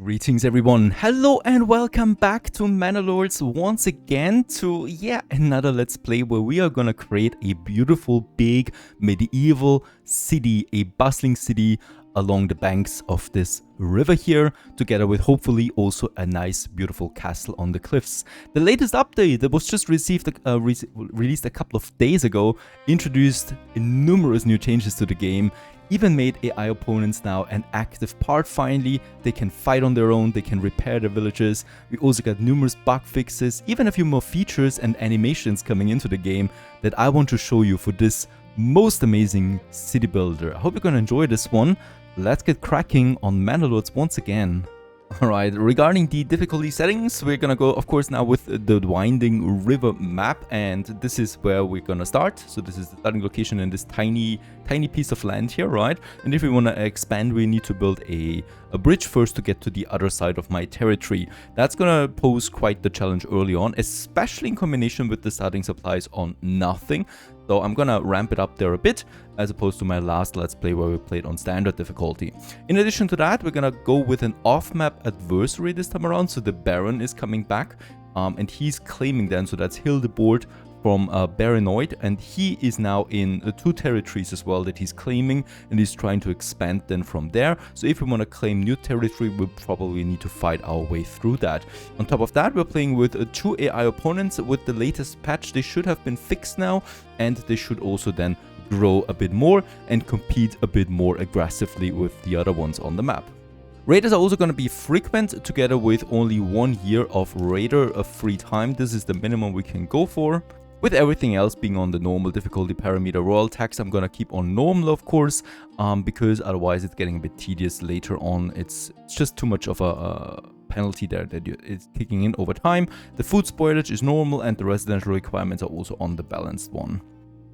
Greetings everyone, hello and welcome back to Manor Lords once again to another let's play where we are gonna create a beautiful big medieval city, a bustling city along the banks of this river here, together with hopefully also a nice beautiful castle on the cliffs. The latest update that was just released a couple of days ago introduced numerous new changes to the game. Even made AI opponents now an active part finally. They can fight on their own, they can repair their villages. We also got numerous bug fixes, even a few more features and animations coming into the game that I want to show you for this most amazing city builder. I hope you're gonna enjoy this one. Let's get cracking on Manor Lords once again. Alright, regarding the difficulty settings, we're gonna go of course now with the winding river map, and this is where we're gonna start. So this is the starting location in this tiny piece of land here, right? And if we wanna expand, we need to build a bridge first to get to the other side of my territory. That's gonna pose quite the challenge early on, especially in combination with the starting supplies on nothing. So I'm gonna ramp it up there a bit, as opposed to my last Let's Play where we played on standard difficulty. In addition to that, we're gonna go with an off-map adversary this time around. So the Baron is coming back, and he's claiming then, so that's Hildebord from Baranoid, and he is now in two territories as well that he's claiming, and he's trying to expand then from there. So if we want to claim new territory, we'll probably need to fight our way through that. On top of that, we're playing with two AI opponents. With the latest patch, they should have been fixed now, and they should also then grow a bit more and compete a bit more aggressively with the other ones on the map. Raiders are also going to be frequent, together with only 1 year of raider free time. This is the minimum we can go for. With everything else being on the normal difficulty parameter. Royal tax I'm gonna keep on normal, of course, because otherwise it's getting a bit tedious later on. It's just too much of a penalty there that it's kicking in over time. The food spoilage is normal, and the residential requirements are also on the balanced one.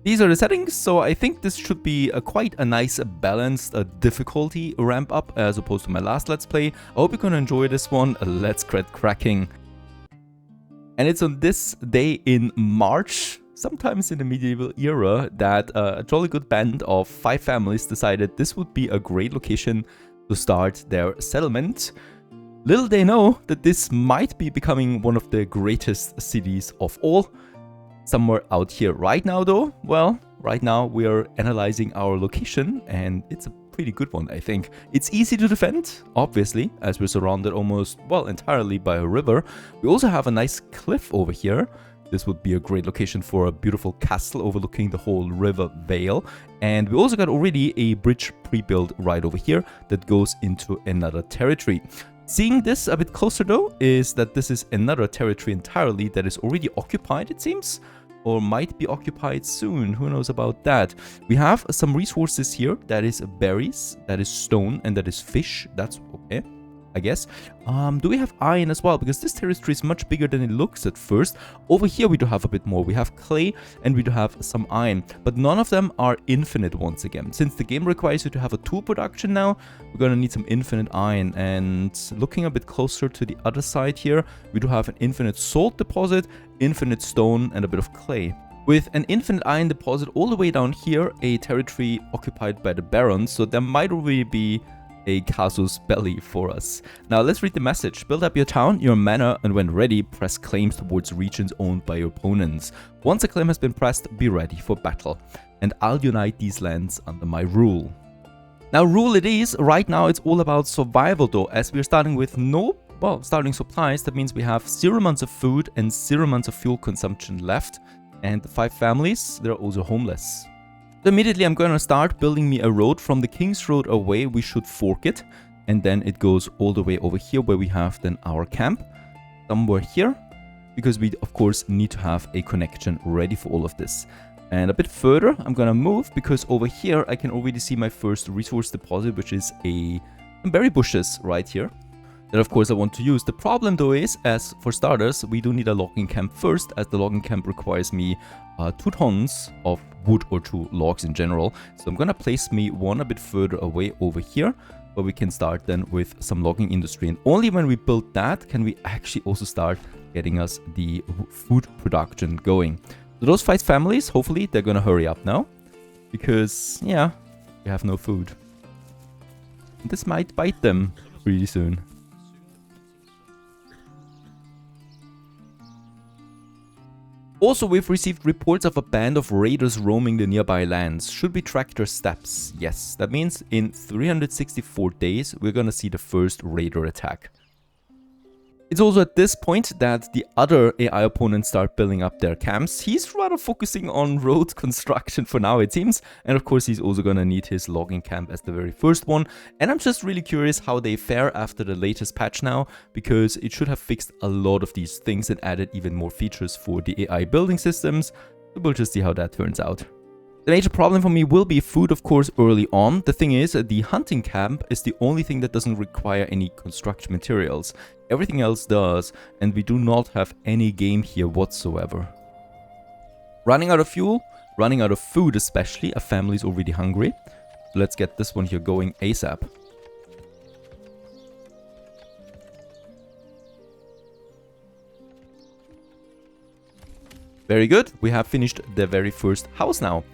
These are the settings, so I think this should be quite a nice balanced difficulty ramp up as opposed to my last Let's Play. I hope you're gonna enjoy this one. Let's get cracking. And it's on this day in March, sometimes in the medieval era, that a jolly good band of 5 families decided this would be a great location to start their settlement. Little they know that this might be becoming one of the greatest cities of all. Somewhere out here right now though, well, right now we are analyzing our location, and it's a pretty good one, I think. It's easy to defend, obviously, as we're surrounded almost, well, entirely by a river. We also have a nice cliff over here. This would be a great location for a beautiful castle overlooking the whole river vale. And we also got already a bridge pre-built right over here that goes into another territory. Seeing this a bit closer though, is that this is another territory entirely that is already occupied, it seems, or might be occupied soon. Who knows about that? We have some resources here. That is berries, that is stone, and that is fish. That's okay, I guess. Do we have iron as well? Because this territory is much bigger than it looks at first. Over here we do have a bit more. We have clay and we do have some iron, but none of them are infinite once again. Since the game requires you to have a tool production now, we're gonna need some infinite iron. And looking a bit closer to the other side here, we do have an infinite salt deposit, infinite stone, and a bit of clay. With an infinite iron deposit all the way down here, a territory occupied by the barons, so there might already be a casus belli for us. Now let's read the message. Build up your town, your manor, and when ready, press claims towards regions owned by your opponents. Once a claim has been pressed, be ready for battle, and I'll unite these lands under my rule. Now rule it is. Right now it's all about survival though, as we're starting with starting supplies. That means we have 0 months of food and 0 months of fuel consumption left, and the 5 families, they're also homeless. So immediately I'm gonna start building me a road. From the King's Road away, we should fork it, and then it goes all the way over here where we have then our camp, somewhere here, because we of course need to have a connection ready for all of this. And a bit further I'm gonna move, because over here I can already see my first resource deposit, which is some berry bushes right here that of course I want to use. The problem though is, as for starters, we do need a logging camp first, as the logging camp requires me 2 tons of wood or 2 logs in general. So I'm gonna place me one a bit further away over here, where we can start then with some logging industry. And only when we build that can we actually also start getting us the food production going. So those 5 families, hopefully they're gonna hurry up now, because yeah, we have no food. This might bite them pretty soon. Also, we've received reports of a band of raiders roaming the nearby lands. Should we track their steps? Yes, that means in 364 days we're gonna see the first raider attack. It's also at this point that the other AI opponents start building up their camps. He's rather focusing on road construction for now, it seems. And of course, he's also gonna need his logging camp as the very first one. And I'm just really curious how they fare after the latest patch now, because it should have fixed a lot of these things and added even more features for the AI building systems. So we'll just see how that turns out. The major problem for me will be food, of course, early on. The thing is, the hunting camp is the only thing that doesn't require any construction materials. Everything else does, and we do not have any game here whatsoever. Running out of fuel, running out of food especially. A family is already hungry. Let's get this one here going ASAP. Very good. We have finished the very first house now.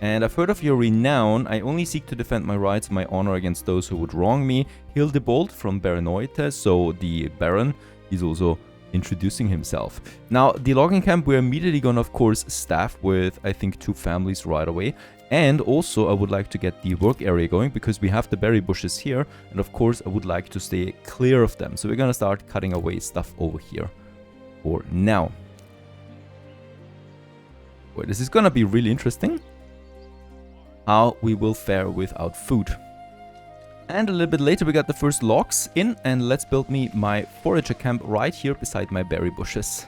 And I've heard of your renown. I only seek to defend my rights and my honor against those who would wrong me. Hildebold from Baranoites, so the Baron, he's also introducing himself. Now, the logging camp, we're immediately gonna, of course, staff with, I think, 2 families right away. And also, I would like to get the work area going, because we have the berry bushes here. And of course, I would like to stay clear of them. So we're gonna start cutting away stuff over here for now. Well, this is gonna be really interesting. How we will fare without food. And a little bit later we got the first logs in, and let's build me my forager camp right here beside my berry bushes.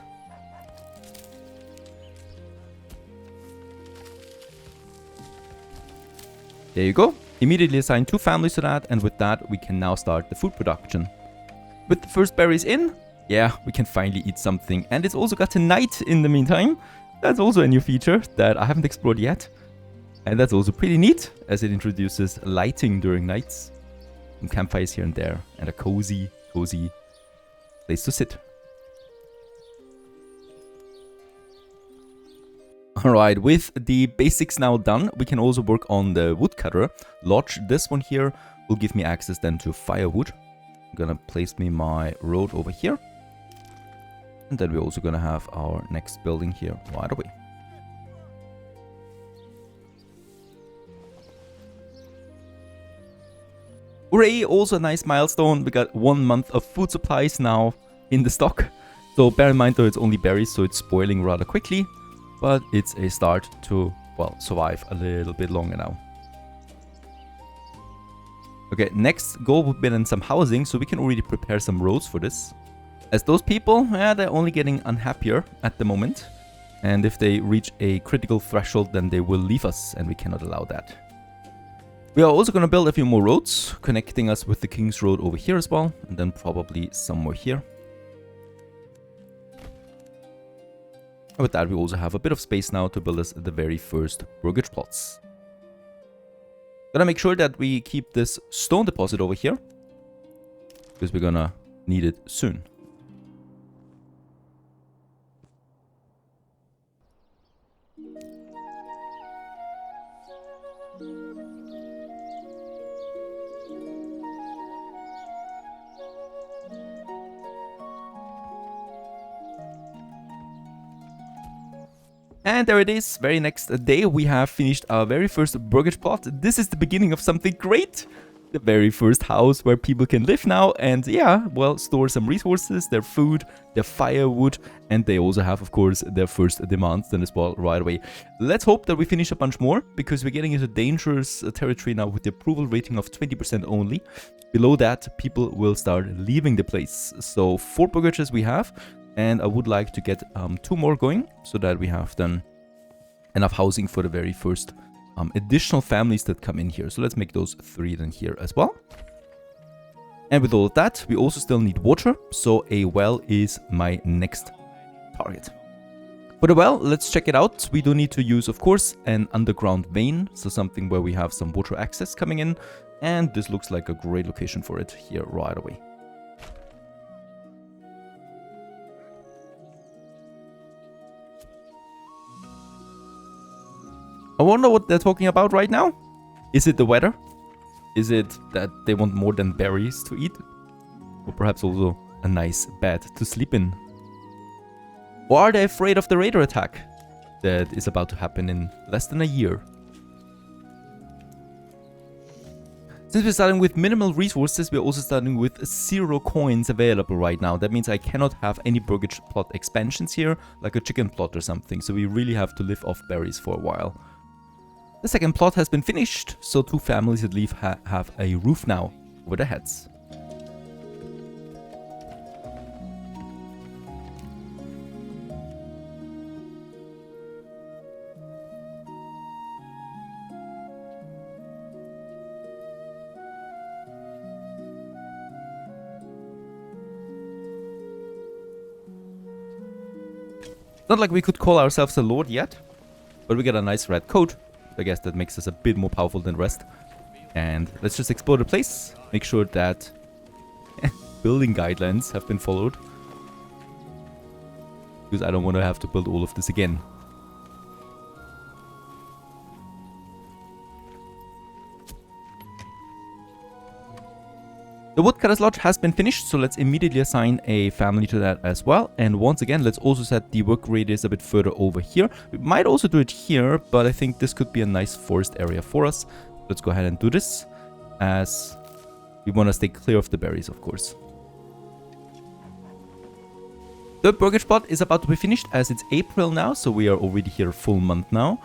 There you go. Immediately assign 2 families to that, and with that we can now start the food production. With the first berries in, yeah, we can finally eat something. And it's also got a night in the meantime. That's also a new feature that I haven't explored yet. And that's also pretty neat, as it introduces lighting during nights. Some campfires here and there, and a cozy place to sit. Alright, with the basics now done, we can also work on the woodcutter lodge. This one here will give me access then to firewood. I'm gonna place me my road over here. And then we're also gonna have our next building here right away. Hooray, also a nice milestone. We got 1 month of food supplies now in the stock. So bear in mind though, it's only berries, so it's spoiling rather quickly. But it's a start to, well, survive a little bit longer now. Okay, next goal would be then some housing, so we can already prepare some roads for this. As those people, yeah, they're only getting unhappier at the moment. And if they reach a critical threshold, then they will leave us, and we cannot allow that. We are also going to build a few more roads, connecting us with the King's Road over here as well, and then probably somewhere here. With that, we also have a bit of space now to build us the very first burgage plots. Gonna make sure that we keep this stone deposit over here, because we're gonna need it soon. And there it is, very next day we have finished our very first burgage plot. This is the beginning of something great. The very first house where people can live now and yeah, well, store some resources, their food, their firewood, and they also have, of course, their first demands then as well right away. Let's hope that we finish a bunch more, because we're getting into dangerous territory now with the approval rating of 20% only. Below that, people will start leaving the place. So 4 burgages we have. And I would like to get 2 more going, so that we have then enough housing for the very first additional families that come in here. So let's make those 3 then here as well. And with all of that, we also still need water. So a well is my next target. For the well, let's check it out. We do need to use, of course, an underground vein. So something where we have some water access coming in. And this looks like a great location for it here right away. I wonder what they're talking about right now. Is it the weather? Is it that they want more than berries to eat? Or perhaps also a nice bed to sleep in? Or are they afraid of the raider attack? that is about to happen in less than a year. Since we're starting with minimal resources, we're also starting with 0 coins available right now. That means I cannot have any burgage plot expansions here, like a chicken plot or something. So we really have to live off berries for a while. The second plot has been finished, so 2 families at least have a roof now over their heads. Not like we could call ourselves a lord yet, but we got a nice red coat. I guess that makes us a bit more powerful than the rest. And let's just explore the place. Make sure that building guidelines have been followed. Because I don't want to have to build all of this again. The woodcutter's lodge has been finished, so let's immediately assign a family to that as well. And once again, let's also set the work radius a bit further over here. We might also do it here, but I think this could be a nice forest area for us. Let's go ahead and do this, as we want to stay clear of the berries, of course. The burgage plot is about to be finished, as it's April now, so we are already here a full month now.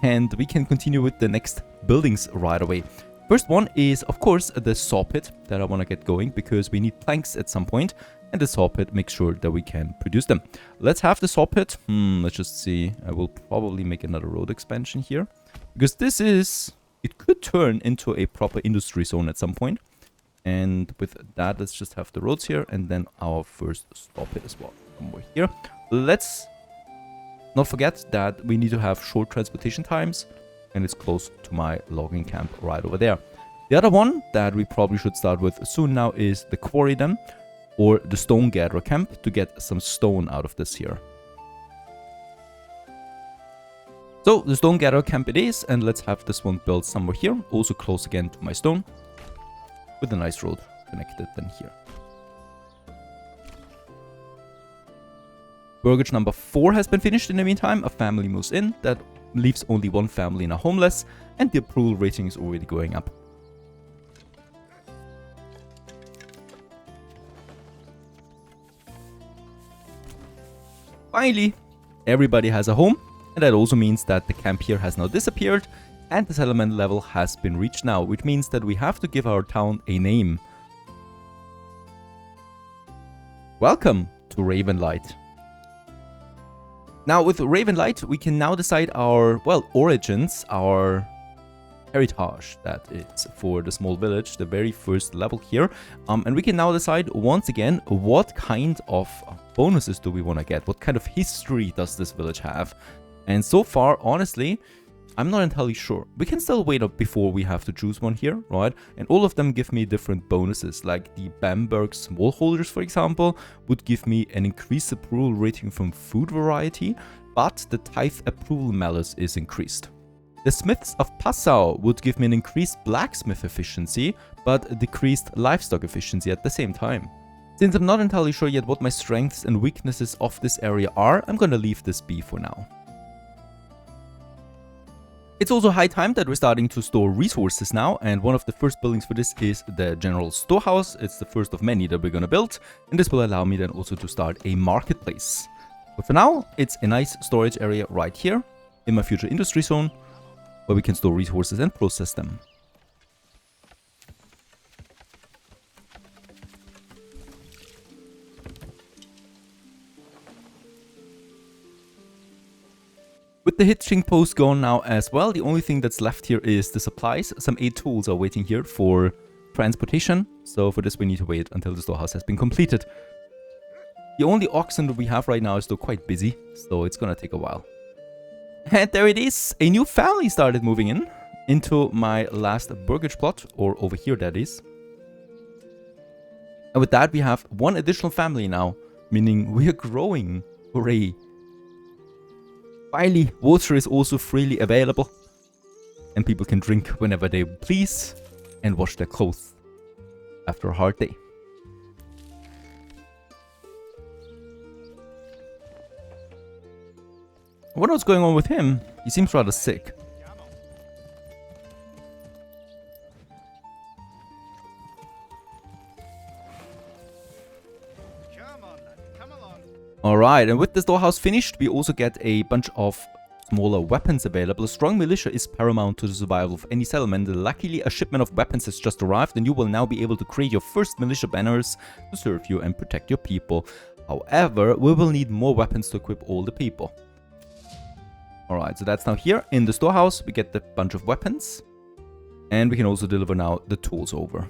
And we can continue with the next buildings right away. First one is, of course, the saw pit that I want to get going, because we need planks at some point, and the saw pit makes sure that we can produce them. Let's have the saw pit. Let's just see. I will probably make another road expansion here, because this is... it could turn into a proper industry zone at some point. And with that, let's just have the roads here, and then our first saw pit as well. Somewhere here. Let's not forget that we need to have short transportation times, and it's close to my logging camp right over there. The other one that we probably should start with soon now is the quarry then, or the stone gatherer camp, to get some stone out of this here. So the stone gatherer camp it is, and let's have this one built somewhere here, also close again to my stone, with a nice road connected then here. Burgage number 4 has been finished in the meantime. A family moves in. That leaves only 1 family in a homeless, and the approval rating is already going up. Finally, everybody has a home, and that also means that the camp here has now disappeared, and the settlement level has been reached now, which means that we have to give our town a name. Welcome to Ravenlight. Now, with Ravenlight, we can now decide our, well, origins, our heritage, that is, for the small village, the very first level here. And we can now decide, once again, what kind of bonuses do we want to get? What kind of history does this village have? And so far, honestly, I'm not entirely sure. We can still wait up before we have to choose one here, right? And all of them give me different bonuses, like the Bamberg smallholders, for example, would give me an increased approval rating from food variety, but the tithe approval malus is increased. The Smiths of Passau would give me an increased blacksmith efficiency, but decreased livestock efficiency at the same time. Since I'm not entirely sure yet what my strengths and weaknesses of this area are, I'm gonna leave this be for now. It's also high time that we're starting to store resources now, and one of the first buildings for this is the general storehouse. It's the first of many that we're gonna build, and this will allow me then also to start a marketplace. But for now, it's a nice storage area right here in my future industry zone, where we can store resources and process them. With the hitching post gone now as well, the only thing that's left here is the supplies. Some 8 tools are waiting here for transportation, so for this we need to wait until the storehouse has been completed. The only oxen that we have right now is still quite busy, so it's gonna take a while. And there it is! A new family started moving in into my last burgage plot, or over here that is. And with that we have 1 additional family now, meaning we are growing. Hooray! Finally, water is also freely available, and people can drink whenever they please and wash their clothes after a hard day. I wonder what's going on with him. He seems rather sick. Alright, and with the storehouse finished, we also get a bunch of smaller weapons available. A strong militia is paramount to the survival of any settlement. Luckily, a shipment of weapons has just arrived, and you will now be able to create your first militia banners to serve you and protect your people. However, we will need more weapons to equip all the people. Alright, so that's now here. In the storehouse, we get the bunch of weapons. And we can also deliver now the tools over.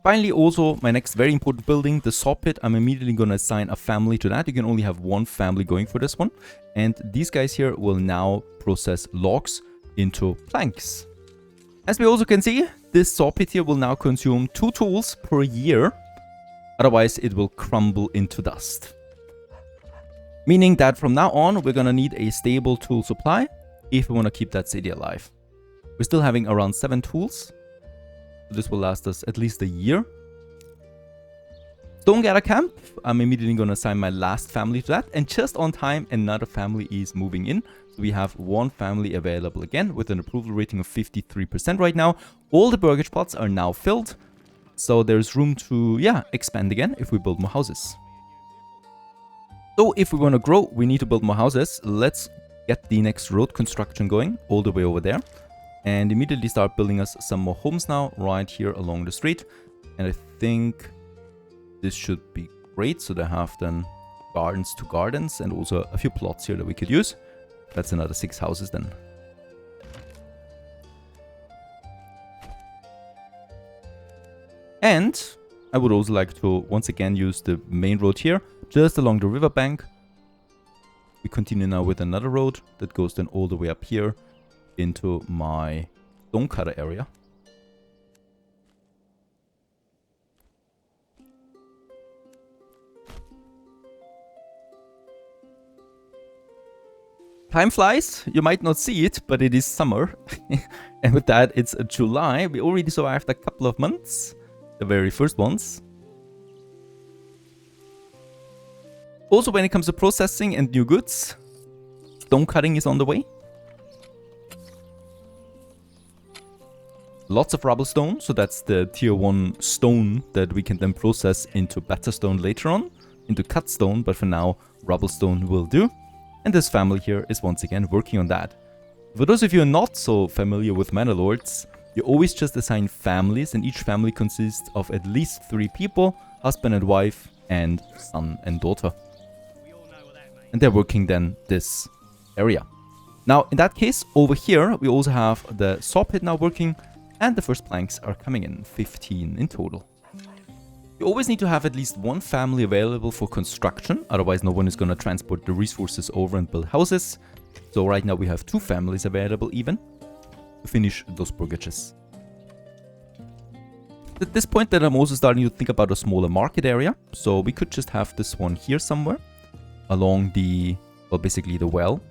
Finally, also, my next very important building, the saw pit. I'm immediately going to assign a family to that. You can only have one family going for this one. And these guys here will now process logs into planks. As we also can see, this saw pit here will now consume 2 tools per year. Otherwise, it will crumble into dust. Meaning that from now on, we're going to need a stable tool supply if we want to keep that city alive. We're still having around 7 tools. This will last us at least a year. Stone Gather Camp. I'm immediately going to assign my last family to that. And just on time, another family is moving in. So we have one family available again with an approval rating of 53% right now. All the burgage plots are now filled. So there's room to, expand again if we build more houses. So if we want to grow, we need to build more houses. Let's get the next road construction going all the way over there. And immediately start building us some more homes now, right here along the street. And I think this should be great. So they have then gardens to gardens and also a few plots here that we could use. That's another 6 houses then. And I would also like to once again use the main road here, just along the riverbank. We continue now with another road that goes then all the way up here into my stone cutter area. Time flies, you might not see it, but it is summer. And with that, it's July. We already survived a couple of months, the very first ones. Also, when it comes to processing and new goods, stone cutting is on the way. Lots of rubble stone, so that's the tier 1 stone that we can then process into better stone later on, into cut stone, but for now, rubble stone will do. And this family here is once again working on that. For those of you who are not so familiar with Manor Lords, you always just assign families, and each family consists of at least 3 people, husband and wife, and son and daughter. And they're working then this area. Now, in that case, over here, we also have the saw pit now working, and the first planks are coming in, 15 in total. You always need to have at least one family available for construction, otherwise no one is going to transport the resources over and build houses. So right now we have 2 families available even to finish those burgages. At this point then I'm also starting to think about a smaller market area. So we could just have this one here somewhere along the, well, basically the well.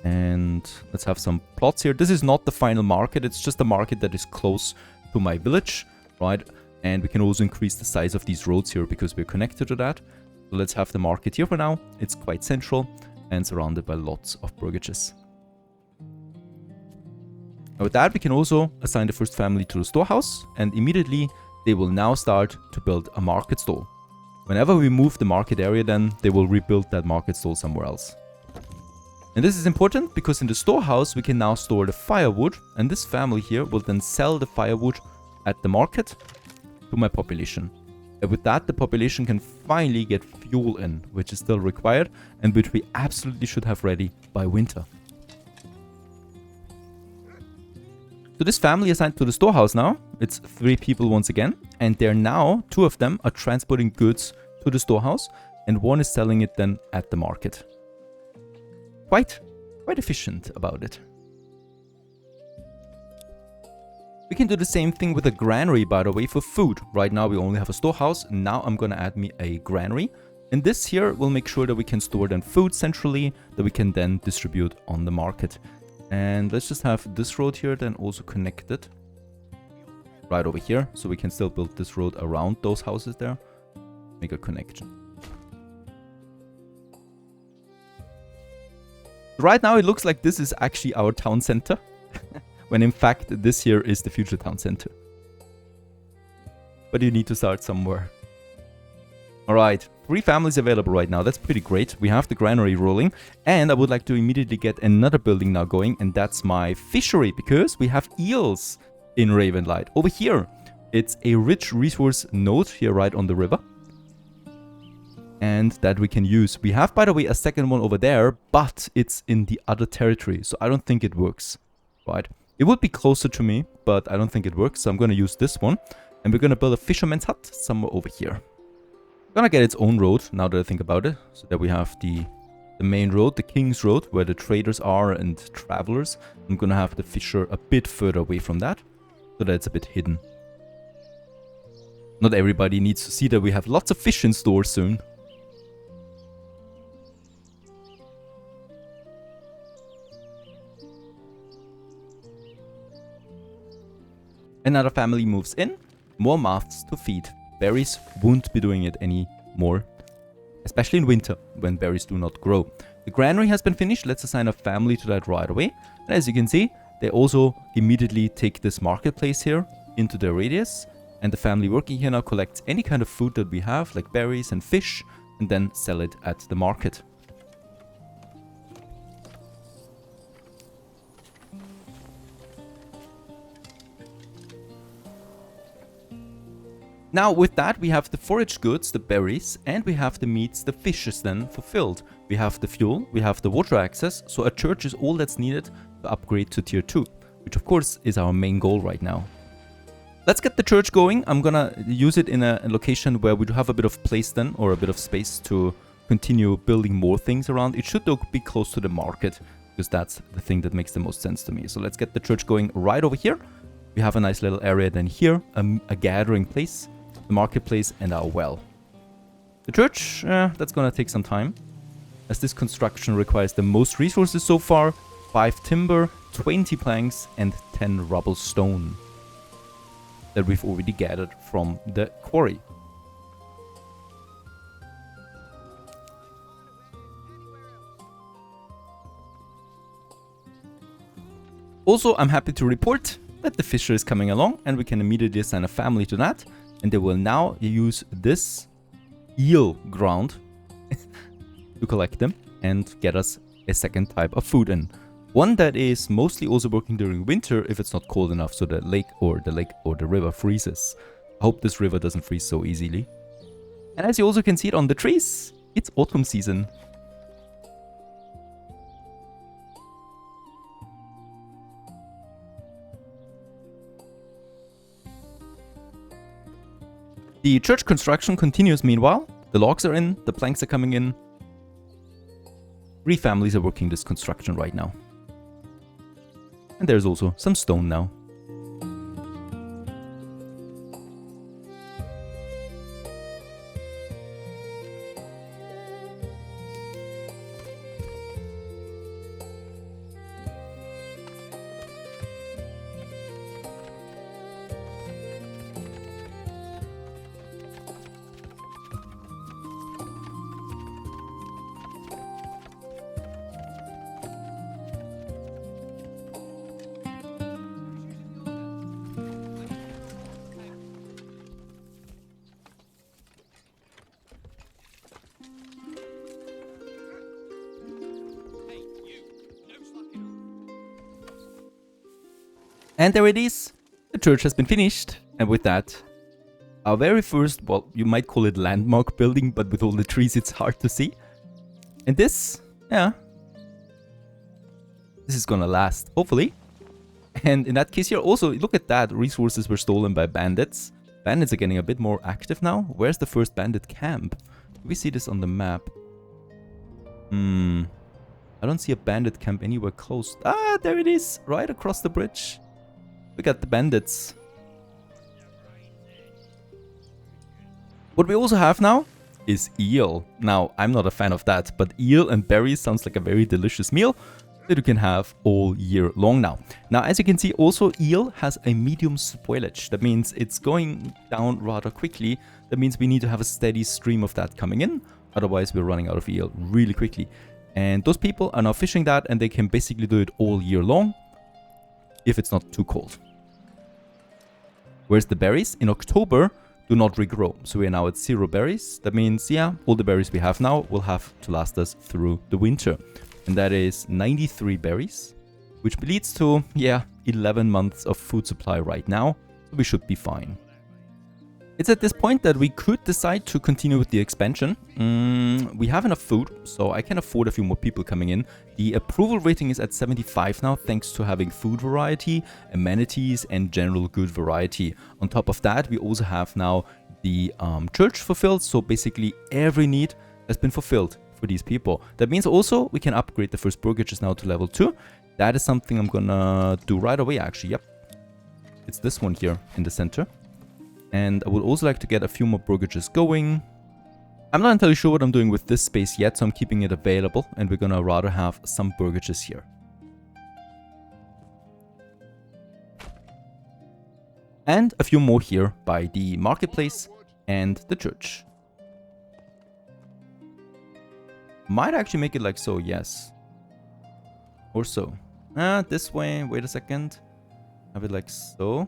And let's have some plots here. This is not the final market, it's just a market that is close to my village, right? And we can also increase the size of these roads here because we're connected to that. So let's have the market here for now. It's quite central and surrounded by lots of burgages. Now with that, we can also assign the first family to the storehouse, and immediately they will now start to build a market stall. Whenever we move the market area, then they will rebuild that market stall somewhere else. And this is important because in the storehouse we can now store the firewood, and this family here will then sell the firewood at the market to my population. And with that, the population can finally get fuel in, which is still required and which we absolutely should have ready by winter. So this family assigned to the storehouse now, it's 3 people once again, and they're now, 2 of them are transporting goods to the storehouse and 1 is selling it then at the market. Quite efficient about it. We can do the same thing with a granary, by the way, for food. Right now we only have a storehouse. Now I'm gonna add me a granary. And this here will make sure that we can store then food centrally that we can then distribute on the market. And let's just have this road here then also connected right over here. So we can still build this road around those houses there. Make a connection. Right now it looks like this is actually our town center, when in fact this here is the future town center. But you need to start somewhere. Alright, 3 families available right now. That's pretty great. We have the granary rolling. And I would like to immediately get another building now going. And that's my fishery, because we have eels in Ravenlight. Over here, it's a rich resource node here right on the river. And that we can use. We have, by the way, a second one over there, but it's in the other territory. So I don't think it works. Right. It would be closer to me, but I don't think it works. So I'm going to use this one. And we're going to build a fisherman's hut somewhere over here. Gonna get its own road, now that I think about it. So that we have the main road, the King's Road, where the traders are and travelers. I'm gonna have the fisher a bit further away from that, so that it's a bit hidden. Not everybody needs to see that we have lots of fish in store soon. Another family moves in, more mouths to feed. Berries won't be doing it anymore, especially in winter when berries do not grow. The granary has been finished. Let's assign a family to that right away. And as you can see, they also immediately take this marketplace here into their radius. And the family working here now collects any kind of food that we have, like berries and fish, and then sell it at the market. Now with that we have the forage goods, the berries, and we have the meats, the fishes then fulfilled. We have the fuel, we have the water access, so a church is all that's needed to upgrade to tier 2, which of course is our main goal right now. Let's get the church going. I'm gonna use it in a location where we do have a bit of place then, or a bit of space to continue building more things around. It should though be close to the market, because that's the thing that makes the most sense to me. So let's get the church going right over here. We have a nice little area then here, a gathering place. The marketplace and our well. The church, that's gonna take some time, as this construction requires the most resources so far. 5 timber, 20 planks and 10 rubble stone that we've already gathered from the quarry. Also, I'm happy to report that the fisher is coming along, and we can immediately assign a family to that. And they will now use this eel ground to collect them and get us a second type of food in. One that is mostly also working during winter if it's not cold enough, so the lake or the river freezes. I hope this river doesn't freeze so easily. And as you also can see it on the trees, it's autumn season. The church construction continues meanwhile. The logs are in, the planks are coming in. 3 families are working this construction right now. And there's also some stone now. And there it is. The church has been finished. And with that, our very first, well, you might call it landmark building, but with all the trees, it's hard to see. And this, yeah, this is gonna last, hopefully. And in that case here, also, look at that. Resources were stolen by bandits. Bandits are getting a bit more active now. Where's the first bandit camp? Do we see this on the map? I don't see a bandit camp anywhere close. Ah, there it is, right across the bridge. We got the bandits. What we also have now is eel. Now, I'm not a fan of that, but eel and berries sounds like a very delicious meal that you can have all year long now. Now, as you can see, also eel has a medium spoilage. That means it's going down rather quickly. That means we need to have a steady stream of that coming in. Otherwise, we're running out of eel really quickly. And those people are now fishing that, and they can basically do it all year long if it's not too cold. Whereas the berries in October do not regrow. So we are now at 0 berries. That means, yeah, all the berries we have now will have to last us through the winter. And that is 93 berries, which leads to, yeah, 11 months of food supply right now. So we should be fine. It's at this point that we could decide to continue with the expansion. We have enough food, so I can afford a few more people coming in. The approval rating is at 75 now, thanks to having food variety, amenities, and general good variety. On top of that, we also have now the church fulfilled, so basically every need has been fulfilled for these people. That means also we can upgrade the first burgages now to level 2. That is something I'm gonna do right away, actually. Yep, it's this one here in the center. And I would also like to get a few more burgages going. I'm not entirely sure what I'm doing with this space yet, so I'm keeping it available. And we're gonna rather have some burgages here. And a few more here by the marketplace and the church. Might actually make it like so, yes. Or so. This way, wait a second. Have it like so.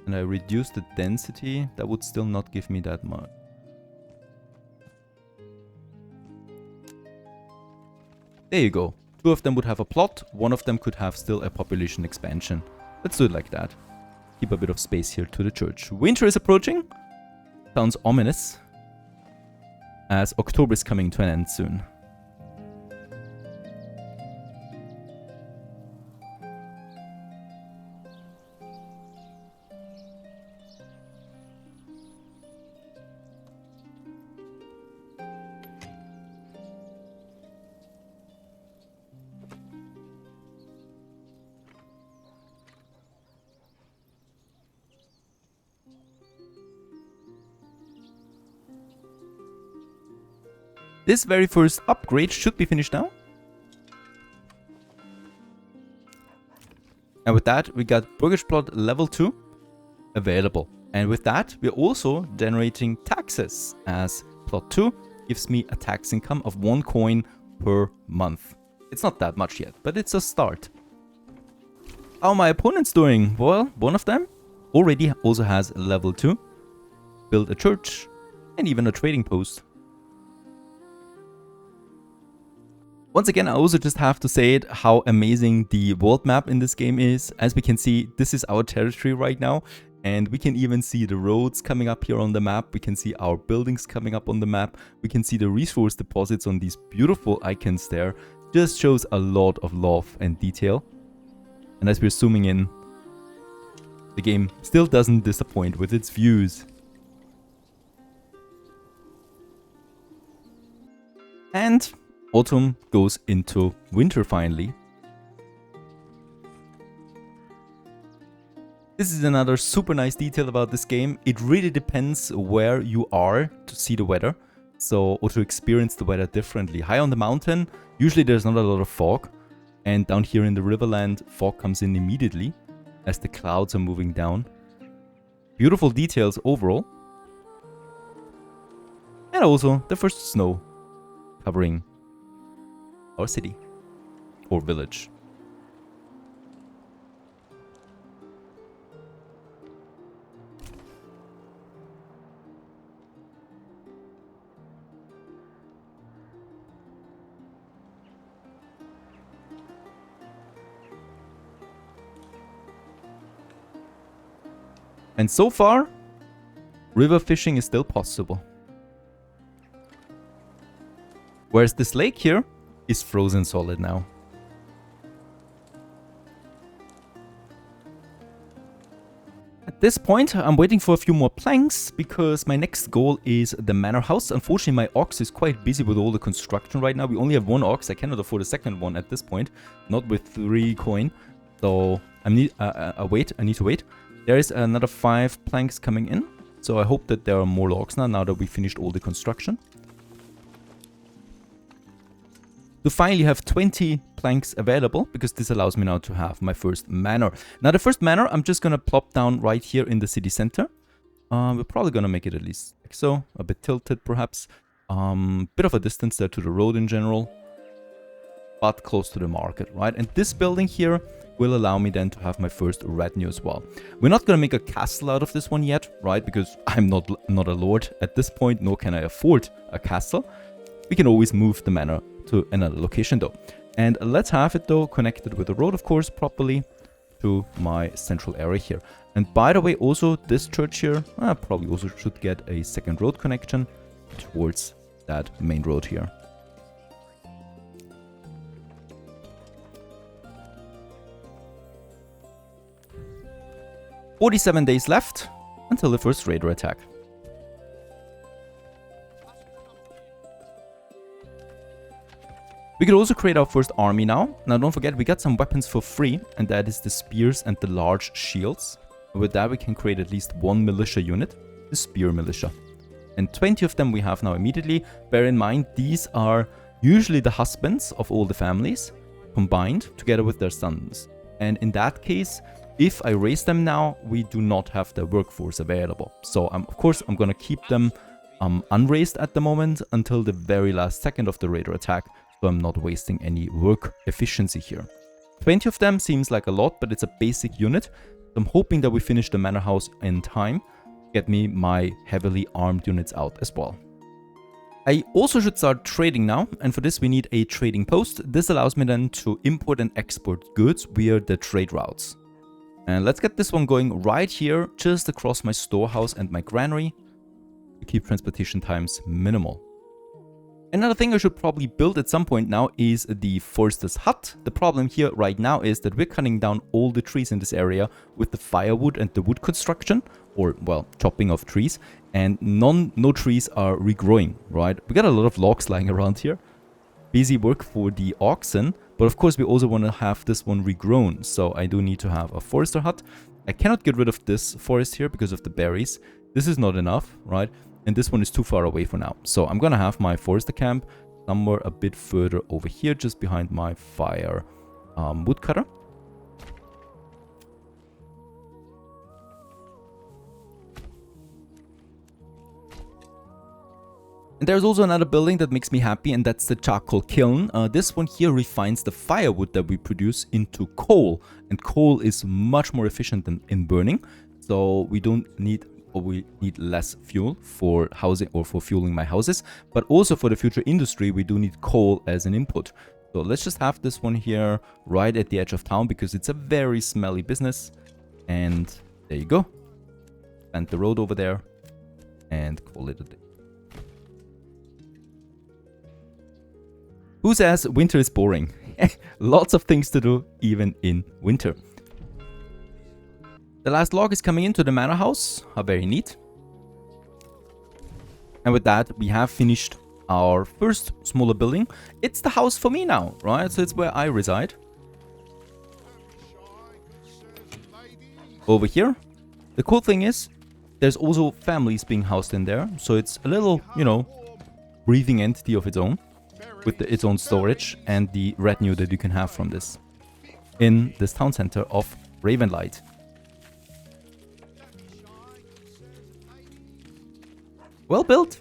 And I reduce the density, that would still not give me that much. There you go. 2 of them would have a plot, 1 of them could have still a population expansion. Let's do it like that. Keep a bit of space here to the church. Winter is approaching. Sounds ominous. As October is coming to an end soon. This very first upgrade should be finished now. And with that, we got burgage plot level 2 available. And with that, we're also generating taxes, as plot 2 gives me a tax income of 1 coin per month. It's not that much yet, but it's a start. How are my opponents doing? Well, one of them already also has level 2, built a church, and even a trading post. Once again, I also just have to say it, how amazing the world map in this game is. As we can see, this is our territory right now. And we can even see the roads coming up here on the map. We can see our buildings coming up on the map. We can see the resource deposits on these beautiful icons there. Just shows a lot of love and detail. And as we're zooming in, the game still doesn't disappoint with its views. And autumn goes into winter finally. This is another super nice detail about this game. It really depends where you are to see the weather, or to experience the weather differently. High on the mountain, usually there's not a lot of fog, and down here in the Riverland, fog comes in immediately as the clouds are moving down. Beautiful details overall. And also the first snow covering our city or village. And so far, river fishing is still possible. Whereas this lake here is frozen solid now. At this point, I'm waiting for a few more planks because my next goal is the manor house. Unfortunately, my ox is quite busy with all the construction right now. We only have 1 ox. I cannot afford a second one at this point, not with 3 coin. So I need I need to wait. There is another 5 planks coming in. So I hope that there are more logs now that we finished all the construction. To finally have 20 planks available, because this allows me now to have my first manor. Now the first manor, I'm just going to plop down right here in the city center. We're probably going to make it at least like so, a bit tilted perhaps. Bit of a distance there to the road in general. but close to the market, right? And this building here will allow me then to have my first retinue as well. We're not going to make a castle out of this one yet, right? Because I'm not a lord at this point, nor can I afford a castle. We can always move the manor to another location though. And let's have it though connected with the road, of course, properly to my central area here. And by the way, also this church here, probably also should get a second road connection towards that main road here. "47 days left until the first raider attack." We could also create our first army now. Now don't forget, we got some weapons for free, and that is the spears and the large shields. With that we can create at least one militia unit, the spear militia. And 20 of them we have now immediately. Bear in mind, these are usually the husbands of all the families combined together with their sons. And in that case, if I raise them now, we do not have the workforce available. So of course I'm gonna keep them unraised at the moment until the very last second of the raider attack, so I'm not wasting any work efficiency here. 20 of them seems like a lot, but it's a basic unit. So I'm hoping that we finish the manor house in time to get me my heavily armed units out as well. I also should start trading now, and for this we need a trading post. This allows me then to import and export goods via the trade routes. And let's get this one going right here, just across my storehouse and my granary, to keep transportation times minimal. Another thing I should probably build at some point now is the forester's hut. The problem here right now is that we're cutting down all the trees in this area with the firewood and the wood construction, or well, chopping of trees, and no trees are regrowing, right? We got a lot of logs lying around here. Busy work for the oxen, but of course we also want to have this one regrown, so I do need to have a forester hut. I cannot get rid of this forest here because of the berries. This is not enough, right? And this one is too far away for now. So I'm gonna have my forester camp somewhere a bit further over here, just behind my fire woodcutter. And there's also another building that makes me happy, and that's the charcoal kiln. This one here refines the firewood that we produce into coal, and coal is much more efficient than in burning. So we don't need, or we need less fuel for housing or for fueling my houses, but also for the future industry we do need coal as an input. So let's just have this one here right at the edge of town because it's a very smelly business. And there you go. Plant the road over there and call it a day. Who says winter is boring? Lots of things to do even in winter. The last log is coming into the manor house. How very neat. And with that, we have finished our first smaller building. It's the house for me now, right? So it's where I reside. Over here. The cool thing is, there's also families being housed in there. So it's a little, you know, breathing entity of its own, with its own storage and the retinue that you can have from this in this town center of Ravenlight. Well built.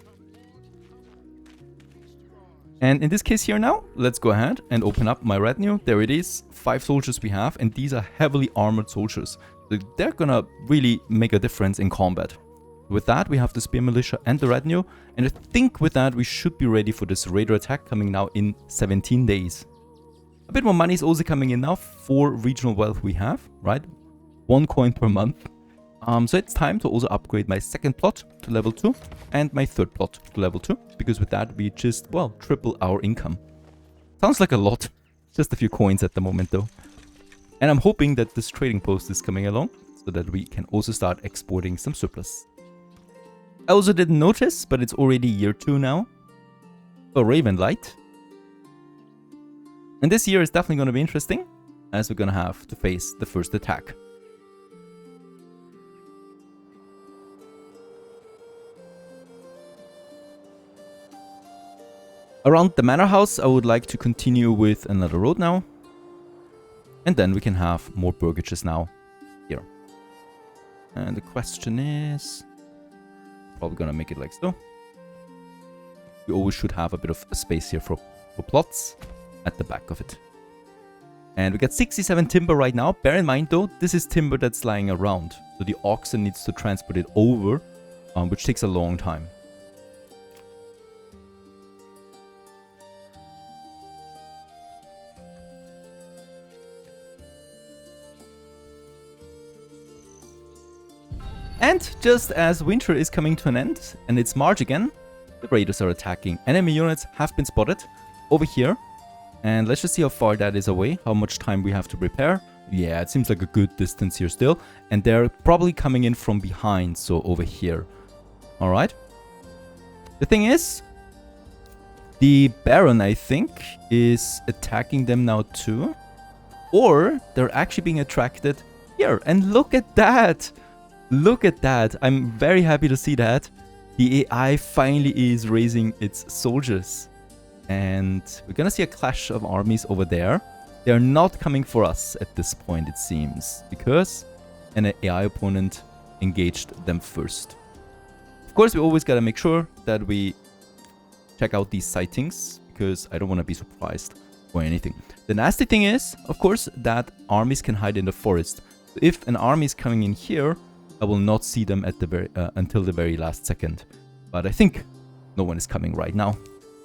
And in this case here now, let's go ahead and open up my retinue. There it is, 5 soldiers we have, and these are heavily armored soldiers. So they're gonna really make a difference in combat. With that, we have the spear militia and the retinue, and I think with that we should be ready for this raider attack coming now in 17 days. A bit more money is also coming in now. 4 regional wealth we have, right? 1 coin per month. So it's time to also upgrade my second plot to level 2 and my third plot to level 2, because with that we just, well, triple our income. Sounds like a lot, just a few coins at the moment though. And I'm hoping that this trading post is coming along so that we can also start exporting some surplus. I also didn't notice, but it's already year 2 now for Ravenlight. And this year is definitely going to be interesting, as we're going to have to face the first attack. Around the manor house, I would like to continue with another road now. And then we can have more burgages now here. And the question is... probably gonna make it like so. We always should have a bit of space here for plots. at the back of it. And we got 67 timber right now. Bear in mind though, this is timber that's lying around. So the oxen needs to transport it over, which takes a long time. And just as winter is coming to an end and it's March again, the raiders are attacking. Enemy units have been spotted over here. And let's just see how far that is away, how much time we have to prepare. Yeah, it seems like a good distance here still. And they're probably coming in from behind, so over here. Alright. The thing is, the Baron, I think, is attacking them now too. Or they're actually being attracted here. And look at that! Look at that. I'm very happy to see that. The AI finally is raising its soldiers. And we're gonna see a clash of armies over there. They're not coming for us at this point, it seems. Because an AI opponent engaged them first. Of course, we always gotta make sure that we check out these sightings. Because I don't want to be surprised or anything. The nasty thing is, of course, that armies can hide in the forest. If an army is coming in here, I will not see them at the until the very last second. But I think no one is coming right now,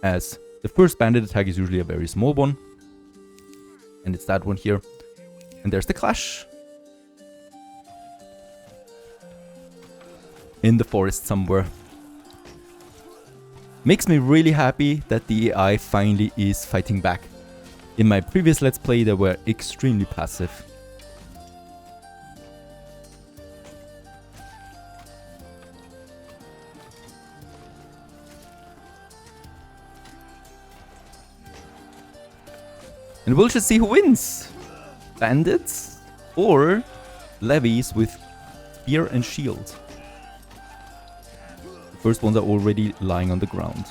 as the first bandit attack is usually a very small one. And it's that one here. And there's the clash. In the forest somewhere. Makes me really happy that the AI finally is fighting back. In my previous Let's Play, they were extremely passive. And we'll just see who wins. Bandits or levies with spear and shield. The first ones are already lying on the ground.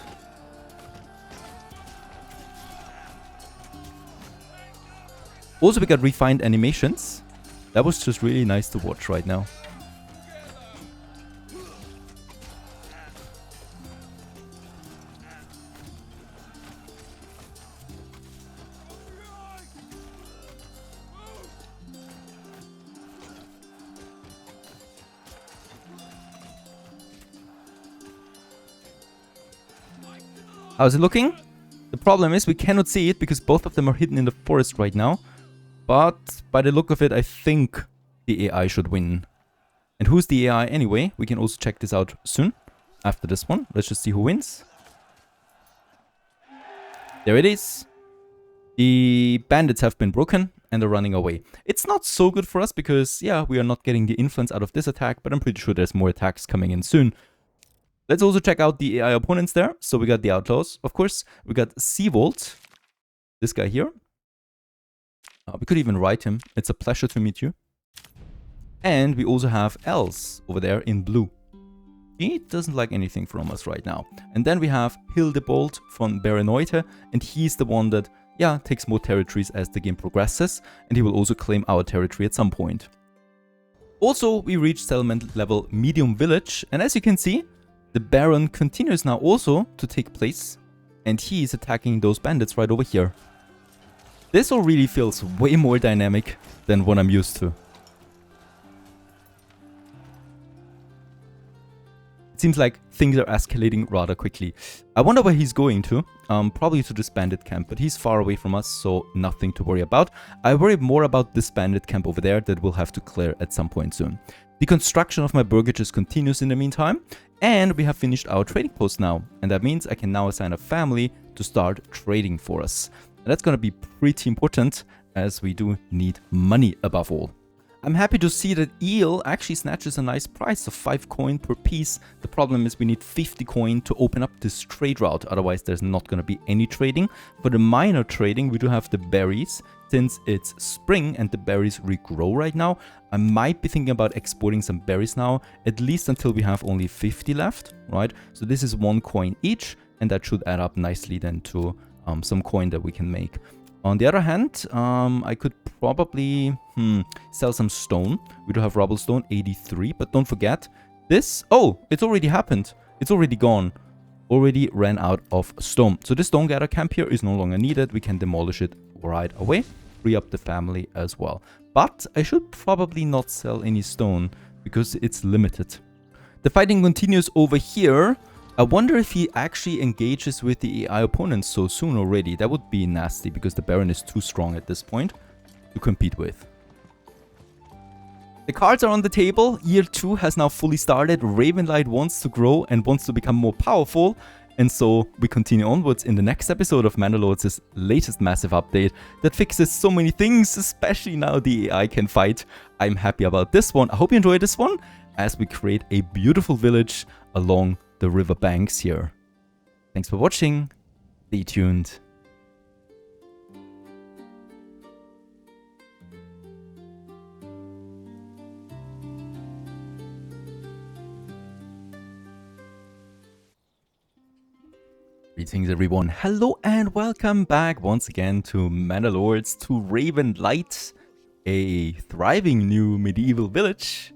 Also, we got refined animations. That was just really nice to watch right now. How's it looking? The problem is we cannot see it because both of them are hidden in the forest right now. But by the look of it, I think the AI should win. And who's the AI anyway? We can also check this out soon after this one. Let's just see who wins. There it is. The bandits have been broken and are running away. It's not so good for us because, yeah, we are not getting the influence out of this attack, but I'm pretty sure there's more attacks coming in soon. Let's also check out the AI opponents there. So we got the Outlaws, of course. We got Seawold, this guy here. We could even write him. It's a pleasure to meet you. And we also have Els over there in blue. He doesn't like anything from us right now. And then we have Hildebold from Barenoite. And he's the one that, yeah, takes more territories as the game progresses. And he will also claim our territory at some point. Also, we reached settlement level medium village. And as you can see, the Baron continues now also to take place, and he is attacking those bandits right over here. This all really feels way more dynamic than what I'm used to. It seems like things are escalating rather quickly. I wonder where he's going to. Probably to this bandit camp, but he's far away from us, so nothing to worry about. I worry more about this bandit camp over there that we'll have to clear at some point soon. The construction of my burgages continues in the meantime, and we have finished our trading post now. And that means I can now assign a family to start trading for us. And that's going to be pretty important, as we do need money above all. I'm happy to see that Eel actually snatches a nice price of 5 coin per piece. The problem is we need 50 coin to open up this trade route, otherwise there's not going to be any trading. For the minor trading, we do have the berries. Since it's spring and the berries regrow right now, I might be thinking about exporting some berries now, at least until we have only 50 left, right? So this is 1 coin each, and that should add up nicely then to some coin that we can make. On the other hand, I could probably sell some stone. We do have rubble stone, 83, but don't forget this. Oh, it's already happened. It's already gone. already ran out of stone. So this stone gather camp here is no longer needed. We can demolish it right away. Free up the family as well. But I should probably not sell any stone because it's limited. The fighting continues over here. I wonder if he actually engages with the AI opponents so soon already. That would be nasty because the Baron is too strong at this point to compete with. The cards are on the table. Year 2 has now fully started. Ravenlight wants to grow and wants to become more powerful. And so we continue onwards in the next episode of Manor Lords' latest massive update that fixes so many things, especially now the AI can fight. I'm happy about this one. I hope you enjoyed this one as we create a beautiful village along the river banks here. Thanks for watching. Stay tuned. Greetings everyone, hello and welcome back once again to Manor Lords, to Ravenlight, a thriving new medieval village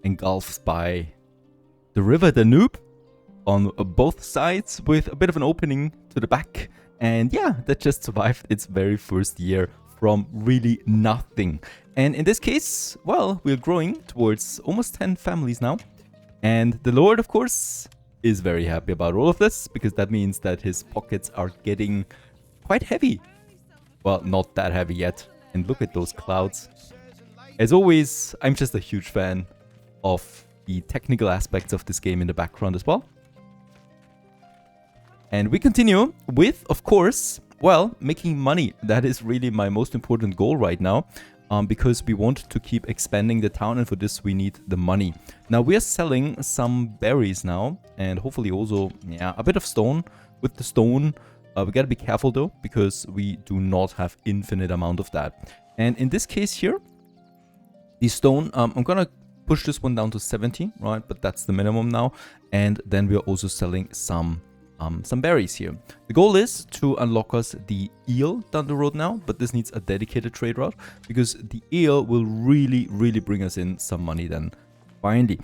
engulfed by the river Danube on both sides with a bit of an opening to the back. And yeah, that just survived its very first year from really nothing. And in this case, well, we're growing towards almost 10 families now. And the Lord, of course, is very happy about all of this because that means that his pockets are getting quite heavy. Well, not that heavy yet. And look at those clouds. As always, I'm just a huge fan of the technical aspects of this game in the background as well. And we continue with, of course, well, making money. That is really my most important goal right now. Because we want to keep expanding the town, and for this we need the money. Now we are selling some berries now, and hopefully also, yeah, a bit of stone. With the stone, we gotta be careful though, because we do not have infinite amount of that. And in this case here, the stone, I'm gonna push this one down to 70, right? But that's the minimum now. And then we are also selling some berries here. The goal is to unlock us the eel down the road now, but this needs a dedicated trade route because the eel will really bring us in some money then finally.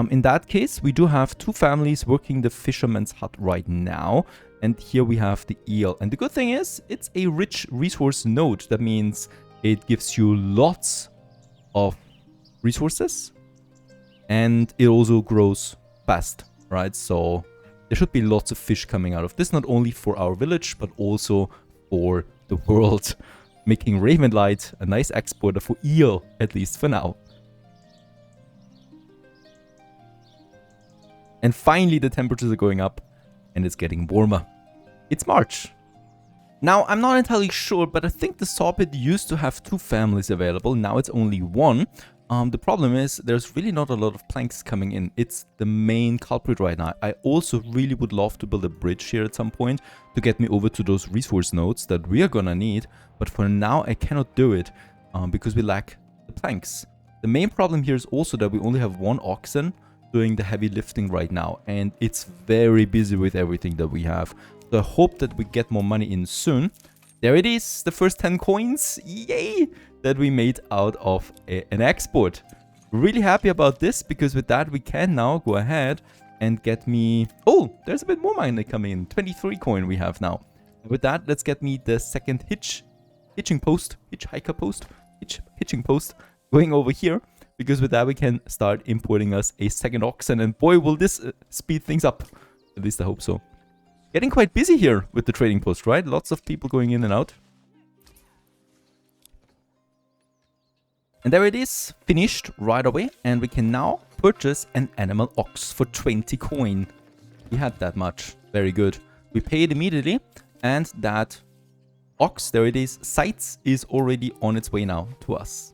In that case, we do have 2 families working the fisherman's hut right now, and here we have the eel. And the good thing is it's a rich resource node. That means it gives you lots of resources and it also grows fast, right? So there should be lots of fish coming out of this, not only for our village, but also for the world, making Ravenlight a nice exporter for eel, at least for now. And finally, the temperatures are going up, and it's getting warmer. It's March. Now, I'm not entirely sure, but I think the saw pit used to have 2 families available. Now it's only 1. The problem is there's really not a lot of planks coming in. It's the main culprit right now. I also really would love to build a bridge here at some point to get me over to those resource nodes that we are gonna need. But for now, I cannot do it because we lack the planks. The main problem here is also that we only have 1 oxen doing the heavy lifting right now. And it's very busy with everything that we have. So I hope that we get more money in soon. There it is, the first 10 coins, yay, that we made out of an export. Really happy about this because with that we can now go ahead and get me... Oh, there's a bit more money coming in, 23 coin we have now. With that, let's get me the second hitching post going over here. Because with that we can start importing us a second oxen, and boy will this speed things up. At least I hope so. Getting quite busy here with the trading post, right? Lots of people going in and out. And there it is, finished right away. And we can now purchase an animal ox for 20 coin. We had that much. Very good. We pay it immediately. And that ox, there it is, sites is already on its way now to us.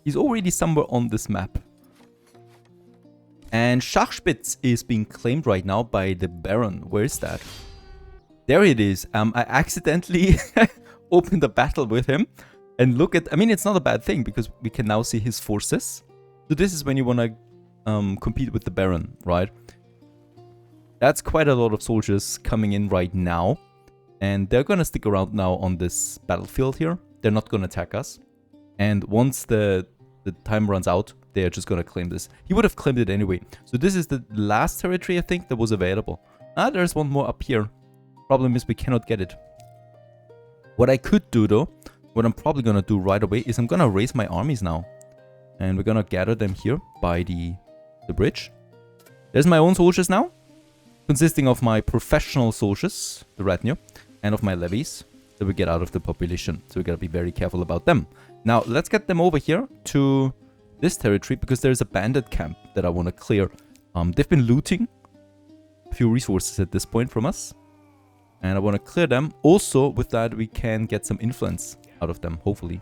He's already somewhere on this map. And Schachspitz is being claimed right now by the Baron. Where is that? There it is. I accidentally opened a battle with him. And look at... I mean, it's not a bad thing because we can now see his forces. So this is when you want to compete with the Baron, right? That's quite a lot of soldiers coming in right now. And they're going to stick around now on this battlefield here. They're not going to attack us. And once the time runs out, They are just gonna claim this. He would have claimed it anyway. So this is the last territory, I think, that was available. Ah, there's one more up here. Problem is we cannot get it. What I could do though, what I'm probably gonna do right away is I'm gonna raise my armies now. And we're gonna gather them here by the bridge. There's my own soldiers now, consisting of my professional soldiers, the retinue, and of my levies that we get out of the population. So we gotta be very careful about them. Now, let's get them over here to this territory because there's a bandit camp that I want to clear. They've been looting a few resources at this point from us. And I want to clear them. Also, with that, we can get some influence out of them, hopefully.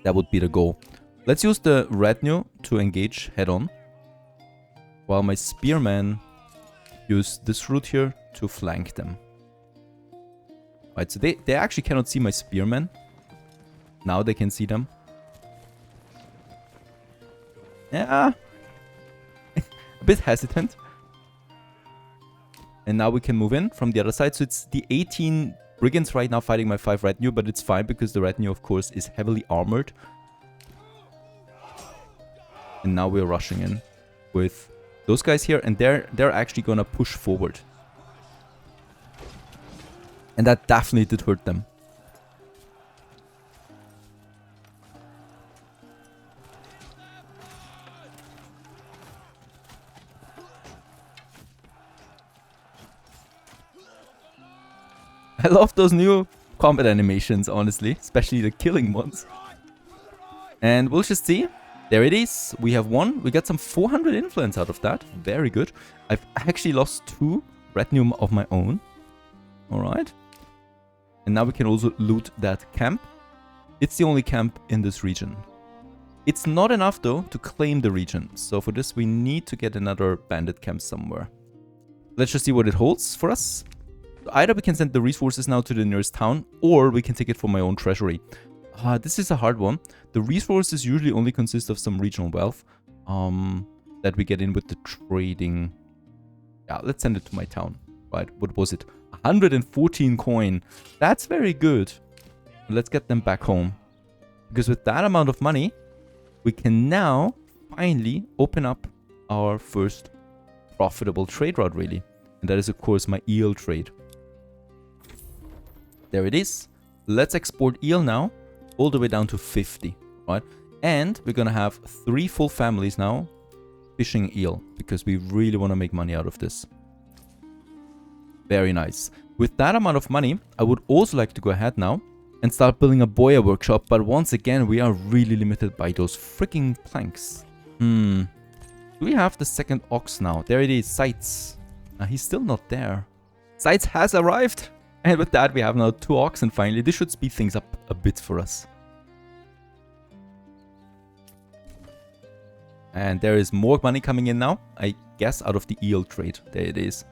That would be the goal. Let's use the retinue to engage head-on. While my spearmen use this route here to flank them. Right, so they actually cannot see my spearmen. Now they can see them. Yeah. A bit hesitant. And now we can move in from the other side. So it's the 18 brigands right now fighting my 5 retinue, but it's fine because the retinue, of course, is heavily armored. And now we're rushing in with those guys here, and they're actually gonna push forward. And that definitely did hurt them. I love those new combat animations, honestly, especially the killing ones. And we'll just see. There it is. We have won. We got some 400 influence out of that. Very good. I've actually lost 2 retinue of my own. Alright. And now we can also loot that camp. It's the only camp in this region. It's not enough, though, to claim the region. So for this, we need to get another bandit camp somewhere. Let's just see what it holds for us. Either we can send the resources now to the nearest town, or we can take it from my own treasury. This is a hard one. The resources usually only consist of some regional wealth that we get in with the trading. Yeah, let's send it to my town. Right, what was it? 114 coin. That's very good. Let's get them back home. Because with that amount of money, we can now finally open up our first profitable trade route, really. And that is, of course, my eel trade. There it is. Let's export eel now, all the way down to 50, right? And we're gonna have 3 full families now fishing eel, because we really want to make money out of this. Very nice. With that amount of money, I would also like to go ahead now and start building a boya workshop, but once again, we are really limited by those freaking planks. Do we have the second ox now? There it is, Sights. He's still not there. Sights has arrived! And with that, we have now 2 oxen finally. This should speed things up a bit for us. And there is more money coming in now, I guess, out of the eel trade. There it is.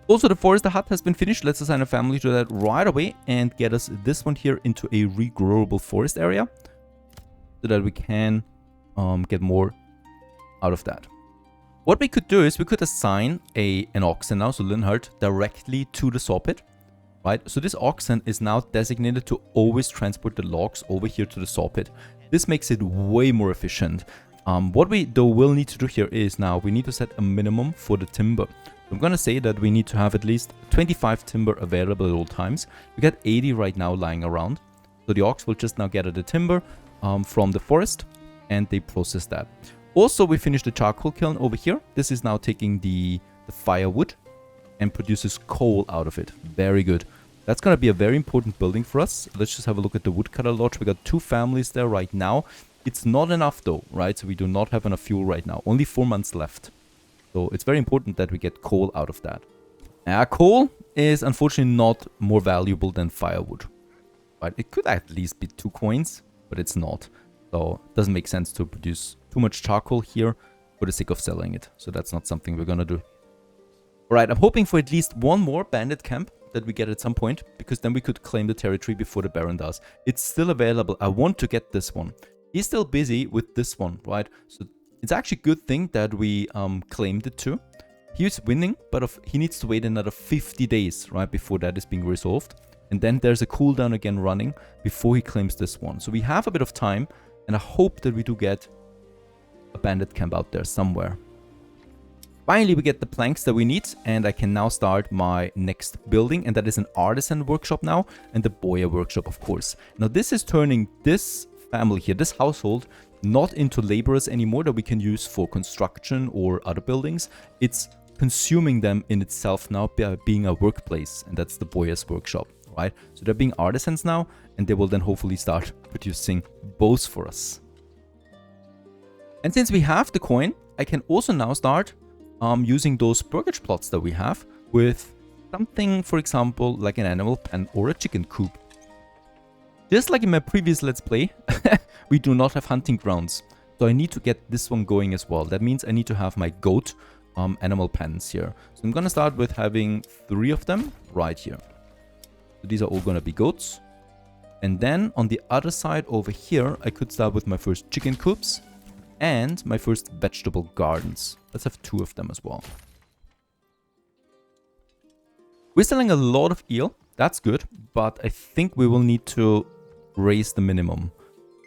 Also, the forester hut has been finished. Let's assign a family to that right away and get us this one here into a regrowable forest area, so that we can get more out of that. What we could do is we could assign an oxen now, so Linhart, directly to the saw pit, right? So this oxen is now designated to always transport the logs over here to the saw pit. This makes it way more efficient. What we though will need to do here is now we need to set a minimum for the timber. I'm going to say that we need to have at least 25 timber available at all times. We got 80 right now lying around. So the ox will just now gather the timber from the forest, and they process that. Also, we finished the charcoal kiln over here. This is now taking the firewood and produces coal out of it. Very good. That's going to be a very important building for us. Let's just have a look at the woodcutter lodge. We got 2 families there right now. It's not enough though, right? So we do not have enough fuel right now. Only 4 months left. So it's very important that we get coal out of that. Coal is unfortunately not more valuable than firewood. Right? It could at least be 2 coins, but it's not. So it doesn't make sense to produce too much charcoal here for the sake of selling it. So that's not something we're gonna do. Alright, I'm hoping for at least 1 more bandit camp that we get at some point, because then we could claim the territory before the Baron does. It's still available. I want to get this one. He's still busy with this one, right? So it's actually a good thing that we claimed it too. He's winning, but he needs to wait another 50 days, right, before that is being resolved. And then there's a cooldown again running before he claims this one. So we have a bit of time And I hope that we do get a bandit camp out there somewhere. Finally, we get the planks that we need, and I can now start my next building, and that is an artisan workshop now, and the boya workshop, of course. Now, this is turning this family here, this household, not into laborers anymore that we can use for construction or other buildings. It's consuming them in itself now by being a workplace, and that's the boya's workshop, right? So they're being artisans now, and they will then hopefully start producing bows for us. And since we have the coin, I can also now start using those burgage plots that we have with something, for example, like an animal pen or a chicken coop. Just like in my previous Let's Play, we do not have hunting grounds. So I need to get this one going as well. That means I need to have my goat animal pens here. So I'm going to start with having 3 of them right here. So these are all going to be goats. And then on the other side over here, I could start with my first chicken coops and my first vegetable gardens. Let's have 2 of them as well. We're selling a lot of eel. That's good. But I think we will need to raise the minimum.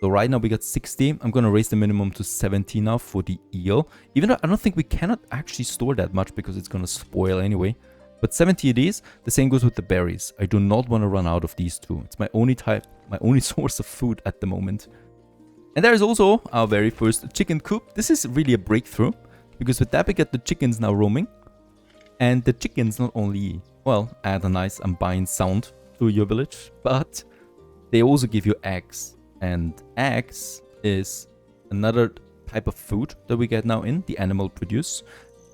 So right now we got 60. I'm going to raise the minimum to 70 now for the eel. Even though I don't think we cannot actually store that much because it's going to spoil anyway. But 70 it is. The same goes with the berries. I do not want to run out of these 2. It's my only source of food at the moment. And there is also our very first chicken coop. This is really a breakthrough, because with that we get the chickens now roaming. And the chickens not only, well, add a nice ambient sound to your village, but they also give you eggs. And eggs is another type of food that we get now in, the animal produce.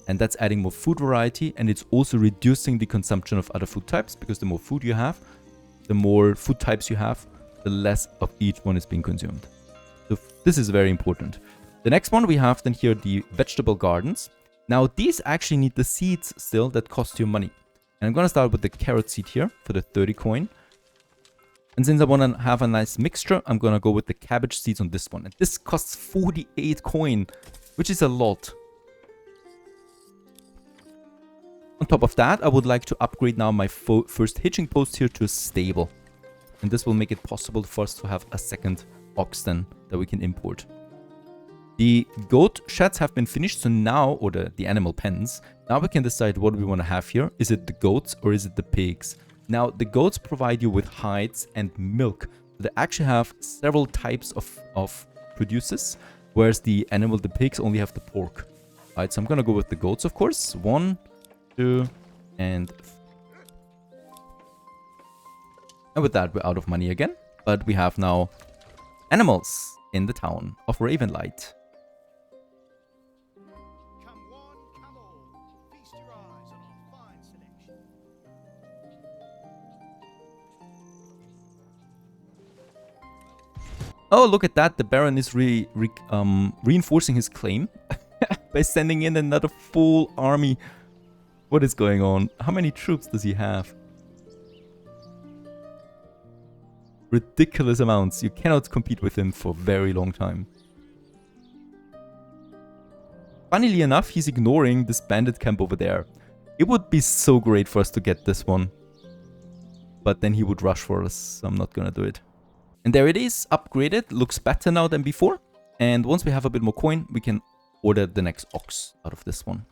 And that's adding more food variety, and it's also reducing the consumption of other food types, because the more food you have, the more food types you have, the less of each one is being consumed. So this is very important. The next one we have then here the vegetable gardens. Now these actually need the seeds still that cost you money. And I'm going to start with the carrot seed here for the 30 coin. And since I want to have a nice mixture, I'm going to go with the cabbage seeds on this one. And this costs 48 coin, which is a lot. On top of that, I would like to upgrade now my first hitching post here to a stable. And this will make it possible for us to have a second ox then that we can import. The goat sheds have been finished, so now, or the animal pens, now we can decide what we want to have here. Is it the goats or is it the pigs? Now, the goats provide you with hides and milk. They actually have several types of produces, whereas the pigs only have the pork. Right, so I'm gonna go with the goats, of course. 1, 2, and 3. And with that, we're out of money again. But we have now animals in the town of Ravenlight. Come one, come all. Feast your eyes on our fine selection. Oh, look at that. The Baron is reinforcing his claim by sending in another full army. What is going on? How many troops does he have? Ridiculous amounts. You cannot compete with him for a very long time. Funnily enough, he's ignoring this bandit camp over there. It would be so great for us to get this one. But then he would rush for us, so I'm not gonna do it. And there it is, upgraded. Looks better now than before. And once we have a bit more coin, we can order the next ox out of this one.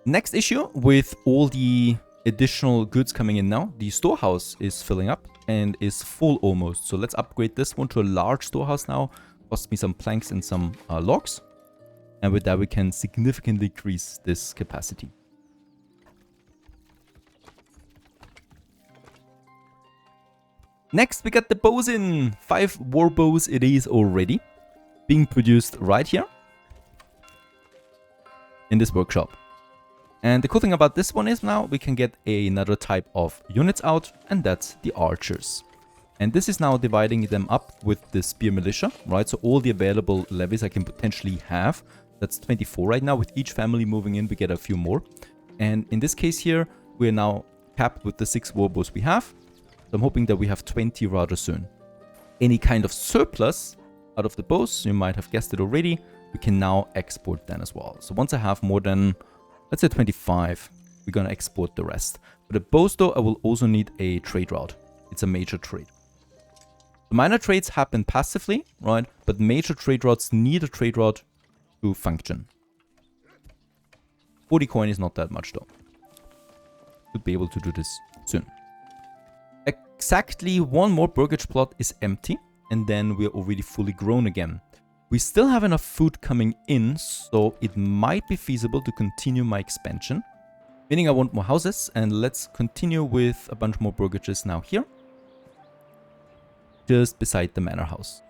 Next issue, with all the additional goods coming in now, the storehouse is filling up and is full almost. So let's upgrade this one to a large storehouse now. Cost me some planks and some logs. And with that we can significantly increase this capacity. Next we got the bows in. 5 war bows it is already. Being produced right here. In this workshop. And the cool thing about this one is now we can get another type of units out, and that's the archers. And this is now dividing them up with the spear militia, right? So all the available levies I can potentially have. That's 24 right now. With each family moving in, we get a few more. And in this case here, we're now capped with the 6 warbows we have. So I'm hoping that we have 20 rather soon. Any kind of surplus out of the bows, you might have guessed it already, we can now export then as well. So once I have more than, let's say 25, we're gonna export the rest. For the bows though, I will also need a trade route. It's a major trade. The minor trades happen passively, right? But major trade routes need a trade route to function. 40 coin is not that much though. Should be able to do this soon. Exactly one more burgage plot is empty, and then we're already fully grown again. We still have enough food coming in, so it might be feasible to continue my expansion. Meaning I want more houses, and let's continue with a bunch more burgages now here. Just beside the manor house.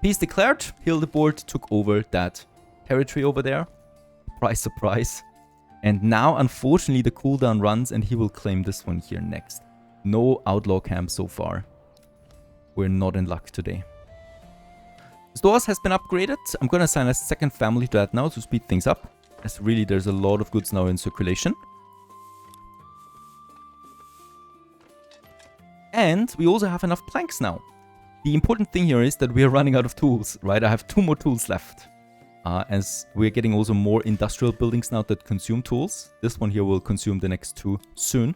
Peace declared. Hildebord took over that territory over there. Surprise, surprise. And now, unfortunately, the cooldown runs and he will claim this one here next. No outlaw camp so far. We're not in luck today. Stores has been upgraded. I'm gonna assign a second family to that now to speed things up. As really, there's a lot of goods now in circulation. And we also have enough planks now. The important thing here is that we are running out of tools, right? I have 2 more tools left. As we're getting also more industrial buildings now that consume tools. This one here will consume the next 2 soon.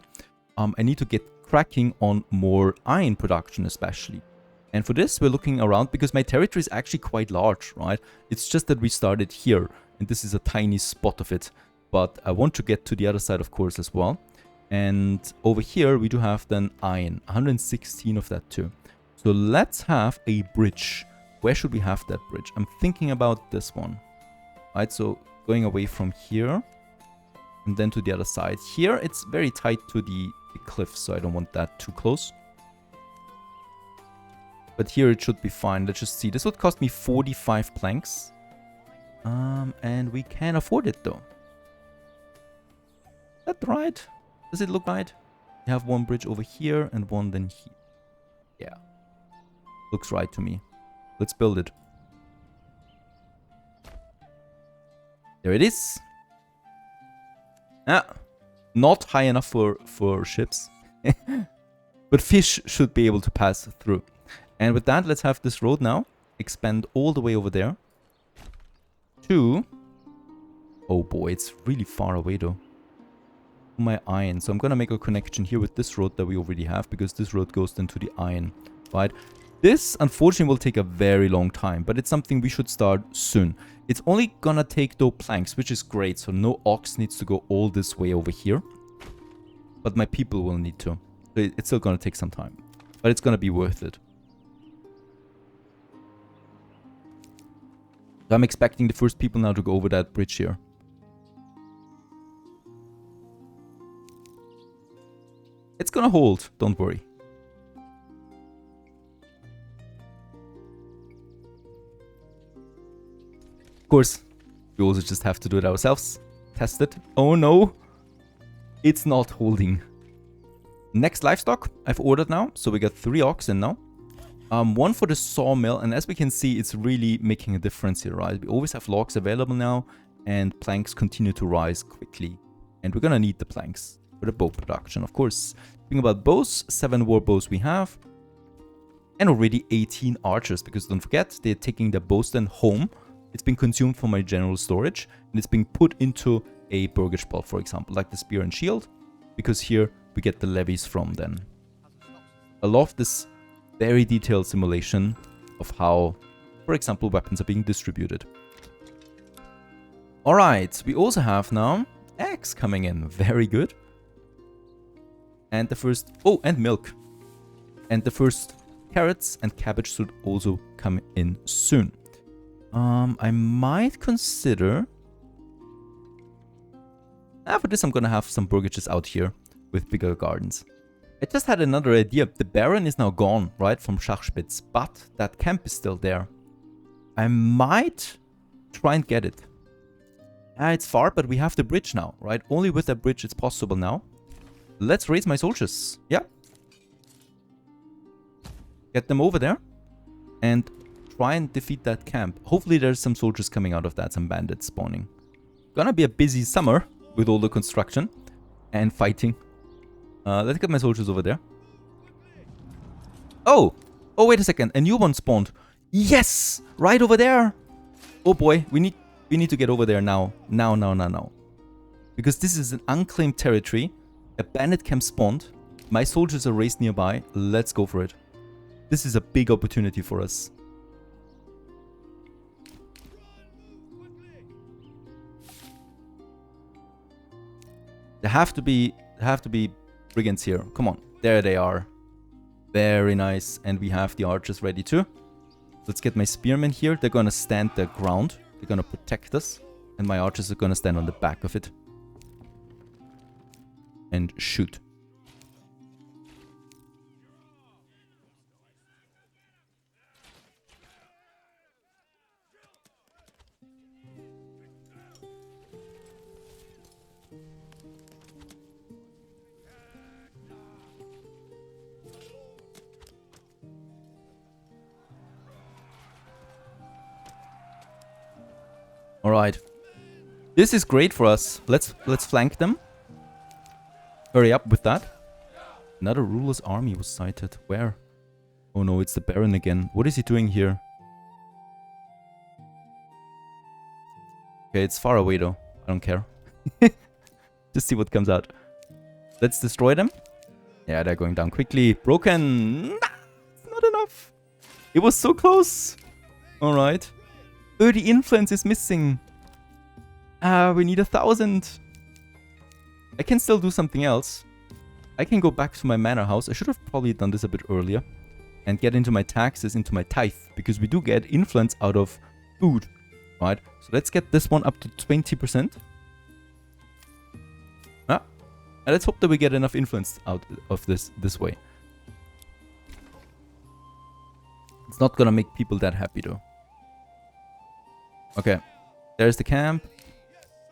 I need to get cracking on more iron production especially. And for this, we're looking around because my territory is actually quite large, right? It's just that we started here, and this is a tiny spot of it. But I want to get to the other side, of course, as well. And over here, we do have then iron, 116 of that too. So let's have a bridge. Where should we have that bridge? I'm thinking about this one. Right, so going away from here and then to the other side. Here, it's very tight to the cliff, so I don't want that too close. But here it should be fine. Let's just see. This would cost me 45 planks. And we can afford it though. Is that right? Does it look right? We have one bridge over here and one then here. Yeah. Looks right to me. Let's build it. There it is. Ah, not high enough for ships. But fish should be able to pass through. And with that, let's have this road now expand all the way over there. To... Oh boy, it's really far away though. My iron. So I'm gonna make a connection here with this road that we already have, because this road goes into the iron, right? This, unfortunately, will take a very long time, but it's something we should start soon. It's only gonna take though planks, which is great, so no ox needs to go all this way over here. But my people will need to. So it's still gonna take some time, but it's gonna be worth it. So I'm expecting the first people now to go over that bridge here. It's gonna hold, don't worry. Of course, we also just have to do it ourselves. Test it. Oh no, it's not holding. Next livestock I've ordered now, so we got 3 oxen now. One for the sawmill, and as we can see, it's really making a difference here, right? We always have logs available now, and planks continue to rise quickly. And we're gonna need the planks for the bow production, of course. Speaking about bows, 7 war bows we have, and already 18 archers, because don't forget, they're taking their bows then home. It's been consumed for my general storage, and it's being put into a burgage plot, for example, like the spear and shield, because here we get the levies from then. I love this very detailed simulation of how, for example, weapons are being distributed. Alright, we also have now eggs coming in. Very good. And the first... Oh, and milk. And the first carrots and cabbage should also come in soon. I might consider... for this I'm gonna have some burgages out here with bigger gardens. I just had another idea. The Baron is now gone, right, from Schachspitz, but that camp is still there. I might try and get it. It's far, but we have the bridge now, right? Only with that bridge it's possible now. Let's raise my soldiers. Yeah. Get them over there. And try and defeat that camp. Hopefully there's some soldiers coming out of that, some bandits spawning. Gonna be a busy summer with all the construction and fighting. Let's get my soldiers over there. Oh! Oh, wait a second. A new one spawned. Yes! Right over there! Oh boy, we need to get over there now. Now. Because Because this is an unclaimed territory. A bandit camp spawned. My soldiers are raised nearby. Let's go for it. This is a big opportunity for us. There have to be brigands here. Come on. There they are. Very nice. And we have the archers ready too. Let's get my spearmen here. They're gonna stand their ground. They're gonna protect us. And my archers are gonna stand on the back of it. And shoot. Alright. This is great for us. Let's flank them. Hurry up with that. Another ruler's army was sighted. Where? Oh no, it's the Baron again. What is he doing here? Okay, it's far away though. I don't care. Just see what comes out. Let's destroy them. Yeah, they're going down quickly. Broken. Nah, it's not enough. It was so close. Alright. 30 influence is missing. We need 1,000. I can still do something else. I can go back to my manor house. I should have probably done this a bit earlier. And get into my taxes, into my tithe. Because we do get influence out of food. Right? So let's get this one up to 20%. And let's hope that we get enough influence out of this way. It's not gonna make people that happy though. Okay, there's the camp.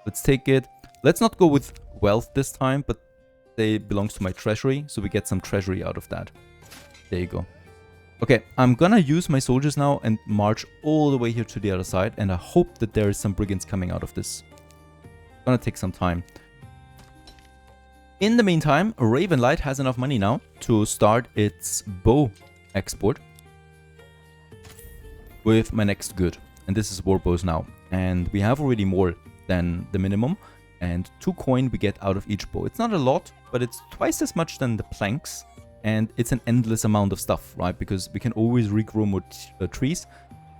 Let's take it. Let's not go with wealth this time, but they belongs to my treasury, so we get some treasury out of that. There you go. Okay, I'm gonna use my soldiers now and march all the way here to the other side, and I hope that there is some brigands coming out of this. It's gonna take some time. In the meantime, Ravenlight has enough money now to start its bow export with my next good. And this is war bows now. And we have already more than the minimum. And 2 coin we get out of each bow. It's not a lot, but it's twice as much than the planks. And it's an endless amount of stuff, right? Because we can always regrow more trees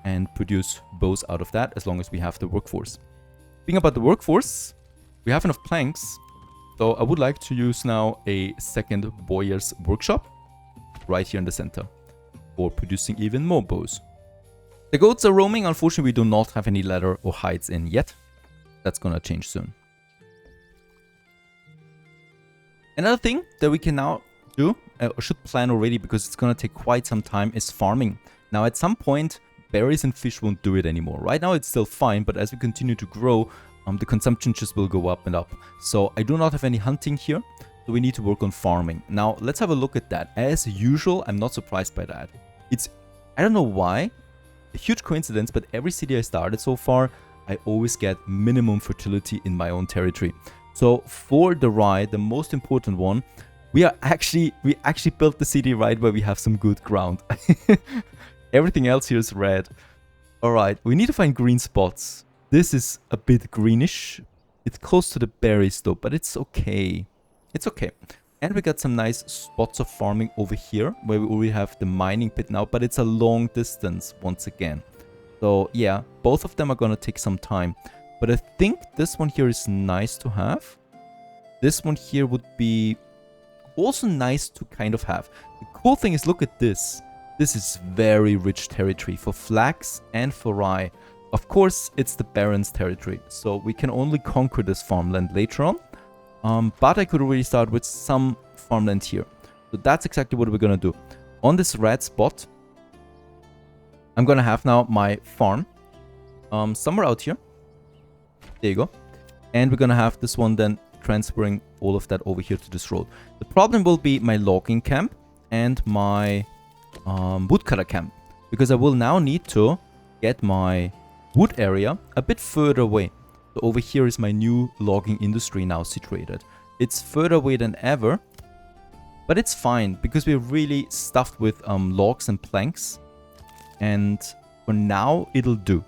and produce bows out of that as long as we have the workforce. Speaking about the workforce, we have enough planks. So I would like to use now a second Bowyer's workshop right here in the center for producing even more bows. The goats are roaming. Unfortunately, we do not have any leather or hides in yet. That's gonna change soon. Another thing that we can now do, or should plan already because it's gonna take quite some time, is farming. Now at some point, berries and fish won't do it anymore. Right now it's still fine, but as we continue to grow, the consumption just will go up and up. So I do not have any hunting here, so we need to work on farming. Now let's have a look at that. As usual, I'm not surprised by that. I don't know why, a huge coincidence, but every city I started so far, I always get minimum fertility in my own territory. So for the rye, the most important one, we actually built the city right where we have some good ground. Everything else here is red. Alright, we need to find green spots. This is a bit greenish. It's close to the berries though, but it's okay. It's okay. And we got some nice spots of farming over here, where we already have the mining pit now, but it's a long distance once again. So yeah, both of them are gonna take some time. But I think this one here is nice to have. This one here would be also nice to kind of have. The cool thing is, look at this. This is very rich territory for flax and for rye. Of course, it's the Baron's territory, so we can only conquer this farmland later on. But I could already start with some farmland here. So that's exactly what we're gonna do. On this red spot, I'm gonna have now my farm. Somewhere out here. There you go. And we're gonna have this one then transferring all of that over here to this road. The problem will be my logging camp and my woodcutter camp. Because I will now need to get my wood area a bit further away. So over here is my new logging industry now situated. It's further away than ever, but it's fine because we're really stuffed with logs and planks. And for now, it'll do.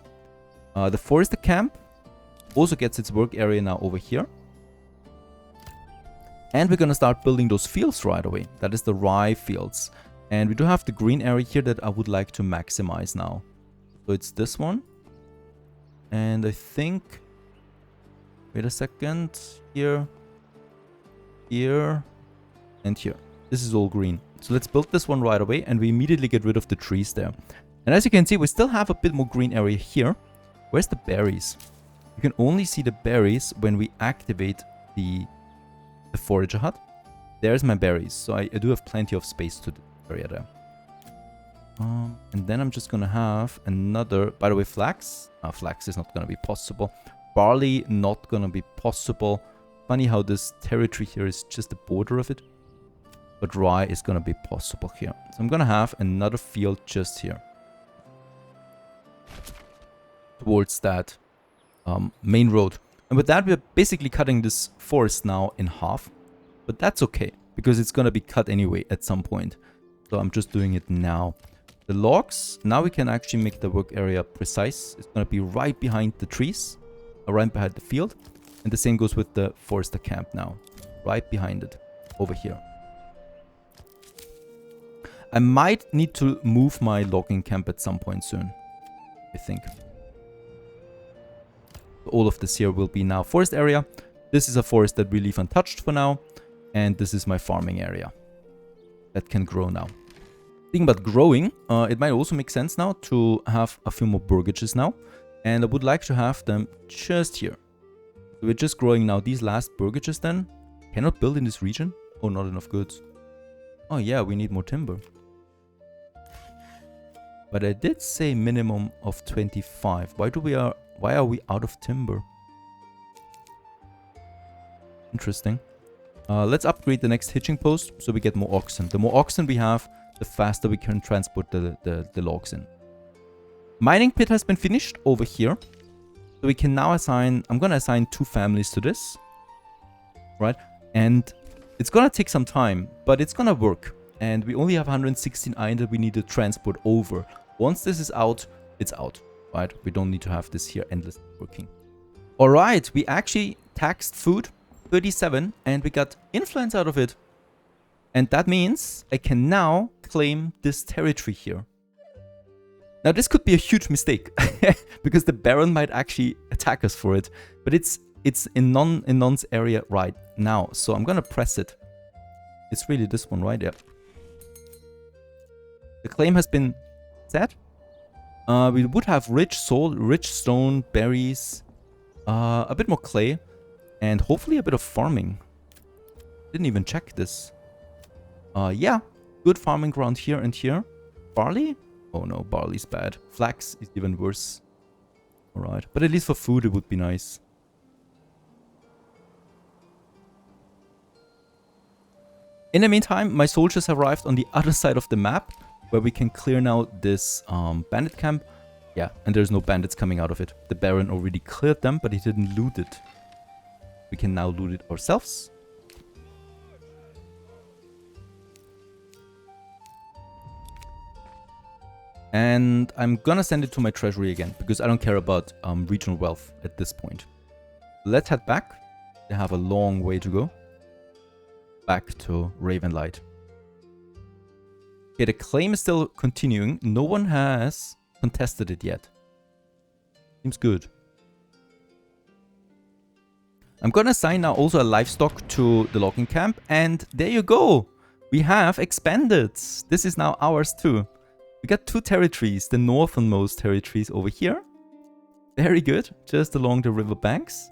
The forester camp also gets its work area now over here. And we're gonna start building those fields right away. That is the rye fields. And we do have the green area here that I would like to maximize now. So it's this one. And I think... Wait a second. Here. Here. And here. This is all green. So let's build this one right away. And we immediately get rid of the trees there. And as you can see, we still have a bit more green area here. Where's the berries? You can only see the berries when we activate the forager hut. There's my berries. So I do have plenty of space to the area there. And then I'm just gonna have another... By the way, flax. Flax is not gonna be possible. Barley, not gonna be possible. Funny how this territory here is just the border of it. But rye is gonna be possible here. So I'm gonna have another field just here. Towards that main road. And with that, we're basically cutting this forest now in half. But that's okay, because it's gonna be cut anyway at some point. So I'm just doing it now. The logs, now we can actually make the work area precise. It's gonna be right behind the trees, right behind the field. And the same goes with the forester camp now. Right behind it, over here. I might need to move my logging camp at some point soon, I think. All of this here will be now forest area. This is a forest that we leave untouched for now. And this is my farming area that can grow now. Thinking about growing, it might also make sense now to have a few more burgages now. And I would like to have them just here. So we're just growing now these last burgages then. Cannot build in this region? Oh, not enough goods. Oh yeah, we need more timber. But I did say minimum of 25. Why are we out of timber? Interesting. Let's upgrade the next hitching post so we get more oxen. The more oxen we have, the faster we can transport the logs in. Mining pit has been finished over here. So we can now assign... I'm going to assign 2 families to this. Right? And it's going to take some time, but it's going to work. And we only have 116 iron that we need to transport over. Once this is out, it's out. Right? We don't need to have this here endlessly working. Alright, we actually taxed food. 37, and we got influence out of it. And that means I can now claim this territory here. Now this could be a huge mistake because the Baron might actually attack us for it, but it's in Non's area right now, so I'm gonna press it. It's really this one right there. The claim has been set. We would have rich soil, rich stone, berries, a bit more clay. And hopefully a bit of farming. Didn't even check this. Yeah. Good farming ground here and here. Barley? Oh no, barley's bad. Flax is even worse. Alright. But at least for food it would be nice. In the meantime, my soldiers have arrived on the other side of the map. Where we can clear now this bandit camp. Yeah, and there's no bandits coming out of it. The Baron already cleared them, but he didn't loot it. We can now loot it ourselves. And I'm gonna send it to my treasury again, because I don't care about regional wealth at this point. Let's head back. They have a long way to go. Back to Ravenlight. Okay, the claim is still continuing. No one has contested it yet. Seems good. I'm gonna assign now also a livestock to the logging camp, and there you go! We have expanded! This is now ours too. We got 2 territories, the northernmost territories over here. Very good, just along the river banks.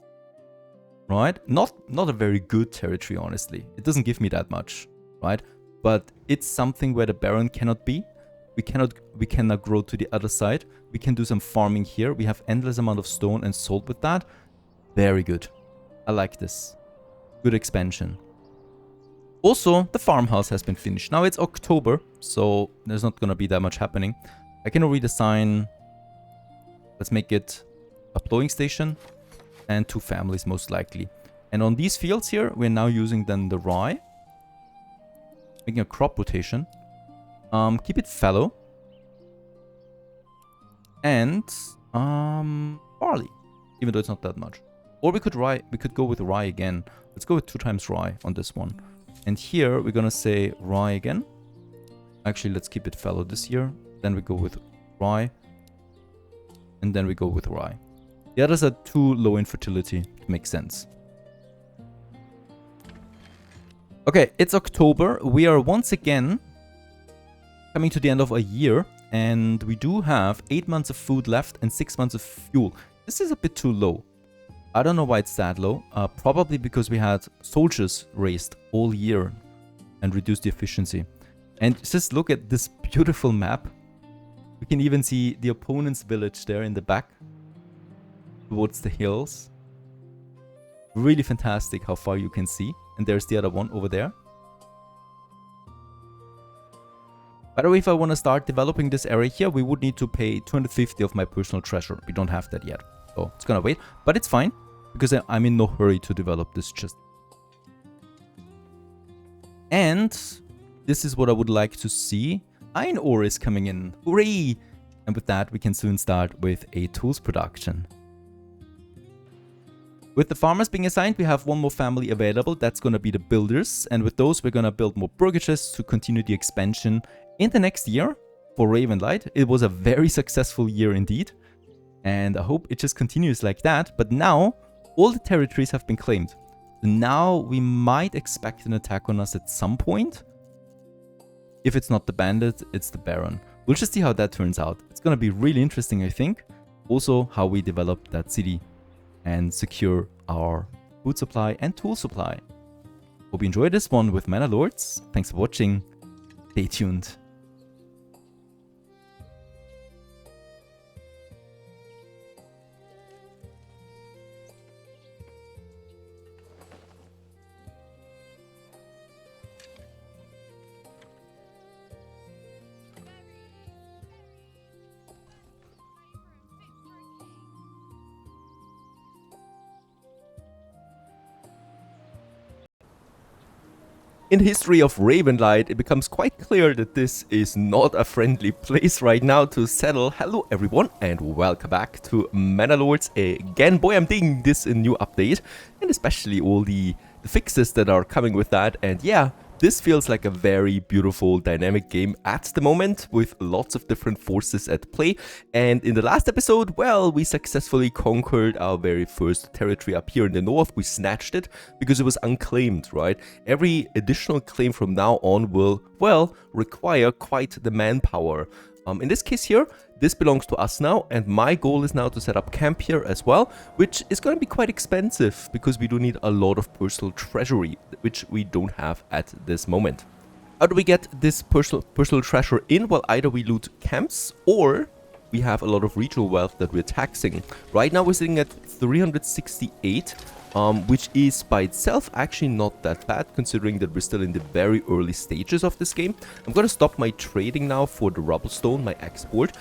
Right? Not a very good territory, honestly. It doesn't give me that much, right? But it's something where the Baron cannot be. We cannot grow to the other side. We can do some farming here. We have endless amount of stone and salt with that. Very good. I like this. Good expansion. Also, the farmhouse has been finished. Now it's October, so there's not gonna be that much happening. I can already assign... Let's make it a plowing station and 2 families most likely. And on these fields here, we're now using then the rye. Making a crop rotation. Keep it fallow. And barley. Even though it's not that much. Or we could go with rye again. Let's go with 2 times rye on this one. And here we're gonna say rye again. Actually, let's keep it fallow this year. Then we go with rye. And then we go with rye. The others are too low in fertility to make sense. Okay, it's October. We are once again coming to the end of a year. And we do have 8 months of food left and 6 months of fuel. This is a bit too low. I don't know why it's that low. Probably because we had soldiers raised all year and reduced the efficiency. And just look at this beautiful map. We can even see the opponent's village there in the back towards the hills. Really fantastic how far you can see. And there's the other one over there. By the way, if I want to start developing this area here, we would need to pay 250 of my personal treasure. We don't have that yet. So it's gonna wait. But it's fine, because I'm in no hurry to develop this just. And this is what I would like to see. Iron ore is coming in. Hooray! And with that, we can soon start with a tools production. With the farmers being assigned, we have one more family available. That's going to be the builders. And with those, we're going to build more burgages to continue the expansion in the next year for Ravenlight. It was a very successful year indeed. And I hope it just continues like that. But now, all the territories have been claimed. Now we might expect an attack on us at some point. If it's not the Bandit, it's the Baron. We'll just see how that turns out. It's going to be really interesting, I think. Also, how we develop that city and secure our food supply and tool supply. Hope you enjoyed this one with Manor Lords. Thanks for watching. Stay tuned. In the history of Ravenlight, it becomes quite clear that this is not a friendly place right now to settle. Hello everyone and welcome back to Manor Lords again. Boy, I'm digging this new update and especially all the fixes that are coming with that. And yeah, this feels like a very beautiful dynamic game at the moment with lots of different forces at play. And in the last episode, well, we successfully conquered our very first territory up here in the north. We snatched it because it was unclaimed, right? Every additional claim from now on will, well, require quite the manpower. In this case here, this belongs to us now, and my goal is now to set up camp here as well, which is going to be quite expensive because we do need a lot of personal treasury, which we don't have at this moment. How do we get this personal treasure in? Well, either we loot camps or we have a lot of regional wealth that we're taxing. Right now we're sitting at 368, which is by itself actually not that bad considering that we're still in the very early stages of this game. I'm going to stop my trading now for the rubblestone, my export,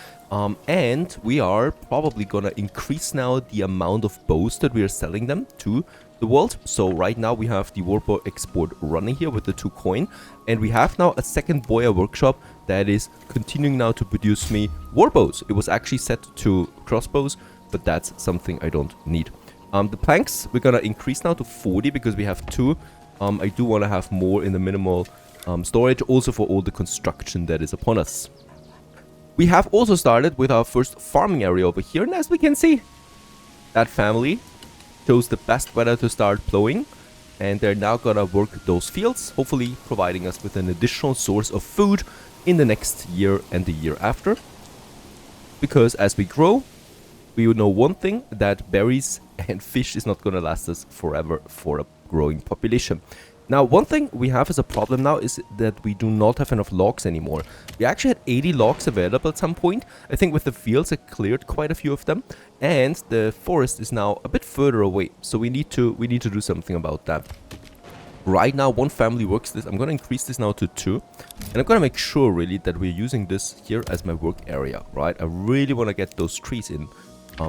and we are probably going to increase now the amount of bows that we are selling them to the world. So right now we have the warbow export running here with the 2 coin, and we have now a second boya workshop that is continuing now to produce me warbows. It was actually set to crossbows, but that's something I don't need. The planks we're gonna increase now to 40 because we have 2. I do want to have more in the minimal storage, also for all the construction that is upon us. We have also started with our first farming area over here, and as we can see, that family chose the best weather to start plowing, and they're now gonna work those fields, hopefully providing us with an additional source of food in the next year and the year after. Because as we grow, we know one thing, that berries and fish is not gonna last us forever for a growing population. Now, one thing we have as a problem now is that we do not have enough logs anymore. We actually had 80 logs available at some point. I think with the fields I cleared quite a few of them, and the forest is now a bit further away. So we need to do something about that. Right now, one family works this. I'm gonna increase this now to 2, and I'm gonna make sure really that we're using this here as my work area. Right? I really want to get those trees in,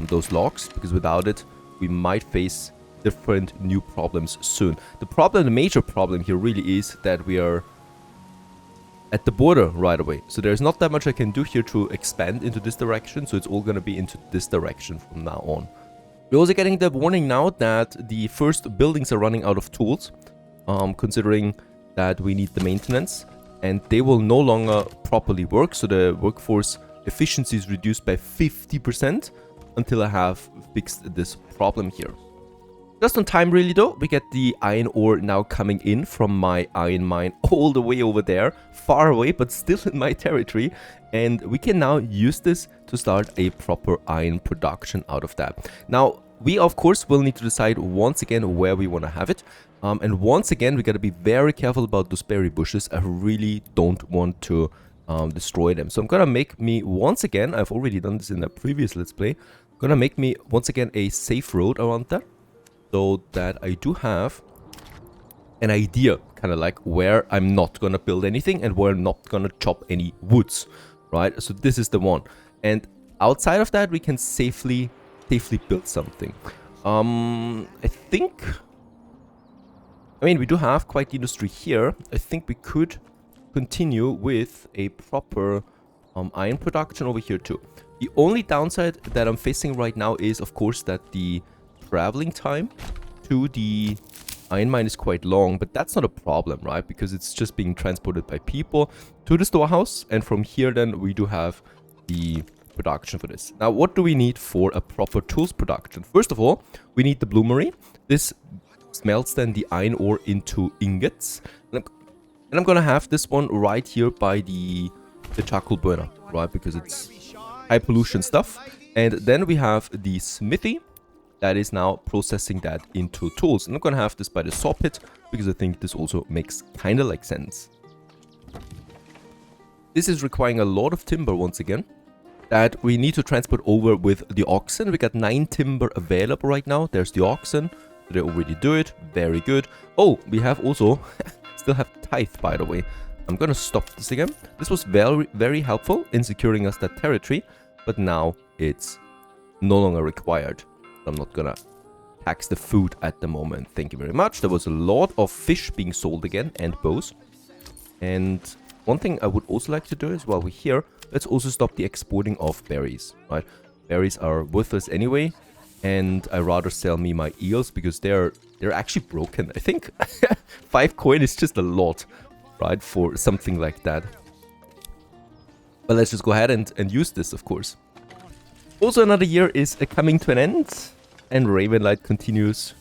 those logs, because without it, we might face different new problems soon. The major problem here really is that we are at the border right away. So there's not that much I can do here to expand into this direction. So it's all going to be into this direction from now on. We're also getting the warning now that the first buildings are running out of tools, considering that we need the maintenance, and they will no longer properly work, so the workforce efficiency is reduced by 50% until I have fixed this problem here. Just on time really though, we get the iron ore now coming in from my iron mine all the way over there, far away but still in my territory, and we can now use this to start a proper iron production out of that. Now, we of course will need to decide once again where we want to have it, and once again we got to be very careful about those berry bushes. I really don't want to destroy them, so I'm gonna make me once again, I've already done this in a previous let's play, gonna make me once again a safe road around that, so that I do have an idea, kind of like where I'm not gonna build anything and where I'm not gonna chop any woods, right? So this is the one, and outside of that we can safely build something. I think, I mean, we do have quite the industry here. I think we could continue with a proper iron production over here too. The only downside that I'm facing right now is, of course, that the traveling time to the iron mine is quite long, but that's not a problem, right? Because it's just being transported by people to the storehouse, and from here then we do have the production for this. Now, what do we need for a proper tools production? First of all, we need the bloomery. This smelts then the iron ore into ingots, and I'm gonna have this one right here by the charcoal burner, right? Because it's high pollution stuff. And then we have the smithy that is now processing that into tools. And I'm gonna have this by the saw pit because I think this also makes kind of like sense. This is requiring a lot of timber once again that we need to transport over with the oxen. We got 9 timber available right now. There's the oxen. Did I already do it? Very good. Oh, we have also still have tithe, by the way. I'm gonna stop this again. This was very helpful in securing us that territory, but now it's no longer required. I'm not gonna tax the food at the moment. Thank you very much. There was a lot of fish being sold again and bows. And one thing I would also like to do is, while we're here, let's also stop the exporting of berries, right? Berries are worthless anyway, and I rather sell me my eels because they're actually broken. I think 5 coin is just a lot, right, for something like that. But let's just go ahead and use this, of course. Also, another year is coming to an end, and Ravenlight continues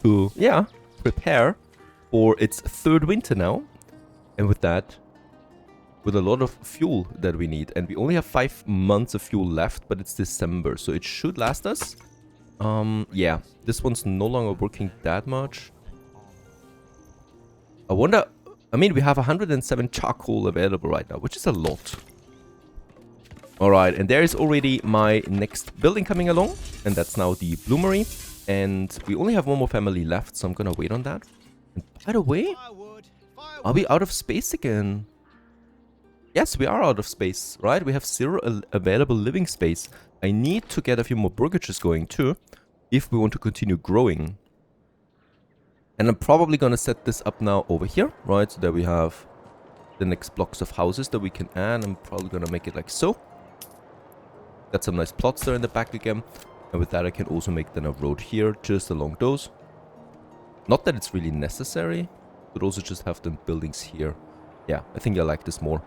to, yeah, prepare for its 3rd winter now. And with that, with a lot of fuel that we need, and we only have 5 months of fuel left, but it's December, so it should last us. Yeah, this one's no longer working that much. I wonder, I mean, we have 107 charcoal available right now, which is a lot. Alright, and there is already my next building coming along, and that's now the bloomery. And we only have one more family left, so I'm gonna wait on that. And by the way, are we out of space again? Yes, we are out of space, right? We have 0 available living space. I need to get a few more burgages going too, if we want to continue growing. And I'm probably gonna set this up now over here, right? So that we have the next blocks of houses that we can add. I'm probably gonna make it like so. Got some nice plots there in the back again. And with that I can also make then a road here, just along those. Not that it's really necessary, but also just have them buildings here. Yeah, I think I like this more.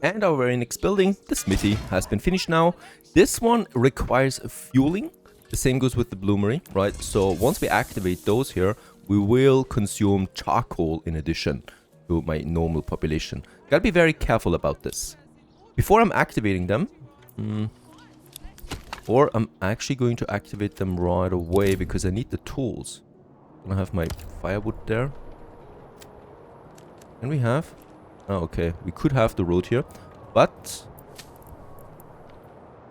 And our very next building, the smithy, has been finished now. This one requires fueling. The same goes with the bloomery, right? So once we activate those here, we will consume charcoal in addition to my normal population. Gotta be very careful about this. Before I'm activating them, or I'm actually going to activate them right away because I need the tools. I'm gonna have my firewood there. And we have... Oh, okay. We could have the road here, but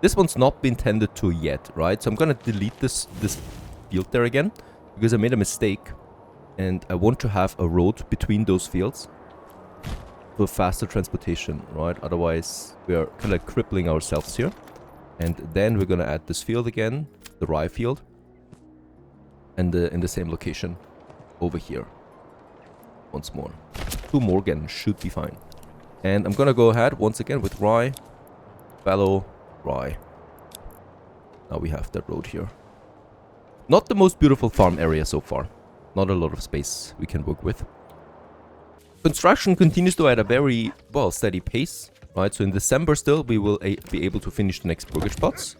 this one's not been tended to yet, right? So I'm gonna delete this field there again because I made a mistake, and I want to have a road between those fields for faster transportation, right? Otherwise, we are kind of crippling ourselves here. And then we're gonna add this field again, the rye field, And in the same location over here. Once more. 2 more again should be fine. And I'm gonna go ahead once again with rye, fallow, rye. Now we have that road here. Not the most beautiful farm area so far. Not a lot of space we can work with. Construction continues to at a very, well, steady pace. Right, so in December still we will be able to finish the next burgage plots.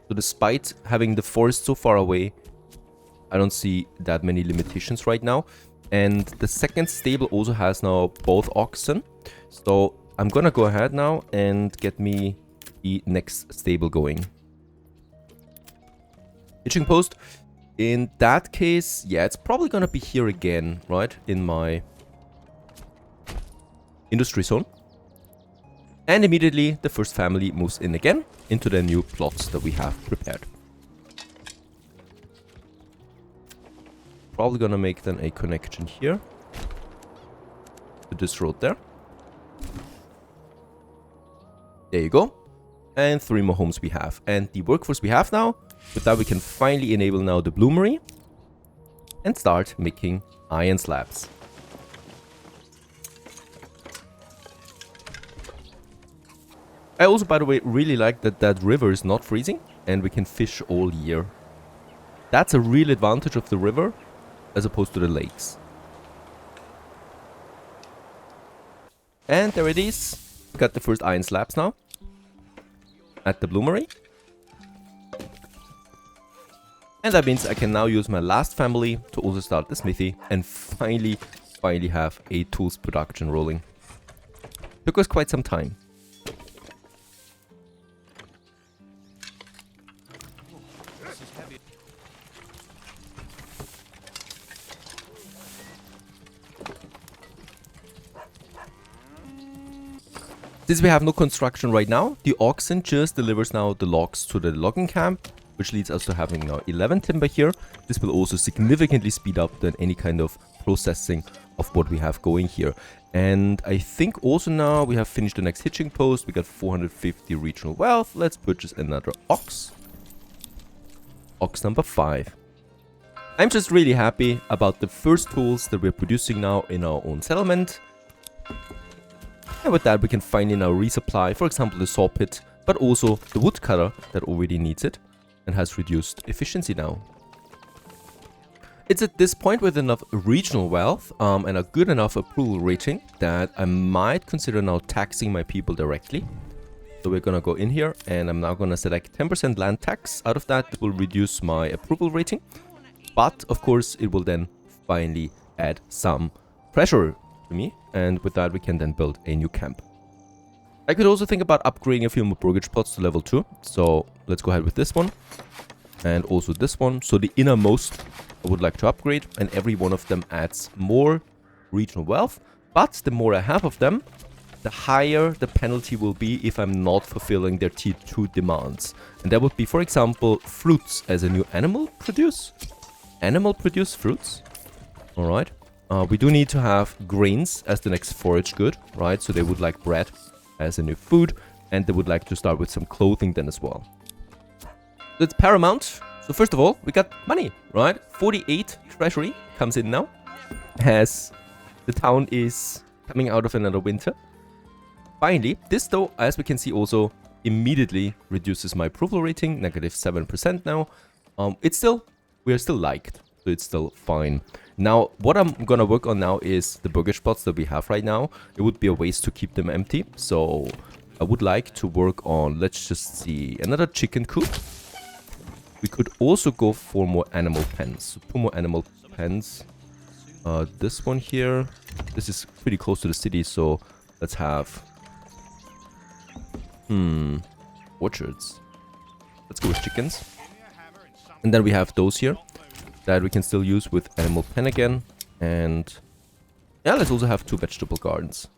So despite having the forest so far away, I don't see that many limitations right now. And the second stable also has now both oxen. So I'm gonna go ahead now and get me the next stable going. Hitching post. In that case, yeah, it's probably gonna be here again, right? In my industry zone. And immediately the first family moves in again into the new plots that we have prepared. Probably gonna make then a connection here to this road there. There you go. And 3 more homes we have. And the workforce we have now, with that we can finally enable now the bloomery and start making iron slabs. I also, by the way, really like that that river is not freezing and we can fish all year. That's a real advantage of the river as opposed to the lakes. And there it is. We got the first iron slabs now at the bloomery. And that means I can now use my last family to also start the smithy and finally have a tools production rolling. Took us quite some time. Since we have no construction right now, the oxen just delivers now the logs to the logging camp, which leads us to having now 11 timber here. This will also significantly speed up then any kind of processing of what we have going here. And I think also now we have finished the next hitching post. We got 450 regional wealth. Let's purchase another ox. Ox number 5. I'm just really happy about the first tools that we're producing now in our own settlement. And with that we can finally now resupply, for example, the saw pit, but also the woodcutter that already needs it and has reduced efficiency now. It's at this point with enough regional wealth and a good enough approval rating that I might consider now taxing my people directly. So we're gonna go in here and I'm now gonna select 10% land tax. Out of that, it will reduce my approval rating. But of course, it will then finally add some pressure to me. And with that, we can then build a new camp. I could also think about upgrading a few more burgage plots to level 2. So let's go ahead with this one. And also this one. So the innermost I would like to upgrade. And every one of them adds more regional wealth. But the more I have of them, the higher the penalty will be if I'm not fulfilling their tier 2 demands. And that would be, for example, fruits as a new animal produce. Animal produce fruits. Alright. We do need to have grains as the next forage good, right? So they would like bread as a new food, and they would like to start with some clothing then as well. That's paramount. So first of all, we got money, right? 48 treasury comes in now, as the town is coming out of another winter. Finally, this though, as we can see, also immediately reduces my approval rating, -7% now. We are still liked, so it's still fine. Now, what I'm gonna work on now is the burgage plots that we have right now. It would be a waste to keep them empty, so I would like to work on, let's just see, another chicken coop. We could also go for more animal pens. So 2 more animal pens. This one here. This is pretty close to the city, so let's have... orchards. Let's go with chickens. And then we have those here that we can still use with animal pen again. And yeah, let's also have 2 vegetable gardens.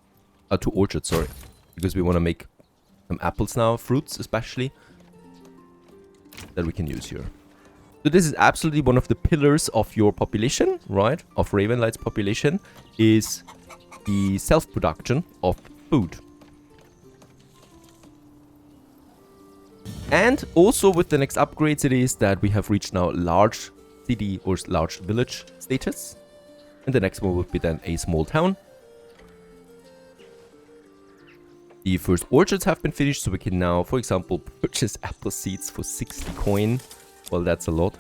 2 orchards, sorry. Because we want to make some apples now, fruits especially, that we can use here. So this is absolutely one of the pillars of your population, right? Of Ravenlight's population, is the self-production of food. And also with the next upgrades it is that we have reached now large city or large village status. And the next one would be then a small town. The first orchards have been finished, so we can now, for example, purchase apple seeds for 60 coin. Well, that's a lot.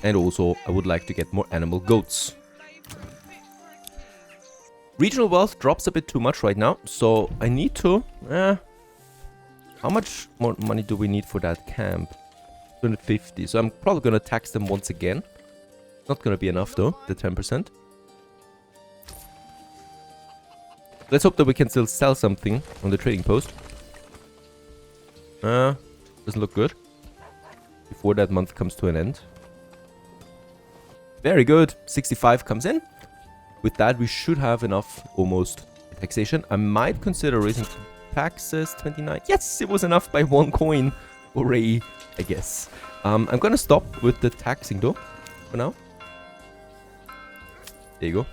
And also, I would like to get more animal goats. Regional wealth drops a bit too much right now, so I need to... how much more money do we need for that camp? 250, so I'm probably going to tax them once again. Not going to be enough though, the 10%. Let's hope that we can still sell something on the trading post. Doesn't look good. Before that month comes to an end. Very good. 65 comes in. With that, we should have enough almost taxation. I might consider raising taxes. 29. Yes, it was enough by 1 coin. Hooray, I guess. I'm gonna stop with the taxing though, for now. There you go.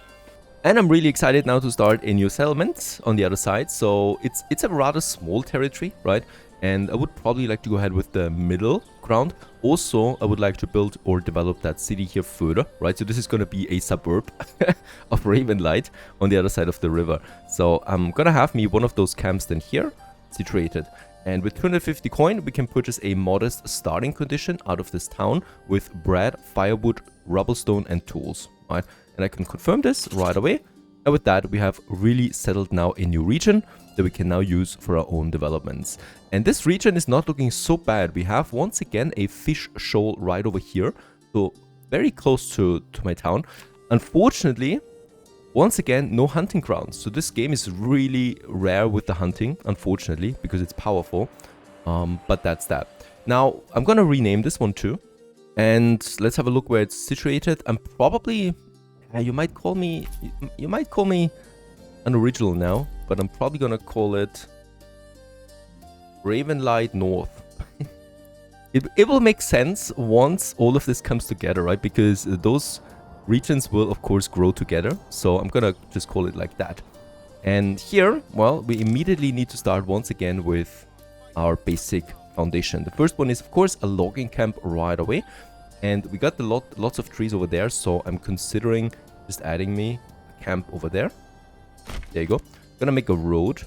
And I'm really excited now to start a new settlement on the other side. So it's a rather small territory, right? And I would probably like to go ahead with the middle ground. Also, I would like to build or develop that city here further, right? So this is going to be a suburb of Ravenlight on the other side of the river. So I'm going to have me one of those camps then here situated. And with 250 coin, we can purchase a modest starting condition out of this town with bread, firewood, rubblestone, and tools, right? And I can confirm this right away. And with that, we have really settled now a new region that we can now use for our own developments. And this region is not looking so bad. We have once again a fish shoal right over here. So very close to my town. Unfortunately, once again, no hunting grounds. So this game is really rare with the hunting, unfortunately, because it's powerful. But that's that. Now, I'm going to rename this one too. And let's have a look where it's situated. I'm probably... you might call me an original now, but I'm probably gonna call it Ravenlight North. it will make sense once all of this comes together, right? Because those regions will of course grow together. So I'm gonna just call it like that. And here, well, we immediately need to start once again with our basic foundation. The first one is of course a logging camp right away. And we got lots of trees over there, so I'm considering just adding me a camp over there. There you go. I'm gonna make a road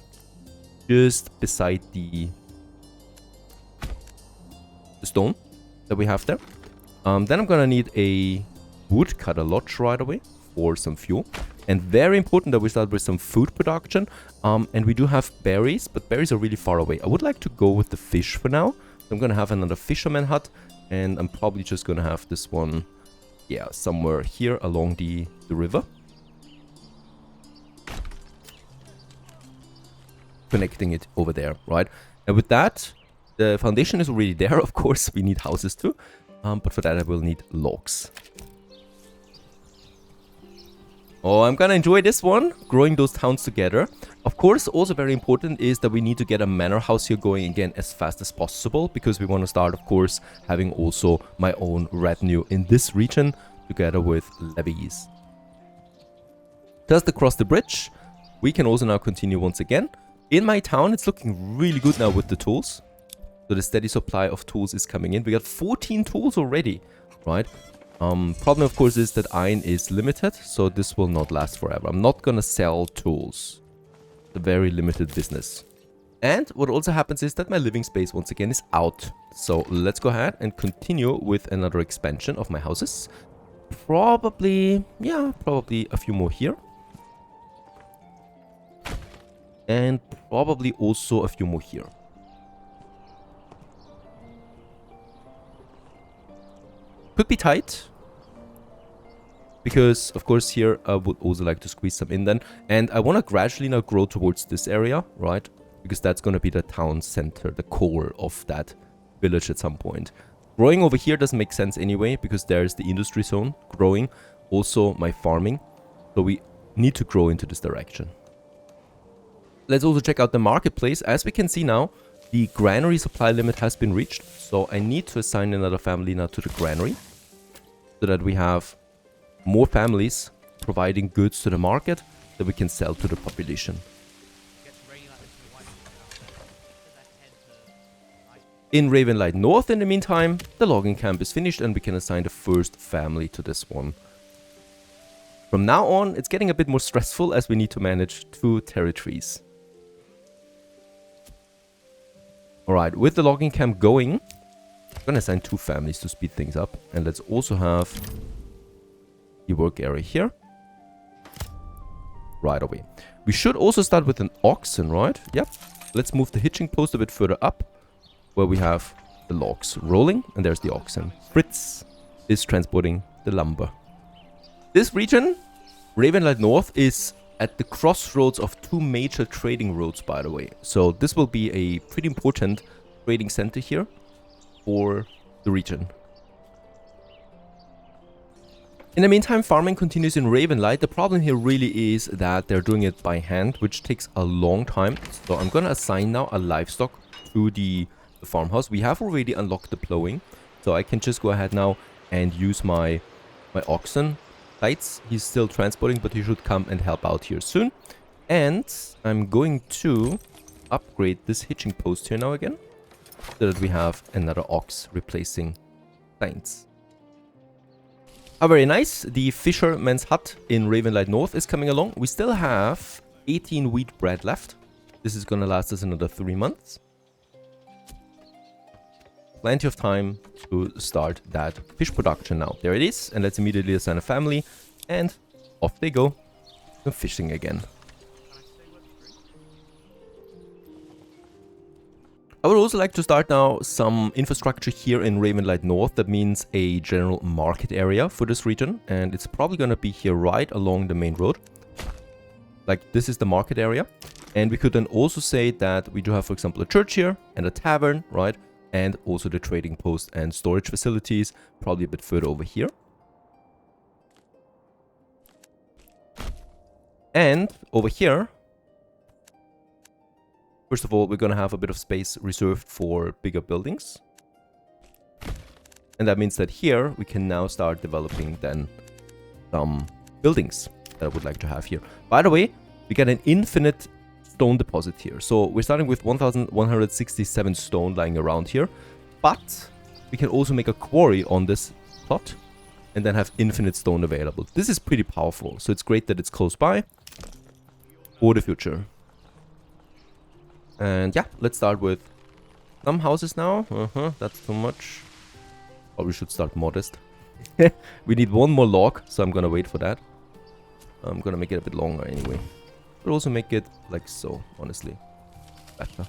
just beside the stone that we have there. Then I'm gonna need a woodcutter lodge right away for some fuel. And very important that we start with some food production. And we do have berries, but berries are really far away. I would like to go with the fish for now. So I'm gonna have another fisherman hut. And I'm probably just going to have this one, yeah, somewhere here along the river. Connecting it over there, right? And with that, the foundation is already there, of course. We need houses too. But for that, I will need logs. Oh, I'm gonna enjoy this one, growing those towns together. Of course, also very important is that we need to get a manor house here going again as fast as possible, because we want to start, of course, having also my own retinue in this region together with levies. Just across the bridge, we can also now continue once again. In my town, it's looking really good now with the tools. So the steady supply of tools is coming in. We got 14 tools already, right? Problem, of course, is that iron is limited, so this will not last forever. I'm not gonna sell tools. It's a very limited business. And what also happens is that my living space once again is out. So let's go ahead and continue with another expansion of my houses. Probably a few more here. And probably also a few more here. Could be tight. Because, of course, here I would also like to squeeze some in then. And I want to gradually now grow towards this area, right? Because that's going to be the town center, the core of that village at some point. Growing over here doesn't make sense anyway, because there's the industry zone growing. Also my farming. So we need to grow into this direction. Let's also check out the marketplace. As we can see now, the granary supply limit has been reached. So I need to assign another family now to the granary. So that we have more families providing goods to the market that we can sell to the population. In Ravenlight North, in the meantime, the logging camp is finished and we can assign the first family to this one. From now on, it's getting a bit more stressful as we need to manage 2 territories. Alright, with the logging camp going, I'm gonna assign 2 families to speed things up. And let's also have the work area here. Right away. We should also start with an oxen, right? Yep. Let's move the hitching post a bit further up, where we have the logs rolling, and there's the oxen. Fritz is transporting the lumber. This region, Ravenlight North, is at the crossroads of 2 major trading roads, by the way. So this will be a pretty important trading center here for the region. In the meantime, farming continues in Ravenlight. The problem here really is that they're doing it by hand, which takes a long time. So I'm gonna assign now a livestock to the farmhouse. We have already unlocked the plowing, so I can just go ahead now and use my oxen. Lights, he's still transporting, but he should come and help out here soon. And I'm going to upgrade this hitching post here now again, so that we have another ox replacing Saints. Very nice. The fisherman's hut in Ravenlight North is coming along. We still have 18 wheat bread left. This is gonna last us another 3 months. Plenty of time to start that fish production now. There it is. And let's immediately assign a family. And off they go. Go fishing again. I would also like to start now some infrastructure here in Ravenlight North. That means a general market area for this region. And it's probably going to be here right along the main road. Like this is the market area. And we could then also say that we do have, for example, a church here and a tavern, right? And also the trading post and storage facilities, probably a bit further over here. And over here, first of all, we're going to have a bit of space reserved for bigger buildings. And that means that here we can now start developing then some buildings that I would like to have here. By the way, we get an infinite stone deposit here. So we're starting with 1167 stone lying around here. But we can also make a quarry on this plot and then have infinite stone available. This is pretty powerful. So it's great that it's close by for the future. And yeah, let's start with some houses now. That's too much. Or we should start modest. We need 1 more log, so I'm gonna wait for that. I'm gonna make it a bit longer anyway. But also make it like so, honestly. Better.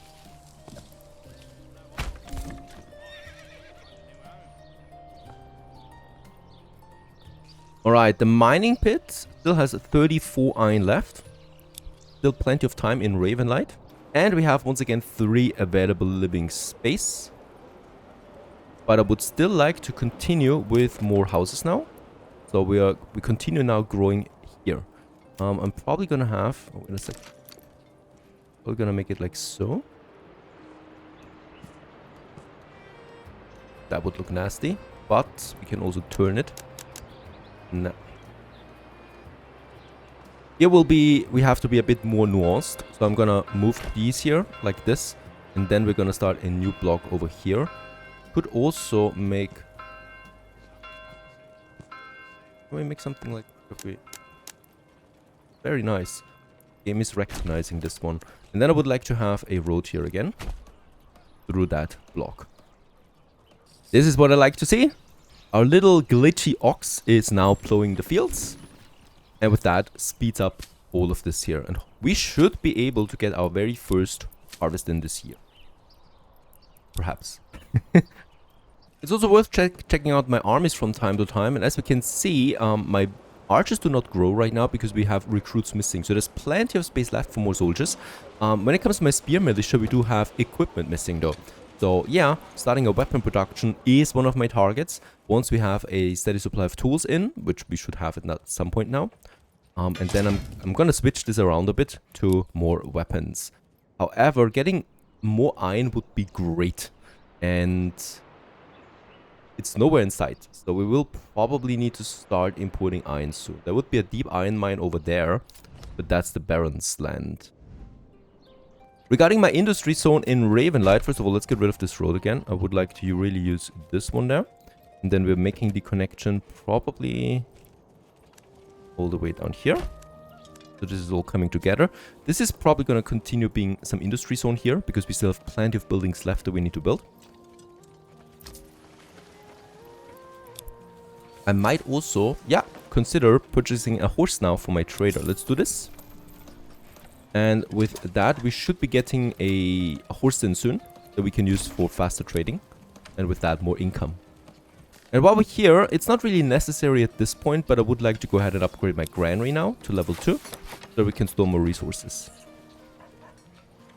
Alright, the mining pit still has 34 iron left. Still plenty of time in Ravenlight. And we have once again 3 available living space. But I would still like to continue with more houses now. So we continue now growing here. I'm probably gonna have, oh, wait a sec. We're gonna make it like so. That would look nasty, but we can also turn it. No. Here we have to be a bit more nuanced. So I'm gonna move these here like this. And then we're gonna start a new block over here. Could also make... Can we make something like... Okay. Very nice. Game is recognizing this one. And then I would like to have a road here again. Through that block. This is what I like to see. Our little glitchy ox is now plowing the fields. And with that, speeds up all of this here. And we should be able to get our very first harvest in this year. Perhaps. It's also worth checking out my armies from time to time. And as we can see, my archers do not grow right now because we have recruits missing. So there's plenty of space left for more soldiers. When it comes to my spear militia, we do have equipment missing though. So yeah, starting a weapon production is one of my targets. Once we have a steady supply of tools in, which we should have at some point now. And then I'm gonna switch this around a bit to more weapons. However, getting more iron would be great. And it's nowhere in sight. So we will probably need to start importing iron soon. There would be a deep iron mine over there. But that's the Baron's land. Regarding my industry zone in Ravenlight, first of all, let's get rid of this road again. I would like to really use this one there. And then we're making the connection probably all the way down here. So this is all coming together. This is probably going to continue being some industry zone here, because we still have plenty of buildings left that we need to build. I might also, yeah, consider purchasing a horse now for my trader. Let's do this. And with that, we should be getting a horse in soon that we can use for faster trading. And with that, more income. And while we're here, it's not really necessary at this point, but I would like to go ahead and upgrade my granary now to level 2, so we can store more resources.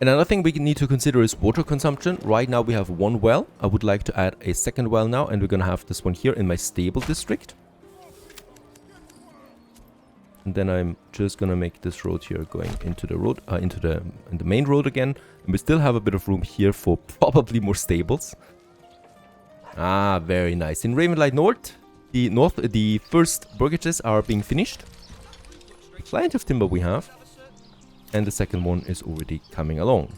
Another thing we need to consider is water consumption. Right now we have one well. I would like to add a second well now, and we're going to have this one here in my stable district. And then I'm just going to make this road here going into the road, into the main road again. And we still have a bit of room here for probably more stables. Ah, very nice. In Ravenlight North, the first burgages are being finished. Plenty of timber we have. And the second one is already coming along.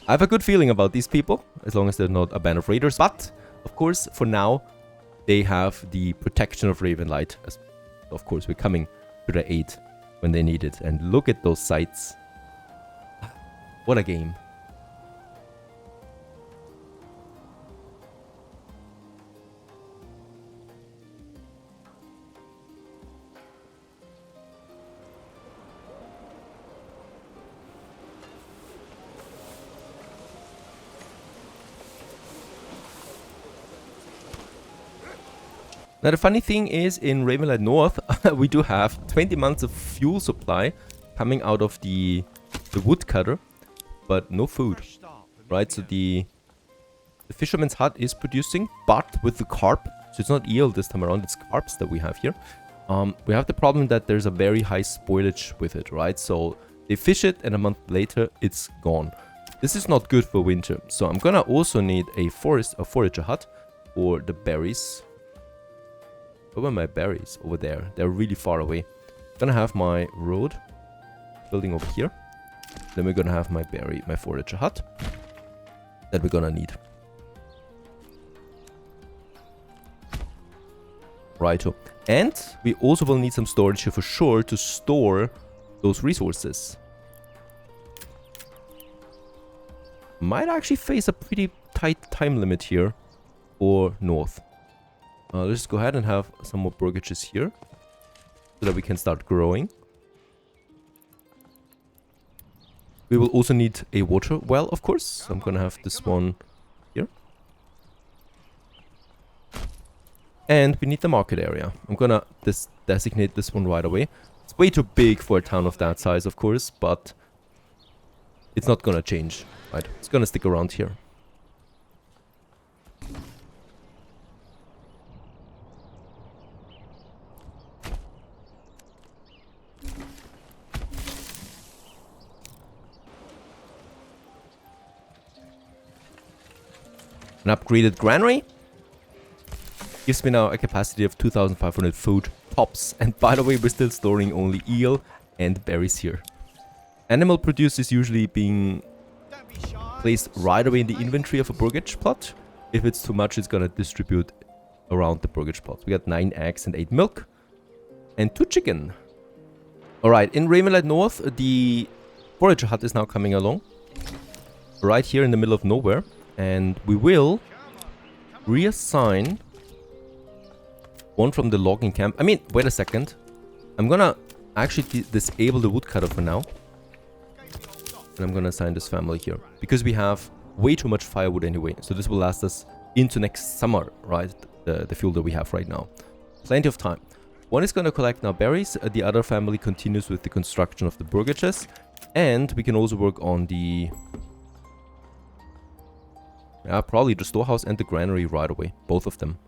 I have a good feeling about these people, as long as they're not a band of raiders. But, of course, for now, they have the protection of Ravenlight. As, of course, we're coming to their aid when they need it. And look at those sights. What a game. Now the funny thing is, in Ravenlight North, we do have 20 months of fuel supply coming out of the woodcutter, but no food, right? So the fisherman's hut is producing, but with the carp, so it's not eel this time around, it's carps that we have here. We have the problem that there's a very high spoilage with it, right? So they fish it and a month later it's gone. This is not good for winter, so I'm gonna also need a forager hut for the berries. Where are my berries? Over there. They're really far away. Gonna have my road building over here. Then we're gonna have my forager hut that we're gonna need. Righto. And we also will need some storage here for sure to store those resources. Might actually face a pretty tight time limit here for north. Let's go ahead and have some more burgages here so that we can start growing. We will also need a water well, of course. So I'm gonna have this one here. And we need the market area. I'm gonna designate this one right away. It's way too big for a town of that size, of course, but it's not gonna change, right? It's gonna stick around here. An upgraded granary gives me now a capacity of 2,500 food tops. And by the way, we're still storing only eel and berries here. Animal produce is usually being placed right away in the inventory of a burgage plot. If it's too much, it's gonna distribute around the burgage plot. We got 9 eggs and 8 milk. And 2 chicken. Alright, in Ravenlight North, the forager hut is now coming along. Right here in the middle of nowhere. And we will reassign one from the logging camp. I mean, wait a second. I'm gonna actually disable the woodcutter for now. And I'm gonna assign this family here. Because we have way too much firewood anyway. So this will last us into next summer, right? The fuel that we have right now. Plenty of time. One is gonna collect now berries. The other family continues with the construction of the burgages. And we can also work on the... yeah, probably the storehouse and the granary right away. Both of them.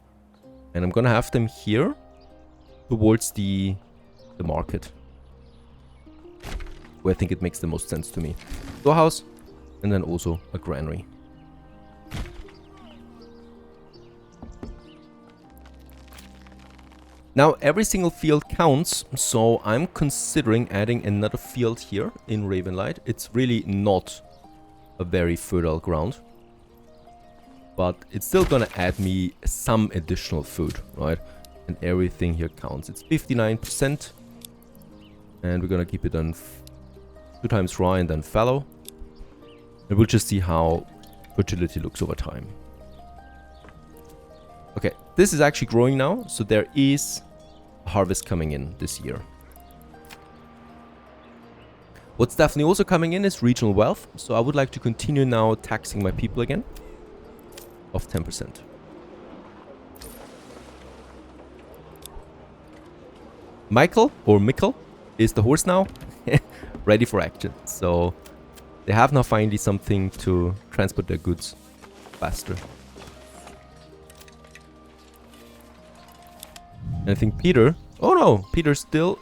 And I'm gonna have them here towards the market. Where I think it makes the most sense to me. Storehouse and then also a granary. Now every single field counts, so I'm considering adding another field here in Ravenlight. It's really not a very fertile ground. But it's still gonna add me some additional food, right? And everything here counts. It's 59%. And we're gonna keep it on 2 times rye and then fallow. And we'll just see how fertility looks over time. Okay, this is actually growing now, so there is a harvest coming in this year. What's definitely also coming in is regional wealth, so I would like to continue now taxing my people again of 10%. Michael, or Mikkel, is the horse now, ready for action. So they have now finally something to transport their goods faster. And I think Peter... Oh no, Peter's still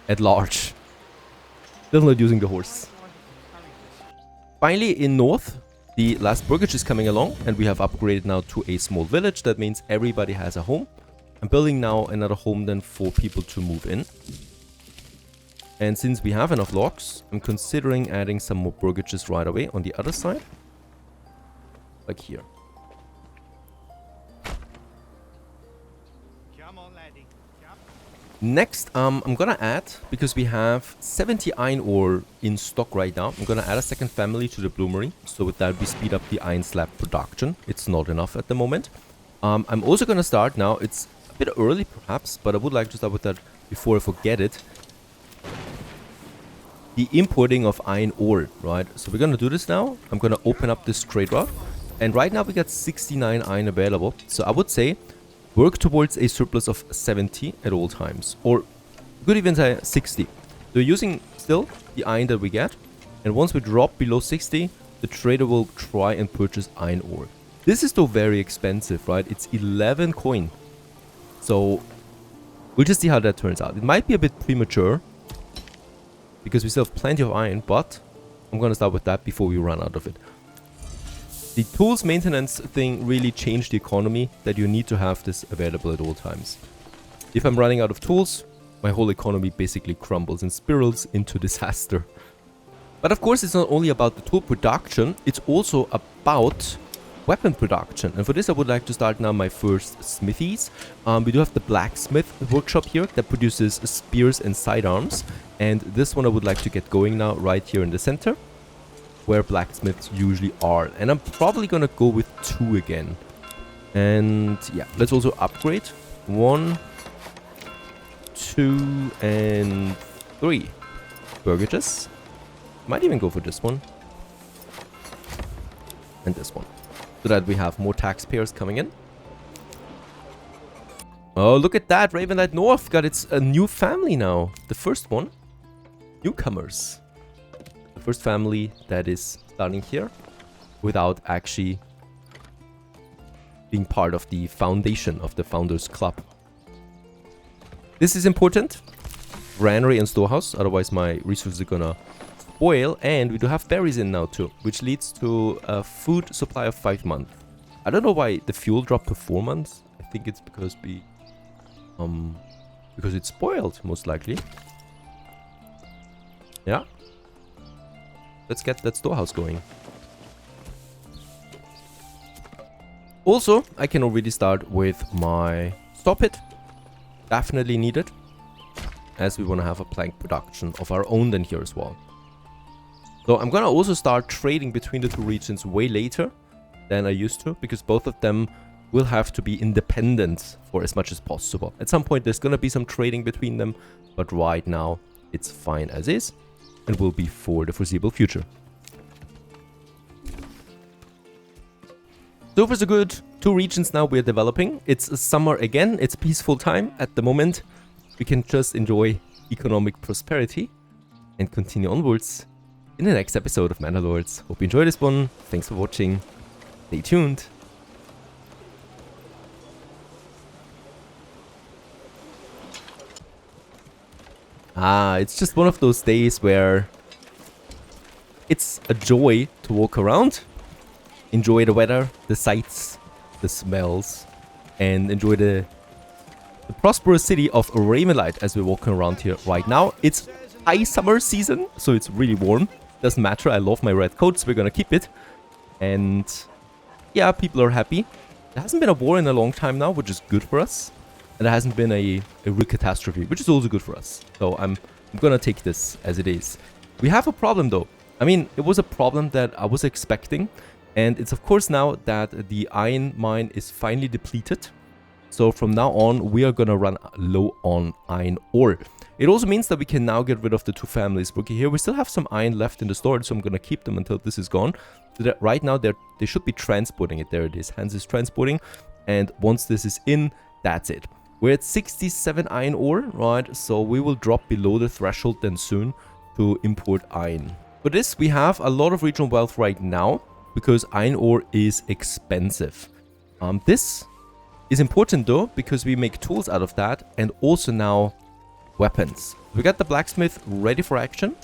at large. Still not using the horse. Finally, in north, the last burgage is coming along, and we have upgraded now to a small village. That means everybody has a home. I'm building now another home then for people to move in. And since we have enough logs, I'm considering adding some more burgages right away on the other side. Like here. Come on, laddie. Come. Next, I'm gonna add, because we have 70 iron ore in stock right now, I'm gonna add a second family to the bloomery. So with that, we speed up the iron slab production. It's not enough at the moment. I'm also gonna start now. It's a bit early perhaps, but I would like to start with that before I forget it. The importing of iron ore, right? So we're gonna do this now. I'm gonna open up this trade route. And right now we got 69 iron available. So I would say work towards a surplus of 70 at all times. Or you could even say 60. So we're using still the iron that we get. And once we drop below 60, the trader will try and purchase iron ore. This is though very expensive, right? It's 11 coin. So we'll just see how that turns out. It might be a bit premature, because we still have plenty of iron, but I'm gonna start with that before we run out of it. The tools maintenance thing really changed the economy, that you need to have this available at all times. If I'm running out of tools, my whole economy basically crumbles and spirals into disaster. But of course, it's not only about the tool production, it's also about weapon production. And for this, I would like to start now my first smithies. We do have the blacksmith workshop here that produces spears and sidearms. And this one I would like to get going now right here in the center, where blacksmiths usually are. And I'm probably gonna go with 2 again. And yeah, let's also upgrade 1, 2, and 3 burgages. Might even go for this one. And this one. So that we have more taxpayers coming in. Oh, look at that. Ravenlight North got its a new family now. The first one. Newcomers. The first family that is starting here without actually being part of the foundation of the Founders Club. This is important. Granary and storehouse, otherwise my resources are gonna spoil. And we do have berries in now too, which leads to a food supply of 5 months. I don't know why the fuel dropped to 4 months. I think it's because because it's spoiled, most likely. Yeah. Let's get that storehouse going. Also, I can already start with my store pit. Definitely needed, as we want to have a plank production of our own then here as well. So I'm gonna also start trading between the 2 regions way later than I used to, because both of them will have to be independent for as much as possible. At some point there's gonna be some trading between them, but right now it's fine as is and will be for the foreseeable future. So far so good. 2 regions now we're developing. It's summer again. It's peaceful time at the moment. We can just enjoy economic prosperity and continue onwards in the next episode of Manor Lords. Hope you enjoyed this one. Thanks for watching. Stay tuned. It's just one of those days where it's a joy to walk around, enjoy the weather, the sights, the smells, and enjoy the prosperous city of Ravenlight as we're walking around here right now. It's high summer season, so it's really warm. Doesn't matter. I love my red coats. We're gonna keep it. And yeah, people are happy. There hasn't been a war in a long time now, which is good for us. And there hasn't been a real catastrophe, which is also good for us. So I'm gonna take this as it is. We have a problem though. I mean, it was a problem that I was expecting. And it's of course now that the iron mine is finally depleted. So from now on, we are gonna run low on iron ore. It also means that we can now get rid of the two families. Okay, here we still have some iron left in the storage, so I'm gonna keep them until this is gone. So that right now they should be transporting it. There it is. Hans is transporting. And once this is in, that's it. We're at 67 iron ore, right? So we will drop below the threshold then soon to import iron. For this, we have a lot of regional wealth right now because iron ore is expensive. This is important though because we make tools out of that and also now weapons. We got the blacksmith ready for action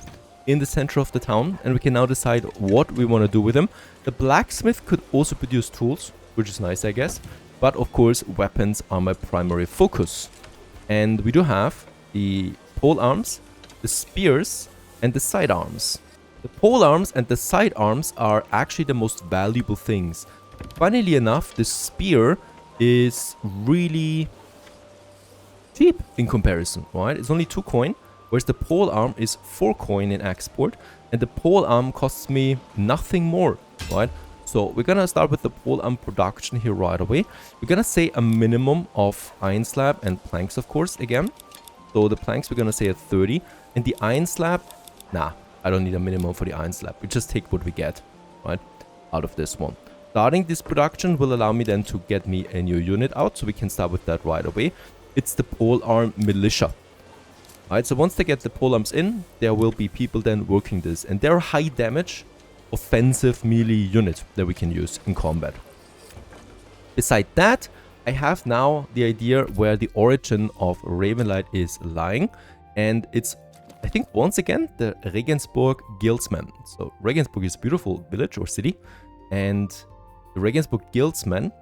in the center of the town and we can now decide what we want to do with him. The blacksmith could also produce tools, which is nice, I guess. But of course, weapons are my primary focus. And we do have the pole arms, the spears, and the sidearms. The pole arms and the sidearms are actually the most valuable things. Funnily enough, the spear is really cheap in comparison, right? It's only 2 coin, whereas the pole arm is 4 coin in export. And the pole arm costs me nothing more, right? So we're gonna start with the pole arm production here right away. We're gonna say a minimum of iron slab and planks, of course, again. So the planks we're gonna say at 30. And the iron slab, nah, I don't need a minimum for the iron slab. We just take what we get, right, out of this one. Starting this production will allow me then to get me a new unit out. So we can start with that right away. It's the pole arm militia. Alright, so once they get the pole arms in, there will be people then working this. And they're high damage, offensive melee unit that we can use in combat. Beside that, I have now the idea where the origin of Ravenlight is lying. And it's, I think, once again, the Regensburg Guildsmen. So Regensburg is a beautiful village or city. And the Regensburg Guildsmen,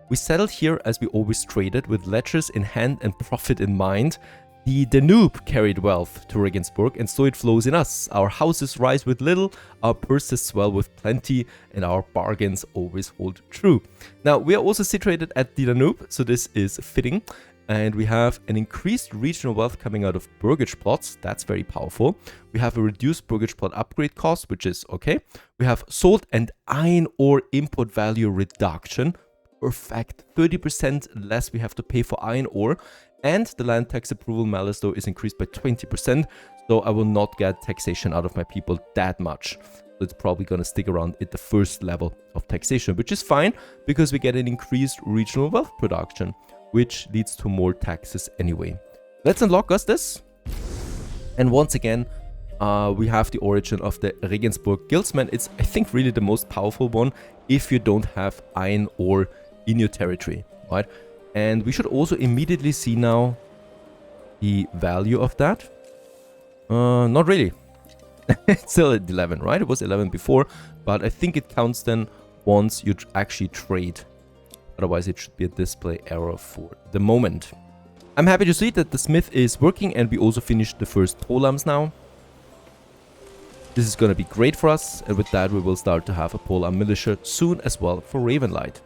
we settled here as we always traded with ledgers in hand and profit in mind. The Danube carried wealth to Regensburg and so it flows in us. Our houses rise with little, our purses swell with plenty, and our bargains always hold true. Now, we are also situated at the Danube, so this is fitting. And we have an increased regional wealth coming out of burgage plots. That's very powerful. We have a reduced burgage plot upgrade cost, which is okay. We have salt and iron ore import value reduction. Perfect. 30% less we have to pay for iron ore. And the land tax approval malice though is increased by 20%. So I will not get taxation out of my people that much. So it's probably going to stick around at the first level of taxation, which is fine because we get an increased regional wealth production, which leads to more taxes anyway. Let's unlock us this. And once again, we have the origin of the Regensburg Guildsmen. It's, I think, really the most powerful one if you don't have iron ore in your territory, right? And we should also immediately see now the value of that. Not really. It's still at 11, right? It was 11 before, but I think it counts then once you actually trade. Otherwise, it should be a display error for the moment. I'm happy to see that the smith is working and we also finished the first pole arms now. This is going to be great for us, and with that we will start to have a pole arm militia soon as well for Ravenlight.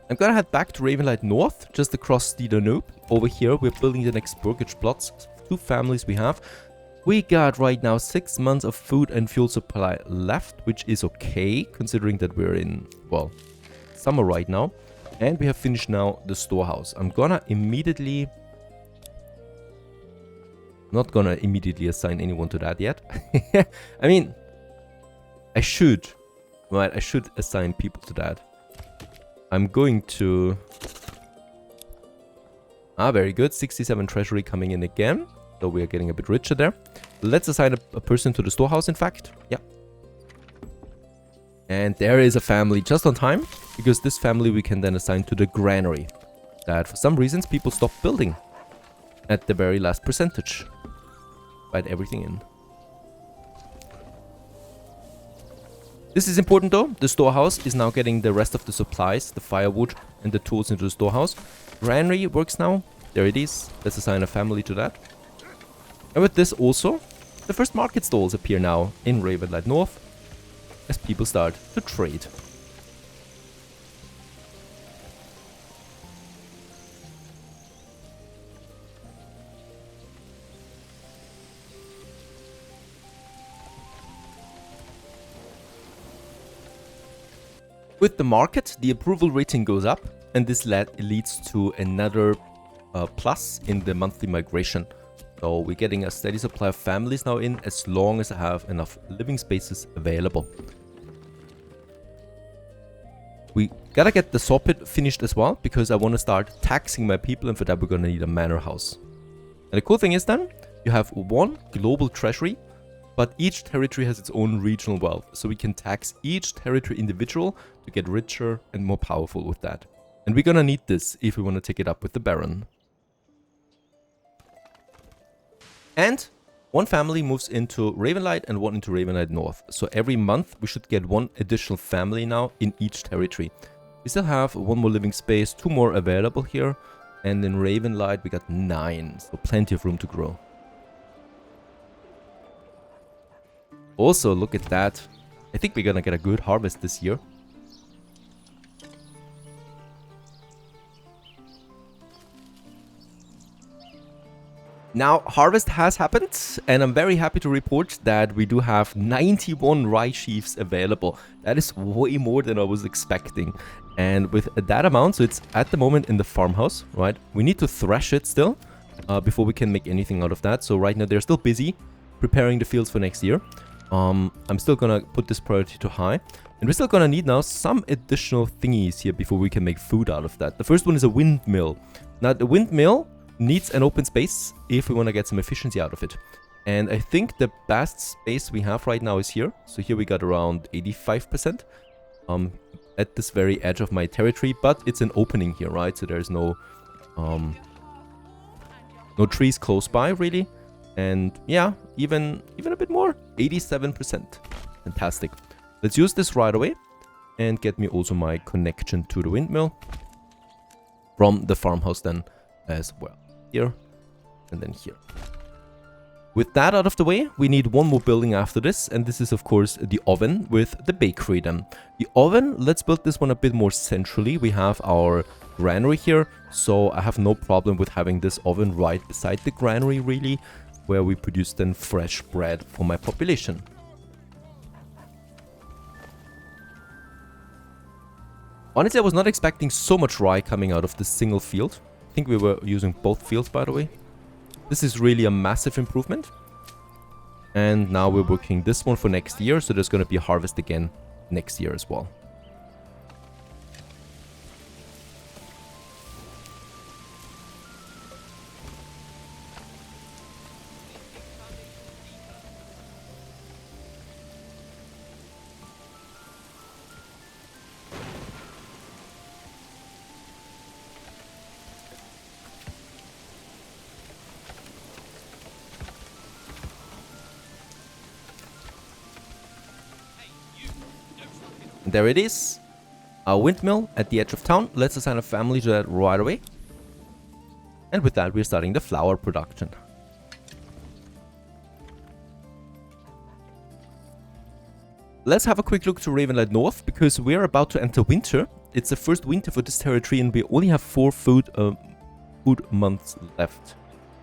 I'm gonna head back to Ravenlight North, just across the Danube. Over here, we're building the next burgage plots. 2 families we have. We got right now 6 months of food and fuel supply left, which is okay, considering that we're in, well, summer right now. And we have finished now the storehouse. I'm gonna immediately... Not gonna immediately assign anyone to that yet. I mean, I should, right? I should assign people to that. I'm going to... very good. 67 treasury coming in again. So we are getting a bit richer there. Let's assign a person to the storehouse, in fact. Yeah. And there is a family just on time. Because this family we can then assign to the granary. That for some reasons people stop building at the very last percentage. Write everything in. This is important though. The storehouse is now getting the rest of the supplies, the firewood and the tools into the storehouse. Granary works now. There it is. Let's assign a family to that. And with this also, the first market stalls appear now in Ravenlight North as people start to trade. With the market, the approval rating goes up, and this leads to another plus in the monthly migration. So we're getting a steady supply of families now in, as long as I have enough living spaces available. We gotta get the sawpit finished as well, because I want to start taxing my people, and for that we're gonna need a manor house. And the cool thing is then, you have one global treasury, but each territory has its own regional wealth, so we can tax each territory individual to get richer and more powerful with that. And we're gonna need this if we want to take it up with the Baron. And one family moves into Ravenlight and one into Ravenlight North. So every month we should get one additional family now in each territory. We still have one more living space, 2 more available here. And in Ravenlight we got 9, so plenty of room to grow. Also, look at that. I think we're gonna get a good harvest this year. Now, harvest has happened, and I'm very happy to report that we do have 91 rye sheaves available. That is way more than I was expecting. And with that amount, so it's at the moment in the farmhouse, right? We need to thresh it still before we can make anything out of that. So right now they're still busy preparing the fields for next year. I'm still gonna put this priority to high. And we're still gonna need now some additional thingies here before we can make food out of that. The first one is a windmill. Now, the windmill needs an open space if we want to get some efficiency out of it. And I think the best space we have right now is here. So here we got around 85% at this very edge of my territory, but it's an opening here, right? So there's no trees close by really. And yeah, even a bit more, 87%. Fantastic. Let's use this right away and get me also my connection to the windmill from the farmhouse then as well. Here and then here. With that out of the way, we need one more building after this, and this is of course the oven with the bakery then. The oven, let's build this one a bit more centrally. We have our granary here, so I have no problem with having this oven right beside the granary really, where we produce then fresh bread for my population. Honestly, I was not expecting so much rye coming out of this single field. I think we were using both fields, by the way. This is really a massive improvement. And now we're working this one for next year, so there's going to be a harvest again next year as well. There it is, a windmill at the edge of town. Let's assign a family to that right away. And with that, we're starting the flour production. Let's have a quick look to Ravenlight North, because we're about to enter winter. It's the first winter for this territory, and we only have 4 food months left.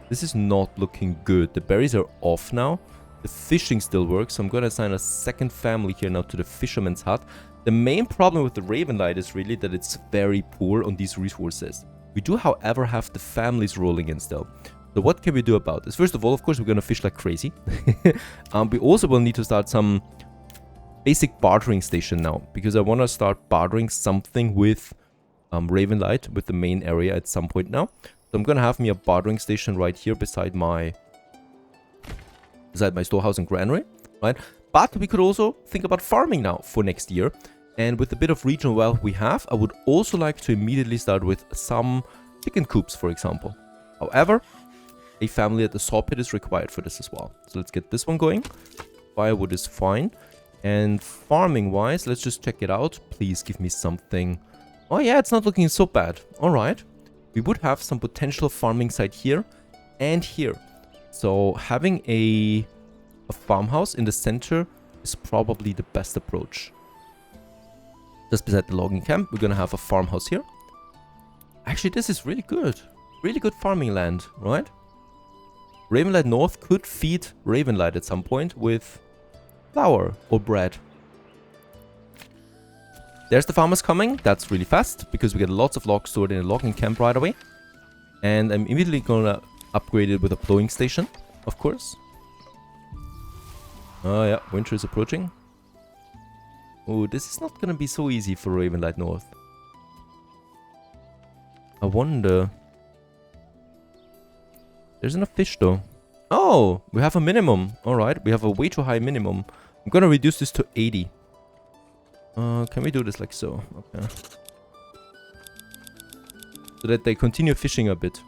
This is not looking good. The berries are off now. The fishing still works, so I'm going to assign a second family here now to the fisherman's hut. The main problem with the Ravenlight is really that it's very poor on these resources. We do, however, have the families rolling in still. So what can we do about this? First of all, of course, we're going to fish like crazy. We also will need to start some basic bartering station now, because I want to start bartering something with Ravenlight, with the main area at some point now. So I'm going to have me a bartering station right here beside my storehouse and granary, right? But we could also think about farming now for next year. And with the bit of regional wealth we have, I would also like to immediately start with some chicken coops, for example. However, a family at the sawpit is required for this as well. So let's get this one going. Firewood is fine. And farming wise, let's just check it out. Please give me something. Oh yeah, it's not looking so bad. All right. We would have some potential farming site here and here. So having a a farmhouse in the center is probably the best approach. Just beside the logging camp, we're gonna have a farmhouse here. Actually, this is really good. Really good farming land, right? Ravenlight North could feed Ravenlight at some point with flour or bread. There's the farmers coming. That's really fast because we get lots of logs stored in a logging camp right away. And I'm immediately gonna upgrade it with a plowing station, of course. Oh yeah, winter is approaching. Oh, this is not gonna be so easy for Ravenlight North. I wonder. There's enough fish though. Oh, we have a minimum. Alright, we have a way too high minimum. I'm gonna reduce this to 80. Can we do this like so? Okay. So that they continue fishing a bit.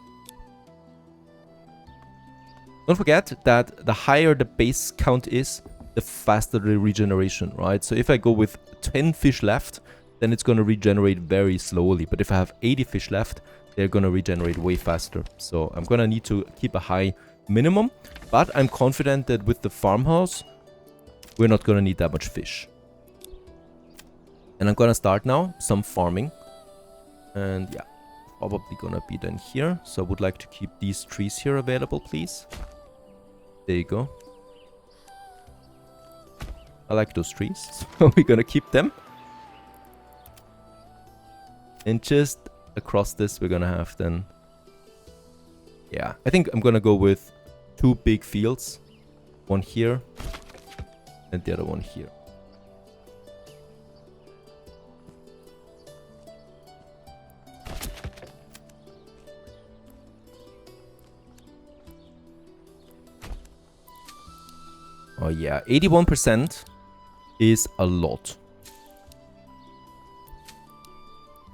Don't forget that the higher the base count is, the faster the regeneration, right? So if I go with 10 fish left, then it's gonna regenerate very slowly. But if I have 80 fish left, they're gonna regenerate way faster. So I'm gonna need to keep a high minimum. But I'm confident that with the farmhouse, we're not gonna need that much fish. And I'm gonna start now some farming. And yeah, probably gonna be done here. So I would like to keep these trees here available, please. There you go. I like those trees. So we're gonna keep them. And just across this, we're gonna have then... Yeah, I think I'm gonna go with 2 big fields. One here. And the other one here. Oh yeah, 81% is a lot.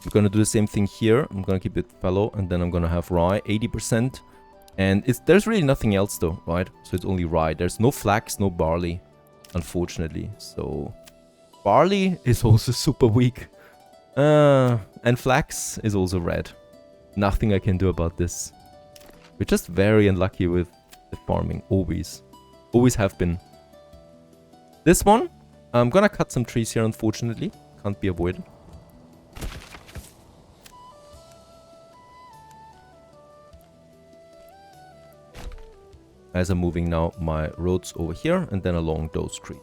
I'm gonna do the same thing here. I'm gonna keep it fallow, and then I'm gonna have rye, 80%. And there's really nothing else though, right? So it's only rye. There's no flax, no barley, unfortunately. So barley is also super weak. And flax is also red. Nothing I can do about this. We're just very unlucky with the farming, always. Always have been. This one, I'm gonna cut some trees here, unfortunately. Can't be avoided. As I'm moving now my roads over here and then along those trees.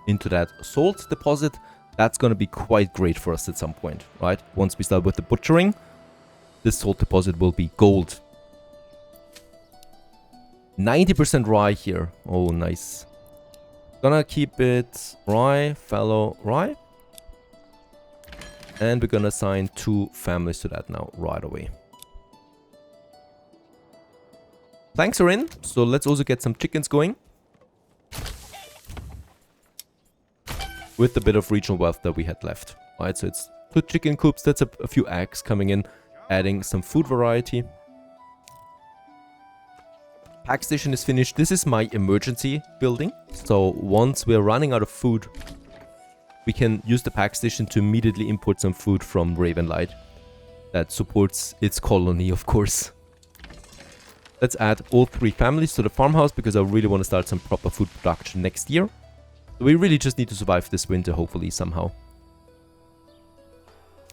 Into that salt deposit, that's gonna be quite great for us at some point, right? Once we start with the butchering, this salt deposit will be gold. 90% rye here. Oh, nice. Gonna keep it rye, fallow, rye. And we're gonna assign 2 families to that now, right away. Planks are in, so let's also get some chickens going. With the bit of regional wealth that we had left. Right, so it's 2 chicken coops, that's a few eggs coming in, adding some food variety. Pack station is finished. This is my emergency building. So once we're running out of food, we can use the pack station to immediately import some food from Ravenlight. That supports its colony, of course. Let's add all 3 families to the farmhouse because I really want to start some proper food production next year. So we really just need to survive this winter, hopefully, somehow.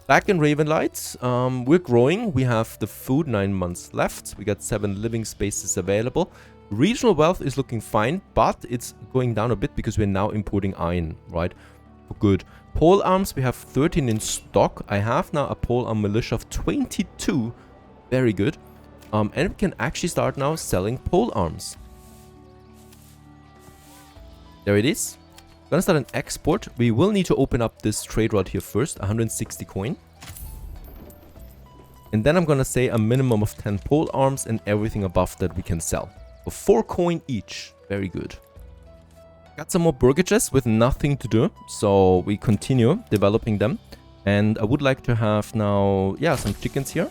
Back in Ravenlight, we're growing. We have the food 9 months left. We got 7 living spaces available. Regional wealth is looking fine, but it's going down a bit because we're now importing iron, right? Good. Pole arms, we have 13 in stock. I have now a pole arm militia of 22. Very good. And we can actually start now selling pole arms. There it is. Gonna start an export. We will need to open up this trade route here first, 160 coin. And then I'm gonna say a minimum of 10 pole arms and everything above that we can sell. For 4 coin each. Very good. Got some more burgages with nothing to do, so we continue developing them. And I would like to have now, yeah, some chickens here.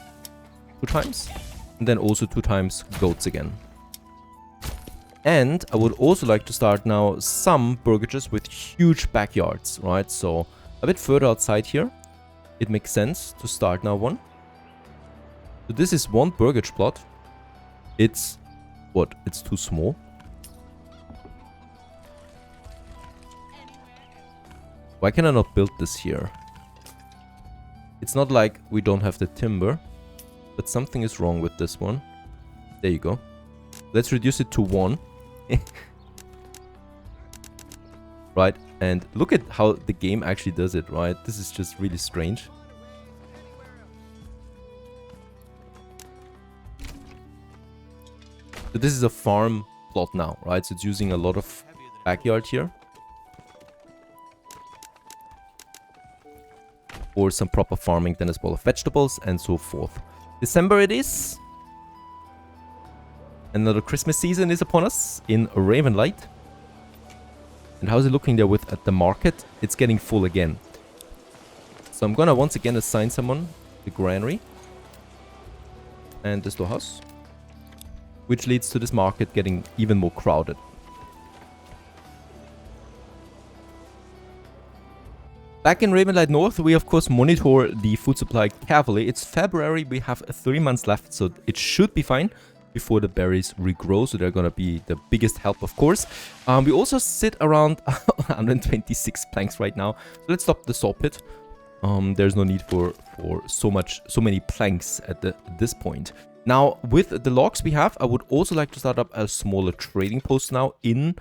2 times. And then also 2 times goats again. And I would also like to start now some burgages with huge backyards, right? So a bit further outside here, it makes sense to start now one. So this is 1 burgage plot. It's What? It's too small? Why can I not build this here? It's not like we don't have the timber, but something is wrong with this one. There you go. Let's reduce it to 1. Right, and look at how the game actually does it, right? This is just really strange. So this is a farm plot now, right? So it's using a lot of backyard here. Or some proper farming then as well of vegetables and so forth. December it is. Another Christmas season is upon us in Ravenlight. And how's it looking there with at the market? It's getting full again. So I'm gonna once again assign someone the granary and the storehouse, which leads to this market getting even more crowded. Back in Ravenlight North, we of course monitor the food supply carefully. It's February, we have 3 months left, so it should be fine before the berries regrow, so they're gonna be the biggest help, of course. We also sit around 126 planks right now, so let's stop the saw pit. There's no need for so many planks at this point. Now, with the logs we have, I would also like to start up a smaller trading post now in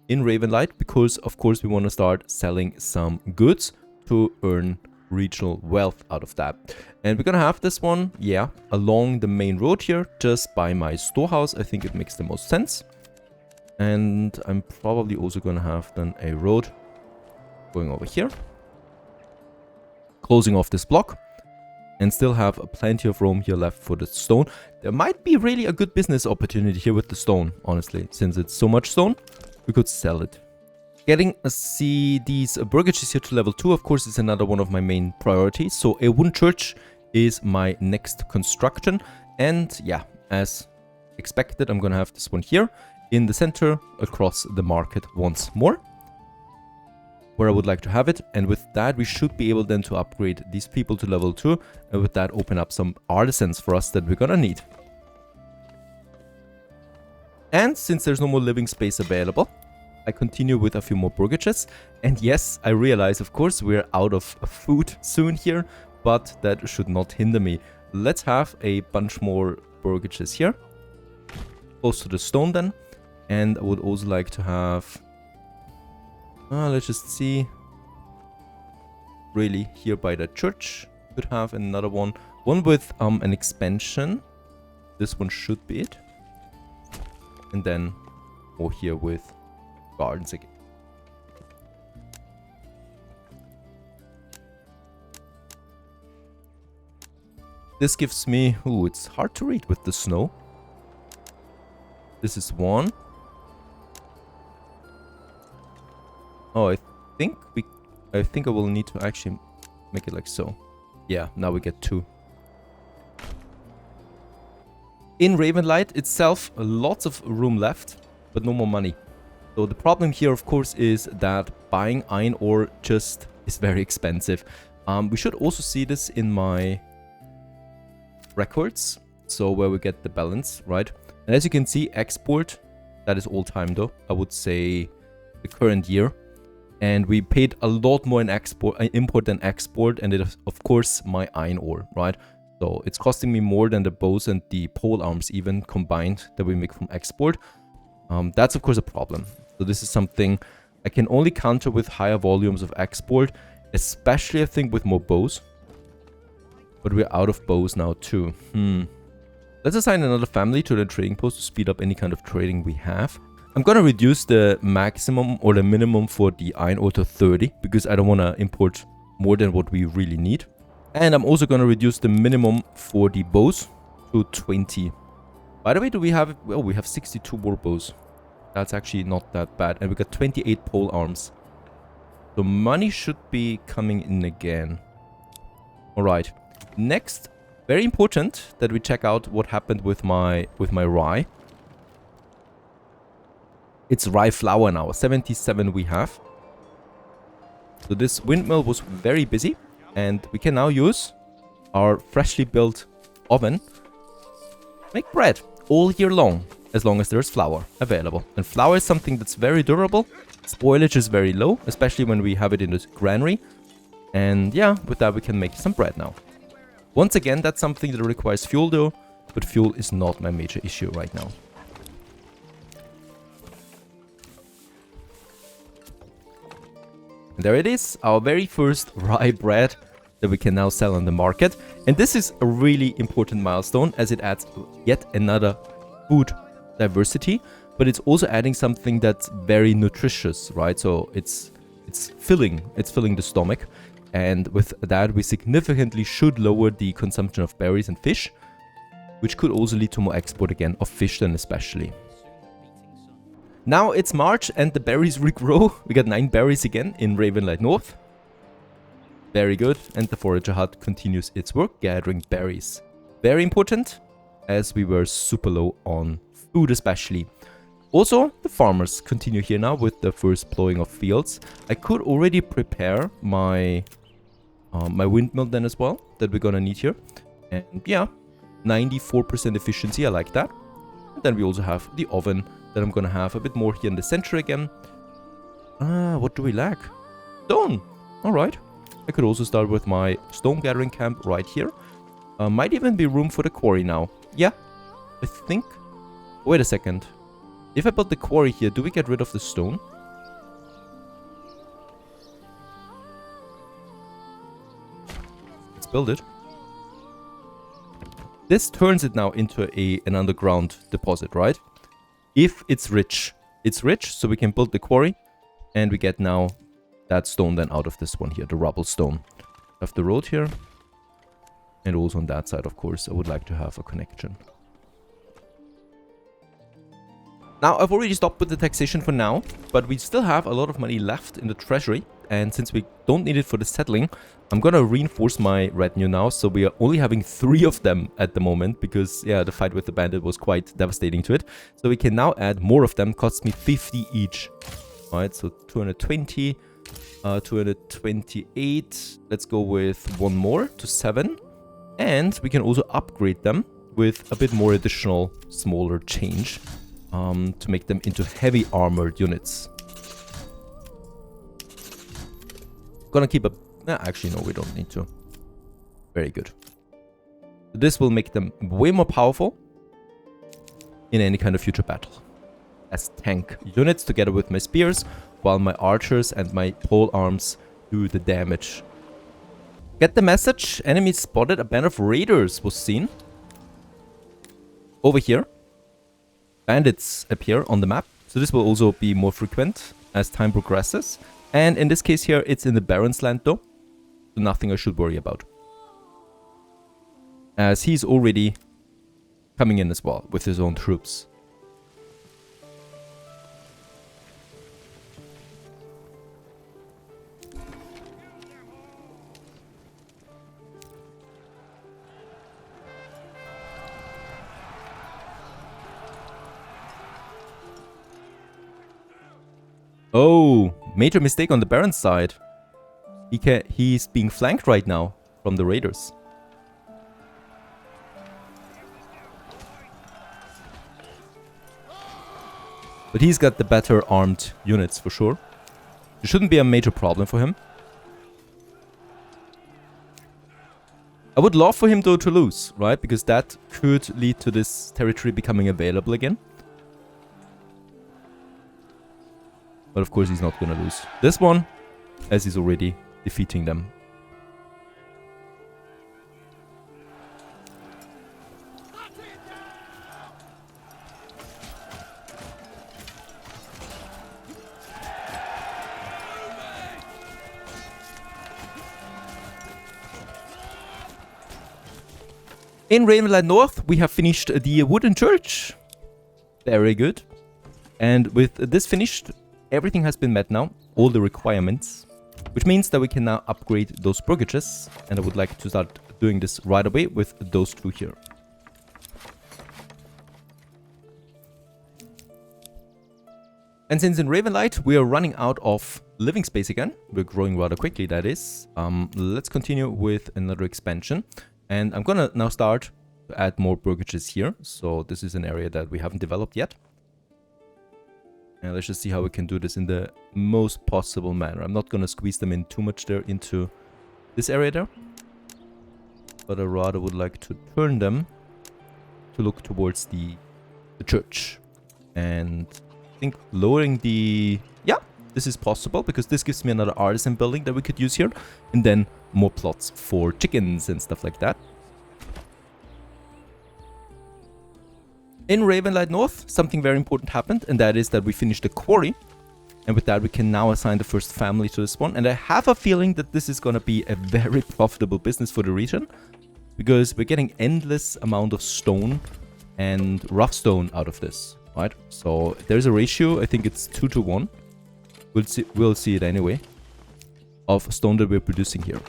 Ravenlight, because of course we want to start selling some goods to earn regional wealth out of that. And we're gonna have this one, yeah, along the main road here, just by my storehouse. I think it makes the most sense. And I'm probably also gonna have then a road going over here, closing off this block, and still have plenty of room here left for the stone. There might be really a good business opportunity here with the stone, honestly, since it's so much stone. We could sell it. Getting these burgages here to level 2, of course, is another one of my main priorities. So a wooden church is my next construction. And yeah, as expected, I'm gonna have this one here in the center across the market once more, where I would like to have it. And with that, we should be able then to upgrade these people to level 2. And with that, open up some artisans for us that we're gonna need. And since there's no more living space available, I continue with a few more burgages. And yes, I realize, of course, we're out of food soon here, but that should not hinder me. Let's have a bunch more burgages here, close to the stone then. And I would also like to have, let's just see, really here by the church, could have another one with an expansion. This one should be it. And then more here with gardens again. This gives me... Ooh, it's hard to read with the snow. This is 1. Oh, I think I will need to actually make it like so. Yeah, now we get 2. In Ravenlight itself, lots of room left, but no more money. So the problem here, of course, is that buying iron ore just is very expensive. We should also see this in my records, so where we get the balance, right? And as you can see, export, that is all time though, I would say the current year. And we paid a lot more in import than export, and it is, of course, my iron ore, right? So it's costing me more than the bows and the pole arms even combined that we make from export. That's of course a problem. So this is something I can only counter with higher volumes of export, especially I think with more bows. But we're out of bows now too. Let's assign another family to the trading post to speed up any kind of trading we have. I'm gonna reduce the maximum or the minimum for the iron ore to 30 because I don't want to import more than what we really need. And I'm also going to reduce the minimum for the bows to 20. By the way, do we have... Well, we have 62 more bows. That's actually not that bad. And we got 28 pole arms. So money should be coming in again. Alright. Next, very important that we check out what happened with my rye. It's rye flour now. 77 we have. So this windmill was very busy. And we can now use our freshly built oven to make bread all year long. as long as there's flour available. And flour is something that's very durable. Spoilage is very low, especially when we have it in the granary. And yeah, with that we can make some bread now. Once again, that's something that requires fuel though, but fuel is not my major issue right now. And there it is, our very first rye bread that we can now sell on the market. And this is a really important milestone as it adds yet another food diversity, but it's also adding something that's very nutritious, right? So it's filling the stomach. And with that, we significantly should lower the consumption of berries and fish, which could also lead to more export again of fish then especially. Now it's March and the berries regrow. We got 9 berries again in Ravenlight North. Very good. And the forager hut continues its work gathering berries. Very important as we were super low on food especially. Also, the farmers continue here now with the first plowing of fields. I could already prepare my my windmill then as well that we're gonna need here. And yeah, 94% efficiency, I like that. And then we also have the oven that I'm gonna have a bit more here in the center again. What do we lack? Stone! Alright. I could also start with my stone gathering camp right here. Might even be room for the quarry now. Yeah, I think. Wait a second. If I put the quarry here, do we get rid of the stone? Let's build it. This turns it now into an underground deposit, right? If it's rich. It's rich, so we can build the quarry. And we get now that stone then out of this one here, the rubble stone. Have the road here. And also on that side, of course, I would like to have a connection. Now, I've already stopped with the taxation for now, but we still have a lot of money left in the treasury. And since we don't need it for the settling, I'm gonna reinforce my retinue now. So we are only having 3 of them at the moment because, yeah, the fight with the bandit was quite devastating to it. So we can now add more of them, costs me 50 each. Alright, so 220, 228. Let's go with 1 more to 7. And we can also upgrade them with a bit more additional smaller change. To make them into heavy armored units. Gonna keep a... actually, no, we don't need to. Very good. This will make them way more powerful in any kind of future battle. As tank units together with my spears, while my archers and my pole arms do the damage. Get the message. Enemy spotted. A band of raiders was seen. Over here. Bandits appear on the map, so this will also be more frequent as time progresses. And in this case here, it's in the Baron's land though, so nothing I should worry about. As he's already coming in as well with his own troops. Oh, major mistake on the Baron's side. He's being flanked right now from the raiders. But he's got the better armed units for sure. It shouldn't be a major problem for him. I would love for him though to lose, right? Because that could lead to this territory becoming available again. But of course he's not gonna lose this one, as he's already defeating them. In Ravenlight North, we have finished the wooden church. Very good. And with this finished, everything has been met now, all the requirements, which means that we can now upgrade those bruggages, and I would like to start doing this right away with those 2 here. And since in Ravenlight we are running out of living space again, we're growing rather quickly that is, let's continue with another expansion. And I'm gonna now start to add more burgages here. So this is an area that we haven't developed yet. And let's just see how we can do this in the most possible manner. I'm not going to squeeze them in too much there into this area there. But I rather would like to turn them to look towards the church. And I think lowering the... Yeah, this is possible because this gives me another artisan building that we could use here. And then more plots for chickens and stuff like that. In Ravenlight North, something very important happened, and that is that we finished the quarry. And with that, we can now assign the first family to this one. And I have a feeling that this is going to be a very profitable business for the region, because we're getting endless amount of stone and rough stone out of this, right? So there's a ratio, I think it's 2 to 1. We'll see it anyway, of stone that we're producing here.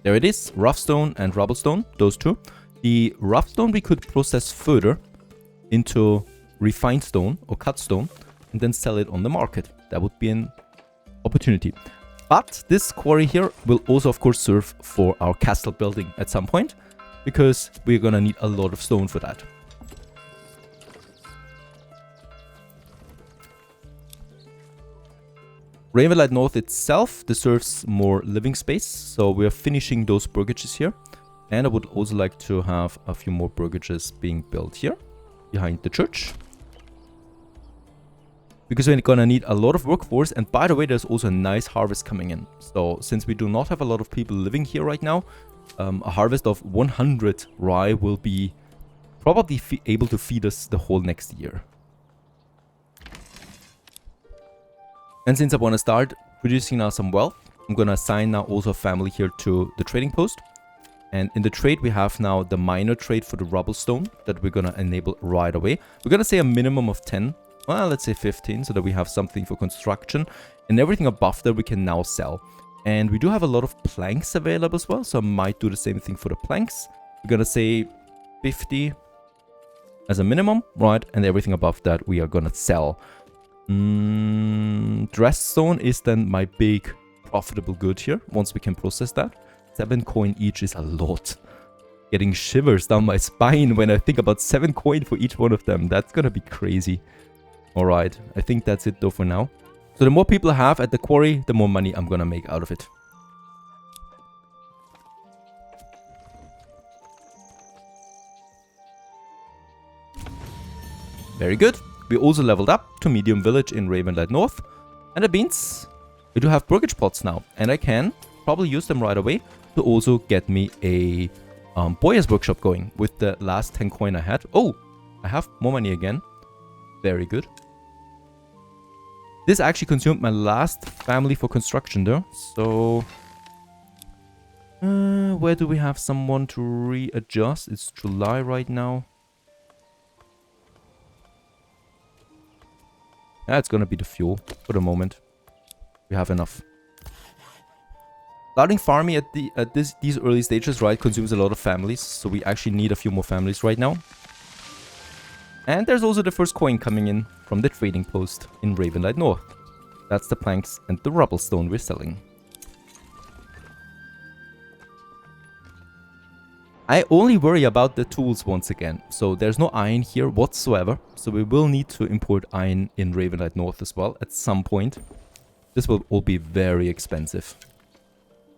There it is, rough stone and rubble stone, those two. The rough stone we could process further into refined stone or cut stone and then sell it on the market. That would be an opportunity. But this quarry here will also of course serve for our castle building at some point, because we're gonna need a lot of stone for that. Ravenlight North itself deserves more living space, so we are finishing those burgages here. And I would also like to have a few more burgages being built here behind the church, because we're gonna need a lot of workforce. And by the way, there's also a nice harvest coming in. So since we do not have a lot of people living here right now, a harvest of 100 rye will be probably able to feed us the whole next year. And since I want to start producing now some wealth, I'm gonna assign now also a family here to the trading post. And in the trade, we have now the minor trade for the rubble stone that we're gonna enable right away. We're gonna say a minimum of 10. Well, let's say 15, so that we have something for construction. And everything above that we can now sell. And we do have a lot of planks available as well, so I might do the same thing for the planks. We're gonna say 50 as a minimum, right? And everything above that we are gonna sell. Dress stone is then my big profitable good here, once we can process that. 7 coin each is a lot. Getting shivers down my spine when I think about 7 coin for each one of them. That's gonna be crazy. Alright, I think that's it though for now. So the more people I have at the quarry, the more money I'm gonna make out of it. Very good. We also leveled up to medium village in Ravenlight North. And that means we do have burgage plots now. And I can probably use them right away to also get me a boyar's workshop going with the last 10 coin I had. Oh, I have more money again. Very good. This actually consumed my last family for construction though. So where do we have someone to readjust? It's July right now. That's gonna be the fuel for the moment. We have enough. Starting farming at these early stages, right, consumes a lot of families. So we actually need a few more families right now. And there's also the first coin coming in from the trading post in Ravenlight North. That's the planks and the rubble stone we're selling. I only worry about the tools once again. So there's no iron here whatsoever. So we will need to import iron in Ravenlight North as well at some point. This will all be very expensive.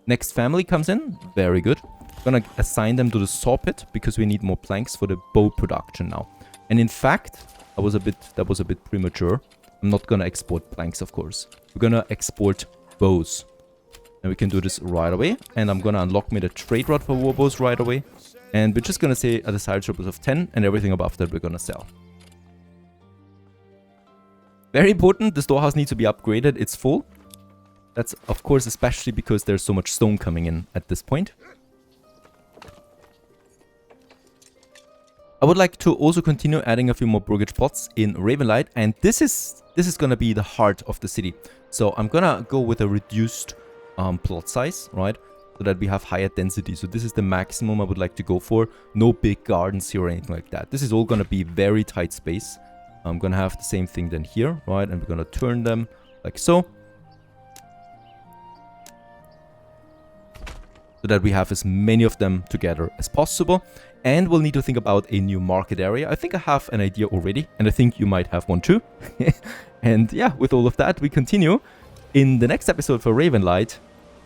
Next family comes in. Very good. I'm gonna assign them to the saw pit because we need more planks for the bow production now. And in fact, that was a bit premature. I'm not gonna export planks, of course. We're gonna export bows. And we can do this right away. And I'm gonna unlock me the trade rod for war bows right away. And we're just gonna say a desired surplus of 10, and everything above that we're gonna sell. Very important, the storehouse needs to be upgraded. It's full. That's of course especially because there's so much stone coming in at this point. I would like to also continue adding a few more burgage plots in Ravenlight, and this is gonna be the heart of the city. So I'm gonna go with a reduced plot size, right? So that we have higher density. So this is the maximum I would like to go for. No big gardens here or anything like that. This is all gonna be very tight space. I'm gonna have the same thing then here, right? And we're gonna turn them like so. So that we have as many of them together as possible. And we'll need to think about a new market area. I think I have an idea already, and I think you might have one too. And yeah, with all of that, we continue in the next episode for Ravenlight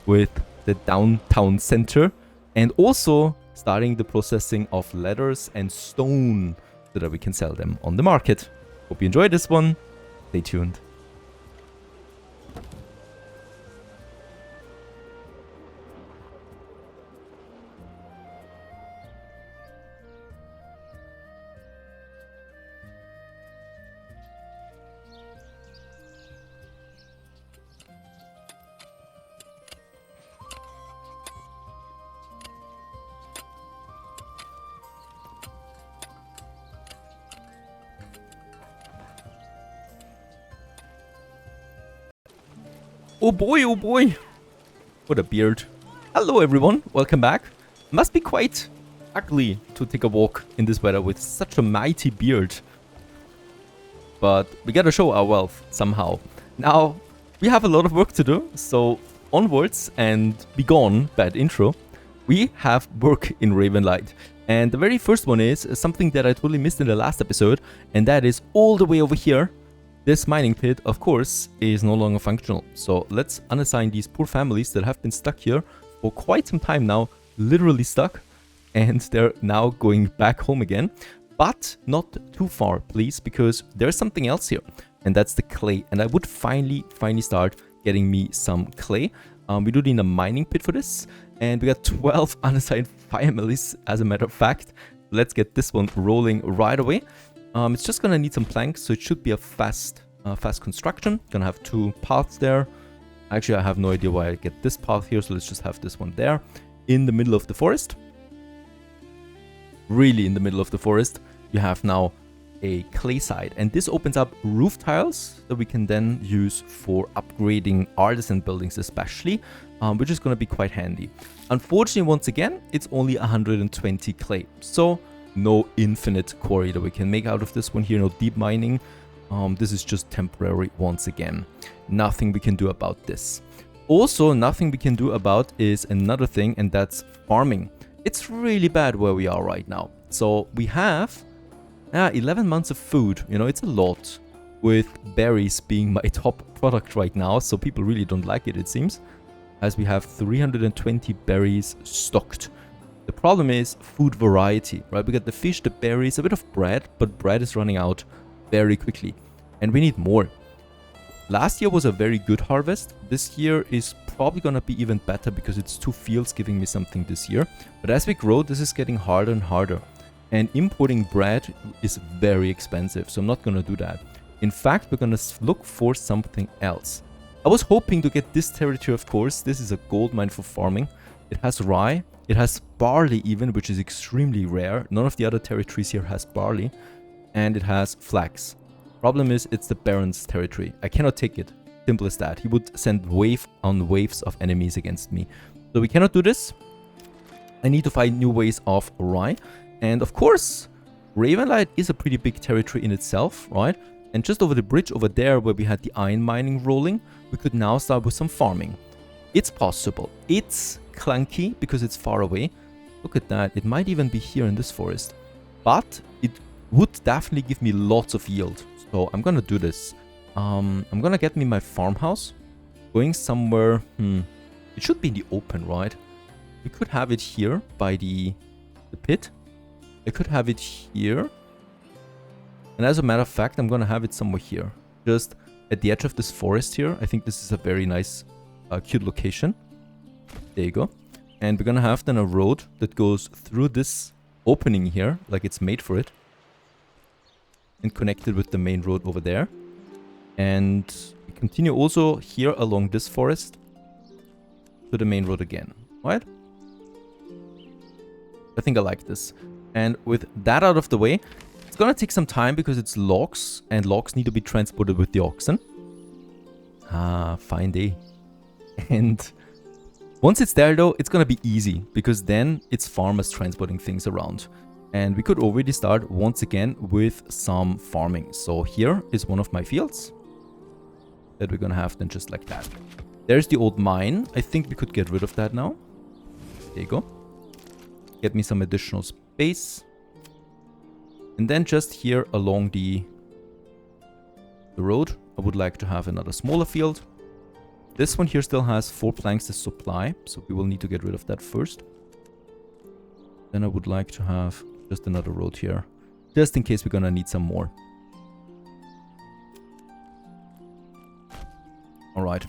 with the downtown center, and also starting the processing of leathers and stone so that we can sell them on the market. Hope you enjoyed this one. Stay tuned. Oh boy, what a beard. Hello everyone, welcome back. Must be quite ugly to take a walk in this weather with such a mighty beard. But we gotta show our wealth somehow. Now, we have a lot of work to do, so onwards and be gone, bad intro. We have work in Ravenlight. And the very first one is something that I totally missed in the last episode, and that is all the way over here. This mining pit, of course, is no longer functional. So let's unassign these poor families that have been stuck here for quite some time now, literally stuck, and they're now going back home again. But not too far, please, because there's something else here, and that's the clay. And I would finally start getting me some clay. We do need a mining pit for this, and we got 12 unassigned families, as a matter of fact. Let's get this one rolling right away. It's just gonna need some planks, so it should be a fast construction. Gonna have 2 paths there. Actually, I have no idea why I get this path here, so let's just have this one there in the middle of the forest. Really in the middle of the forest. You have now a clay side, and this opens up roof tiles that we can then use for upgrading artisan buildings especially, which is gonna be quite handy. Unfortunately, once again, it's only 120 clay, so no infinite quarry that we can make out of this one here, no deep mining. This is just temporary once again. Nothing we can do about this. Also, nothing we can do about is another thing, and that's farming. It's really bad where we are right now. So we have 11 months of food. You know, it's a lot, with berries being my top product right now. So people really don't like it seems, as we have 320 berries stocked. The problem is food variety, right? We got the fish, the berries, a bit of bread, but bread is running out very quickly, and we need more. Last year was a very good harvest. This year is probably gonna be even better because it's 2 fields giving me something this year. But as we grow, this is getting harder and harder, and importing bread is very expensive, so I'm not gonna do that. In fact, we're gonna look for something else. I was hoping to get this territory, of course. This is a gold mine for farming. It has rye. It has barley even, which is extremely rare. None of the other territories here has barley. And it has flax. Problem is, it's the Baron's territory. I cannot take it. Simple as that. He would send wave on waves of enemies against me. So we cannot do this. I need to find new ways of rye. And of course, Ravenlight is a pretty big territory in itself, right? And just over the bridge over there where we had the iron mining rolling, we could now start with some farming. It's possible. It's clunky because it's far away. Look at that. It might even be here in this forest. But it would definitely give me lots of yield. So I'm gonna do this. I'm gonna get me my farmhouse. Going somewhere... It should be in the open, right? We could have it here by the pit. I could have it here. And as a matter of fact, I'm gonna have it somewhere here. Just at the edge of this forest here. I think this is a very nice, cute location. There you go. And we're gonna have then a road that goes through this opening here, like it's made for it. And connected with the main road over there. And we continue also here along this forest to the main road again, right? I think I like this. And with that out of the way, it's gonna take some time because it's logs, and logs need to be transported with the oxen. Ah, fine day. And once it's there though, it's gonna be easy because then it's farmers transporting things around. And we could already start once again with some farming. So here is one of my fields that we're gonna have then just like that. There's the old mine. I think we could get rid of that now. There you go. Get me some additional base. And then just here along the road, I would like to have another smaller field. This one here still has 4 planks as supply, so we will need to get rid of that first. Then I would like to have just another road here, just in case we're gonna need some more. Alright.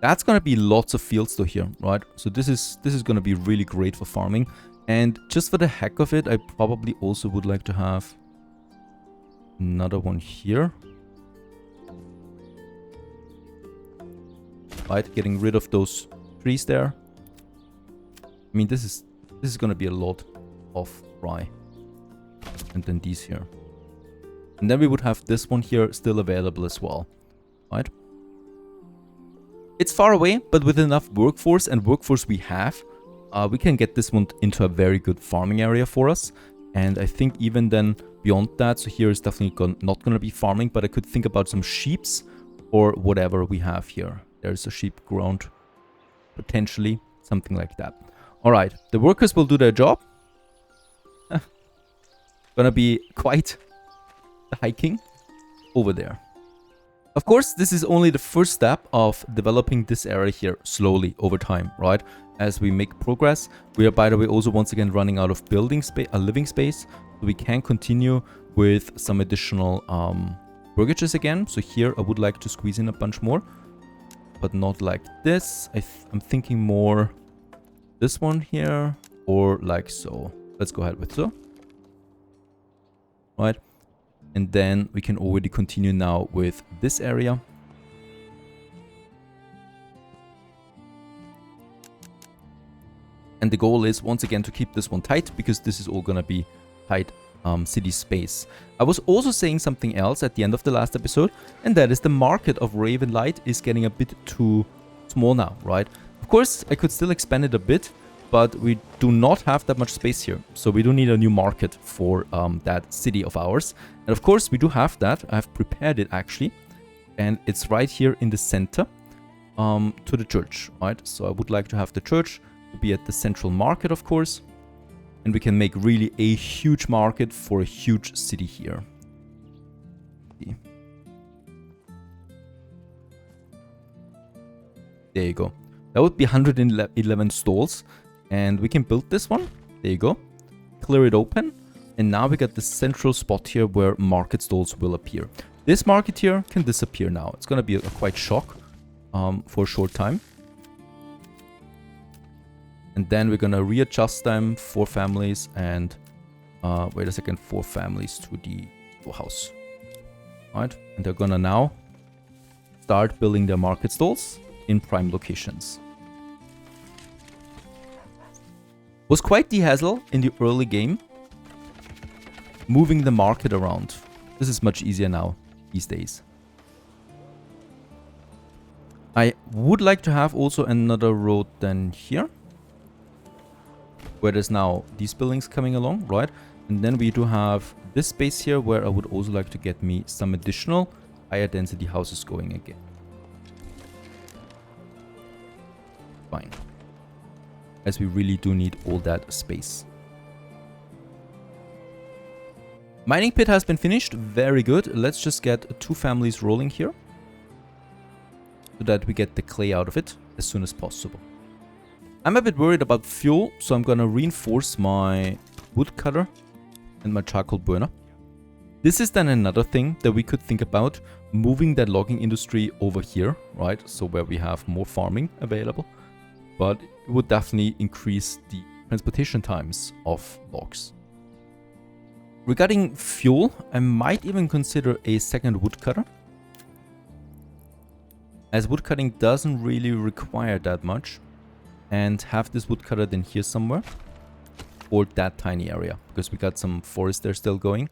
That's gonna be lots of fields though here, right? So this is gonna be really great for farming. And just for the heck of it, I probably also would like to have another one here. Right, getting rid of those trees there. I mean, this is gonna be a lot of rye. And then these here. And then we would have this one here still available as well. Right? It's far away, but with enough workforce and workforce we have, we can get this one into a very good farming area for us. And I think even then beyond that, so here is definitely not gonna be farming, but I could think about some sheeps or whatever we have here. There's a sheep ground, potentially, something like that. Alright, the workers will do their job. Gonna be quite the hiking over there. Of course, this is only the first step of developing this area here slowly over time, right? As we make progress, we are, by the way, also once again running out of building space, living space, so we can continue with some additional burgages again. So here I would like to squeeze in a bunch more, but not like this. I'm thinking more this one here or like so. Let's go ahead with so. Right. And then we can already continue now with this area. And the goal is once again to keep this one tight, because this is all gonna be tight city space. I was also saying something else at the end of the last episode, and that is the market of Ravenlight is getting a bit too small now, right? Of course, I could still expand it a bit, but we do not have that much space here. So we do need a new market for that city of ours. And of course, we do have that. I've prepared it actually. And it's right here in the center to the church, right? So I would like to have the church to be at the central market, of course. And we can make really a huge market for a huge city here. There you go. That would be 111 stalls. And we can build this one. There you go. Clear it open. And now we got the central spot here where market stalls will appear. This market here can disappear now. It's going to be a quite shock for a short time. And then we're going to readjust them, 4 families and, wait a second, 4 families to the house. Right? And they're going to now start building their market stalls in prime locations. Was quite the hassle in the early game, moving the market around. This is much easier now, these days. I would like to have also another road than here, where there's now these buildings coming along, right? And then we do have this space here where I would also like to get me some additional higher density houses going again. Fine. As we really do need all that space. Mining pit has been finished. Very good. Let's just get 2 families rolling here, so that we get the clay out of it as soon as possible. I'm a bit worried about fuel, so I'm gonna reinforce my woodcutter and my charcoal burner. This is then another thing that we could think about, moving that logging industry over here, right? So where we have more farming available. But it would definitely increase the transportation times of logs. Regarding fuel, I might even consider a second woodcutter, as woodcutting doesn't really require that much, and have this woodcutter then here somewhere, or that tiny area, because we got some forest there still going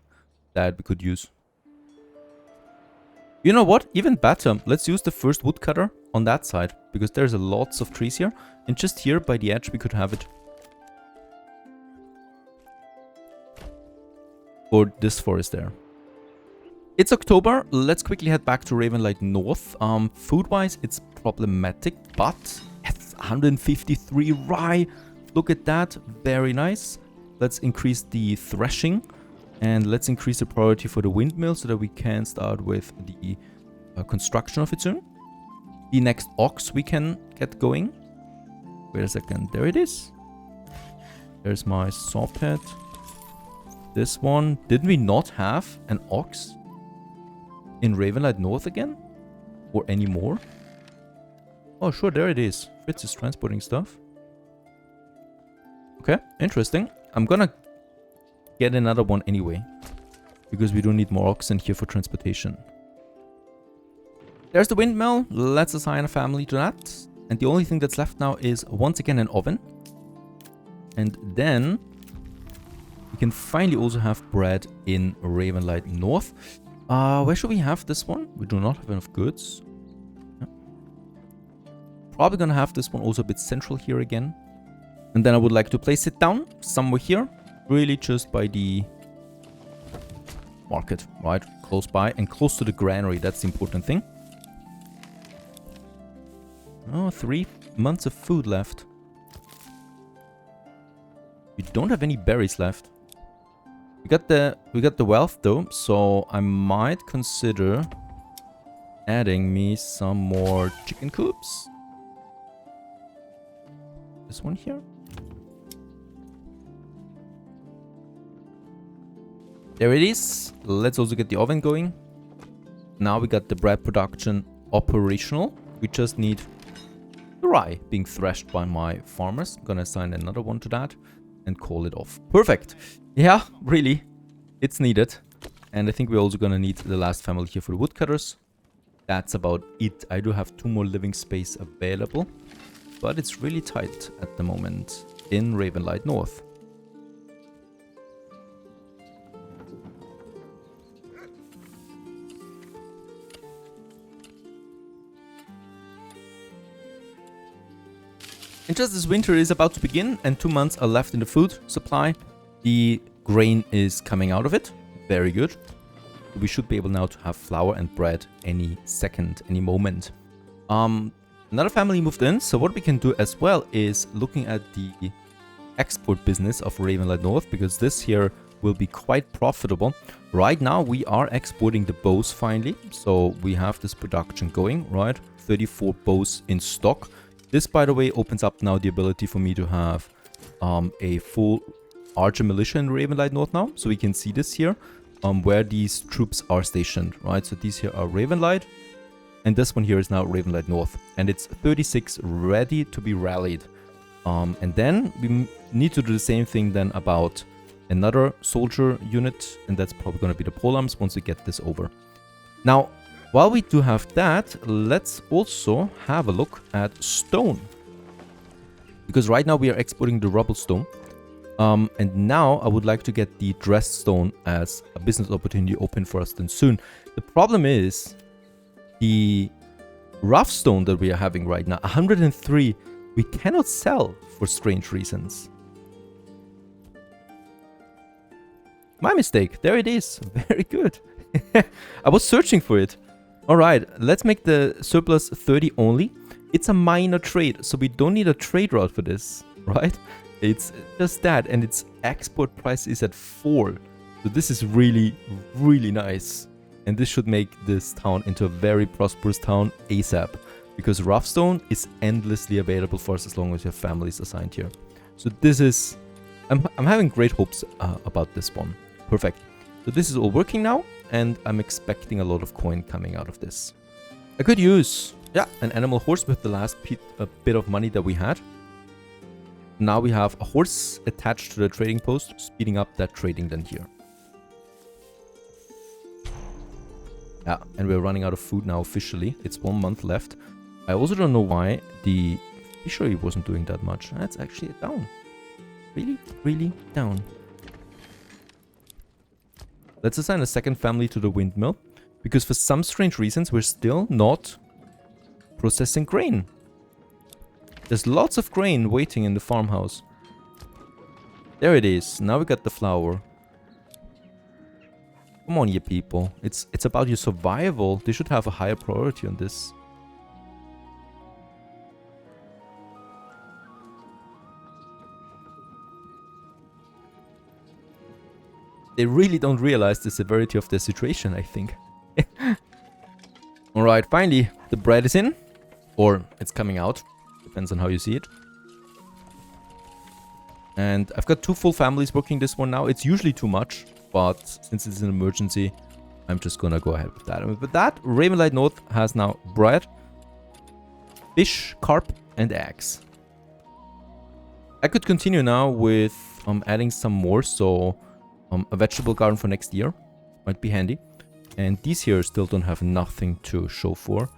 that we could use. You know what? Even better, let's use the first woodcutter on that side, because there's lots of trees here, and just here by the edge we could have it. Or this forest there. It's October, let's quickly head back to Ravenlight North. Food-wise, it's problematic, but yes, 153 rye. Look at that, very nice. let's increase the threshing. And let's increase the priority for the windmill so that we can start with the construction of it soon. The next ox we can get going. Wait a second. There it is. There's my saw pit. This one. Didn't we not have an ox in Ravenlight North again? Or anymore? Oh, sure. There it is. Fritz is transporting stuff. Okay. Interesting. I'm gonna get another one anyway, because we don't need more oxen here for transportation. There's the windmill. Let's assign a family to that. And the only thing that's left now is once again an oven. And then we can finally also have bread in Ravenlight North. Where should we have this one? We do not have enough goods. Yeah. Probably gonna have this one also a bit central here again. And then I would like to place it down somewhere here. Really just by the market, right? Close by and close to the granary. That's the important thing. Oh, 3 months of food left. We don't have any berries left. We got the wealth though, so I might consider adding me some more chicken coops. This one here. There it is. Let's also get the oven going. Now we got the bread production operational. We just need the rye being threshed by my farmers. I'm gonna assign another one to that and call it off. Perfect. Yeah, really. It's needed. And I think we're also gonna need the last family here for the woodcutters. That's about it. I do have 2 more living space available, but it's really tight at the moment in Ravenlight North. And just as winter is about to begin and 2 months are left in the food supply, the grain is coming out of it. Very good. We should be able now to have flour and bread any second, any moment. Another family moved in, so what we can do as well is looking at the export business of Ravenlight North, because this here will be quite profitable. Right now we are exporting the bows finally, so we have this production going, right? 34 bows in stock. This, by the way, opens up now the ability for me to have a full archer militia in Ravenlight North now. So we can see this here, where these troops are stationed, right? So these here are Ravenlight, and this one here is now Ravenlight North. And it's 36 ready to be rallied. And then we need to do the same thing then about another soldier unit, and that's probably going to be the polearms once we get this over. Now, while we do have that, let's also have a look at stone. Because right now we are exporting the rubble stone. And now I would like to get the dressed stone as a business opportunity open for us then soon. The problem is the rough stone that we are having right now, 103, we cannot sell for strange reasons. My mistake. There it is. Very good. I was searching for it. Alright, let's make the surplus 30 only. It's a minor trade, so we don't need a trade route for this, right? It's just that, and its export price is at 4. So this is really, really nice. And this should make this town into a very prosperous town ASAP. Because rough stone is endlessly available for us as long as you have families assigned here. So this is... I'm having great hopes about this one. Perfect. So this is all working now. And I'm expecting a lot of coin coming out of this. I could use, yeah, an animal horse with the last bit of money that we had. Now we have a horse attached to the trading post, speeding up that trading then here. Yeah, and we're running out of food now officially. It's 1 month left. I also don't know why the fishery wasn't doing that much. That's actually down. Really, really down. Let's assign a second family to the windmill, because for some strange reasons we're still not processing grain. There's lots of grain waiting in the farmhouse. There it is. Now we got the flour. Come on, you people. It's about your survival. They should have a higher priority on this. They really don't realize the severity of their situation, I think. Alright, finally, the bread is in. Or it's coming out. Depends on how you see it. And I've got 2 full families working this one now. It's usually too much, but since it's an emergency, I'm just gonna go ahead with that. And with that, Ravenlight North has now bread, fish, carp, and eggs. I could continue now with adding some more, so a vegetable garden for next year might be handy. And these here still don't have nothing to show for.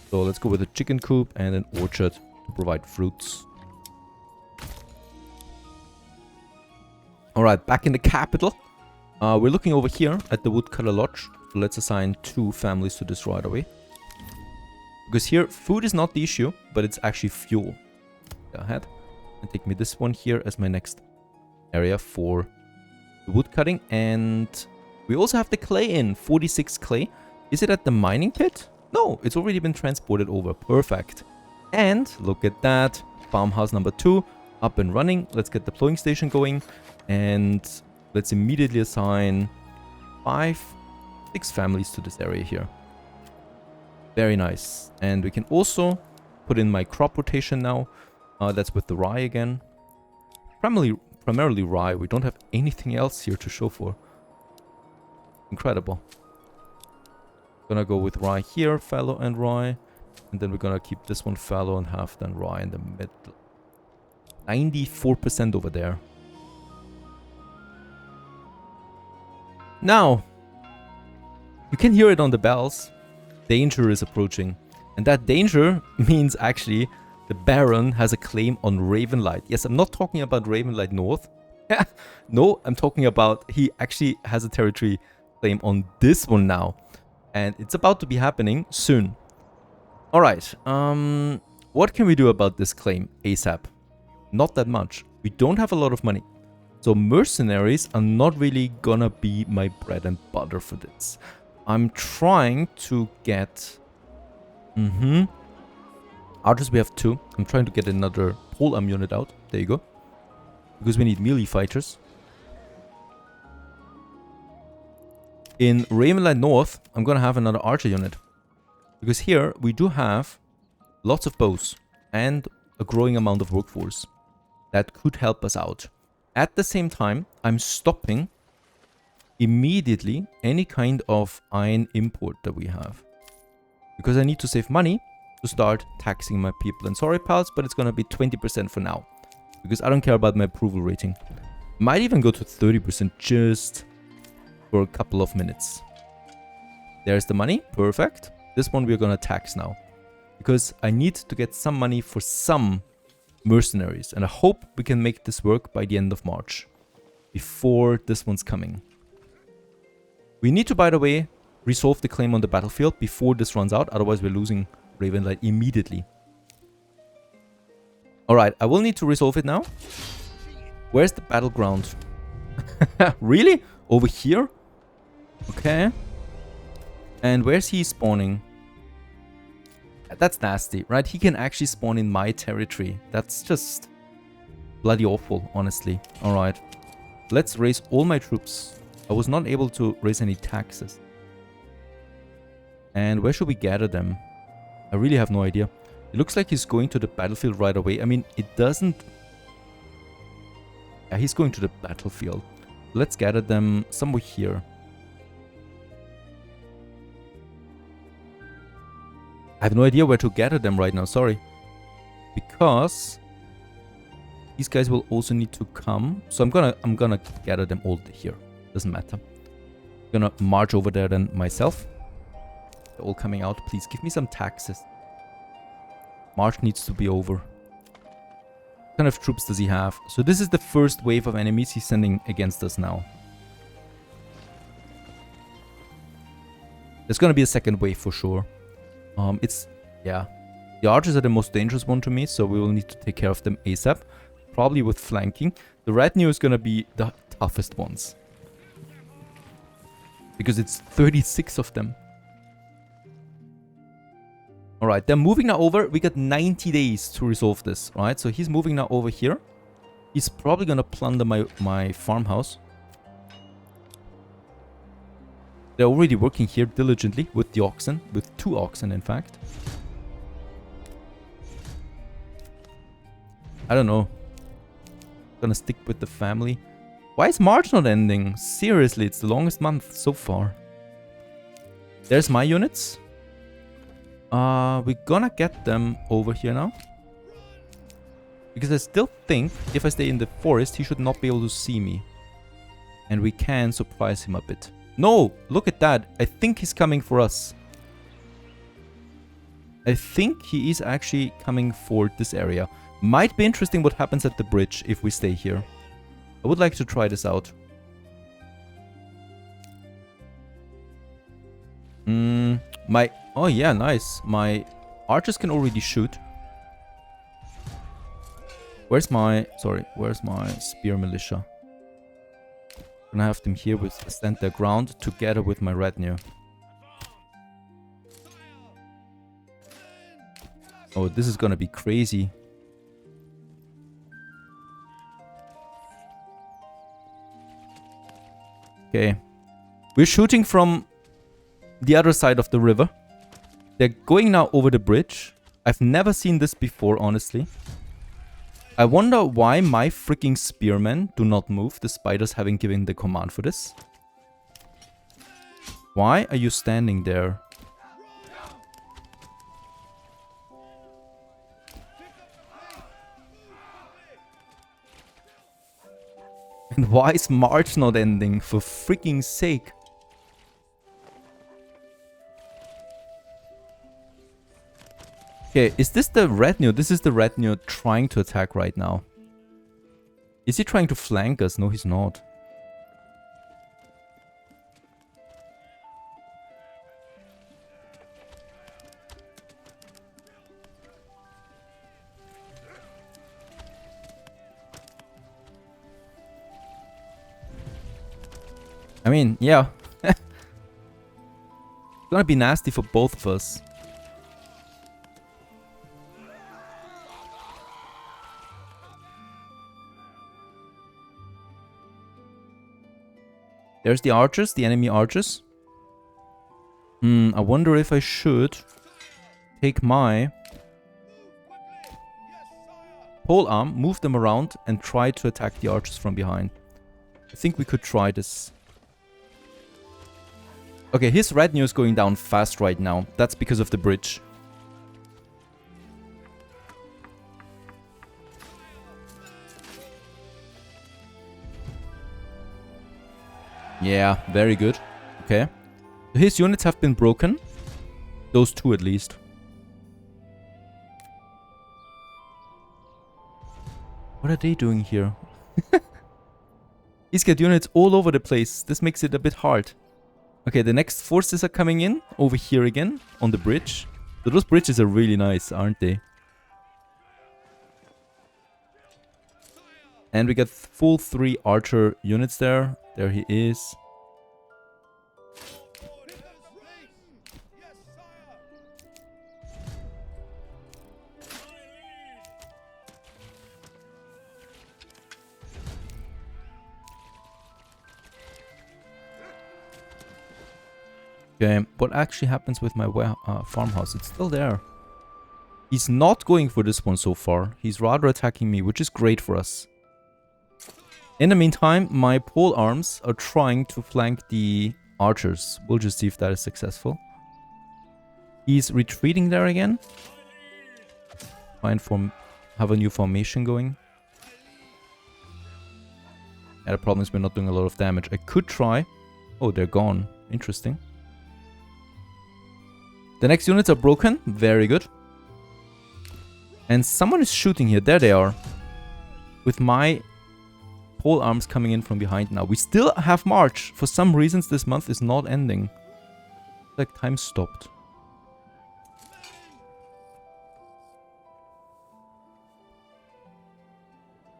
So let's go with a chicken coop and an orchard to provide fruits. Alright, back in the capital. We're looking over here at the Woodcutter Lodge. So let's assign 2 families to this right away. Because here, food is not the issue, but it's actually fuel. Go ahead and take me this one here as my next area for the wood cutting. And we also have the clay in, 46 clay. Is it at the mining pit? No, it's already been transported over. Perfect. And look at that. Farmhouse number 2 up and running. Let's get the plowing station going. And let's immediately assign 6 families to this area here. Very nice. And we can also put in my crop rotation now. That's with the rye again. Primarily rye. We don't have anything else here to show for. Incredible. Gonna go with rye here, fallow and rye. And then we're gonna keep this one fallow and have then rye in the middle. 94% over there. Now, you can hear it on the bells. Danger is approaching. And that danger means actually the Baron has a claim on Ravenlight. Yes, I'm not talking about Ravenlight North. No, I'm talking about he actually has a territory claim on this one now. And it's about to be happening soon. Alright, what can we do about this claim ASAP? Not that much. We don't have a lot of money. So mercenaries are not really gonna be my bread and butter for this. I'm trying to get... Archers we have 2. I'm trying to get another polearm unit out. There you go. Because we need melee fighters. In Ravenlight North, I'm gonna have another archer unit. Because here we do have lots of bows and a growing amount of workforce that could help us out. At the same time, I'm stopping immediately any kind of iron import that we have. Because I need to save money to start taxing my people. And sorry pals, but it's gonna be 20% for now. Because I don't care about my approval rating. Might even go to 30% just for a couple of minutes. There's the money. Perfect. This one we're gonna tax now. Because I need to get some money for some mercenaries. And I hope we can make this work by the end of March. Before this one's coming. We need to, by the way, resolve the claim on the battlefield before this runs out. Otherwise we're losing Ravenlight immediately. Alright, I will need to resolve it now. Where's the battleground? Really? Over here? Okay. And where's he spawning? That's nasty, right? He can actually spawn in my territory. That's just bloody awful, honestly. Alright. Let's raise all my troops. I was not able to raise any taxes. And where should we gather them? I really have no idea. It looks like he's going to the battlefield right away. I mean, it doesn't... Yeah, he's going to the battlefield. Let's gather them somewhere here. I have no idea where to gather them right now, sorry. Because these guys will also need to come. So I'm gonna gather them all here. Doesn't matter. I'm gonna march over there then myself. They're all coming out. Please give me some taxes. March needs to be over. What kind of troops does he have? So this is the first wave of enemies he's sending against us now. There's gonna be a second wave for sure. Yeah. The archers are the most dangerous one to me, so we will need to take care of them ASAP. Probably with flanking. The retinue is gonna be the toughest ones. Because it's 36 of them. Alright, they're moving now over. We got 90 days to resolve this, right? So he's moving now over here. He's probably gonna plunder my farmhouse. They're already working here diligently with the oxen, with 2 oxen in fact. I don't know. Gonna stick with the family. Why is March not ending? Seriously, it's the longest month so far. There's my units. We're gonna get them over here now. Because I still think if I stay in the forest, he should not be able to see me. And we can surprise him a bit. No, look at that. I think he's coming for us. I think he is actually coming for this area. Might be interesting what happens at the bridge if we stay here. I would like to try this out. Oh yeah, nice. My archers can already shoot. Where's my spear militia? Gonna have them here with stand their ground together with my retinue. Oh, this is gonna be crazy. Okay. We're shooting from the other side of the river. They're going now over the bridge. I've never seen this before, honestly. I wonder why my freaking spearmen do not move, despite us having given the command for this. Why are you standing there? And why is March not ending, for freaking sake? Okay, is this the retinue? This is the retinue trying to attack right now. Is he trying to flank us? No, he's not. I mean, yeah. It's gonna be nasty for both of us. There's the archers, the enemy archers. I wonder if I should take my pole arm, move them around, and try to attack the archers from behind. I think we could try this. Okay, his retinue is going down fast right now. That's because of the bridge. Yeah, very good. Okay. His units have been broken. Those 2 at least. What are they doing here? He's got units all over the place. This makes it a bit hard. Okay, the next forces are coming in over here again on the bridge. So those bridges are really nice, aren't they? And we got full 3 archer units there. There he is. Okay, what actually happens with my farmhouse? It's still there. He's not going for this one so far. He's rather attacking me, which is great for us. In the meantime, my pole arms are trying to flank the archers. We'll just see if that is successful. He's retreating there again. Try and have a new formation going. Yeah, the problem is we're not doing a lot of damage. I could try. Oh, they're gone. Interesting. The next units are broken. Very good. And someone is shooting here. There they are. With my pole arms coming in from behind now. We still have March. For some reasons, this month is not ending. Like time stopped.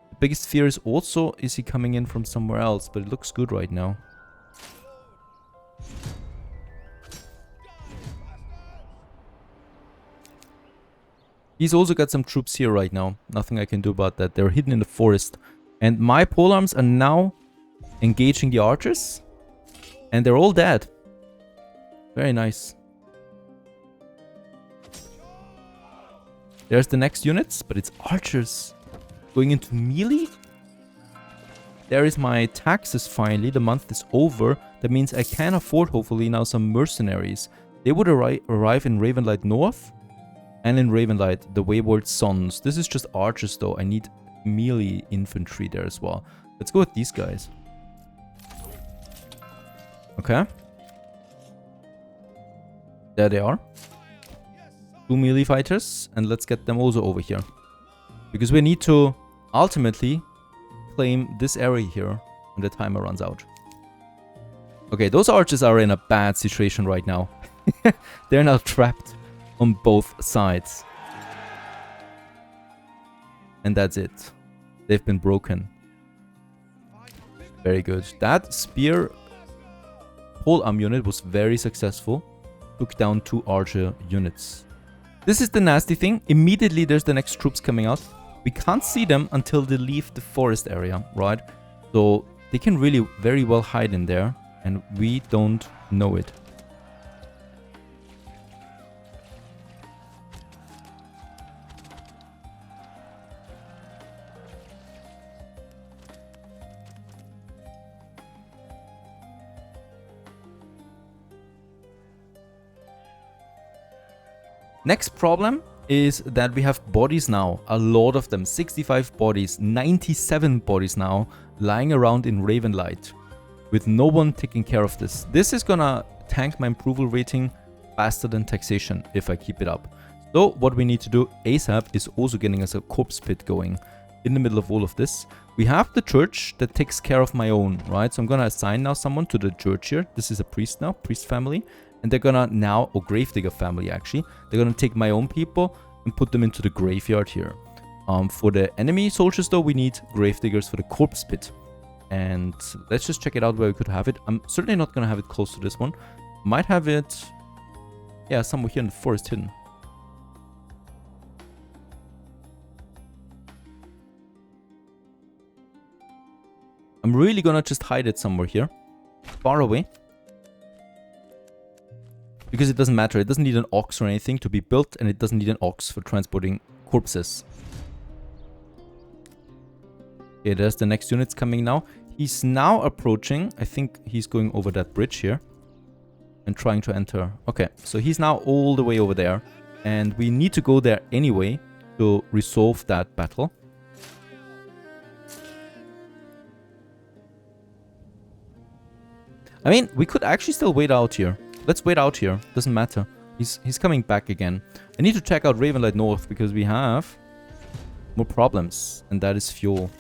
The biggest fear is also, is he coming in from somewhere else? But it looks good right now. He's also got some troops here right now. Nothing I can do about that. They're hidden in the forest. And my polearms are now engaging the archers. And they're all dead. Very nice. There's the next units, but it's archers. Going into melee? There is my taxes finally. The month is over. That means I can afford, hopefully, now some mercenaries. They would arrive in Ravenlight North and in Ravenlight, the Wayward Sons. This is just archers, though. I need melee infantry there as well. Let's go with these guys. Okay. There they are. 2 melee fighters. And let's get them also over here. Because we need to ultimately claim this area here when the timer runs out. Okay, those archers are in a bad situation right now. They're now trapped on both sides. And that's it. They've been broken. Very good. That spear polearm unit was very successful. Took down 2 archer units. This is the nasty thing. Immediately there's the next troops coming out. We can't see them until they leave the forest area, right? So they can really very well hide in there. And we don't know it. Next problem is that we have bodies now, a lot of them, 65 bodies, 97 bodies now, lying around in Ravenlight, with no one taking care of this. This is gonna tank my approval rating faster than taxation if I keep it up. So what we need to do ASAP is also getting us a corpse pit going in the middle of all of this. We have the church that takes care of my own, right? So I'm gonna assign now someone to the church here. This is a priest now, priest family. And they're gonna now, or gravedigger family actually, they're gonna take my own people and put them into the graveyard here. For the enemy soldiers though, we need gravediggers for the corpse pit. And let's just check it out where we could have it. I'm certainly not gonna have it close to this one. Might have it, yeah, somewhere here in the forest hidden. I'm really gonna just hide it somewhere here, far away. Because it doesn't matter, it doesn't need an ox or anything to be built, and it doesn't need an ox for transporting corpses. Okay, there's the next units coming now. He's now approaching, I think he's going over that bridge here. And trying to enter. Okay, so he's now all the way over there. And we need to go there anyway to resolve that battle. I mean, we could actually still wait out here. Let's wait out here. Doesn't matter. He's coming back again. I need to check out Ravenlight North because we have more problems. And that is fuel.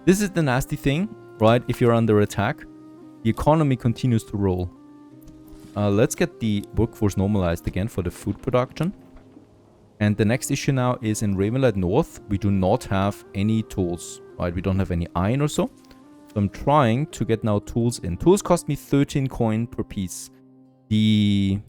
This is the nasty thing, right? If you're under attack, the economy continues to roll. Let's get the workforce normalized again for the food production. And the next issue now is in Ravenlight North. We do not have any tools, right? We don't have any iron or so. So I'm trying to get now tools in. Tools cost me 13 coin per piece. The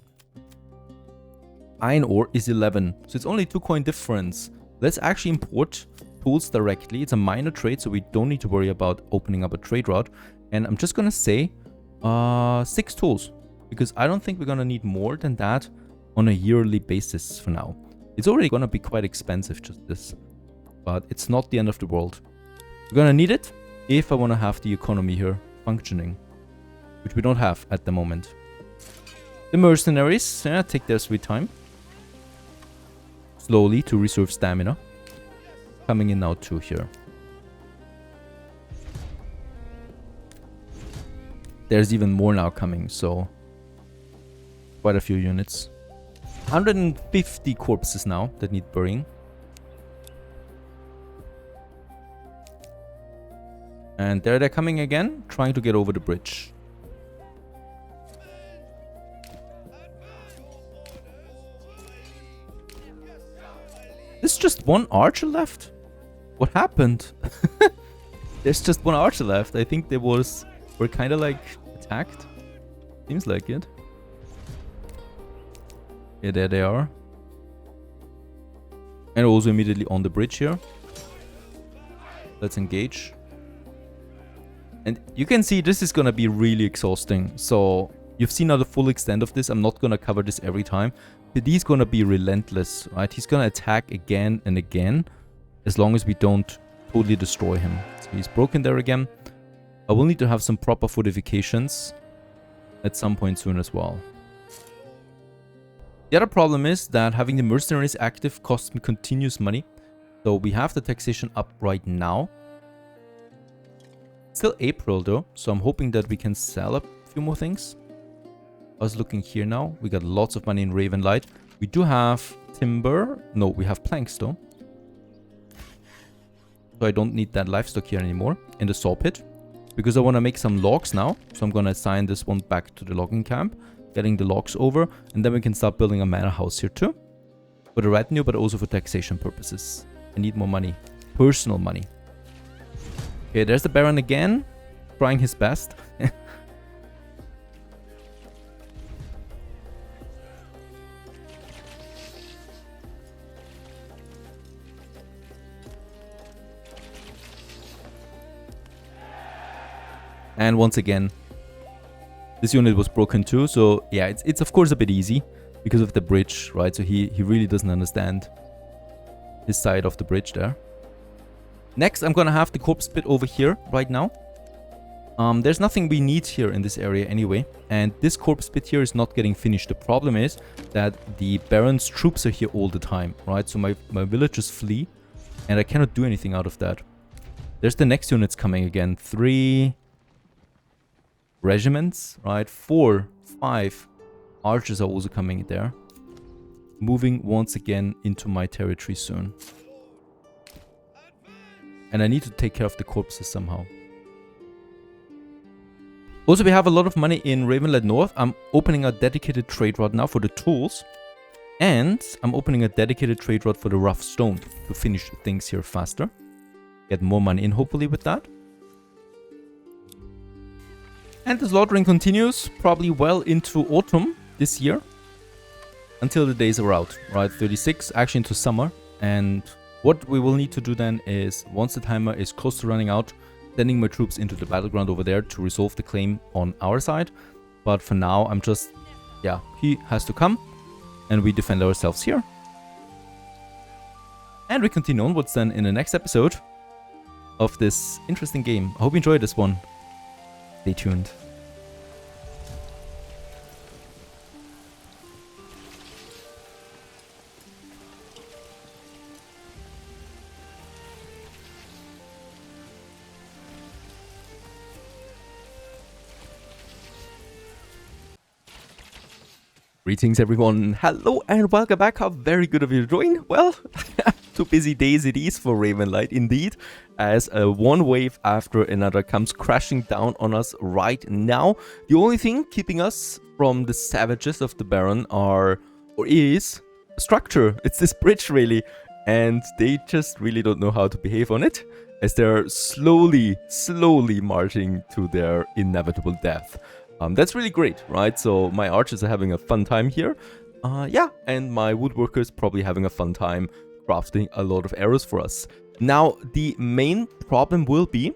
iron ore is 11. So it's only 2 coin difference. Let's actually import tools directly. It's a minor trade, so we don't need to worry about opening up a trade route. And I'm just gonna say 6 tools. Because I don't think we're gonna need more than that on a yearly basis for now. It's already gonna be quite expensive, just this. But it's not the end of the world. We're gonna need it if I wanna have the economy here functioning. Which we don't have at the moment. The mercenaries, take their sweet time. Slowly to reserve stamina. Coming in now too here. There's even more now coming, so quite a few units. 150 corpses now that need burying. And there they're coming again, trying to get over the bridge. There's just one archer left? What happened? There's just one archer left. I think they were kind of like attacked. Seems like it. Yeah, there they are. And also immediately on the bridge here. Let's engage. And you can see this is gonna be really exhausting. So You've seen now the full extent of this. I'm not going to cover this every time. But he's going to be relentless, right? He's going to attack again and again as long as we don't totally destroy him. So he's broken there again. I will need to have some proper fortifications at some point soon as well. The other problem is that having the mercenaries active costs me continuous money. So we have the taxation up right now. It's still April though, so I'm hoping that we can sell a few more things. I was looking here now. We got lots of money in Ravenlight. We do have timber. No, we have planks though. So I don't need that livestock here anymore in the saw pit. Because I want to make some logs now. So I'm going to assign this one back to the logging camp. Getting the logs over. And then we can start building a manor house here too. For the retinue, but also for taxation purposes. I need more money. Personal money. Okay, there's the Baron again. Trying his best. And once again, this unit was broken too. So yeah, it's of course a bit easy because of the bridge, right? So he really doesn't understand his side of the bridge there. Next, I'm gonna have the corpse pit over here right now. There's nothing we need here in this area anyway. And this corpse pit here is not getting finished. The problem is that the Baron's troops are here all the time, right? So my villagers flee and I cannot do anything out of that. There's the next units coming again. 3 regiments, right? 4, 5 archers are also coming there. Moving once again into my territory soon. And I need to take care of the corpses somehow. Also, we have a lot of money in Ravenlight North. I'm opening a dedicated trade route now for the tools. And I'm opening a dedicated trade route for the rough stone to finish things here faster. Get more money in hopefully with that. And the slaughtering continues probably well into autumn this year. Until the days are out, right? 36, actually into summer. And what we will need to do then is, once the timer is close to running out, sending my troops into the battleground over there to resolve the claim on our side. But for now, I'm just, yeah, he has to come. And we defend ourselves here. And we continue onwards then in the next episode of this interesting game. I hope you enjoyed this one. Stay tuned. Greetings everyone, hello and welcome back. How very good of you doing? Well, 2 busy days it is for Ravenlight indeed, as one wave after another comes crashing down on us right now. The only thing keeping us from the savages of the Baron is structure. It's this bridge really, and they just really don't know how to behave on it, as they're slowly marching to their inevitable death. That's really great, right? So my archers are having a fun time here. Yeah, and my woodworkers probably having a fun time crafting a lot of arrows for us. Now, the main problem will be,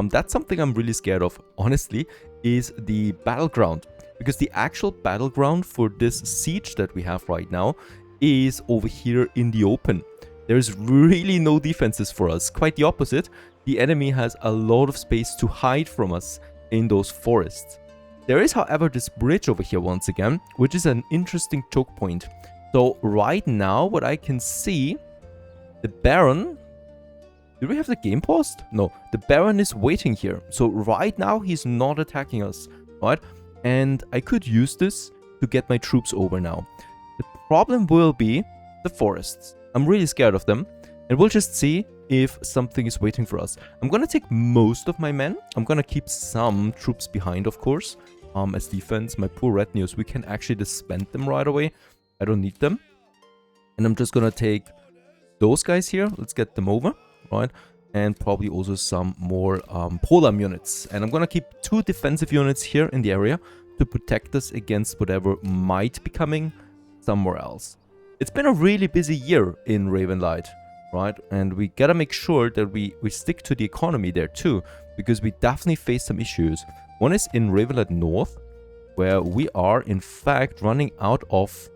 that's something I'm really scared of, honestly, is the battleground. Because the actual battleground for this siege that we have right now is over here in the open. There's really no defenses for us. Quite the opposite. The enemy has a lot of space to hide from us in those forests. There is, however, this bridge over here once again, which is an interesting choke point. So right now, what I can see, the Baron... Do we have the game paused? No, the Baron is waiting here. So right now, he's not attacking us, right? And I could use this to get my troops over now. The problem will be the forests. I'm really scared of them. And we'll just see if something is waiting for us. I'm gonna take most of my men. I'm gonna keep some troops behind, of course, as defense. My poor retinues, we can actually disband them right away. I don't need them. And I'm just gonna take those guys here. Let's get them over, right? And probably also some more polearm units. And I'm gonna keep 2 defensive units here in the area to protect us against whatever might be coming somewhere else. It's been a really busy year in Ravenlight, right? And we gotta make sure that we stick to the economy there too, because we definitely face some issues. One is in Ravenlight North. where we are in fact running out of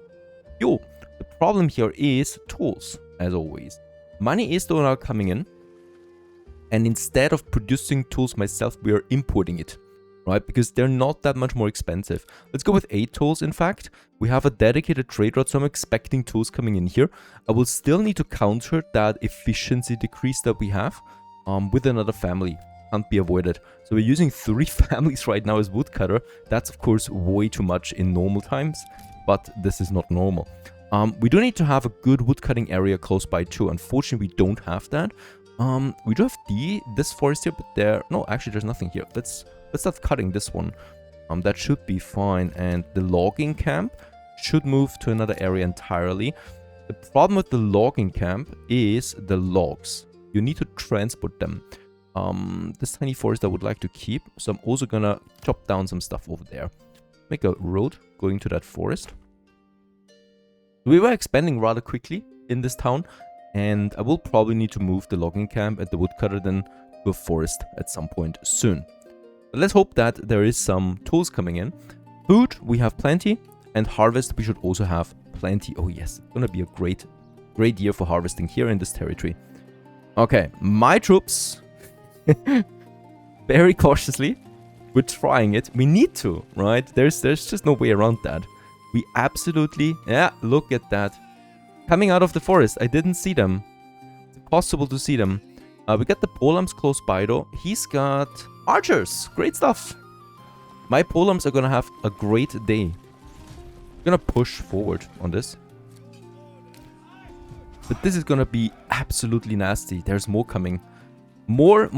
fuel. The problem here is tools, as always. Money is though now coming in, and instead of producing tools myself, we are importing it, right? Because they're not that much more expensive. Let's go with 8 tools, in fact. We have a dedicated trade route, so I'm expecting tools coming in here. I will still need to counter that efficiency decrease that we have with another family. Can't be avoided. So we're using 3 families right now as woodcutter. That's of course way too much in normal times, but this is not normal. We do need to have a good woodcutting area close by too. Unfortunately, we don't have that. We do have this forest here, but no, actually there's nothing here. Let's start cutting this one. That should be fine, and the logging camp should move to another area entirely. The problem with the logging camp is the logs. You need to transport them. This tiny forest I would like to keep, so I'm also gonna chop down some stuff over there. Make a road going to that forest. We were expanding rather quickly in this town, and I will probably need to move the logging camp and the woodcutter then to a forest at some point soon. But let's hope that there is some tools coming in. Food, we have plenty, and harvest, we should also have plenty. Oh yes, it's gonna be a great year for harvesting here in this territory. Okay, my troops, very cautiously, we're trying it. We need to, right? There's just no way around that. We absolutely, yeah, look at that. Coming out of the forest, I didn't see them. It's impossible to see them. We got the polums close by though. He's got archers, great stuff. My polums are gonna have a great day. I'm gonna push forward on this. But this is gonna be absolutely nasty. There's more coming. More.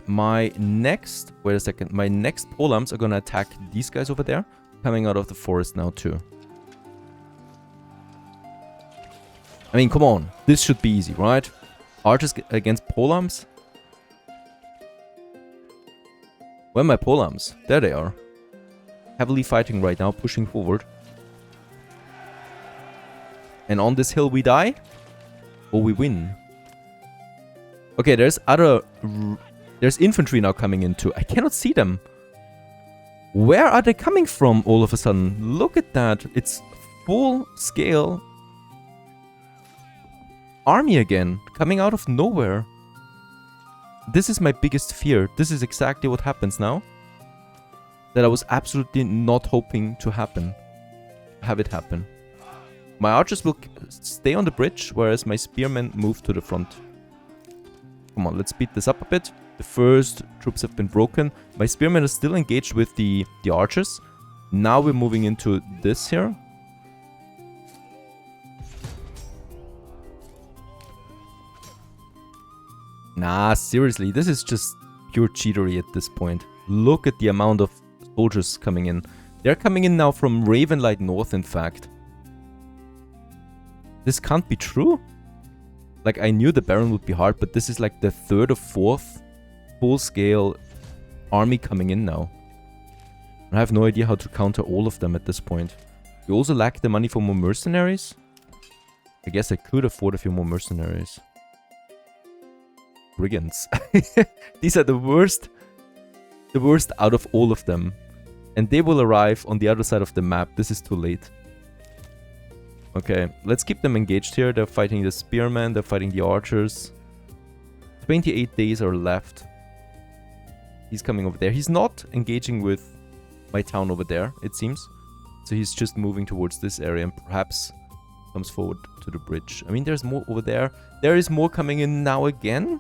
My next, wait a second, my next polums are gonna attack these guys over there. Coming out of the forest now too. I mean, come on. This should be easy, right? Archers against polums? Where are my polums? There they are. Heavily fighting right now, pushing forward. And on this hill we die? Or we win? Okay, there's infantry now coming in too. I cannot see them. Where are they coming from all of a sudden? Look at that. It's full scale army again, coming out of nowhere. This is my biggest fear. This is exactly what happens now. That I was absolutely not hoping to happen. Have it happen. My archers will stay on the bridge, whereas my spearmen move to the front. Come on, let's speed this up a bit. The first troops have been broken. My spearmen are still engaged with the archers. Now we're moving into this here. Nah, seriously, this is just pure cheatery at this point. Look at the amount of soldiers coming in. They're coming in now from Ravenlight North, in fact. This can't be true. Like, I knew the Baron would be hard, but this is like the 3rd or 4th full-scale army coming in now. I have no idea how to counter all of them at this point. We also lack the money for more mercenaries. I guess I could afford a few more mercenaries. Brigands. These are the worst out of all of them. And they will arrive on the other side of the map. This is too late. Okay, let's keep them engaged here. They're fighting the spearmen, they're fighting the archers. 28 days are left. He's coming over there. He's not engaging with my town over there, it seems. So he's just moving towards this area and perhaps comes forward to the bridge. I mean, there's more over there. There is more coming in now again.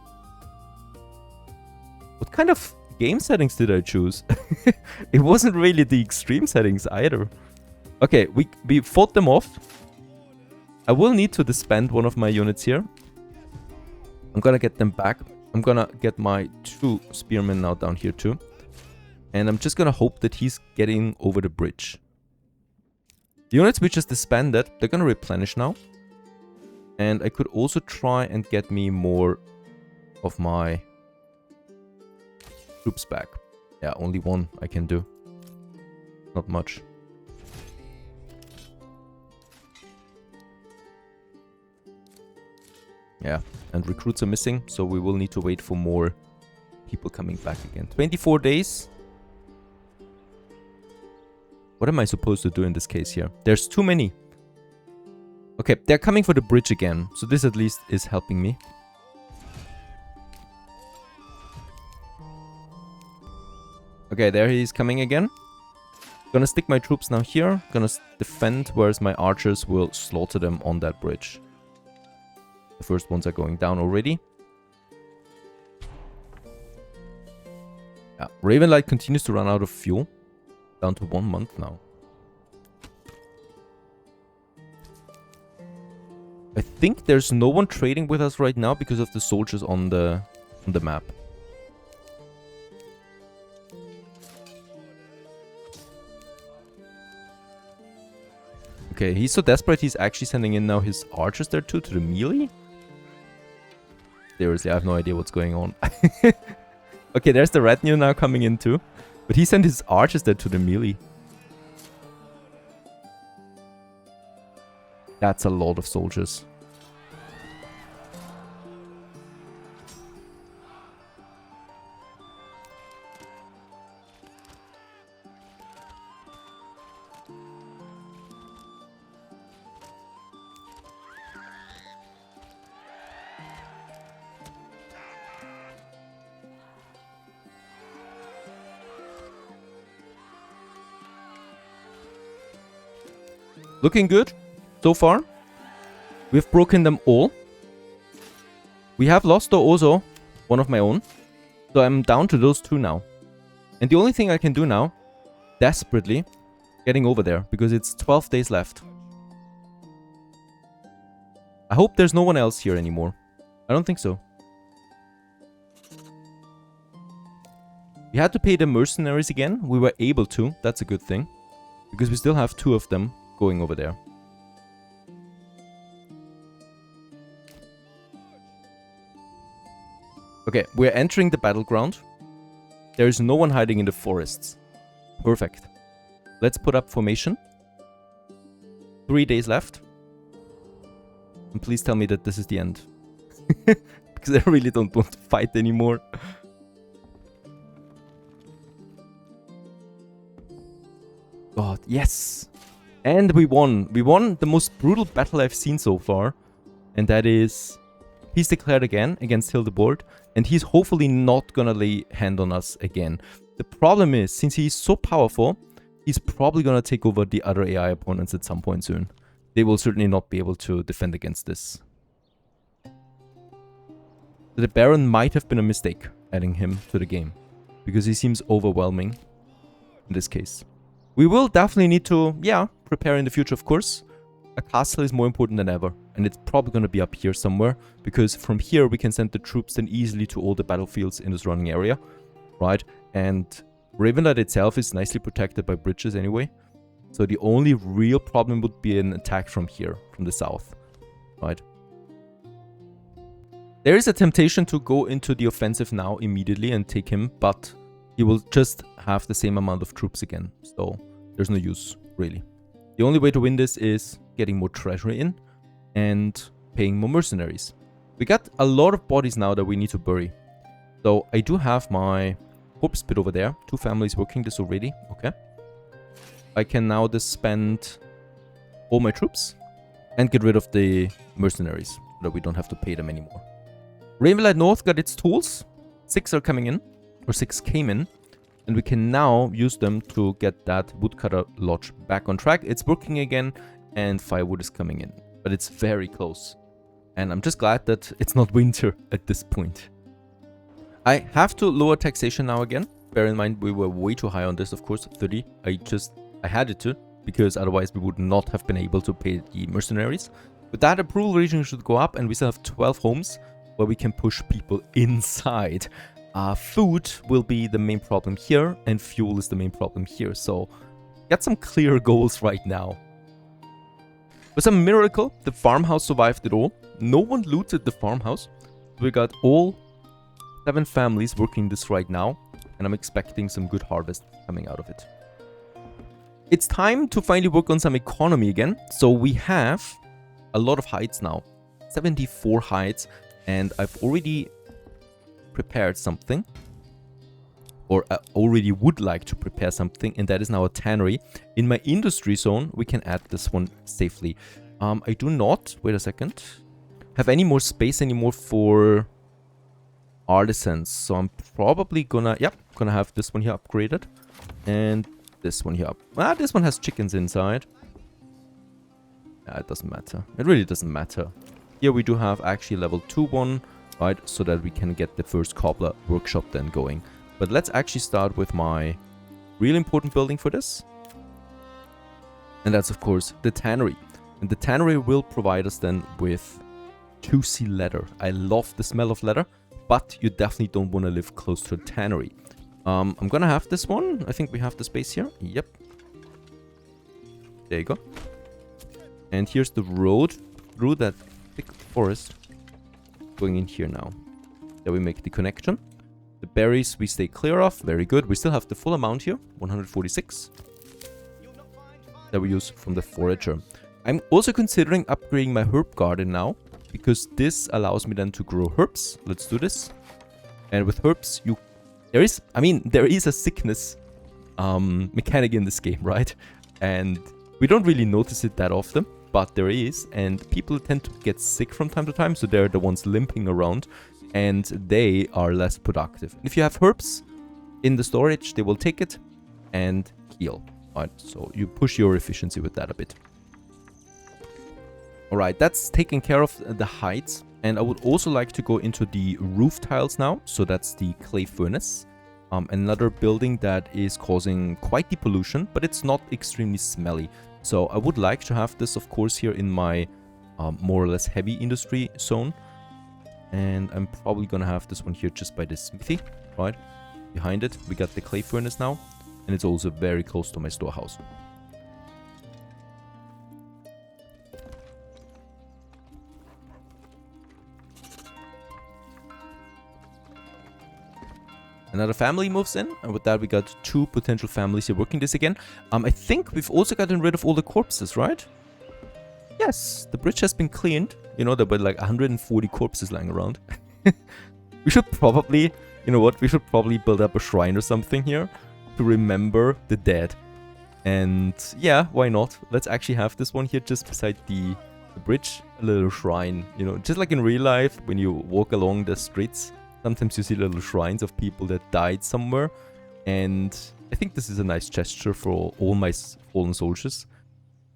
What kind of game settings did I choose? It wasn't really the extreme settings either. Okay, we fought them off. I will need to disband one of my units here. I'm gonna get them back. I'm gonna get my 2 spearmen now down here too. And I'm just gonna hope that he's getting over the bridge. The units we just disbanded, they're gonna replenish now. And I could also try and get me more of my troops back. Yeah, only 1 I can do. Not much. Yeah, and recruits are missing, so we will need to wait for more people coming back again. 24 days. What am I supposed to do in this case here? There's too many. Okay, they're coming for the bridge again. So this at least is helping me. Okay, there he's coming again. Gonna stick my troops now here. Gonna defend, whereas my archers will slaughter them on that bridge. The first ones are going down already. Yeah, Ravenlight continues to run out of fuel. Down to 1 month now. I think there's no one trading with us right now because of the soldiers on the map. Okay, he's so desperate he's actually sending in now his archers there too, to the melee? Seriously, I have no idea what's going on. Okay, there's the retinue now coming in too. But he sent his archers there to the melee. That's a lot of soldiers. Looking good so far. We've broken them all. We have lost though also one of my own. So I'm down to those two now. And the only thing I can do now, desperately, getting over there. Because it's 12 days left. I hope there's no one else here anymore. I don't think so. We had to pay the mercenaries again. We were able to. That's a good thing. Because we still have 2 of them going over there. Okay, we're entering the battleground. There is no one hiding in the forests. Perfect. Let's put up formation. 3 days left. And please tell me that this is the end. Because I really don't want to fight anymore. God, yes! And we won. We won the most brutal battle I've seen so far. And that is... He's declared again against Hildebord. And he's hopefully not gonna lay hand on us again. The problem is, since he's so powerful, he's probably gonna take over the other AI opponents at some point soon. They will certainly not be able to defend against this. The Baron might have been a mistake, adding him to the game. Because he seems overwhelming in this case. We will definitely need to, yeah, prepare in the future, of course. A castle is more important than ever. And it's probably going to be up here somewhere. Because from here we can send the troops then easily to all the battlefields in the surrounding area. Right? And Ravenlight itself is nicely protected by bridges anyway. So the only real problem would be an attack from here, from the south. Right? There is a temptation to go into the offensive now immediately and take him. But he will just have the same amount of troops again. So there's no use, really. The only way to win this is getting more treasury in and paying more mercenaries. We got a lot of bodies now that we need to bury. So I do have my corpse pit over there. 2 families working this already. Okay. I can now just spend all my troops and get rid of the mercenaries so that we don't have to pay them anymore. Ravenlight North got its tools. 6 are coming in, or 6 came in. And we can now use them to get that woodcutter lodge back on track. It's working again and firewood is coming in. But it's very close. And I'm just glad that it's not winter at this point. I have to lower taxation now again. Bear in mind we were way too high on this, of course, 30. I had it to, because otherwise we would not have been able to pay the mercenaries. But that approval region should go up and we still have 12 homes where we can push people inside. Food will be the main problem here, and fuel is the main problem here. So, got some clear goals right now. For some miracle, the farmhouse survived it all. No one looted the farmhouse. We got all 7 families working this right now, and I'm expecting some good harvest coming out of it. It's time to finally work on some economy again. So we have a lot of hides now. 74 hides, and I've already prepared something. or I already would like to prepare something, and that is now a tannery. In my industry zone, we can add this one safely. I do not, wait a second, have any more space anymore for artisans. So I'm probably gonna, gonna have this one here upgraded. And this one here up. This one has chickens inside. It doesn't matter. It really doesn't matter. Here we do have actually level 2 one, right? So that we can get the first cobbler workshop then going. But let's actually start with my real important building for this. And that's, of course, the tannery. And the tannery will provide us then with juicy leather. I love the smell of leather, but you definitely don't want to live close to a tannery. I'm gonna have this one. I think we have the space here. Yep. There you go. And here's the road through that thick forest. Going in here now. There we make the connection. The berries we stay clear of. Very good. We still have the full amount here. 146. That we use from the forager. I'm also considering upgrading my herb garden now, because this allows me then to grow herbs. Let's do this. And with herbs, there is a sickness mechanic in this game, right? And we don't really notice it that often, but there is, and people tend to get sick from time to time, so they're the ones limping around, and they are less productive. If you have herbs in the storage, they will take it and heal, right? So you push your efficiency with that a bit. Alright, that's taking care of the heights. And I would also like to go into the roof tiles now. So that's the clay furnace. Another building that is causing quite the pollution, but it's not extremely smelly. So I would like to have this, of course, here in my more or less heavy industry zone. And I'm probably going to have this one here just by the smithy, right? Behind it, we got the clay furnace now. And it's also very close to my storehouse. Another family moves in, and with that we got 2 potential families here working this again. I think we've also gotten rid of all the corpses, right? Yes, the bridge has been cleaned. You know, there were like 140 corpses lying around. We should probably, you know what, we should probably build up a shrine or something here to remember the dead. And yeah, why not? Let's actually have this one here just beside the bridge, a little shrine. You know, just like in real life, when you walk along the streets, sometimes you see little shrines of people that died somewhere. And I think this is a nice gesture for all my fallen soldiers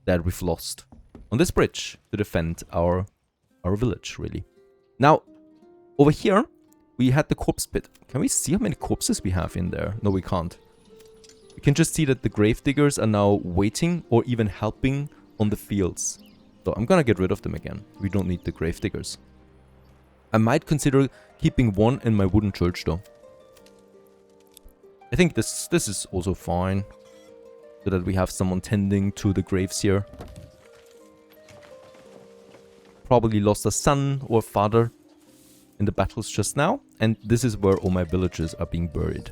that we've lost on this bridge to defend our village, really. Now, over here, we had the corpse pit. Can we see how many corpses we have in there? No, we can't. We can just see that the gravediggers are now waiting or even helping on the fields. So I'm gonna get rid of them again. We don't need the gravediggers. I might consider keeping one in my wooden church though. I think this is also fine. So that we have someone tending to the graves here. Probably lost a son or father in the battles just now. And this is where all my villagers are being buried.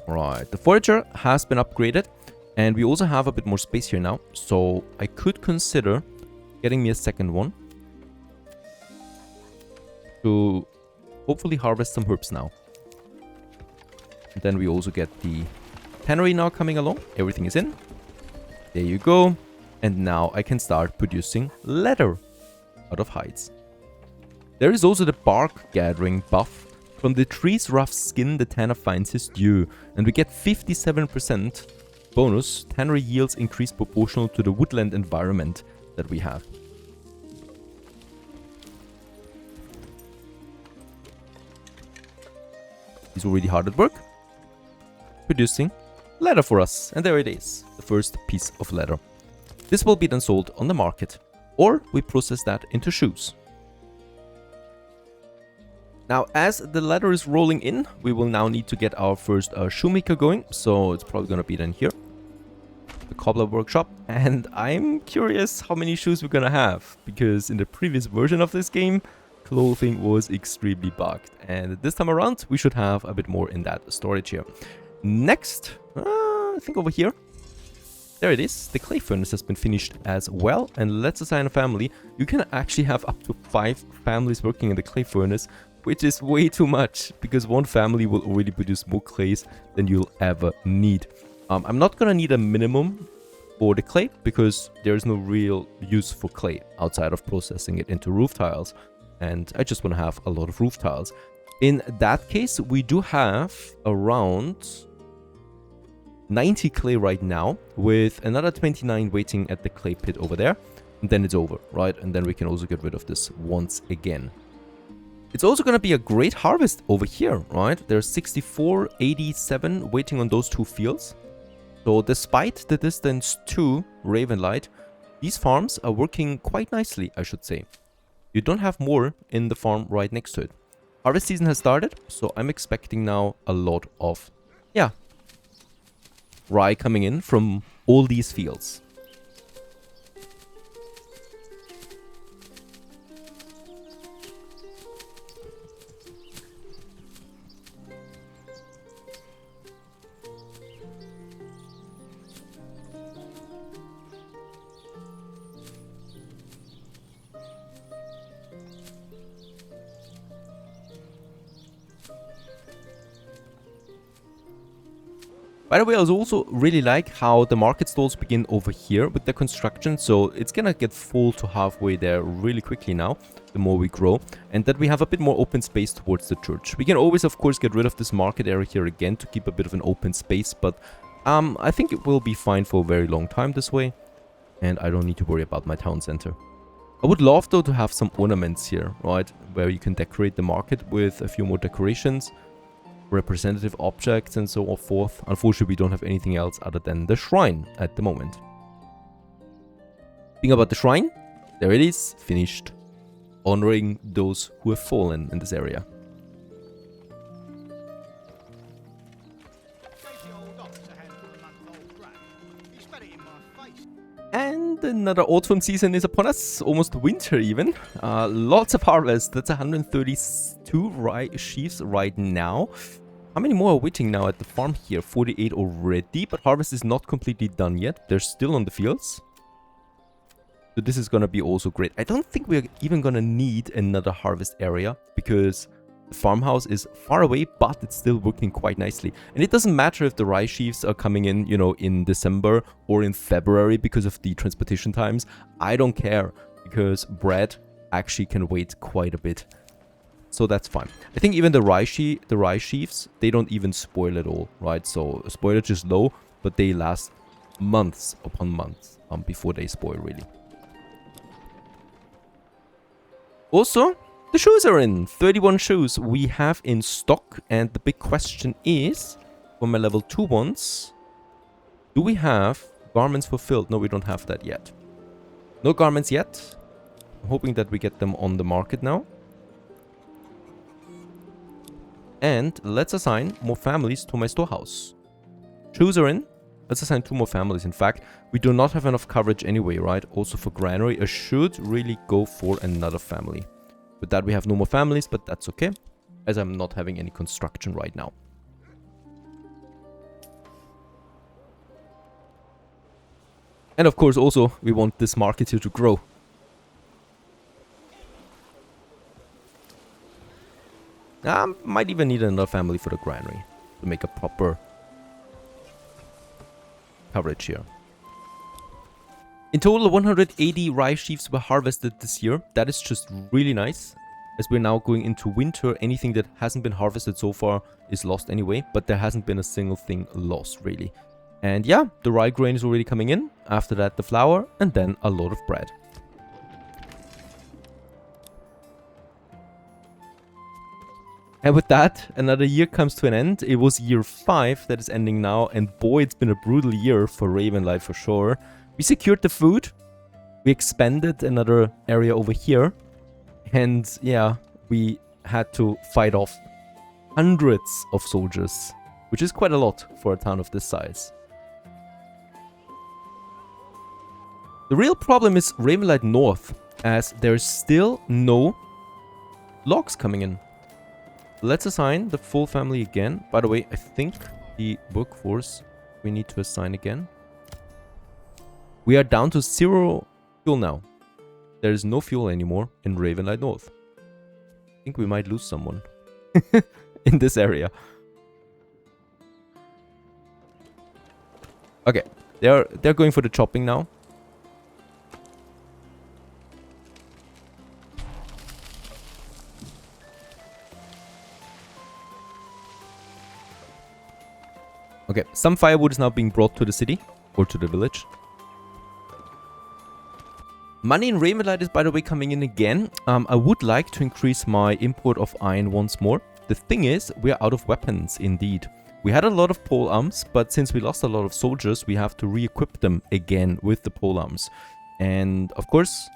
Alright, the forager has been upgraded. And we also have a bit more space here now. So I could consider getting me a second one. To hopefully harvest some herbs now. And then we also get the tannery now coming along. Everything is in. There you go. And now I can start producing leather out of hides. There is also the bark gathering buff. From the tree's rough skin, the tanner finds his due. And we get 57% bonus. Tannery yields increase proportional to the woodland environment that we have. He's already hard at work, producing leather for us. And there it is, the first piece of leather. This will be then sold on the market, or we process that into shoes. Now, as the leather is rolling in, we will now need to get our first shoemaker going. So it's probably going to be then here, the cobbler workshop. And I'm curious how many shoes we're going to have, because in the previous version of this game, clothing was extremely bugged. And this time around, we should have a bit more in that storage here. Next, I think over here, there it is. The clay furnace has been finished as well. And let's assign a family. You can actually have up to 5 families working in the clay furnace, which is way too much because one family will already produce more clays than you'll ever need. I'm not gonna need a minimum for the clay because there is no real use for clay outside of processing it into roof tiles. And I just want to have a lot of roof tiles. In that case, we do have around 90 clay right now, with another 29 waiting at the clay pit over there. And then it's over, right? And then we can also get rid of this once again. It's also going to be a great harvest over here, right? There's 64, 87 waiting on those 2 fields. So despite the distance to Ravenlight, these farms are working quite nicely, I should say. You don't have more in the farm right next to it. Harvest season has started, so I'm expecting now a lot of, yeah, rye coming in from all these fields. By the way, I also really like how the market stalls begin over here with the construction. So it's gonna get full to halfway there really quickly now, the more we grow. And that we have a bit more open space towards the church. We can always, of course, get rid of this market area here again to keep a bit of an open space. But I think it will be fine for a very long time this way. And I don't need to worry about my town center. I would love, though, to have some ornaments here, right? Where you can decorate the market with a few more decorations, representative objects and so forth. Unfortunately, we don't have anything else other than the shrine at the moment. Think about the shrine. There it is, finished. Honoring those who have fallen in this area. And another autumn season is upon us, almost winter even. Lots of harvest. That's 132 rye sheaves right now. How many more are waiting now at the farm here? 48 already, but harvest is not completely done yet. They're still on the fields. So this is going to be also great. I don't think we're even going to need another harvest area because the farmhouse is far away, but it's still working quite nicely. And it doesn't matter if the rye sheaves are coming in, you know, in December or in February because of the transportation times. I don't care because bread actually can wait quite a bit. So that's fine. I think even the rye sheaves, they don't even spoil at all, right? So spoilage is low, but they last months upon months before they spoil, really. Also, the shoes are in. 31 shoes we have in stock. And the big question is, for my level 2 ones, do we have garments fulfilled? No, we don't have that yet. No garments yet. I'm hoping that we get them on the market now. And let's assign more families to my storehouse. Shoes are in. Let's assign 2 more families. In fact, we do not have enough coverage anyway, right? Also for granary, I should really go for another family. With that, we have no more families, but that's okay, as I'm not having any construction right now. And of course, also, we want this market here to grow. Might even need another family for the granary to make a proper coverage here. In total, 180 rye sheaves were harvested this year. That is just really nice. As we're now going into winter, anything that hasn't been harvested so far is lost anyway. But there hasn't been a single thing lost, really. And yeah, the rye grain is already coming in. After that, the flour, and then a lot of bread. And with that, another year comes to an end. It was year 5 that is ending now. And boy, it's been a brutal year for Ravenlight for sure. We secured the food. We expanded another area over here. And yeah, we had to fight off hundreds of soldiers, which is quite a lot for a town of this size. The real problem is Ravenlight North, as there's still no logs coming in. Let's assign the full family again. By the way, I think the workforce we need to assign again. We are down to 0 fuel now. There is no fuel anymore in Ravenlight North. I think we might lose someone in this area. Okay, they're going for the chopping now. Okay, some firewood is now being brought to the city or to the village. Money in Ravenlight is, by the way, coming in again. I would like to increase my import of iron once more. The thing is, we are out of weapons, indeed. We had a lot of pole arms, but since we lost a lot of soldiers, we have to re-equip them again with the pole arms. And of course,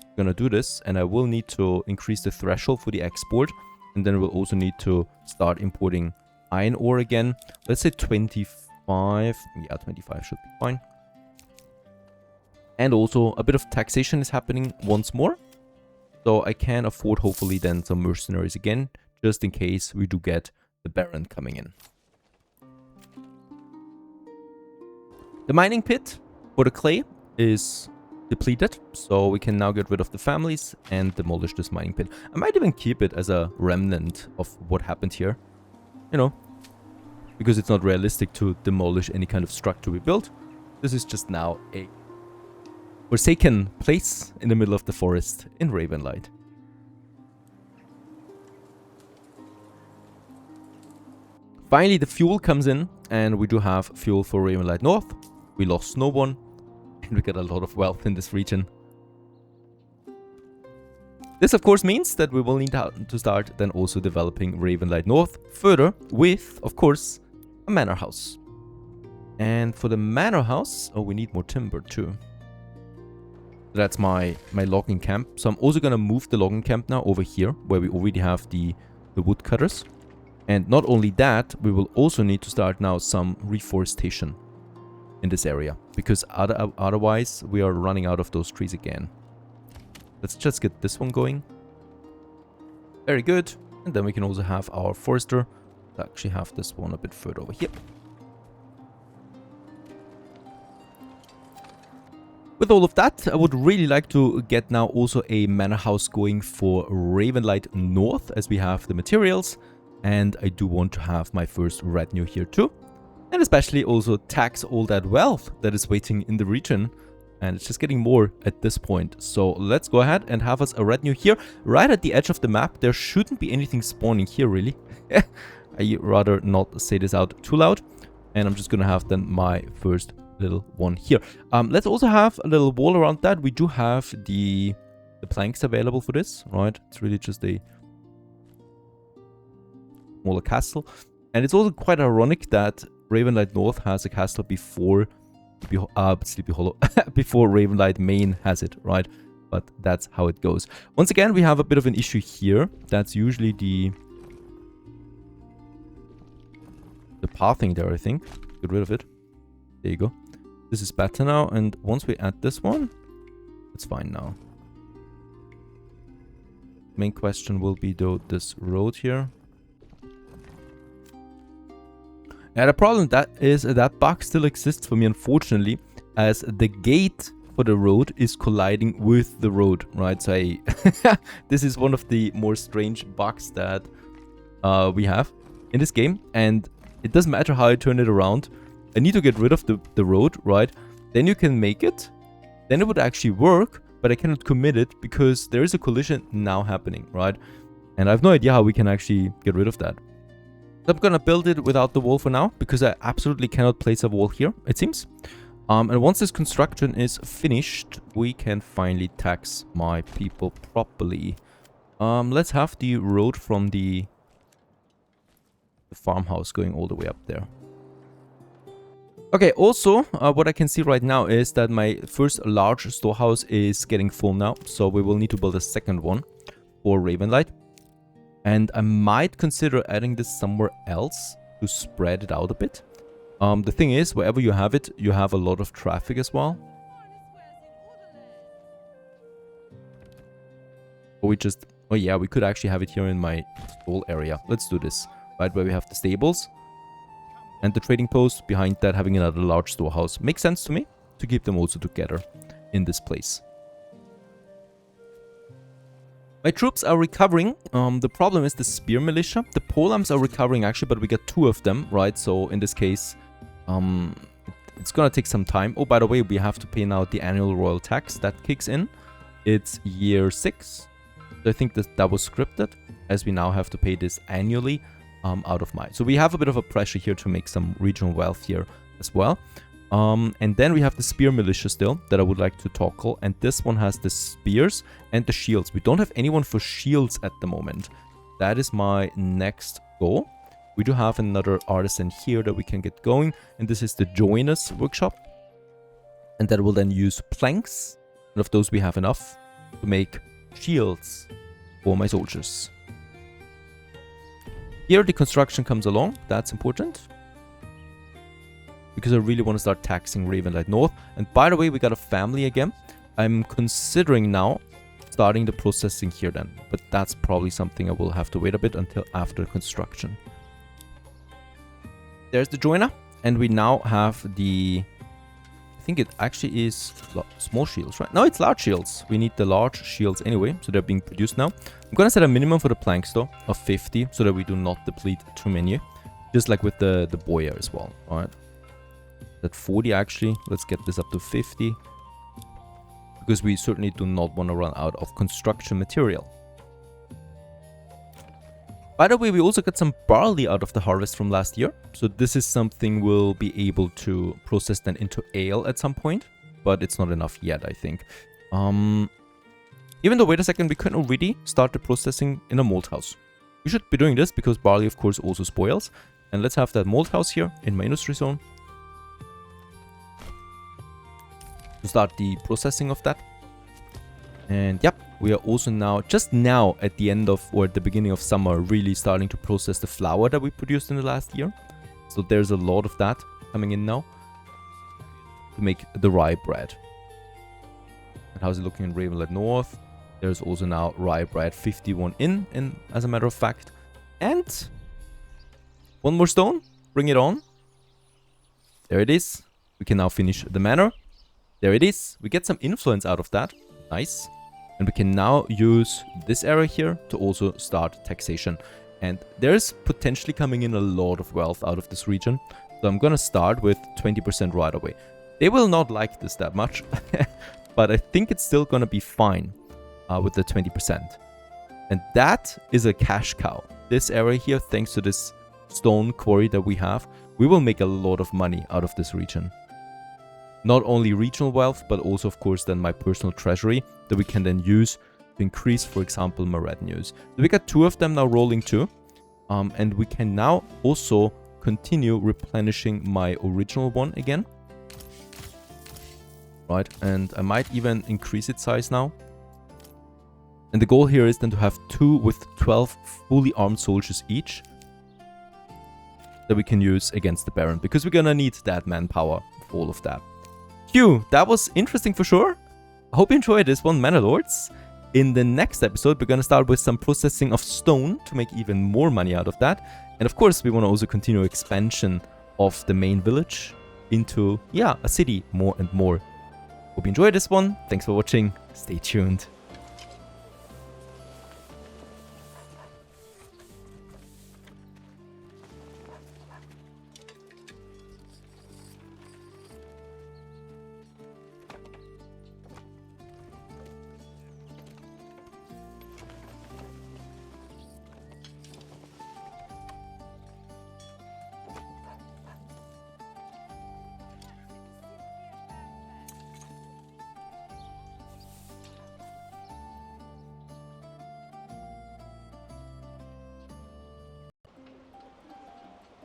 I'm gonna do this, and I will need to increase the threshold for the export. And then we'll also need to start importing iron ore again. Let's say 25. Yeah, 25 should be fine. And also a bit of taxation is happening once more. So I can afford hopefully then some mercenaries again, just in case we do get the Baron coming in. The mining pit for the clay is depleted, so we can now get rid of the families and demolish this mining pit. I might even keep it as a remnant of what happened here. You know, because it's not realistic to demolish any kind of structure we built. This is just now a forsaken place in the middle of the forest in Ravenlight. Finally, the fuel comes in, and we do have fuel for Ravenlight North. We lost no one, and we got a lot of wealth in this region. This, of course, means that we will need to start then also developing Ravenlight North further with, of course, a manor house. And for the manor house, oh, we need more timber too. That's my logging camp. So I'm also going to move the logging camp now over here, where we already have the woodcutters. And not only that, we will also need to start now some reforestation in this area, because otherwise we are running out of those trees again. Let's just get this one going. Very good. And then we can also have our forester actually have this one a bit further over here. With all of that, I would really like to get now also a manor house going for Ravenlight North, as we have the materials. And I do want to have my first retinue here too. And especially also tax all that wealth that is waiting in the region. And it's just getting more at this point. So let's go ahead and have us a retinue here. Right at the edge of the map. There shouldn't be anything spawning here, really. I rather not say this out too loud. And I'm just going to have then my first little one here. Let's also have a little wall around that. We do have the planks available for this, right? It's really just a smaller castle. And it's also quite ironic that Ravenlight North has a castle before Sleepy Hollow before Ravenlight Main has it, right? But that's how it goes. Once again, we have a bit of an issue here. That's usually the pathing there, I think. Get rid of it. There you go. This is better now, and once we add this one, it's fine now. Main question will be though this road here. Yeah, the problem that is that bug still exists for me, unfortunately, as the gate for the road is colliding with the road, right? So this is one of the more strange bugs that we have in this game, and it doesn't matter how I turn it around. I need to get rid of the road, right? Then you can make it. Then it would actually work, but I cannot commit it because there is a collision now happening, right? And I have no idea how we can actually get rid of that. So I'm gonna build it without the wall for now, because I absolutely cannot place a wall here, it seems. And once this construction is finished, we can finally tax my people properly. Let's have the road from the farmhouse going all the way up there. Okay, also, what I can see right now is that my first large storehouse is getting full now. So we will need to build a second one for Ravenlight. And I might consider adding this somewhere else to spread it out a bit. The thing is, wherever you have it, you have a lot of traffic as well. Or oh yeah, we could actually have it here in my stall area. Let's do this. Right where we have the stables and the trading post, behind that having another large storehouse. Makes sense to me. to keep them also together in this place. My troops are recovering. The problem is the spear militia. The polearms are recovering actually, but we got 2 of them, right? So in this case, it's gonna take some time. Oh, by the way, we have to pay now the annual royal tax that kicks in. It's year 6. So I think that was scripted, as we now have to pay this annually out of mine. So we have a bit of a pressure here to make some regional wealth here as well. And then we have the spear militia still that I would like to tackle. And this one has the spears and the shields. We don't have anyone for shields at the moment. That is my next goal. We do have another artisan here that we can get going. And this is the joiners workshop. And that will then use planks. And of those we have enough to make shields for my soldiers. Here the construction comes along. That's important, because I really want to start taxing Ravenlight North. And by the way, we got a family again. I'm considering now starting the processing here then. But that's probably something I will have to wait a bit until after construction. There's the joiner. And we now have the... I think it actually is small shields, right? No, it's large shields. We need the large shields anyway, so they're being produced now. I'm going to set a minimum for the planks though of 50, so that we do not deplete too many. Just like with the boya as well, alright? At 40 actually, let's get this up to 50. Because we certainly do not want to run out of construction material. By the way, we also got some barley out of the harvest from last year. So this is something we'll be able to process then into ale at some point. But it's not enough yet, I think. Even though, wait a second, we can already start the processing in a malt house. We should be doing this because barley, of course, also spoils. And let's have that malt house here in my industry zone. To start the processing of that. And yep, we are also now, just now at the end of, or at the beginning of summer, really starting to process the flour that we produced in the last year. So there's a lot of that coming in now to make the rye bread. And how's it looking in Ravenlight North? There's also now rye bread 51 in as a matter of fact. And one more stone, bring it on. There it is. We can now finish the manor. There it is. We get some influence out of that. Nice. And we can now use this area here to also start taxation. And there's potentially coming in a lot of wealth out of this region. So I'm going to start with 20% right away. They will not like this that much. But I think it's still going to be fine with the 20%. And that is a cash cow. This area here, thanks to this stone quarry that we have, we will make a lot of money out of this region. Not only regional wealth, but also, of course, then my personal treasury that we can then use to increase, for example, my revenues. So we got 2 of them now rolling too. And we can now also continue replenishing my original one again. Right, and I might even increase its size now. And the goal here is then to have 2 with 12 fully armed soldiers each that we can use against the Baron, because we're gonna need that manpower for all of that. Phew, that was interesting for sure. I hope you enjoyed this one, Manor Lords. In the next episode, we're gonna start with some processing of stone to make even more money out of that. And of course, we want to also continue expansion of the main village into, yeah, a city more and more. Hope you enjoyed this one. Thanks for watching. Stay tuned.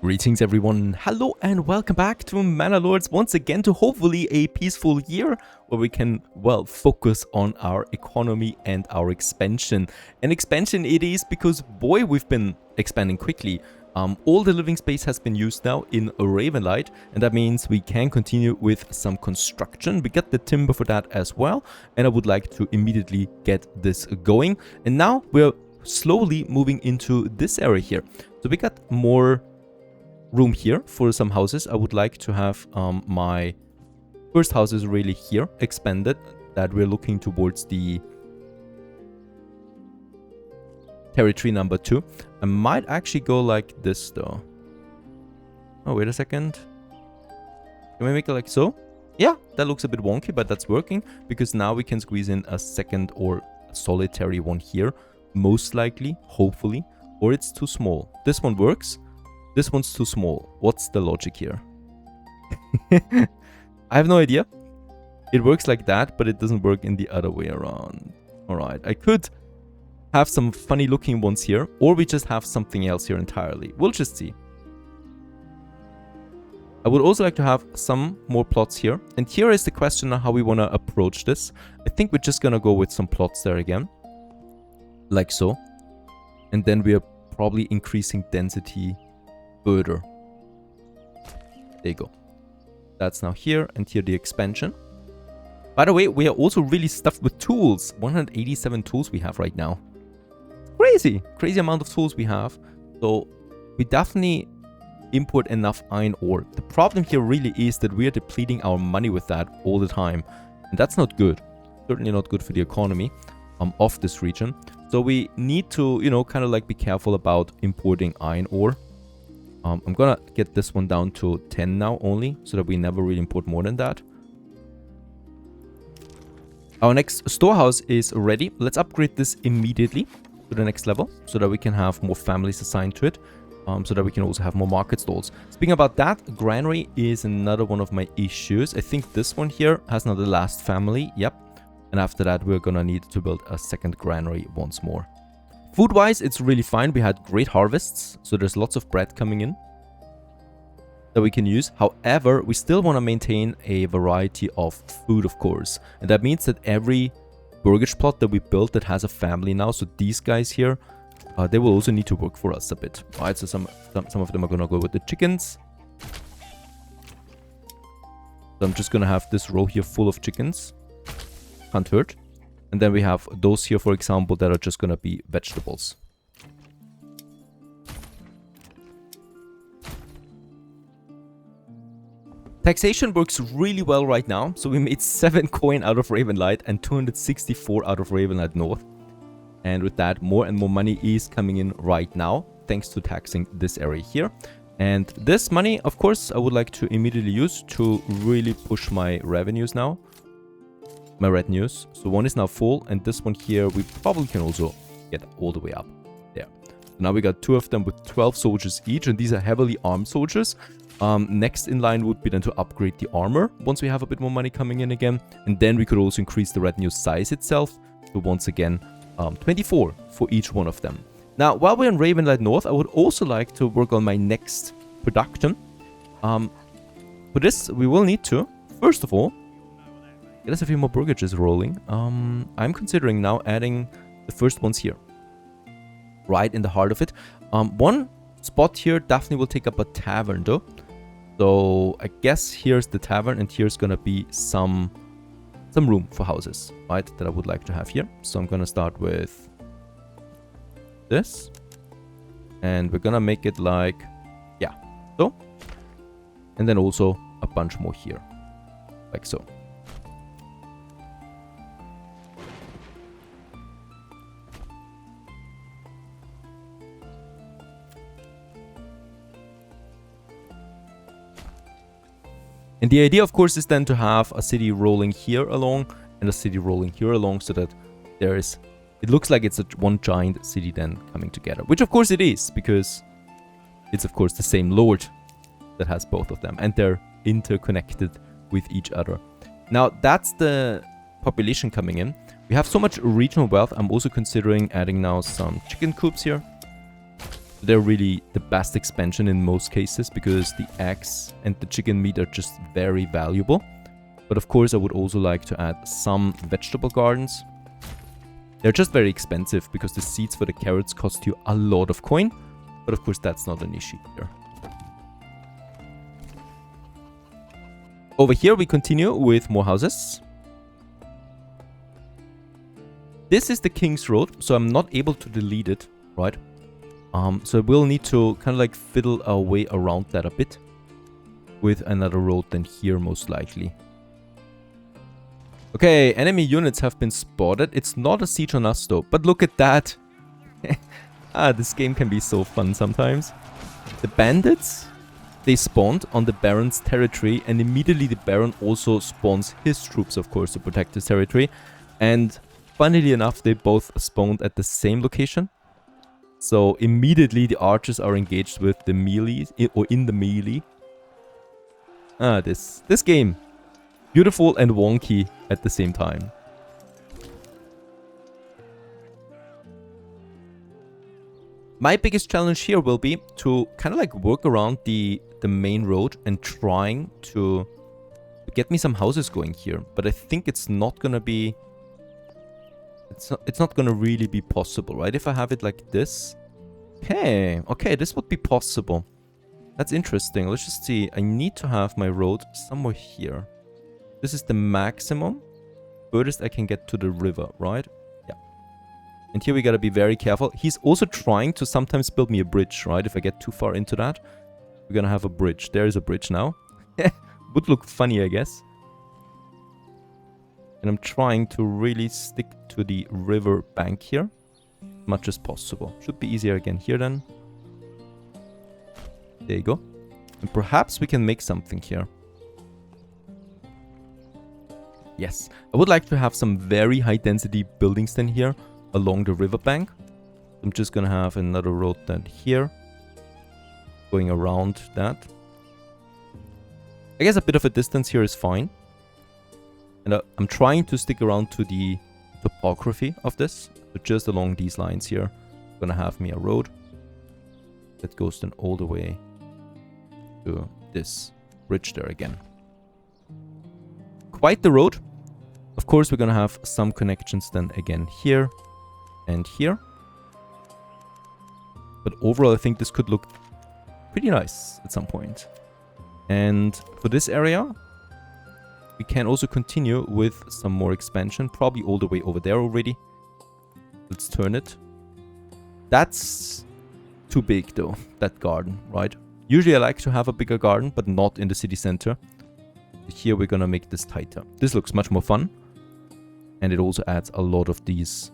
Greetings everyone, hello and welcome back to Manor Lords once again to hopefully a peaceful year where we can, well, focus on our economy and our expansion. And expansion it is because, boy, we've been expanding quickly. All the living space has been used now in Ravenlight, and that means we can continue with some construction. We got the timber for that as well, and I would like to immediately get this going. And now we're slowly moving into this area here. So we got more room here for some houses. I would like to have my First house is really here, expanded, that we're looking towards the territory number 2. I might actually go like this though. Oh, wait a second. Can we make it like so? Yeah, that looks a bit wonky, but that's working because now we can squeeze in a second or solitary one here. Most likely, hopefully, or it's too small. This one works. This one's too small. What's the logic here? I have no idea. It works like that, but it doesn't work in the other way around. Alright, I could have some funny looking ones here, or we just have something else here entirely. We'll just see. I would also like to have some more plots here. And here is the question of how we want to approach this. I think we're just going to go with some plots there again. Like so. And then we are probably increasing density further. There you go. That's now here, and here the expansion. By the way, we are also really stuffed with tools. 187 tools we have right now. Crazy. Crazy amount of tools we have. So we definitely import enough iron ore. The problem here really is that we are depleting our money with that all the time. And that's not good. Certainly not good for the economy of this region. So we need to, you know, kind of like be careful about importing iron ore. I'm gonna get this one down to 10 now only, so that we never really import more than that. Our next storehouse is ready. Let's upgrade this immediately to the next level, so that we can have more families assigned to it. So that we can also have more market stalls. Speaking about that, granary is another one of my issues. I think this one here has now the last family. Yep. And after that, we're gonna need to build a second granary once more. Food-wise, it's really fine. We had great harvests, so there's lots of bread coming in that we can use. However, we still want to maintain a variety of food, of course. And that means that every burgage plot that we built that has a family now, so these guys here, they will also need to work for us a bit. Alright, so some of them are gonna go with the chickens. So I'm just gonna have this row here full of chickens. Can't hurt. And then we have those here, for example, that are just gonna be vegetables. Taxation works really well right now. So we made 7 coin out of Ravenlight and 264 out of Ravenlight North. And with that, more and more money is coming in right now, thanks to taxing this area here. And this money, of course, I would like to immediately use to really push my revenues now. My retinues. So one is now full, and this one here, we probably can also get all the way up there. So now we got 2 of them with 12 soldiers each, and these are heavily armed soldiers. Next in line would be then to upgrade the armor once we have a bit more money coming in again. And then we could also increase the retinue size itself. So once again, 24 for each one of them. Now, while we're in Ravenlight North, I would also like to work on my next production. For this, we will need to, first of all, get us a few more burgages rolling. I'm considering now adding the first ones here. Right in the heart of it. One spot here definitely will take up a tavern though. So I guess here's the tavern, and here's gonna be some room for houses, right, that I would like to have here. So I'm gonna start with this, and we're gonna make it like, yeah, so, and then also a bunch more here, like so. And the idea, of course, is then to have a city rolling here along and a city rolling here along, so that there is, it looks like it's one giant city then coming together. Which, of course, it is, because it's, of course, the same lord that has both of them. And they're interconnected with each other. Now, that's the population coming in. We have so much regional wealth. I'm also considering adding now some chicken coops here. They're really the best expansion in most cases, because the eggs and the chicken meat are just very valuable. But of course, I would also like to add some vegetable gardens. They're just very expensive because the seeds for the carrots cost you a lot of coin. But of course, that's not an issue here. Over here, we continue with more houses. This is the King's Road, so I'm not able to delete it, right? So we'll need to kind of like fiddle our way around that a bit with another road than here, most likely. Okay, enemy units have been spotted. It's not a siege on us though, but look at that. This game can be so fun sometimes. The bandits, they spawned on the Baron's territory, and immediately the Baron also spawns his troops, of course, to protect his territory. And funnily enough, they both spawned at the same location. So immediately the archers are engaged with the melee, or in the melee. This game. Beautiful and wonky at the same time. My biggest challenge here will be to kind of like work around the main road and trying to get me some houses going here. But I think it's not gonna be... It's not gonna really be possible, right? If I have it like this. Okay, this would be possible. That's interesting. Let's just see. I need to have my road somewhere here. This is the maximum furthest I can get to the river, right? Yeah. And here we gotta be very careful. He's also trying to sometimes build me a bridge, right? If I get too far into that, we're gonna have a bridge. There is a bridge now. Would look funny, I guess. And I'm trying to really stick to the river bank here as much as possible. Should be easier again here then. There you go. And perhaps we can make something here. Yes. I would like to have some very high density buildings then here along the riverbank. I'm just gonna have another road then here. Going around that. I guess a bit of a distance here is fine. And I'm trying to stick around to the topography of this. So just along these lines here. I'm gonna have me a road that goes then all the way to this bridge there again. Quite the road. Of course, we're gonna have some connections then again here and here. But overall, I think this could look pretty nice at some point. And for this area, we can also continue with some more expansion, probably all the way over there already. Let's turn it. That's too big though, that garden, right? Usually I like to have a bigger garden, but not in the city center. Here we're gonna make this tighter. This looks much more fun. And it also adds a lot of these.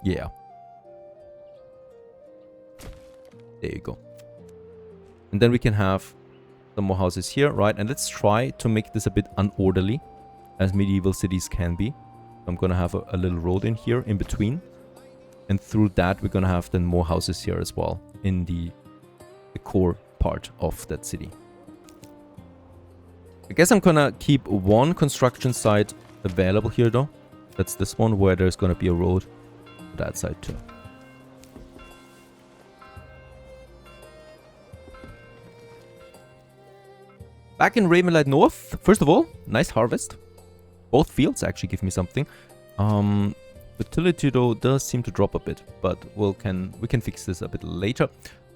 Yeah. There you go. And then we can have some more houses here, right? And let's try to make this a bit unorderly, as medieval cities can be. I'm gonna have a little road in here in between. And through that we're gonna have then more houses here as well in the core part of that city. I guess I'm gonna keep one construction site available here though. That's this one where there's gonna be a road to that side too. Back in Ravenlight North, first of all, nice harvest. Both fields actually give me something. Fertility though does seem to drop a bit, but we can fix this a bit later.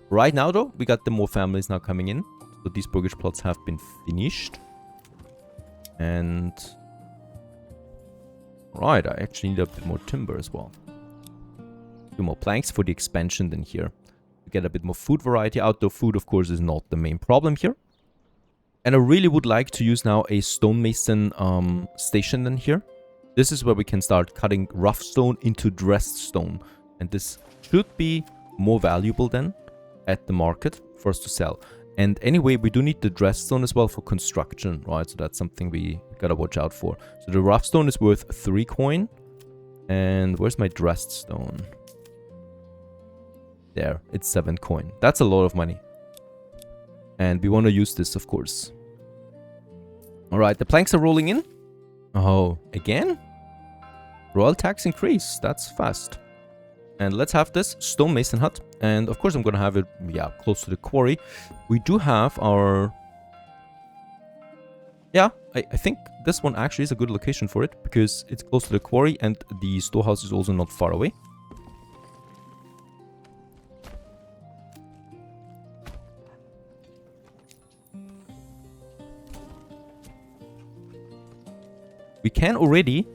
Right now though, we got the more families now coming in. So these burgage plots have been finished. And right, I actually need a bit more timber as well. 2 more planks for the expansion then here. To get a bit more food variety. Outdoor food, of course, is not the main problem here. And I really would like to use now a stonemason station then here. This is where we can start cutting rough stone into dressed stone. And this should be more valuable then at the market for us to sell. And anyway, we do need the dressed stone as well for construction, right? So that's something we gotta watch out for. So the rough stone is worth 3 coin. And where's my dressed stone? There, it's 7 coin. That's a lot of money. And we want to use this, of course. Alright, the planks are rolling in. Oh, again? Royal tax increase. That's fast. And let's have this stonemason hut. And of course I'm gonna have it, yeah, close to the quarry. We do have our... Yeah, I think this one actually is a good location for it. Because it's close to the quarry and the storehouse is also not far away. We can already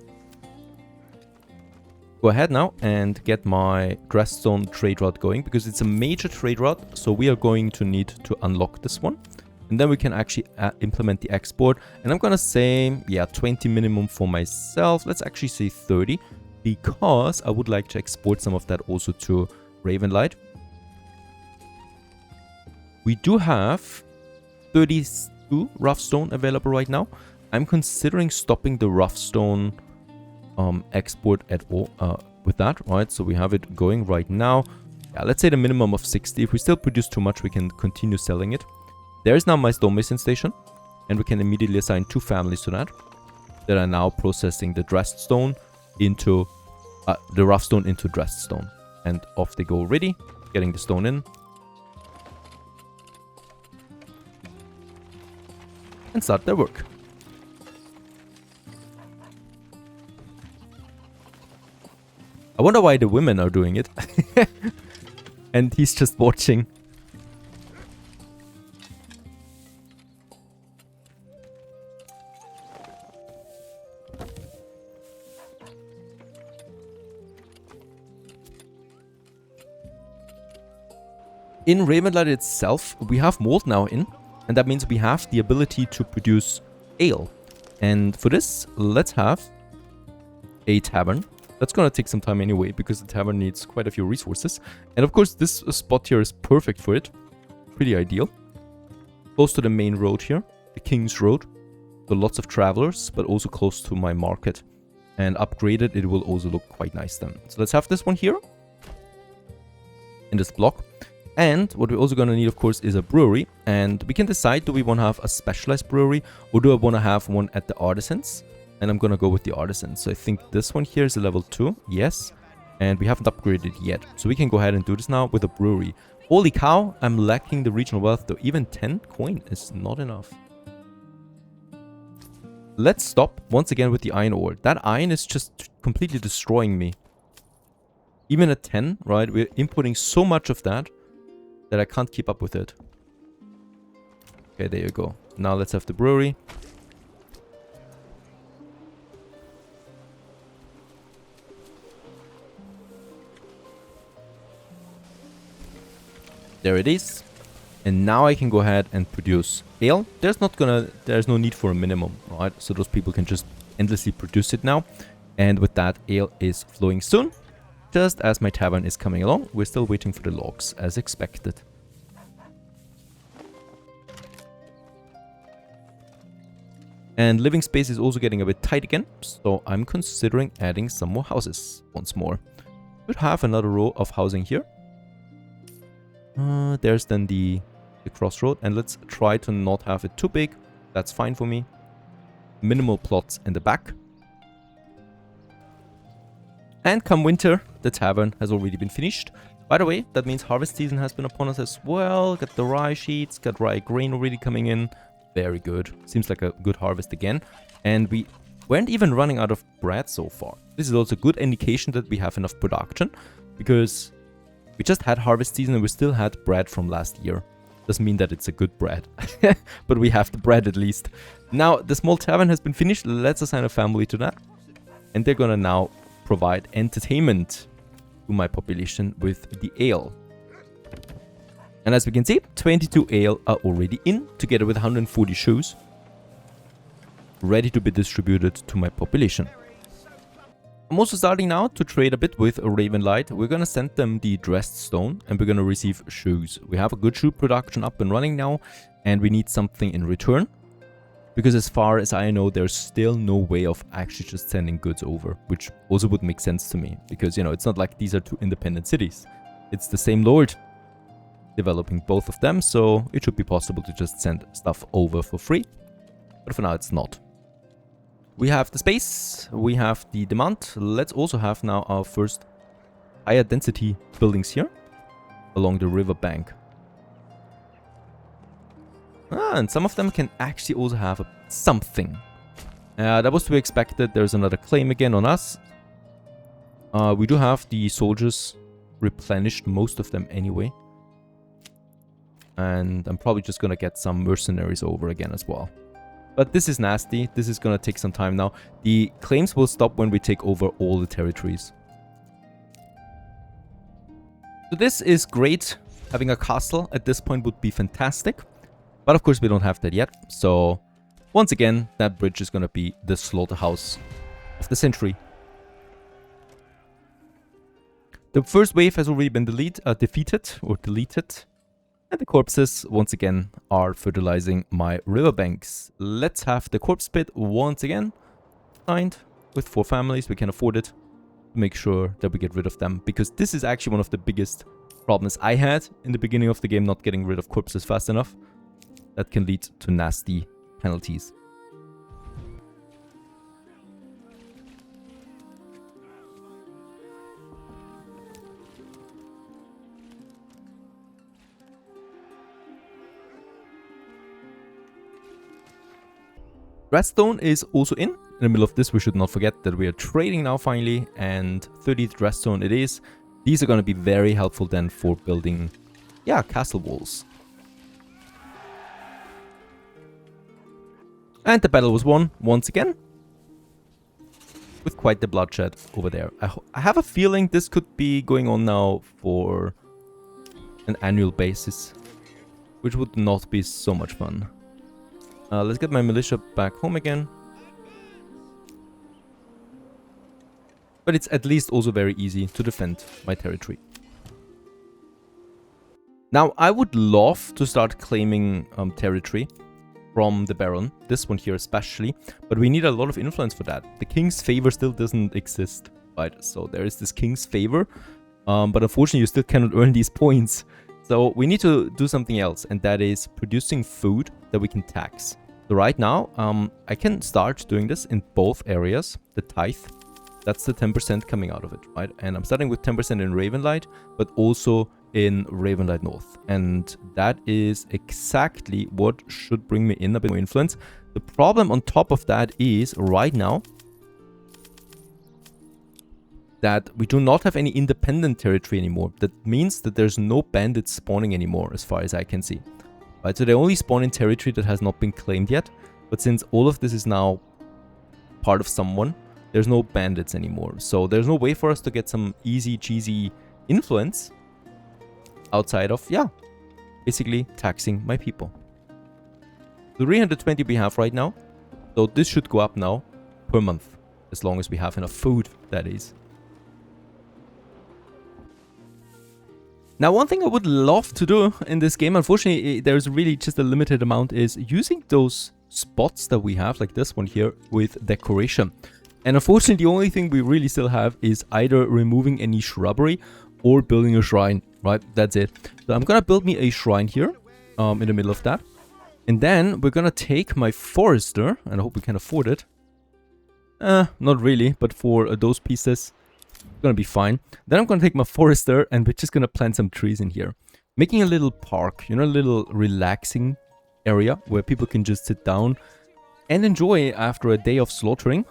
go ahead now and get my Dressstone trade route going, because it's a major trade route, so we are going to need to unlock this one. And then we can actually implement the export. And I'm gonna say, yeah, 20 minimum for myself. Let's actually say 30, because I would like to export some of that also to Ravenlight. We do have 32 rough stone available right now. I'm considering stopping the rough stone export at all with that, right? So we have it going right now. Yeah, let's say the minimum of 60. If we still produce too much, we can continue selling it. There is now my stonemason station, and we can immediately assign 2 families to that are now processing the dressed stone into the rough stone into dressed stone. And off they go already, getting the stone in. And start their work. I wonder why the women are doing it. And he's just watching. In Ravenlight itself, we have mold now in, and that means we have the ability to produce ale. And for this, let's have a tavern. That's gonna take some time anyway, because the tavern needs quite a few resources. And of course, this spot here is perfect for it. Pretty ideal. Close to the main road here, the King's Road. So lots of travelers, but also close to my market. And upgraded, it will also look quite nice then. So let's have this one here, in this block. And what we're also going to need, of course, is a brewery. And we can decide, do we want to have a specialized brewery, or do I want to have one at the artisans? And I'm going to go with the artisans. So I think this one here is a level 2. Yes. And we haven't upgraded yet. So we can go ahead and do this now with a brewery. Holy cow, I'm lacking the regional wealth though. Even 10 coin is not enough. Let's stop once again with the iron ore. That iron is just completely destroying me. Even at 10, right? We're inputting so much of that I can't keep up with it. Okay, there you go. Now let's have the brewery. There it is. And now I can go ahead and produce ale. There's no need for a minimum, right? So those people can just endlessly produce it now. And with that, ale is flowing soon. Just as my tavern is coming along. We're still waiting for the logs, as expected. And living space is also getting a bit tight again. So I'm considering adding some more houses once more. Could have another row of housing here. There's then the crossroad. And let's try to not have it too big. That's fine for me. Minimal plots in the back. And come winter, the tavern has already been finished. By the way, that means harvest season has been upon us as well. Got the rye sheets, got rye grain already coming in. Very good. Seems like a good harvest again. And we weren't even running out of bread so far. This is also a good indication that we have enough production, because we just had harvest season and we still had bread from last year. Doesn't mean that it's a good bread, but we have the bread at least. Now, the small tavern has been finished. Let's assign a family to that. And they're gonna now provide entertainment to my population with the ale. And as we can see, 22 ale are already in, together with 140 shoes, ready to be distributed to my population. I'm also starting now to trade a bit with Ravenlight. We're gonna send them the dressed stone, and we're gonna receive shoes. We have a good shoe production up and running now, and we need something in return. Because as far as I know, there's still no way of actually just sending goods over, which also would make sense to me. Because, you know, it's not like these are two independent cities. It's the same lord developing both of them, so it should be possible to just send stuff over for free. But for now, it's not. We have the space, we have the demand. Let's also have now our first higher density buildings here along the river bank. And some of them can actually also have something. That was to be expected. There's another claim again on us. We do have the soldiers replenished, most of them anyway. And I'm probably just gonna get some mercenaries over again as well. But this is nasty. This is gonna take some time now. The claims will stop when we take over all the territories. So this is great. Having a castle at this point would be fantastic. But of course, we don't have that yet. So once again, that bridge is going to be the slaughterhouse of the century. The first wave has already been defeated. And the corpses, once again, are fertilizing my riverbanks. Let's have the corpse pit once again signed with 4 families. We can afford it to make sure that we get rid of them. Because this is actually one of the biggest problems I had in the beginning of the game, not getting rid of corpses fast enough. That can lead to nasty penalties. Redstone is also in the middle of this. We should not forget that we are trading now finally, and 30th redstone it is. These are going to be very helpful then for building, yeah, castle walls. And the battle was won once again, with quite the bloodshed over there. I have a feeling this could be going on now for an annual basis, which would not be so much fun. Let's get my militia back home again. But it's at least also very easy to defend my territory. Now, I would love to start claiming territory from the Baron. This one here especially. But we need a lot of influence for that. The King's Favor still doesn't exist, right? So there is this King's Favor. But unfortunately, you still cannot earn these points. So we need to do something else. And that is producing food that we can tax. So right now, I can start doing this in both areas. The tithe, that's the 10% coming out of it, right? And I'm starting with 10% in Ravenlight, but also in Ravenlight North. And that is exactly what should bring me in a bit more influence. The problem on top of that is right now that we do not have any independent territory anymore. That means that there's no bandits spawning anymore, as far as I can see. Right, so they only spawn in territory that has not been claimed yet. But since all of this is now part of someone, there's no bandits anymore. So there's no way for us to get some easy, cheesy influence outside of, yeah, basically taxing my people. The 320 we have right now. So this should go up now per month. As long as we have enough food, that is. Now, one thing I would love to do in this game, unfortunately, there's really just a limited amount, is using those spots that we have, like this one here, with decoration. And unfortunately, the only thing we really still have is either removing any shrubbery or building a shrine, right? That's it. So I'm gonna build me a shrine here, in the middle of that. And then we're gonna take my forester, and I hope we can afford it. Not really, but for those pieces, gonna be fine. Then I'm gonna take my forester and we're just gonna plant some trees in here, making a little park, you know, a little relaxing area where people can just sit down and enjoy after a day of slaughtering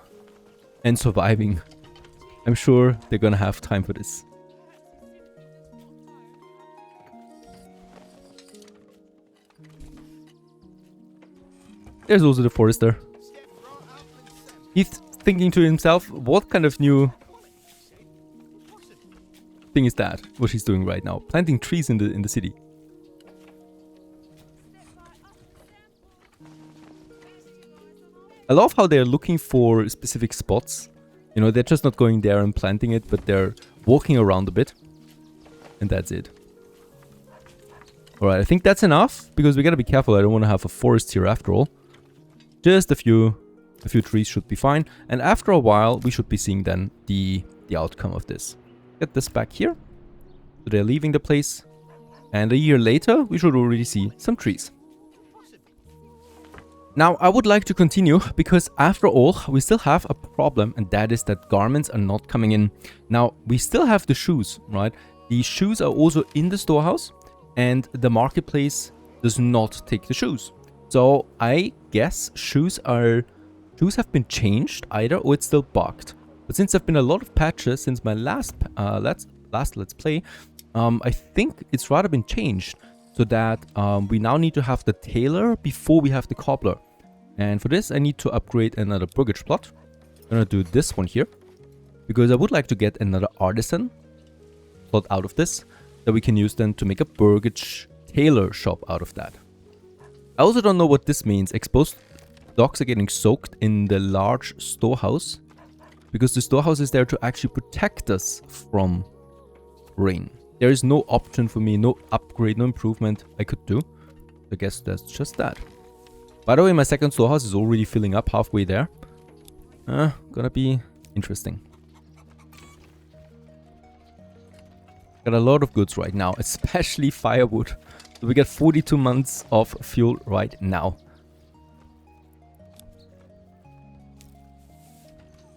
and surviving. I'm sure they're gonna have time for this. There's also the forester. He's thinking to himself, what kind of new thing is that, what he's doing right now? Planting trees in the city. I love how they're looking for specific spots. You know, they're just not going there and planting it, but they're walking around a bit. And that's it. Alright, I think that's enough, because we gotta be careful. I don't want to have a forest here after all. Just a few trees should be fine. And after a while, we should be seeing then the outcome of this. Get this back here. So they're leaving the place. And a year later, we should already see some trees. Now, I would like to continue, because after all, we still have a problem, and that is that garments are not coming in. Now, we still have the shoes, right? The shoes are also in the storehouse, and the marketplace does not take the shoes. So I guess shoes have been changed either, or it's still bugged. But since there have been a lot of patches since my last Let's Play, I think it's rather been changed. So that we now need to have the tailor before we have the cobbler. And for this, I need to upgrade another burgage plot. I'm gonna do this one here, because I would like to get another artisan plot out of this that we can use then to make a burgage tailor shop out of that. I also don't know what this means. Exposed docks are getting soaked in the large storehouse. Because the storehouse is there to actually protect us from rain. There is no option for me, no upgrade, no improvement I could do. I guess that's just that. By the way, my second storehouse is already filling up halfway there. Gonna be interesting. Got a lot of goods right now, especially firewood. So we get 42 months of fuel right now.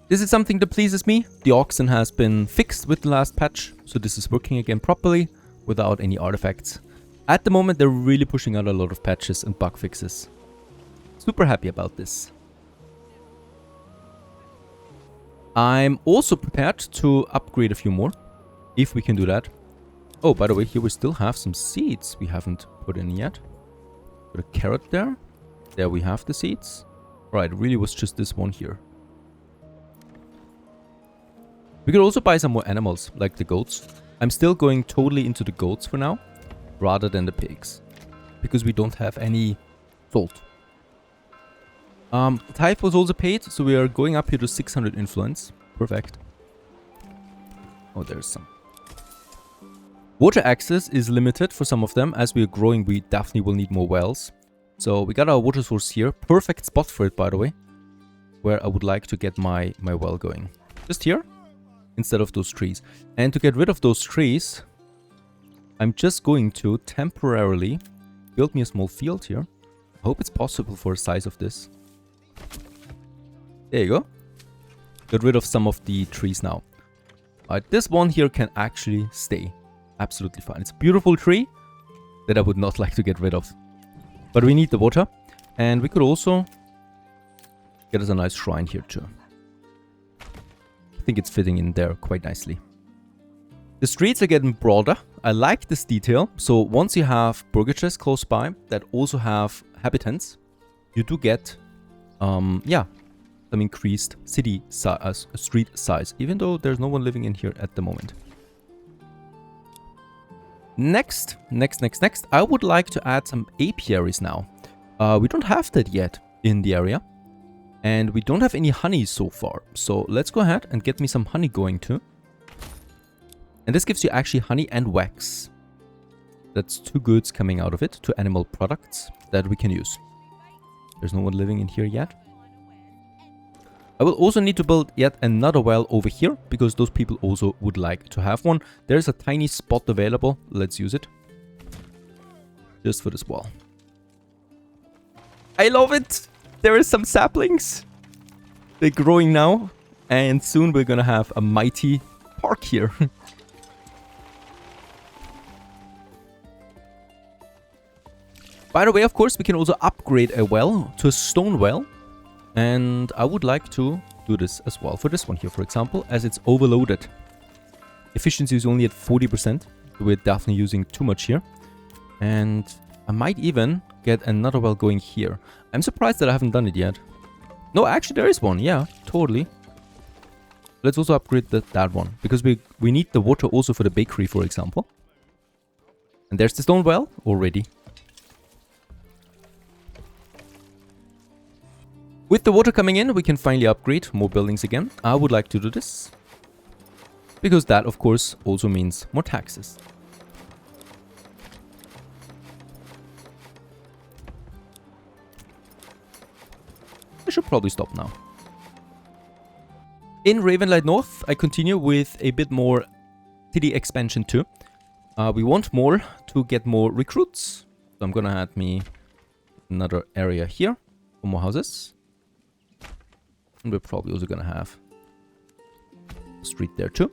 This is something that pleases me. The oxen has been fixed with the last patch, so this is working again properly without any artifacts. At the moment, they're really pushing out a lot of patches and bug fixes. Super happy about this. I'm also prepared to upgrade a few more, if we can do that. Oh, by the way, here we still have some seeds we haven't put in yet. Got a carrot there. There we have the seeds. Right, it really was just this one here. We could also buy some more animals, like the goats. I'm still going totally into the goats for now, rather than the pigs. Because we don't have any salt. The tithe was also paid, so we are going up here to 600 influence. Perfect. Oh, there's some. Water access is limited for some of them. As we are growing, we definitely will need more wells. So we got our water source here. Perfect spot for it, by the way. Where I would like to get my well going. Just here. Instead of those trees. And to get rid of those trees, I'm just going to temporarily build me a small field here. I hope it's possible for a size of this. There you go. Get rid of some of the trees now. Alright, this one here can actually stay. Absolutely fine. It's a beautiful tree that I would not like to get rid of. But we need the water. And we could also get us a nice shrine here too. I think it's fitting in there quite nicely. The streets are getting broader. I like this detail. So once you have burgages close by that also have habitants, you do get, some increased city size, street size, even though there's no one living in here at the moment. Next, I would like to add some apiaries now. We don't have that yet in the area. And we don't have any honey so far. So let's go ahead and get me some honey going too. And this gives you actually honey and wax. That's two goods coming out of it. Two animal products that we can use. There's no one living in here yet. I will also need to build yet another well over here. Because those people also would like to have one. There's a tiny spot available. Let's use it. Just for this wall. I love it! There are some saplings. They're growing now. And soon we're gonna have a mighty park here. By the way, of course, we can also upgrade a well to a stone well. And I would like to do this as well for this one here, for example, as it's overloaded. Efficiency is only at 40%. So we're definitely using too much here. And I might even get another well going here. I'm surprised that I haven't done it yet. No, actually there is one. Yeah, totally. Let's also upgrade that one. Because we need the water also for the bakery, for example. And there's the stone well already. With the water coming in, we can finally upgrade more buildings again. I would like to do this. Because that, of course, also means more taxes. I should probably stop now. In Ravenlight North, I continue with a bit more city expansion too. We want more to get more recruits. So I'm gonna add me another area here for more houses. And we're probably also gonna have a street there too.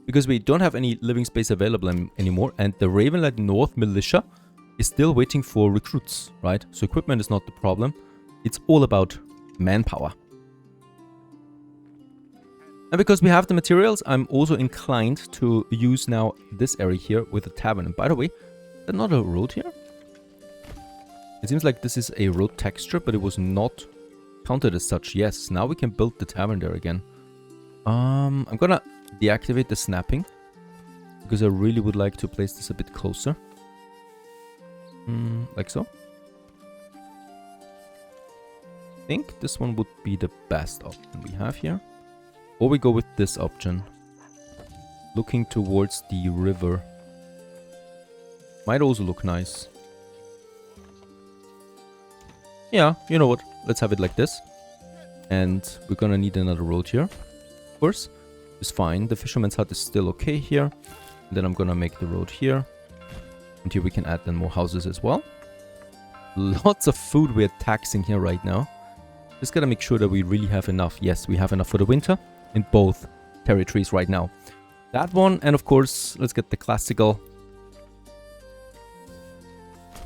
Because we don't have any living space available anymore. And the Ravenlight North militia is still waiting for recruits, right? So equipment is not the problem. It's all about manpower. And because we have the materials, I'm also inclined to use now this area here with a tavern. And by the way, another road here. It seems like this is a road texture, but it was not counted as such. Yes, now we can build the tavern there again. I'm gonna deactivate the snapping because I really would like to place this a bit closer. Like so. think this one would be the best option we have here. Or we go with this option. Looking towards the river. Might also look nice. Yeah, you know what? Let's have it like this. And we're gonna need another road here. Of course. It's fine. The fisherman's hut is still okay here. And then I'm gonna make the road here. And here we can add then more houses as well. Lots of food we're taxing here right now. Just gotta make sure that we really have enough. Yes, we have enough for the winter in both territories right now. That one, and of course, let's get the classical.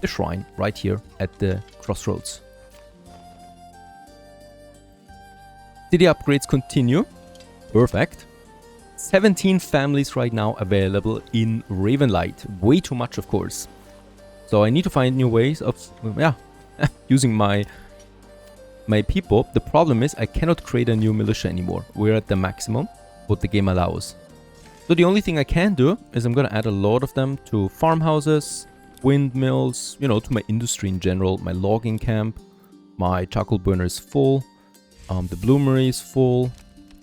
The shrine right here at the crossroads. City upgrades continue. Perfect. 17 families right now available in Ravenlight. Way too much, of course. So I need to find new ways of, yeah, using my people. The problem is I cannot create a new militia anymore. We're at the maximum what the game allows. So the only thing I can do is I'm going to add a lot of them to farmhouses, windmills, you know, to my industry in general. My logging camp, my charcoal burner is full, the bloomery is full,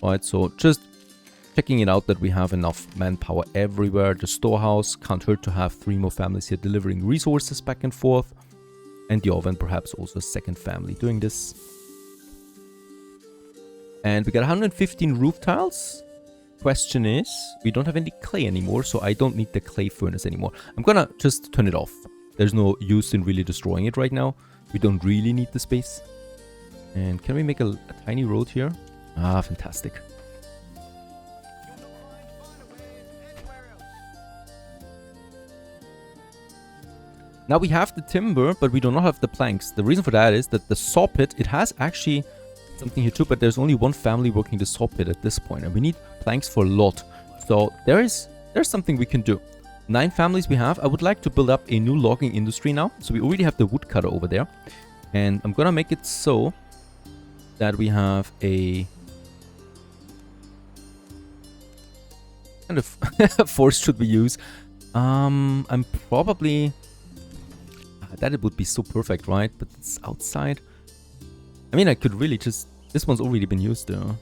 right? So just checking it out that we have enough manpower everywhere. The storehouse can't hurt to have 3 more families here delivering resources back and forth. And the oven, perhaps also a second family doing this. And we got 115 roof tiles. Question is, we don't have any clay anymore, so I don't need the clay furnace anymore. I'm gonna just turn it off. There's no use in really destroying it right now. We don't really need the space. And can we make a tiny road here? Ah, fantastic. Now we have the timber, but we do not have the planks. The reason for that is that the saw pit, it has actually something here too, but there's only one family working the saw pit at this point, and we need planks for a lot. So there's something we can do. 9 families we have. I would like to build up a new logging industry now. So we already have the woodcutter over there. And I'm gonna make it so that we have a kind of forest should we use. I'm probably that it would be so perfect, right? But it's outside. I mean, I could really just... This one's already been used, though.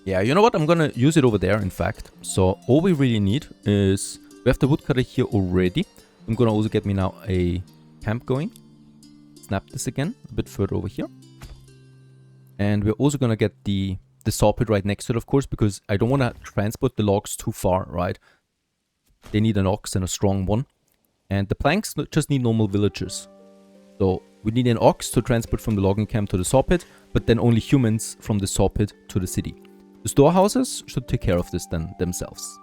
Yeah, you know what? I'm gonna use it over there, in fact. So, all we really need is... We have the woodcutter here already. I'm gonna also get me now a camp going. Snap this again, a bit further over here. And we're also gonna get the saw pit right next to it, of course, because I don't want to transport the logs too far, right? They need an ox and a strong one. And the planks just need normal villagers. So we need an ox to transport from the logging camp to the saw pit, but then only humans from the saw pit to the city. The storehouses should take care of this then themselves.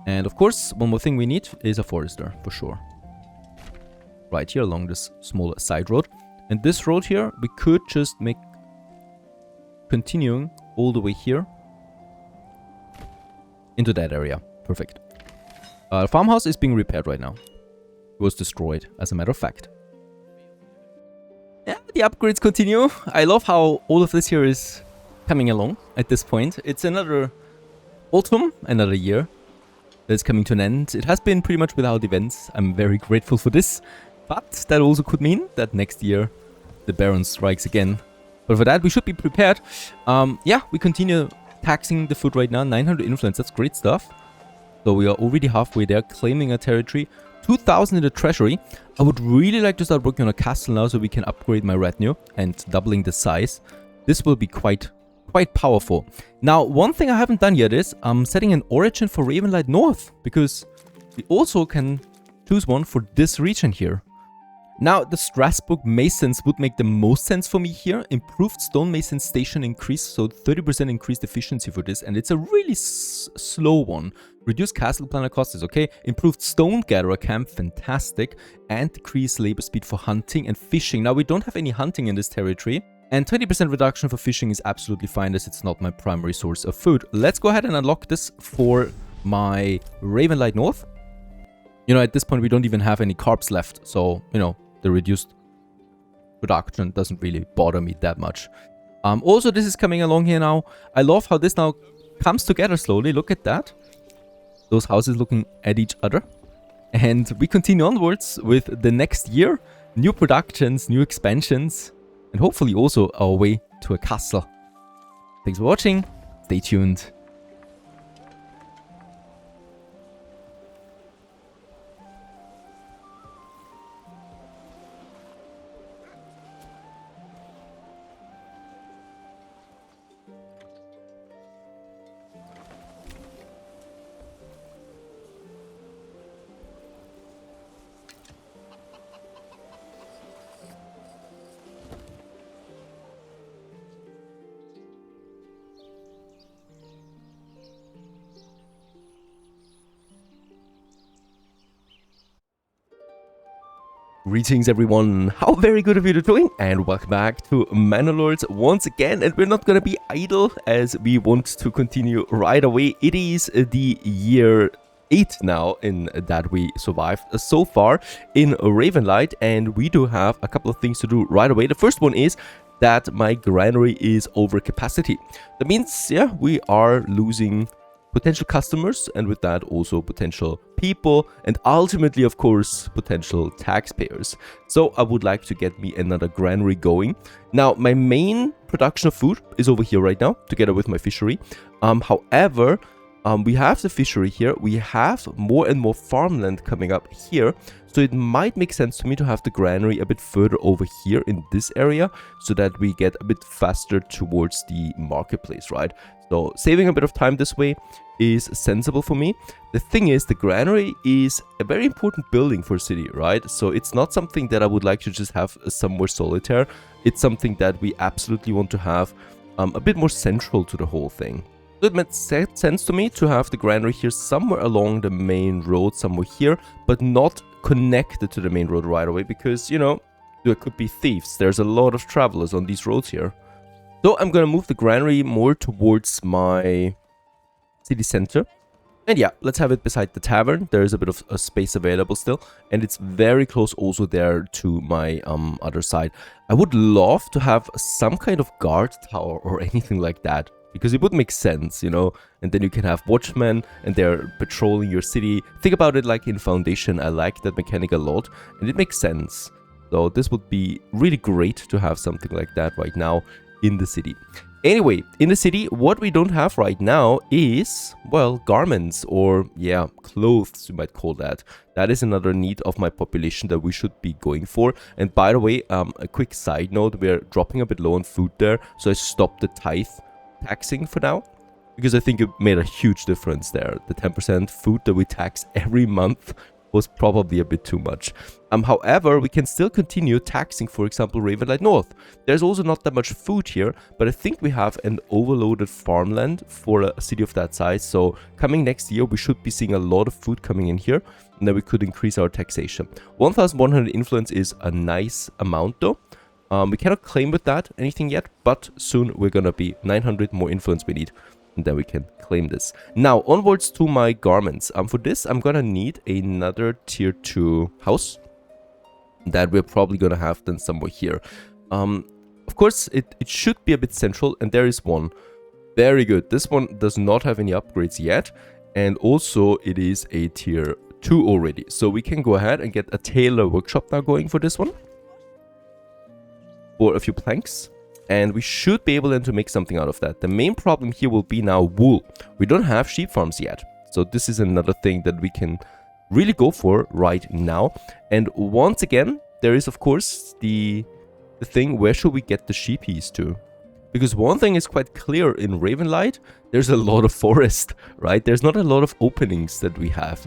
And of course, one more thing we need is a forester, for sure. Right here along this small side road. And this road here, we could just make continuing all the way here into that area. Perfect. The farmhouse is being repaired right now. It was destroyed, as a matter of fact. Yeah, the upgrades continue. I love how all of this here is coming along at this point. It's another autumn, another year that's coming to an end. It has been pretty much without events. I'm very grateful for this. But that also could mean that next year the Baron strikes again. But for that, we should be prepared. Yeah, we continue taxing the food right now. 900 influence, that's great stuff. So we are already halfway there, claiming a territory. 2,000 in the treasury. I would really like to start working on a castle now so we can upgrade my retinue and doubling the size. This will be quite powerful. Now, one thing I haven't done yet is I'm setting an origin for Ravenlight North, because we also can choose one for this region here. Now, the Strasbourg Masons would make the most sense for me here. Improved Stonemason Station increase, so 30% increased efficiency for this, and it's a really slow one. Reduced Castle Planner cost is okay. Improved Stone Gatherer Camp, fantastic. And decreased labor speed for hunting and fishing. Now, we don't have any hunting in this territory. And 20% reduction for fishing is absolutely fine, as it's not my primary source of food. Let's go ahead and unlock this for my Ravenlight North. You know, at this point, we don't even have any carbs left, so, you know, the reduced production doesn't really bother me that much. Also, this is coming along here now. I love how this now comes together slowly. Look at that. Those houses looking at each other. And we continue onwards with the next year. new productions, new expansions, and hopefully also our way to a castle. Thanks for watching. Stay tuned. Greetings everyone, how very good of you to join, and welcome back to Manor Lords once again. And we're not gonna be idle, as we want to continue right away. It is the year 8 now in that we survived so far in Ravenlight, and we do have a couple of things to do right away. The first one is that my granary is over capacity. That means, yeah, we are losing potential customers, and with that also potential people, and ultimately of course potential taxpayers. So I would like to get me another granary going. Now my main production of food is over here right now, together with my fishery. However, we have the fishery here, we have more and more farmland coming up here, so it might make sense to me to have the granary a bit further over here in this area, so that we get a bit faster towards the marketplace, right? So saving a bit of time this way is sensible for me. The thing is, the granary is a very important building for a city, right? So it's not something that I would like to just have somewhere solitaire. It's something that we absolutely want to have a bit more central to the whole thing. So it made sense to me to have the granary here somewhere along the main road, somewhere here, but not connected to the main road right away, because, you know, there could be thieves. There's a lot of travelers on these roads here. So I'm gonna move the granary more towards my city center. And yeah, let's have it beside the tavern. There's a bit of a space available still, and it's very close also there to my other side. I would love to have some kind of guard tower or anything like that, because it would make sense, you know, and then you can have watchmen and they're patrolling your city. Think about it like in Foundation. I like that mechanic a lot, and it makes sense. So this would be really great to have something like that right now in the city. Anyway, in the city, what we don't have right now is, well, garments, or yeah, clothes, you might call that. That is another need of my population that we should be going for. And by the way, a quick side note, we're dropping a bit low on food there, so I stopped the tithe taxing for now, because I think it made a huge difference there. The 10% food that we tax every month was probably a bit too much. However, we can still continue taxing, for example, Ravenlight North. There's also not that much food here, but I think we have an overloaded farmland for a city of that size. So coming next year, we should be seeing a lot of food coming in here, and then we could increase our taxation. 1,100 influence is a nice amount though. We cannot claim with that anything yet, but soon we're gonna be 900 more influence we need, and then we can claim this. Now onwards to my garments. For this I'm gonna need another tier 2 house that we're probably gonna have then somewhere here. Of course it should be a bit central, and there is one. Very good. This one does not have any upgrades yet, and also it is a tier 2 already, so we can go ahead and get a tailor workshop now going for this one, for a few planks, and we should be able then to make something out of that. The main problem here will be now wool. We don't have sheep farms yet, so this is another thing that we can really go for right now. And once again, there is of course the thing, where should we get the sheepies to? Because one thing is quite clear in Ravenlight, there's a lot of forest, right? There's not a lot of openings that we have.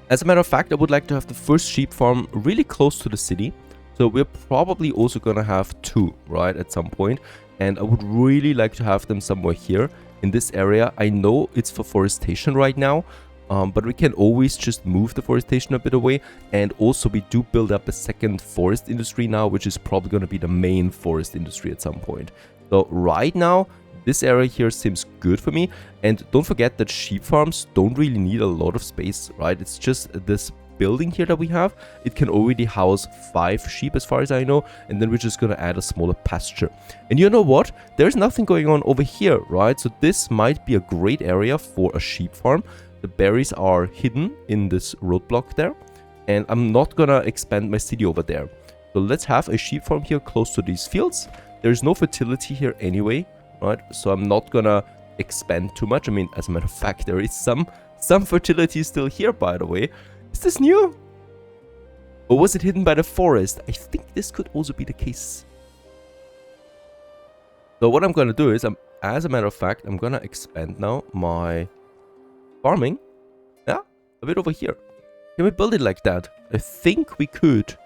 As a matter of fact, I would like to have the first sheep farm really close to the city. So we're probably also gonna have 2, right, at some point. And I would really like to have them somewhere here in this area. I know it's for forestation right now, but we can always just move the forestation a bit away. And also we do build up a second forest industry now, which is probably gonna be the main forest industry at some point. So right now, this area here seems good for me. And don't forget that sheep farms don't really need a lot of space, right? It's just this building here that we have. It can already house 5 sheep as far as I know, and then we're just gonna add a smaller pasture. And you know what? There's nothing going on over here, right? So this might be a great area for a sheep farm. The berries are hidden in this roadblock there, and I'm not gonna expand my city over there. So let's have a sheep farm here close to these fields. There's no fertility here anyway, right? So I'm not gonna expand too much. I mean, as a matter of fact, there is some fertility still here, by the way. Is this new? Or was it hidden by the forest? I think this could also be the case. So what I'm gonna do is, as a matter of fact, I'm gonna expand now my farming. Yeah, a bit over here. Can we build it like that? I think we could.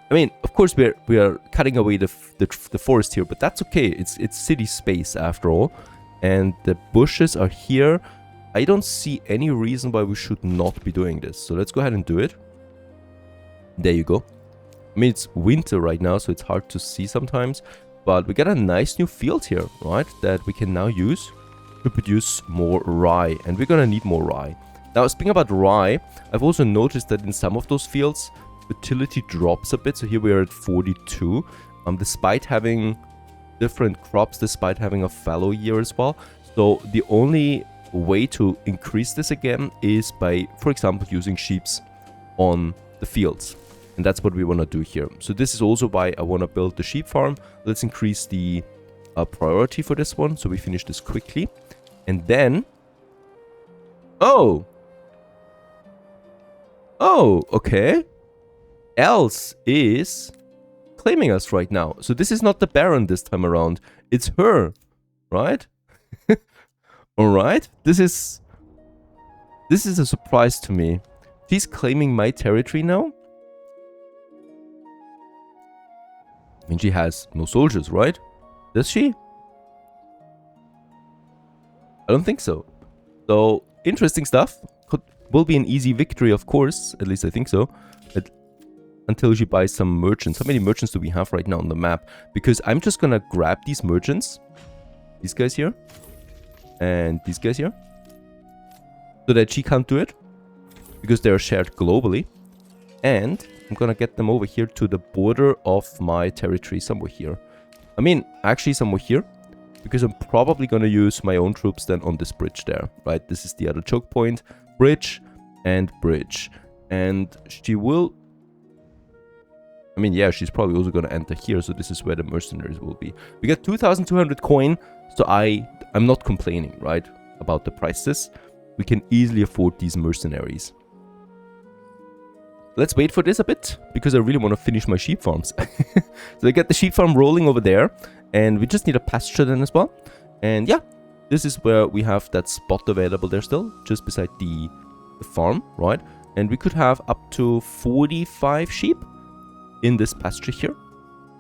I mean, of course we are cutting away the forest here, but that's okay. It's city space after all, and the bushes are here. I don't see any reason why we should not be doing this. So let's go ahead and do it. There you go. I mean, it's winter right now, so it's hard to see sometimes, but we got a nice new field here, right? That we can now use to produce more rye, and we're gonna need more rye. Now, speaking about rye, I've also noticed that in some of those fields, fertility drops a bit. So here we are at 42, despite having different crops, despite having a fallow year as well. So the only way to increase this again is by, for example, using sheeps on the fields. And that's what we want to do here. So this is also why I want to build the sheep farm. Let's increase the priority for this one, so we finish this quickly. And then... Oh, okay. Else is claiming us right now. So this is not the Baron this time around. It's her, right? Alright. This is a surprise to me. She's claiming my territory now? I mean, she has no soldiers, right? Does she? I don't think so. So, interesting stuff. Will be an easy victory, of course. At least I think so. Until she buys some merchants. How many merchants do we have right now on the map? Because I'm just gonna grab these merchants. These guys here. And these guys here. So that she can't do it. Because they are shared globally. And I'm gonna get them over here to the border of my territory. Somewhere here. I mean, actually somewhere here. Because I'm probably gonna use my own troops then on this bridge there. Right? This is the other choke point. Bridge and bridge. And she will... I mean, yeah, she's probably also going to enter here. So this is where the mercenaries will be. We got 2,200 coin. So I'm not complaining, right? About the prices. We can easily afford these mercenaries. Let's wait for this a bit. Because I really want to finish my sheep farms. So I get the sheep farm rolling over there. And we just need a pasture then as well. And yeah, this is where we have that spot available there still. Just beside the farm, right? And we could have up to 45 sheep in this pasture here.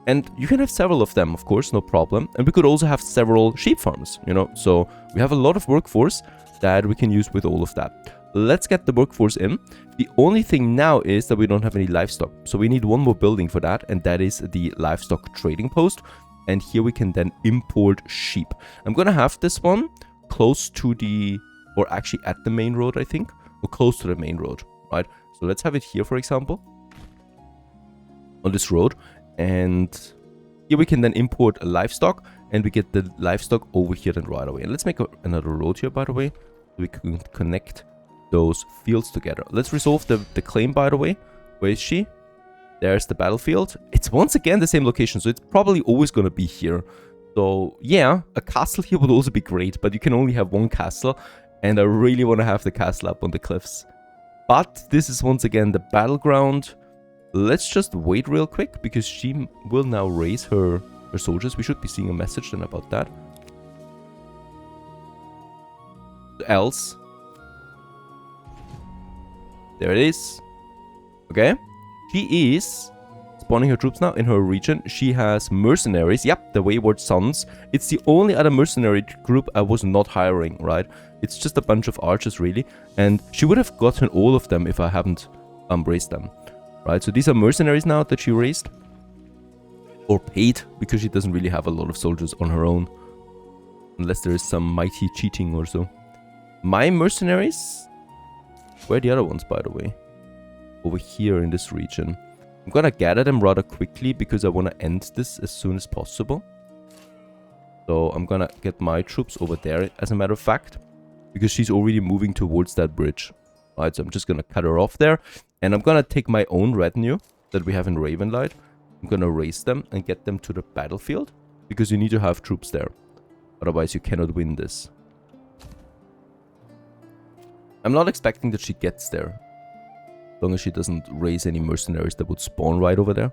And you can have several of them, of course, no problem. And we could also have several sheep farms, you know. So we have a lot of workforce that we can use with all of that. Let's get the workforce in. The only thing now is that we don't have any livestock. So we need one more building for that. And that is the livestock trading post. And here we can then import sheep. I'm going to have this one close to the, or actually at the main road, I think. Or close to the main road, right? So let's have it here, for example. On this road, and here we can then import a livestock, and we get the livestock over here then right away. And let's make another road here, by the way, so we can connect those fields together. Let's resolve the claim, by the way. Where is she? There's the battlefield. It's once again the same location, so it's probably always going to be here. So yeah, a castle here would also be great, but you can only have one castle, and I really want to have the castle up on the cliffs. But this is once again the battleground. Let's just wait real quick, because she will now raise her soldiers. We should be seeing a message then about that. Else. There it is. Okay. She is spawning her troops now in her region. She has mercenaries. Yep, the Wayward Sons. It's the only other mercenary group I was not hiring, right? It's just a bunch of archers, really. And she would have gotten all of them if I haven't raised them. Right, so these are mercenaries now that she raised. Or paid, because she doesn't really have a lot of soldiers on her own. Unless there is some mighty cheating or so. My mercenaries? Where are the other ones, by the way? Over here in this region. I'm gonna gather them rather quickly, because I want to end this as soon as possible. So I'm gonna get my troops over there, as a matter of fact. Because she's already moving towards that bridge. Right, so I'm just gonna cut her off there. And I'm gonna take my own retinue that we have in Ravenlight. I'm gonna raise them and get them to the battlefield, because you need to have troops there. Otherwise you cannot win this. I'm not expecting that she gets there, as long as she doesn't raise any mercenaries that would spawn right over there.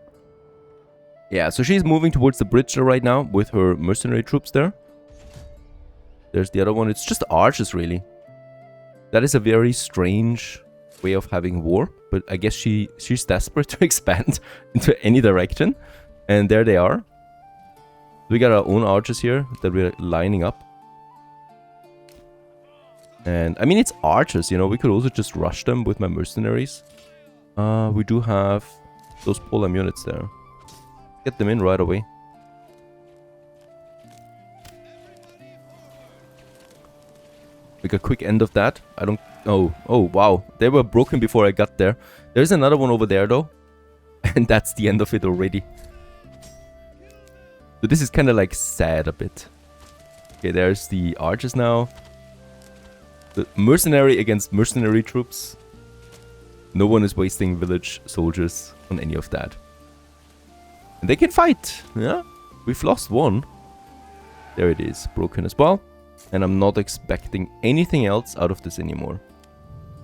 Yeah, so she's moving towards the bridge there right now with her mercenary troops there. There's the other one. It's just archers, really. That is a very strange way of having war, but I guess she's desperate to expand into any direction. And there they are. We got our own archers here that we're lining up. And I mean, it's archers, you know, we could also just rush them with my mercenaries. We do have those polar units there. Get them in right away. Make a quick end of that. I don't... Oh, wow. They were broken before I got there. There's another one over there, though. And that's the end of it already. So this is kind of like sad a bit. Okay, there's the archers now. The mercenary against mercenary troops. No one is wasting village soldiers on any of that. And they can fight. Yeah, we've lost one. There it is, broken as well. And I'm not expecting anything else out of this anymore.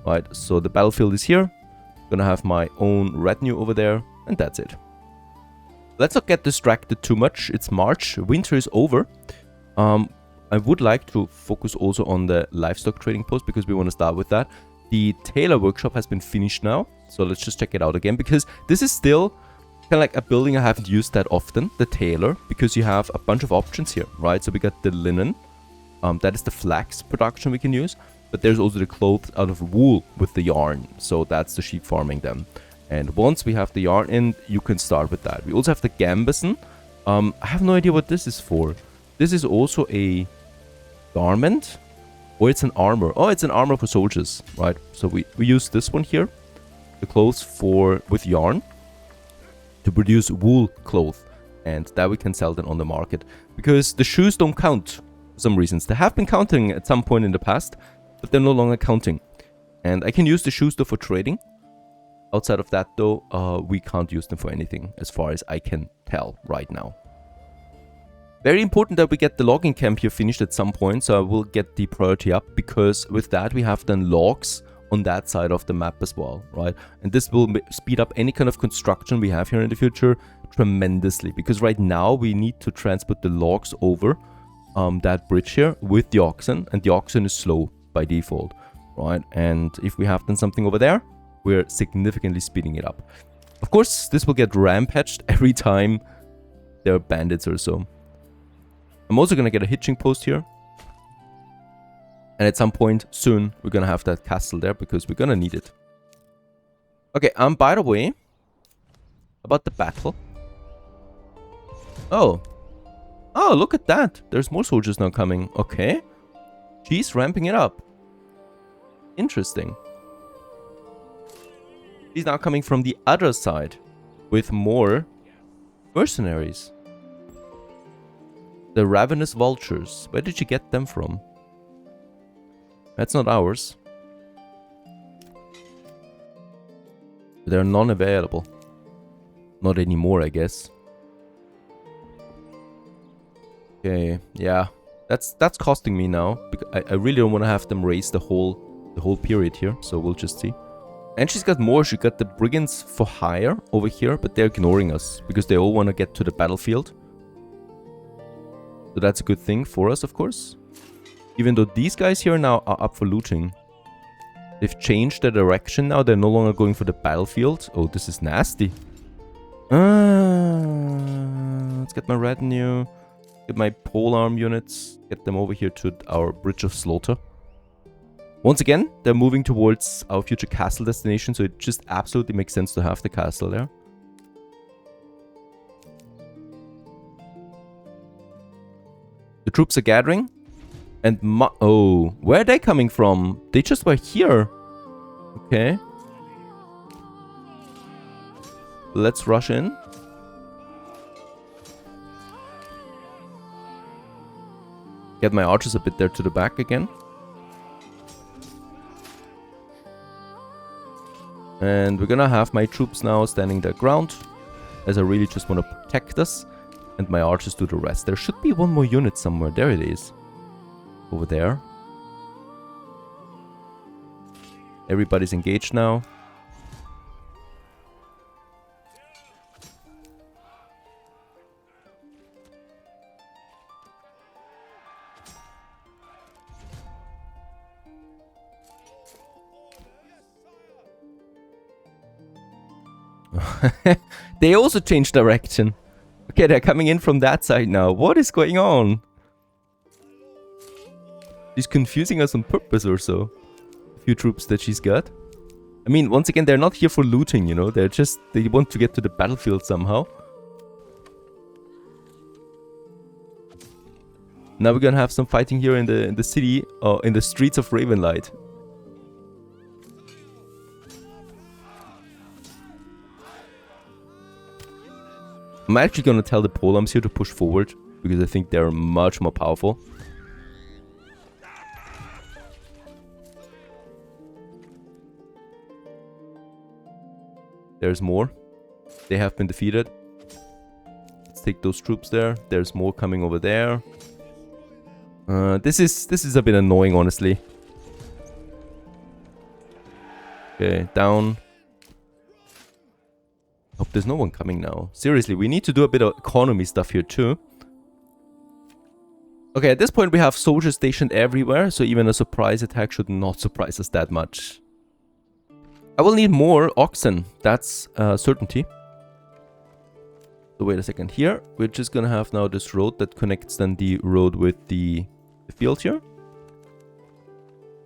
Right, so the battlefield is here. Gonna have my own retinue over there, and that's it. Let's not get distracted too much. It's March, winter is over. I would like to focus also on the livestock trading post, because we want to start with that. The tailor workshop has been finished now, so let's just check it out again, because this is still kind of like a building I haven't used that often, the tailor, because you have a bunch of options here, right? So we got the linen, that is the flax production we can use, but there's also the clothes out of wool with the yarn, so that's the sheep farming then. And once we have the yarn in, you can start with that. We also have the gambeson. I have no idea what this is for. This is also a garment, or it's an armor. Oh, it's an armor for soldiers, right? So we use this one here, the clothes with yarn, to produce wool cloth, and that we can sell them on the market, because the shoes don't count for some reasons. They have been counting at some point in the past, but they're no longer counting. And I can use the shoes though for trading. Outside of that though, we can't use them for anything as far as I can tell right now. Very important that we get the logging camp here finished at some point, so I will get the priority up, because with that we have then logs on that side of the map as well, right? And this will speed up any kind of construction we have here in the future tremendously, because right now we need to transport the logs over that bridge here with the oxen, and the oxen is slow by default, right? And if we have then something over there, we're significantly speeding it up. Of course, this will get rampaged every time there are bandits or so. I'm also going to get a hitching post here. And at some point soon, we're going to have that castle there, because we're going to need it. Okay, by the way, about the battle. Oh, look at that. There's more soldiers now coming. Okay. She's ramping it up. Interesting. She's now coming from the other side with more mercenaries. The ravenous vultures. Where did you get them from? That's not ours. They're non-available. Not anymore, I guess. Okay, yeah. That's costing me now. Because I really don't want to have them raise the whole period here. So we'll just see. And she's got more. She got the brigands for hire over here, but they're ignoring us because they all want to get to the battlefield. So that's a good thing for us, of course. Even though these guys here now are up for looting. They've changed their direction now. They're no longer going for the battlefield. Oh, this is nasty. Let's get my retinue. Get my polearm units. Get them over here to our Bridge of Slaughter. Once again, they're moving towards our future castle destination. So it just absolutely makes sense to have the castle there. The troops are gathering. And oh, where are they coming from? They just were here. Okay. Let's rush in. Get my archers a bit there to the back again. And we're gonna have my troops now standing their ground, as I really just want to protect us. And my archers do the rest. There should be one more unit somewhere. There it is. Over there. Everybody's engaged now. They also changed direction. Okay, they're coming in from that side now. What is going on? She's confusing us on purpose or so. A few troops that she's got. I mean, once again, they're not here for looting, you know. They're just... They want to get to the battlefield somehow. Now we're gonna have some fighting here in the city. In the streets of Ravenlight. I'm actually gonna tell the Polams here to push forward, because I think they're much more powerful. There's more. They have been defeated. Let's take those troops there. There's more coming over there. This is a bit annoying, honestly. Okay, down. Hope there's no one coming now. Seriously, we need to do a bit of economy stuff here too. Okay, at this point we have soldiers stationed everywhere, so even a surprise attack should not surprise us that much. I will need more oxen, that's a certainty. So wait a second, here we're just gonna have now this road that connects then the road with the field here.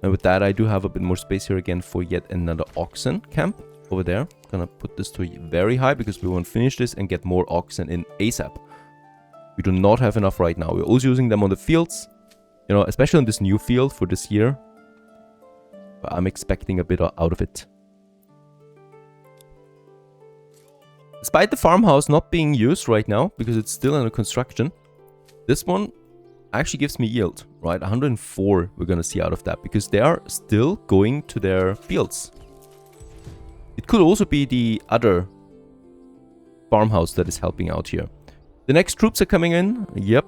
And with that I do have a bit more space here again for yet another oxen camp. Over there. Gonna put this to very high because we want to finish this and get more oxen in ASAP. We do not have enough right now. We're also using them on the fields. You know, especially on this new field for this year. But I'm expecting a bit out of it. Despite the farmhouse not being used right now, because it's still under construction, this one actually gives me yield, right? 104 we're gonna see out of that, because they are still going to their fields. It could also be the other farmhouse that is helping out here. The next troops are coming in. Yep.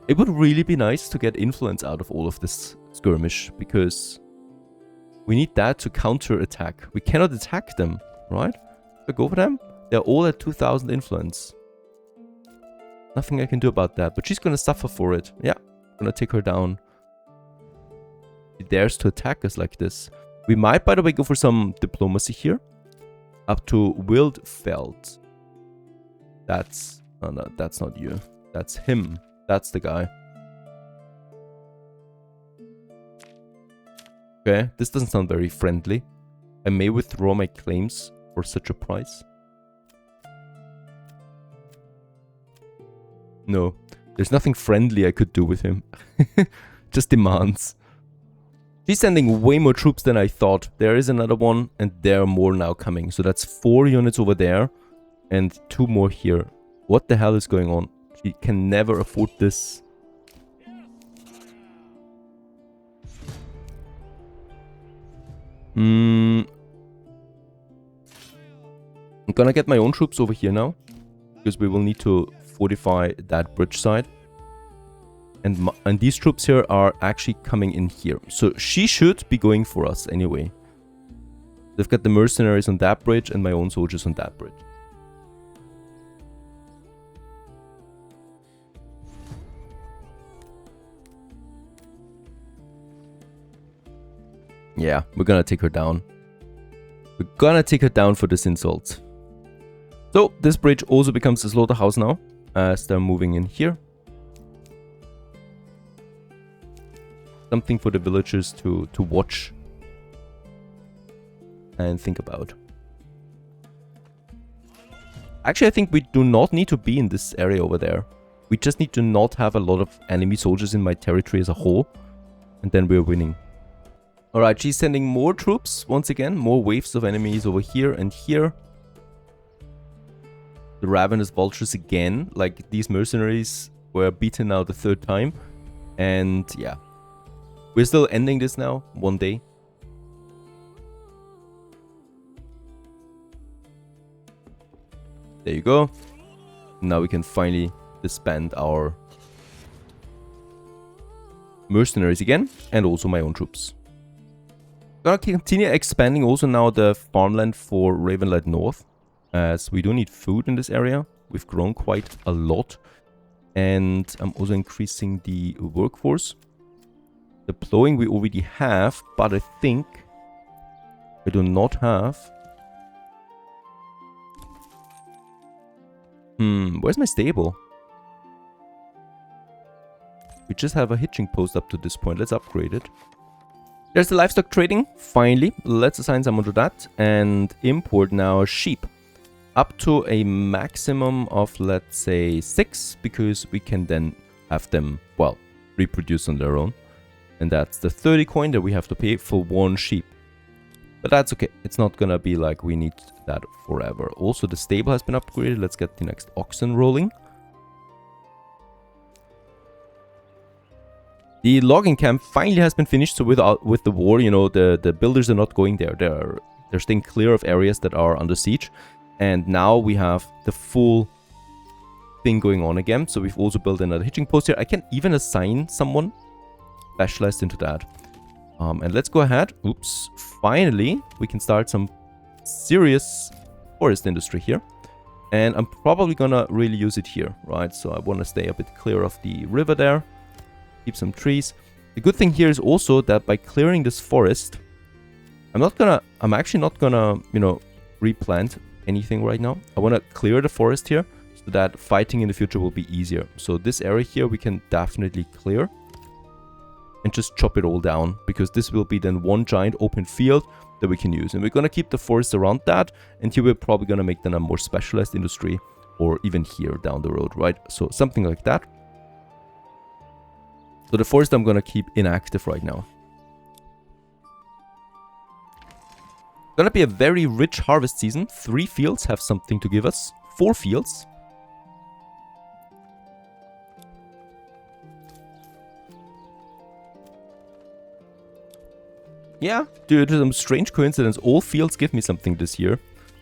It would really be nice to get influence out of all of this skirmish, because we need that to counter attack. We cannot attack them, right? If I go for them, they're all at 2000 influence. Nothing I can do about that, but she's gonna suffer for it. Yeah, I'm gonna take her down. She dares to attack us like this. We might, by the way, go for some diplomacy here. Up to Wildfeld. That's... Oh no, that's not you. That's him. That's the guy. Okay, this doesn't sound very friendly. I may withdraw my claims for such a price. No, there's nothing friendly I could do with him. Just demands. She's sending way more troops than I thought. There is another one, and there are more now coming. So that's 4 units over there, and 2 more here. What the hell is going on? She can never afford this. I'm gonna get my own troops over here now, because we will need to fortify that bridge side. And these troops here are actually coming in here. So she should be going for us anyway. They've got the mercenaries on that bridge and my own soldiers on that bridge. Yeah, we're gonna take her down. We're gonna take her down for this insult. So this bridge also becomes a slaughterhouse now, as they're moving in here. Something for the villagers to watch and think about. Actually, I think we do not need to be in this area over there. We just need to not have a lot of enemy soldiers in my territory as a whole, and then we're winning. Alright, she's sending more troops once again, more waves of enemies over here and here. The ravenous vultures again, like these mercenaries were beaten now the 3rd time, and yeah. We're still ending this now, one day. There you go. Now we can finally disband our mercenaries again, and also my own troops. Gonna continue expanding also now the farmland for Ravenlight North, as we do need food in this area. We've grown quite a lot, and I'm also increasing the workforce. The plowing we already have, but I think I do not have. Where's my stable? We just have a hitching post up to this point. Let's upgrade it. There's the livestock trading. Finally, let's assign someone to that and import now sheep. Up to a maximum of, let's say, 6, because we can then have them, well, reproduce on their own. And that's the 30 coin that we have to pay for 1 sheep. But that's okay. It's not gonna be like we need that forever. Also, the stable has been upgraded. Let's get the next oxen rolling. The logging camp finally has been finished. So with the war, you know, the builders are not going there. They're staying clear of areas that are under siege. And now we have the full thing going on again. So we've also built another hitching post here. I can even assign someone specialized into that. And let's go ahead. Oops. Finally, we can start some serious forest industry here. And I'm probably gonna really use it here, right? So I want to stay a bit clear of the river there. Keep some trees. The good thing here is also that by clearing this forest, I'm actually not gonna, you know, replant anything right now. I want to clear the forest here so that fighting in the future will be easier. So this area here we can definitely clear and just chop it all down, because this will be then one giant open field that we can use. And we're going to keep the forest around that, and here we're probably going to make then a more specialized industry, or even here down the road, right? So something like that. So the forest I'm going to keep inactive right now. Gonna be a very rich harvest season. 3 fields have something to give us. 4 fields. Yeah, due to some strange coincidence, all fields give me something this year.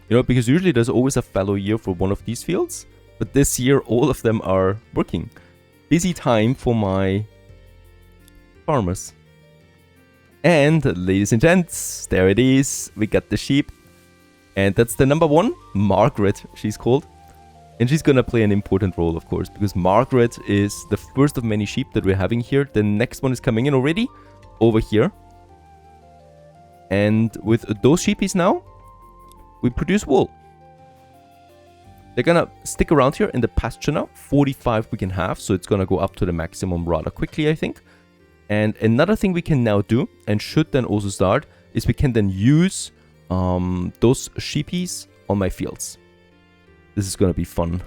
You know, because usually there's always a fallow year for one of these fields. But this year, all of them are working. Busy time for my farmers. And ladies and gents, there it is. We got the sheep. And that's the number 1, Margaret, she's called. And she's gonna play an important role, of course, because Margaret is the first of many sheep that we're having here. The next one is coming in already, over here. And with those sheepies now, we produce wool. They're gonna stick around here in the pasture now. 45 we can have, so it's gonna go up to the maximum rather quickly, I think. And another thing we can now do, and should then also start, is we can then use those sheepies on my fields. This is gonna be fun.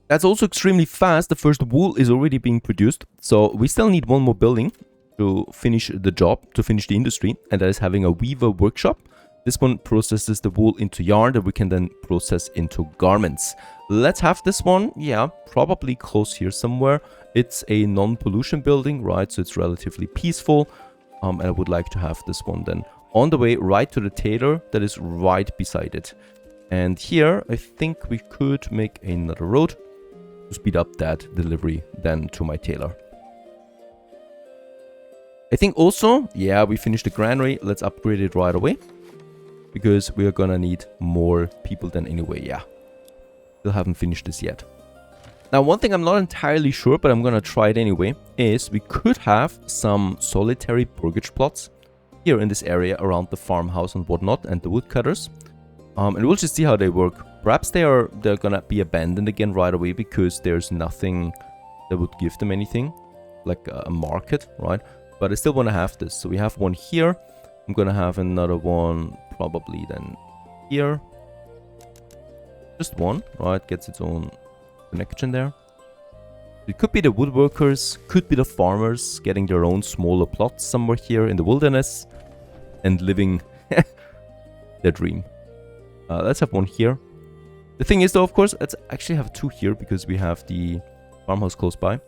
That's also extremely fast. The first wool is already being produced. So we still need 1 more building to finish the job, to finish the industry. And that is having a weaver workshop. This one processes the wool into yarn that we can then process into garments. Let's have this one, yeah, probably close here somewhere. It's a non-pollution building, right? So it's relatively peaceful. And I would like to have this one then on the way right to the tailor that is right beside it. And here, I think we could make another road to speed up that delivery then to my tailor. I think also, yeah, we finished the granary. Let's upgrade it right away, because we are gonna need more people than anyway, yeah. Still haven't finished this yet. Now, one thing I'm not entirely sure, but I'm gonna try it anyway, is we could have some solitary burgage plots here in this area around the farmhouse and whatnot, and the woodcutters. And we'll just see how they work. Perhaps they're gonna be abandoned again right away, because there's nothing that would give them anything, like a market, right? But I still want to have this. So we have one here. I'm gonna have another one probably then here. Just one, right? Gets its own connection there. It could be the woodworkers, could be the farmers getting their own smaller plots somewhere here in the wilderness and living their dream. Let's have one here. The thing is though, of course, let's actually have 2 here, because we have the farmhouse close by.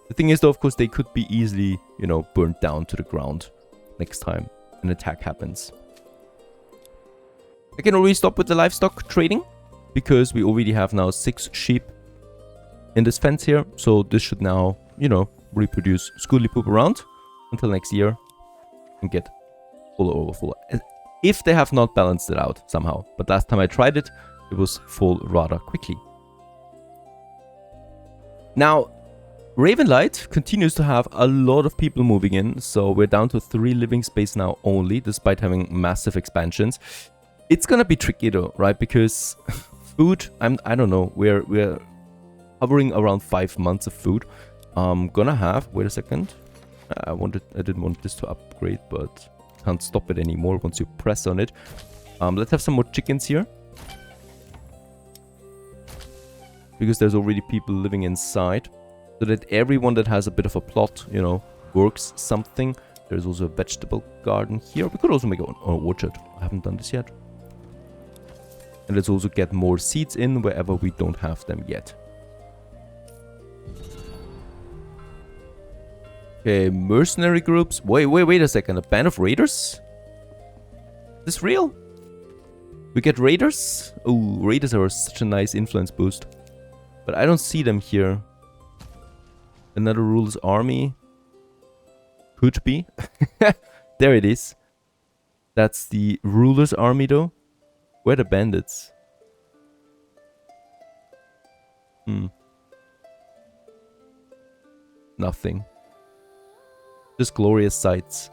The thing is though, of course, they could be easily, you know, burnt down to the ground next time an attack happens. I can already stop with the livestock trading. because we already have now 6 sheep in this fence here. So this should now, you know, reproduce schooly poop around until next year and get full overfull. If they have not balanced it out somehow. But last time I tried it, it was full rather quickly. Now, Ravenlight continues to have a lot of people moving in, so we're down to 3 living space now only, despite having massive expansions. It's gonna be tricky though, right? Because food, I don't know, we're hovering around 5 months of food. Gonna have, wait a second, I didn't want this to upgrade, but can't stop it anymore once you press on it. Let's have some more chickens here, because there's already people living inside. So that everyone that has a bit of a plot, you know, works something. There's also a vegetable garden here. We could also make an orchard. I haven't done this yet. And let's also get more seeds in wherever we don't have them yet. Okay, mercenary groups. Wait a second. A band of raiders? Is this real? We get raiders? Oh, raiders are such a nice influence boost. But I don't see them here. Another ruler's army. Could be. There it is. That's the ruler's army though. Where are the bandits? Nothing. Just glorious sights.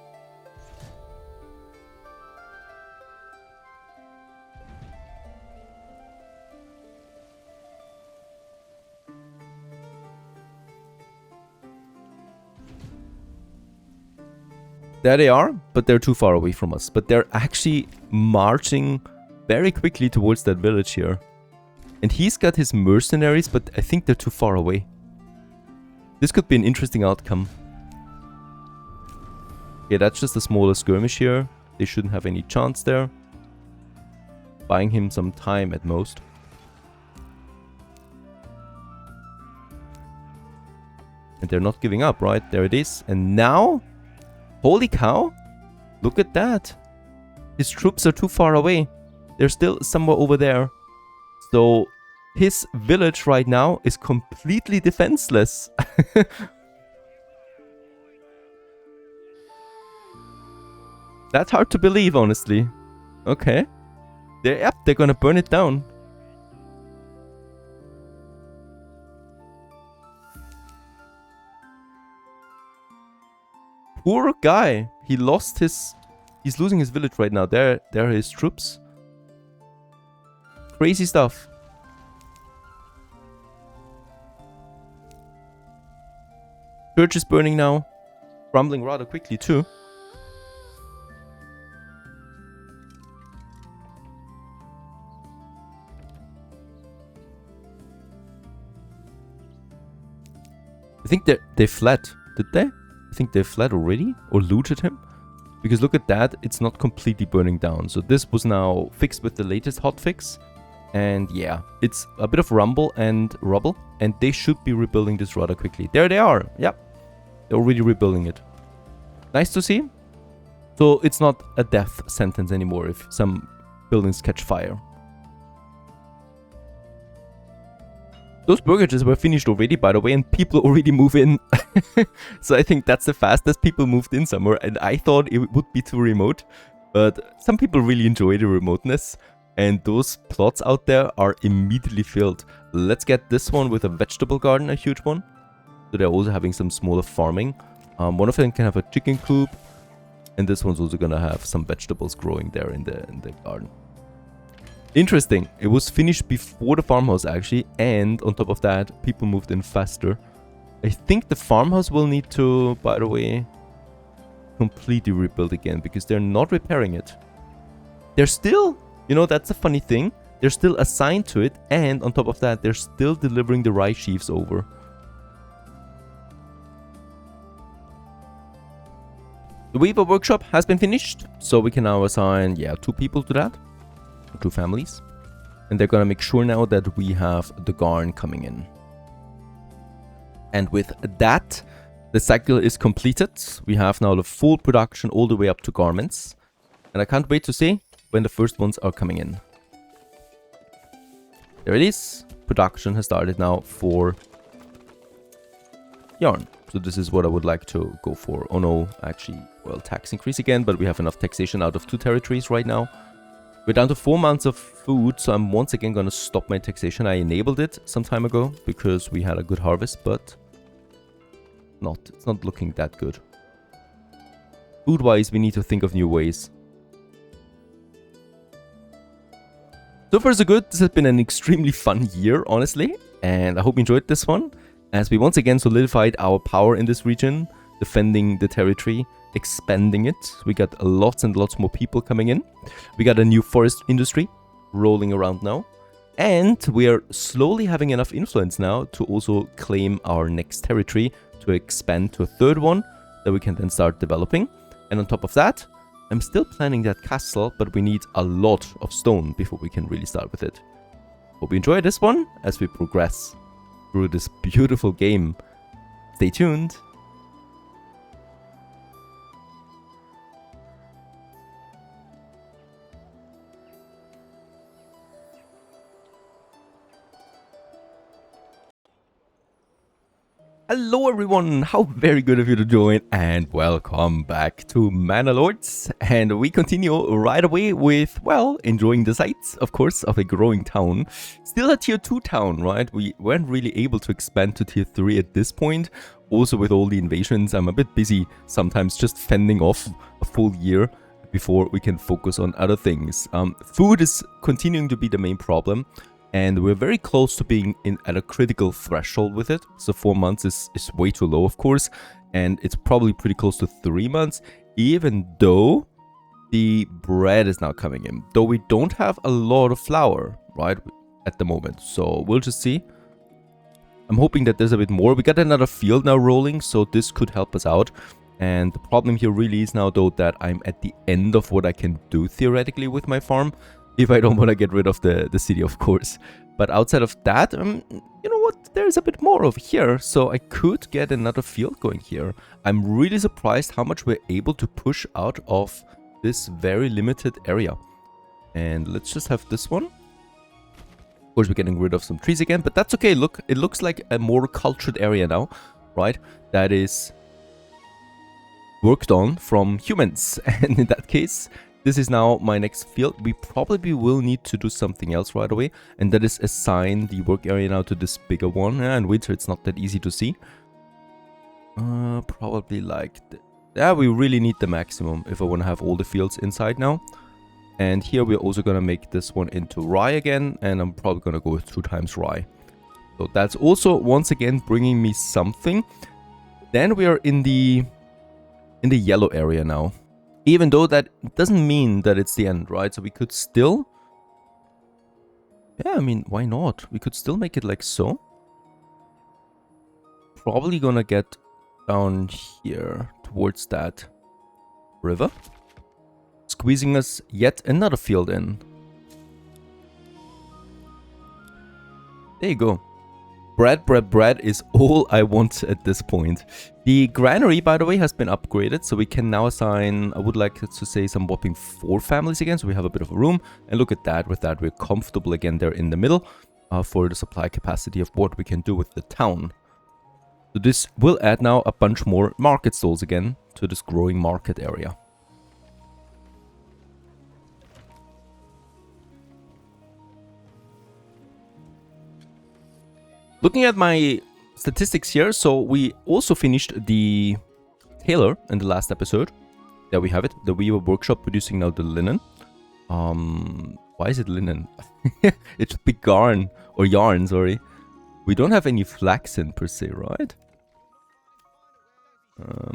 There they are, but they're too far away from us. But they're actually marching very quickly towards that village here. And he's got his mercenaries, but I think they're too far away. This could be an interesting outcome. Okay, that's just a smaller skirmish here. They shouldn't have any chance there. Buying him some time at most. And they're not giving up, right? There it is. And now... Holy cow! Look at that! His troops are too far away. They're still somewhere over there. So his village right now is completely defenseless. That's hard to believe, honestly. Okay. They're gonna burn it down. Poor guy. He lost his... He's losing his village right now. There are his troops. Crazy stuff. Church is burning now. Crumbling rather quickly too. I think they fled. Did they? I think they fled already or looted him. Because look at that, it's not completely burning down. So this was now fixed with the latest hotfix. And yeah, it's a bit of rumble and rubble. And they should be rebuilding this rather quickly. There they are. Yep. They're already rebuilding it. Nice to see. So it's not a death sentence anymore if some buildings catch fire. Those burgages were finished already, by the way, and people already move in. So I think that's the fastest people moved in somewhere, and I thought it would be too remote. But some people really enjoy the remoteness, and those plots out there are immediately filled. Let's get this one with a vegetable garden, a huge one. So they're also having some smaller farming. One of them can have a chicken coop, and this one's also gonna have some vegetables growing there in the garden. Interesting. It was finished before the farmhouse actually, and on top of that, people moved in faster. I think the farmhouse will need to, by the way, completely rebuild again because they're not repairing it. They're still, you know, that's a funny thing. They're still assigned to it, and on top of that, they're still delivering the rye sheaves over. The Weaver workshop has been finished, so we can now assign, 2 people to that. 2 families. And they're gonna make sure now that we have the garn coming in. And with that, the cycle is completed. We have now the full production all the way up to garments. And I can't wait to see when the first ones are coming in. There it is. Production has started now for yarn. So this is what I would like to go for. Oh no, actually, well, tax increase again, but we have enough taxation out of 2 territories right now. We're down to 4 months of food, so I'm once again going to stop my taxation. I enabled it some time ago because we had a good harvest, but it's not looking that good. Food-wise, we need to think of new ways. So far so good. This has been an extremely fun year, honestly, and I hope you enjoyed this one, as we once again solidified our power in this region, defending the territory, expanding it. We got lots and lots more people coming in. We got a new forest industry rolling around now, and we are slowly having enough influence now to also claim our next territory, to expand to a third one that we can then start developing. And on top of that, I'm still planning that castle, but we need a lot of stone before we can really start with it. Hope you enjoy this one as we progress through this beautiful game. Stay tuned. Hello everyone, how very good of you to join, and welcome back to Manor Lords. And we continue right away with, well, enjoying the sights, of course, of a growing town. Still a tier 2 town, right? We weren't really able to expand to tier 3 at this point. Also with all the invasions, I'm a bit busy sometimes just fending off a full year before we can focus on other things. Food is continuing to be the main problem. And we're very close to being at a critical threshold with it. So 4 months is way too low, of course. And it's probably pretty close to 3 months, even though the bread is now coming in. Though we don't have a lot of flour, right, at the moment. So we'll just see. I'm hoping that there's a bit more. We got another field now rolling, so this could help us out. And the problem here really is now, though, that I'm at the end of what I can do theoretically with my farm. If I don't want to get rid of the city, of course. But outside of that, you know what? There's a bit more over here. So I could get another field going here. I'm really surprised how much we're able to push out of this very limited area. And let's just have this one. Of course, we're getting rid of some trees again, but that's okay. Look, it looks like a more cultured area now, right? That is worked on from humans. And in that case, this is now my next field. We probably will need to do something else right away, and that is assign the work area now to this bigger one. In winter, it's not that easy to see. Probably like... we really need the maximum if I want to have all the fields inside now. And here we're also going to make this one into rye again, and I'm probably going to go with 2 times rye. So that's also, once again, bringing me something. Then we are in the yellow area now. Even though that doesn't mean that it's the end, right? So we could still... yeah, I mean, why not? We could still make it like so. Probably gonna get down here towards that river. Squeezing us yet another field in. There you go. Bread is all I want at this point. The granary, by the way, has been upgraded, so we can now assign, I would like to say, some whopping 4 families again, so we have a bit of a room. And look at that, with that we're comfortable again there in the middle for the supply capacity of what we can do with the town. So this will add now a bunch more market stalls again to this growing market area. Looking at my statistics here, so we also finished the tailor in the last episode. There we have it, the weaver workshop producing now the linen. Why is it linen? It should be yarn, or yarn, sorry. We don't have any flaxen per se, right?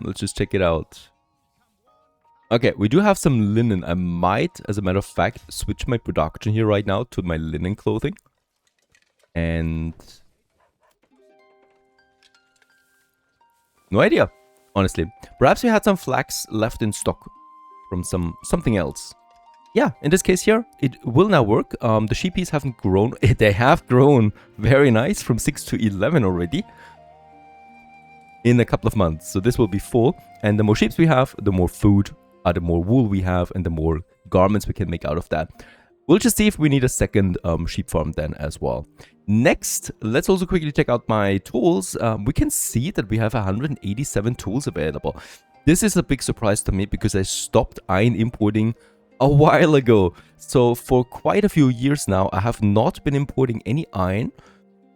Let's just check it out. Okay, we do have some linen. I might, as a matter of fact, switch my production here right now to my linen clothing. And... no idea, honestly. Perhaps we had some flax left in stock from something else. Yeah, in this case here, it will now work. The sheepies haven't grown. They have grown very nice from 6 to 11 already in a couple of months. So this will be full. And the more sheep we have, the more food, the more wool we have, and the more garments we can make out of that. We'll just see if we need a second sheep farm then as well. Next, let's also quickly check out my tools. We can see that we have 187 tools available. This is a big surprise to me because I stopped iron importing a while ago. So for quite a few years now, I have not been importing any iron.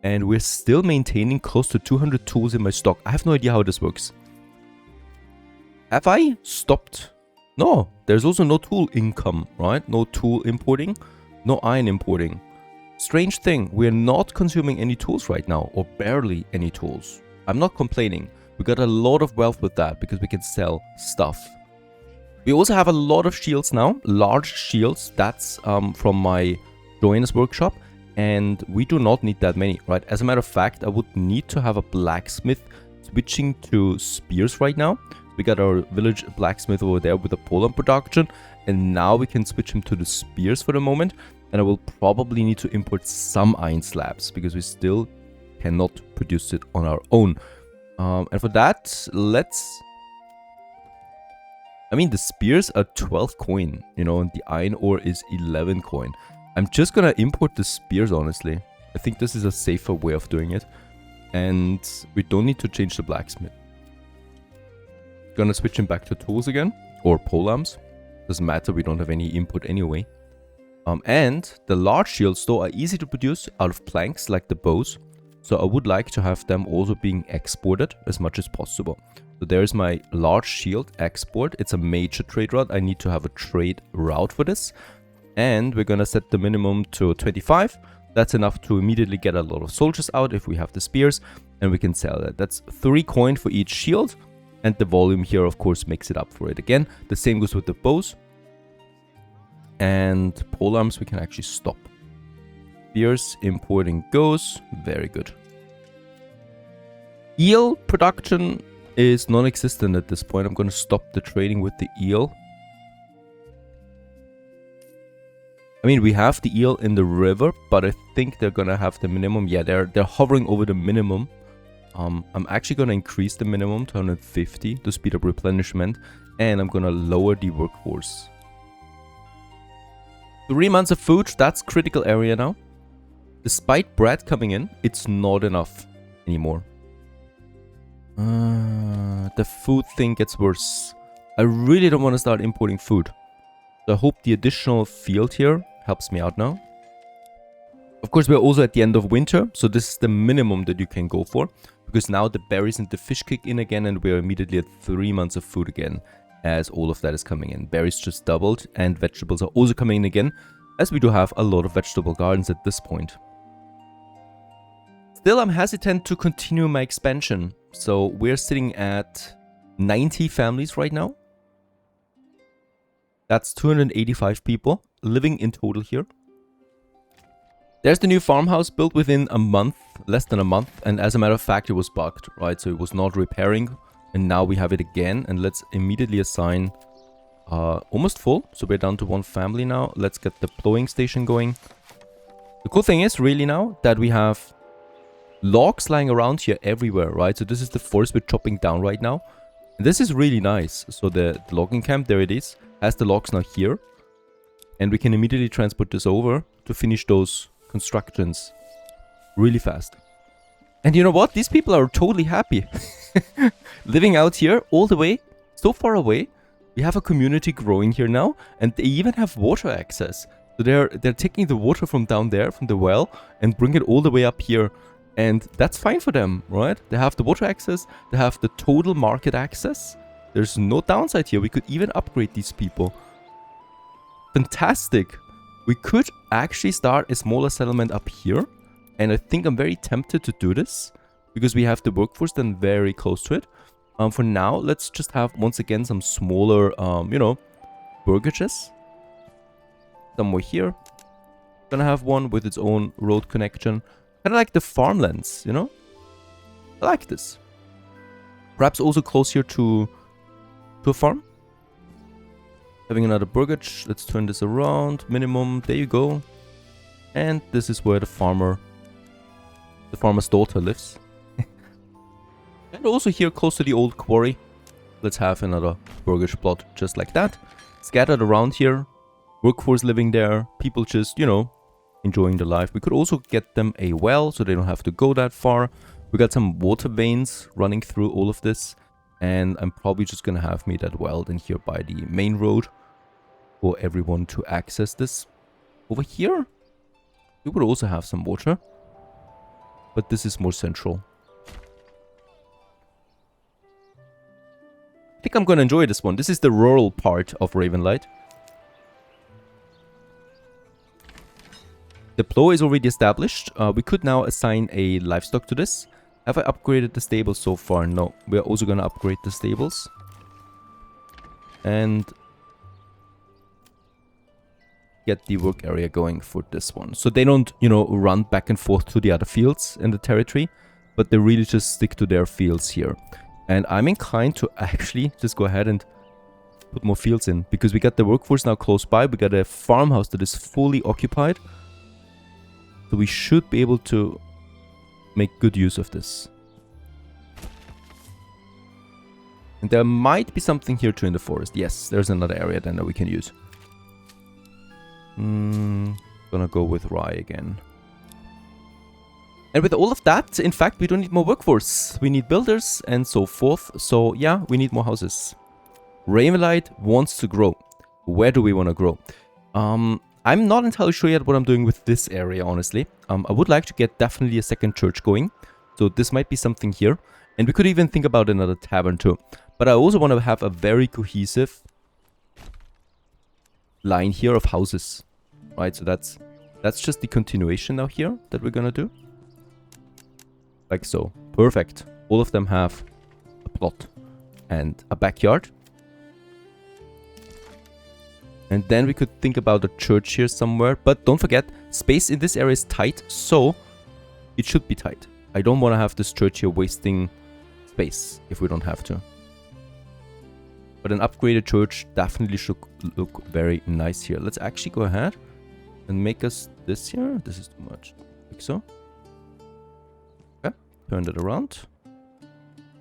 And we're still maintaining close to 200 tools in my stock. I have no idea how this works. Have I stopped? No, there's also no tool income, right? No tool importing, no iron importing. Strange thing, we're not consuming any tools right now, or barely any tools. I'm not complaining. We got a lot of wealth with that because we can sell stuff. We also have a lot of shields now, large shields. That's from my joiner's workshop, and we do not need that many, right? As a matter of fact, I would need to have a blacksmith switching to spears right now. We got our village blacksmith over there with the polearm production, and now we can switch him to the spears for the moment. And I will probably need to import some iron slabs because we still cannot produce it on our own. And for that, I mean, the spears are 12 coin, you know, and the iron ore is 11 coin. I'm just gonna import the spears, honestly. I think this is a safer way of doing it. And we don't need to change the blacksmith. Gonna switch him back to tools again, or polearms. Doesn't matter, we don't have any input anyway. And the large shields though are easy to produce out of planks like the bows. So I would like to have them also being exported as much as possible. So there's my large shield export. It's a major trade route. I need to have a trade route for this. And we're gonna set the minimum to 25. That's enough to immediately get a lot of soldiers out if we have the spears. And we can sell that. That's 3 coin for each shield. And the volume here, of course, makes it up for it again. The same goes with the bows. And polearms we can actually stop. Spears importing goes. Very good. Eel production is non-existent at this point. I'm going to stop the trading with the eel. I mean, we have the eel in the river, but I think they're going to have the minimum. Yeah, they're hovering over the minimum. I'm actually going to increase the minimum to 150 to speed up replenishment, and I'm going to lower the workforce. 3 months of food, that's critical area now. Despite bread coming in, it's not enough anymore. The food thing gets worse. I really don't want to start importing food. So I hope the additional field here helps me out now. Of course, we're also at the end of winter, so this is the minimum that you can go for. Because now the berries and the fish kick in again, and we're immediately at 3 months of food again, as all of that is coming in. Berries just doubled, and vegetables are also coming in again, as we do have a lot of vegetable gardens at this point. Still, I'm hesitant to continue my expansion. So we're sitting at 90 families right now. That's 285 people living in total here. There's the new farmhouse built within a month, less than a month. And as a matter of fact, it was bugged, right? So it was not repairing. And now we have it again. And let's immediately assign almost full. So we're down to 1 family now. Let's get the plowing station going. The cool thing is really now that we have logs lying around here everywhere, right? So this is the forest we're chopping down right now. And this is really nice. So the logging camp, there it is, has the logs now here. And we can immediately transport this over to finish those constructions really fast. And you know what? These people are totally happy. Living out here all the way, so far away. We have a community growing here now, and they even have water access. So they're taking the water from down there, from the well, and bring it all the way up here. And that's fine for them, right? They have the water access, they have the total market access. There's no downside here. We could even upgrade these people. Fantastic. We could actually start a smaller settlement up here. And I think I'm very tempted to do this, because we have the workforce then very close to it. For now, let's just have, once again, some smaller, you know, burgages. Somewhere here. Gonna have one with its own road connection. Kind of like the farmlands, you know? I like this. Perhaps also close here to a farm. Having another burgage. Let's turn this around. Minimum. There you go. And this is where the farmer's daughter lives. And also here close to the old quarry. Let's have another burgage plot just like that. Scattered around here. workforce living there, people just, you know, enjoying the life. We could also get them a well so they don't have to go that far. We got some water veins running through all of this, and I'm probably just gonna have me that well in here by the main road for everyone to access this. Over here, we would also have some water, but this is more central. I think I'm gonna enjoy this one. This is the rural part of Ravenlight. The plow is already established. We could now assign a livestock to this. Have I upgraded the stables so far? No. We're also gonna upgrade the stables. And get the work area going for this one. So they don't, you know, run back and forth to the other fields in the territory, but they really just stick to their fields here. And I'm inclined to actually just go ahead and put more fields in, because we got the workforce now close by. We got a farmhouse that is fully occupied. So we should be able to make good use of this. And there might be something here too in the forest. Yes, there's another area then that we can use. Gonna go with rye again. And with all of that, in fact, we don't need more workforce. We need builders and so forth. So yeah, we need more houses. Ravenlight wants to grow. Where do we want to grow? I'm not entirely sure yet what I'm doing with this area, honestly. I would like to get definitely a second church going. So this might be something here. And we could even think about another tavern too. But I also want to have a very cohesive line here of houses. Right, so that's just the continuation now here that we're gonna do. Like so. Perfect. All of them have a plot and a backyard. And then we could think about a church here somewhere. But don't forget, space in this area is tight, so it should be tight. I don't want to have this church here wasting space if we don't have to. But an upgraded church definitely should look very nice here. Let's actually go ahead and make us this here. This is too much. Like so. Okay, turn that around.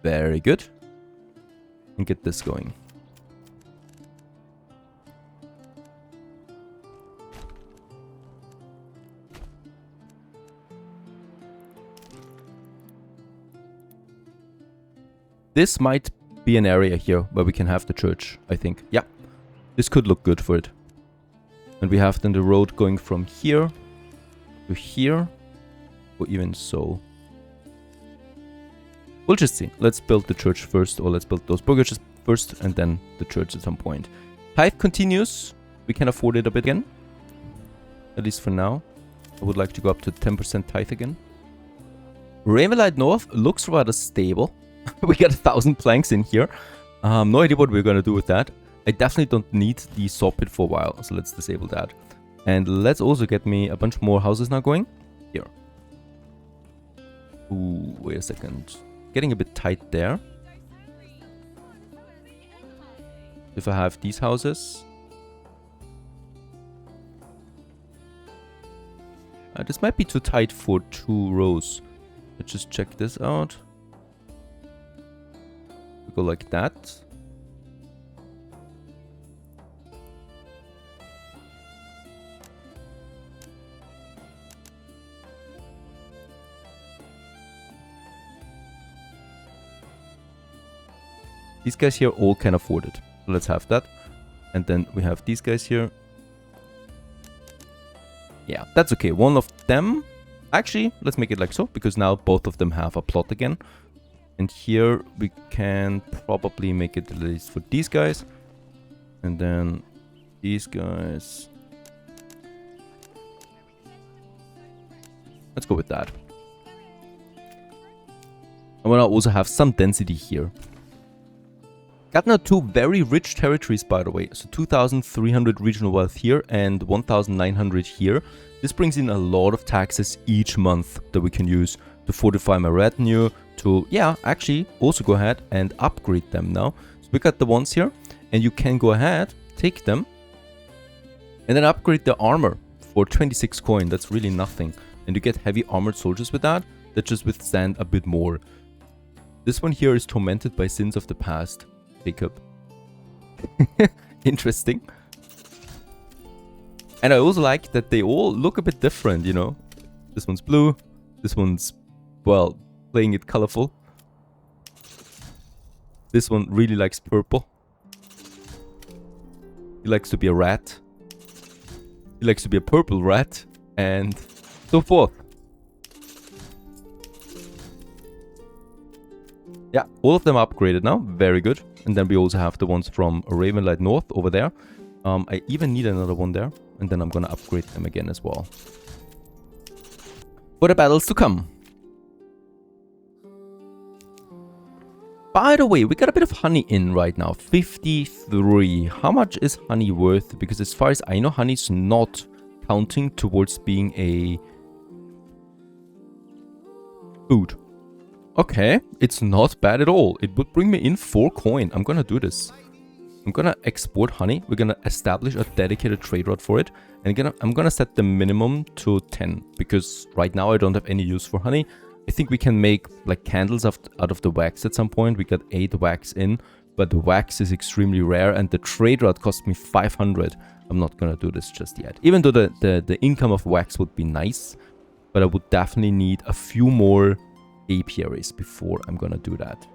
Very good. And get this going. This might be an area here where we can have the church, I think. Yeah, this could look good for it. And we have then the road going from here to here, or even so. We'll just see. Let's build the church first, or let's build those burgages first, and then the church at some point. Tithe continues. We can afford it a bit again. At least for now. I would like to go up to 10% tithe again. Ravenlight North looks rather stable. We got 1,000 planks in here. No idea what we're gonna do with that. I definitely don't need the saw pit for a while, so let's disable that. And let's also get me a bunch more houses now going. Here. Ooh, wait a second. Getting a bit tight there. If I have these houses. This might be too tight for 2 rows. Let's just check this out. Go like that. These guys here all can afford it. So let's have that. And then we have these guys here. Yeah, that's okay. One of them... Actually, let's make it like so, because now both of them have a plot again. And here we can probably make it at least for these guys. And then these guys. Let's go with that. I want to also have some density here. Got now 2 very rich territories, by the way. So 2,300 regional wealth here and 1,900 here. This brings in a lot of taxes each month that we can use to fortify my retinue, to, yeah, actually also go ahead and upgrade them now. So we got the ones here, and you can go ahead, take them, and then upgrade the armor for 26 coin. That's really nothing. And you get heavy armored soldiers with that just withstand a bit more. This one here is tormented by sins of the past. Jacob. Interesting. And I also like that they all look a bit different, you know. This one's blue. This one's, well, playing it colorful. This one really likes purple. He likes to be a rat. He likes to be a purple rat. And so forth. Yeah, all of them are upgraded now. Very good. And then we also have the ones from Ravenlight North over there. I even need another one there. And then I'm going to upgrade them again as well. For the battles to come. By the way, we got a bit of honey in right now. 53. How much is honey worth? Because as far as I know, honey's not counting towards being a food. Okay, it's not bad at all. It would bring me in 4 coin. I'm gonna do this. I'm gonna export honey. We're gonna establish a dedicated trade route for it. And I'm gonna set the minimum to 10. Because right now I don't have any use for honey. I think we can make like candles out of the wax at some point. We got 8 wax in. But the wax is extremely rare. And the trade route cost me 500. I'm not gonna do this just yet. Even though the income of wax would be nice. But I would definitely need a few more apiaries before I'm gonna do that.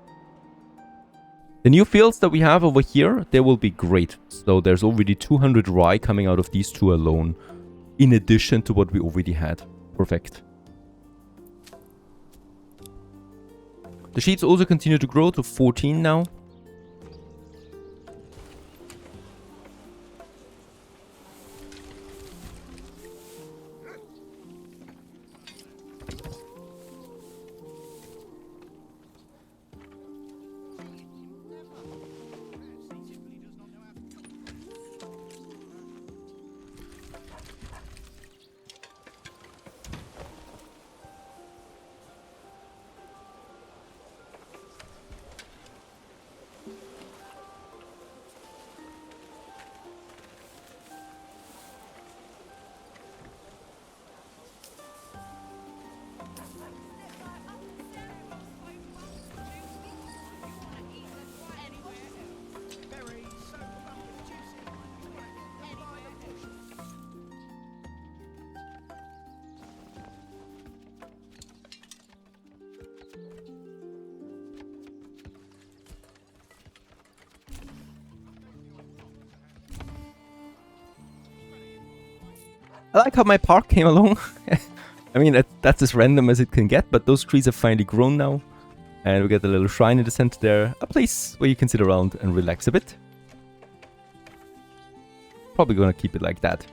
The new fields that we have over here, they will be great. So there's already 200 rye coming out of these 2 alone, in addition to what we already had. Perfect. The sheets also continue to grow to 14 now. I like how my park came along. I mean, that's as random as it can get, but those trees have finally grown now. And we got a little shrine in the center there. A place where you can sit around and relax a bit. Probably gonna keep it like that.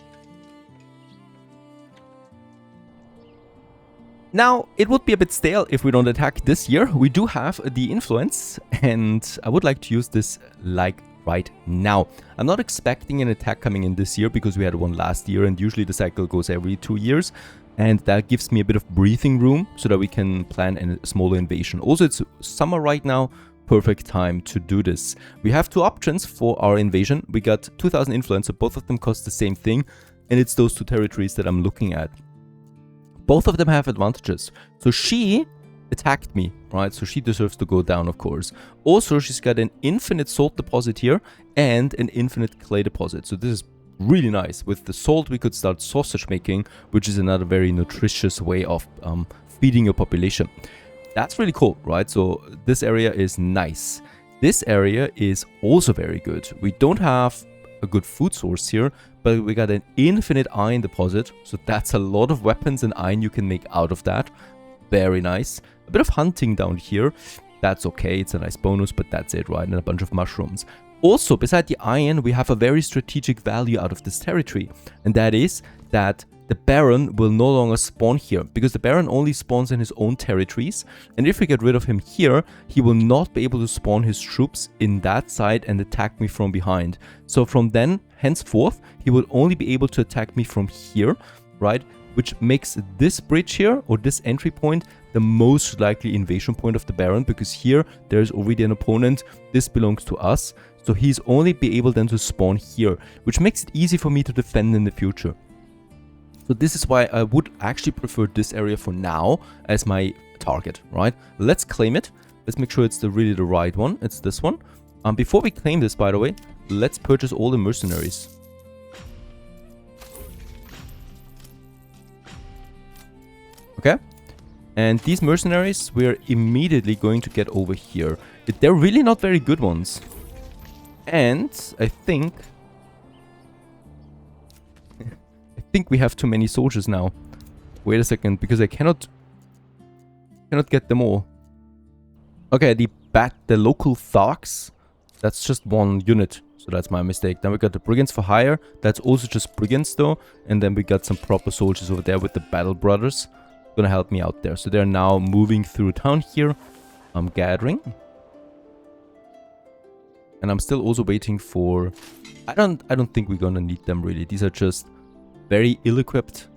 Now, it would be a bit stale if we don't attack this year. We do have the influence, and I would like to use this like right now. I'm not expecting an attack coming in this year because we had one last year, and usually the cycle goes every 2 years. And that gives me a bit of breathing room so that we can plan a smaller invasion. Also, it's summer right now. Perfect time to do this. We have 2 options for our invasion. We got 2000 influence, so both of them cost the same thing. And it's those 2 territories that I'm looking at. Both of them have advantages. So she attacked me, right? So she deserves to go down, of course. Also, she's got an infinite salt deposit here and an infinite clay deposit. So this is really nice. With the salt, we could start sausage making, which is another very nutritious way of feeding your population. That's really cool, right? So this area is nice. This area is also very good. We don't have a good food source here, but we got an infinite iron deposit. So that's a lot of weapons and iron you can make out of that. Very nice. A bit of hunting down here. That's okay. It's a nice bonus, but that's it, right? And a bunch of mushrooms. Also, beside the iron, we have a very strategic value out of this territory. And that is that the Baron will no longer spawn here, because the Baron only spawns in his own territories. And if we get rid of him here, he will not be able to spawn his troops in that side and attack me from behind. So from then, henceforth, he will only be able to attack me from here, right? Which makes this bridge here, or this entry point, the most likely invasion point of the Baron, because here there's already an opponent. This belongs to us. So he's only be able then to spawn here, which makes it easy for me to defend in the future. So this is why I would actually prefer this area for now as my target, right? Let's claim it. Let's make sure it's really the right one. It's this one. Before we claim this, by the way, let's purchase all the mercenaries. Okay. And these mercenaries, we're immediately going to get over here. They're really not very good ones. And I think we have too many soldiers now. Wait a second, because I cannot get them all. Okay, the local thugs, that's just one unit. So that's my mistake. Then we got the brigands for hire. That's also just brigands though. And then we got some proper soldiers over there with the battle brothers. Gonna help me out there. So they're now moving through town here. I'm gathering. And I'm still also waiting for... I don't think we're gonna need them really. These are just very ill-equipped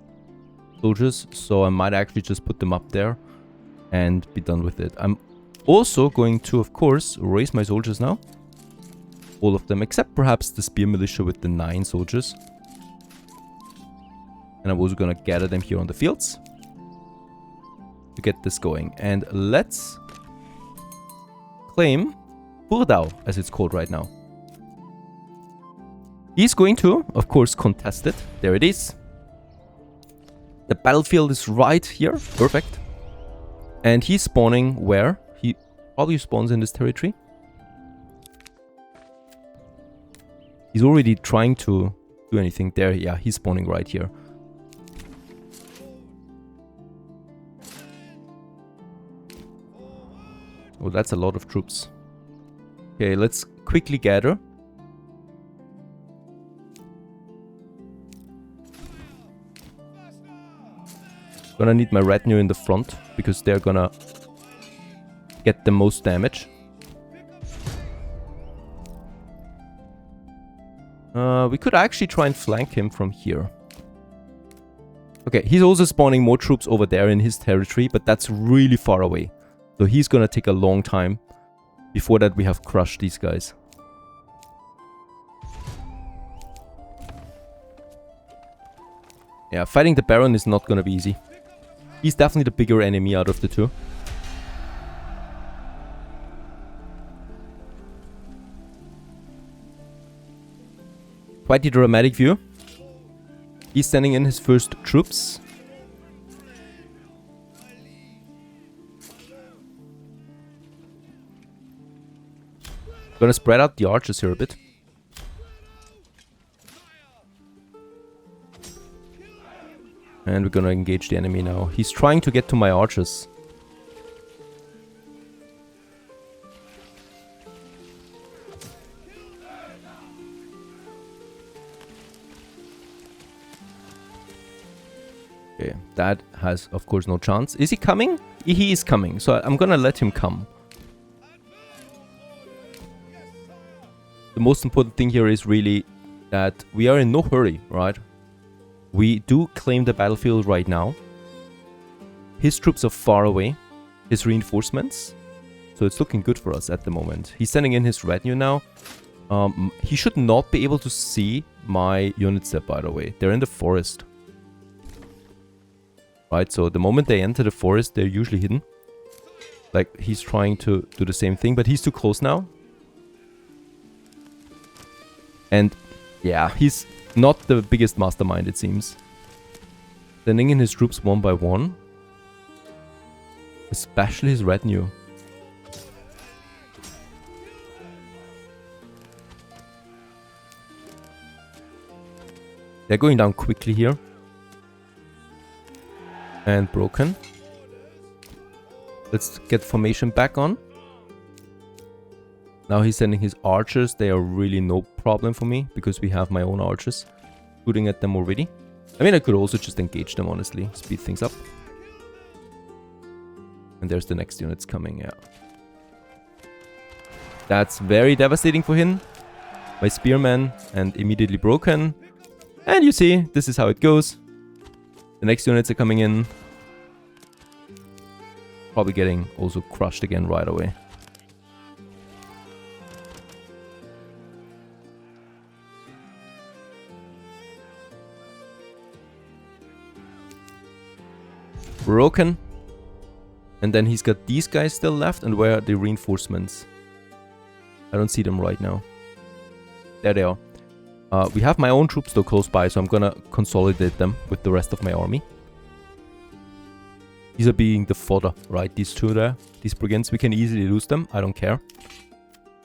soldiers. So I might actually just put them up there and be done with it. I'm also going to, of course, raise my soldiers now. All of them, except perhaps the spear militia with the 9 soldiers. And I'm also gonna gather them here on the fields to get this going. And let's claim Burdau, as it's called right now. He's going to, of course, contest it. There it is. The battlefield is right here. Perfect. And he's spawning where? He probably spawns in this territory. He's already trying to do anything there. Yeah, he's spawning right here. Oh, that's a lot of troops. Okay, let's quickly gather. Gonna need my retinue in the front, because they're gonna get the most damage. We could actually try and flank him from here. Okay, he's also spawning more troops over there in his territory, but that's really far away. So he's gonna take a long time. Before that, we have crushed these guys. Yeah, fighting the Baron is not gonna be easy. He's definitely the bigger enemy out of the two. Quite the dramatic view. He's sending in his first troops. Gonna spread out the archers here a bit. And we're gonna engage the enemy now. He's trying to get to my archers. Okay, that has, of course, no chance. Is he coming? He is coming, so I'm gonna let him come. The most important thing here is really that we are in no hurry, right? We do claim the battlefield right now. His troops are far away. His reinforcements. So it's looking good for us at the moment. He's sending in his retinue now. He should not be able to see my units there, by the way. They're in the forest. Right, so the moment they enter the forest, they're usually hidden. Like, he's trying to do the same thing, but he's too close now. And, yeah, he's not the biggest mastermind, it seems. Sending in his troops one by one. Especially his retinue. They're going down quickly here. And broken. Let's get formation back on. Now he's sending his archers. They are really no problem for me, because we have my own archers shooting at them already. I mean, I could also just engage them, honestly. Speed things up. And there's the next units coming, yeah. That's very devastating for him. My spearmen, and immediately broken. And you see, this is how it goes. The next units are coming in. Probably getting also crushed again right away. Broken. And then he's got these guys still left. And where are the reinforcements? I don't see them right now. There they are. We have my own troops though close by, so I'm gonna consolidate them with the rest of my army. These are being the fodder, right? These two there. These brigands, we can easily lose them. I don't care.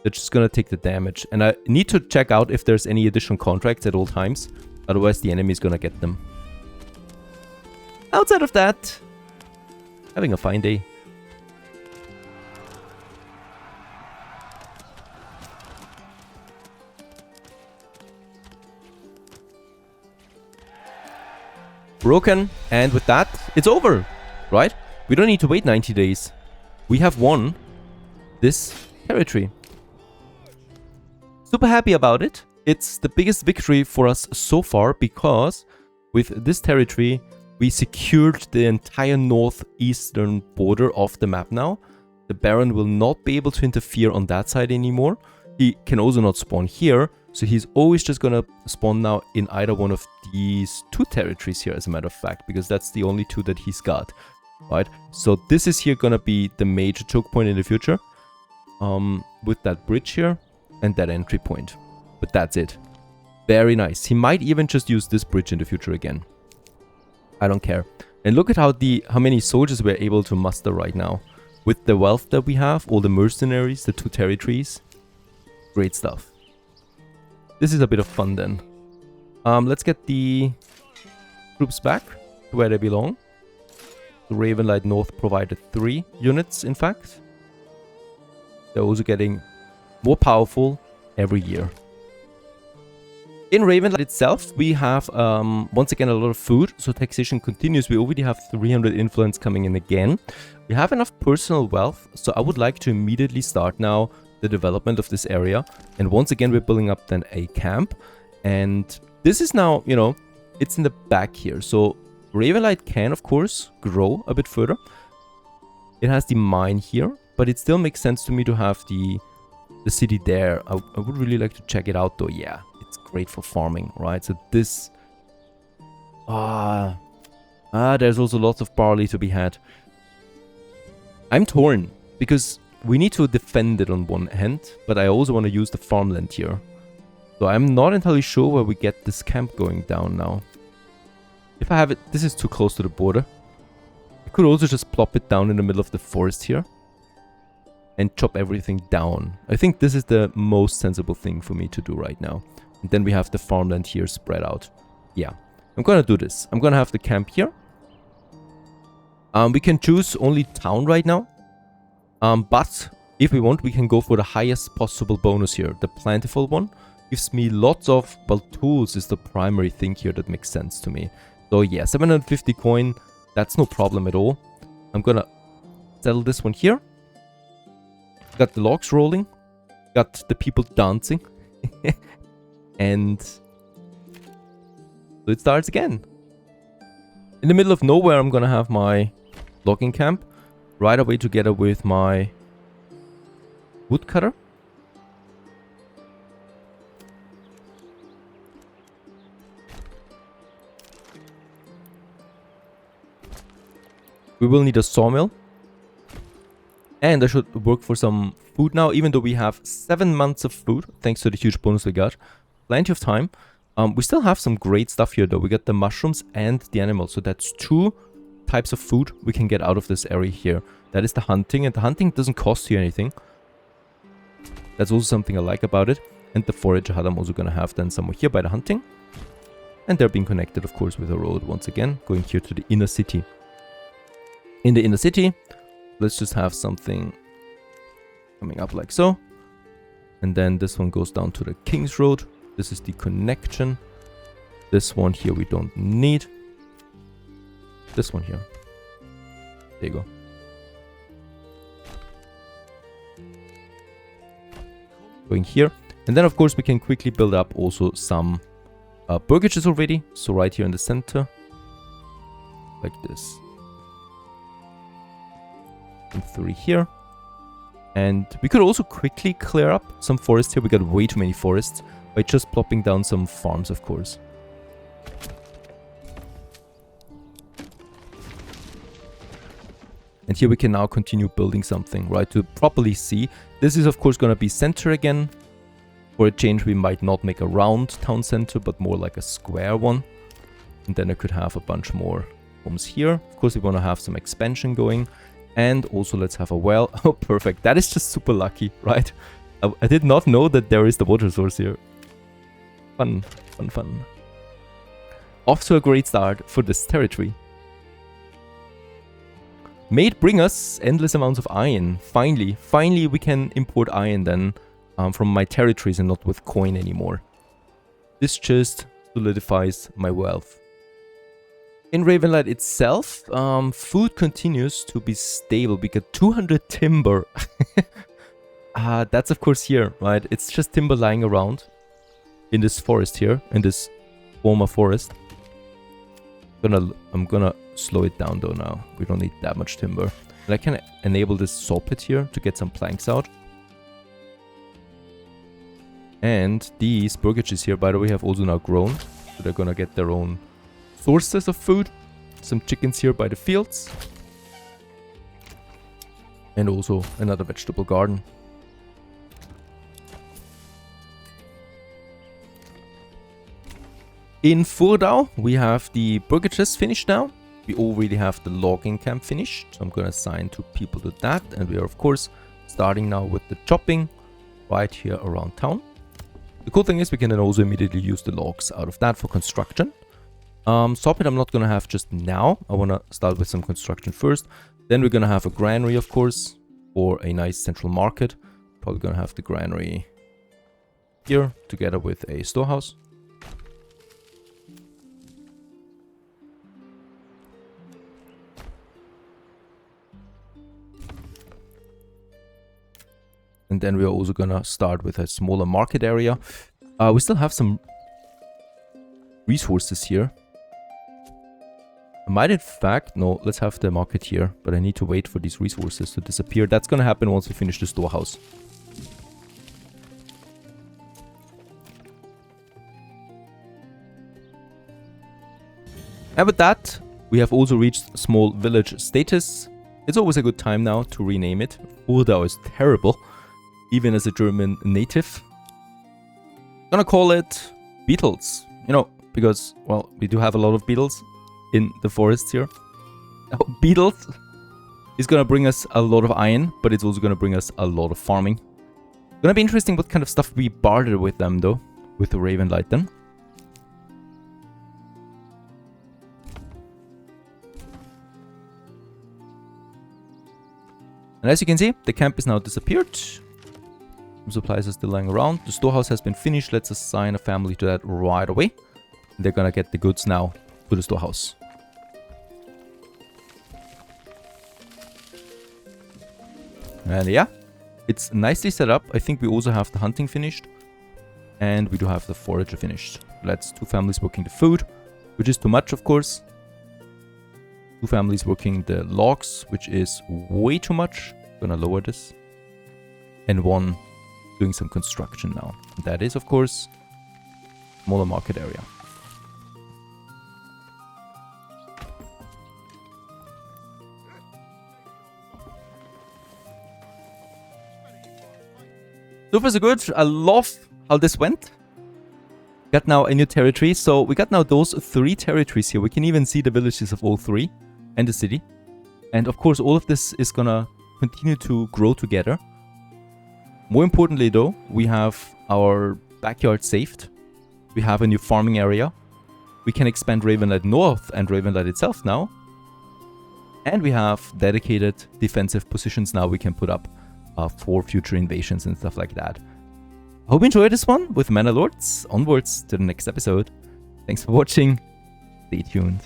They're just gonna take the damage. And I need to check out if there's any additional contracts at all times. Otherwise, the enemy is gonna get them. Outside of that, having a fine day. Broken, and with that, it's over, right? We don't need to wait 90 days. We have won this territory. Super happy about it. It's the biggest victory for us so far because with this territory, we secured the entire northeastern border of the map now. The Baron will not be able to interfere on that side anymore. He can also not spawn here. So he's always just gonna spawn now in either one of these two territories here, as a matter of fact, because that's the only two that he's got, right? So this is here gonna be the major choke point in the future, with that bridge here and that entry point. But that's it. Very nice. He might even just use this bridge in the future again. I don't care. And look at how many soldiers we're able to muster right now. With the wealth that we have, all the mercenaries, the two territories. Great stuff. This is a bit of fun then. Let's get the troops back to where they belong. The Ravenlight North provided 3 units, in fact. They're also getting more powerful every year. In Ravenlight itself, we have, once again, a lot of food. So taxation continues. We already have 300 influence coming in again. We have enough personal wealth. So I would like to immediately start now the development of this area. And once again, we're building up then a camp. And this is now, you know, it's in the back here. So Ravenlight can, of course, grow a bit further. It has the mine here, but it still makes sense to me to have the city there. I would really like to check it out though. Yeah, it's great for farming, right? So this... there's also lots of barley to be had. I'm torn because we need to defend it on one hand, but I also want to use the farmland here. So I'm not entirely sure where we get this camp going down now. If I have it, this is too close to the border. I could also just plop it down in the middle of the forest here and chop everything down. I think this is the most sensible thing for me to do right now. And then we have the farmland here spread out. Yeah, I'm gonna do this. I'm gonna have the camp here. We can choose only town right now. But if we want, we can go for the highest possible bonus here. The plentiful one gives me lots of, well, tools is the primary thing here that makes sense to me. So yeah, 750 coin, that's no problem at all. I'm gonna settle this one here. Got the logs rolling. Got the people dancing. And so it starts again. In the middle of nowhere, I'm gonna have my logging camp. Right away together with my woodcutter. We will need a sawmill. And I should work for some food now, even though we have 7 months of food, thanks to the huge bonus we got. Plenty of time. We still have some great stuff here though. We got the mushrooms and the animals. So that's 2 types of food we can get out of this area here. That is the hunting, and the hunting doesn't cost you anything. That's also something I like about it. And the forage hut I'm also gonna have then somewhere here by the hunting. And they're being connected, of course, with a road once again, going here to the inner city. In the inner city, let's just have something coming up like so. And then this one goes down to the King's Road. This is the connection. This one here we don't need. This one here. There you go. Going here. And then, of course, we can quickly build up also some burgages already. So right here in the center. Like this. And 3 here. And we could also quickly clear up some forest here. We got way too many forests by just plopping down some farms, of course. And here we can now continue building something, right, to properly see. This is, of course, going to be center again. For a change, we might not make a round town center, but more like a square one. And then I could have a bunch more homes here. Of course, we want to have some expansion going. And also let's have a well. Oh, perfect. That is just super lucky, right? I did not know that there is the water source here. Fun, fun, fun. Off to a great start for this territory. May it bring us endless amounts of iron. Finally we can import iron then from my territories and not with coin anymore. This just solidifies my wealth. In Ravenlight itself, food continues to be stable. We get 200 timber. That's of course here, right? It's just timber lying around in this forest here, in this former forest. I'm gonna slow it down though now. We don't need that much timber. And I can enable this saw pit here to get some planks out. And these burgages here, by the way, have also now grown. So they're gonna get their own sources of food. Some chickens here by the fields. And also another vegetable garden. In Furdau, we have the burgages finished now. We already have the logging camp finished. So I'm going to assign 2 people to that. And we are, of course, starting now with the chopping right here around town. The cool thing is we can then also immediately use the logs out of that for construction. Sawpit I'm not going to have just now. I want to start with some construction first. Then we're going to have a granary, of course, for a nice central market. Probably going to have the granary here together with a storehouse. And then we're also gonna start with a smaller market area. We still have some resources here. I might in fact, no, let's have the market here. But I need to wait for these resources to disappear. That's gonna happen once we finish the storehouse. And with that, we have also reached small village status. It's always a good time now to rename it. Furdau is terrible. Even as a German native. Gonna call it beetles. You know, because, well, we do have a lot of beetles in the forests here. Oh, beetles is gonna bring us a lot of iron, but it's also gonna bring us a lot of farming. Gonna be interesting what kind of stuff we barter with them, though, with the Ravenlight then. And as you can see, the camp is now disappeared. Some supplies are still lying around. The storehouse has been finished. Let's assign a family to that right away. They're gonna get the goods now to the storehouse. And yeah, it's nicely set up. I think we also have the hunting finished. And we do have the forager finished. That's 2 families working the food, which is too much, of course. 2 families working the logs, which is way too much. Gonna lower this. And 1 doing some construction now. And that is, of course, smaller market area. So far so good. I love how this went. Got now a new territory. So we got now those 3 territories here. We can even see the villages of all 3 and the city. And of course, all of this is gonna continue to grow together. More importantly though, we have our backyard saved. We have a new farming area. We can expand Ravenlight North and Ravenlight itself now. And we have dedicated defensive positions now we can put up for future invasions and stuff like that. I hope you enjoyed this one with Manor Lords. Onwards to the next episode. Thanks for watching. Stay tuned.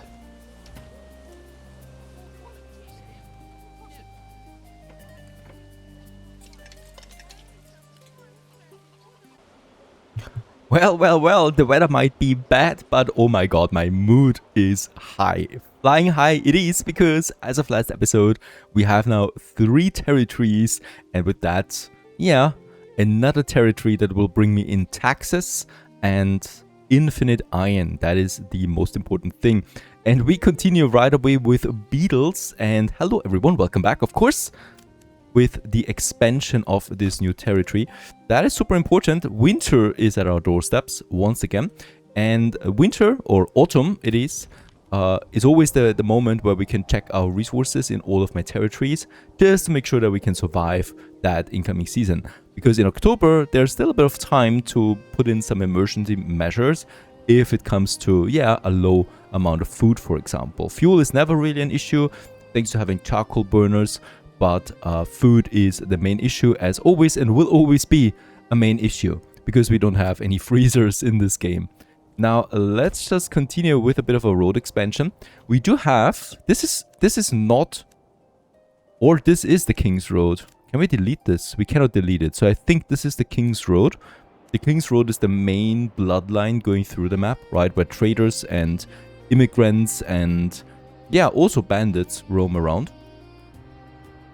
Well, the weather might be bad, but oh my god, my mood is high. Flying high it is, because as of last episode, we have now 3 territories, and with that, yeah, another territory that will bring me in taxes and infinite iron. That is the most important thing. And we continue right away with beetles, and hello everyone, welcome back, of course, with the expansion of this new territory. That is super important. Winter is at our doorsteps once again. And winter, or autumn it is, is always the moment where we can check our resources in all of my territories, just to make sure that we can survive that incoming season. Because in October, there's still a bit of time to put in some emergency measures if it comes to, yeah, a low amount of food, for example. Fuel is never really an issue, thanks to having charcoal burners, but food is the main issue, as always, and will always be a main issue, because we don't have any freezers in this game. Now, let's just continue with a bit of a road expansion. We do have... This is not... Or this is the King's Road. Can we delete this? We cannot delete it. So I think this is the King's Road. The King's Road is the main bloodline going through the map, right? Where traders and immigrants and, yeah, also bandits roam around.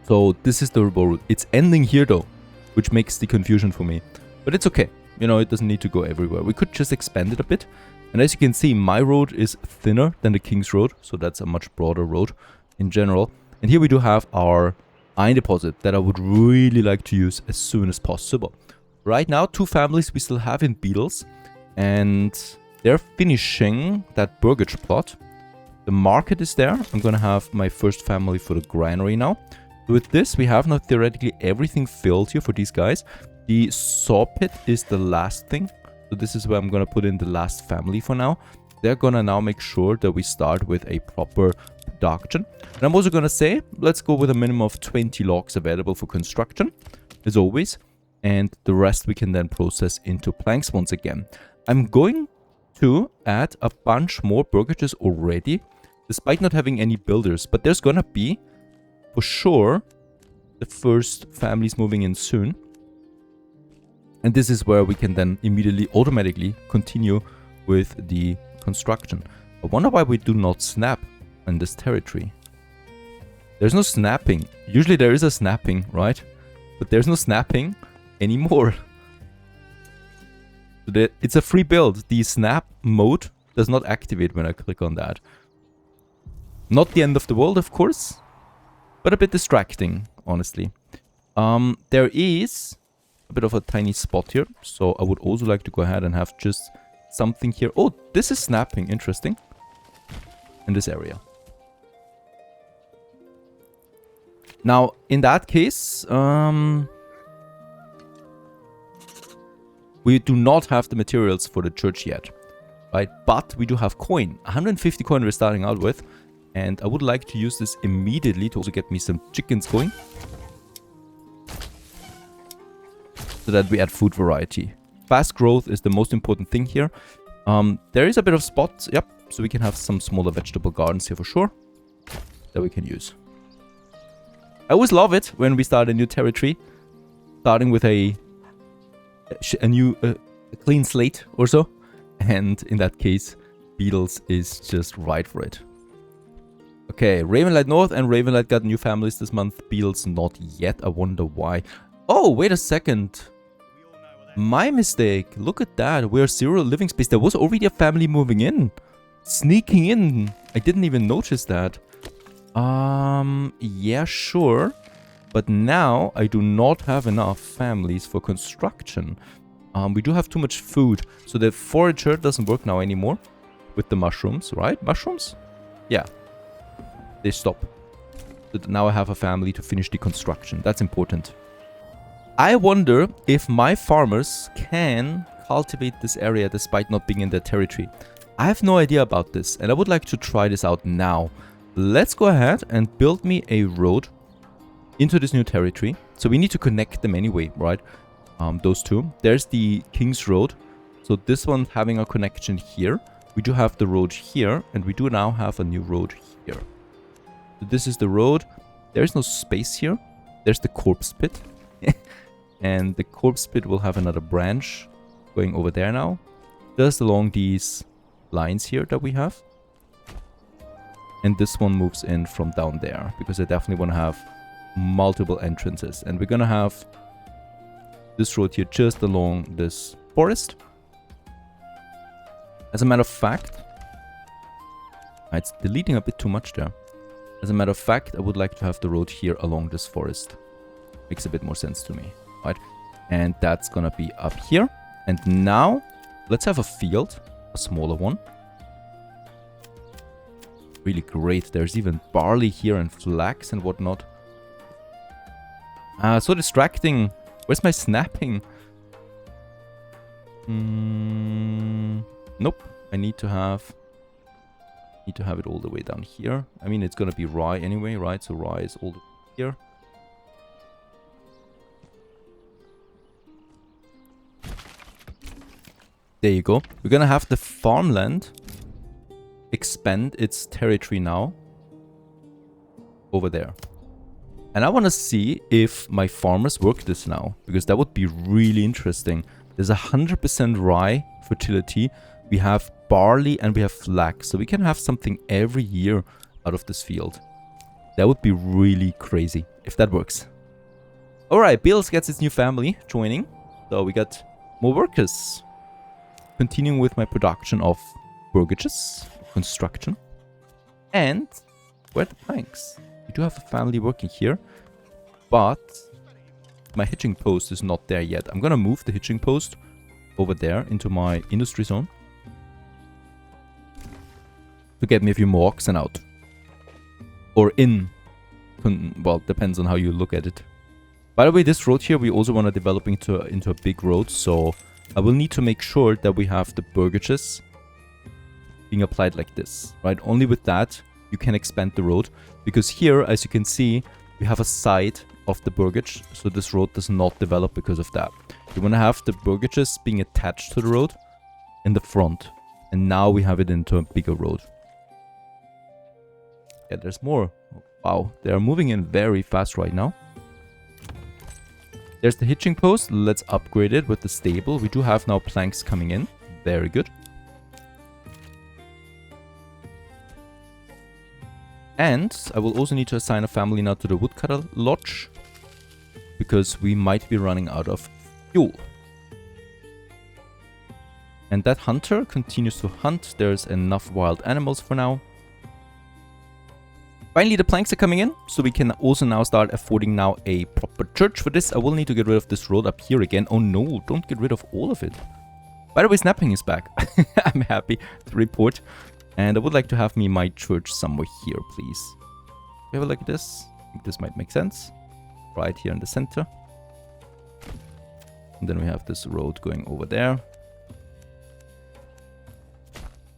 So this is the road. It's ending here though, which makes the confusion for me. But it's okay. You know, it doesn't need to go everywhere. We could just expand it a bit. And as you can see, my road is thinner than the King's Road. So that's a much broader road in general. And here we do have our iron deposit that I would really like to use as soon as possible. Right now, 2 families we still have in Beetles. And they're finishing that burgage plot. The market is there. I'm going to have my first family for the granary now. With this, we have now theoretically everything filled here for these guys. The saw pit is the last thing. So this is where I'm going to put in the last family for now. They're going to now make sure that we start with a proper production. And I'm also going to say, let's go with a minimum of 20 logs available for construction, as always. And the rest we can then process into planks once again. I'm going to add a bunch more burgages already, despite not having any builders. But there's going to be, for sure, the first families moving in soon. And this is where we can then immediately, automatically continue with the construction. I wonder why we do not snap in this territory. There's no snapping. Usually there is a snapping, right? But there's no snapping anymore. So it's a free build. The snap mode does not activate when I click on that. Not the end of the world, of course, but a bit distracting, honestly. There is a bit of a tiny spot here, so I would also like to go ahead and have just something here. Oh, this is snapping. Interesting. In this area. Now, in that case, we do not have the materials for the church yet, right? But we do have coin. 150 coin we're starting out with. And I would like to use this immediately to also get me some chickens going. So that we add food variety. Fast growth is the most important thing here. There is a bit of spots, yep. So we can have some smaller vegetable gardens here for sure. That we can use. I always love it when we start a new territory. Starting with a clean slate or so. And in that case, Beetles is just right for it. Okay, Ravenlight North and Ravenlight got new families this month. Beetles not yet. I wonder why. Oh, wait a second. My mistake. Look at that. We're 0 living space. There was already a family moving in. Sneaking in. I didn't even notice that. Yeah, sure. But now I do not have enough families for construction. We do have too much food. So the forager doesn't work now anymore. With the mushrooms, right? Mushrooms? Yeah. They stop. So now I have a family to finish the construction. That's important. I wonder if my farmers can cultivate this area despite not being in their territory. I have no idea about this, and I would like to try this out now. Let's go ahead and build me a road into this new territory. So we need to connect them anyway, right? Those two. There's the King's Road. So this one having a connection here. We do have the road here, and we do now have a new road here. So this is the road. There's no space here. There's the corpse pit. And the corpse pit will have another branch going over there now. Just along these lines here that we have. And this one moves in from down there. Because I definitely want to have multiple entrances. And we're going to have this road here just along this forest. As a matter of fact... It's deleting a bit too much there. As a matter of fact, I would like to have the road here along this forest. Makes a bit more sense to me. Right, and that's gonna be up here. And now let's have a field, a smaller one. really great. There's even barley here and flax and whatnot. So distracting. Where's my snapping? Nope. I need to have it all the way down here. I mean, it's gonna be rye anyway, right? So rye is all the way here. There you go. We're gonna have the farmland expand its territory now over there. And I want to see if my farmers work this now, because that would be really interesting. There's 100% rye fertility. We have barley and we have flax. So we can have something every year out of this field. That would be really crazy if that works. Alright, Bills gets its new family joining. So we got more workers. Continuing with my production of burgages, construction. And where are the planks? We do have a family working here, but my hitching post is not there yet. I'm gonna move the hitching post over there into my industry zone to get me a few more oxen out. Or in. Well, depends on how you look at it. By the way, this road here, we also want to develop into a big road, so I will need to make sure that we have the burgages being applied like this, right? Only with that, you can expand the road. Because here, as you can see, we have a side of the burgage, so this road does not develop because of that. You want to have the burgages being attached to the road in the front. And now we have it into a bigger road. Yeah, there's more. Wow, they are moving in very fast right now. There's the hitching post. Let's upgrade it with the stable. We do have now planks coming in. Very good. And I will also need to assign a family now to the woodcutter lodge, because we might be running out of fuel. And that hunter continues to hunt. There's enough wild animals for now. Finally, the planks are coming in, so we can also now start affording now a proper church. For this, I will need to get rid of this road up here again. Oh no, don't get rid of all of it. By the way, snapping is back. I'm happy to report. And I would like to have me my church somewhere here, please. We have a look at this. I think this might make sense. Right here in the center. And then we have this road going over there.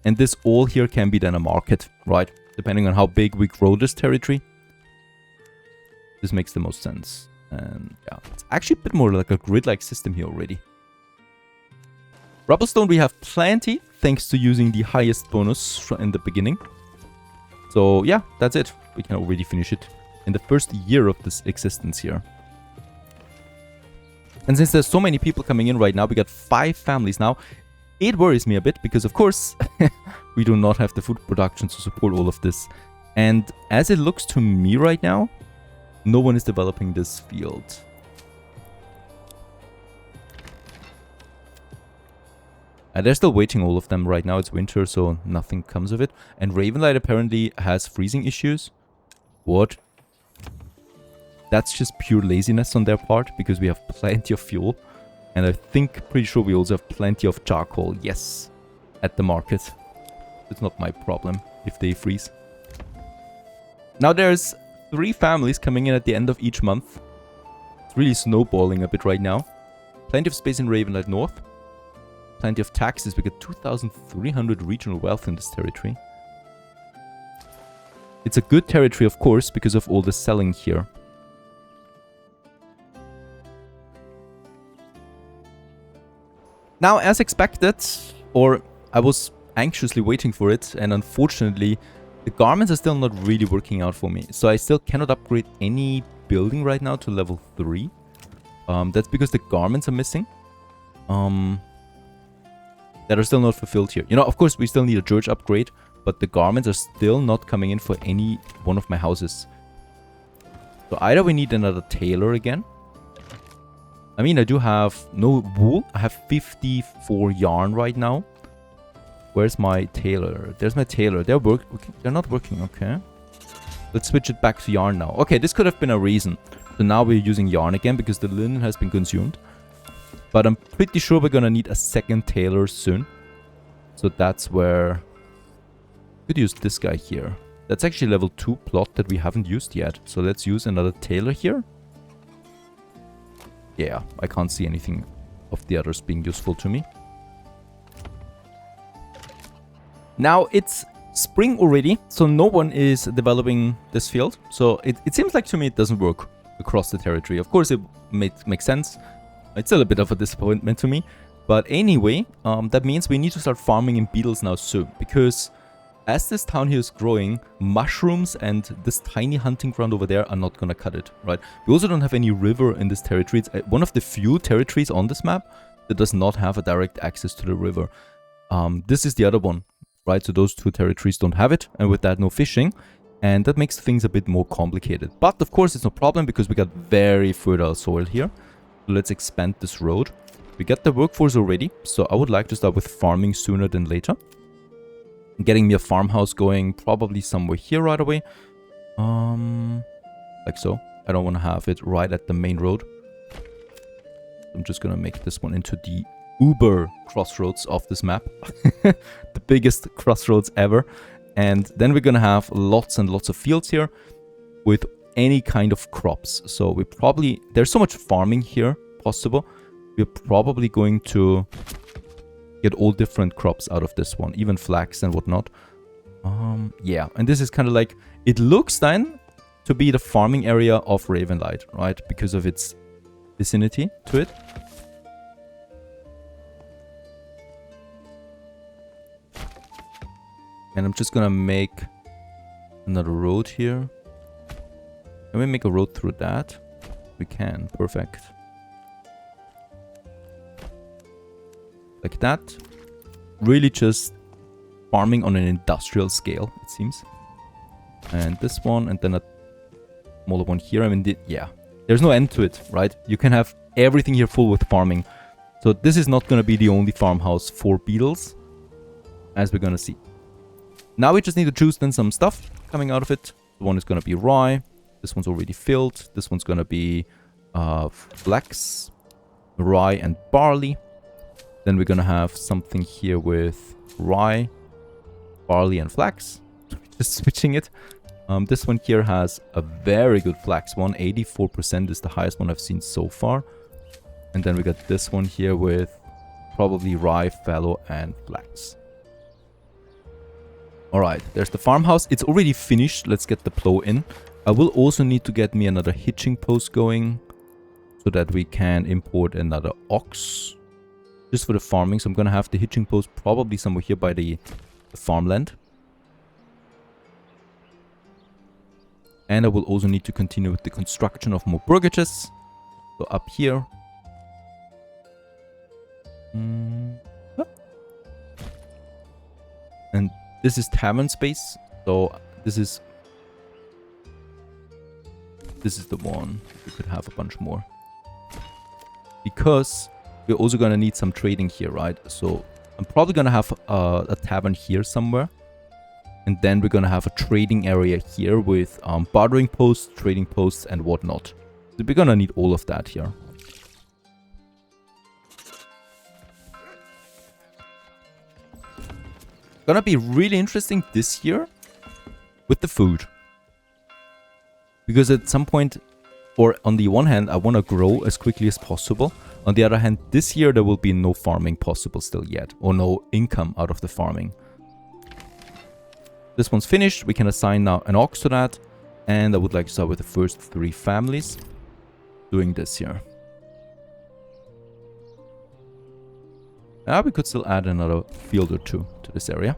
And this all here can be then a market, right? Depending on how big we grow this territory. This makes the most sense. And yeah, it's actually a bit more like a grid-like system here already. Rubblestone we have plenty, thanks to using the highest bonus in the beginning. So yeah, that's it. We can already finish it in the first year of this existence here. And since there's so many people coming in right now, we got 5 families now. It worries me a bit because, of course, we do not have the food production to support all of this. And as it looks to me right now, no one is developing this field. And they're still waiting, all of them right now. It's winter, so nothing comes of it. And Ravenlight apparently has freezing issues. What? That's just pure laziness on their part, because we have plenty of fuel. And I think, pretty sure we also have plenty of charcoal, yes, at the market. It's not my problem if they freeze. Now there's 3 families coming in at the end of each month. It's really snowballing a bit right now. Plenty of space in Ravenlight North. Plenty of taxes. We get 2,300 regional wealth in this territory. It's a good territory, of course, because of all the selling here. Now, as expected, or I was anxiously waiting for it, and unfortunately, the garments are still not really working out for me. So I still cannot upgrade any building right now to level 3. That's because the garments are missing. That are still not fulfilled here. You know, of course, we still need a church upgrade, but the garments are still not coming in for any one of my houses. So either we need another tailor again. I mean, I do have no wool. I have 54 yarn right now. Where's my tailor? There's my tailor. They're not working. Okay. Let's switch it back to yarn now. Okay, this could have been a reason. So now we're using yarn again because the linen has been consumed. But I'm pretty sure we're gonna need a second tailor soon. So that's where... could use this guy here. That's actually level 2 plot that we haven't used yet. So let's use another tailor here. Yeah, I can't see anything of the others being useful to me. Now it's spring already, so no one is developing this field. So it seems like to me it doesn't work across the territory. Of course it makes sense. It's still a bit of a disappointment to me. But anyway, that means we need to start farming in beetles now soon. Because as this town here is growing, mushrooms and this tiny hunting ground over there are not gonna cut it, right? We also don't have any river in this territory. It's one of the few territories on this map that does not have a direct access to the river. This is the other one, right? So those two territories don't have it, and with that, no fishing. And that makes things a bit more complicated. But of course, it's no problem because we got very fertile soil here. So let's expand this road. We got the workforce already, so I would like to start with farming sooner than later. Getting me a farmhouse going probably somewhere here right away. Like so. I don't want to have it right at the main road. I'm just gonna make this one into the uber crossroads of this map. The biggest crossroads ever. And then we're gonna have lots and lots of fields here with any kind of crops. So we probably... There's so much farming here possible. We're probably going to get all different crops out of this one, even flax and whatnot. Yeah, and this is kind of like, it looks then to be the farming area of Ravenlight, right? Because of its vicinity to it. And I'm just gonna make another road here. Can we make a road through that? We can, perfect. Like that. Really just farming on an industrial scale, it seems. And this one, and then a smaller one here. I mean, yeah, there's no end to it, right? You can have everything here full with farming. So this is not going to be the only farmhouse for beetles, as we're going to see. Now we just need to choose then some stuff coming out of it. The one is going to be rye. This one's already filled. This one's going to be flax, rye, and barley. Then we're going to have something here with rye, barley, and flax. Just switching it. This one here has a very good flax one. 84% is the highest one I've seen so far. And then we got this one here with probably rye, fallow, and flax. Alright, there's the farmhouse. It's already finished. Let's get the plow in. I will also need to get me another hitching post going so that we can import another ox. Just for the farming, so I'm gonna have the hitching post probably somewhere here by the farmland. And I will also need to continue with the construction of more burgages. So up here. And this is tavern space. So this is the one. We could have a bunch more. Because we're also going to need some trading here, right? So I'm probably going to have a tavern here somewhere. And then we're going to have a trading area here with bartering posts, trading posts, and whatnot. So we're going to need all of that here. Gonna be really interesting this year with the food. Because at some point, or on the one hand, I want to grow as quickly as possible. On the other hand, this year there will be no farming possible still yet, or no income out of the farming. This one's finished. We can assign now an ox to that. And I would like to start with the first 3 families doing this here. We could still add another field or 2 to this area.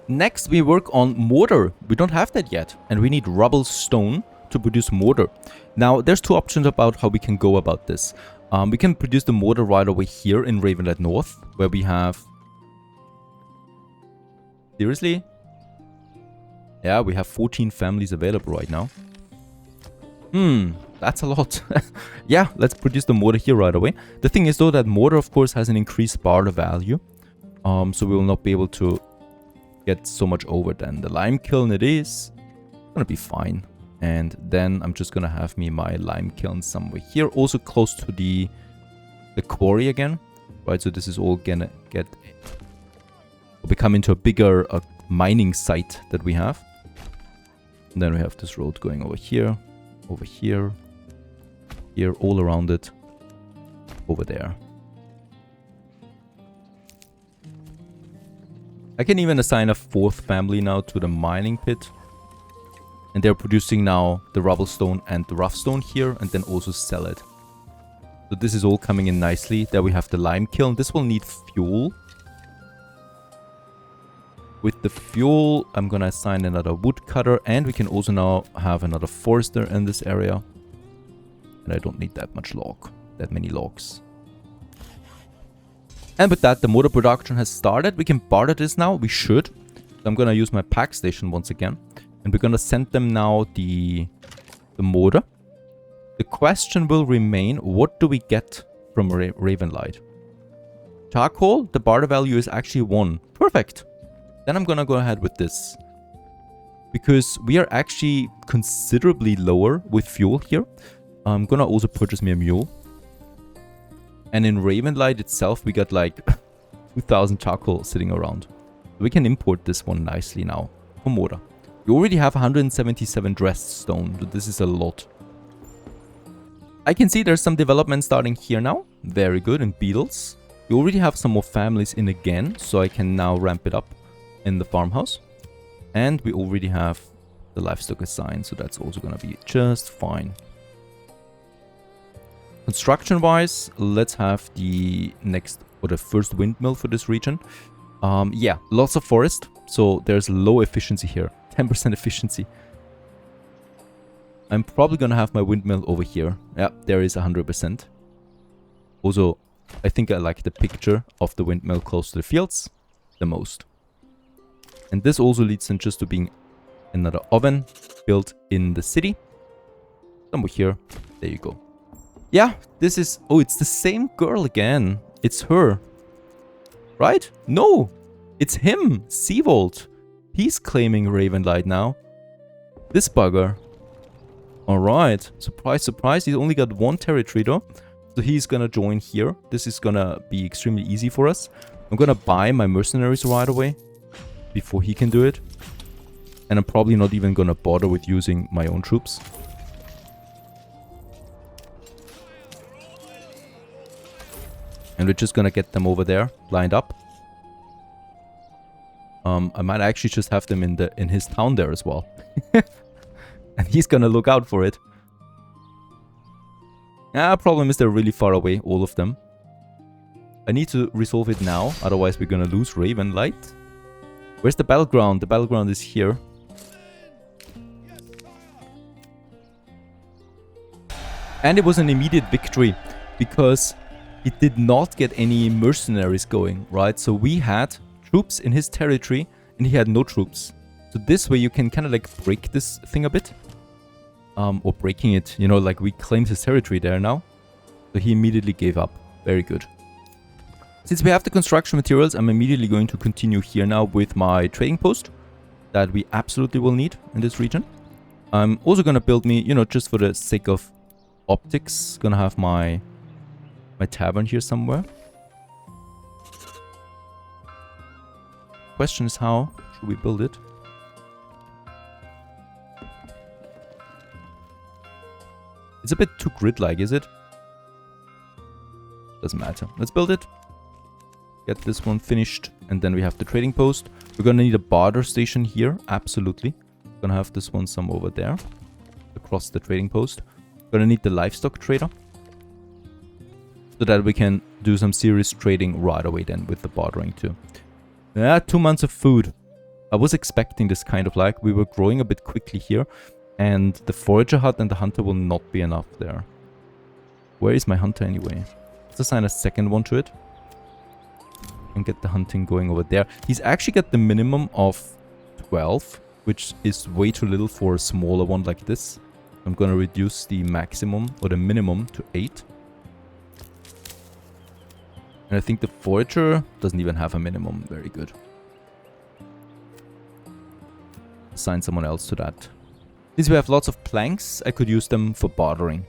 Next, we work on mortar. We don't have that yet. And we need rubble stone to produce mortar. Now, there's 2 options about how we can go about this. We can produce the mortar right away here in Ravenlight North, where we have... Seriously? Yeah, we have 14 families available right now. That's a lot. Yeah, let's produce the mortar here right away. The thing is though that mortar, of course, has an increased barter value. So we will not be able to get so much over then. The lime kiln it is. Gonna be fine. And then I'm just gonna have me my lime kiln somewhere here. Also close to the quarry again. Right, so this is all gonna become into a bigger mining site that we have. And then we have this road going over here, here, all around it, over there. I can even assign a 4th family now to the mining pit. And they're producing now the rubble stone and the rough stone here, and then also sell it. So this is all coming in nicely. There we have the lime kiln. This will need fuel. With the fuel, I'm gonna assign another woodcutter, and we can also now have another forester in this area. And I don't need that many logs. And with that, the mortar production has started. We can barter this now. We should. So I'm gonna use my pack station once again. And we're gonna send them now the mortar. The question will remain, what do we get from Ravenlight? Charcoal, the barter value is actually 1. Perfect. Then I'm gonna go ahead with this. Because we are actually considerably lower with fuel here. I'm gonna also purchase me a mule. And in Ravenlight itself, we got like 2000 charcoal sitting around. We can import this one nicely now for mortar. We already have 177 dressed stone, so this is a lot. I can see there's some development starting here now. Very good, in beetles. We already have some more families in again, so I can now ramp it up in the farmhouse. And we already have the livestock assigned, so that's also gonna be just fine. Construction-wise, let's have the first windmill for this region. Yeah, lots of forest, so there's low efficiency here. 10% efficiency. I'm probably gonna have my windmill over here. Yeah, there is 100%. Also, I think I like the picture of the windmill close to the fields the most. And this also leads then just to being another oven built in the city. Somewhere here. There you go. Yeah, this is... Oh, it's the same girl again. It's her. Right? No! It's him! Seawold. He's claiming Ravenlight now. This bugger. Alright. Surprise, surprise. He's only got 1 territory though. So he's gonna join here. This is gonna be extremely easy for us. I'm gonna buy my mercenaries right away. Before he can do it. And I'm probably not even gonna bother with using my own troops. And we're just gonna get them over there, lined up. I might actually just have them in his town there as well. And he's gonna look out for it. Problem is they're really far away, all of them. I need to resolve it now, otherwise we're gonna lose Ravenlight. Where's the battleground? The battleground is here. And it was an immediate victory, because he did not get any mercenaries going, right? So we had troops in his territory, and he had no troops. So this way you can kind of like break this thing a bit. Or breaking it, you know, like we claimed his territory there now. So he immediately gave up. Very good. Since we have the construction materials, I'm immediately going to continue here now with my trading post that we absolutely will need in this region. I'm also going to build me, you know, just for the sake of optics, going to have my tavern here somewhere. Question is, how should we build it? It's a bit too grid-like, is it? Doesn't matter. Let's build it. Get this one finished. And then we have the trading post. We're gonna need a barter station here. Absolutely. Gonna have this one some over there. Across the trading post. Gonna need the livestock trader. So that we can do some serious trading right away then with the bartering too. Yeah, 2 months of food. I was expecting this kind of like. We were growing a bit quickly here. And the forager hut and the hunter will not be enough there. Where is my hunter anyway? Let's assign a second one to it. And get the hunting going over there. He's actually got the minimum of 12. Which is way too little for a smaller one like this. I'm going to reduce the maximum or the minimum to 8. And I think the forager doesn't even have a minimum. Very good. assign someone else to that. Since we have lots of planks, I could use them for bartering.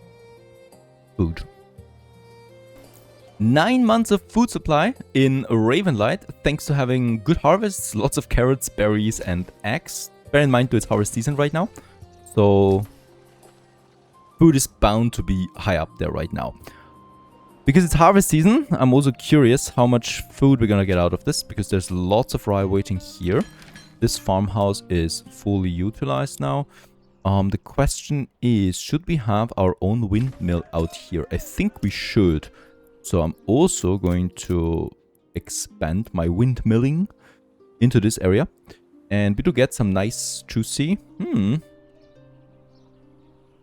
Food. 9 months of food supply in Ravenlight, thanks to having good harvests, lots of carrots, berries, and eggs. Bear in mind, though, it's harvest season right now, so food is bound to be high up there right now. Because it's harvest season, I'm also curious how much food we're gonna get out of this, because there's lots of rye waiting here. This farmhouse is fully utilized now. The question is, should we have our own windmill out here? I think we should. So I'm also going to expand my windmilling into this area. And we do get some nice juicy.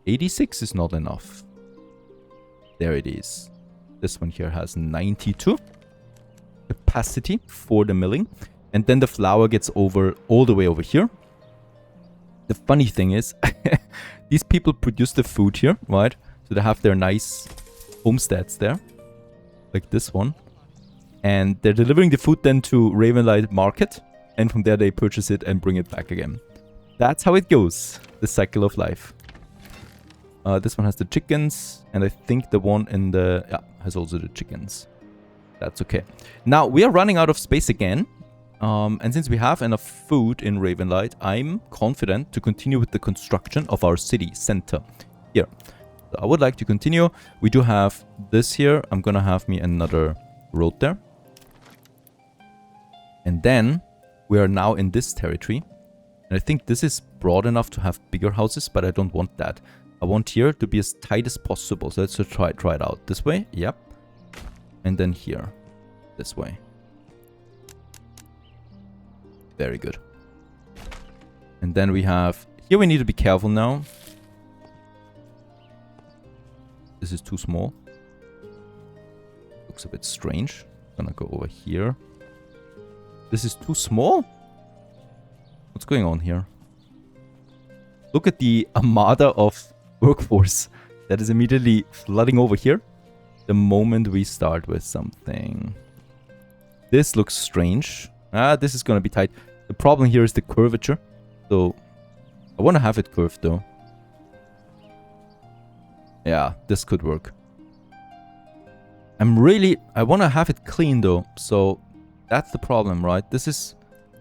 86 is not enough. There it is. This one here has 92 capacity for the milling. And then the flour gets over all the way over here. The funny thing is, these people produce the food here, right? So they have their nice homesteads there. Like this one. And they're delivering the food then to Ravenlight Market. And from there they purchase it and bring it back again. That's how it goes. The cycle of life. This one has the chickens. And I think the one in the... yeah, has also the chickens. That's okay. Now, we are running out of space again. And since we have enough food in Ravenlight, I'm confident to continue with the construction of our city center here. So I would like to continue. We do have this here. I'm gonna have me another road there. And then we are now in this territory. And I think this is broad enough to have bigger houses, but I don't want that. I want here to be as tight as possible. So let's just try it out. This way. Yep. And then here. This way. Very good. And then we have... here we need to be careful now. This is too small. Looks a bit strange. Gonna go over here. This is too small? What's going on here? Look at the armada of workforce that is immediately flooding over here the moment we start with something. This looks strange. This is gonna be tight. The problem here is the curvature. So, I want to have it curved though. Yeah, this could work. I want to have it clean though. So, that's the problem, right? This is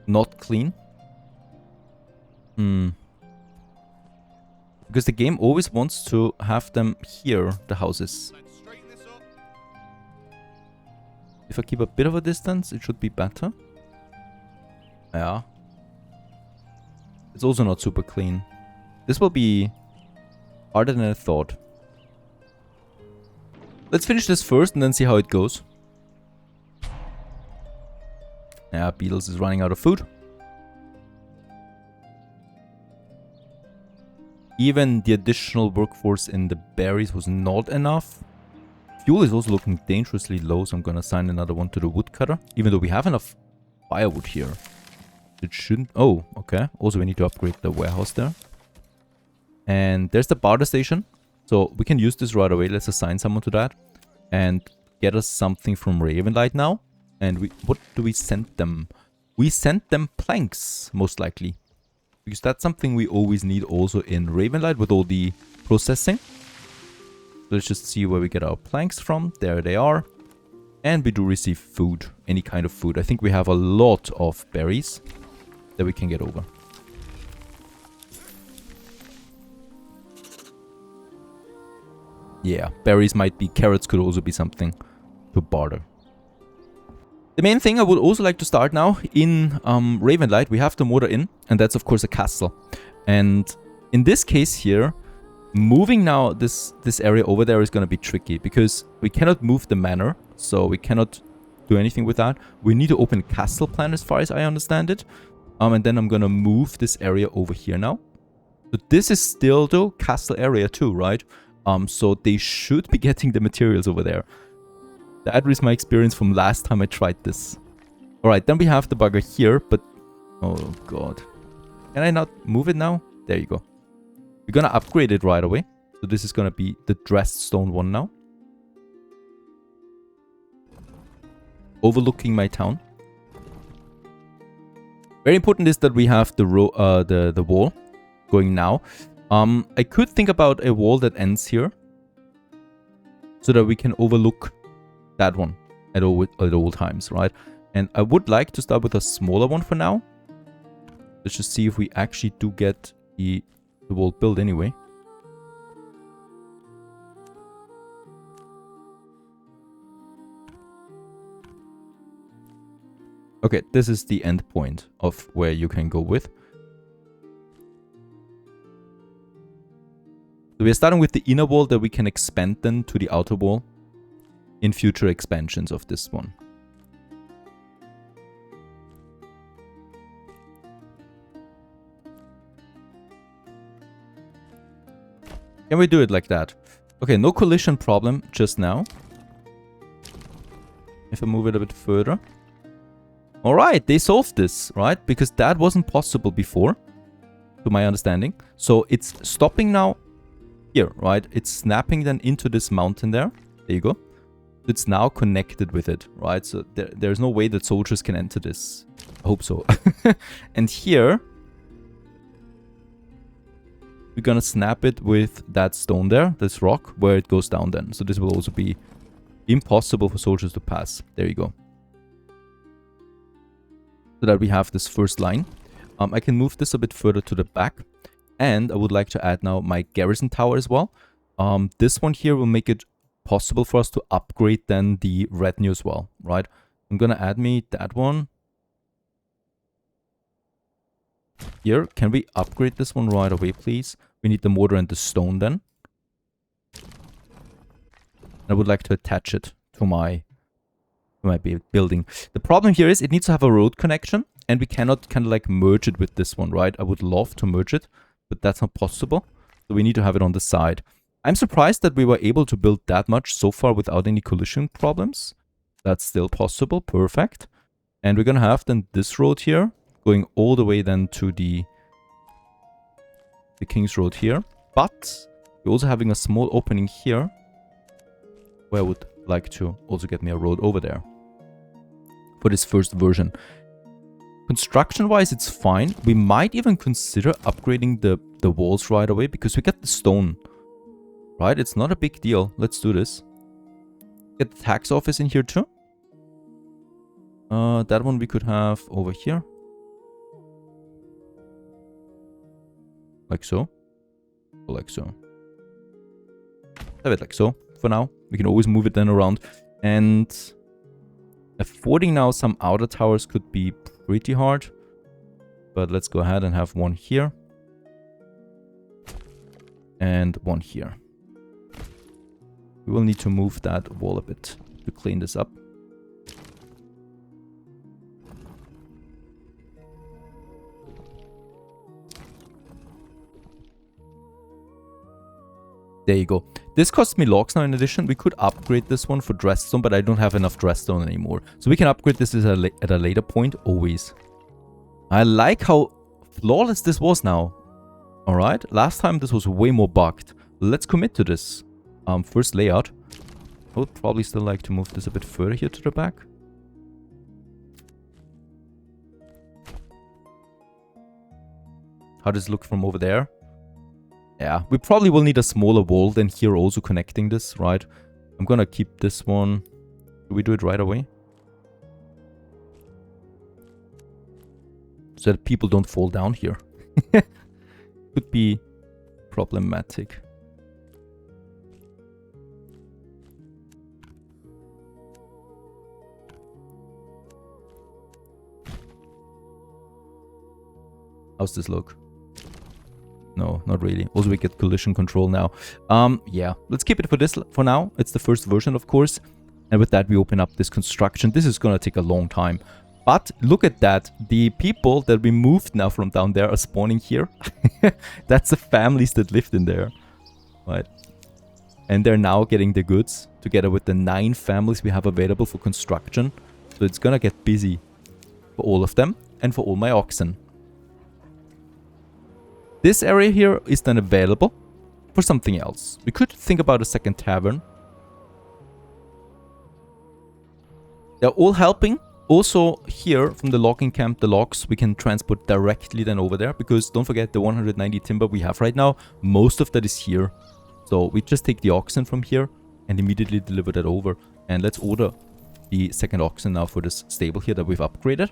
not clean. Because the game always wants to have them here, the houses. Let's straighten this up. If I keep a bit of a distance, it should be better. Yeah. It's also not super clean. This will be harder than I thought. Let's finish this first and then see how it goes. Yeah, Beetles is running out of food. Even the additional workforce in the berries was not enough. Fuel is also looking dangerously low, so I'm gonna assign another one to the woodcutter. Even though we have enough firewood here. It shouldn't... oh, okay. Also, we need to upgrade the warehouse there. And there's the barter station. So, we can use this right away. Let's assign someone to that. And get us something from Ravenlight now. And what do we send them? We sent them planks, most likely. Because that's something we always need also in Ravenlight with all the processing. So let's just see where we get our planks from. There they are. And we do receive food. Any kind of food. I think we have a lot of berries that we can get over. Yeah, berries might be. Carrots could also be something to barter. The main thing I would also like to start now in Ravenlight, we have the Motor Inn, and that's of course a castle. And in this case here, moving now this area over there is going to be tricky because we cannot move the manor, so we cannot do anything with that. We need to open a castle plan as far as I understand it. And then I'm going to move this area over here now. So this is still though castle area too, right? So they should be getting the materials over there. That is my experience from last time I tried this. Alright, then we have the bugger here, but... oh god. Can I not move it now? There you go. We're gonna upgrade it right away. So this is gonna be the dressed stone one now. Overlooking my town. Very important is that we have the wall going now. I could think about a wall that ends here, so that we can overlook that one at all times, right? And I would like to start with a smaller one for now. Let's just see if we actually do get the wall built anyway. Okay, this is the end point of where you can go with. So we're starting with the inner wall that we can expand then to the outer wall in future expansions of this one. Can we do it like that? Okay, no collision problem just now. If I move it a bit further. Alright, they solved this, right? Because that wasn't possible before, to my understanding. So it's stopping now here, right? It's snapping then into this mountain there. There you go. It's now connected with it, right? So there's no way that soldiers can enter this. I hope so. And here, we're gonna snap it with that stone there, this rock, where it goes down then. So this will also be impossible for soldiers to pass. There you go. So that we have this first line. I can move this a bit further to the back. And I would like to add now my garrison tower as well. This one here will make it possible for us to upgrade then the retinue as well, right? I'm gonna add me that one. Here, can we upgrade this one right away, please? We need the mortar and the stone then. I would like to attach it to my building. The problem here is it needs to have a road connection, and we cannot kind of like merge it with this one, right? I would love to merge it, but that's not possible. So we need to have it on the side. I'm surprised that we were able to build that much so far without any collision problems. That's still possible. Perfect. And we're gonna have then this road here going all the way then to the King's Road here. But we're also having a small opening here where I would like to also get me a road over there for this first version. Construction wise, it's fine. We might even consider upgrading the walls right away because we get the stone, right? It's not a big deal. Let's do this. Get the tax office in here too. That one we could have over here. Like so. Or like so. Have it like so for now. We can always move it then around. And affording now some outer towers could be pretty hard. But let's go ahead and have one here. And one here. We will need to move that wall a bit to clean this up. There you go. This costs me logs now in addition. We could upgrade this one for dress stone, but I don't have enough dress stone anymore. So we can upgrade this at a later point, always. I like how flawless this was now. Alright, last time this was way more bugged. Let's commit to this. First layout. I would probably still like to move this a bit further here to the back. How does it look from over there? Yeah, we probably will need a smaller wall than here also connecting this, right? I'm gonna keep this one. Do we do it right away? So that people don't fall down here. Could be problematic. How's this look? No, not really. Also, we get collision control now. Yeah, let's keep it for this for now. It's the first version, of course. And with that, we open up this construction. This is gonna take a long time. But look at that. The people that we moved now from down there are spawning here. That's the families that lived in there. Right. And they're now getting the goods together with the 9 families we have available for construction. So it's gonna get busy for all of them and for all my oxen. This area here is then available for something else. We could think about a second tavern. They're all helping Also here from the logging camp, the logs we can transport directly then over there, because don't forget the 190 timber we have right now, most of that is here. So we just take the oxen from here and immediately deliver that over. And let's order the second oxen now for this stable here that we've upgraded.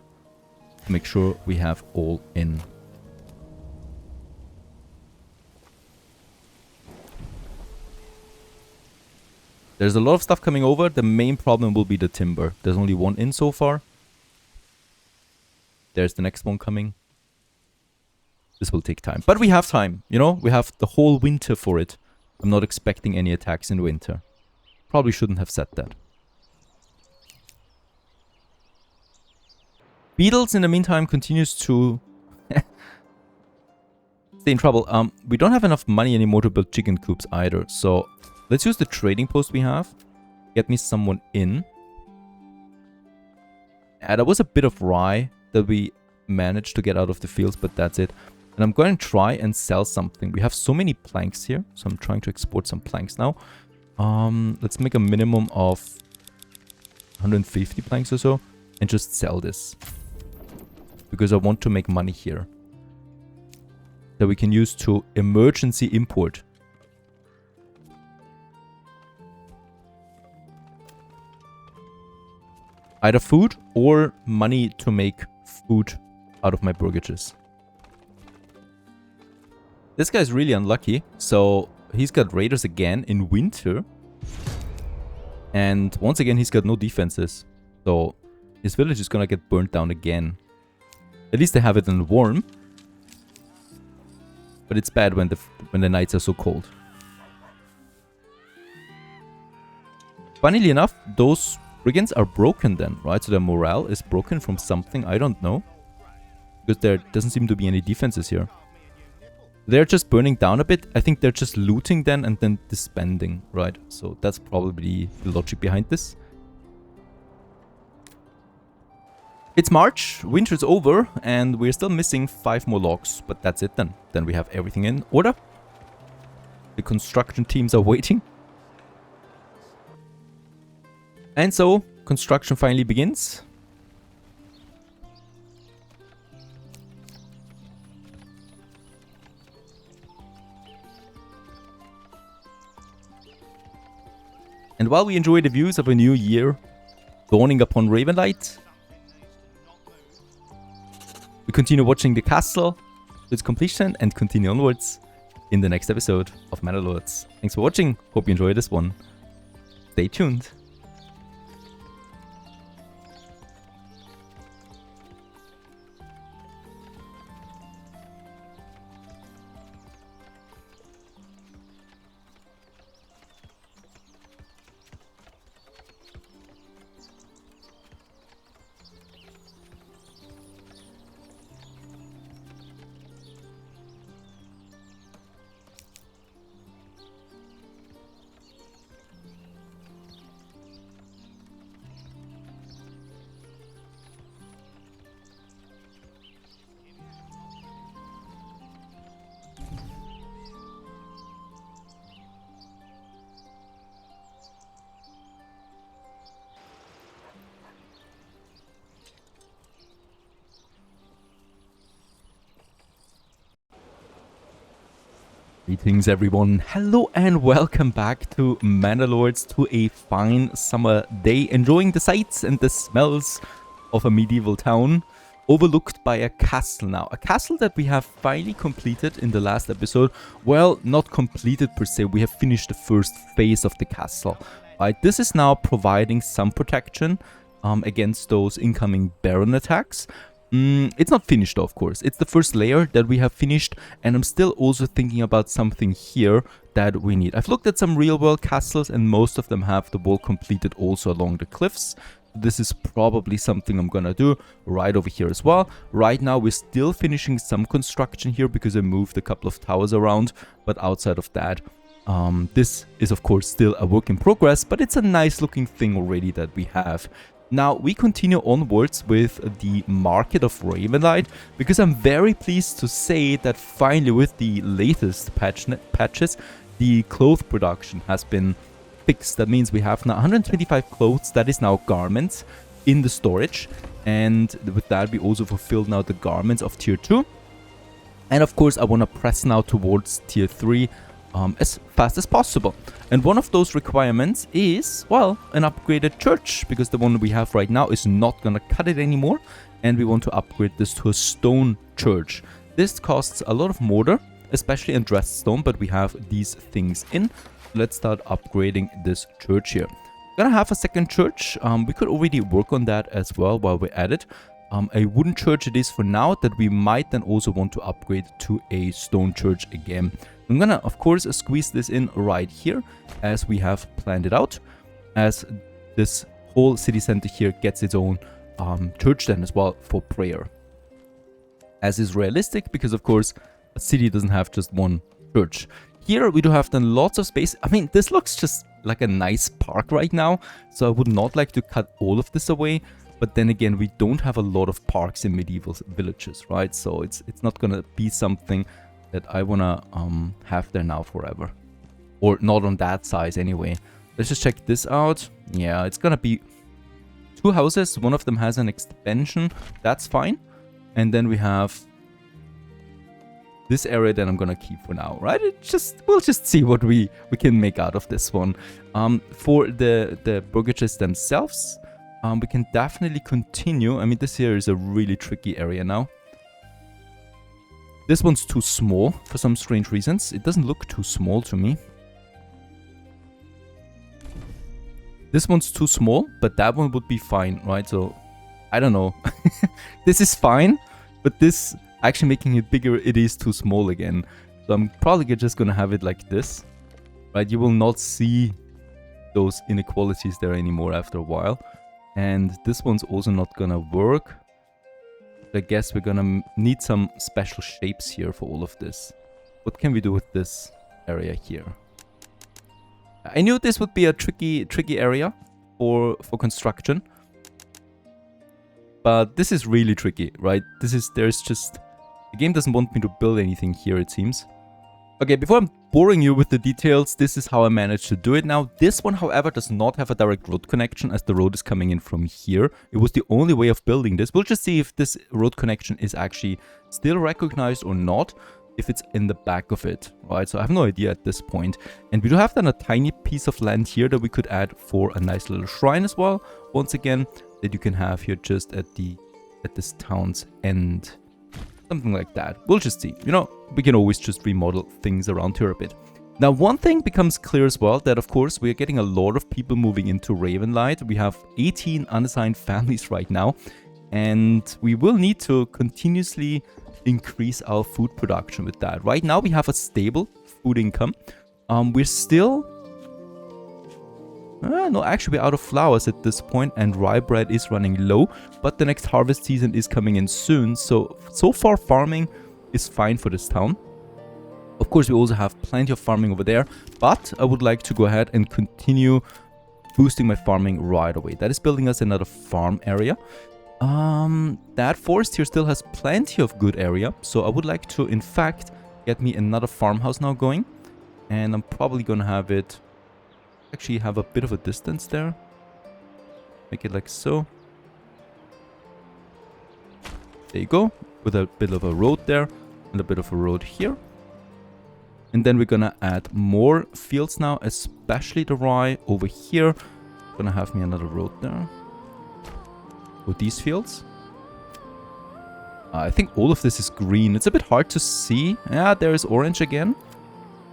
Make sure we have all in. There's a lot of stuff coming over. The main problem will be the timber. There's only one in so far. There's the next one coming. This will take time. But we have time, you know? We have the whole winter for it. I'm not expecting any attacks in winter. Probably shouldn't have said that. Beetles in the meantime continues to stay in trouble. We don't have enough money anymore to build chicken coops either. So let's use the trading post we have. Get me someone in. There was a bit of rye that we managed to get out of the fields, but that's it. And I'm going to try and sell something. We have so many planks here, so I'm trying to export some planks now. Let's make a minimum of 150 planks or so and just sell this. Because I want to make money here. That we can use to emergency import. Either food or money to make food out of my burgages. This guy's really unlucky. So he's got raiders again in winter. And once again, he's got no defenses. So his village is gonna get burnt down again. At least they have it in warm. But it's bad when the nights are so cold. Funnily enough, those brigands are broken then, right? So their morale is broken from something, I don't know. Because there doesn't seem to be any defenses here. They're just burning down a bit. I think they're just looting then and then disbanding, right? So that's probably the logic behind this. It's March, winter's over, and we're still missing 5 more logs, but that's it then. Then we have everything in order. The construction teams are waiting. And so, construction finally begins. And while we enjoy the views of a new year dawning upon Ravenlight, we continue watching the castle to its completion and continue onwards in the next episode of Manor Lords. Thanks for watching. Hope you enjoyed this one. Stay tuned. Greetings everyone, hello and welcome back to Manor Lords, to a fine summer day, enjoying the sights and the smells of a medieval town, overlooked by a castle now. A castle that we have finally completed in the last episode. Well, not completed per se, we have finished the first phase of the castle. Right, this is now providing some protection against those incoming baron attacks. It's not finished, of course. It's the first layer that we have finished, and I'm still also thinking about something here that we need. I've looked at some real-world castles, and most of them have the wall completed also along the cliffs. This is probably something I'm gonna do right over here as well. Right now, we're still finishing some construction here because I moved a couple of towers around, but outside of that, this is of course still a work in progress, but it's a nice looking thing already that we have. Now, we continue onwards with the Market of Ravenlight, because I'm very pleased to say that finally with the latest patches, the cloth production has been fixed. That means we have now 125 clothes, that is now garments. in the storage. And with that, we also fulfilled now the garments of tier 2. And of course, I want to press now towards tier 3 as fast as possible. And one of those requirements is, well, an upgraded church, because the one we have right now is not going to cut it anymore. And we want to upgrade this to a stone church. This costs a lot of mortar, especially in dressed stone, but we have these things in. Let's start upgrading this church here. We're gonna have a second church. We could already work on that as well while we're at it. A wooden church it is for now, that we might then also want to upgrade to a stone church again. I'm gonna, of course, squeeze this in right here as we have planned it out, as this whole city center here gets its own church then as well for prayer. As is realistic, because of course a city doesn't have just one church. Here we do have then lots of space. I mean, this looks just like a nice park right now, so I would not like to cut all of this away. But then again, we don't have a lot of parks in medieval villages, right? So it's not gonna be something that I wanna have there now forever, or not on that size anyway. Let's just check this out. Yeah, it's gonna be 2 houses. One of them has an expansion. That's fine. And then we have this area that I'm gonna keep for now, right? We'll just see what we can make out of this one. For the burgages themselves, we can definitely continue. I mean, this here is a really tricky area now. This one's too small for some strange reasons. It doesn't look too small to me. This one's too small, but that one would be fine, right? So, I don't know. This is fine, but this actually making it bigger, it is too small again. So I'm probably just gonna have it like this, right? You will not see those inequalities there anymore after a while. And this one's also not gonna work. I guess we're gonna need some special shapes here for all of this. What can we do with this area here? I knew this would be a tricky area for construction. But this is really tricky, right? The game doesn't want me to build anything here, it seems. Okay, before I'm boring you with the details, this is how I managed to do it now. This one, however, does not have a direct road connection, as the road is coming in from here. It was the only way of building this. We'll just see if this road connection is actually still recognized or not, if it's in the back of it, right? So I have no idea at this point. And we do have then a tiny piece of land here that we could add for a nice little shrine as well, once again, that you can have here just at this town's end. Something like that. We'll just see. You know, we can always just remodel things around here a bit. Now, one thing becomes clear as well, that of course we are getting a lot of people moving into Ravenlight. We have 18 unassigned families right now, and we will need to continuously increase our food production with that. Right now we have a stable food income. We're still... no, actually we're out of flowers at this point, and rye bread is running low, but the next harvest season is coming in soon, so far farming is fine for this town. Of course, we also have plenty of farming over there, but I would like to go ahead and continue boosting my farming right away. That is building us another farm area. That forest here still has plenty of good area, so I would like to, in fact, get me another farmhouse now going, and I'm probably gonna have it actually have a bit of a distance there. Make it like so. There you go, with a bit of a road there and a bit of a road here. And then we're gonna add more fields now, especially the rye over here. Gonna have me another road there. With these fields. I think all of this is green. It's a bit hard to see. Yeah, there is orange again.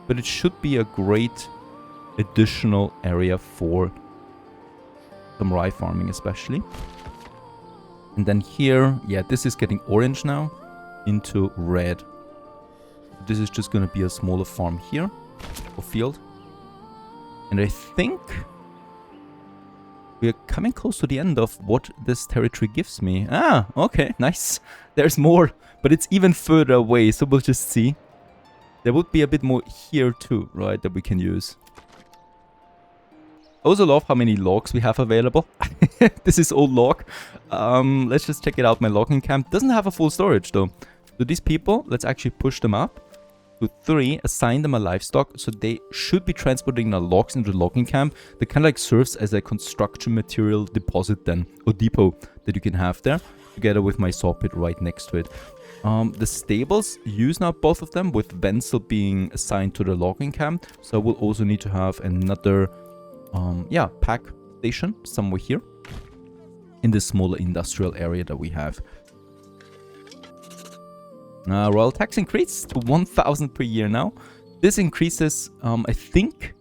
But it should be a great additional area for some rye farming especially. And then here, yeah, this is getting orange now into red. This is just going to be a smaller farm here, or field. And I think we are coming close to the end of what this territory gives me. Ah, okay, nice. There's more, but it's even further away, so we'll just see. There would be a bit more here too, right, that we can use. I also love how many logs we have available. This is all log. Let's just check it out. My logging camp doesn't have a full storage though. So these people, let's actually push them up. to 3, assign them a livestock, so they should be transporting the logs into the logging camp. That kind of like serves as a construction material deposit then, or depot that you can have there, together with my saw pit right next to it. The stables use now both of them, with Wenzel being assigned to the logging camp, so I will also need to have another, pack station somewhere here in this smaller industrial area that we have. Royal tax increase to 1,000 per year now. This increases, I think,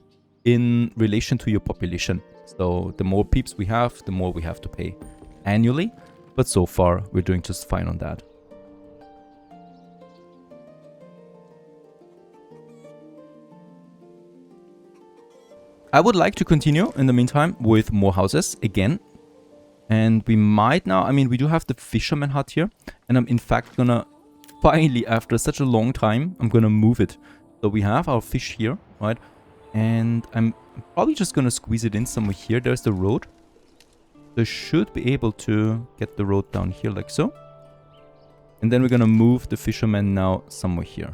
in relation to your population. So the more peeps we have, the more we have to pay annually. But so far, we're doing just fine on that. I would like to continue, in the meantime, with more houses again. And we might now, I mean, we do have the fisherman hut here. And I'm in fact gonna... Finally, after such a long time, I'm gonna move it. So we have our fish here, right? And I'm probably just gonna squeeze it in somewhere here. There's the road. So I should be able to get the road down here like so. And then we're gonna move the fisherman now somewhere here.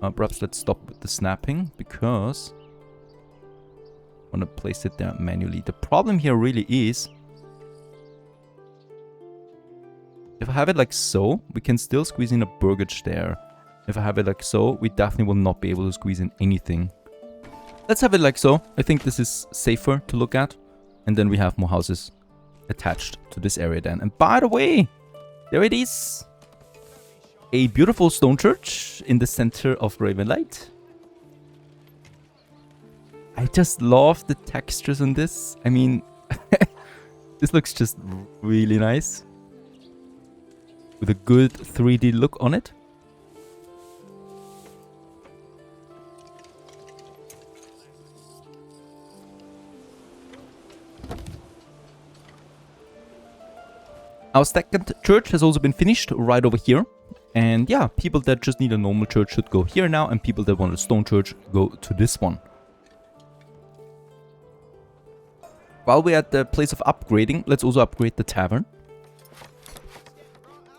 Perhaps let's stop with the snapping, because I want to place it there manually. The problem here really is, if I have it like so, we can still squeeze in a burgage there. If I have it like so, we definitely will not be able to squeeze in anything. Let's have it like so. I think this is safer to look at. And then we have more houses attached to this area then. And by the way, there it is. A beautiful stone church in the center of Ravenlight. I just love the textures on this. I mean, this looks just really nice, with a good 3D look on it. Our second church has also been finished right over here. And yeah, people that just need a normal church should go here now, and people that want a stone church go to this one. While we're at the place of upgrading, let's also upgrade the tavern.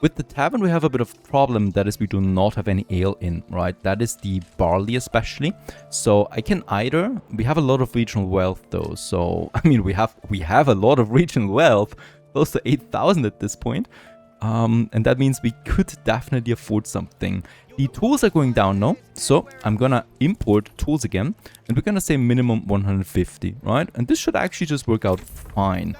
With the tavern, we have a bit of problem. That is, we do not have any ale in, right? That is the barley especially. So I can either... We have a lot of regional wealth though. So, I mean, we have a lot of regional wealth. Close to 8,000 at this point. And that means we could definitely afford something. The tools are going down now. So I'm gonna import tools again. And we're gonna say minimum 150, right? And this should actually just work out fine.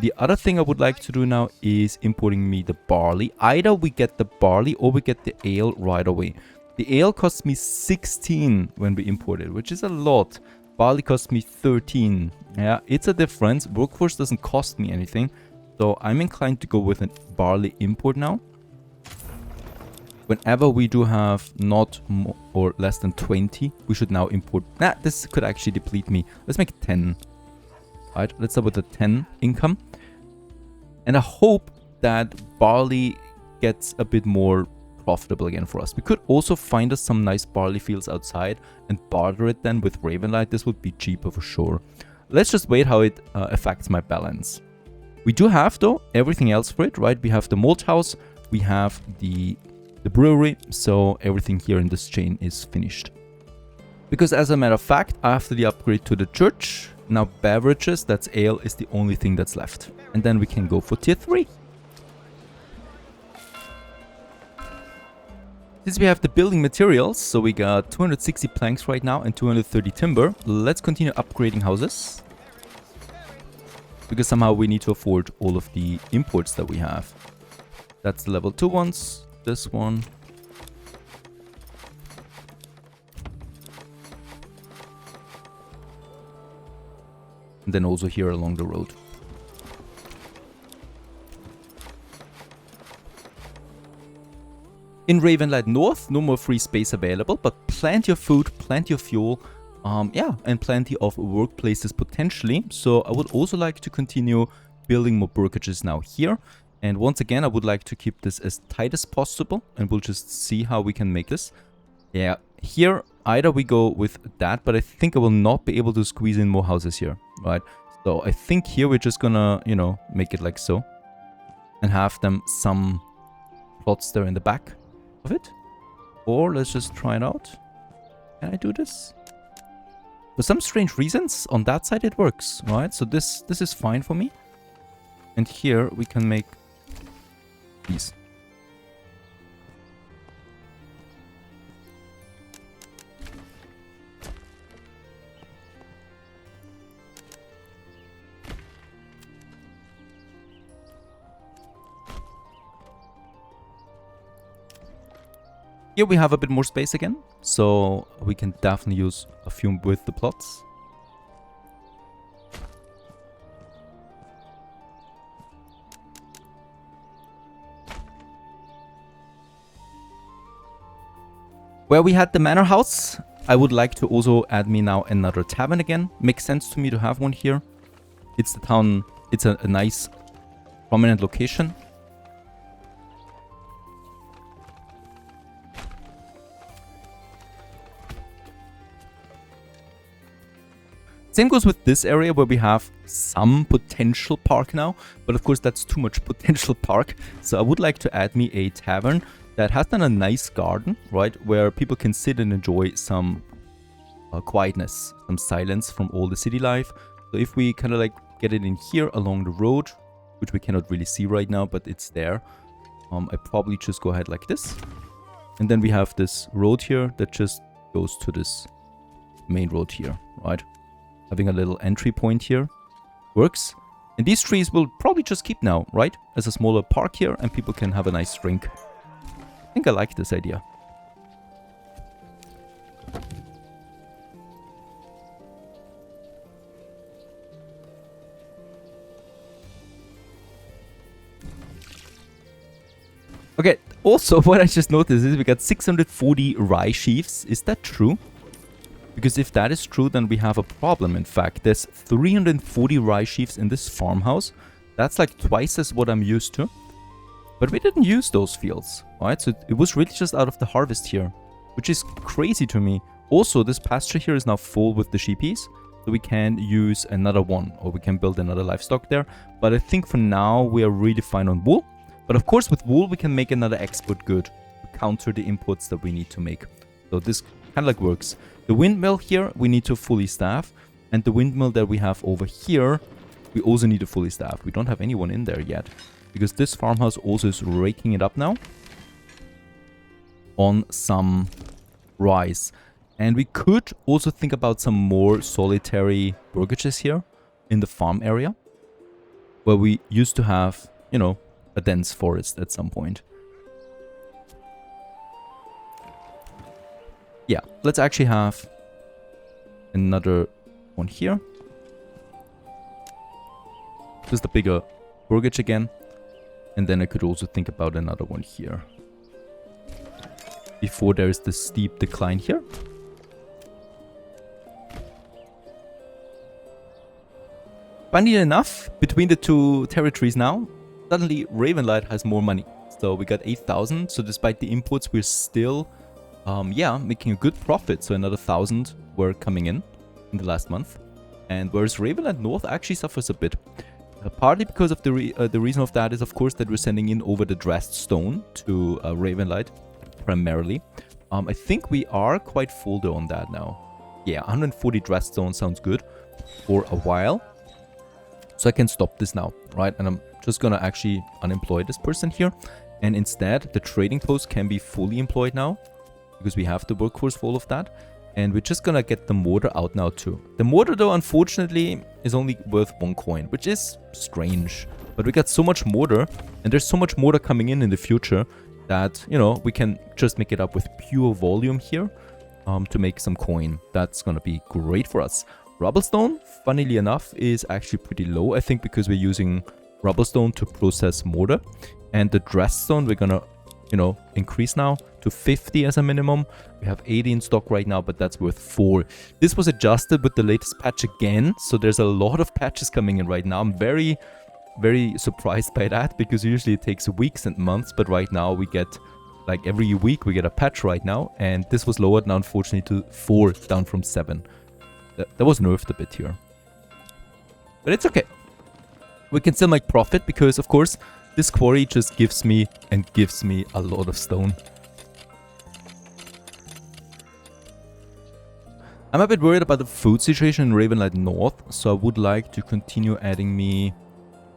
The other thing I would like to do now is importing me the barley. Either we get the barley or we get the ale right away. The ale costs me 16 when we import it, which is a lot. Barley costs me 13. Yeah, it's a difference. Workforce doesn't cost me anything. So I'm inclined to go with a barley import now. Whenever we do have not more or less than 20, we should now import. This could actually deplete me. Let's make 10. Alright, let's start with the 10 income. And I hope that barley gets a bit more profitable again for us. We could also find us some nice barley fields outside and barter it then with Ravenlight. This would be cheaper for sure. Let's just wait how it affects my balance. We do have, though, everything else for it, right? We have the malt house, we have the brewery, so everything here in this chain is finished. Because as a matter of fact, after the upgrade to the church, now beverages, that's ale, is the only thing that's left. And then we can go for tier 3. Since we have the building materials, so we got 260 planks right now and 230 timber, let's continue upgrading houses. Because somehow we need to afford all of the imports that we have. That's the level 2 ones, this one. And then also here along the road. In Ravenlight North, no more free space available, but plenty of food, plenty of fuel, and plenty of workplaces potentially. So I would also like to continue building more burgages now here. And once again, I would like to keep this as tight as possible, and we'll just see how we can make this. Yeah, here either we go with that, but I think I will not be able to squeeze in more houses here, right? So I think here we're just gonna, you know, make it like so. And have them some plots there in the back of it. Or let's just try it out. Can I do this? For some strange reasons, on that side it works, right? So this is fine for me. And here we can make these. Here we have a bit more space again, so we can definitely use a few with the plots. Where we had the manor house, I would like to also add me now another tavern again. Makes sense to me to have one here. It's the town, it's a nice prominent location. Same goes with this area where we have some potential park now, but of course that's too much potential park. So I would like to add me a tavern that has done a nice garden, right? Where people can sit and enjoy some quietness, some silence from all the city life. So if we kind of like get it in here along the road, which we cannot really see right now, but it's there. I probably just go ahead like this. And then we have this road here that just goes to this main road here, right? Having a little entry point here works. And these trees will probably just keep now, right? As a smaller park here, and people can have a nice drink. I think I like this idea. Okay, also what I just noticed is we got 640 rye sheaves. Is that true? Because if that is true, then we have a problem. In fact, there's 340 rye sheaves in this farmhouse. That's like twice as what I'm used to. But we didn't use those fields, right? So it was really just out of the harvest here, which is crazy to me. Also, this pasture here is now full with the sheepies. So we can use another one, or we can build another livestock there. But I think for now, we are really fine on wool. But of course, with wool, we can make another export good to counter the inputs that we need to make. So this kind of like works. The windmill here, we need to fully staff. And the windmill that we have over here, we also need to fully staff. We don't have anyone in there yet. Because this farmhouse also is raking it up now. On some rice. And we could also think about some more solitary burgages here. In the farm area. Where we used to have, you know, a dense forest at some point. Yeah, let's actually have another one here. Just a bigger burgage again. And then I could also think about another one here. Before there is this steep decline here. Funny enough, between the two territories now, suddenly Ravenlight has more money. So we got 8,000. So despite the inputs, we're still... yeah, making a good profit. So another 1,000 were coming in the last month. And whereas Ravenland North actually suffers a bit. Partly because of the reason of that is, of course, that we're sending in over the dressed stone to Ravenlight, primarily. I think we are quite full though on that now. Yeah, 140 dressed stone sounds good for a while. So I can stop this now, right? And I'm just gonna actually unemploy this person here. And instead, the trading post can be fully employed now. Because we have the workforce for all of that. And we're just gonna get the mortar out now too. The mortar though, unfortunately, is only worth 1 coin, which is strange. But we got so much mortar, and there's so much mortar coming in the future that, you know, we can just make it up with pure volume here to make some coin. That's gonna be great for us. Rubblestone, funnily enough, is actually pretty low, I think, because we're using rubblestone to process mortar. And the dressed stone, we're gonna, you know, increase now to 50 as a minimum. We have 80 in stock right now, but that's worth 4. This was adjusted with the latest patch again, so there's a lot of patches coming in right now. I'm very, very surprised by that, because usually it takes weeks and months, but right now we get, like every week we get a patch right now, and this was lowered now unfortunately to 4, down from 7. That was nerfed a bit here. But it's okay. We can still make profit, because of course this quarry just gives me a lot of stone. I'm a bit worried about the food situation in Ravenlight North, so I would like to continue adding me...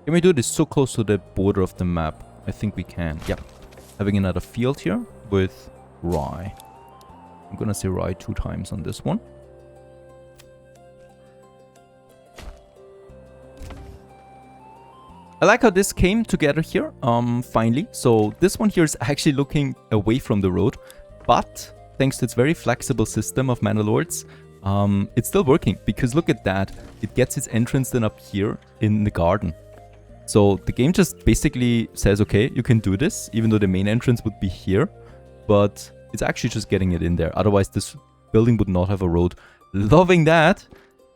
Can we do this so close to the border of the map? I think we can. Yep. Having another field here with rye. I'm gonna say rye 2 times on this one. I like how this came together here, finally. So this one here is actually looking away from the road, but thanks to its very flexible system of Manor Lords, it's still working, because look at that. It gets its entrance then up here in the garden. So the game just basically says, okay, you can do this, even though the main entrance would be here, but it's actually just getting it in there. Otherwise, this building would not have a road. Loving that.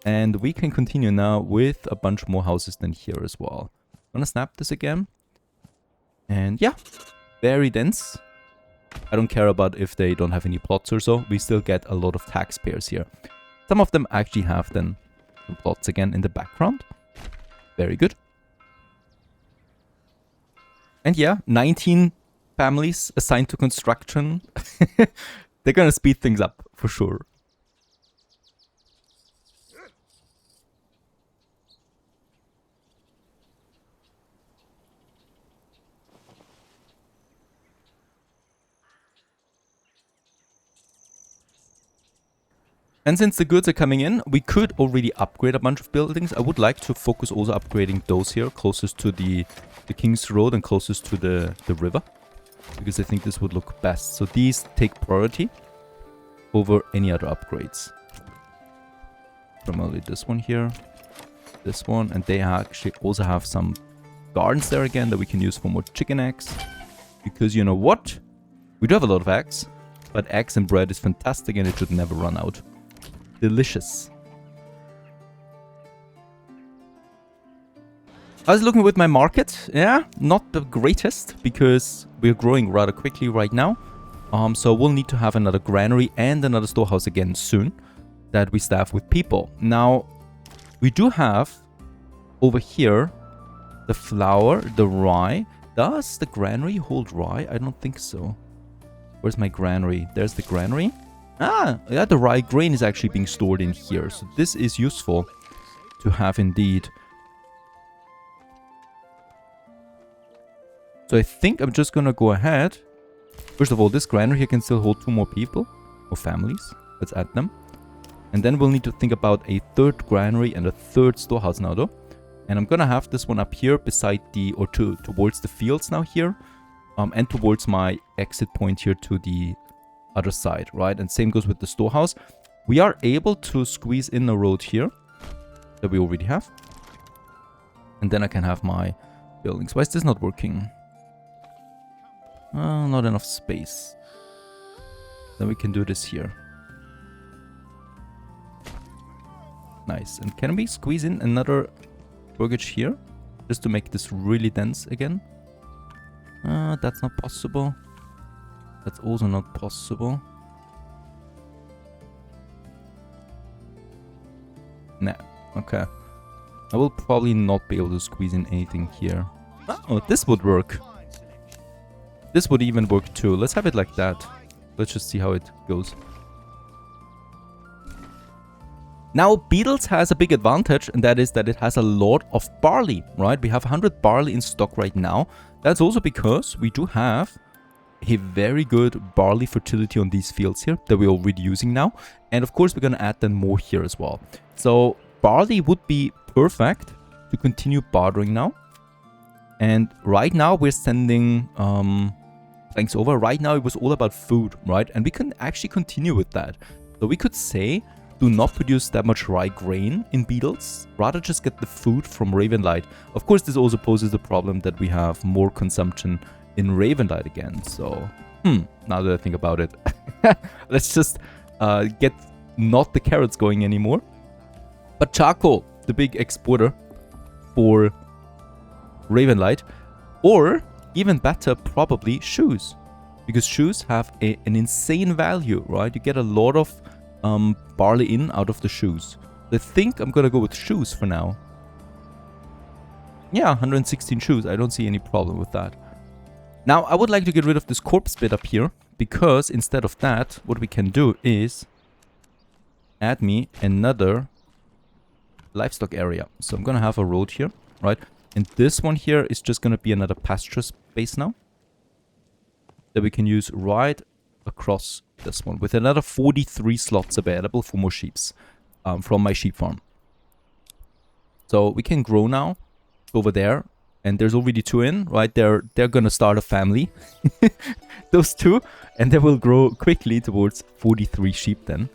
And we can continue now with a bunch more houses than here as well. I'm gonna snap this again. And yeah, very dense. I don't care about if they don't have any plots or so. We still get a lot of taxpayers here. Some of them actually have then some plots again in the background. Very good. And yeah, 19 families assigned to construction. They're gonna speed things up for sure. And since the goods are coming in, we could already upgrade a bunch of buildings. I would like to focus also upgrading those here, closest to the King's Road and closest to the river. Because I think this would look best. So these take priority over any other upgrades. Primarily this one here, this one, and they actually also have some gardens there again that we can use for more chicken eggs. Because you know what? We do have a lot of eggs, but eggs and bread is fantastic and it should never run out. Delicious. I was looking with my market. Yeah, not the greatest because we're growing rather quickly right now. So we'll need to have another granary and another storehouse again soon that we staff with people. Now, we do have over here the flour, the rye. Does the granary hold rye? I don't think so. Where's my granary? There's the granary. Ah, yeah, the rye grain is actually being stored in here. So this is useful to have indeed. So I think I'm just gonna go ahead. First of all, this granary here can still hold 2 more people or families. Let's add them. And then we'll need to think about a 3rd granary and a 3rd storehouse now though. And I'm gonna have this one up here beside the, or towards the fields now here. And towards my exit point here to the other side, right? And same goes with the storehouse. We are able to squeeze in a road here that we already have. And then I can have my buildings. Why is this not working? Not enough space. Then we can do this here. Nice. And can we squeeze in another mortgage here? Just to make this really dense again? That's not possible. That's also not possible. Nah. Okay. I will probably not be able to squeeze in anything here. Oh, this would work. This would even work too. Let's have it like that. Let's just see how it goes. Now, Beetles has a big advantage, and that is that it has a lot of barley, right? We have 100 barley in stock right now. That's also because we do have a very good barley fertility on these fields here that we're already using now. And of course, we're going to add then more here as well. So barley would be perfect to continue bartering now. And right now we're sending planks over. Right now it was all about food, right? And we can actually continue with that. So we could say, do not produce that much rye grain in Beetles. Rather just get the food from Ravenlight. Of course, this also poses the problem that we have more consumption in Ravenlight again. So, now that I think about it, let's just get not the carrots going anymore. But charcoal, the big exporter for Ravenlight. Or, even better, probably shoes. Because shoes have an insane value, right? You get a lot of barley in out of the shoes. I think I'm gonna go with shoes for now. Yeah, 116 shoes. I don't see any problem with that. Now, I would like to get rid of this corpse bit up here, because instead of that, what we can do is add me another livestock area. So I'm gonna have a road here, right? And this one here is just gonna be another pasture space now that we can use right across this one with another 43 slots available for more sheeps from my sheep farm. So we can grow now over there, and there's already 2 in, right? They're gonna start a family, those 2, and they will grow quickly towards 43 sheep then.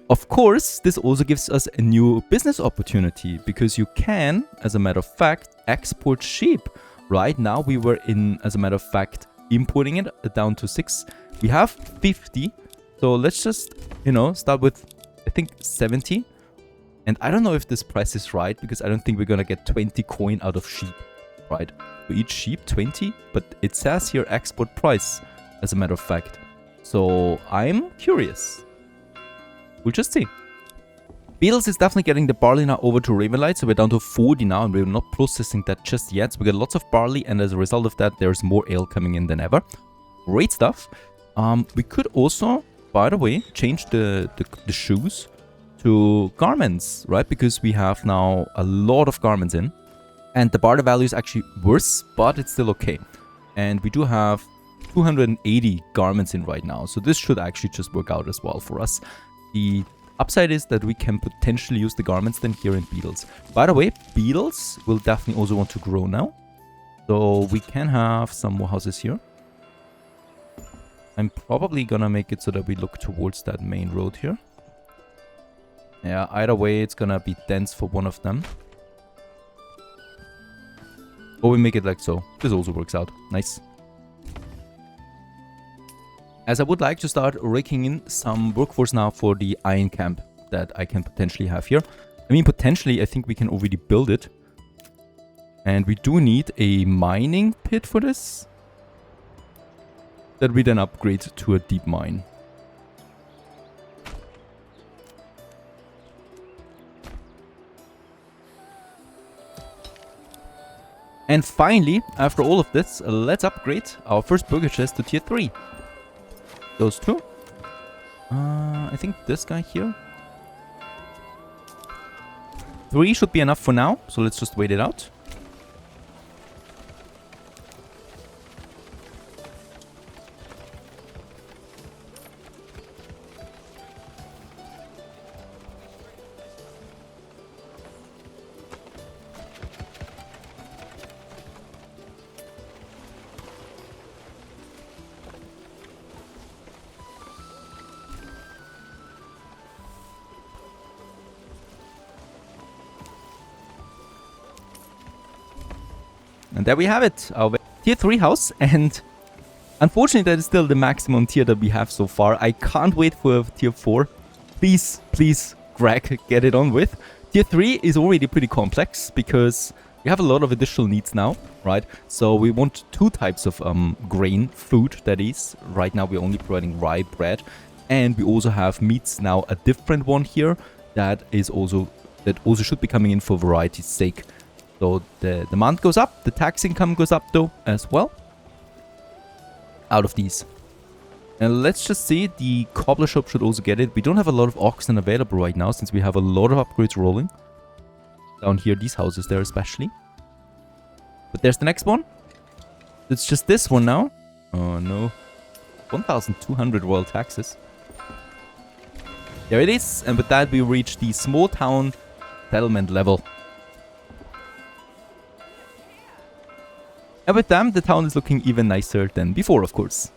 Of course, this also gives us a new business opportunity because you can, as a matter of fact, export sheep. Right now we were in, as a matter of fact, importing it down to 6. We have 50, so let's just, you know, start with, I think, 70. And I don't know if this price is right because I don't think we're gonna get 20 coin out of sheep, right? For each sheep, 20, but it says here export price, as a matter of fact. So I'm curious. We'll just see. Beetles is definitely getting the barley now over to Ravenlight, so we're down to 40 now, and we're not processing that just yet. So we got lots of barley, and as a result of that, there's more ale coming in than ever. Great stuff. We could also, by the way, change the shoes to garments, right? Because we have now a lot of garments in, and the barter value is actually worse, but it's still okay. And we do have 280 garments in right now, so this should actually just work out as well for us. The upside is that we can potentially use the garments then here in beetles. By the way, beetles will definitely also want to grow now, so we can have some more houses here. I'm probably gonna make it so that we look towards that main road here. Yeah, either way, it's gonna be dense for one of them. Or we make it like so. This also works out. Nice. As I would like to start raking in some workforce now for the iron camp that I can potentially have here. I mean, potentially, I think we can already build it. And we do need a mining pit for this, that we then upgrade to a deep mine. And finally, after all of this, let's upgrade our first burger chest to tier 3. Those 2. I think this guy here. 3 should be enough for now, so let's just wait it out. And there we have it, our tier 3 house, and unfortunately that is still the maximum tier that we have so far. I can't wait for tier 4. Please, please, Greg, get it on with. Tier 3 is already pretty complex because we have a lot of additional needs now, right? So we want 2 types of grain, food that is. Right now we're only providing rye bread, and we also have meats now, a different one here that also should be coming in for variety's sake. So the demand goes up, the tax income goes up though as well out of these. And let's just see, the cobbler shop should also get it. We don't have a lot of oxen available right now since we have a lot of upgrades rolling. Down here, these houses there especially. But there's the next one. It's just this one now. Oh no. 1,200 royal taxes. There it is. And with that we reach the small town settlement level. And with them, the town is looking even nicer than before, of course.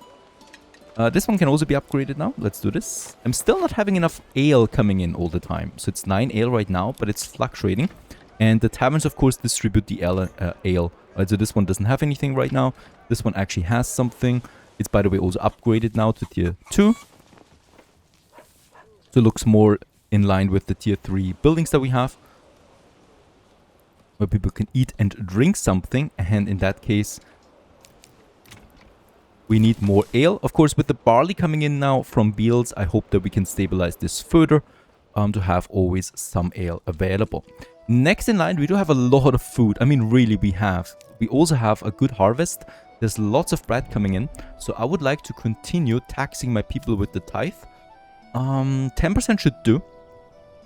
This one can also be upgraded now. Let's do this. I'm still not having enough ale coming in all the time. So it's 9 ale right now, but it's fluctuating. And the taverns, of course, distribute the ale. Right, so this one doesn't have anything right now. This one actually has something. It's, by the way, also upgraded now to tier 2. So it looks more in line with the tier 3 buildings that we have, where people can eat and drink something, and in that case we need more ale. Of course, with the barley coming in now from beetles, I hope that we can stabilize this further to have always some ale available. Next in line, we do have a lot of food. I mean, really, we also have a good harvest. There's lots of bread coming in, so I would like to continue taxing my people with the tithe. 10% should do.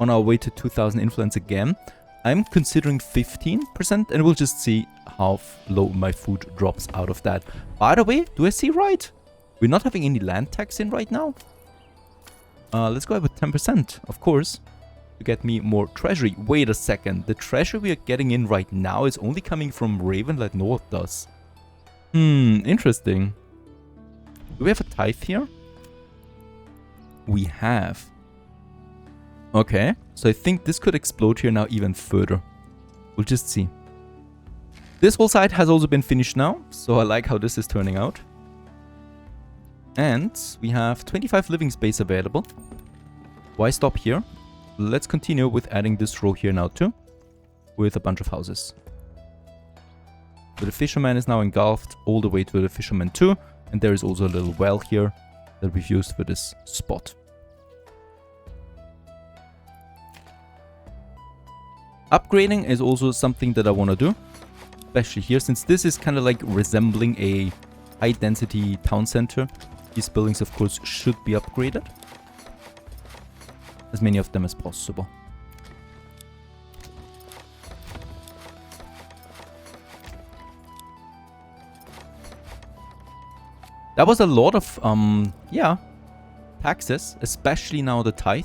on our way to 2000 influence again. I'm considering 15%, and we'll just see how low my food drops out of that. By the way, do I see right? We're not having any land tax in right now. Let's go ahead with 10%, of course, to get me more treasury. Wait a second. The treasury we are getting in right now is only coming from Raven like North does. Interesting. Do we have a tithe here? We have. Okay, so I think this could explode here now even further. We'll just see. This whole side has also been finished now, so I like how this is turning out. And we have 25 living space available. Why stop here? Let's continue with adding this row here now too, with a bunch of houses. So the fisherman is now engulfed all the way to the fisherman 2, and there is also a little well here that we've used for this spot. Upgrading is also something that I want to do, especially here, since this is kind of like resembling a high density town center. These buildings, of course, should be upgraded. As many of them as possible. That was a lot of, yeah, taxes, especially now the tithe.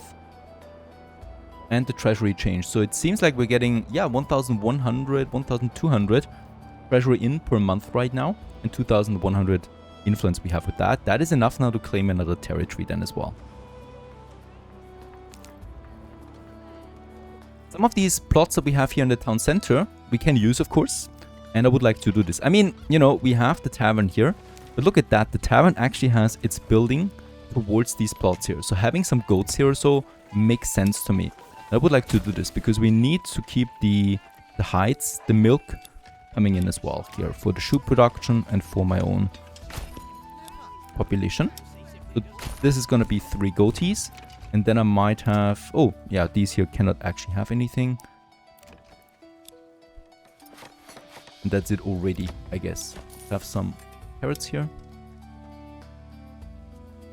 And the treasury change. So it seems like we're getting, yeah, 1,100, 1,200 treasury in per month right now. And 2,100 influence we have with that. That is enough now to claim another territory then as well. Some of these plots that we have here in the town center, we can use, of course. And I would like to do this. I mean, you know, we have the tavern here. But look at that. The tavern actually has its building towards these plots here. So having some goats here or so makes sense to me. I would like to do this because we need to keep the hides, the milk coming in as well here for the shoe production and for my own population. So this is going to be 3 goatees. And then I might have... Oh, yeah, these here cannot actually have anything. And that's it already, I guess. Have some carrots here.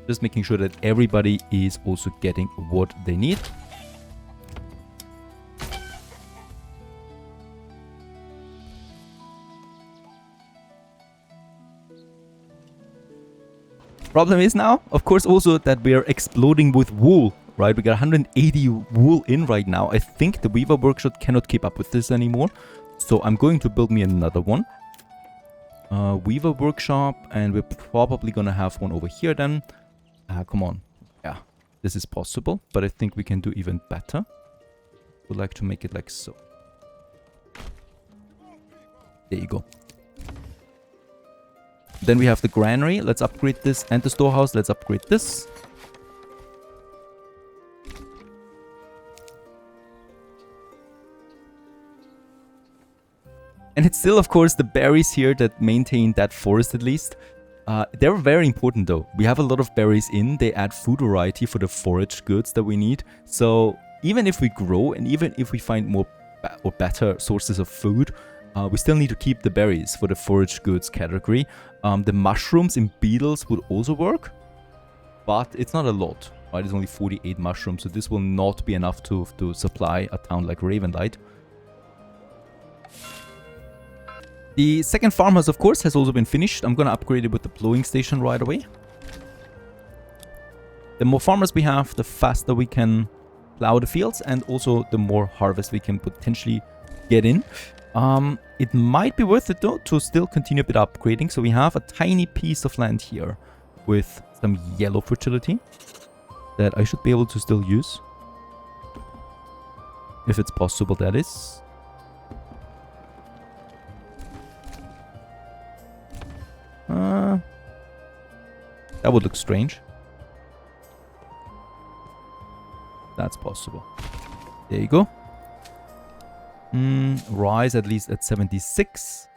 Just making sure that everybody is also getting what they need. Problem is now, of course, also that we are exploding with wool, right? We got 180 wool in right now. I think the weaver workshop cannot keep up with this anymore. So I'm going to build me another one. Weaver workshop, and we're probably going to have one over here then. Come on. Yeah, this is possible, but I think we can do even better. Would like to make it like so. There you go. Then we have the granary. Let's upgrade this. And the storehouse. Let's upgrade this. And it's still, of course, the berries here that maintain that forest at least. They're very important though. We have a lot of berries in. They add food variety for the forage goods that we need. So even if we grow and even if we find more or better sources of food, we still need to keep the berries for the forage goods category. The mushrooms and beetles would also work, but it's not a lot, right? It's only 48 mushrooms, so this will not be enough to supply a town like Ravenlight. The second farmhouse, of course, has also been finished. I'm going to upgrade it with the plowing station right away. The more farmers we have, the faster we can plow the fields, and also the more harvest we can potentially get in. It might be worth it though to still continue a bit upgrading. So we have a tiny piece of land here with some yellow fertility that I should be able to still use. If it's possible, that is. That would look strange. That's possible. There you go. Rise at least at 76.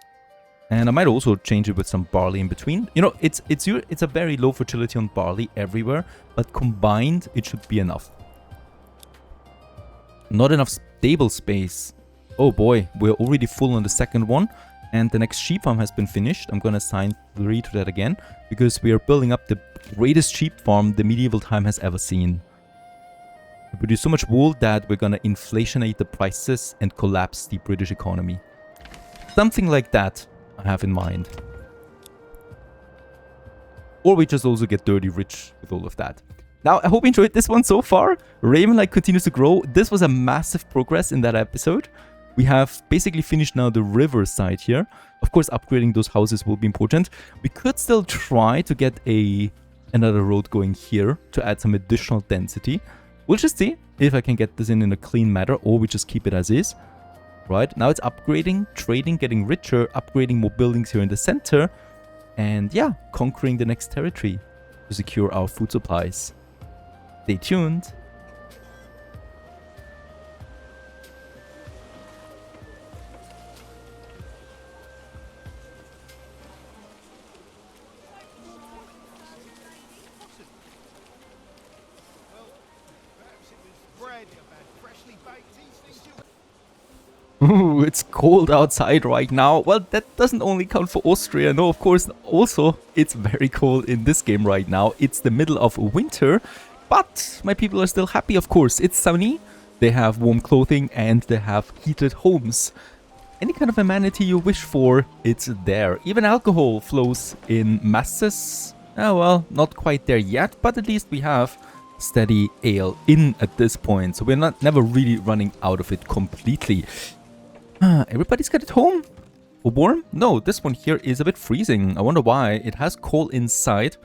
And I might also change it with some barley in between. You know, it's a very low fertility on barley everywhere, but combined it should be enough. Not enough stable space. Oh boy, we're already full on the second one. And the next sheep farm has been finished. I'm going to assign 3 to that again, because we are building up the greatest sheep farm the medieval time has ever seen. We produce so much wool that we're gonna inflationate the prices and collapse the British economy. Something like that I have in mind. Or we just also get dirty rich with all of that. Now, I hope you enjoyed this one so far. Ravenlight continues to grow. This was a massive progress in that episode. We have basically finished now the river side here. Of course, upgrading those houses will be important. We could still try to get another road going here to add some additional density. We'll just see if I can get this in a clean manner, or we just keep it as is. Right, now it's upgrading, trading, getting richer, upgrading more buildings here in the center. And yeah, conquering the next territory to secure our food supplies. Stay tuned. Perhaps it was bread you had freshly baked. These things you Ooh, it's cold outside right now. Well, that doesn't only count for Austria. No, of course, also it's very cold in this game right now. It's the middle of winter, but my people are still happy, of course. It's sunny, they have warm clothing, and they have heated homes. Any kind of amenity you wish for, it's there. Even alcohol flows in masses. Oh, well, not quite there yet, but at least we have steady ale in at this point. So we're never really running out of it completely. Everybody's got it home? Or warm? No, this one here is a bit freezing. I wonder why. It has coal inside,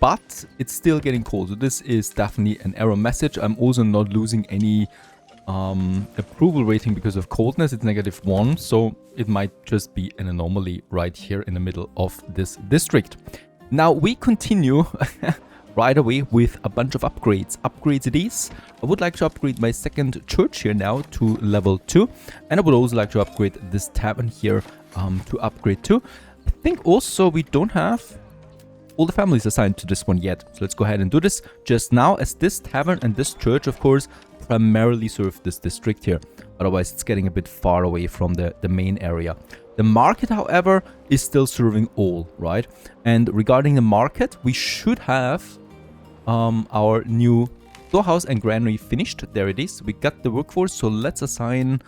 but it's still getting cold. So this is definitely an error message. I'm also not losing any approval rating because of coldness. It's -1, so it might just be an anomaly right here in the middle of this district. Now we continue right away with a bunch of upgrades. Upgrades it is. I would like to upgrade my second church here now to level 2. And I would also like to upgrade this tavern here to upgrade 2. I think also we don't have all the families assigned to this one yet. So let's go ahead and do this just now, as this tavern and this church, of course, primarily serve this district here. Otherwise, it's getting a bit far away from the main area. The market, however, is still serving all, right? And regarding the market, we should have our new storehouse and granary finished. There it is. We got the workforce, so let's assign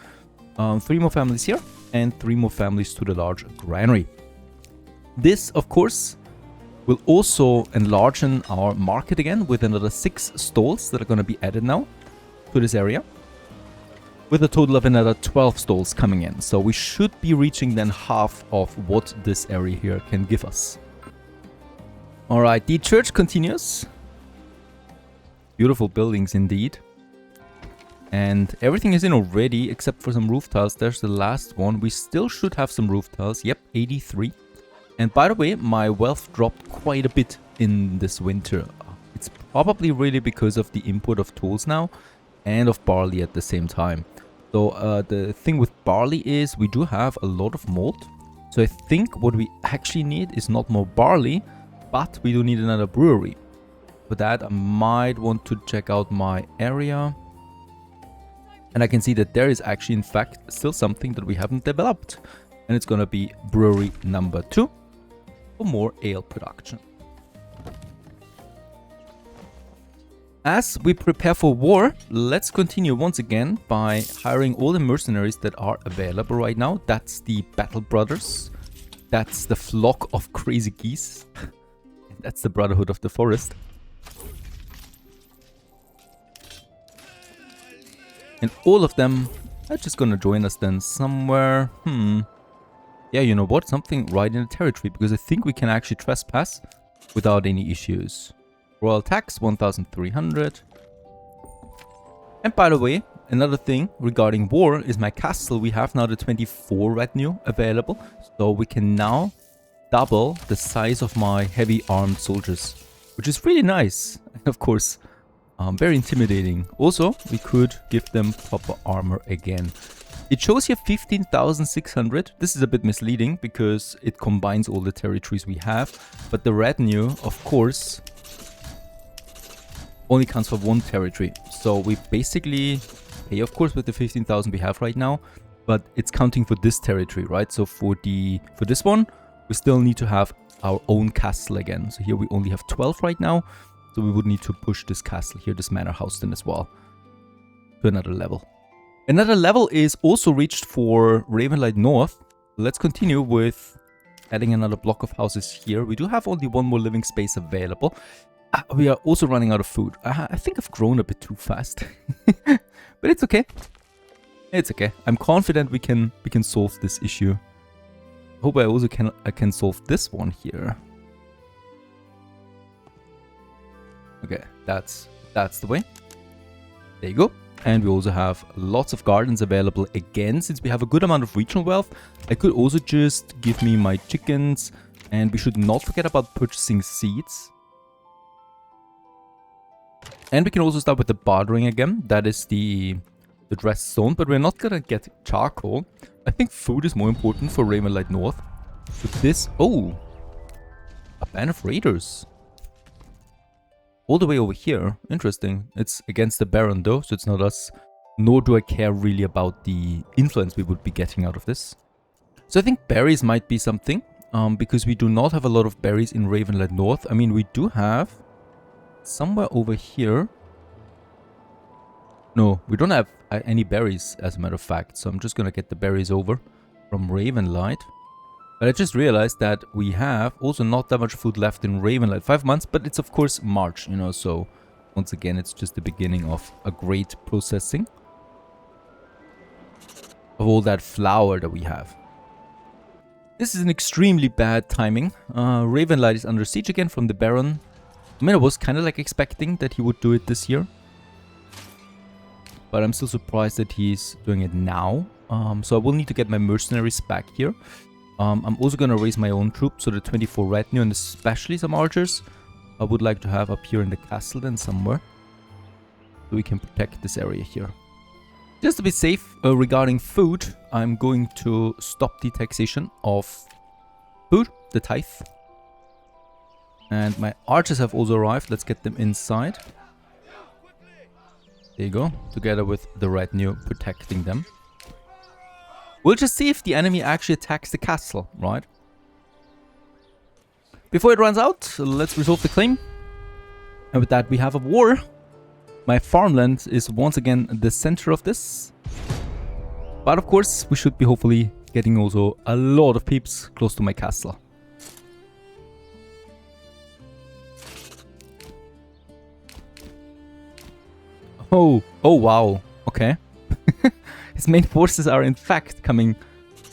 3 more families here and 3 more families to the large granary. This, of course, will also enlarge our market again with another 6 stalls that are going to be added now to this area, with a total of another 12 stalls coming in. So we should be reaching then half of what this area here can give us. Alright, the church continues. Beautiful buildings indeed. And everything is in already except for some roof tiles. There's the last one. We still should have some roof tiles. Yep, 83. And by the way, my wealth dropped quite a bit in this winter. It's probably really because of the import of tools now and of barley at the same time. So the thing with barley is we do have a lot of malt. So I think what we actually need is not more barley, but we do need another brewery. For that, I might want to check out my area. And I can see that there is actually, in fact, still something that we haven't developed. And it's going to be brewery number 2 for more ale production. As we prepare for war, let's continue once again by hiring all the mercenaries that are available right now. That's the Battle Brothers. That's the flock of crazy geese. That's the Brotherhood of the Forest. And all of them are just gonna join us then somewhere. Yeah, you know what? Something right in the territory, because I think we can actually trespass without any issues. Royal tax 1,300. And by the way, another thing regarding war is my castle. We have now the 24 retinue available, so we can now double the size of my heavy armed soldiers, which is really nice. And of course, very intimidating. Also, we could give them proper armor again. It shows here 15,600. This is a bit misleading because it combines all the territories we have, but the retinue, of course, only counts for one territory. So we basically pay, of course, with the 15,000 we have right now, but it's counting for this territory, right? So for this one, we still need to have our own castle again. So here we only have 12 right now. So we would need to push this castle here, this manor house then as well, to another level. Another level is also reached for Ravenlight North. Let's continue with adding another block of houses here. We do have only one more living space available. We are also running out of food. I think I've grown a bit too fast. But it's okay. It's okay. I'm confident we can solve this issue. I hope I can solve this one here. Okay, that's the way. There you go. And we also have lots of gardens available again. Since we have a good amount of regional wealth, I could also just give me my chickens. And we should not forget about purchasing seeds. And we can also start with the bartering again. That is the dressed stone. But we're not gonna get charcoal. I think food is more important for Ravenlight North. So this... Oh! A band of raiders. All the way over here. Interesting. It's against the Baron though, so it's not us. Nor do I care really about the influence we would be getting out of this. So I think berries might be something. Because we do not have a lot of berries in Ravenlight North. I mean, we do have... somewhere over here. No, we don't have any berries as a matter of fact. So I'm just gonna get the berries over from Ravenlight. But I just realized that we have also not that much food left in Ravenlight. 5 months, but it's of course March, you know, so once again it's just the beginning of a great processing of all that flour that we have. This is an extremely bad timing. Ravenlight is under siege again from the Baron. I mean, I was kind of like expecting that he would do it this year. But I'm still surprised that he's doing it now. So I will need to get my mercenaries back here. I'm also going to raise my own troops, so the 24 retinue and especially some archers I would like to have up here in the castle then somewhere. So we can protect this area here. Just to be safe regarding food, I'm going to stop the taxation of food, the tithe. And my archers have also arrived. Let's get them inside. There you go. Together with the retinue protecting them. We'll just see if the enemy actually attacks the castle, right? Before it runs out, let's resolve the claim. And with that, we have a war. My farmland is once again the center of this. But of course, we should be hopefully getting also a lot of peeps close to my castle. Oh wow. Okay. His main forces are in fact coming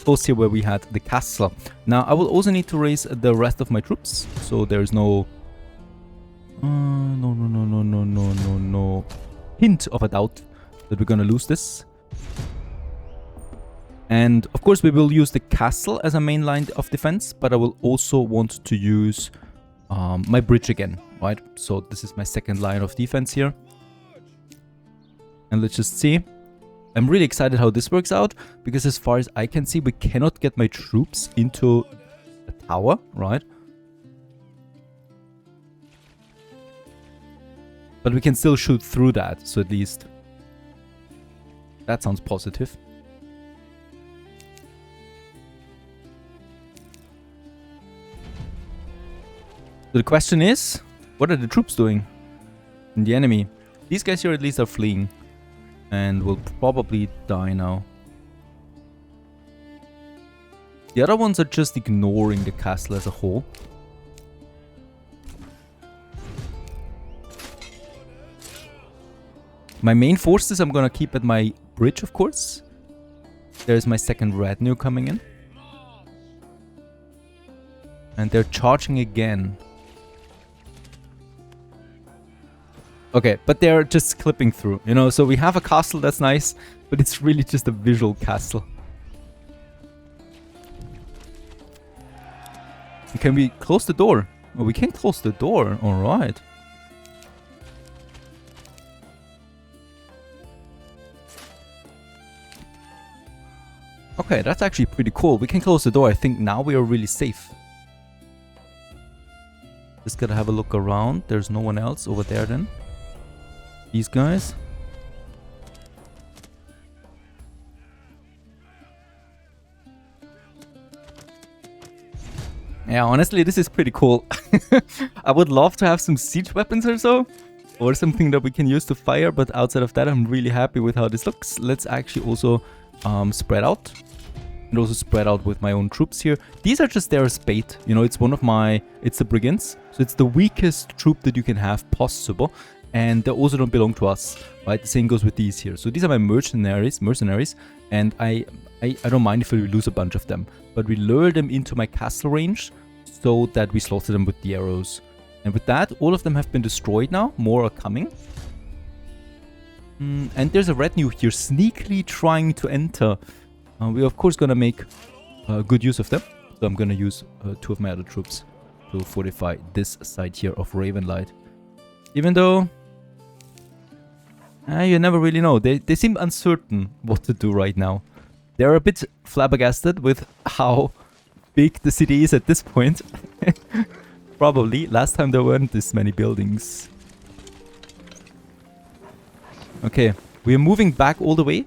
close here where we had the castle. Now, I will also need to raise the rest of my troops. So there's no... no hint of a doubt that we're gonna lose this. And of course we will use the castle as a main line of defense, but I will also want to use my bridge again, right? So this is my second line of defense here. And let's just see. I'm really excited how this works out, because as far as I can see, we cannot get my troops into a tower, right? But we can still shoot through that, so at least that sounds positive. So the question is, what are the troops doing? And the enemy? These guys here at least are fleeing. And will probably die now. The other ones are just ignoring the castle as a whole. My main forces I'm gonna keep at my bridge, of course. There's my second retinue coming in. And they're charging again. Okay, but they're just clipping through, you know, so we have a castle, that's nice, but it's really just a visual castle. Can we close the door? Oh, we can close the door, alright. Okay, that's actually pretty cool. We can close the door. I think now we are really safe. Just gotta have a look around. There's no one else over there then. These guys. Yeah, honestly, this is pretty cool. I would love to have some siege weapons or so, or something that we can use to fire, but outside of that, I'm really happy with how this looks. Let's actually also spread out, and also spread out with my own troops here. These are just there as bait, you know, it's one of my, it's the brigands, so it's the weakest troop that you can have possible, and they also don't belong to us, right? The same goes with these here. So these are my mercenaries, and I don't mind if we lose a bunch of them, but we lure them into my castle range so that we slaughter them with the arrows. And with that, all of them have been destroyed now. More are coming. And there's a retinue here sneakily trying to enter. We're of course gonna make good use of them. So I'm gonna use 2 of my other troops to fortify this side here of Ravenlight. Even though you never really know. They seem uncertain what to do right now. They're a bit flabbergasted with how big the city is at this point. Probably. Last time there weren't this many buildings. Okay, we are moving back all the way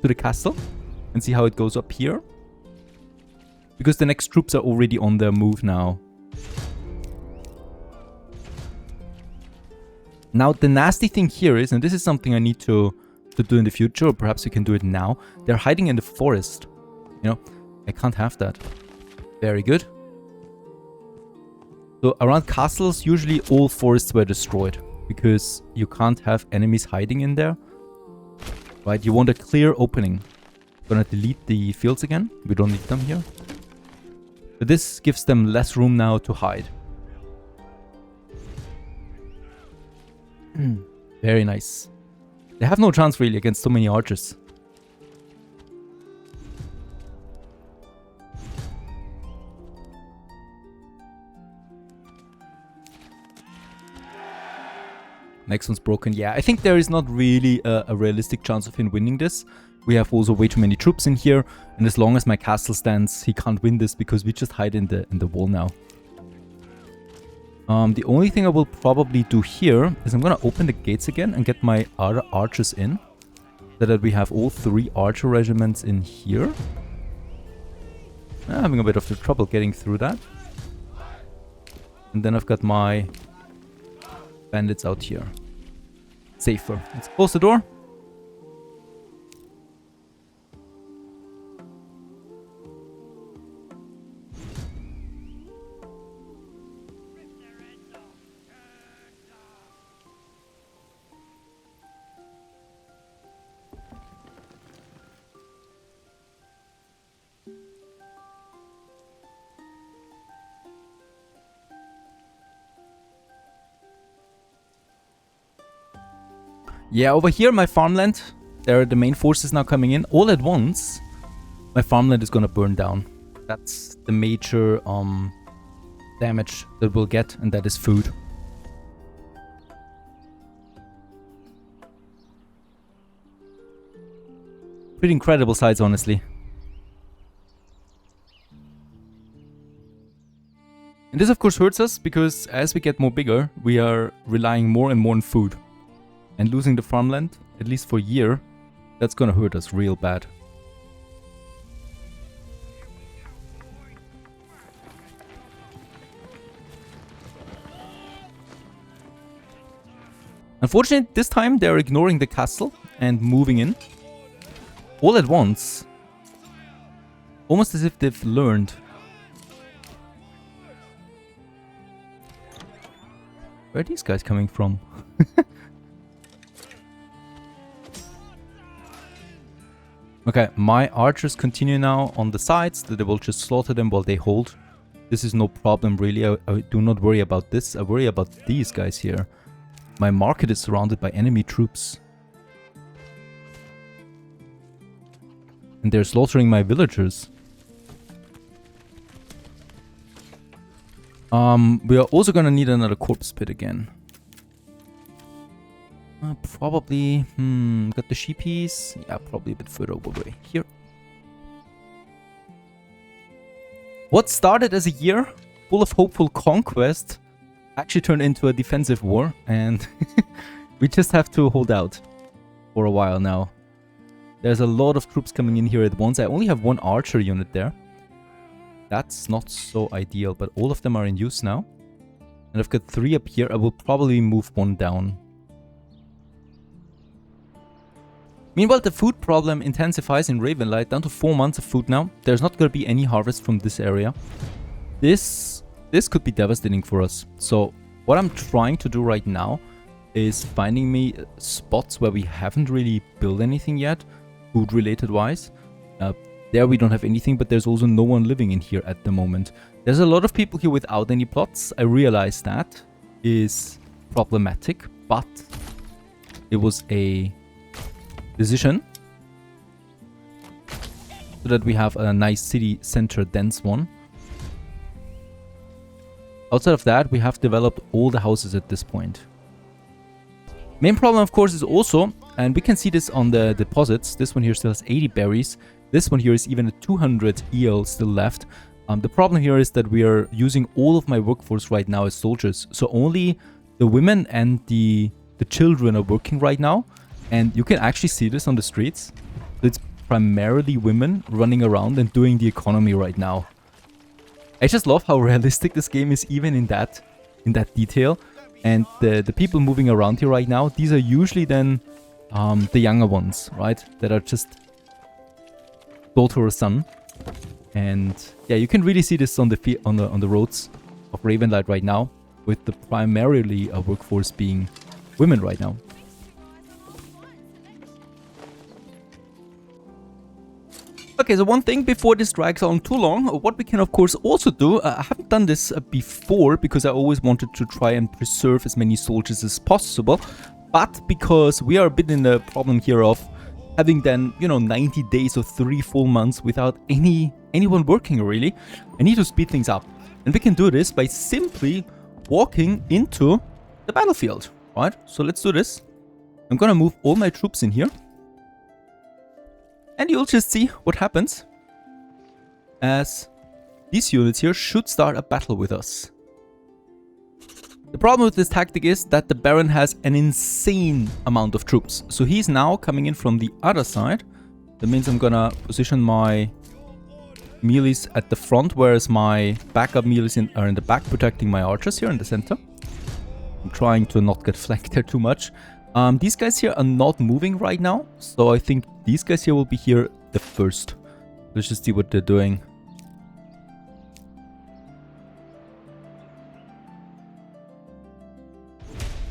to the castle and see how it goes up here. Because the next troops are already on their move now. Now, the nasty thing here is, and this is something I need to do in the future, or perhaps we can do it now. They're hiding in the forest. You know, I can't have that. Very good. So around castles, usually all forests were destroyed, because you can't have enemies hiding in there. Right, you want a clear opening. Gonna delete the fields again. We don't need them here. But this gives them less room now to hide. Very nice. They have no chance really against so many archers. Next one's broken. Yeah, I think there is not really a realistic chance of him winning this. We have also way too many troops in here, and as long as my castle stands, he can't win this because we just hide in the wall now. The only thing I will probably do here is I'm gonna open the gates again and get my other archers in, so that we have all 3 archer regiments in here. I'm having a bit of trouble getting through that. And then I've got my bandits out here. Safer. Let's close the door. Yeah, over here, my farmland, there are the main forces now coming in. All at once, my farmland is gonna burn down. That's the major damage that we'll get, and that is food. Pretty incredible size, honestly. And this, of course, hurts us, because as we get more bigger, we are relying more and more on food. And losing the farmland, at least for a year, that's gonna hurt us real bad. Unfortunately, this time they're ignoring the castle and moving in. All at once. Almost as if they've learned. Where are these guys coming from? Okay, my archers continue now on the sides, that they will just slaughter them while they hold. This is no problem really, I do not worry about this, I worry about these guys here. My market is surrounded by enemy troops. And they're slaughtering my villagers. We are also gonna need another corpse pit again. Probably, got the sheepies. Yeah, probably a bit further away. Here. What started as a year full of hopeful conquest actually turned into a defensive war, and we just have to hold out for a while now. There's a lot of troops coming in here at once. I only have 1 archer unit there. That's not so ideal, but all of them are in use now. And I've got 3 up here. I will probably move 1 down. Meanwhile, the food problem intensifies in Ravenlight, down to 4 months of food now. There's not going to be any harvest from this area. This could be devastating for us. So what I'm trying to do right now is finding me spots where we haven't really built anything yet, food related wise. There we don't have anything, but there's also no one living in here at the moment. There's a lot of people here without any plots. I realize that is problematic, but it was a decision so that we have a nice city center dense one. Outside of that, we have developed all the houses at this point. Main problem, of course, is also, and we can see this on the deposits, this one here still has 80 berries. This one here is even a 200 EL still left. The problem here is that we are using all of my workforce right now as soldiers. So only the women and the children are working right now. And you can actually see this on the streets. It's primarily women running around and doing the economy right now. I just love how realistic this game is, even in that detail. And the people moving around here right now, these are usually then the younger ones, right? That are just daughter or son. And yeah, you can really see this on the roads of Ravenlight right now, with the primarily workforce being women right now. Okay, so one thing before this drags on too long, what we can of course also do, I haven't done this before because I always wanted to try and preserve as many soldiers as possible, but because we are a bit in the problem here of having then, you know, 90 days or 3 full months without anyone working really, I need to speed things up. And we can do this by simply walking into the battlefield, right? So let's do this. I'm gonna move all my troops in here. And you'll just see what happens as these units here should start a battle with us. The problem with this tactic is that the Baron has an insane amount of troops. So he's now coming in from the other side. That means I'm gonna position my melees at the front, whereas my backup melees are in the back, protecting my archers here in the center. I'm trying to not get flanked there too much. These guys here are not moving right now, so I think these guys here will be here the first. Let's just see what they're doing.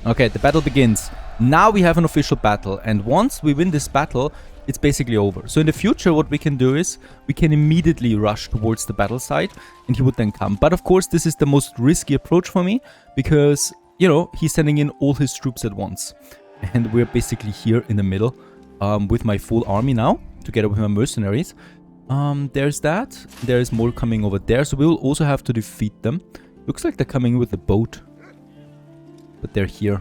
Okay, the battle begins. Now we have an official battle, and once we win this battle, it's basically over. So in the future, what we can do is we can immediately rush towards the battle site, and he would then come. But of course, this is the most risky approach for me, because, you know, he's sending in all his troops at once. And we're basically here in the middle with my full army now, together with my mercenaries. There's that. There's more coming over there, so we will also have to defeat them. Looks like they're coming with a boat. But they're here.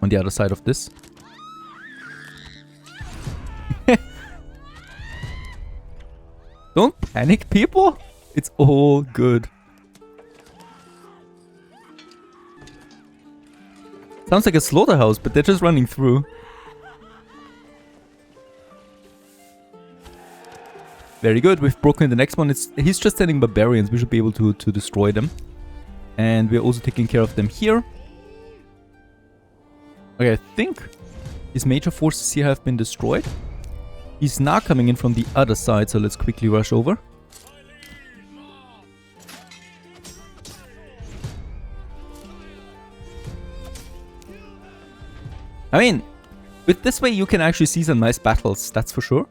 On the other side of this. Don't panic, people. It's all good. Sounds like a slaughterhouse, but they're just running through. Very good, we've broken the next one. He's just sending barbarians. We should be able to destroy them. And we're also taking care of them here. Okay, I think his major forces here have been destroyed. He's now coming in from the other side, so let's quickly rush over. I mean, with this way you can actually see some nice battles, that's for sure.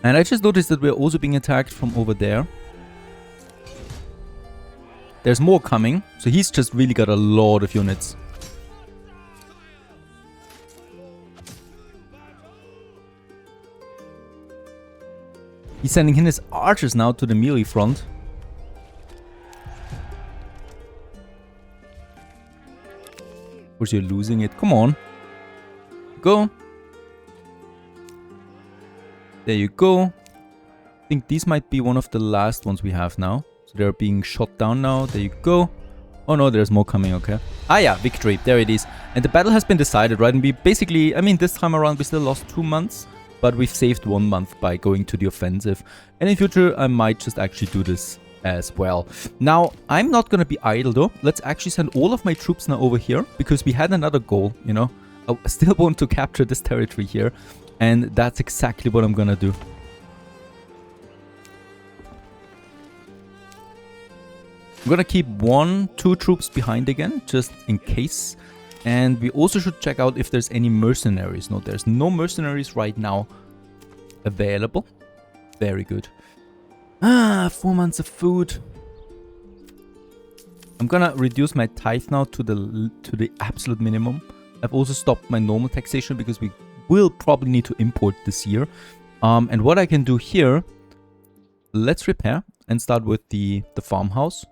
And I just noticed that we're also being attacked from over there. There's more coming, so he's just really got a lot of units. He's sending in his archers now to the melee front. Of course, you're losing it. Come on. Go. There you go. I think these might be one of the last ones we have now. So they're being shot down now. There you go. Oh no, there's more coming, okay. Ah yeah, victory. There it is. And the battle has been decided, right? And we basically, I mean, this time around we still lost 2 months. But we've saved 1 month by going to the offensive. And in future, I might just actually do this as well. Now, I'm not going to be idle though. Let's actually send all of my troops now over here. Because we had another goal, you know. I still want to capture this territory here. And that's exactly what I'm going to do. I'm going to keep 1-2 troops behind again. Just in case. And we also should check out if there's any mercenaries. No, there's no mercenaries right now available. Very good. 4 months of food. I'm gonna reduce my tithe now to the absolute minimum. I've also stopped my normal taxation because we will probably need to import this year. And what I can do here, let's repair and start with the farmhouse.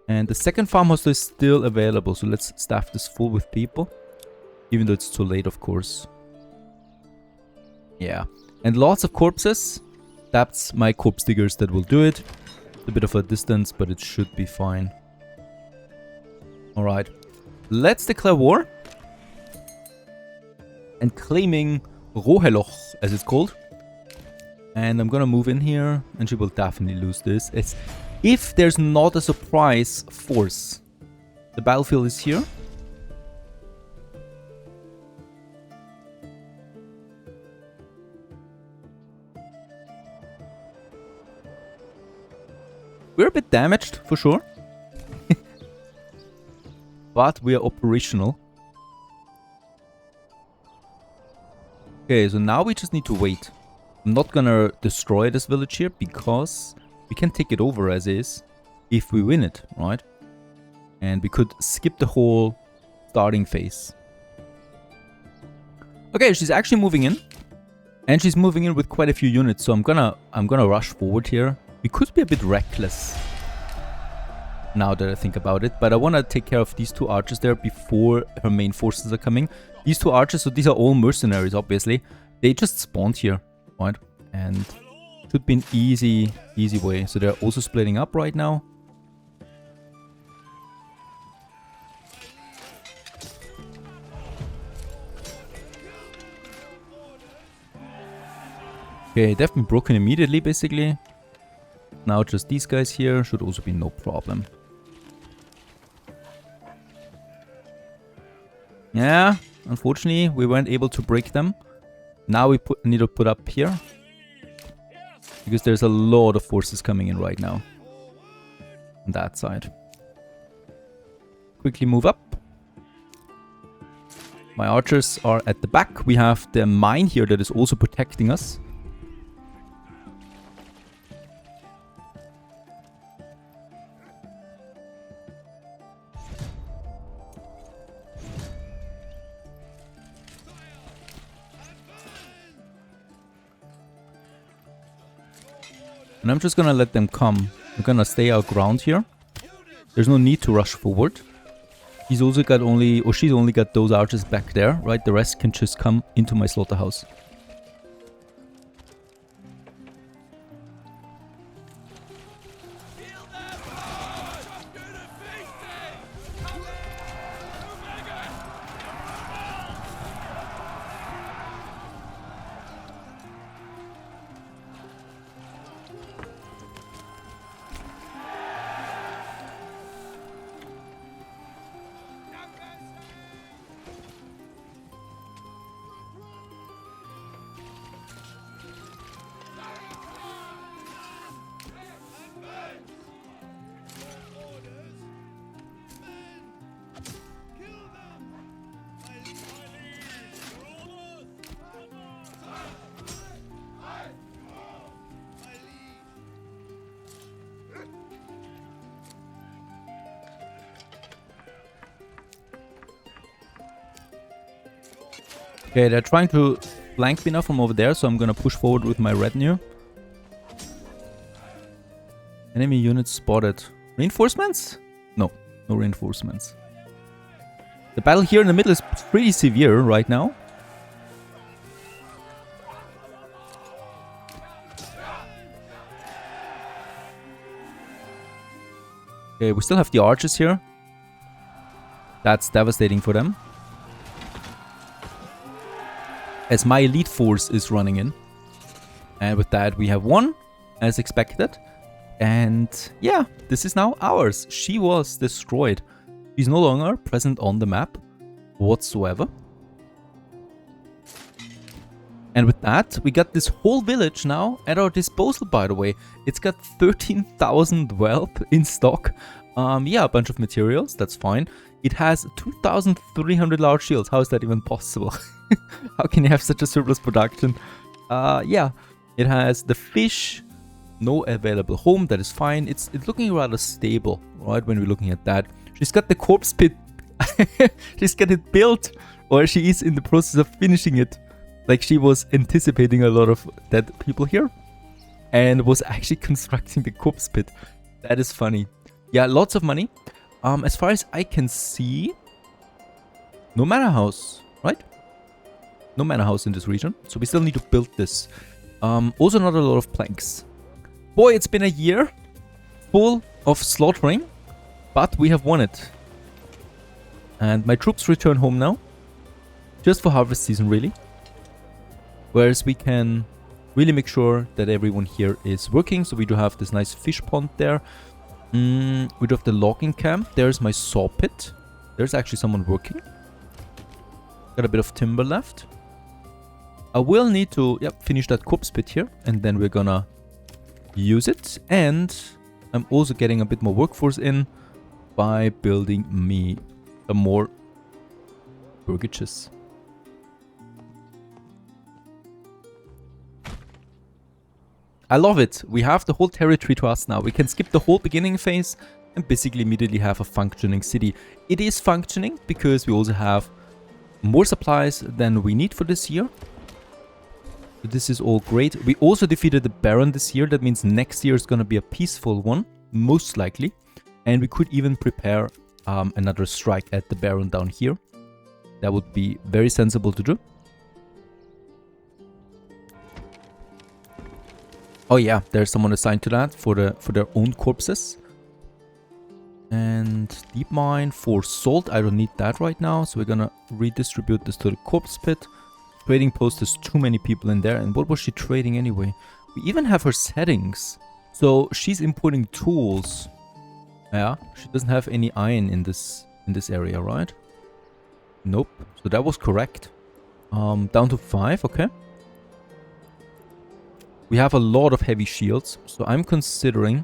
And the second farmhouse is still available, so let's staff this full with people. Even though it's too late, of course. Yeah. And lots of corpses. That's my corpse diggers that will do it. A bit of a distance, but it should be fine. Alright. Let's declare war. And claiming Roheloch, as it's called. And I'm gonna move in here, and she will definitely lose this. If there's not a surprise force. The battlefield is here. We're a bit damaged, for sure. But we are operational. Okay, so now we just need to wait. I'm not gonna destroy this village here because we can take it over as is if we win it, right? And we could skip the whole starting phase. Okay, she's actually moving in. And she's moving in with quite a few units, so I'm gonna rush forward here. We could be a bit reckless now that I think about it, but I want to take care of these 2 archers there before her main forces are coming. These 2 archers, so these are all mercenaries, obviously. They just spawned here, right? And should be an easy way. So they're also splitting up right now. Okay, they've been broken immediately, basically. Now just these guys here should also be no problem. Yeah, unfortunately, we weren't able to break them. Now we need to put up here. Because there's a lot of forces coming in right now. On that side. Quickly move up. My archers are at the back. We have the mine here that is also protecting us. And I'm just gonna let them come. We're gonna stay our ground here. There's no need to rush forward. He's also got only, or she's only got those archers back there, right? The rest can just come into my slaughterhouse. Okay, they're trying to flank me now from over there, so I'm gonna push forward with my retinue. Enemy units spotted. Reinforcements? No, no reinforcements. The battle here in the middle is pretty severe right now. Okay, we still have the archers here. That's devastating for them. As my elite force is running in. And with that, we have won, as expected. And yeah, this is now ours. She was destroyed. She's no longer present on the map whatsoever. And with that, we got this whole village now at our disposal, by the way. It's got 13,000 wealth in stock. Yeah, a bunch of materials, that's fine. It has 2,300 large shields. How is that even possible? How can you have such a surplus production? Yeah, it has the fish, no available home, that is fine. It's looking rather stable, right, when we're looking at that. She's got the corpse pit. She's got it built, or she is in the process of finishing it. Like, she was anticipating a lot of dead people here and was actually constructing the corpse pit. That is funny. Yeah, lots of money. As far as I can see, no manor house, right? No manor house in this region. So we still need to build this. Also not a lot of planks. Boy, it's been a year full of slaughtering, but we have won it. And my troops return home now. Just for harvest season, really. Whereas we can really make sure that everyone here is working. So we do have this nice fish pond there. We do have the logging camp. There's my saw pit. There's actually someone working. Got a bit of timber left. I will need to finish that corpse pit here. And then we're gonna use it. And I'm also getting a bit more workforce in by building me some more burgages. I love it. We have the whole territory to us now. We can skip the whole beginning phase and basically immediately have a functioning city. It is functioning because we also have more supplies than we need for this year. So this is all great. We also defeated the Baron this year. That means next year is going to be a peaceful one, most likely. And we could even prepare another strike at the Baron down here. That would be very sensible to do. Oh yeah, there's someone assigned to that for their own corpses. And deep mine for salt. I don't need that right now, so we're gonna redistribute this to the corpse pit. Trading post, there's too many people in there. And what was she trading anyway? We even have her settings. So she's importing tools. Yeah, she doesn't have any iron in this area, right? Nope. So that was correct. Down to 5, okay. We have a lot of heavy shields, so I'm considering,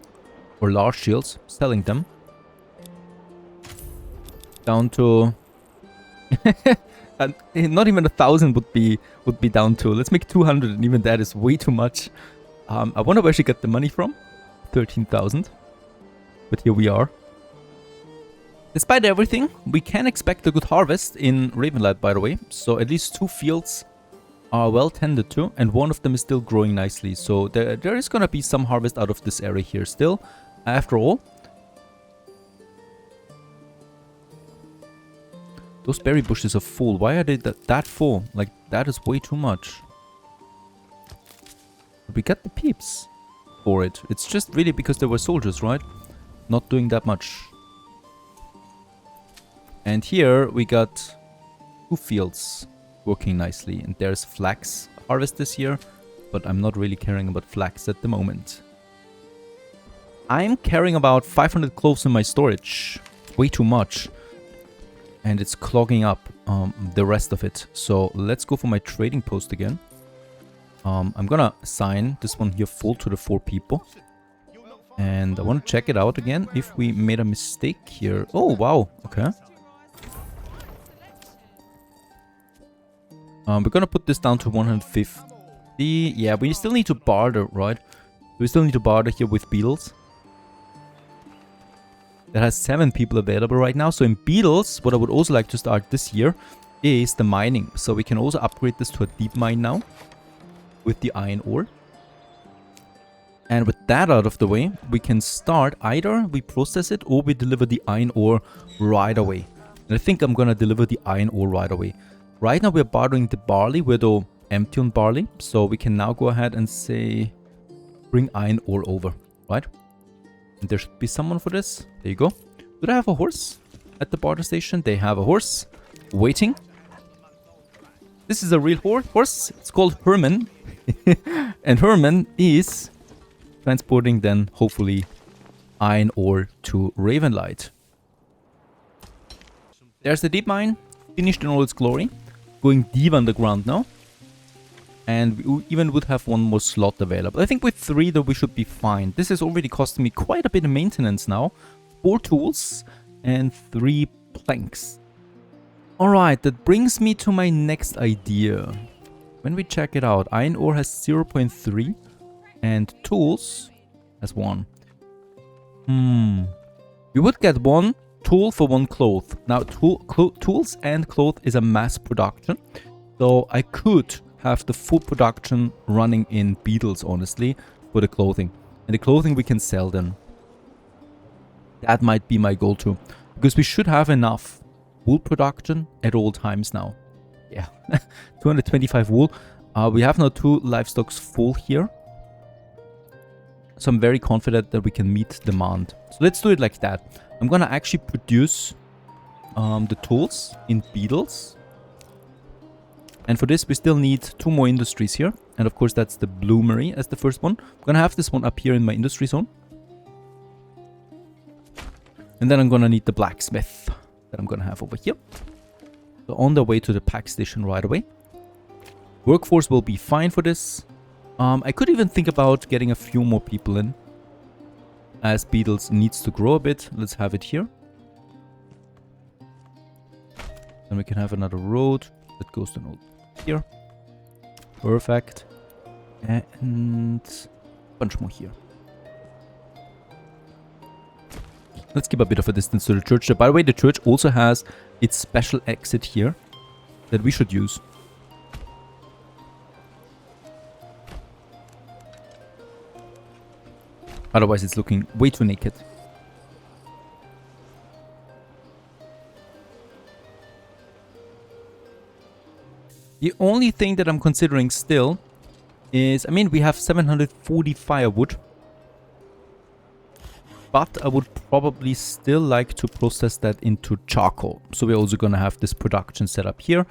or large shields, selling them. Down to not even 1,000 would be down to. Let's make 200, and even that is way too much. I wonder where she got the money from. 13,000. But here we are. Despite everything, we can expect a good harvest in Ravenlight, by the way. So at least 2 fields are well tended to, and one of them is still growing nicely. So there is gonna be some harvest out of this area here still, after all. Those berry bushes are full. Why are they that full? Like, that is way too much. But we got the peeps for it. It's just really because there were soldiers, right? Not doing that much. And here we got 2 fields working nicely. And there's flax harvest this year, but I'm not really caring about flax at the moment. I'm carrying about 500 cloves in my storage. Way too much. And it's clogging up the rest of it. So let's go for my trading post again. I'm gonna assign this one here full to the 4 people. And I want to check it out again if we made a mistake here. Oh, wow. Okay. We're gonna put this down to 150. Yeah, we still need to barter, right? We still need to barter here with beetles. That has 7 people available right now. So in beetles, what I would also like to start this year is the mining. So we can also upgrade this to a deep mine now with the iron ore. And with that out of the way, we can start either we process it or we deliver the iron ore right away. And I think I'm gonna deliver the iron ore right away. Right now we're bartering the barley. We're though empty on barley. So we can now go ahead and say, bring iron ore over, right? And there should be someone for this. There you go. Do they have a horse at the barter station? They have a horse waiting. This is a real horse. It's called Herman. And Herman is transporting then, hopefully, iron ore to Ravenlight. There's the deep mine, finished in all its glory. Going deep underground now. And we even would have one more slot available. I think with 3 though we should be fine. This is already costing me quite a bit of maintenance now. 4 tools and 3 planks. Alright, that brings me to my next idea. When we check it out, iron ore has 0.3 and tools has 1. We would get 1 tool for 1 cloth. Now tools and cloth is a mass production. So I could have the full production running in beetles, honestly, for the clothing. And the clothing we can sell then. That might be my goal too. Because we should have enough wool production at all times now. Yeah, 225 wool. We have now 2 livestocks full here. So I'm very confident that we can meet demand. So let's do it like that. I'm gonna actually produce the tools in beetles. And for this we still need 2 more industries here. And of course that's the bloomery as the first one. I'm gonna have this one up here in my industry zone. And then I'm gonna need the blacksmith that I'm gonna have over here. So on the way to the pack station right away. Workforce will be fine for this. I could even think about getting a few more people in. As beetles needs to grow a bit. Let's have it here. Then we can have another road that goes to here. Perfect. And a bunch more here. Let's keep a bit of a distance to the church. By the way, the church also has its special exit here that we should use. Otherwise, it's looking way too naked. The only thing that I'm considering still is, I mean, we have 740 firewood. But I would probably still like to process that into charcoal. So we're also going to have this production set up here.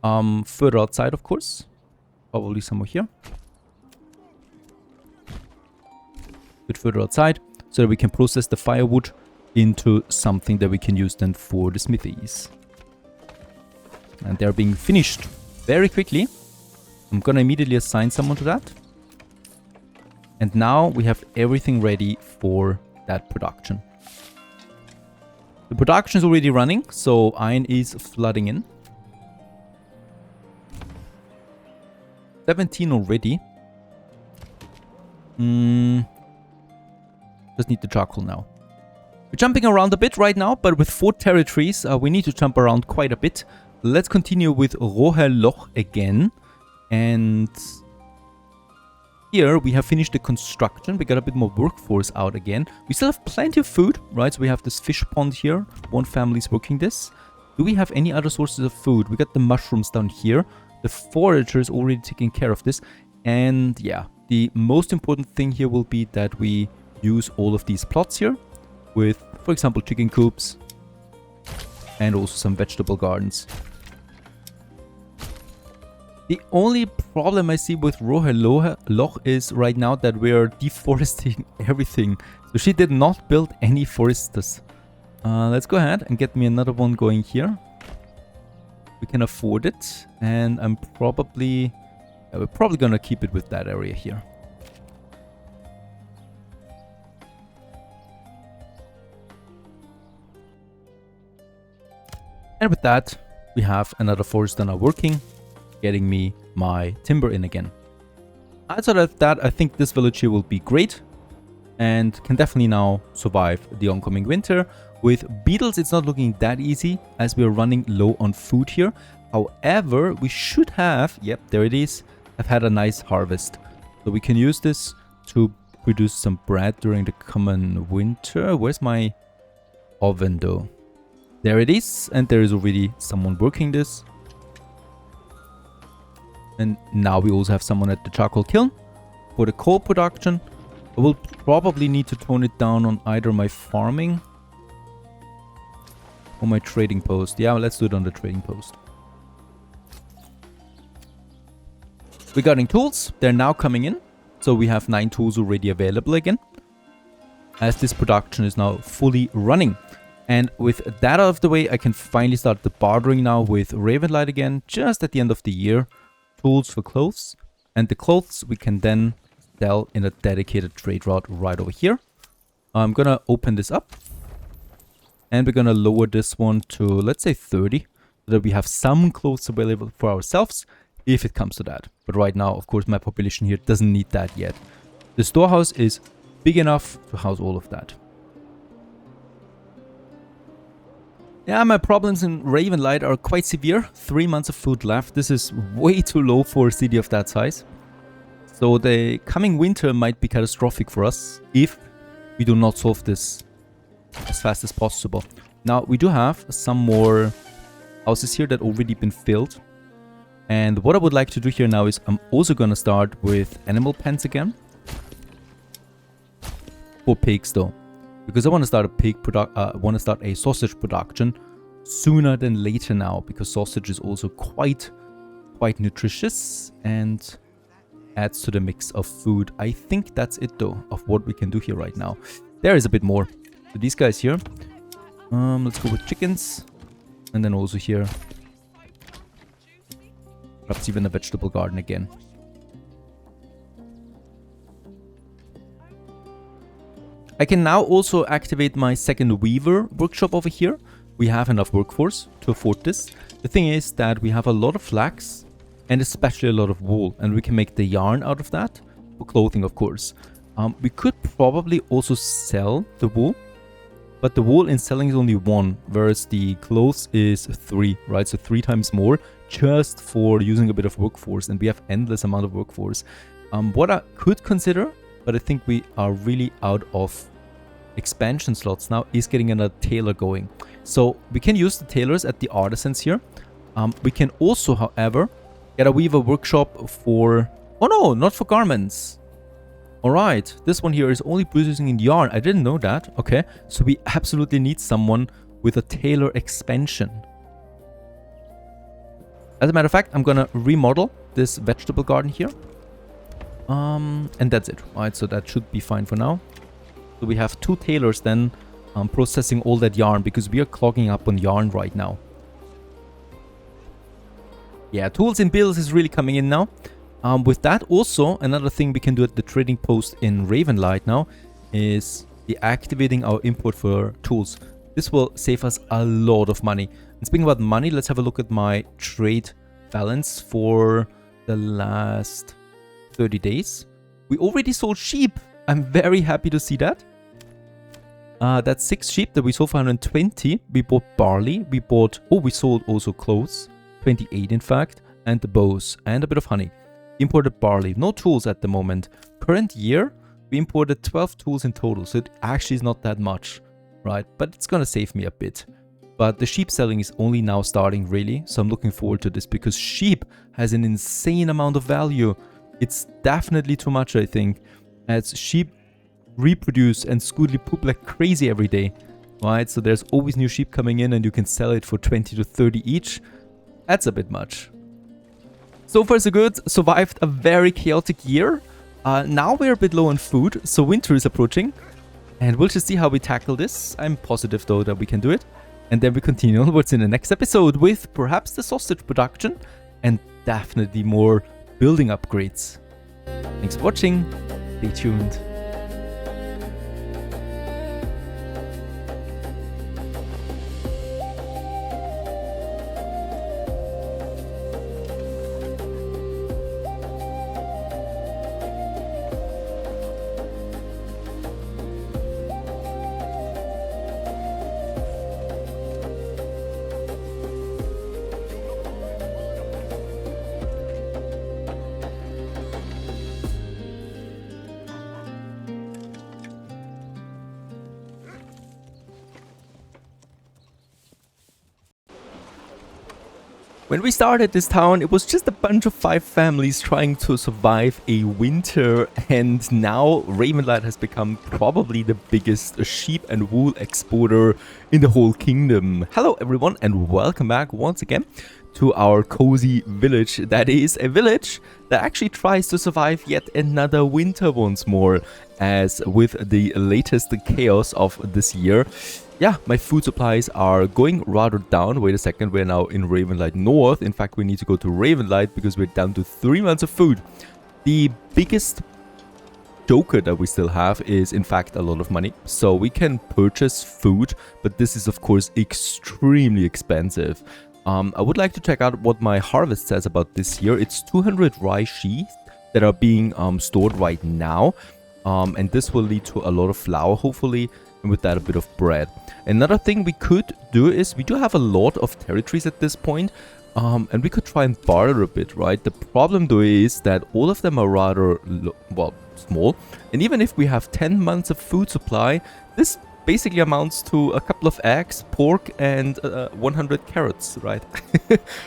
Further outside, of course. Probably somewhere here. Bit further outside. So that we can process the firewood into something that we can use then for the smithies. And they're being finished very quickly. I'm going to immediately assign someone to that. And now we have everything ready for that production. The production is already running, so iron is flooding in. 17 already. Just need the charcoal now. We're jumping around a bit right now, but with 4 territories, we need to jump around quite a bit. Let's continue with Rohelloch again. And here we have finished the construction. We got a bit more workforce out again. We still have plenty of food, right? So we have this fish pond here. 1 family is working this. Do we have any other sources of food? We got the mushrooms down here. The forager is already taking care of this. And yeah, the most important thing here will be that we use all of these plots here with, for example, chicken coops and also some vegetable gardens. The only problem I see with Rohelloch is right now that we are deforesting everything. So she did not build any foresters. Let's go ahead and get me another one going here. We can afford it. And I'm probably... we're probably gonna keep it with that area here. And with that, we have another forester now working, getting me my timber in again. Outside of that, I think this village here will be great and can definitely now survive the oncoming winter. With beetles, it's not looking that easy as we're running low on food here. However, we should have, yep, there it is, have had a nice harvest. So we can use this to produce some bread during the coming winter. Where's my oven though? There it is, and there is already someone working this. And now we also have someone at the charcoal kiln. For the coal production, I will probably need to tone it down on either my farming or my trading post. Yeah, let's do it on the trading post. Regarding tools, they're now coming in. So we have 9 tools already available again, as this production is now fully running. And with that out of the way, I can finally start the bartering now with Ravenlight again, just at the end of the year. Tools for clothes. And the clothes we can then sell in a dedicated trade route right over here. I'm gonna open this up. And we're gonna lower this one to, let's say, 30. So that we have some clothes available for ourselves, if it comes to that. But right now, of course, my population here doesn't need that yet. The storehouse is big enough to house all of that. Yeah, my problems in Ravenlight are quite severe. 3 months of food left. This is way too low for a city of that size. So the coming winter might be catastrophic for us if we do not solve this as fast as possible. Now, we do have some more houses here that already been filled. And what I would like to do here now is I'm also going to start with animal pens again. For pigs though. Because I want to start a sausage production sooner than later now, because sausage is also quite nutritious and adds to the mix of food. I think that's it though, of what we can do here right now. There is a bit more. So these guys here, let's go with chickens, and then also here, perhaps even a vegetable garden again. I can now also activate my second weaver workshop over here. We have enough workforce to afford this. The thing is that we have a lot of flax and especially a lot of wool, and we can make the yarn out of that for clothing, of course. We could probably also sell the wool, but the wool in selling is only 1, whereas the clothes is 3, right? So 3 times more just for using a bit of workforce, and we have endless amount of workforce. What I could consider, but I think we are really out of expansion slots now, is getting another tailor going. So we can use the tailors at the artisans here. We can also, however, get a weaver workshop for... Oh no, not for garments. Alright, this one here is only producing in yarn. I didn't know that. Okay, so we absolutely need someone with a tailor expansion. As a matter of fact, I'm gonna remodel this vegetable garden here. And that's it, right? So that should be fine for now. So we have 2 tailors then processing all that yarn, because we are clogging up on yarn right now. Yeah, tools and bills is really coming in now. With that also, another thing we can do at the trading post in Ravenlight now is deactivating our import for tools. This will save us a lot of money. And speaking about money, let's have a look at my trade balance for the last 30 days. We already sold sheep. I'm very happy to see that. That's 6 sheep that we sold for 120. We bought barley. We sold also clothes. 28 in fact. And the bows. And a bit of honey. Imported barley. No tools at the moment. Current year, we imported 12 tools in total. So it actually is not that much. Right? But it's gonna save me a bit. But the sheep selling is only now starting really. So I'm looking forward to this, because sheep has an insane amount of value. It's definitely too much, I think. As sheep reproduce and scootly poop like crazy every day, right? So there's always new sheep coming in, and you can sell it for 20 to 30 each. That's a bit much. So far so good. Survived a very chaotic year. Now we're a bit low on food, so winter is approaching. And we'll just see how we tackle this. I'm positive though that we can do it. And then we continue onwards in the next episode with perhaps the sausage production and definitely more building upgrades. Thanks for watching. Stay tuned. When we started this town, it was just a bunch of 5 families trying to survive a winter, and now Ravenlight has become probably the biggest sheep and wool exporter in the whole kingdom. Hello everyone and welcome back once again to our cozy village. That is a village that actually tries to survive yet another winter once more, as with the latest chaos of this year. Yeah, my food supplies are going rather down. Wait a second, we're now in Ravenlight North. In fact, we need to go to Ravenlight because we're down to 3 months of food. The biggest joker that we still have is in fact a lot of money. So we can purchase food, but this is of course extremely expensive. I would like to check out what my harvest says about this year. It's 200 rye sheaths that are being stored right now. And this will lead to a lot of flour, hopefully, and with that a bit of bread. Another thing we could do is we do have a lot of territories at this point, and we could try and barter a bit, right? The problem though is that all of them are rather, well, small. And even if we have 10 months of food supply, this basically amounts to a couple of eggs, pork, and 100 carrots, right?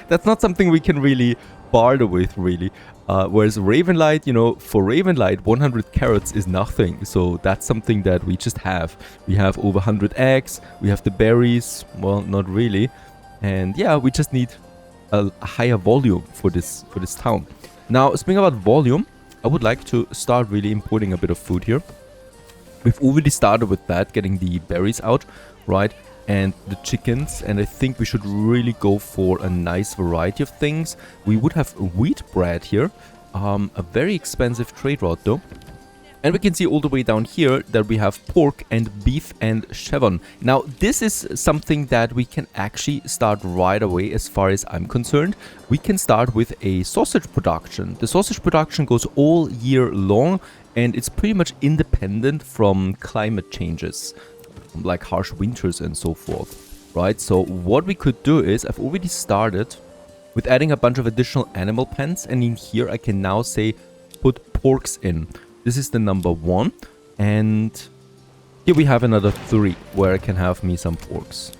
That's not something we can really barter with, really. Whereas Ravenlight, you know, for Ravenlight, 100 carrots is nothing. So that's something that we just have. We have over 100 eggs. We have the berries. Well, not really. And yeah, we just need a higher volume for this town. Now, speaking about volume, I would like to start really importing a bit of food here. We've already started with that, getting the berries out, right? And the chickens, and I think we should really go for a nice variety of things. We would have wheat bread here, a very expensive trade route though. And we can see all the way down here that we have pork and beef and chevron. Now this is something that we can actually start right away as far as I'm concerned. We can start with a sausage production. The sausage production goes all year long and it's pretty much independent from climate changes, like harsh winters and so forth, right? So what we could do is, I've already started with adding a bunch of additional animal pens, and in here I can now say put porks in. This is the number 1, and here we have another 3 where I can have me some porks.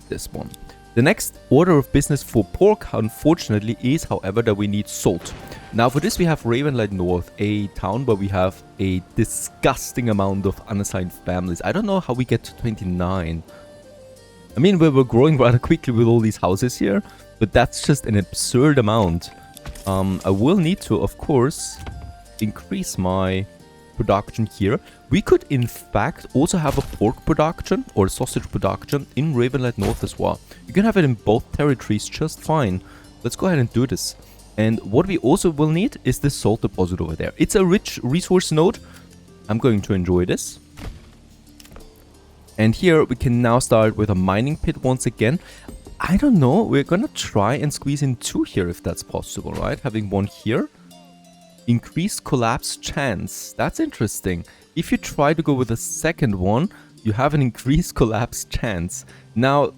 This one. The next order of business for pork, unfortunately, is, however, that we need salt. Now, for this, we have Ravenlight North, a town where we have a disgusting amount of unassigned families. I don't know how we get to 29. I mean, we're growing rather quickly with all these houses here, but that's just an absurd amount. I will need to, of course, increase my production here. We could in fact also have a pork production or sausage production in Ravenlight North as well. You can have it in both territories just fine. Let's go ahead and do this. And what we also will need is this salt deposit over there. It's a rich resource node. I'm going to enjoy this. And here we can now start with a mining pit once again. I don't know, we're gonna try and squeeze in 2 here if that's possible, right? Having 1 here. Increased collapse chance. That's interesting. If you try to go with a second one, you have an increased collapse chance. Now,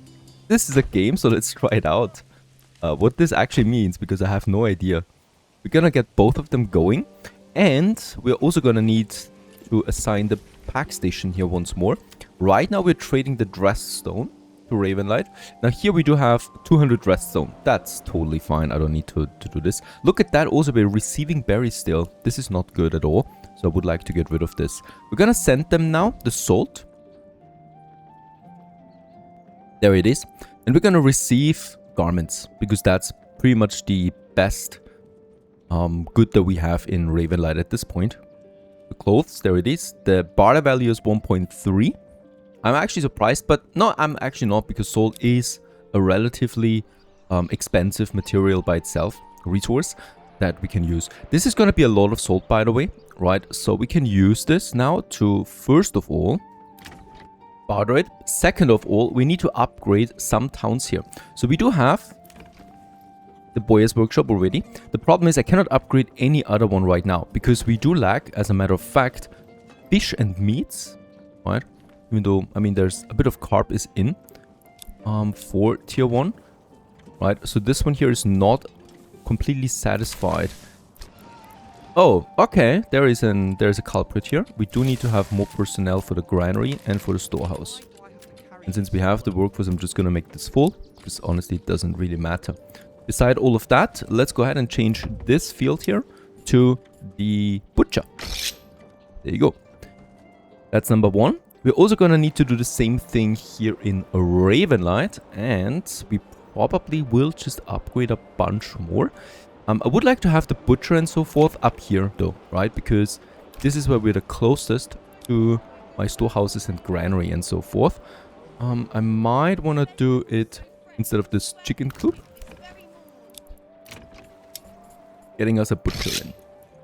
this is a game, so let's try it out. What this actually means, because I have no idea. We're gonna get both of them going, and we're also gonna need to assign the pack station here once more. Right now, we're trading the dress stone to Ravenlight. Now here we do have 200 dress stone. That's totally fine. I don't need to do this. Look at that. Also, we're receiving berries still. This is not good at all. So I would like to get rid of this. We're gonna send them now the salt. There it is. And we're gonna receive garments, because that's pretty much the best good that we have in Ravenlight at this point. The clothes, there it is. The barter value is 1.3. I'm actually surprised, but no, I'm actually not, because salt is a relatively expensive material by itself, resource that we can use. This is going to be a lot of salt, by the way, right? So we can use this now to, first of all, barter it. Second of all, we need to upgrade some towns here. So we do have the Boyer's Workshop already. The problem is I cannot upgrade any other one right now, because we do lack, as a matter of fact, fish and meats, right? Even though, I mean, there's a bit of carp is in for tier 1, right? So this one here is not completely satisfied. Oh, okay. There's a culprit here. We do need to have more personnel for the granary and for the storehouse. And since we have the workforce, I'm just gonna make this full, because honestly, it doesn't really matter. Beside all of that, let's go ahead and change this field here to the butcher. There you go. That's number 1. We're also gonna need to do the same thing here in Ravenlight, and we probably will just upgrade a bunch more. I would like to have the butcher and so forth up here though, right? Because this is where we're the closest to my storehouses and granary and so forth. I might want to do it instead of this chicken coop. Getting us a butcher in.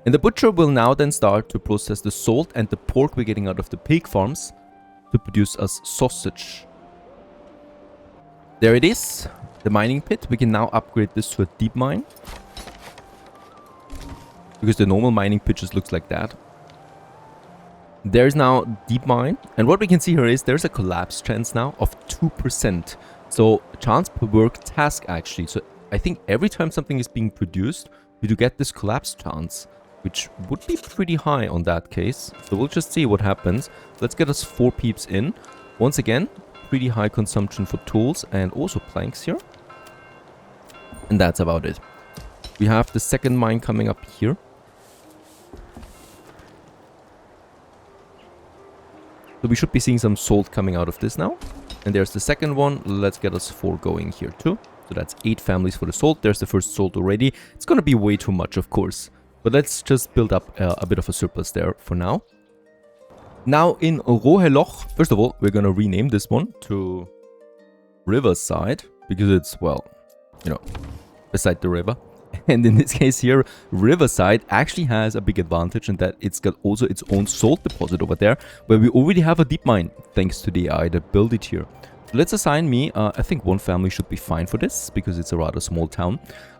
And the butcher will now then start to process the salt and the pork we're getting out of the pig farms to produce us sausage. There it is, the mining pit. We can now upgrade this to a deep mine, because the normal mining pit just looks like that. There's now deep mine, and what we can see here is there's a collapse chance now of 2%. So chance per work task actually. So I think every time something is being produced, we do get this collapse chance, which would be pretty high on that case. So we'll just see what happens. Let's get us 4 peeps in. Once again, pretty high consumption for tools and also planks here. And that's about it. We have the second mine coming up here. So we should be seeing some salt coming out of this now. And there's the second one. Let's get us 4 going here too. So that's 8 families for the salt. There's the first salt already. It's going to be way too much, of course. But let's just build up a bit of a surplus there for now. Now in Roheloch, first of all, we're going to rename this one to Riverside. Because it's, well, you know, beside the river. And in this case here, Riverside actually has a big advantage in that it's got also its own salt deposit over there, where we already have a deep mine, thanks to the AI that built it here. So let's assign me, I think 1 family should be fine for this, because it's a rather small town.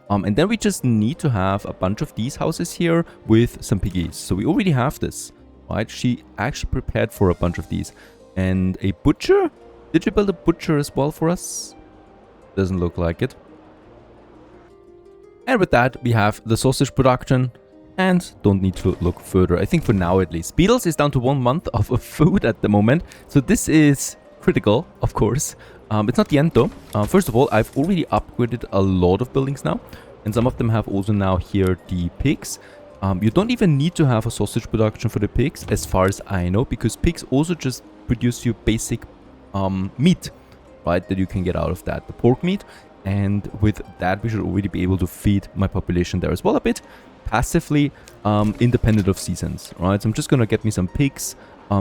And then we just need to have a bunch of these houses here with some piggies. So we already have this, right? She actually prepared for a bunch of these. And a butcher? Did you build a butcher as well for us? Doesn't look like it. And with that, we have the sausage production and don't need to look further. I think for now at least. Beetles is down to 1 month of food at the moment. So this is critical, of course. It's not the end though. First of all, I've already upgraded a lot of buildings now. And some of them have also now here the pigs. You don't even need to have a sausage production for the pigs, as far as I know. Because pigs also just produce you basic meat, right? That you can get out of that. The pork meat. And with that, we should already be able to feed my population there as well a bit. Passively, independent of seasons, right? So I'm just going to get me some pigs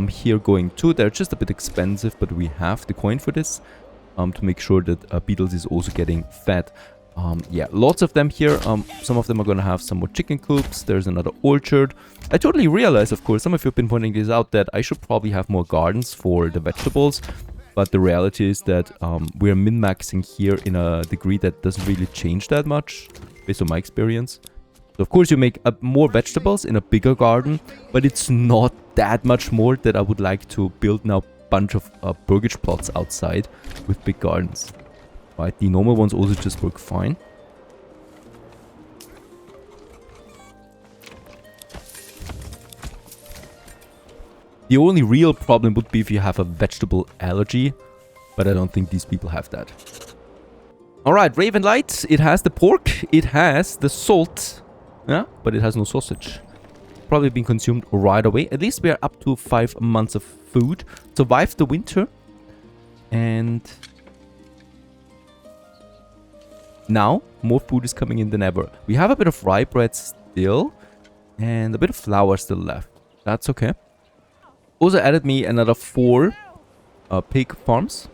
here going too. They're just a bit expensive, but we have the coin for this to make sure that Beetles is also getting fed. Yeah, lots of them here. Some of them are going to have some more chicken coops. There's another orchard. I totally realize, of course, some of you have been pointing this out, that I should probably have more gardens for the vegetables. But the reality is that we're min-maxing here in a degree that doesn't really change that much, based on my experience. So of course you make more vegetables in a bigger garden, but it's not that much more that I would like to build now a bunch of burgage plots outside with big gardens. Right, the normal ones also just work fine. The only real problem would be if you have a vegetable allergy, but I don't think these people have that. Alright, Ravenlight, it has the pork, it has the salt, yeah, but it has no sausage. Probably been consumed right away. At least we are up to 5 months of food. Survived the winter. And now, more food is coming in than ever. We have a bit of rye bread still, and a bit of flour still left. That's okay. Also added me another 4 pig farms,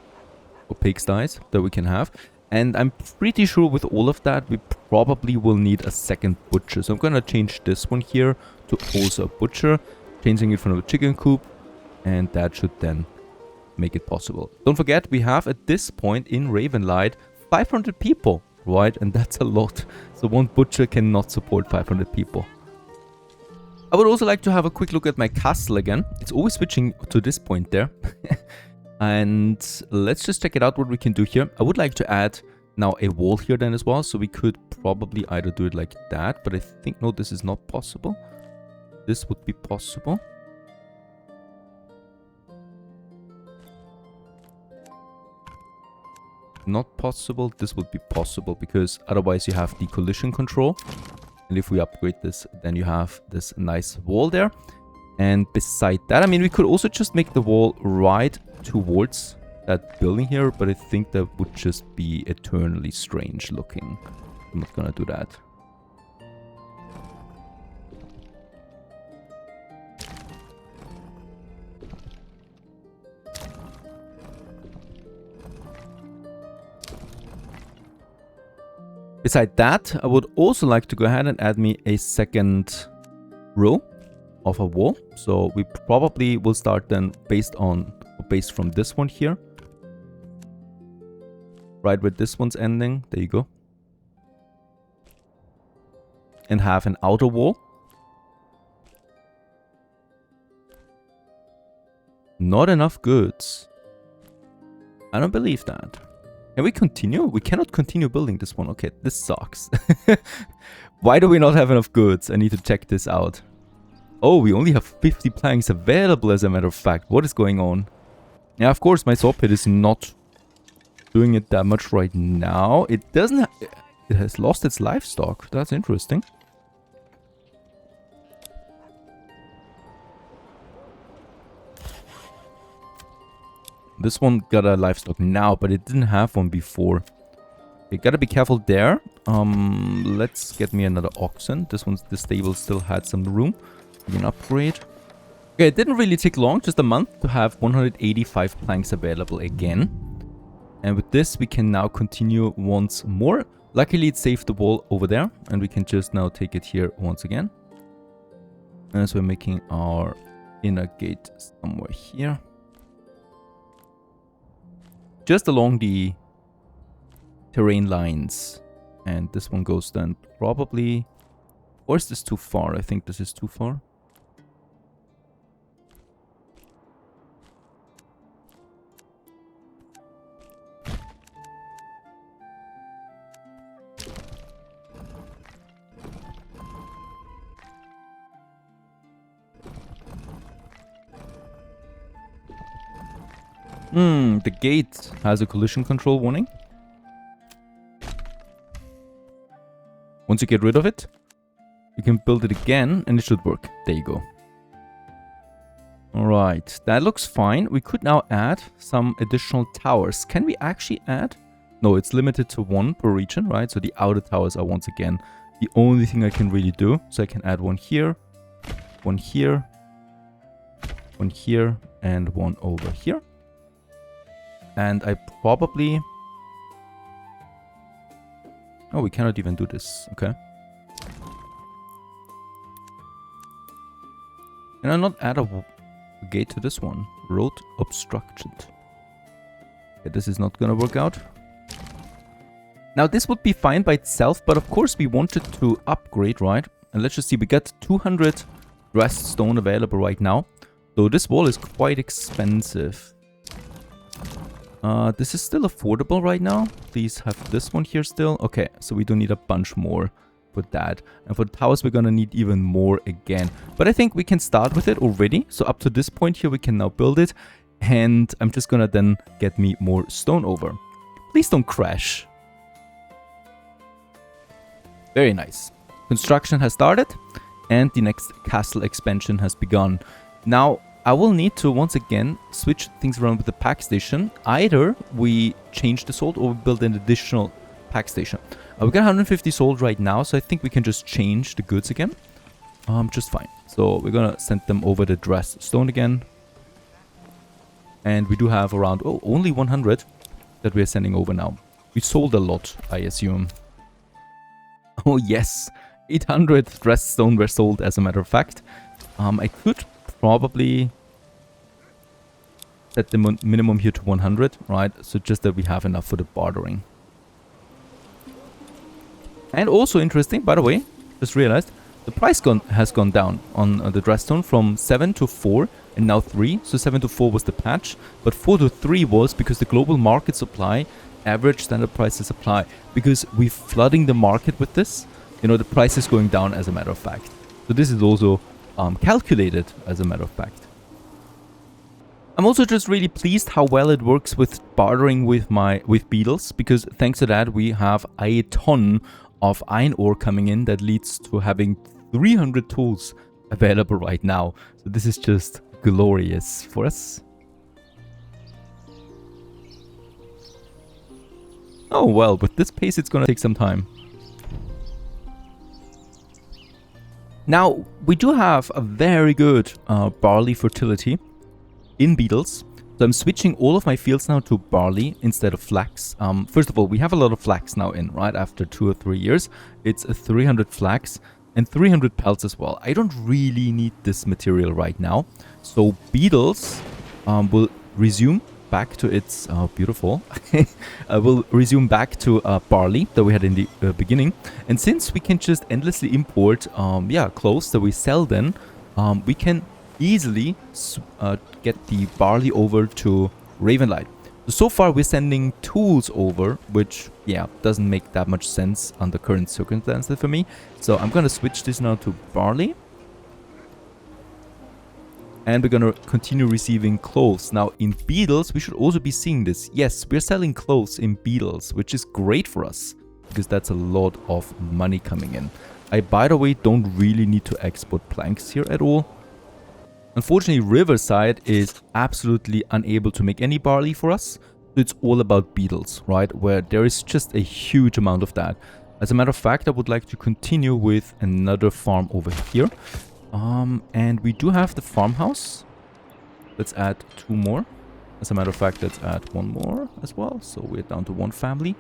or pigsties, that we can have. And I'm pretty sure with all of that, we probably will need a second butcher. So I'm going to change this one here to also a butcher, changing it from a chicken coop, and that should then make it possible. Don't forget, we have at this point in Ravenlight 500 people, right? And that's a lot. So 1 butcher cannot support 500 people. I would also like to have a quick look at my castle again. It's always switching to this point there. And let's just check it out what we can do here. I would like to add now a wall here then as well. So we could probably either do it like that. But I think, no, this is not possible. This would be possible. not possible. This would be possible because otherwise you have the collision control. And if we upgrade this, then you have this nice wall there. And beside that, I mean, we could also just make the wall right towards that building here, but I think that would just be eternally strange looking. I'm not gonna do that. Beside that, I would also like to go ahead and add me a second row of a wall. So we probably will start then based from this one here. Right where this one's ending. There you go. And have an outer wall. Not enough goods. I don't believe that. Can we continue? We cannot continue building this one. Okay, this sucks. Why do we not have enough goods? I need to check this out. Oh, we only have 50 planks available as a matter of fact. What is going on? Yeah, of course, my saw pit is not doing it that much right now. It doesn't... It has lost its livestock. That's interesting. This one got a livestock now, but it didn't have one before. You gotta be careful there. Let's get me another oxen. The stable still had some room. We can upgrade. Okay, it didn't really take long, just a month, to have 185 planks available again. And with this, we can now continue once more. Luckily, it saved the wall over there, and we can just now take it here once again. As we're making our inner gate somewhere here. Just along the terrain lines. And this one goes then probably... Or is this too far? I think this is too far. The gate has a collision control warning. Once you get rid of it, you can build it again and it should work. There you go. Alright, that looks fine. We could now add some additional towers. Can we actually add? No, it's limited to 1 per region, right? So the outer towers are once again the only thing I can really do. So I can add one here, one here, one here, and one over here. And I probably... Oh, we cannot even do this. Okay. Can I not add a gate to this one? Road obstructed. Okay, this is not gonna work out. Now, this would be fine by itself, but of course we wanted to upgrade, right? And let's just see, we got 200 dressed stone available right now. So this wall is quite expensive. This is still affordable right now. Please have this one here still. Okay, so we don't need a bunch more for that. And for the towers, we're gonna need even more again. But I think we can start with it already. So up to this point here, we can now build it. And I'm just gonna then get me more stone over. Please don't crash. Very nice. Construction has started. And the next castle expansion has begun. Now, I will need to once again switch things around with the pack station. Either we change the salt or we build an additional pack station. We got 150 salt right now, so I think we can just change the goods again. Just fine. So we're gonna send them over the dressed stone again. And we do have around, oh, only 100 that we're sending over now. We sold a lot, I assume. Oh yes, 800 dressed stone were sold as a matter of fact. I could probably set the minimum here to 100, right? So just that we have enough for the bartering. And also interesting, by the way, just realized, the price has gone down on the dress stone from 7 to 4 and now 3. So 7 to 4 was the patch, but 4 to 3 was because the global market supply, average standard prices supply, because we're flooding the market with this, you know, the price is going down as a matter of fact. So this is also calculated as a matter of fact. I'm also just really pleased how well it works with bartering with beetles, because thanks to that we have a ton of iron ore coming in that leads to having 300 tools available right now. So this is just glorious for us. Oh well, with this pace it's gonna take some time. Now, we do have a very good barley fertility in beetles. So I'm switching all of my fields now to barley instead of flax. First of all, we have a lot of flax now in, right? After 2 or 3 years, it's 300 flax and 300 pelts as well. I don't really need this material right now. So beetles will resume back to its beautiful will resume back to barley that we had in the beginning. And since we can just endlessly import clothes that we sell, then we can easily get the barley over to Ravenlight. So far we're sending tools over, which doesn't make that much sense under current circumstances for me. So I'm gonna switch this now to barley. And we're gonna continue receiving clothes. Now in beetles, we should also be seeing this. Yes, we're selling clothes in beetles, which is great for us, because that's a lot of money coming in. I, by the way, don't really need to export planks here at all. Unfortunately, Riverside is absolutely unable to make any barley for us. So it's all about beetles, right? Where there is just a huge amount of that. As a matter of fact, I would like to continue with another farm over here. And we do have the farmhouse. Let's add 2 more. As a matter of fact, let's add 1 more as well. So we're down to 1 family.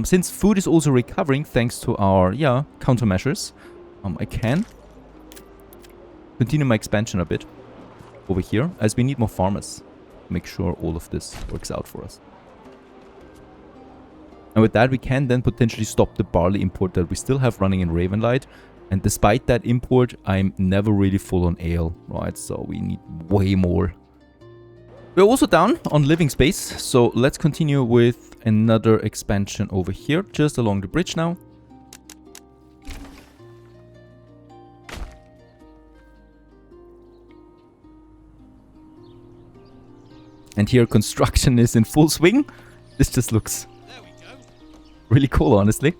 Since food is also recovering thanks to our, countermeasures, I can continue my expansion a bit over here, as we need more farmers to make sure all of this works out for us. And with that, we can then potentially stop the barley import that we still have running in Ravenlight. And despite that import, I'm never really full on ale, right? So we need way more. We're also down on living space, so let's continue with another expansion over here, just along the bridge now. And here construction is in full swing. This just looks really cool, honestly.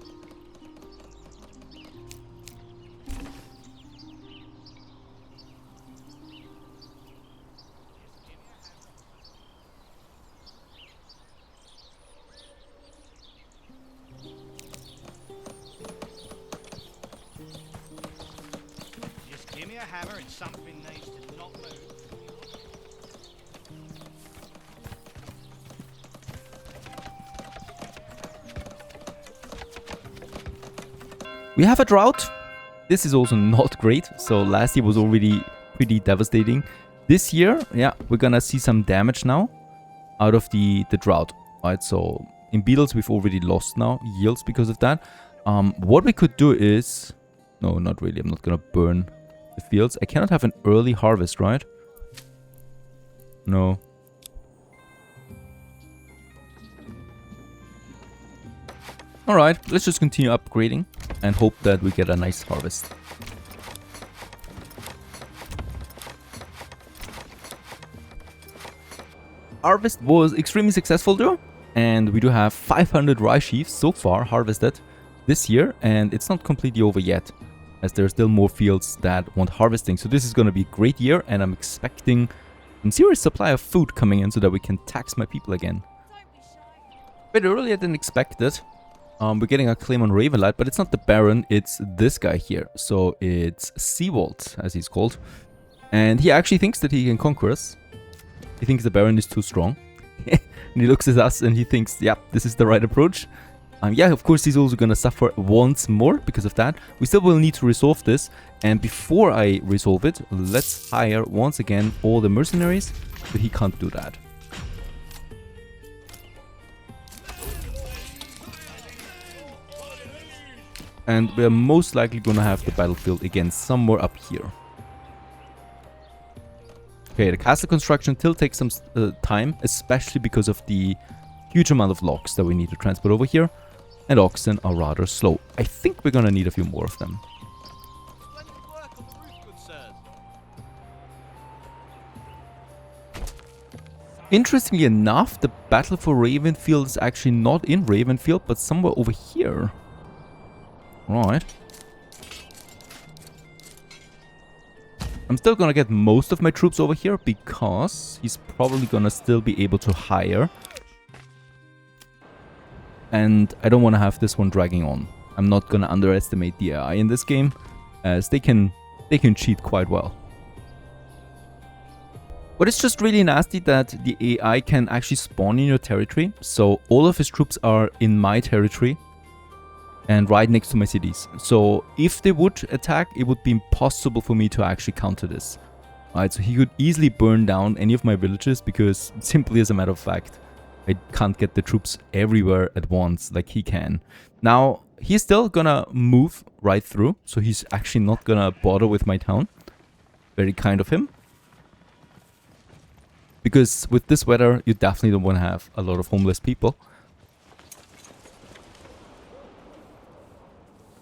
Hammer and something needs to not move. We have a drought. This is also not great. So last year was already pretty devastating. This year, we're gonna see some damage now out of the drought, right? So in beetles, we've already lost now yields because of that. What we could do is, no, not really. I'm not gonna burn the fields. I cannot have an early harvest, right? No. Alright, let's just continue upgrading and hope that we get a nice harvest. Harvest was extremely successful though, and we do have 500 rye sheaves so far harvested this year, and it's not completely over yet, as there are still more fields that want harvesting. So this is going to be a great year, and I'm expecting a serious supply of food coming in so that we can tax my people again. A bit earlier than expected. We're getting a claim on Ravenlight, but it's not the Baron, it's this guy here. So it's Seawald, as he's called. And he actually thinks that he can conquer us. He thinks the Baron is too strong. And he looks at us and he thinks, yeah, this is the right approach. Of course, he's also going to suffer once more because of that. We still will need to resolve this. And before I resolve it, let's hire once again all the mercenaries. But he can't do that. And we're most likely going to have the battlefield again somewhere up here. Okay, the castle construction still takes some time, especially because of the huge amount of logs that we need to transport over here. And oxen are rather slow. I think we're going to need a few more of them. Splendid work on the roof, good sirs. Interestingly enough, the battle for Ravenfield is actually not in Ravenfield, but somewhere over here. Right. I'm still gonna get most of my troops over here because he's probably gonna still be able to hire. And I don't want to have this one dragging on. I'm not gonna underestimate the AI in this game, as they can cheat quite well. But it's just really nasty that the AI can actually spawn in your territory. So all of his troops are in my territory and right next to my cities. So if they would attack, it would be impossible for me to actually counter this. Alright, so he could easily burn down any of my villages because simply as a matter of fact, I can't get the troops everywhere at once like he can. Now, he's still gonna move right through, so he's actually not gonna bother with my town. Very kind of him. Because with this weather, you definitely don't want to have a lot of homeless people.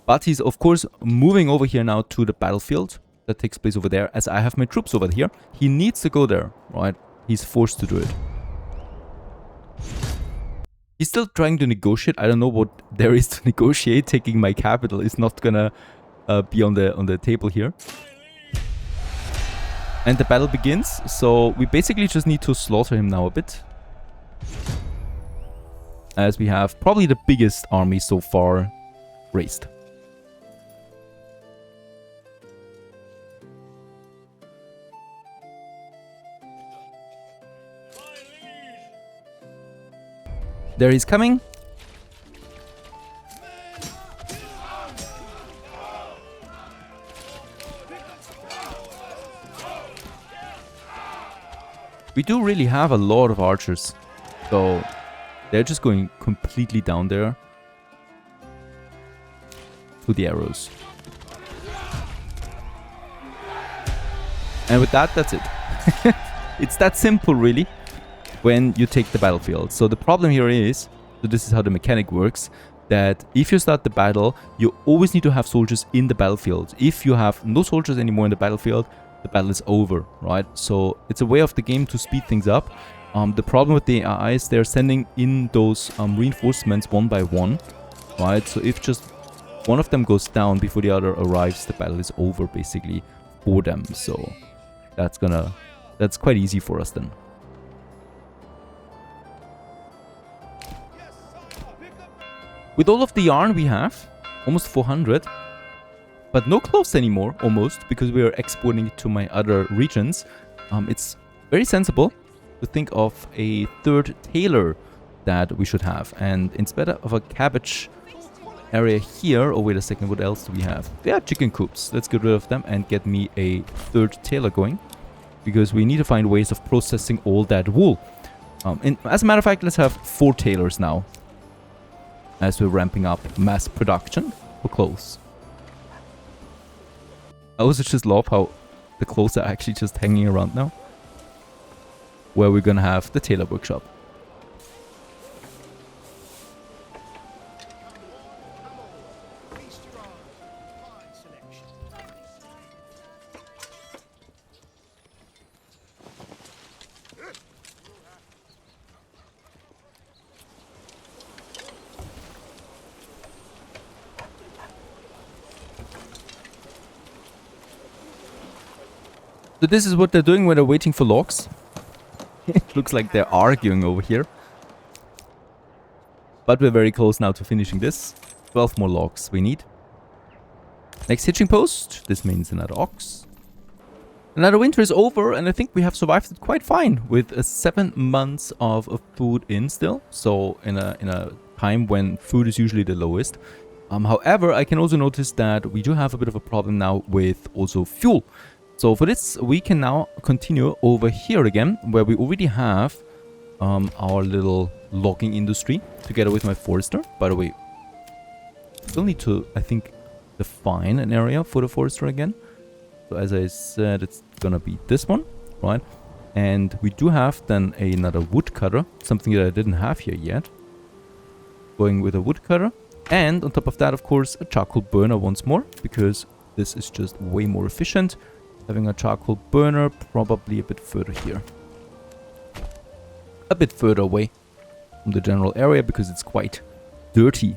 But he's of course moving over here now to the battlefield that takes place over there, as I have my troops over here. He needs to go there, right? He's forced to do it. He's still trying to negotiate. I don't know what there is to negotiate. Taking my capital is not gonna be on the table here. And the battle begins, so we basically just need to slaughter him now a bit. As we have probably the biggest army so far raised. There he's coming. We do really have a lot of archers, so they're just going completely down there to the arrows. And with that, that's it. It's that simple, really, when you take the battlefield. So the problem here is, so this is how the mechanic works, that if you start the battle, you always need to have soldiers in the battlefield. If you have no soldiers anymore in the battlefield, the battle is over, right? So it's a way of the game to speed things up. The problem with the AI is they're sending in those reinforcements one by one, right? So if just one of them goes down before the other arrives, the battle is over basically for them. So that's quite easy for us then. With all of the yarn we have, almost 400. But no clothes anymore, almost, because we are exporting it to my other regions. It's very sensible to think of a third tailor that we should have. And instead of a cabbage area here, oh wait a second, what else do we have? Yeah, chicken coops. Let's get rid of them and get me a third tailor going. Because we need to find ways of processing all that wool. And as a matter of fact, let's have 4 tailors now. As we're ramping up mass production for clothes. I also just love how the clothes are actually just hanging around now. Where we're gonna have the tailor workshop. So this is what they're doing when they're waiting for logs. It looks like they're arguing over here. But we're very close now to finishing this. 12 more logs we need. Next hitching post. This means another ox. Another winter is over, and I think we have survived it quite fine with 7 months of food in still. So in a time when food is usually the lowest. However, I can also notice that we do have a bit of a problem now with also fuel. So for this, we can now continue over here again, where we already have our little logging industry together with my forester. By the way, still need to, I think, define an area for the forester again. So as I said, it's gonna be this one, right? And we do have then another woodcutter, something that I didn't have here yet. Going with a woodcutter. And on top of that, of course, a charcoal burner once more, because this is just way more efficient. Having a charcoal burner probably a bit further here. a bit further away from the general area because it's quite dirty.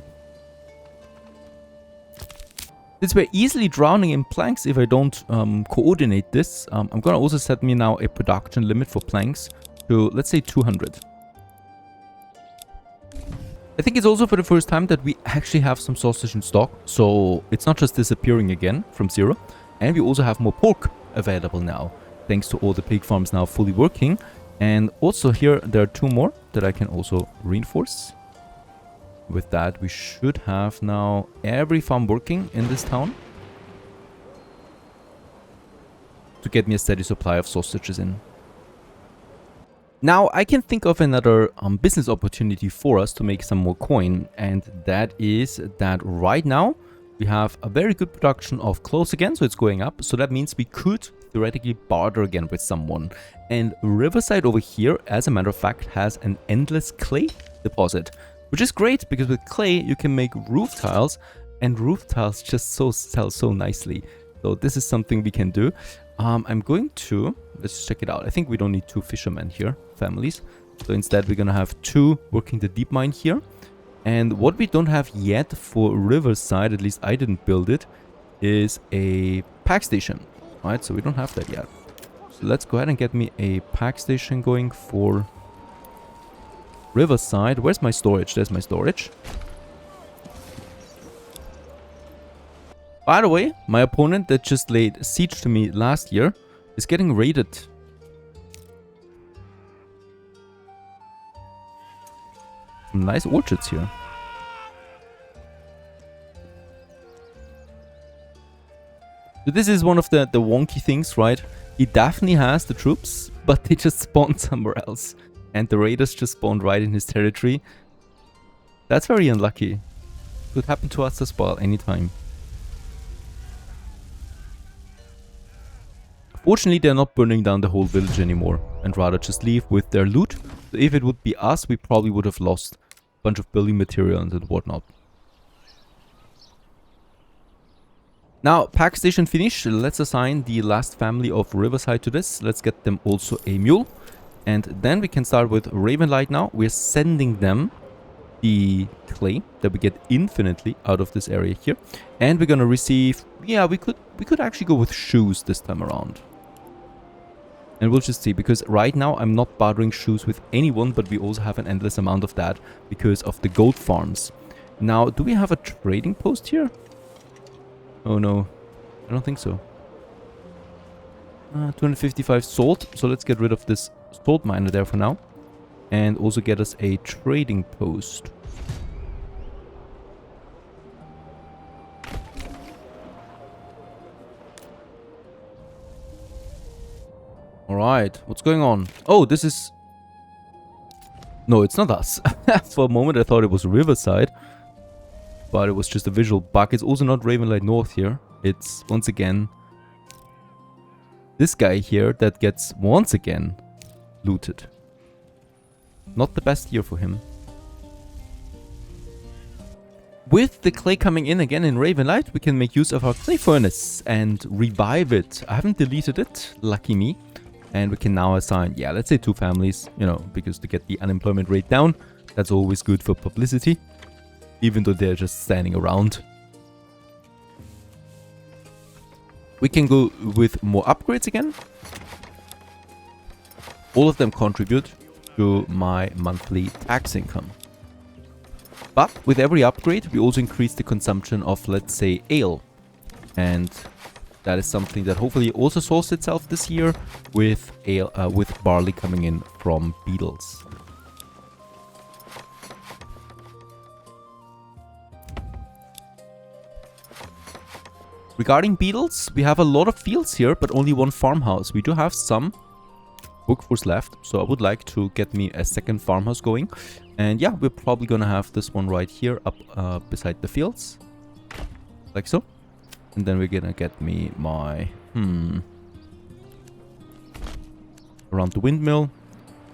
Since we're easily drowning in planks if I don't coordinate this, I'm gonna also set me now a production limit for planks to, let's say, 200. I think it's also for the first time that we actually have some sausage in stock, so it's not just disappearing again from zero. And we also have more pork available now, thanks to all the pig farms now fully working. And also here there are 2 more that I can also reinforce. With that, we should have now every farm working in this town to get me a steady supply of sausages in. Now, I can think of another business opportunity for us to make some more coin, and that is that right now we have a very good production of clothes again, so it's going up. So that means we could theoretically barter again with someone. And Riverside over here, as a matter of fact, has an endless clay deposit, which is great because with clay you can make roof tiles, and roof tiles just sell so nicely. So this is something we can do. I'm going to, let's check it out. I think we don't need 2 fishermen here, families. So instead we're gonna have 2 working the deep mine here. And what we don't have yet for Riverside, at least I didn't build it, is a pack station. Right, so we don't have that yet. So let's go ahead and get me a pack station going for Riverside. Where's my storage? There's my storage. By the way, my opponent that just laid siege to me last year is getting raided. Some nice orchards here. So this is one of the wonky things, right? He definitely has the troops, but they just spawned somewhere else. And the raiders just spawned right in his territory. That's very unlucky. Could happen to us as well anytime. Fortunately, they're not burning down the whole village anymore, and rather just leave with their loot. So if it would be us, we probably would have lost a bunch of building material and whatnot. Now, pack station finished. Let's assign the last family of Riverside to this. Let's get them also a mule. And then we can start with Ravenlight now. We're sending them the clay that we get infinitely out of this area here. And we're gonna receive... yeah, we could actually go with shoes this time around. And we'll just see, because right now I'm not bartering shoes with anyone, but we also have an endless amount of that because of the goat farms. Now, do we have a trading post here? Oh no, I don't think so. 255 salt, so let's get rid of this salt miner there for now. And also get us a trading post. Alright, what's going on? Oh, this is... no, it's not us. For a moment I thought it was Riverside. But it was just a visual bug. It's also not Ravenlight North here. It's, once again, this guy here that gets, once again, looted. Not the best year for him. With the clay coming in again in Ravenlight, we can make use of our clay furnace and revive it. I haven't deleted it, lucky me. And we can now assign, yeah, let's say 2 families, you know, because to get the unemployment rate down, that's always good for publicity. Even though they're just standing around. We can go with more upgrades again. All of them contribute to my monthly tax income. But with every upgrade, we also increase the consumption of, let's say, ale. And that is something that hopefully also solves itself this year with ale, with barley coming in from beetles. Regarding beetles, we have a lot of fields here, but only 1 farmhouse. We do have some workforce left, so I would like to get me a second farmhouse going. And yeah, we're probably gonna have this one right here up beside the fields. Like so. And then we're gonna get me my... around the windmill.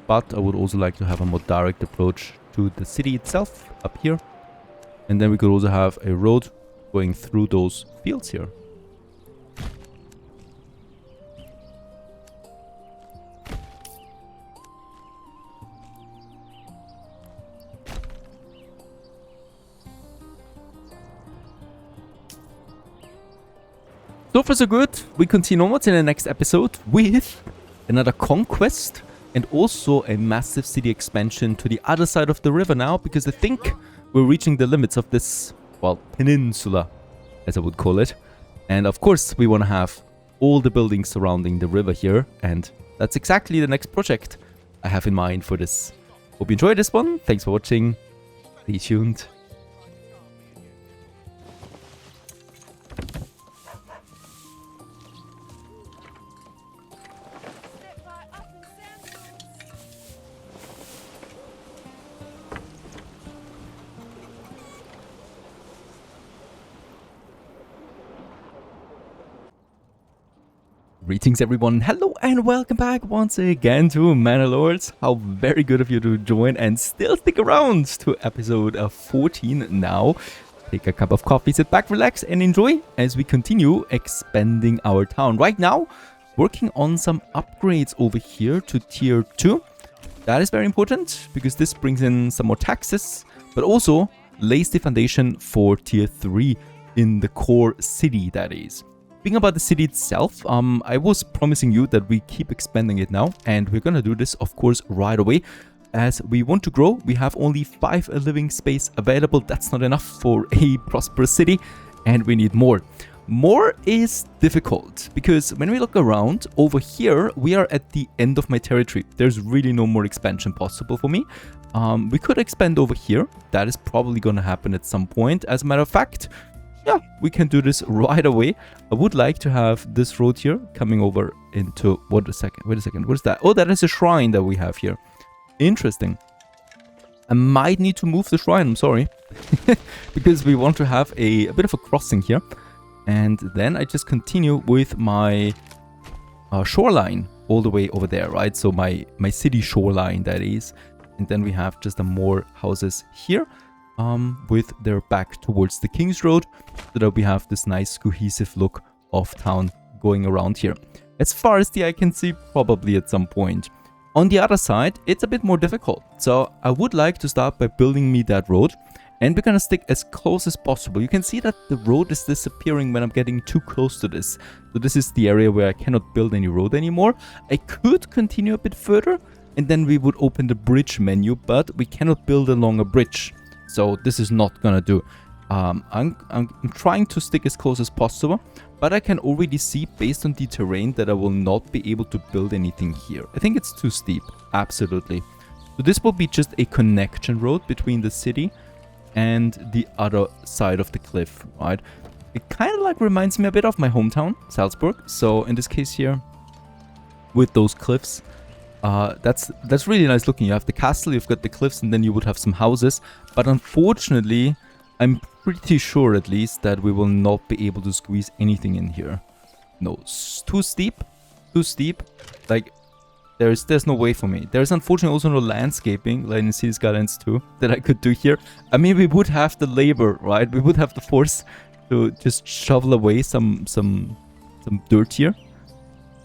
But I would also like to have a more direct approach to the city itself up here. And then we could also have a road going through those fields here. So far so good. We continue onwards in the next episode with another conquest and also a massive city expansion to the other side of the river now, because I think we're reaching the limits of this, well, peninsula, as I would call it. And of course, we want to have all the buildings surrounding the river here, and that's exactly the next project I have in mind for this. Hope you enjoyed this one. Thanks for watching. Stay tuned. Greetings everyone, hello and welcome back once again to Manor Lords. How very good of you to join and still stick around to episode 14 now. Take a cup of coffee, sit back, relax and enjoy as we continue expanding our town. Right now, working on some upgrades over here to tier 2. That is very important because this brings in some more taxes, but also lays the foundation for tier 3 in the core city, that is. Speaking about the city itself, I was promising you that we keep expanding it now, and we're gonna do this, of course, right away. As we want to grow, we have only 5 living space available. That's not enough for a prosperous city, and we need more. More is difficult, because when we look around, over here, we are at the end of my territory. There's really no more expansion possible for me. We could expand over here. That is probably gonna happen at some point. As a matter of fact, yeah, we can do this right away. I would like to have this road here coming over into... Wait a second. What is that? Oh, that is a shrine that we have here. Interesting. I might need to move the shrine. I'm sorry. Because we want to have a bit of a crossing here. And then I just continue with my shoreline all the way over there, right? So my city shoreline, that is. And then we have just more houses here. With their back towards the King's Road, so that we have this nice cohesive look of town going around here. As far as the eye can see, probably at some point. On the other side, it's a bit more difficult, so I would like to start by building me that road, and we're gonna stick as close as possible. You can see that the road is disappearing when I'm getting too close to this. So this is the area where I cannot build any road anymore. I could continue a bit further, and then we would open the bridge menu, but we cannot build along a bridge. So this is not gonna do. I'm trying to stick as close as possible, but I can already see based on the terrain that I will not be able to build anything here. I think it's too steep, absolutely. So this will be just a connection road between the city and the other side of the cliff, right? It kind of like reminds me a bit of my hometown, Salzburg. So in this case here, with those cliffs, that's really nice looking. You have the castle, you've got the cliffs, and then you would have some houses. But unfortunately, I'm pretty sure at least that we will not be able to squeeze anything in here. No, it's too steep. Too steep. Like, there's no way for me. There's unfortunately also no landscaping, like in Cities Skylines 2, that I could do here. I mean, we would have the labor, right? We would have the force to just shovel away some dirt here.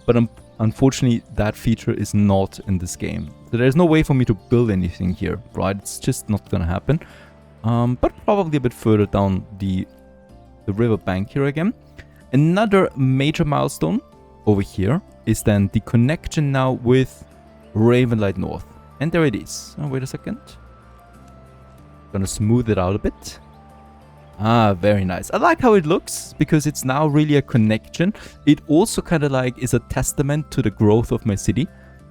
But unfortunately, that feature is not in this game. So there's no way for me to build anything here, right? It's just not gonna happen. But probably a bit further down the river bank here again. Another major milestone over here is then the connection now with Ravenlight North. And there it is. Oh, wait a second. Gonna smooth it out a bit. Ah, very nice. I like how it looks because it's now really a connection. It also kind of like is a testament to the growth of my city,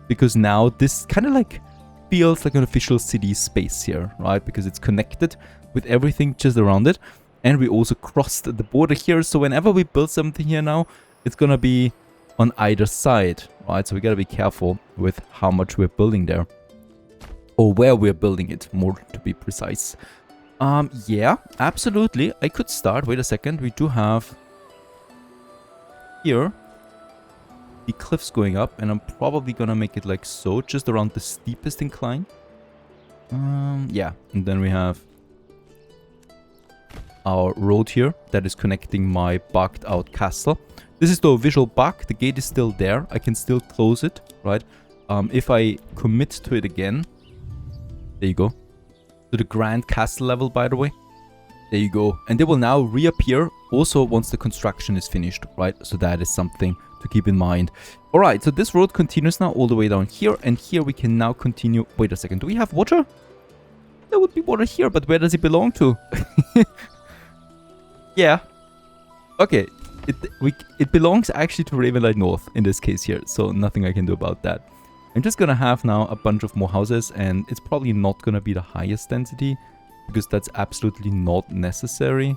because now this kind of like feels like an official city space here, right? Because it's connected with everything just around it. And we also crossed the border here. So whenever we build something here now, it's gonna be on either side, right? So we gotta be careful with how much we're building there, or where we're building it, more to be precise. Yeah, absolutely. I could start. Wait a second. We do have here the cliffs going up, and I'm probably gonna make it like so, just around the steepest incline. Yeah, and then we have our road here that is connecting my bugged out castle. This is the visual bug. The gate is still there. I can still close it, right? If I commit to it again, there you go. To the Grand Castle level, by the way. There you go. And they will now reappear also once the construction is finished, right? So that is something to keep in mind. All right, so this road continues now all the way down here, and here we can now continue. Wait a second, do we have water? There would be water here, but where does it belong to? Yeah. Okay, it belongs actually to Ravenlight North in this case here, so nothing I can do about that. I'm just gonna have now a bunch of more houses, and it's probably not gonna be the highest density, because that's absolutely not necessary.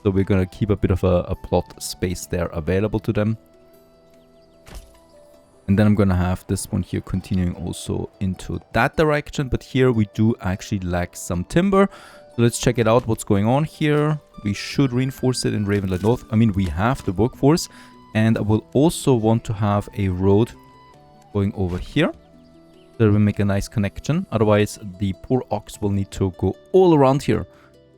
So we're gonna keep a bit of a plot space there available to them. And then I'm gonna have this one here continuing also into that direction. But here we do actually lack some timber. So let's check it out, what's going on here. We should reinforce it in Ravenlight North. I mean, we have the workforce. And I will also want to have a road going over here. So that we make a nice connection. Otherwise, the poor ox will need to go all around here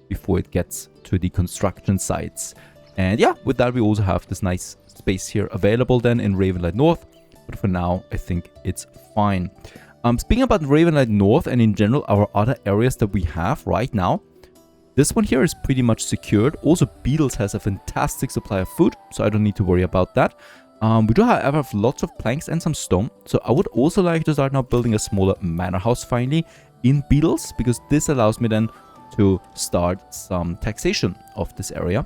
before it gets to the construction sites. And yeah, with that we also have this nice space here available then in Ravenlight North. But for now, I think it's fine. Speaking about Ravenlight North and in general our other areas that we have right now, this one here is pretty much secured. Also, Beetles has a fantastic supply of food, so I don't need to worry about that. We do, however, have lots of planks and some stone. So I would also like to start now building a smaller manor house finally in Beetles, because this allows me then to start some taxation of this area.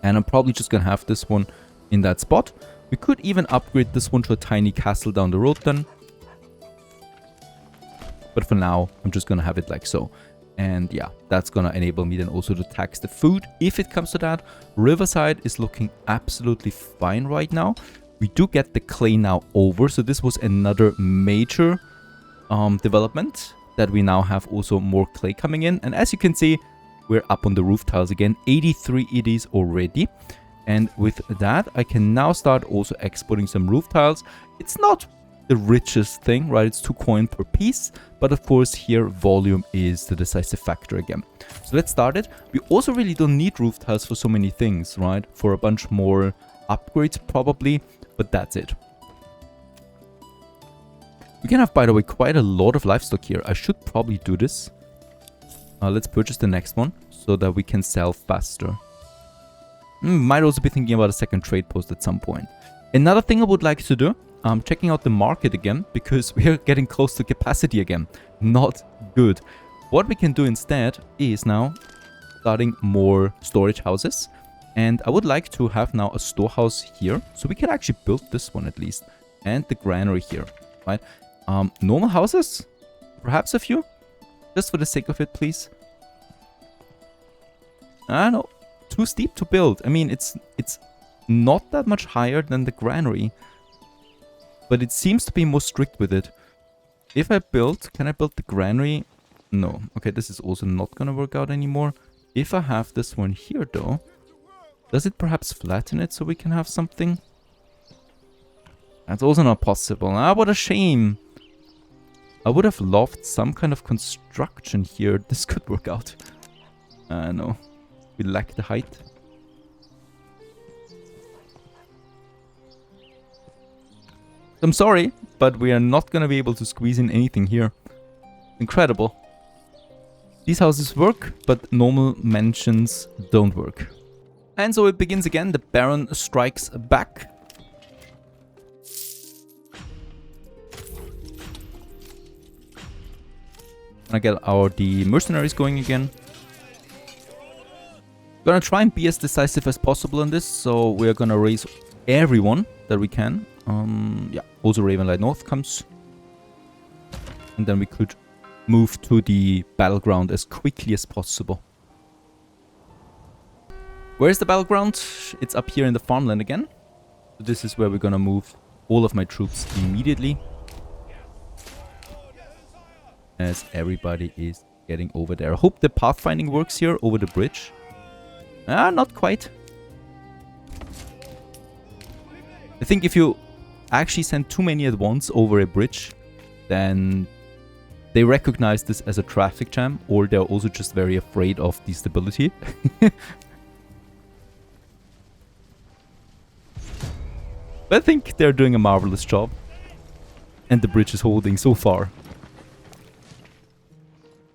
And I'm probably just gonna have this one in that spot. We could even upgrade this one to a tiny castle down the road then. But for now, I'm just gonna have it like so. And yeah, that's gonna enable me then also to tax the food if it comes to that. Riverside is looking absolutely fine right now. We do get the clay now over, so this was another major development, that we now have also more clay coming in. And as you can see, we're up on the roof tiles again. 83 it is already. And with that, I can now start also exporting some roof tiles. It's not the richest thing, right? It's 2 coin per piece. But of course, here volume is the decisive factor again. So let's start it. We also really don't need roof tiles for so many things, right? For a bunch more upgrades probably, but that's it. We can have, by the way, quite a lot of livestock here. I should probably do this. Let's purchase the next one so that we can sell faster. Might also be thinking about a second trade post at some point. Another thing I would like to do, checking out the market again, because we are getting close to capacity again. Not good. What we can do instead is now starting more storage houses. And I would like to have now a storehouse here, so we can actually build this one at least. And the granary here, right? Normal houses? Perhaps a few? Just for the sake of it, please. No. Too steep to build. I mean, it's not that much higher than the granary. But it seems to be more strict with it. If I build... Can I build the granary? No. Okay, this is also not gonna work out anymore. If I have this one here, though... Does it perhaps flatten it so we can have something? That's also not possible. Ah, what a shame. I would have loved some kind of construction here. This could work out. No. We lack the height. I'm sorry, but we are not going to be able to squeeze in anything here. Incredible. These houses work, but normal mansions don't work. And so it begins again. The Baron strikes back. I get the mercenaries going again. Gonna try and be as decisive as possible in this, so we're gonna raise everyone that we can. Yeah, also Ravenlight North comes. And then we could move to the battleground as quickly as possible. Where's the battleground? It's up here in the farmland again. So this is where we're gonna move all of my troops immediately. As everybody is getting over there. I hope the pathfinding works here over the bridge. Not quite. I think if you actually send too many at once over a bridge, then they recognize this as a traffic jam, or they're also just very afraid of the stability. But I think they're doing a marvelous job. And the bridge is holding so far.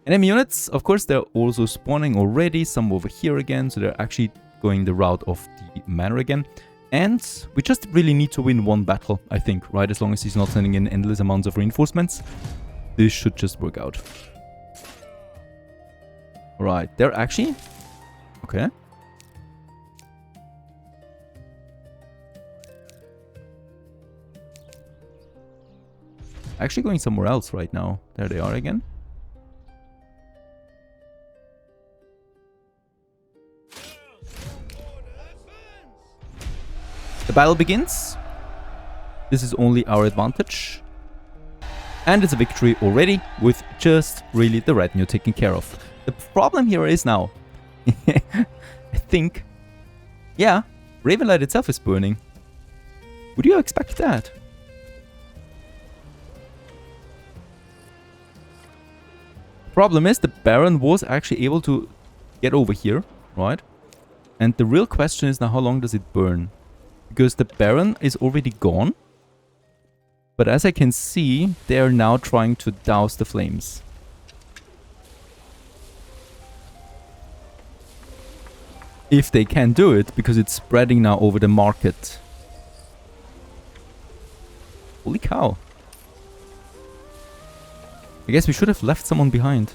Enemy units, of course, they're also spawning already. Some over here again, so they're actually going the route of the manor again. And we just really need to win one battle, I think, right? As long as he's not sending in endless amounts of reinforcements, this should just work out. Right, they're actually... Okay. Actually going somewhere else right now. There they are again. The battle begins. This is only our advantage. And it's a victory already with just really the retinue taken care of. The problem here is now, I think, yeah, Ravenlight itself is burning. Would you expect that? Problem is the Baron was actually able to get over here, right? And the real question is now, how long does it burn? Because the Baron is already gone. But as I can see, they are now trying to douse the flames. If they can do it, because it's spreading now over the market. Holy cow. I guess we should have left someone behind.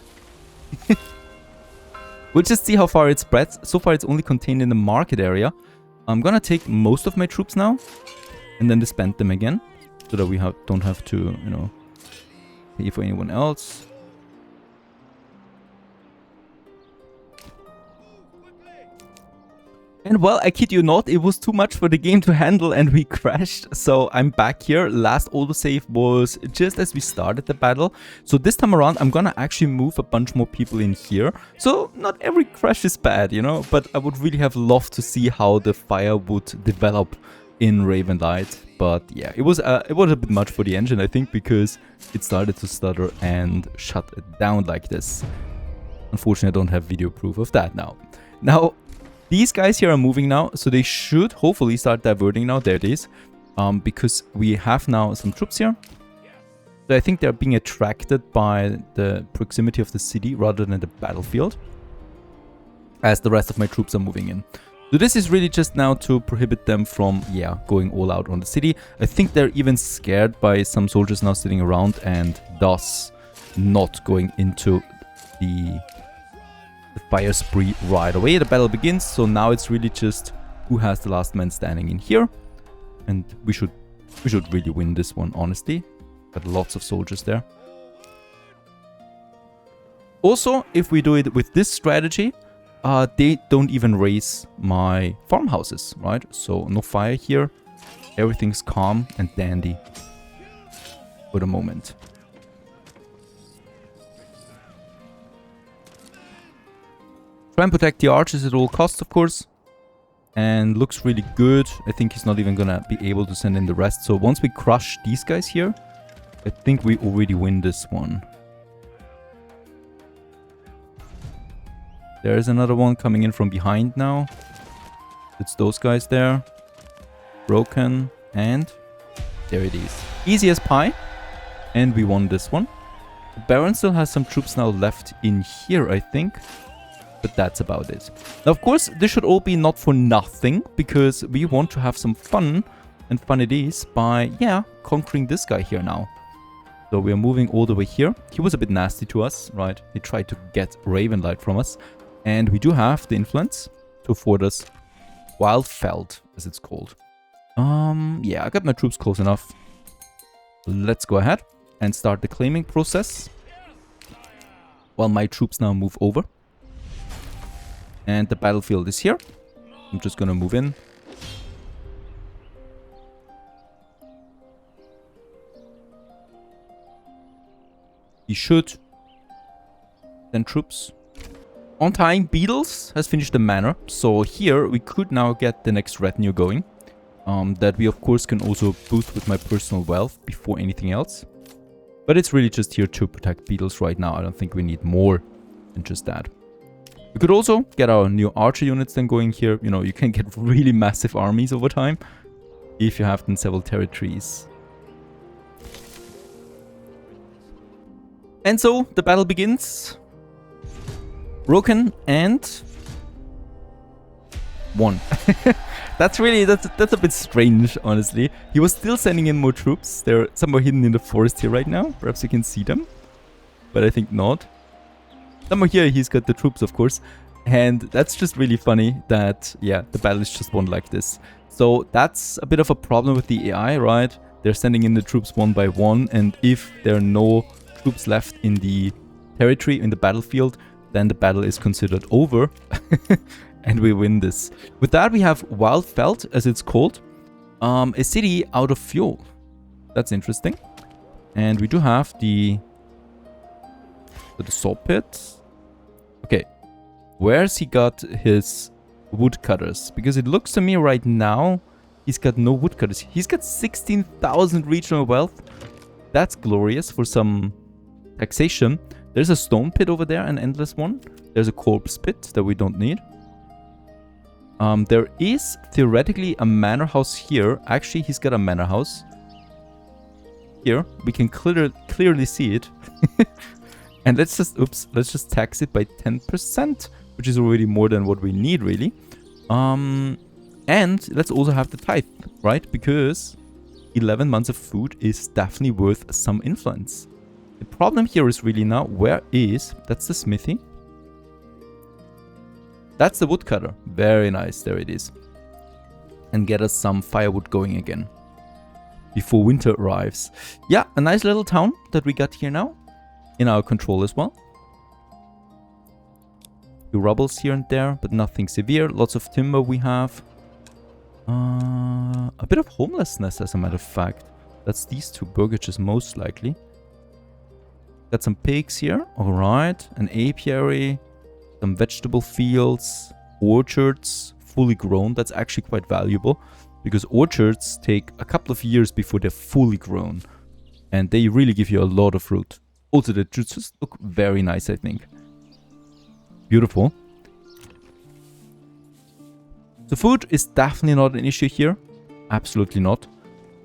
We'll just see how far it spreads. So far it's only contained in the market area. I'm gonna take most of my troops now. And then disband them again. So that we don't have to, you know, pay for anyone else. And well, I kid you not, it was too much for the game to handle and we crashed. So I'm back here. Last autosave was just as we started the battle. So this time around, I'm gonna actually move a bunch more people in here. So not every crash is bad, you know, but I would really have loved to see how the fire would develop in Ravenlight. But yeah, it was a bit much for the engine, I think, because it started to stutter and shut it down like this. Unfortunately, I don't have video proof of that now. Now, these guys here are moving now, so they should hopefully start diverting now. There it is. Because we have now some troops here. So I think they're being attracted by the proximity of the city rather than the battlefield. As the rest of my troops are moving in. So this is really just now to prohibit them from, yeah, going all out on the city. I think they're even scared by some soldiers now sitting around and thus not going into the fire spree right away. The battle begins, so now it's really just who has the last man standing in here. And we should really win this one, honestly. Got lots of soldiers there. Also, if we do it with this strategy, they don't even raise my farmhouses, right? So no fire here. Everything's calm and dandy for the moment. Try and protect the archers at all costs, of course. And looks really good. I think he's not even gonna be able to send in the rest. So once we crush these guys here, I think we already win this one. There's another one coming in from behind now. It's those guys there. Broken. And there it is. Easy as pie. And we won this one. The Baron still has some troops now left in here, I think. But that's about it. Now, of course, this should all be not for nothing, because we want to have some fun, and fun it is, by, yeah, conquering this guy here now. So we are moving all the way here. He was a bit nasty to us, right? He tried to get Ravenlight from us. And we do have the influence to afford us Wildfeld, as it's called. Yeah, I got my troops close enough. Let's go ahead and start the claiming process. While my troops now move over. And the battlefield is here. I'm just gonna move in. He should send troops. Untying Beetles has finished the manor. So here we could now get the next retinue going. That we of course can also boost with my personal wealth before anything else. But it's really just here to protect Beetles right now. I don't think we need more than just that. We could also get our new archer units then going here. You know, you can get really massive armies over time if you have them several territories. And so the battle begins. Broken and 1. That's a bit strange, honestly. He was still sending in more troops. They're somewhere hidden in the forest here right now. Perhaps you can see them, but I think not. Somewhere here he's got the troops, of course. And that's just really funny that, yeah, the battle is just won like this. So that's a bit of a problem with the AI, right? They're sending in the troops one by one, and if there are no troops left in the territory, in the battlefield, then the battle is considered over. And we win this. With that, we have Wildfeld, as it's called. A city out of fuel. That's interesting. And we do have the saw pit. Okay. Where's he got his woodcutters? Because it looks to me right now, he's got no woodcutters. He's got 16,000 regional wealth. That's glorious for some taxation. There's a stone pit over there, an endless one. There's a corpse pit that we don't need. There is theoretically a manor house here. Actually, he's got a manor house. Here, we can clearly see it. And let's just tax it by 10%, which is already more than what we need, really. And let's also have the tithe, right? Because 11 months of food is definitely worth some influence. The problem here is really now, that's the smithy. That's the woodcutter. Very nice, there it is. And get us some firewood going again before winter arrives. Yeah, a nice little town that we got here now. In our control as well. Few rubbles here and there, but nothing severe. Lots of timber we have. A bit of homelessness, as a matter of fact. That's these two burgages most likely. Got some pigs here. Alright. An apiary. Some vegetable fields. Orchards. Fully grown. That's actually quite valuable. Because orchards take a couple of years before they're fully grown. And they really give you a lot of fruit. Also, the juices look very nice, I think. Beautiful. So food is definitely not an issue here. Absolutely not.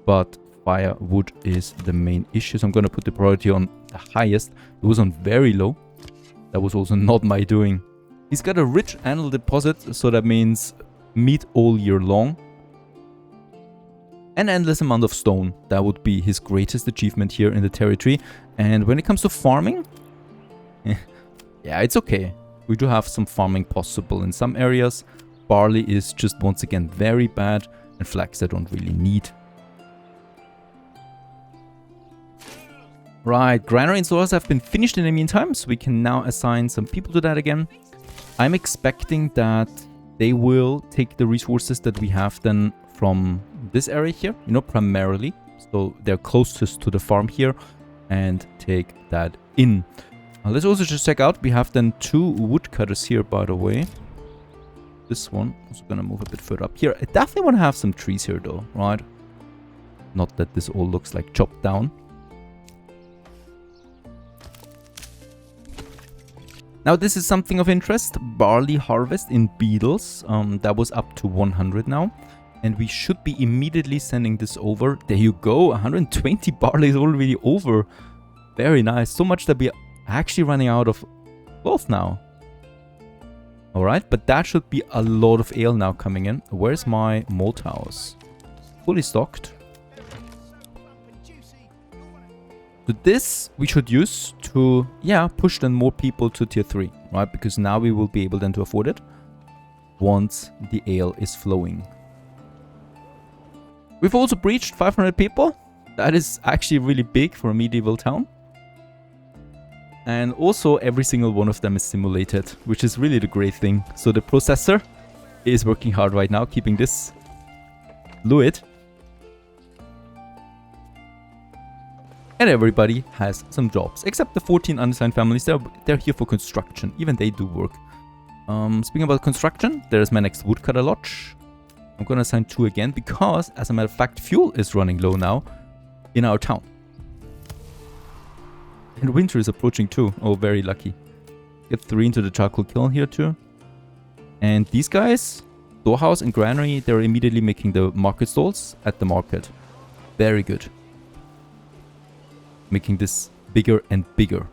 But firewood is the main issue. So I'm going to put the priority on the highest. It was on very low. That was also not my doing. He's got a rich annual deposit. So that means meat all year long. An endless amount of stone. That would be his greatest achievement here in the territory. And when it comes to farming, yeah, it's okay. We do have some farming possible in some areas. Barley is just once again very bad, and flax I don't really need. Right, granary and stores have been finished in the meantime, so we can now assign some people to that again. I'm expecting that they will take the resources that we have then from this area here, you know, primarily. So they're closest to the farm here and take that in. Let's also just check out. We have then 2 woodcutters here, by the way. This one, also gonna move a bit further up here. I definitely want to have some trees here though, right? Not that this all looks like chopped down. Now this is something of interest. Barley harvest in beetles. That was up to 100 now. And we should be immediately sending this over. There you go. 120 barley is already over. Very nice. So much that we are actually running out of cloth now. Alright, but that should be a lot of ale now coming in. Where's my malt house? Fully stocked. So this we should use to, yeah, push then more people to tier 3. Right, because now we will be able then to afford it. Once the ale is flowing. We've also breached 500 people. That is actually really big for a medieval town. And also every single one of them is simulated, which is really the great thing. So the processor is working hard right now, keeping this fluid. And everybody has some jobs, except the 14 unassigned families. They're here for construction. Even they do work. Speaking about construction, there's my next woodcutter lodge. I'm gonna assign 2 again because, as a matter of fact, fuel is running low now in our town. And winter is approaching too. Oh, very lucky. Get 3 into the charcoal kiln here too. And these guys, storehouse and granary, they're immediately making the market stalls at the market. Very good. Making this bigger and bigger.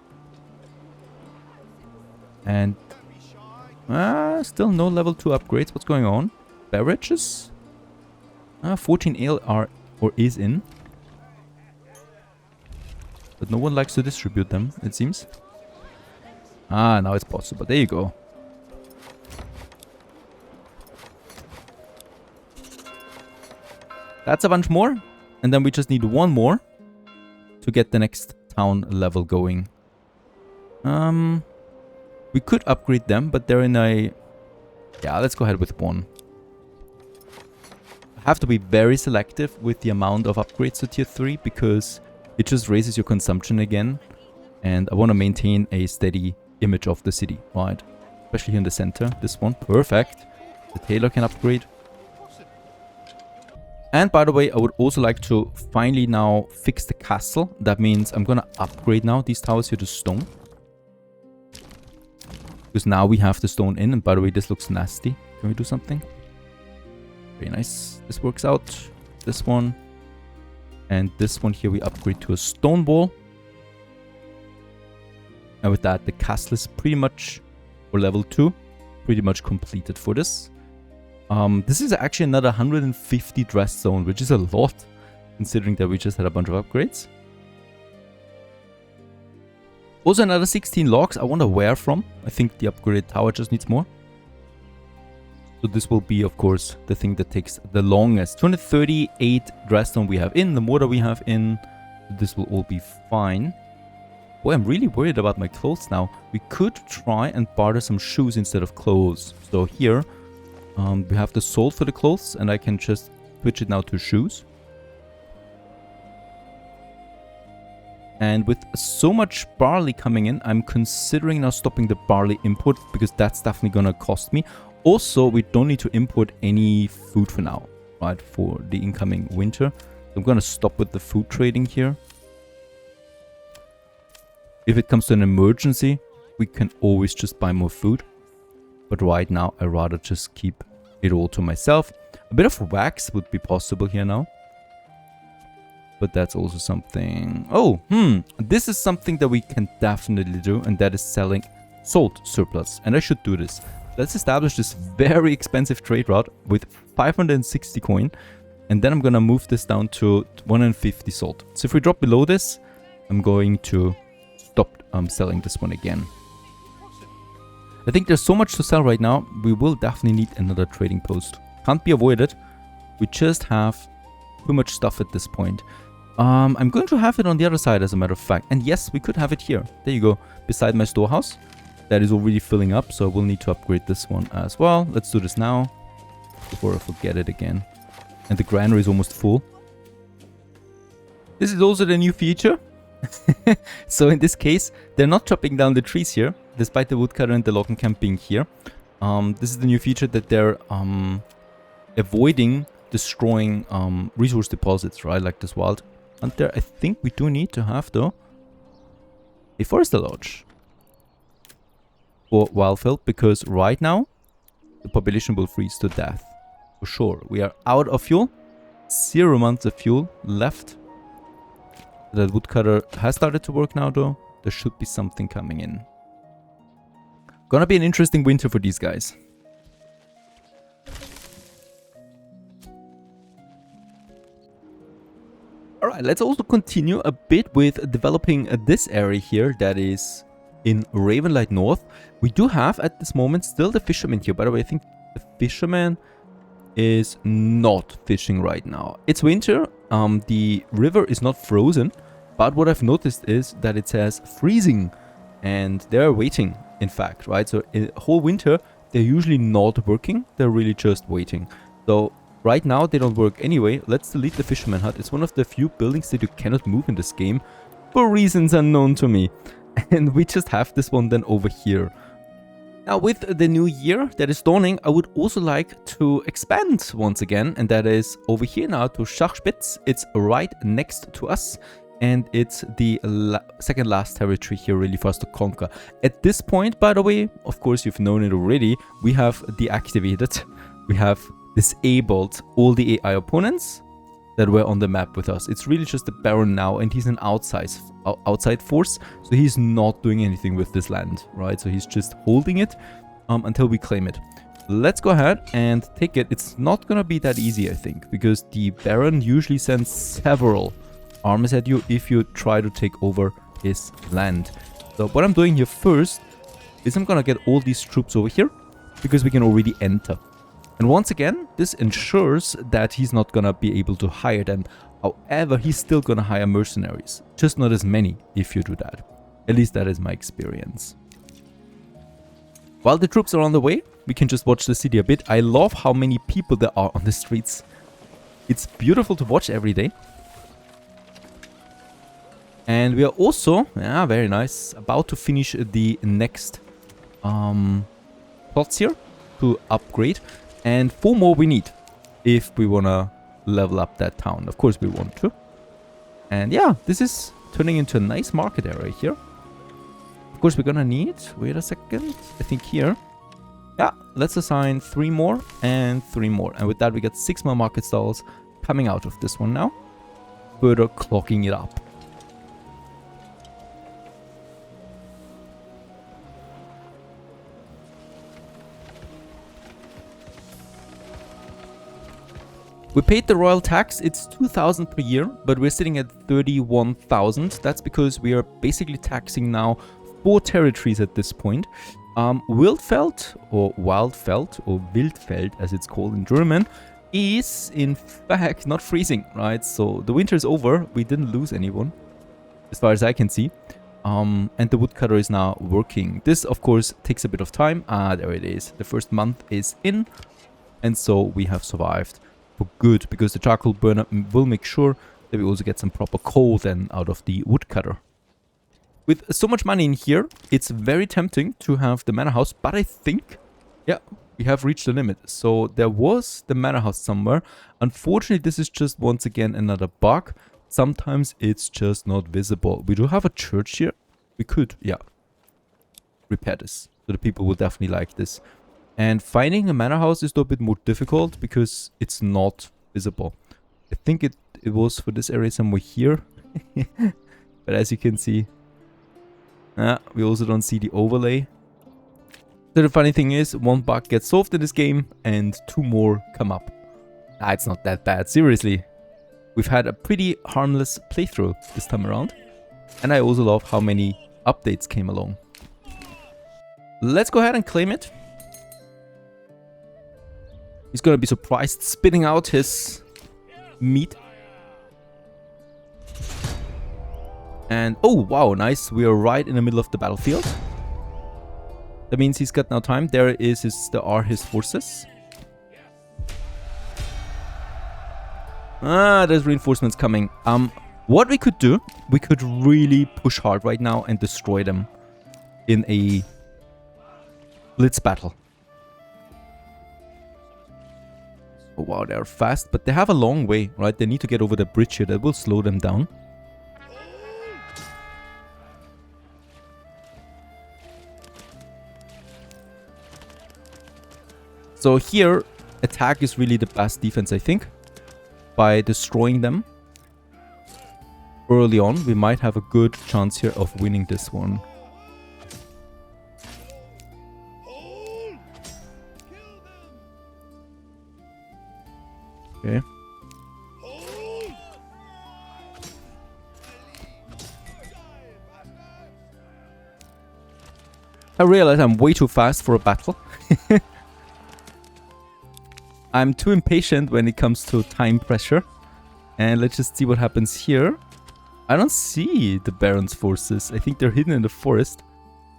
And Still no level 2 upgrades. What's going on? Beverages? 14 ale are or is in. But no one likes to distribute them, it seems. Now it's possible. There you go. That's a bunch more. And then we just need one more to get the next town level going. We could upgrade them, but they're in a... Yeah, let's go ahead with one. I have to be very selective with the amount of upgrades to tier 3 because it just raises your consumption again. And I want to maintain a steady image of the city, right? Especially here in the center. This one, perfect. The tailor can upgrade. And by the way, I would also like to finally now fix the castle. That means I'm going to upgrade now these towers here to stone. Because now we have the stone in. And by the way, this looks nasty. Can we do something? Very nice. This works out. This one. And this one here we upgrade to a stone wall. And with that, the castle is pretty much, for level 2, pretty much completed for this. This is actually another 150 dress zone, which is a lot, considering that we just had a bunch of upgrades. Also another 16 logs. I wonder where from. I think the upgraded tower just needs more. So this will be, of course, the thing that takes the longest. 238 dress zone we have in, the mortar we have in. This will all be fine. Boy, I'm really worried about my clothes now. We could try and barter some shoes instead of clothes. So here... we have the sold for the clothes, and I can just switch it now to shoes. And with so much barley coming in, I'm considering now stopping the barley import, because that's definitely gonna cost me. Also, we don't need to import any food for now, right, for the incoming winter. So I'm gonna stop with the food trading here. If it comes to an emergency, we can always just buy more food. But right now, I'd rather just keep it all to myself. A bit of wax would be possible here now. But that's also something... Oh, this is something that we can definitely do. And that is selling salt surplus. And I should do this. Let's establish this very expensive trade route with 560 coin. And then I'm going to move this down to 150 salt. So if we drop below this, I'm going to stop selling this one again. I think there's so much to sell right now. We will definitely need another trading post. Can't be avoided. We just have too much stuff at this point. I'm going to have it on the other side, as a matter of fact. And yes, we could have it here. There you go. Beside my storehouse. That is already filling up. So I will need to upgrade this one as well. Let's do this now. Before I forget it again. And the granary is almost full. This is also the new feature. So in this case, they're not chopping down the trees here. Despite the woodcutter and the logging camp being here. This is the new feature that they're avoiding destroying resource deposits, right? Like this wild hunter. I think we do need to have, though, a forester lodge for Wildfeld, because right now the population will freeze to death. For sure. We are out of fuel. 0 months of fuel left. The woodcutter has started to work now, though. There should be something coming in. Gonna be an interesting winter for these guys. Alright, let's also continue a bit with developing this area here that is in Ravenlight North. We do have at this moment still the fisherman here. By the way, I think the fisherman is not fishing right now. It's winter. The river is not frozen. But what I've noticed is that it says freezing. And they're waiting, in fact, right? So in whole winter, they're usually not working. They're really just waiting. So right now, they don't work anyway. Let's delete the fisherman hut. It's one of the few buildings that you cannot move in this game for reasons unknown to me. And we just have this one then over here. Now, with the new year that is dawning, I would also like to expand once again. And that is over here now to Schachspitz. It's right next to us. And it's the second last territory here really for us to conquer. At this point, by the way, of course you've known it already, we have deactivated, we have disabled all the AI opponents that were on the map with us. It's really just the Baron now, and he's an outside force, so he's not doing anything with this land, right? So he's just holding it. until we claim it. Let's go ahead and take it. It's not gonna be that easy, I think, because the Baron usually sends several armies at you if you try to take over his land. So what I'm doing here first is I'm gonna get all these troops over here because we can already enter. And once again, this ensures that he's not gonna be able to hire them. However, he's still gonna hire mercenaries. Just not as many if you do that. At least that is my experience. While the troops are on the way, we can just watch the city a bit. I love how many people there are on the streets. It's beautiful to watch every day. And we are also, yeah, very nice, about to finish the next plots here to upgrade. And 4 more we need if we want to level up that town. Of course we want to. And yeah, this is turning into a nice market area here. Of course we're gonna need, wait a second, I think here. Yeah, let's assign 3 more and 3 more. And with that we get 6 more market stalls coming out of this one now. Further clocking it up. We paid the royal tax. It's 2,000 per year, but we're sitting at 31,000. That's because we are basically taxing now 4 territories at this point. Wildfeld, or Wildfeld, or Wildfeld as it's called in German, is in fact not freezing, right? So the winter is over. We didn't lose anyone, as far as I can see. And the woodcutter is now working. This, of course, takes a bit of time. There it is. The first month is in, and so we have survived for good, because the charcoal burner will make sure that we also get some proper coal then out of the woodcutter. With so much money in here, it's very tempting to have the manor house, but I think, yeah, we have reached the limit. So there was the manor house somewhere. Unfortunately, this is just once again another bug. Sometimes it's just not visible. We do have a church here. We could, yeah, repair this. So the people will definitely like this. And finding a manor house is a bit more difficult because it's not visible. I think it was for this area somewhere here. But as you can see, we also don't see the overlay. So the funny thing is, 1 bug gets solved in this game and 2 more come up. It's not that bad, seriously. We've had a pretty harmless playthrough this time around. And I also love how many updates came along. Let's go ahead and claim it. He's gonna be surprised, spitting out his meat. And oh wow, nice. We are right in the middle of the battlefield. That means he's got now time. There are his forces. There's reinforcements coming. What we could do, we could really push hard right now and destroy them in a blitz battle. Oh wow, they're fast, but they have a long way, right? They need to get over the bridge here. That will slow them down. So here, attack is really the best defense, I think. By destroying them early on, we might have a good chance here of winning this one. Okay. I realize I'm way too fast for a battle. I'm too impatient when it comes to time pressure. And let's just see what happens here. I don't see the Baron's forces. I think they're hidden in the forest.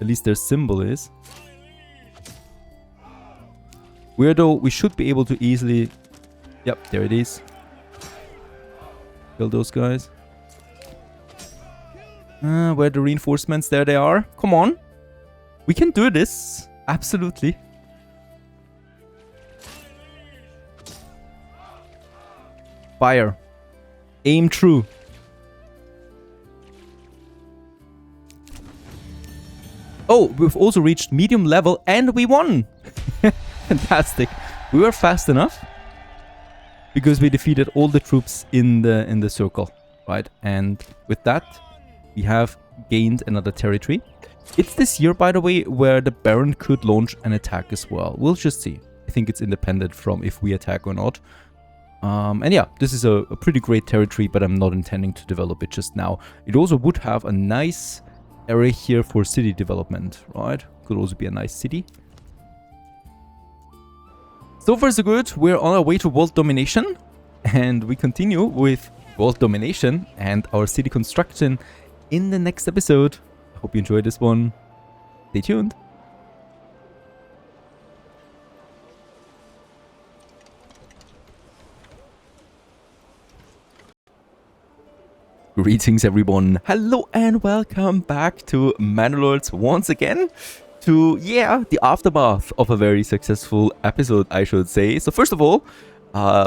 At least their symbol is. Weirdo, we should be able to easily... Yep, there it is. Kill those guys. Where are the reinforcements? There they are. Come on. We can do this. Absolutely. Fire. Aim true. Oh, we've also reached medium level and we won. Fantastic. We were fast enough because we defeated all the troops in the circle, right? And with that, we have gained another territory. It's this year, by the way, where the Baron could launch an attack as well. We'll just see. I think it's independent from if we attack or not. And yeah, this is a pretty great territory, but I'm not intending to develop it just now. It also would have a nice area here for city development, right? Could also be a nice city. So far so good. We're on our way to world domination. And we continue with world domination and our city construction in the next episode. I hope you enjoyed this one. Stay tuned. Greetings everyone. Hello and welcome back to Manor Lords once again. To, yeah, the aftermath of a very successful episode, I should say. So first of all,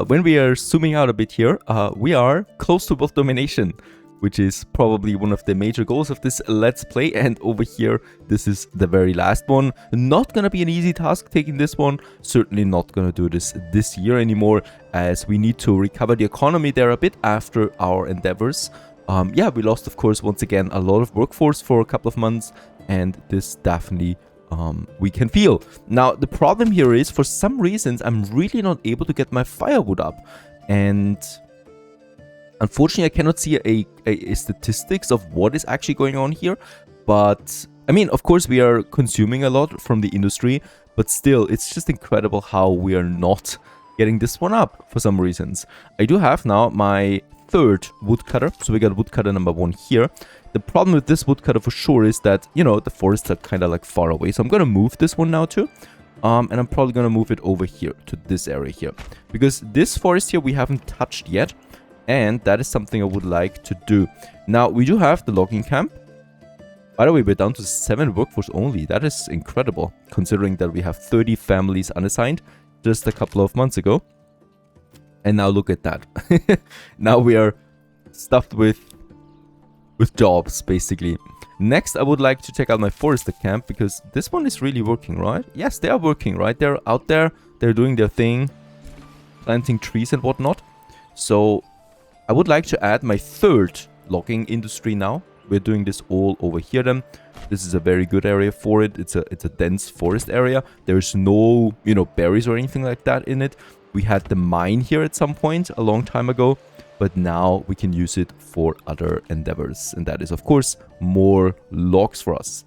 when we are zooming out a bit here, we are close to world domination, which is probably one of the major goals of this Let's Play. And over here, this is the very last one. Not gonna be an easy task taking this one. Certainly not gonna do this year anymore, as we need to recover the economy there a bit after our endeavors. Yeah, we lost, of course, once again, a lot of workforce for a couple of months, and this definitely we can feel. Now, the problem here is, for some reasons, I'm really not able to get my firewood up. And unfortunately, I cannot see a statistics of what is actually going on here. But, I mean, of course, we are consuming a lot from the industry. But still, it's just incredible how we are not getting this one up for some reasons. I do have now my third woodcutter. So we got woodcutter number 1 here. The problem with this woodcutter for sure is that, you know, the forests are kind of like far away. So I'm going to move this one now too. And I'm probably going to move it over here to this area here. Because this forest here we haven't touched yet. And that is something I would like to do. Now, we do have the logging camp. By the way, we're down to 7 workforce only. That is incredible, considering that we have 30 families unassigned just a couple of months ago. And now look at that. Now we are stuffed with jobs, basically. Next, I would like to check out my forester camp, because this one is really working, right? Yes, they are working, right? They're out there. They're doing their thing, planting trees and whatnot. So I would like to add my third logging industry now. We're doing this all over here then. This is a very good area for it. It's a dense forest area. There's no, you know, berries or anything like that in it. We had the mine here at some point a long time ago, but now we can use it for other endeavors. And that is, of course, more logs for us.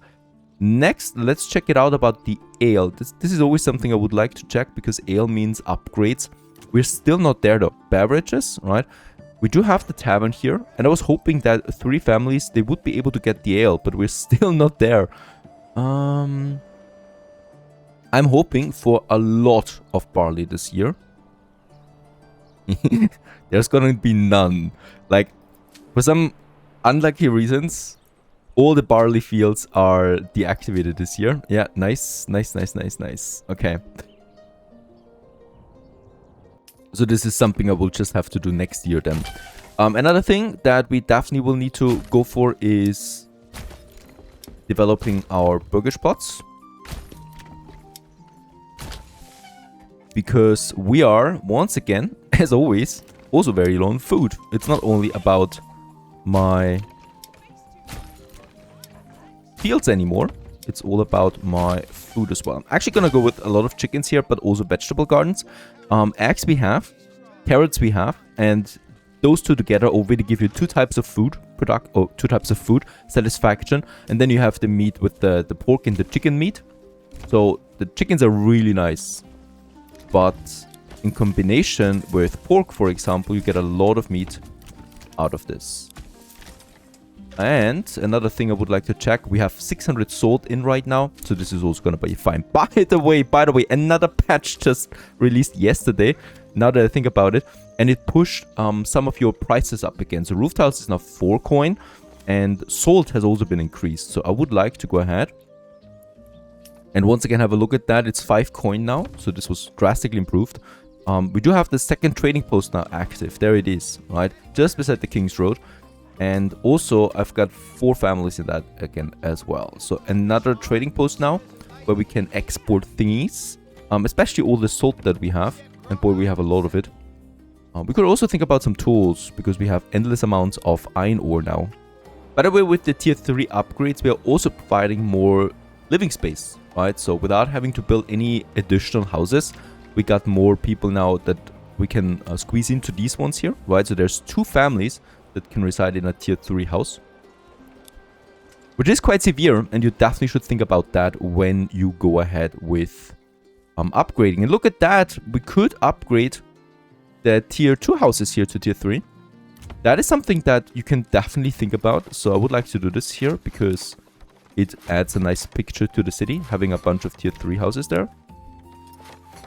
Next, let's check it out about the ale. This is always something I would like to check, because ale means upgrades. We're still not there though. Beverages, right? We do have the tavern here, and I was hoping that 3 families, they would be able to get the ale, but we're still not there. I'm hoping for a lot of barley this year. There's gonna be none. Like, for some unlucky reasons, all the barley fields are deactivated this year. Yeah, nice. Okay. So this is something I will just have to do next year then. Another thing that we definitely will need to go for is developing our burgage plots. Because we are, once again, as always, also very low on food. It's not only about my fields anymore. It's all about my food as well. I'm actually going to go with a lot of chickens here, but also vegetable gardens. Eggs we have, carrots we have, and those two together already give you 2 types of food satisfaction. And then you have the meat with the pork and the chicken meat. So the chickens are really nice. But in combination with pork, for example, you get a lot of meat out of this. And another thing I would like to check, we have 600 salt in right now, so this is also going to be fine. By the way, another patch just released yesterday, now that I think about it, and it pushed some of your prices up again. So roof tiles is now 4 coin, and salt has also been increased. So I would like to go ahead and once again have a look at that. It's 5 coin now, so this was drastically improved. We do have the second trading post now active. There it is, right? Just beside the King's Road. And also, I've got 4 families in that again as well. So another trading post now, where we can export thingies. Especially all the salt that we have. And boy, we have a lot of it. We could also think about some tools, because we have endless amounts of iron ore now. By the way, with the tier 3 upgrades, we are also providing more living space, right? So without having to build any additional houses, we got more people now that we can squeeze into these ones here, right? So there's 2 families that can reside in a tier 3 house, which is quite severe, and you definitely should think about that when you go ahead with upgrading. And look at that, we could upgrade the tier 2 houses here to tier 3. That is something that you can definitely think about. So I would like to do this here because it adds a nice picture to the city, having a bunch of tier 3 houses there.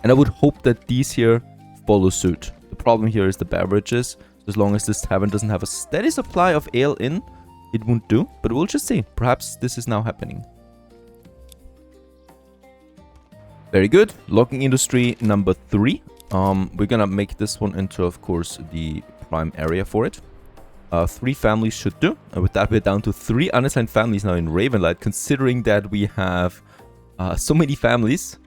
And I would hope that these here follow suit. The problem here is the beverages. As long as this tavern doesn't have a steady supply of ale in, it won't do. But we'll just see. Perhaps this is now happening. Very good. Logging industry number 3. We're gonna make this one into, of course, the prime area for it. 3 families should do. And with that, we're down to 3 unassigned families now in Ravenlight, considering that we have so many families,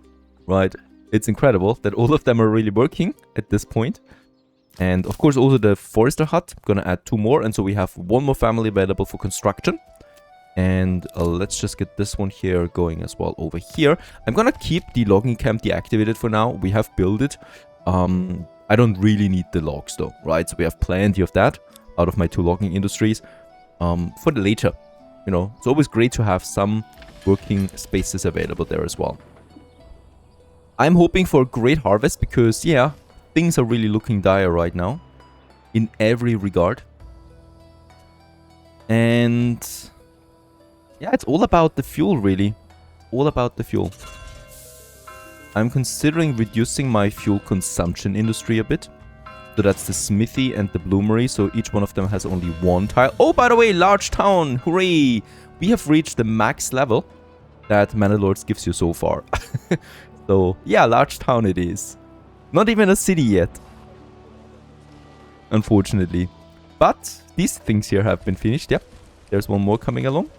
right? It's incredible that all of them are really working at this point. And of course, also the forester hut. I'm gonna add 2 more, and so we have 1 more family available for construction. And let's just get this one here going as well over here. I'm gonna keep the logging camp deactivated for now. We have built it. I don't really need the logs though, right? So we have plenty of that out of my 2 logging industries for the later. You know, it's always great to have some working spaces available there as well. I'm hoping for a great harvest because, yeah, things are really looking dire right now in every regard. And yeah, it's all about the fuel, really. All about the fuel. I'm considering reducing my fuel consumption industry a bit. So that's the smithy and the bloomery. So each one of them has only 1 tile. Oh, by the way, large town. Hooray! We have reached the max level that Manor Lords gives you so far. So, yeah, large town it is. Not even a city yet. Unfortunately. But these things here have been finished. Yep. There's 1 more coming along.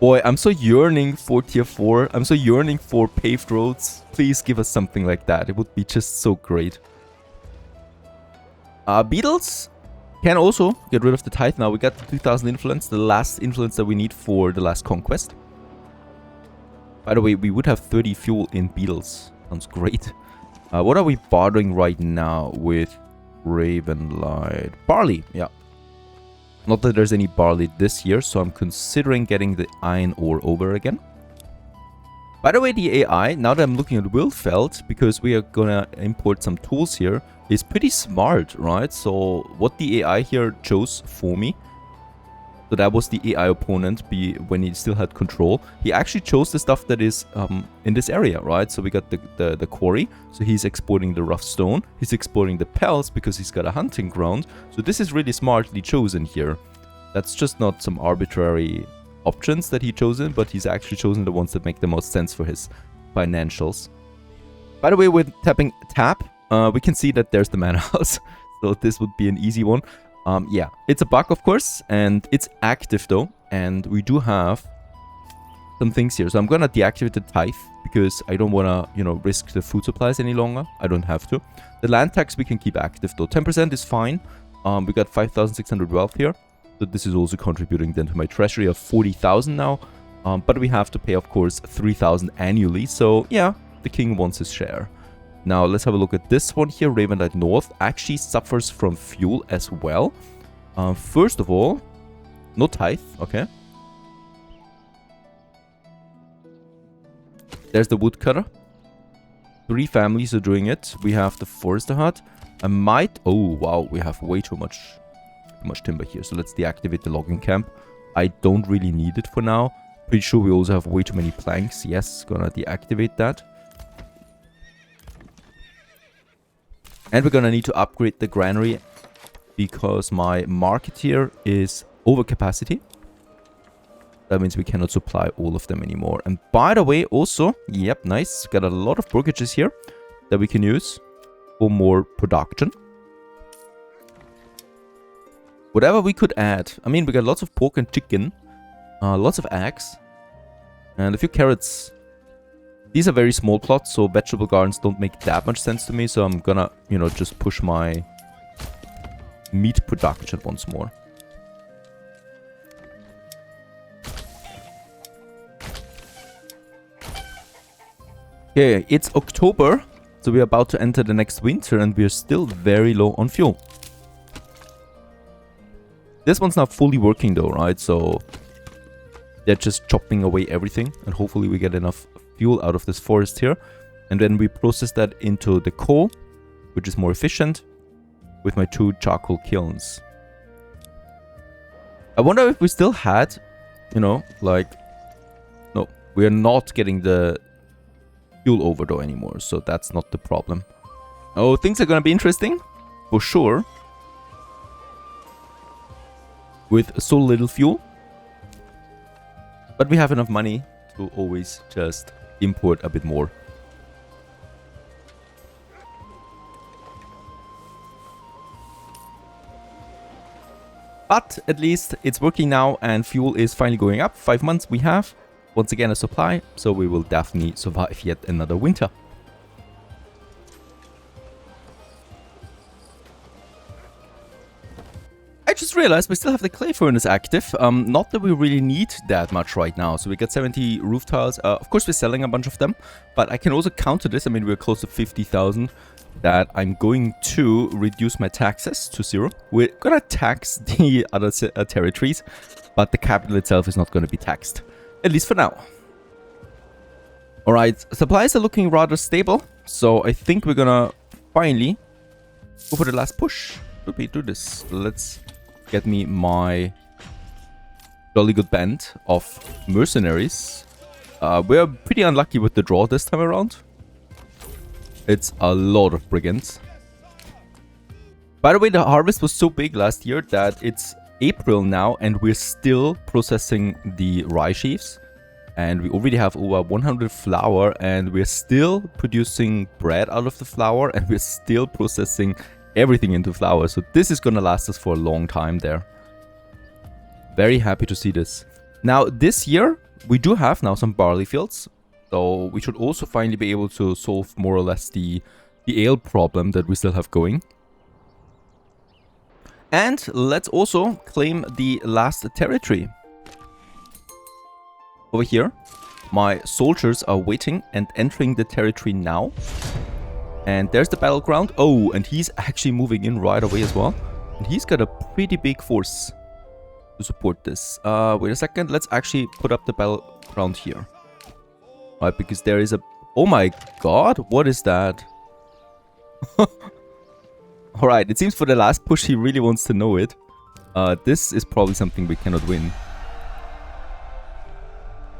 Boy, I'm so yearning for tier 4. I'm so yearning for paved roads. Please give us something like that. It would be just so great. Beetles can also get rid of the tithe now. We got the 2000 influence, the last influence that we need for the last conquest. By the way, we would have 30 fuel in beetles. Sounds great. What are we bartering right now with Ravenlight? Barley, yeah. Not that there's any barley this year, so I'm considering getting the iron ore over again. By the way, the AI, now that I'm looking at Wilfeld, because we are gonna import some tools here, is pretty smart, right? So what the AI here chose for me, so that was the AI opponent when he still had control. He actually chose the stuff that is in this area, right? So we got the quarry. So he's exporting the rough stone. He's exporting the pelts because he's got a hunting ground. So this is really smartly chosen here. That's just not some arbitrary options that he chosen, but he's actually chosen the ones that make the most sense for his financials. By the way, with tapping tap, we can see that there's the manor house. So this would be an easy one. Yeah, it's a bug, of course, and it's active though, and we do have some things here. So I'm gonna deactivate the tithe because I don't wanna, you know, risk the food supplies any longer. I don't have to. The land tax we can keep active though. 10% is fine. We got 5,600 wealth here, so this is also contributing then to my treasury of 40,000 now. But we have to pay, of course, 3,000 annually. So yeah, the king wants his share. Now, let's have a look at this one here. Ravenlight North actually suffers from fuel as well. First of all, no tithe. Okay. There's the woodcutter. 3 families are doing it. We have the forester hut. I might... Oh, wow. We have way too much timber here. So let's deactivate the logging camp. I don't really need it for now. Pretty sure we also have way too many planks. Yes, gonna deactivate that. And we're gonna need to upgrade the granary because my market here is over capacity. That means we cannot supply all of them anymore. And by the way, also, yep, nice. Got a lot of burgages here that we can use for more production. Whatever we could add. I mean, we got lots of pork and chicken, lots of eggs, and a few carrots. These are very small plots, so vegetable gardens don't make that much sense to me. So I'm gonna, you know, just push my meat production once more. Okay, it's October, so we're about to enter the next winter and we're still very low on fuel. This one's not fully working though, right? So they're just chopping away everything and hopefully we get enough fuel out of this forest here. And then we process that into the coal, which is more efficient, with my 2 charcoal kilns. I wonder if we still had, you know, like... No, we are not getting the fuel over though anymore, so that's not the problem. Oh, things are gonna be interesting, for sure. With so little fuel. But we have enough money to always just import a bit more. But at least it's working now and fuel is finally going up. 5 months we have. Once again a supply, so we will definitely survive yet another winter. I just realized we still have the clay furnace active. Not that we really need that much right now. So we got 70 roof tiles. Of course we're selling a bunch of them, but I can also counter this. I mean, we're close to 50,000. That I'm going to reduce my taxes to 0. We're gonna tax the other territories, but the capital itself is not going to be taxed. At least for now. Alright, supplies are looking rather stable. So I think we're gonna finally go for the last push. Let me do this. Let's get me my jolly good band of mercenaries. We're pretty unlucky with the draw this time around. It's a lot of brigands. By the way, the harvest was so big last year that it's April now and we're still processing the rye sheaves. And we already have over 100 flour and we're still producing bread out of the flour and we're still processing everything into flour. So this is gonna last us for a long time there. Very happy to see this. Now this year we do have now some barley fields. So we should also finally be able to solve more or less the ale problem that we still have going. And let's also claim the last territory. Over here, my soldiers are waiting and entering the territory now. And there's the battleground. Oh, and he's actually moving in right away as well. And he's got a pretty big force to support this. Wait a second. Let's actually put up the battleground here. Right, because there is a... Oh my god, what is that? Alright, it seems for the last push he really wants to know it. This is probably something we cannot win.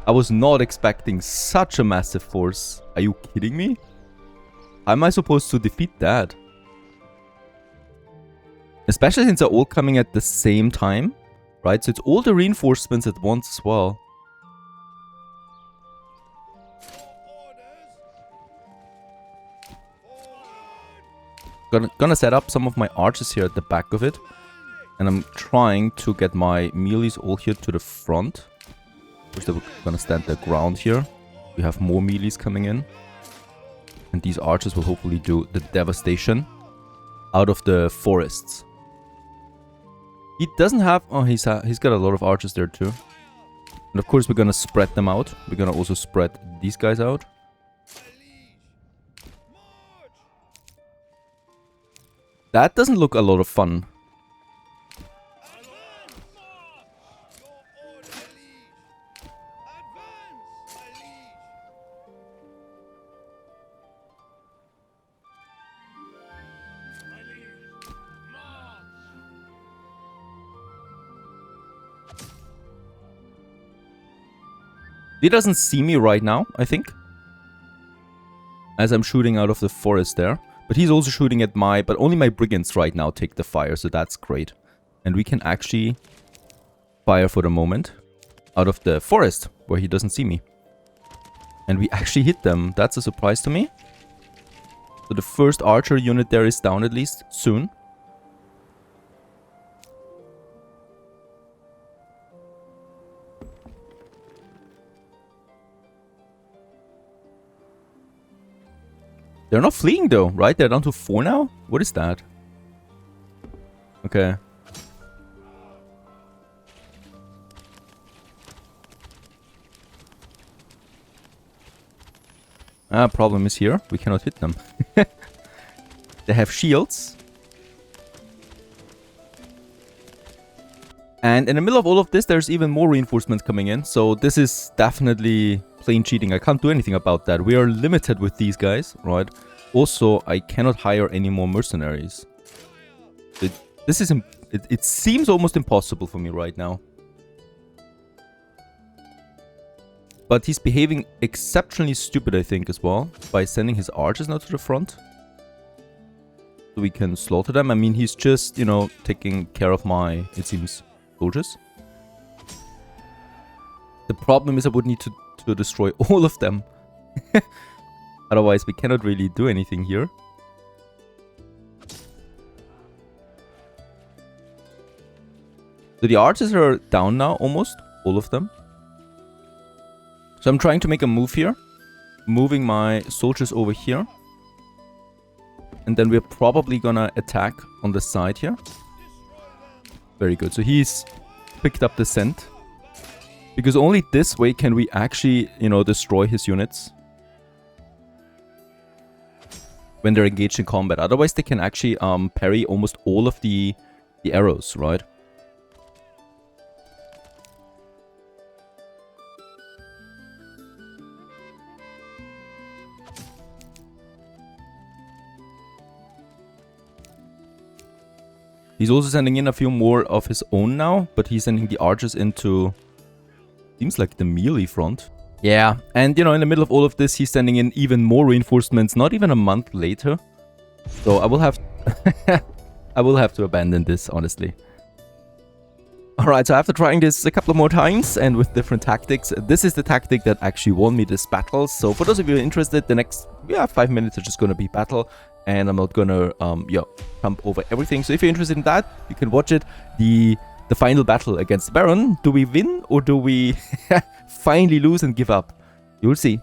I was not expecting such a massive force. Are you kidding me? How am I supposed to defeat that? Especially since they're all coming at the same time. Right, so it's all the reinforcements at once as well. Gonna set up some of my archers here at the back of it. And I'm trying to get my melees all here to the front. Which they're gonna stand their ground here. We have more melees coming in. And these archers will hopefully do the devastation out of the forests. He doesn't have... Oh, he's got a lot of archers there too. And of course we're gonna spread them out. We're gonna also spread these guys out. That doesn't look a lot of fun. He doesn't see me right now, I think. As I'm shooting out of the forest there. But he's also shooting at my... But only my brigands right now take the fire, so that's great. And we can actually fire for the moment out of the forest, where he doesn't see me. And we actually hit them. That's a surprise to me. So the first archer unit there is down at least, soon. They're not fleeing though, right? They're down to 4 now? What is that? Okay. Problem is here, we cannot hit them. They have shields. And in the middle of all of this, there's even more reinforcements coming in. So this is definitely plain cheating. I can't do anything about that. We are limited with these guys, right? Also, I cannot hire any more mercenaries. It seems almost impossible for me right now. But he's behaving exceptionally stupid, I think, as well. By sending his archers now to the front. So we can slaughter them. I mean, he's just, you know, taking care of my, it seems, soldiers. The problem is I would need to destroy all of them. Otherwise, we cannot really do anything here. So the archers are down now, almost. All of them. So I'm trying to make a move here. Moving my soldiers over here. And then we're probably gonna attack on the side here. Very good. So he's picked up the scent. Because only this way can we actually, you know, destroy his units. When they're engaged in combat. Otherwise they can actually parry almost all of the arrows, right? He's also sending in a few more of his own now, but he's sending the archers into, seems like the melee front. Yeah, and you know, in the middle of all of this, he's sending in even more reinforcements, not even a month later. So I will have, I will have to abandon this, honestly. Alright, so after trying this a couple of more times and with different tactics, this is the tactic that actually won me this battle. So for those of you interested, the next 5 minutes are just going to be battle. And I'm not going to jump over everything. So if you're interested in that, you can watch it. The final battle against the Baron. Do we win or do we finally lose and give up? You'll see.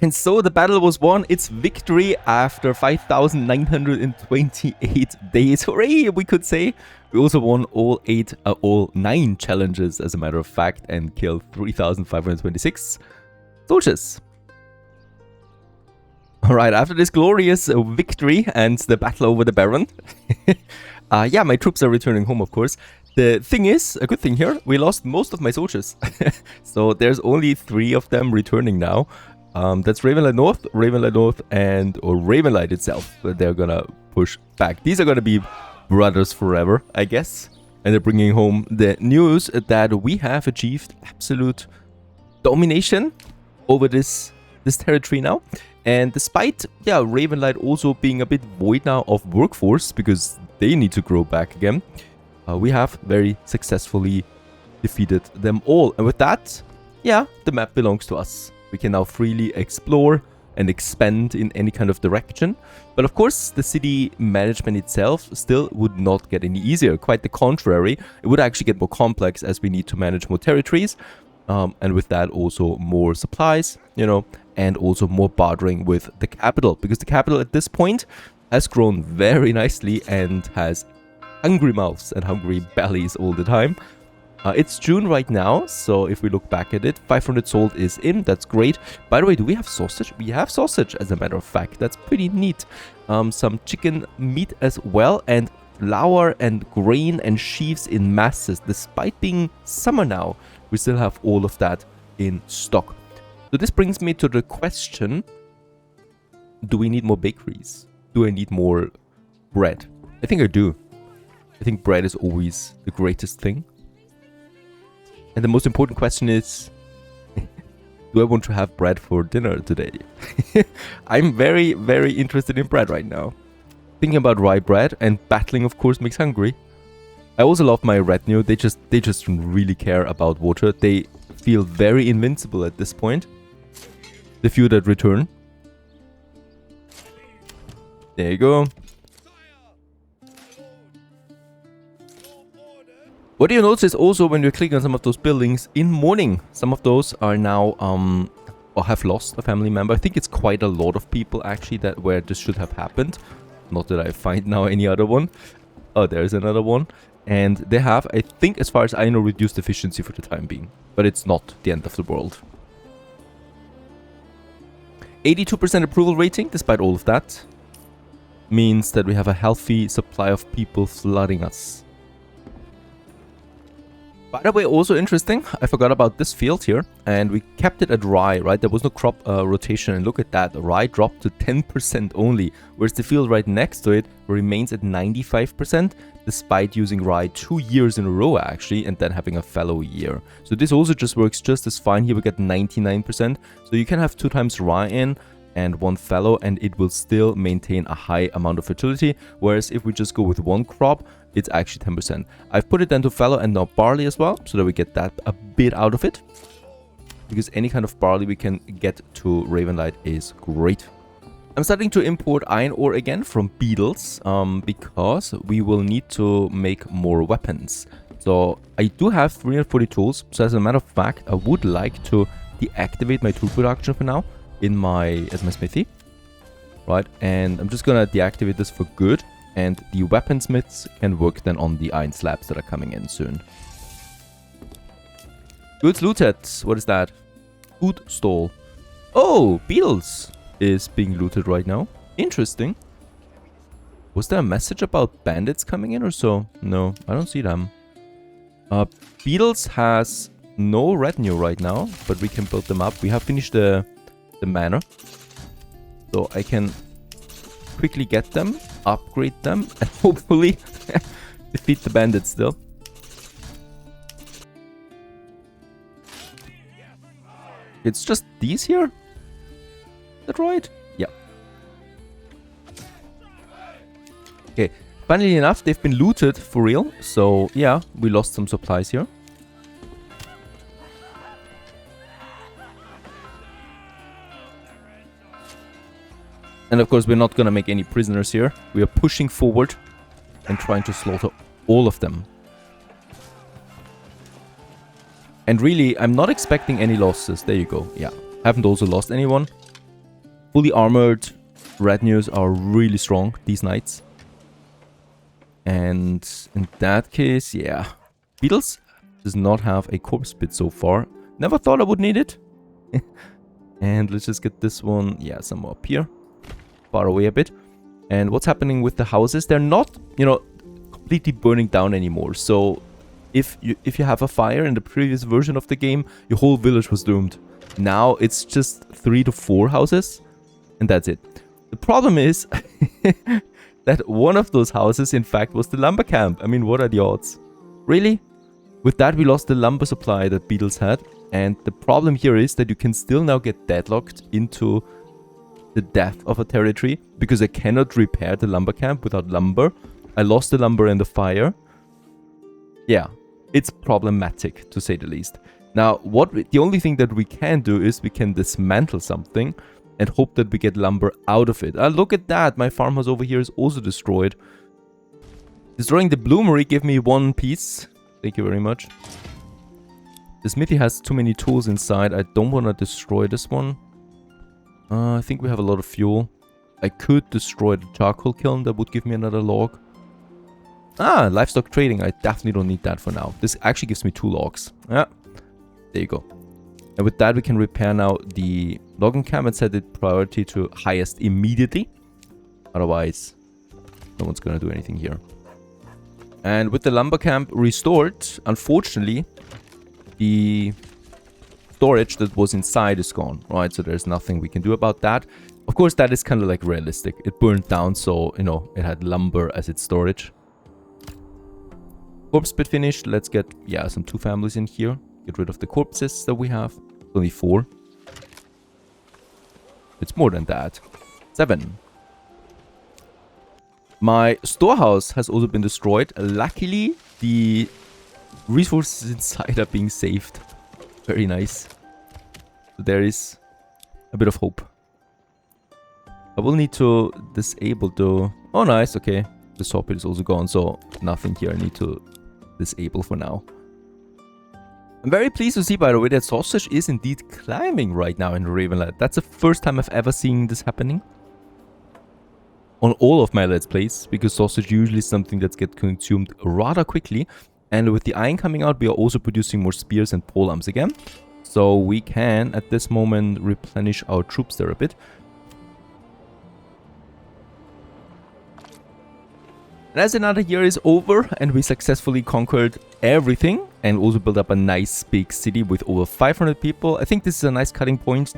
And so the battle was won. It's victory after 5,928 days. Hooray, we could say. We also won all 9 challenges, as a matter of fact, and killed 3,526 soldiers. Alright, after this glorious victory and the battle over the Baron, yeah, my troops are returning home, of course. The thing is, a good thing here, we lost most of my soldiers. So there's only 3 of them returning now. That's Ravenlight North, and or Ravenlight itself. They're gonna push back. These are gonna be brothers forever, I guess. And they're bringing home the news that we have achieved absolute domination over this territory now. And despite, yeah, Ravenlight also being a bit void now of workforce because they need to grow back again, we have very successfully defeated them all. And with that, yeah, the map belongs to us. We can now freely explore and expand in any kind of direction. But of course, the city management itself still would not get any easier. Quite the contrary. It would actually get more complex as we need to manage more territories. And with that also more supplies, you know, and also more bartering with the capital. Because the capital at this point has grown very nicely and has hungry mouths and hungry bellies all the time. It's June right now, so if we look back at it, 500 sold is in, that's great. By the way, do we have sausage? We have sausage, as a matter of fact, that's pretty neat. Some chicken meat as well, and flour and grain and sheaves in masses. Despite being summer now, we still have all of that in stock. So this brings me to the question, do we need more bakeries? Do I need more bread? I think I do. I think bread is always the greatest thing. And the most important question is, do I want to have bread for dinner today? I'm very, very interested in bread right now. Thinking about rye bread, and battling of course makes hungry. I also love my retinue. They just don't really care about water. They feel very invincible at this point. The few that return. There you go. What you notice also when you click on some of those buildings in mourning, some of those are now or have lost a family member. I think it's quite a lot of people actually that where this should have happened. Not that I find now any other one. Oh, there's another one. And they have, I think, as far as I know, reduced efficiency for the time being. But it's not the end of the world. 82% approval rating, despite all of that, means that we have a healthy supply of people flooding us. By the way, also interesting, I forgot about this field here, and we kept it at rye, right? There was no crop rotation, and look at that, rye dropped to 10% only, whereas the field right next to it remains at 95%, despite using rye 2 years in a row actually, and then having a fallow year. So this also just works just as fine. Here we get 99%, so you can have 2 times rye in and 1 fallow, and it will still maintain a high amount of fertility, whereas if we just go with 1 crop, it's actually 10%. I've put it then to fallow and now barley as well, so that we get that a bit out of it. Because any kind of barley we can get to Ravenlight is great. I'm starting to import iron ore again from beetles, because we will need to make more weapons. So I do have 340 tools, so as a matter of fact, I would like to deactivate my tool production for now in my smithy. Right, and I'm just gonna deactivate this for good. And the weaponsmiths can work then on the iron slabs that are coming in soon. Goods looted. What is that? Food stall. Oh, beetles is being looted right now. Interesting. Was there a message about bandits coming in or so? No, I don't see them. Beetles has no retinue right now, but we can build them up. We have finished the manor. So I can quickly get them, upgrade them, and hopefully defeat the bandits still. It's just these here? Is that right? Yeah. Okay, funnily enough, they've been looted for real. So yeah, we lost some supplies here. And of course, we're not going to make any prisoners here. We are pushing forward and trying to slaughter all of them. And really, I'm not expecting any losses. There you go. Yeah. Haven't also lost anyone. Fully armored retinues are really strong, these knights. And in that case, yeah. Beetles does not have a corpse pit so far. Never thought I would need it. And let's just get this one, yeah, somewhere up here. Far away a bit. And what's happening with the houses? They're not, you know, completely burning down anymore. So if you have a fire in the previous version of the game, your whole village was doomed. Now it's just 3 to 4 houses, and that's it. The problem is that one of those houses, in fact, was the lumber camp. I mean, what are the odds? Really? With that, we lost the lumber supply that beetles had. And the problem here is that you can still now get deadlocked into the death of a territory because I cannot repair the lumber camp without lumber. I lost the lumber in the fire. Yeah, it's problematic, to say the least. Now, the only thing that we can do is we can dismantle something and hope that we get lumber out of it. Look at that. My farmhouse over here is also destroyed. Destroying the bloomery gave me 1 piece. Thank you very much. The smithy has too many tools inside. I don't want to destroy this one. I think we have a lot of fuel. I could destroy the charcoal kiln. That would give me another log. Livestock trading. I definitely don't need that for now. This actually gives me 2 logs. Yeah, there you go. And with that, we can repair now the logging camp and set it priority to highest immediately. Otherwise, no one's going to do anything here. And with the lumber camp restored, unfortunately, the storage that was inside is gone, right? So there's nothing we can do about that. Of course, that is kind of like realistic. It burned down, so, you know, it had lumber as its storage. Corpse pit finished. Let's get, yeah, some 2 families in here. Get rid of the corpses that we have. Only 4. It's more than that. 7. My storehouse has also been destroyed. Luckily, the resources inside are being saved. Very nice. So there is a bit of hope. I will need to disable the... Oh, nice. Okay. The saw pit is also gone, so nothing here I need to disable for now. I'm very pleased to see, by the way, that sausage is indeed climbing right now in Ravenland. That's the first time I've ever seen this happening on all of my Let's Plays, because sausage usually is something that gets consumed rather quickly. And with the iron coming out, we are also producing more spears and polearms again. So we can, at this moment, replenish our troops there a bit. And as another year is over and we successfully conquered everything and also built up a nice big city with over 500 people, I think this is a nice cutting point.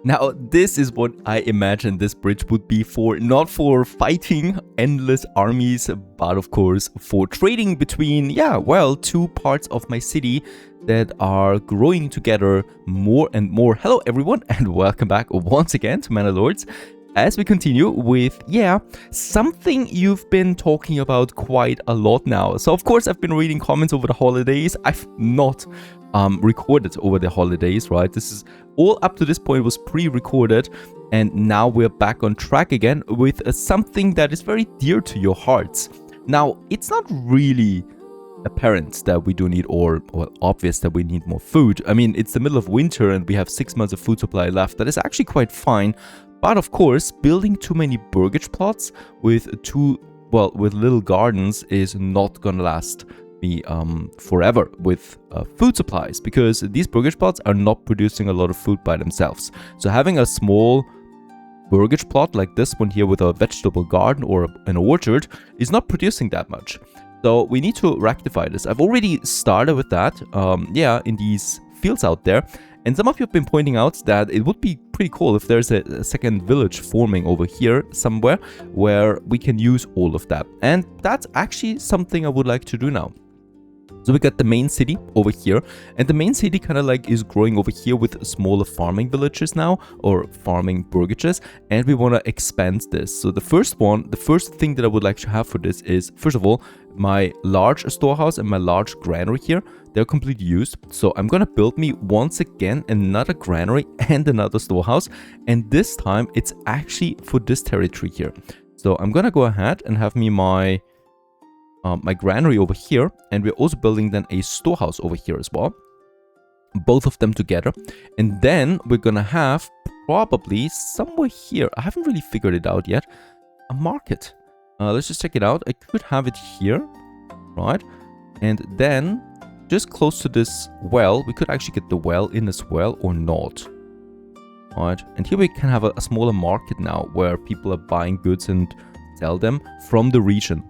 Now, this is what I imagine this bridge would be for, not for fighting endless armies, but of course for trading between, yeah, well, 2 parts of my city that are growing together more and more. Hello everyone and welcome back once again to Manor Lords, as we continue with, yeah, something you've been talking about quite a lot now. So of course I've been reading comments over the holidays. I've not recorded over the holidays, right? This is all up to this point was pre-recorded, and now we're back on track again with something that is very dear to your hearts. Now, it's not really apparent that we do need, or obvious that we need more food. I mean, it's the middle of winter and we have 6 months of food supply left. That is actually quite fine. But of course, building too many burgage plots with with little gardens is not gonna last me forever with food supplies, because these burgage plots are not producing a lot of food by themselves. So having a small burgage plot like this one here with a vegetable garden or an orchard is not producing that much. So we need to rectify this. I've already started with that, yeah, in these fields out there. And some of you have been pointing out that it would be pretty cool if there's a second village forming over here somewhere where we can use all of that. And that's actually something I would like to do now. So we got the main city over here, and the main city kind of like is growing over here with smaller farming villages now, or farming burgages, and we want to expand this. So the first thing that I would like to have for this is, first of all, my large storehouse and my large granary here, they're completely used. So I'm gonna build me once again another granary and another storehouse, and this time it's actually for this territory here. So I'm gonna go ahead and have me my granary over here, and we're also building then a storehouse over here as well, both of them together. And then we're gonna have probably somewhere here, I haven't really figured it out yet, a market. Let's just check it out. I could have it here, right? And then just close to this well, we could actually get the well in as well, or not, right? And here we can have a smaller market now where people are buying goods and sell them from the region.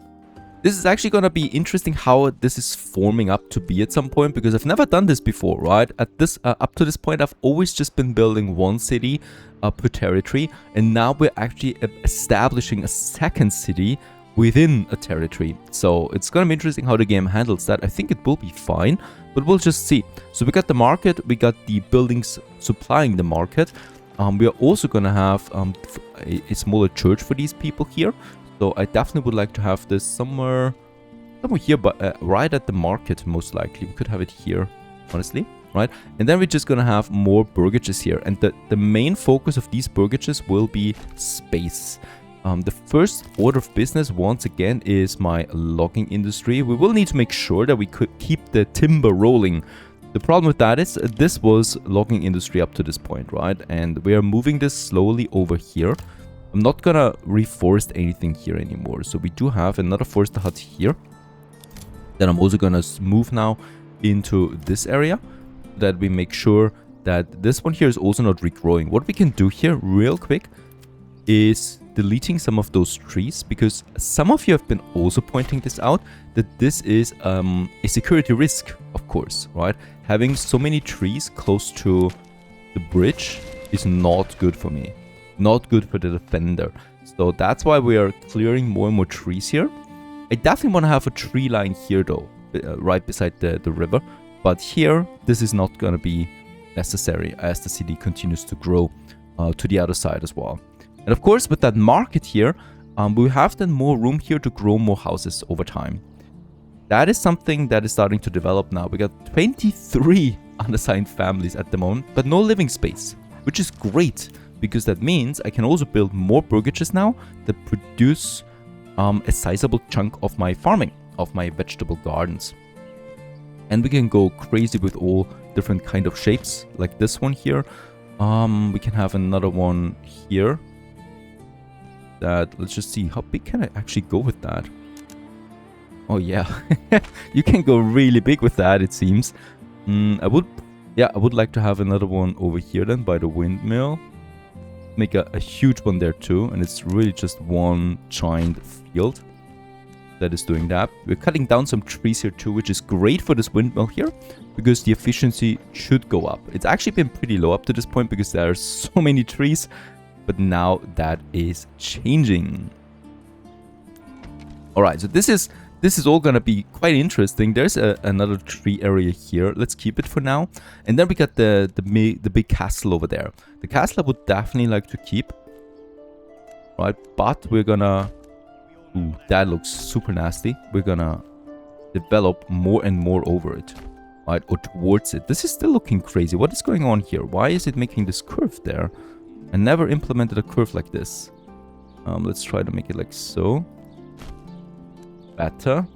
This is actually going to be interesting how this is forming up to be at some point, because I've never done this before, right? At this up to this point, I've always just been building one city per territory, and now we're actually establishing a second city within a territory. So it's going to be interesting how the game handles that. I think it will be fine, but we'll just see. So we got the market, we got the buildings supplying the market. We are also going to have a smaller church for these people here. So I definitely would like to have this somewhere here, but right at the market, most likely. We could have it here, honestly, right? And then we're just going to have more burgages here. And the main focus of these burgages will be space. The first order of business, once again, is my logging industry. We will need to make sure that we could keep the timber rolling. The problem with that is this was logging industry up to this point, right? And we are moving this slowly over here. I'm not gonna reforest anything here anymore. So we do have another forest hut here. Then I'm also gonna move now into this area, that we make sure that this one here is also not regrowing. What we can do here real quick is deleting some of those trees, because some of you have been also pointing this out, that this is a security risk, of course, right? Having so many trees close to the bridge is not good for me. Not good for the defender. So that's why we are clearing more and more trees here. I definitely want to have a tree line here though, right beside the river. But here, this is not going to be necessary as the city continues to grow to the other side as well. And of course, with that market here, we have then more room here to grow more houses over time. That is something that is starting to develop now. We got 23 unassigned families at the moment, but no living space, which is great. Because that means I can also build more burgages now that produce a sizable chunk of my farming, of my vegetable gardens. And we can go crazy with all different kind of shapes, like this one here. We can have another one here. That, let's just see, how big can I actually go with that? Oh yeah, you can go really big with that, it seems. I would like to have another one over here then by the windmill. Make a huge one there too, and it's really just one giant field that is doing that. We're cutting down some trees here too, which is great for this windmill here, because the efficiency should go up. It's actually been pretty low up to this point because there are so many trees, but now that is changing. All right, so this is all gonna be quite interesting. There's another tree area here. Let's keep it for now. And then we got the big castle over there. The castle I would definitely like to keep, right? But we're gonna... Ooh, that looks super nasty. We're gonna develop more and more over it, right? Or towards it. This is still looking crazy. What is going on here? Why is it making this curve there? I never implemented a curve like this. Let's try to make it like so. Better.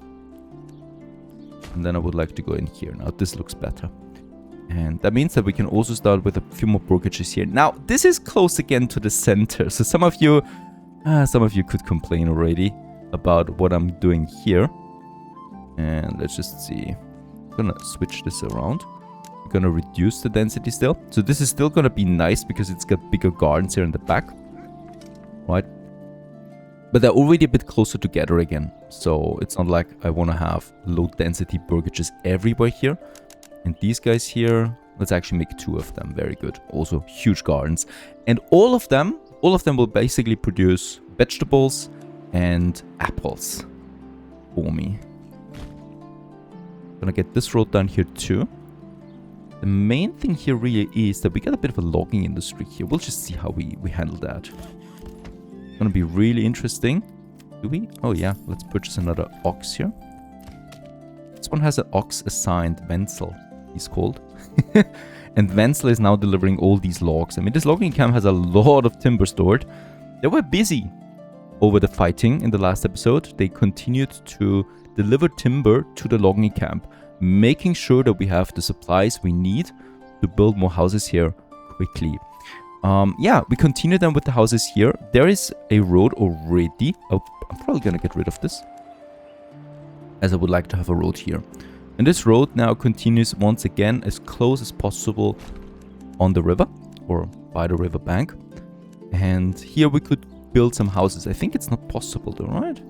And then I would like to go in here. Now this looks better. And that means that we can also start with a few more burgages here. Now this is close again to the center. So some of you could complain already about what I'm doing here. And let's just see. I'm gonna switch this around. We're gonna reduce the density still. So this is still gonna be nice because it's got bigger gardens here in the back. Right? But they're already a bit closer together again. So it's not like I want to have low density burgages everywhere here. And these guys here, let's actually make 2 of them. Very good. Also huge gardens. And all of them will basically produce vegetables and apples for me. Gonna get this road down here too. The main thing here really is that we got a bit of a logging industry here. We'll just see how we handle that. Gonna be really interesting. Do we? Oh yeah, let's purchase another ox here. This one has an ox assigned, Wenzel, he's called. And Wenzel is now delivering all these logs. I mean, this logging camp has a lot of timber stored. They were busy over the fighting in the last episode. They continued to deliver timber to the logging camp, making sure that we have the supplies we need to build more houses here quickly. Yeah, we continue then with the houses here. There is a road already. Oh, I'm probably gonna get rid of this, as I would like to have a road here. And this road now continues once again as close as possible on the river, or by the river bank. And here we could build some houses. I think it's not possible though, right?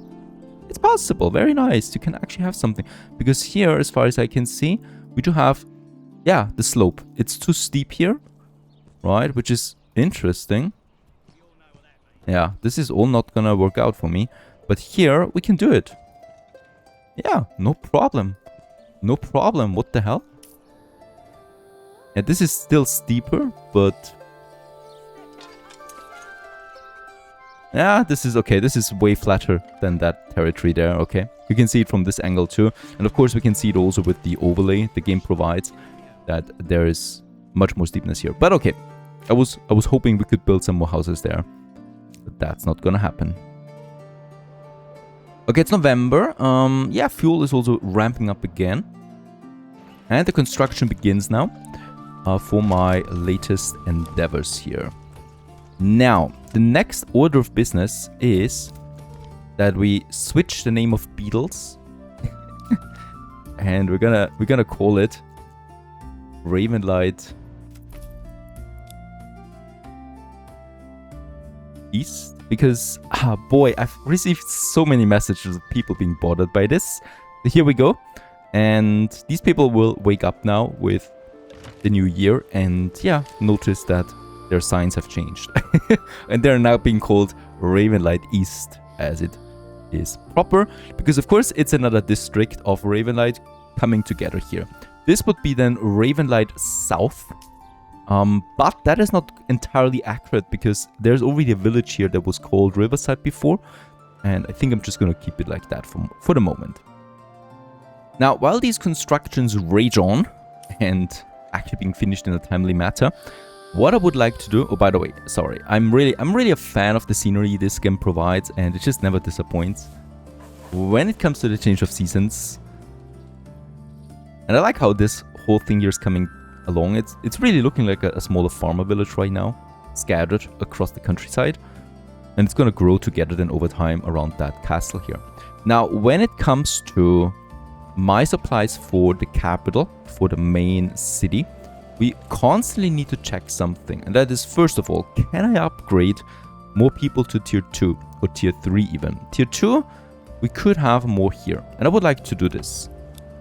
It's possible. Very nice. You can actually have something. Because here, as far as I can see, we do have, yeah, the slope. It's too steep here, right? Which is interesting. Yeah, this is all not gonna work out for me. But here, we can do it. Yeah, no problem. No problem. What the hell? Yeah, this is still steeper, but... yeah, this is okay. This is way flatter than that territory there, okay? You can see it from this angle too. And of course, we can see it also with the overlay the game provides, that there is much more steepness here. But okay, I was hoping we could build some more houses there. But that's not gonna happen. Okay, it's November. Yeah, fuel is also ramping up again. And the construction begins now for my latest endeavors here. Now, the next order of business is that we switch the name of Beetles. And we're gonna call it Ravenlight East. Because, boy, I've received so many messages of people being bothered by this. Here we go. And these people will wake up now with the new year and, yeah, notice that their signs have changed. And they're now being called Ravenlight East, as it is proper. Because, of course, it's another district of Ravenlight coming together here. This would be then Ravenlight South. But that is not entirely accurate because there's already a village here that was called Riverside before. And I think I'm just going to keep it like that for the moment. Now, while these constructions rage on and actually being finished in a timely manner, what I would like to do... oh, by the way, sorry. I'm really a fan of the scenery this game provides, and it just never disappoints. When it comes to the change of seasons... and I like how this whole thing here is coming along. It's really looking like a smaller farmer village right now, scattered across the countryside. And it's going to grow together then over time around that castle here. Now, when it comes to my supplies for the capital, for the main city, we constantly need to check something. And that is, first of all, can I upgrade more people to tier 2 or tier 3 even? Tier 2, we could have more here. And I would like to do this.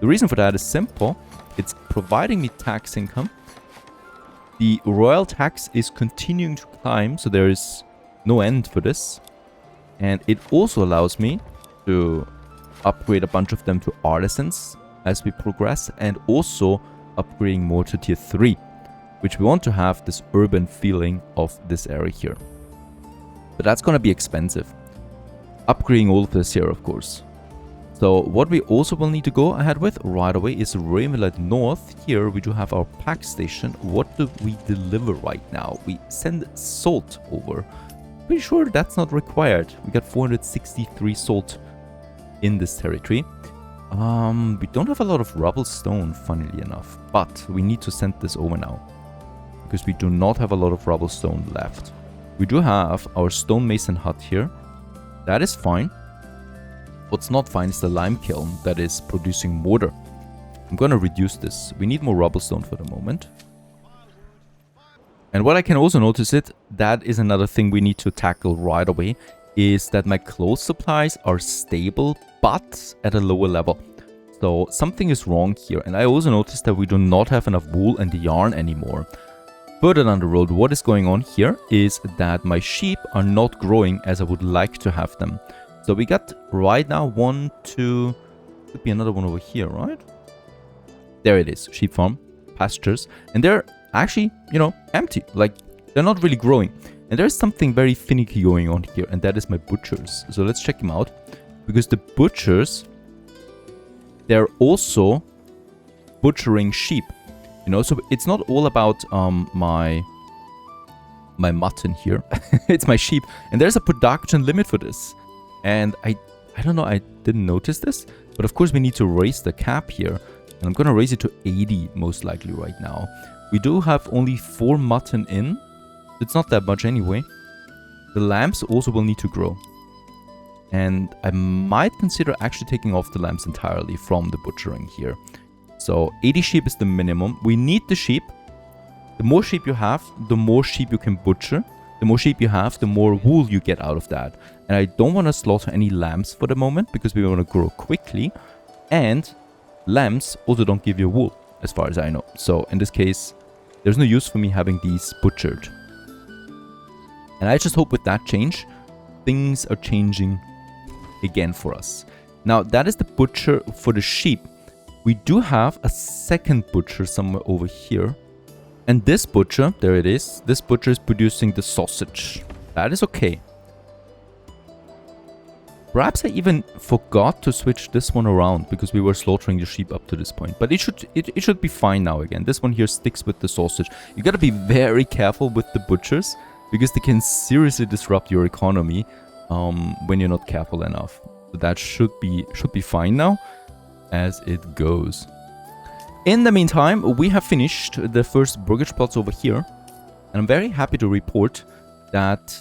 The reason for that is simple. It's providing me tax income. The royal tax is continuing to climb, so there is no end for this. And it also allows me to upgrade a bunch of them to artisans as we progress, and also upgrading more to tier 3, which we want to have this urban feeling of this area here. But that's going to be expensive. Upgrading all of this here, of course. So what we also will need to go ahead with right away is Ravenlight North. Here we do have our pack station. What do we deliver right now? We send salt over. Pretty sure that's not required. We got 463 salt in this territory. We don't have a lot of rubble stone, funnily enough, but we need to send this over now because we do not have a lot of rubble stone left. We do have our stonemason hut here. That is fine. What's not fine is the lime kiln that is producing mortar. I'm gonna reduce this. We need more rubble stone for the moment. And what I can also notice that is another thing we need to tackle right away, is that my clothes supplies are stable, but at a lower level. So something is wrong here. And I also noticed that we do not have enough wool and yarn anymore. Further down the road, what is going on here is that my sheep are not growing as I would like to have them. So we got right now 1, 2, could be another one over here, right? There it is, sheep farm, pastures. And they're actually, you know, empty. Like, they're not really growing. And there's something very finicky going on here, and that is my butchers. So let's check them out. Because the butchers, they're also butchering sheep. You know, so it's not all about my mutton here. It's my sheep. And there's a production limit for this. And I don't know, I didn't notice this. But of course we need to raise the cap here. And I'm gonna raise it to 80 most likely right now. We do have only 4 mutton in. It's not that much anyway. The lambs also will need to grow. And I might consider actually taking off the lambs entirely from the butchering here. So 80 sheep is the minimum. We need the sheep. The more sheep you have, the more sheep you can butcher. The more sheep you have, the more wool you get out of that. And I don't want to slaughter any lambs for the moment because we want to grow quickly. And lambs also don't give you wool, as far as I know. So in this case, there's no use for me having these butchered. And I just hope with that change, things are changing again for us. Now, that is the butcher for the sheep. We do have a second butcher somewhere over here. And this butcher, there it is. This butcher is producing the sausage. That is okay. Perhaps I even forgot to switch this one around because we were slaughtering the sheep up to this point. But it should be fine now again. This one here sticks with the sausage. You gotta be very careful with the butchers because they can seriously disrupt your economy when you're not careful enough. So that should be fine now as it goes. In the meantime, we have finished the first burgage plots over here. And I'm very happy to report that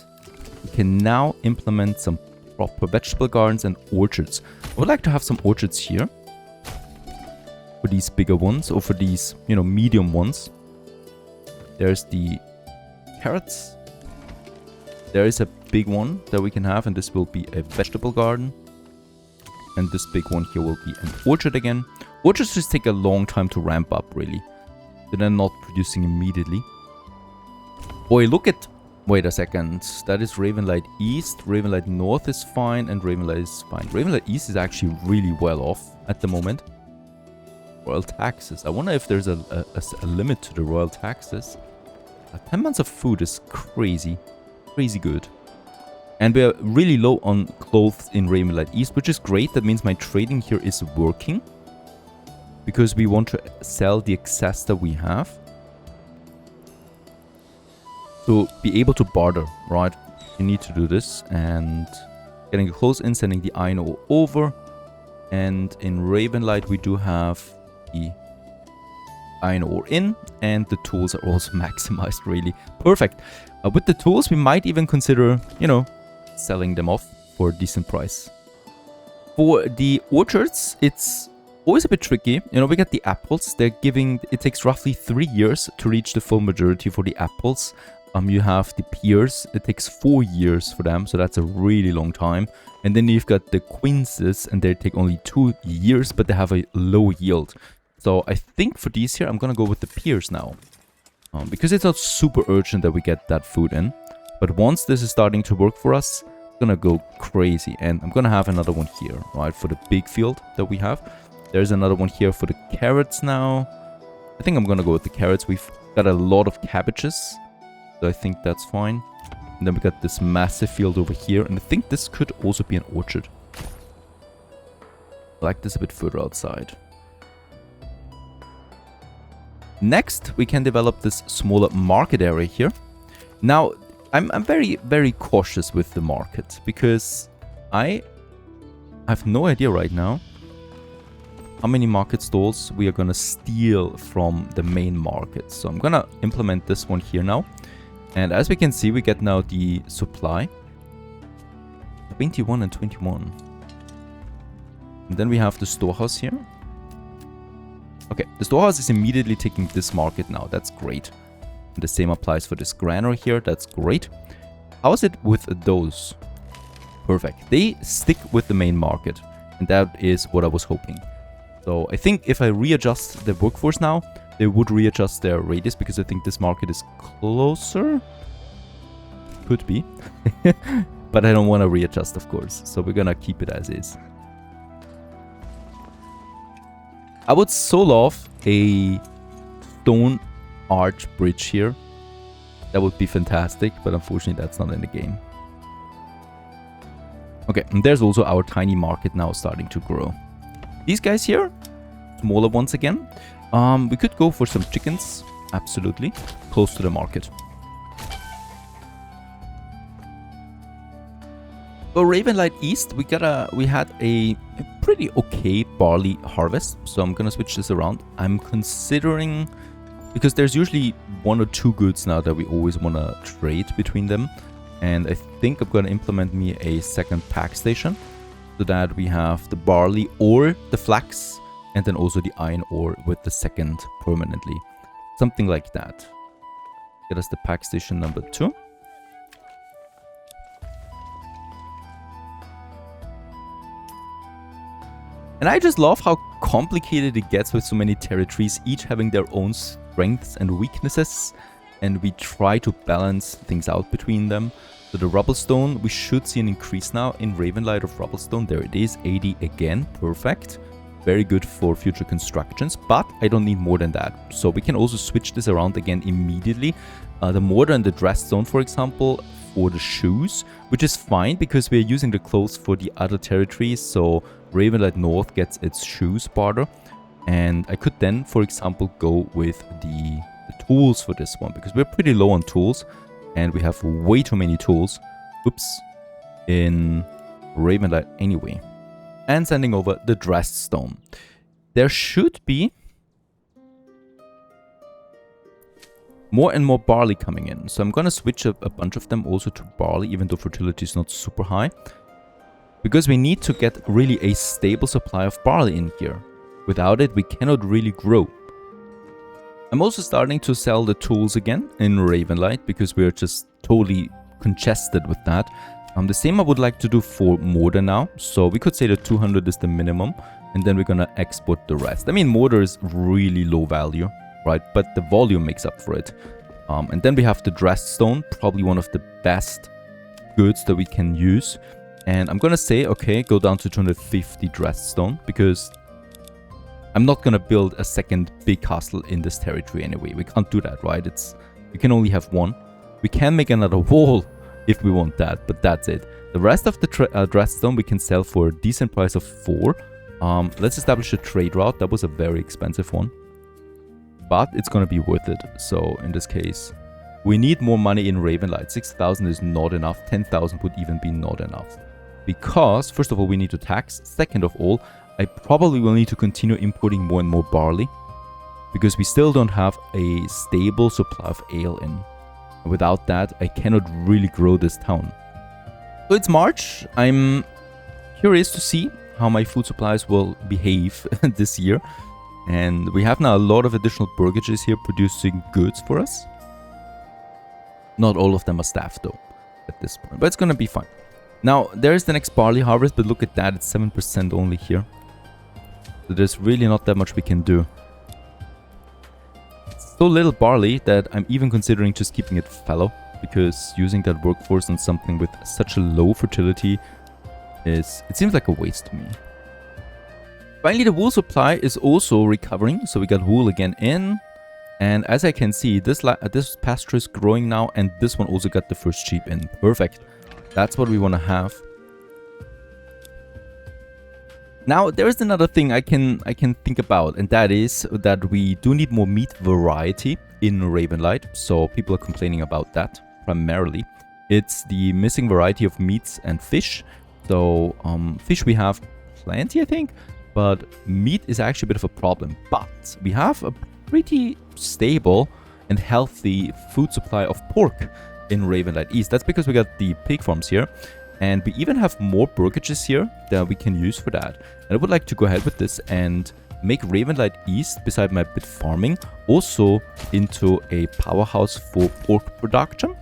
we can now implement some proper vegetable gardens and orchards. I would like to have some orchards here for these bigger ones, or for these, you know, medium ones. There's the carrots. There is a big one that we can have, and this will be a vegetable garden. And this big one here will be an orchard again. Orchards just take a long time to ramp up, really. So they're not producing immediately. Boy, look at... Wait a second. That is Ravenlight East. Ravenlight North is fine, and Ravenlight is fine. Ravenlight East is actually really well off at the moment. Royal taxes. I wonder if there's a limit to the royal taxes. 10 months of food is crazy. Crazy good. And we're really low on clothes in Ravenlight East, which is great. That means my trading here is working. Because we want to sell the excess that we have. To be able to barter, right? You need to do this. And getting the clothes in, sending the iron ore over. And in Ravenlight we do have the iron ore in. And the tools are also maximized, really. Perfect. With the tools we might even consider, you know, selling them off for a decent price. For the orchards, it's always a bit tricky. You know, we got the apples. They're giving... It takes roughly 3 years to reach the full majority for the apples. You have the pears. It takes 4 years for them, so that's a really long time. And then you've got the quinces, and they take only 2 years, but they have a low yield. So I think for these here, I'm gonna go with the pears now. Because it's not super urgent that we get that food in. But once this is starting to work for us, it's gonna go crazy. And I'm gonna have another one here, right, for the big field that we have. There's another one here for the carrots now. I think I'm gonna go with the carrots. We've got a lot of cabbages. So I think that's fine. And then we got this massive field over here. And I think this could also be an orchard. I like this a bit further outside. Next, we can develop this smaller market area here. Now, I'm very, very cautious with the market. Because I have no idea right now how many market stalls we are going to steal from the main market. So I'm going to implement this one here now. And as we can see, we get now the supply. 21 and 21. And then we have the storehouse here. Okay, the storehouse is immediately taking this market now. That's great. And the same applies for this granary here. That's great. How is it with those? Perfect. They stick with the main market. And that is what I was hoping. So I think if I readjust the workforce now, they would readjust their radius because I think this market is closer. Could be. But I don't want to readjust, of course. So we're gonna keep it as is. I would so love a stone arch bridge here. That would be fantastic, but unfortunately that's not in the game. Okay, and there's also our tiny market now starting to grow. These guys here, smaller ones again. We could go for some chickens, absolutely, close to the market. For Ravenlight East, we had a pretty okay barley harvest, so I'm gonna switch this around. I'm considering, because there's usually 1 or 2 goods now that we always want to trade between them, and I think I'm gonna implement me a second pack station, so that we have the barley or the flax, and then also the iron ore with the second permanently. Something like that. Get us the pack station number 2. And I just love how complicated it gets with so many territories, each having their own strengths and weaknesses. And we try to balance things out between them. So the rubblestone, we should see an increase now in Ravenlight of rubblestone. There it is, 80 again, perfect. Very good for future constructions, but I don't need more than that. So we can also switch this around again immediately. The mortar and the dress stone, for example, for the shoes, which is fine because we're using the clothes for the other territories. So Ravenlight North gets its shoes barter, and I could then, for example, go with the tools for this one because we're pretty low on tools and we have way too many tools. Oops, in Ravenlight anyway. And sending over the dressed stone. There should be more and more barley coming in. So I'm gonna switch up a bunch of them also to barley, even though fertility is not super high. Because we need to get really a stable supply of barley in here. Without it, we cannot really grow. I'm also starting to sell the tools again in Ravenlight because we're just totally congested with that. The same I would like to do for mortar now. So we could say that 200 is the minimum, and then we're gonna export the rest. I mean, mortar is really low value, right? But the volume makes up for it. And then we have the dressed stone, probably one of the best goods that we can use. And I'm gonna say, okay, go down to 250 dressed stone because I'm not gonna build a second big castle in this territory anyway. We can't do that, right? You can only have one. We can make another wall if we want that, but that's it. The rest of the dressed stone we can sell for a decent price of 4. Let's establish a trade route. That was a very expensive one, but it's gonna be worth it. So in this case, we need more money in Ravenlight. 6,000 is not enough. 10,000 would even be not enough. Because, first of all, we need to tax. Second of all, I probably will need to continue importing more and more barley. Because we still don't have a stable supply of ale in. Without that, I cannot really grow this town. So it's March. I'm curious to see how my food supplies will behave this year. And we have now a lot of additional burgages here producing goods for us. Not all of them are staffed though at this point, but it's gonna be fine. Now, there's the next barley harvest, but look at that, it's 7% only here. So there's really not that much we can do. It's so little barley that I'm even considering just keeping it fallow, because using that workforce on something with such a low fertility it seems like a waste to me. Finally, the wool supply is also recovering, so we got wool again in. And as I can see, this pasture is growing now, and this one also got the first sheep in. Perfect. That's what we want to have. Now, there is another thing I can think about, and that is that we do need more meat variety in Ravenlight. So people are complaining about that primarily. It's the missing variety of meats and fish. So fish we have plenty, I think, but meat is actually a bit of a problem. But we have a pretty stable and healthy food supply of pork in Ravenlight East. That's because we got the pig farms here, and we even have more burgages here that we can use for that. And I would like to go ahead with this and make Ravenlight East, beside my bit farming, also into a powerhouse for pork production,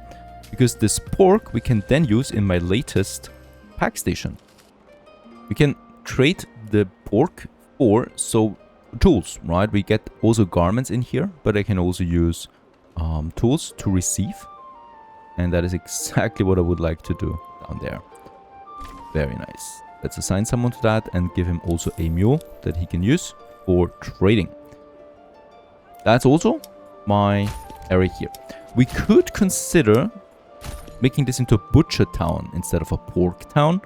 because this pork we can then use in my latest pack station. We can trade the pork for tools, right? We get also garments in here, but I can also use tools to receive. And that is exactly what I would like to do down there. Very nice. Let's assign someone to that and give him also a mule that he can use. for trading. That's also my area here. We could consider making this into a butcher town instead of a pork town,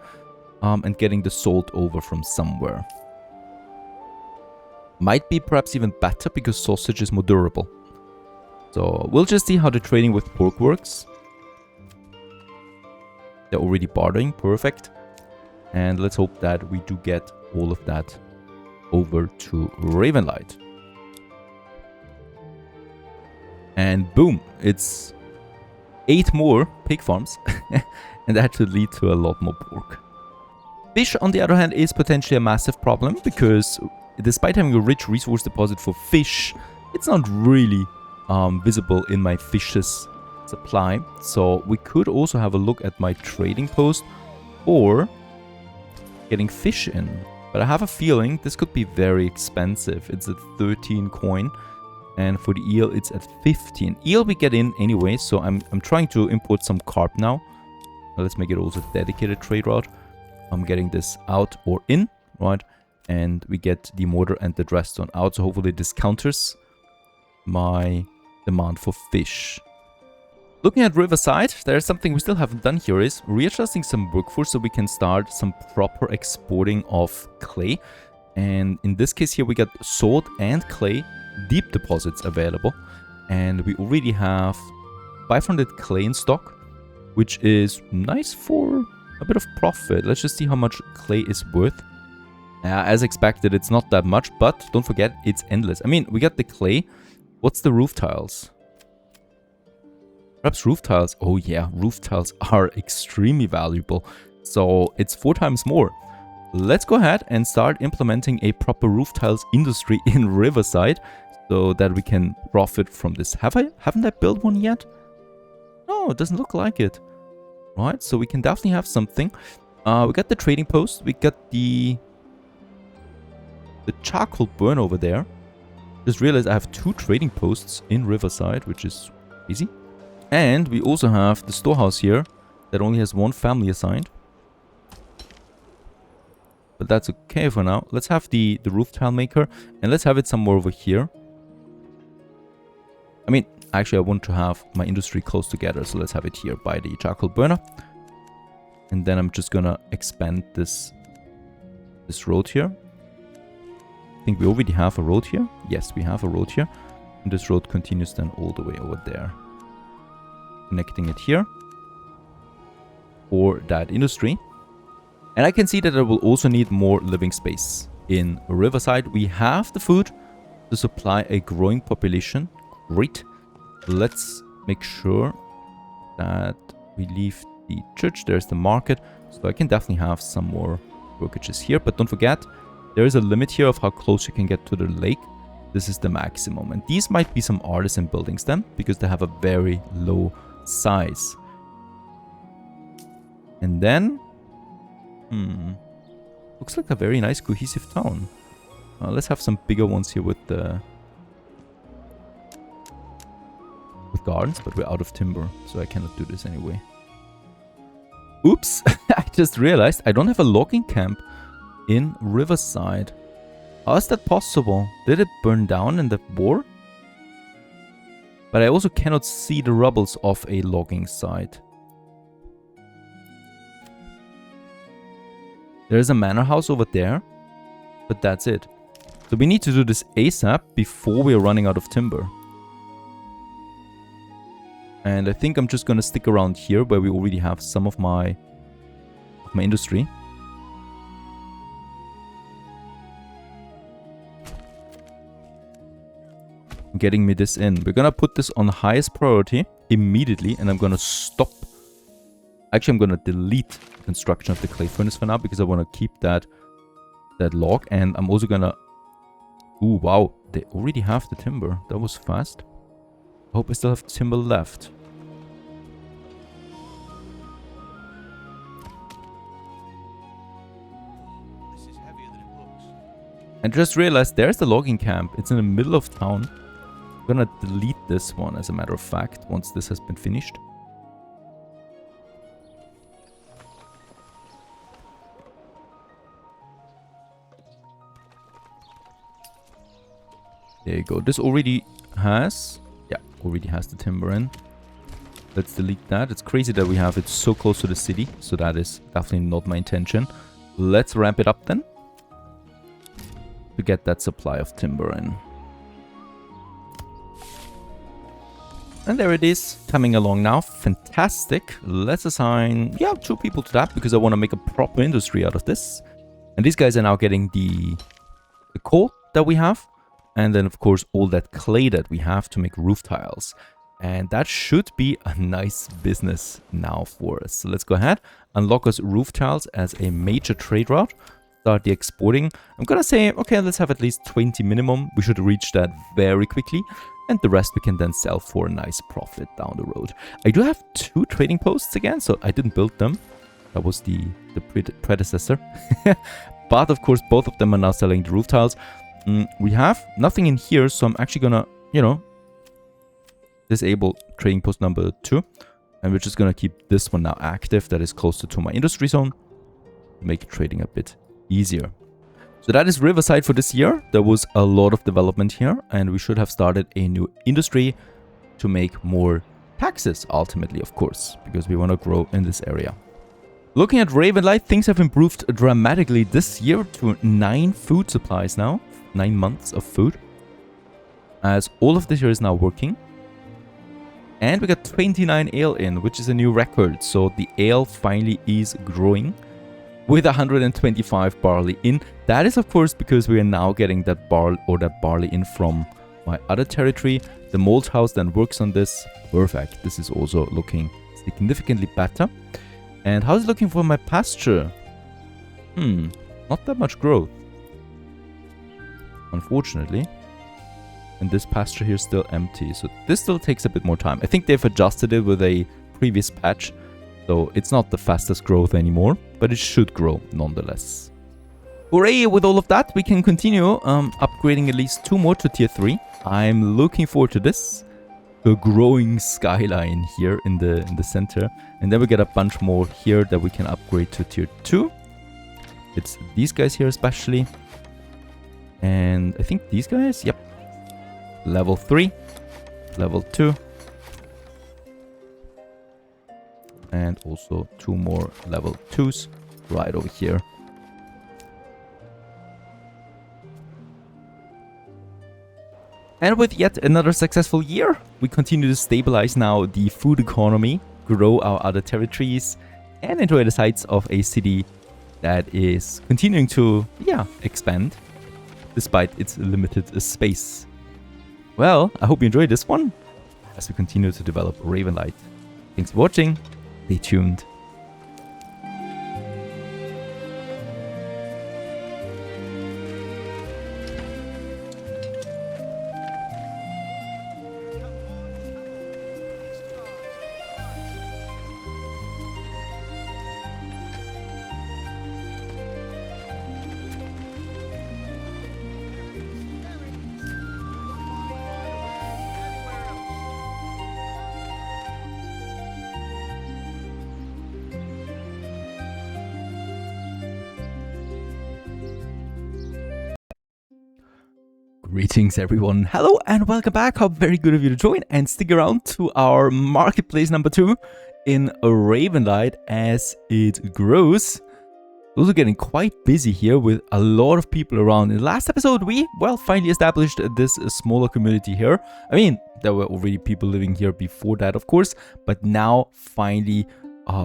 and getting the salt over from somewhere. Might be perhaps even better because sausage is more durable. So we'll just see how the trading with pork works. They're already bartering, perfect. And let's hope that we do get all of that over to Ravenlight. And boom, it's 8 more pig farms. And that should lead to a lot more pork. Fish, on the other hand, is potentially a massive problem because despite having a rich resource deposit for fish, it's not really visible in my fish's supply. So we could also have a look at my trading post or getting fish in. But I have a feeling this could be very expensive. It's at 13 coin. And for the eel, it's at 15. Eel we get in anyway, so I'm trying to import some carp now. Let's make it also a dedicated trade route. I'm getting this out or in, right? And we get the mortar and the dressstone out. So hopefully this counters my demand for fish. Looking at Riverside, there's something we still haven't done here is readjusting some workforce so we can start some proper exporting of clay. And in this case here, we got salt and clay deep deposits available. And we already have 500 clay in stock, which is nice for a bit of profit. Let's just see how much clay is worth. As expected, it's not that much, but don't forget, it's endless. I mean, we got the clay. What's the roof tiles? Perhaps roof tiles. Oh yeah, roof tiles are extremely valuable. So it's 4 times more. Let's go ahead and start implementing a proper roof tiles industry in Riverside so that we can profit from this. Haven't I built one yet? No, it doesn't look like it. Right, so we can definitely have something. We got the trading post. We got the charcoal burn over there. Just realized I have 2 trading posts in Riverside, which is easy. And we also have the storehouse here that only has 1 family assigned. But that's okay for now. Let's have the roof tile maker and let's have it somewhere over here. I mean, actually I want to have my industry close together, so let's have it here by the charcoal burner. And then I'm just gonna expand this road here. I think we already have a road here. Yes, we have a road here. And this road continues then all the way over there. Connecting it here for that industry. And I can see that I will also need more living space in Riverside. We have the food to supply a growing population. Great. Let's make sure that we leave the church. There's the market. So I can definitely have some more workages here. But don't forget, there is a limit here of how close you can get to the lake. This is the maximum. And these might be some artisan buildings then, because they have a very low size. And then looks like a very nice cohesive town. Let's have some bigger ones here with gardens, but we're out of timber, so I cannot do this anyway. Oops. I just realized I don't have a logging camp in Riverside. How is that possible? Did it burn down in the war? But I also cannot see the rubbles of a logging site. There's a manor house over there, but that's it. So we need to do this ASAP before we're running out of timber. And I think I'm just gonna stick around here where we already have some of my industry. Getting me this in. We're gonna put this on highest priority immediately, and I'm gonna stop. Actually, I'm gonna delete construction of the clay furnace for now because I want to keep that log, and I'm also gonna. Ooh, wow! They already have the timber. That was fast. I hope I still have timber left. This is heavier than it looks. I just realized there's the logging camp. It's in the middle of town. I'm gonna delete this one as a matter of fact once this has been finished. There you go. This already has... Yeah, already has the timber in. Let's delete that. It's crazy that we have it so close to the city. So that is definitely not my intention. Let's ramp it up then. To get that supply of timber in. And there it is, coming along now. Fantastic. Let's assign, 2 people to that, because I want to make a proper industry out of this. And these guys are now getting the coal that we have. And then, of course, all that clay that we have to make roof tiles. And that should be a nice business now for us. So let's go ahead, unlock us roof tiles as a major trade route. Start the exporting. I'm gonna say, okay, let's have at least 20 minimum. We should reach that very quickly. And the rest we can then sell for a nice profit down the road. I do have 2 trading posts again, so I didn't build them. That was the predecessor. But of course, both of them are now selling the roof tiles. We have nothing in here, so I'm actually gonna, disable trading post number 2. And we're just gonna keep this one now active, that is closer to my industry zone. Make trading a bit easier. So that is Riverside for this year. There was a lot of development here, and we should have started a new industry to make more taxes, ultimately, of course, because we want to grow in this area. Looking at Ravenlight, things have improved dramatically this year to 9 food supplies now, 9 months of food, as all of this here is now working. And we got 29 ale in, which is a new record, so the ale finally is growing. With 125 barley in. That is, of course, because we are now getting that barley in from my other territory. The malt house then works on this. Perfect. This is also looking significantly better. And how's it looking for my pasture? Not that much growth, unfortunately. And this pasture here is still empty. So this still takes a bit more time. I think they've adjusted it with a previous patch. So it's not the fastest growth anymore, but it should grow nonetheless. Hooray! With all of that, we can continue upgrading at least 2 more to tier 3. I'm looking forward to this. A growing skyline here in the center. And then we get a bunch more here that we can upgrade to tier 2. It's these guys here especially. And I think these guys, yep. Level 3, level 2. And also 2 more level 2s right over here. And with yet another successful year, we continue to stabilize now the food economy, grow our other territories, and enjoy the sights of a city that is continuing to, expand, despite its limited space. Well, I hope you enjoyed this one, as we continue to develop Ravenlight. Thanks for watching. Stay tuned. Greetings everyone, hello and welcome back. How very good of you to join and stick around to our marketplace number 2 in Ravenlight as it grows. Also getting quite busy here with a lot of people around. In the last episode we, finally established this smaller community here. I mean, there were already people living here before that, of course, but now finally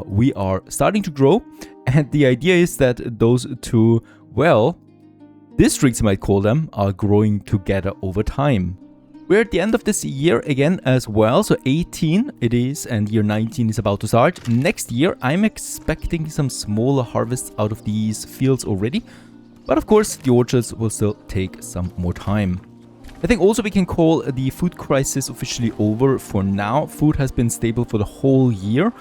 we are starting to grow, and the idea is that those two, districts, you might call them, are growing together over time. We're at the end of this year again as well, so 18 it is, and year 19 is about to start. Next year I'm expecting some smaller harvests out of these fields already, but of course the orchards will still take some more time. I think also we can call the food crisis officially over for now. Food has been stable for the whole year,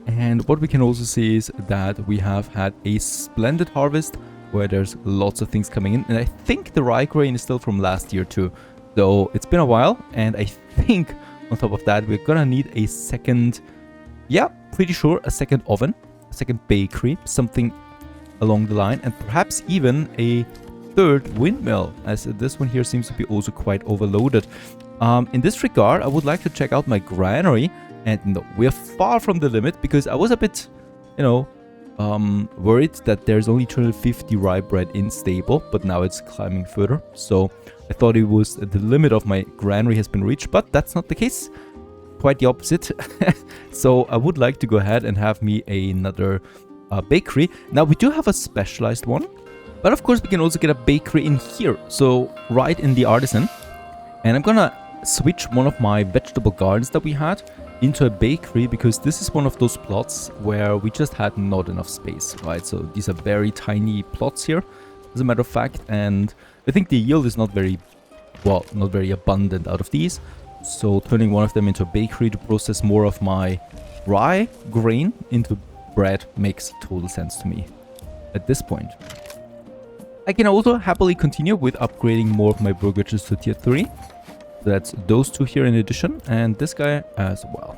and what we can also see is that we have had a splendid harvest where there's lots of things coming in, and I think the rye grain is still from last year too. So it's been a while, and I think on top of that we're gonna need a second, pretty sure a second oven, a second bakery, something along the line, and perhaps even a third windmill, as this one here seems to be also quite overloaded. In this regard, I would like to check out my granary, and no, we're far from the limit because I was a bit, you know, worried that there's only 250 rye bread in stable, but now it's climbing further. So I thought it was the limit of my granary has been reached, but that's not the case. Quite the opposite. So I would like to go ahead and have me another bakery. Now we do have a specialized one, but of course we can also get a bakery in here. So right in the artisan, and I'm gonna switch one of my vegetable gardens that we had into a bakery because this is one of those plots where we just had not enough space, right? So these are very tiny plots here, as a matter of fact, and I think the yield is not very, well, not very abundant out of these. So turning one of them into a bakery to process more of my rye grain into bread makes total sense to me at this point. I can also happily continue with upgrading more of my brokerages to tier 3. That's those two here in addition, and this guy as well.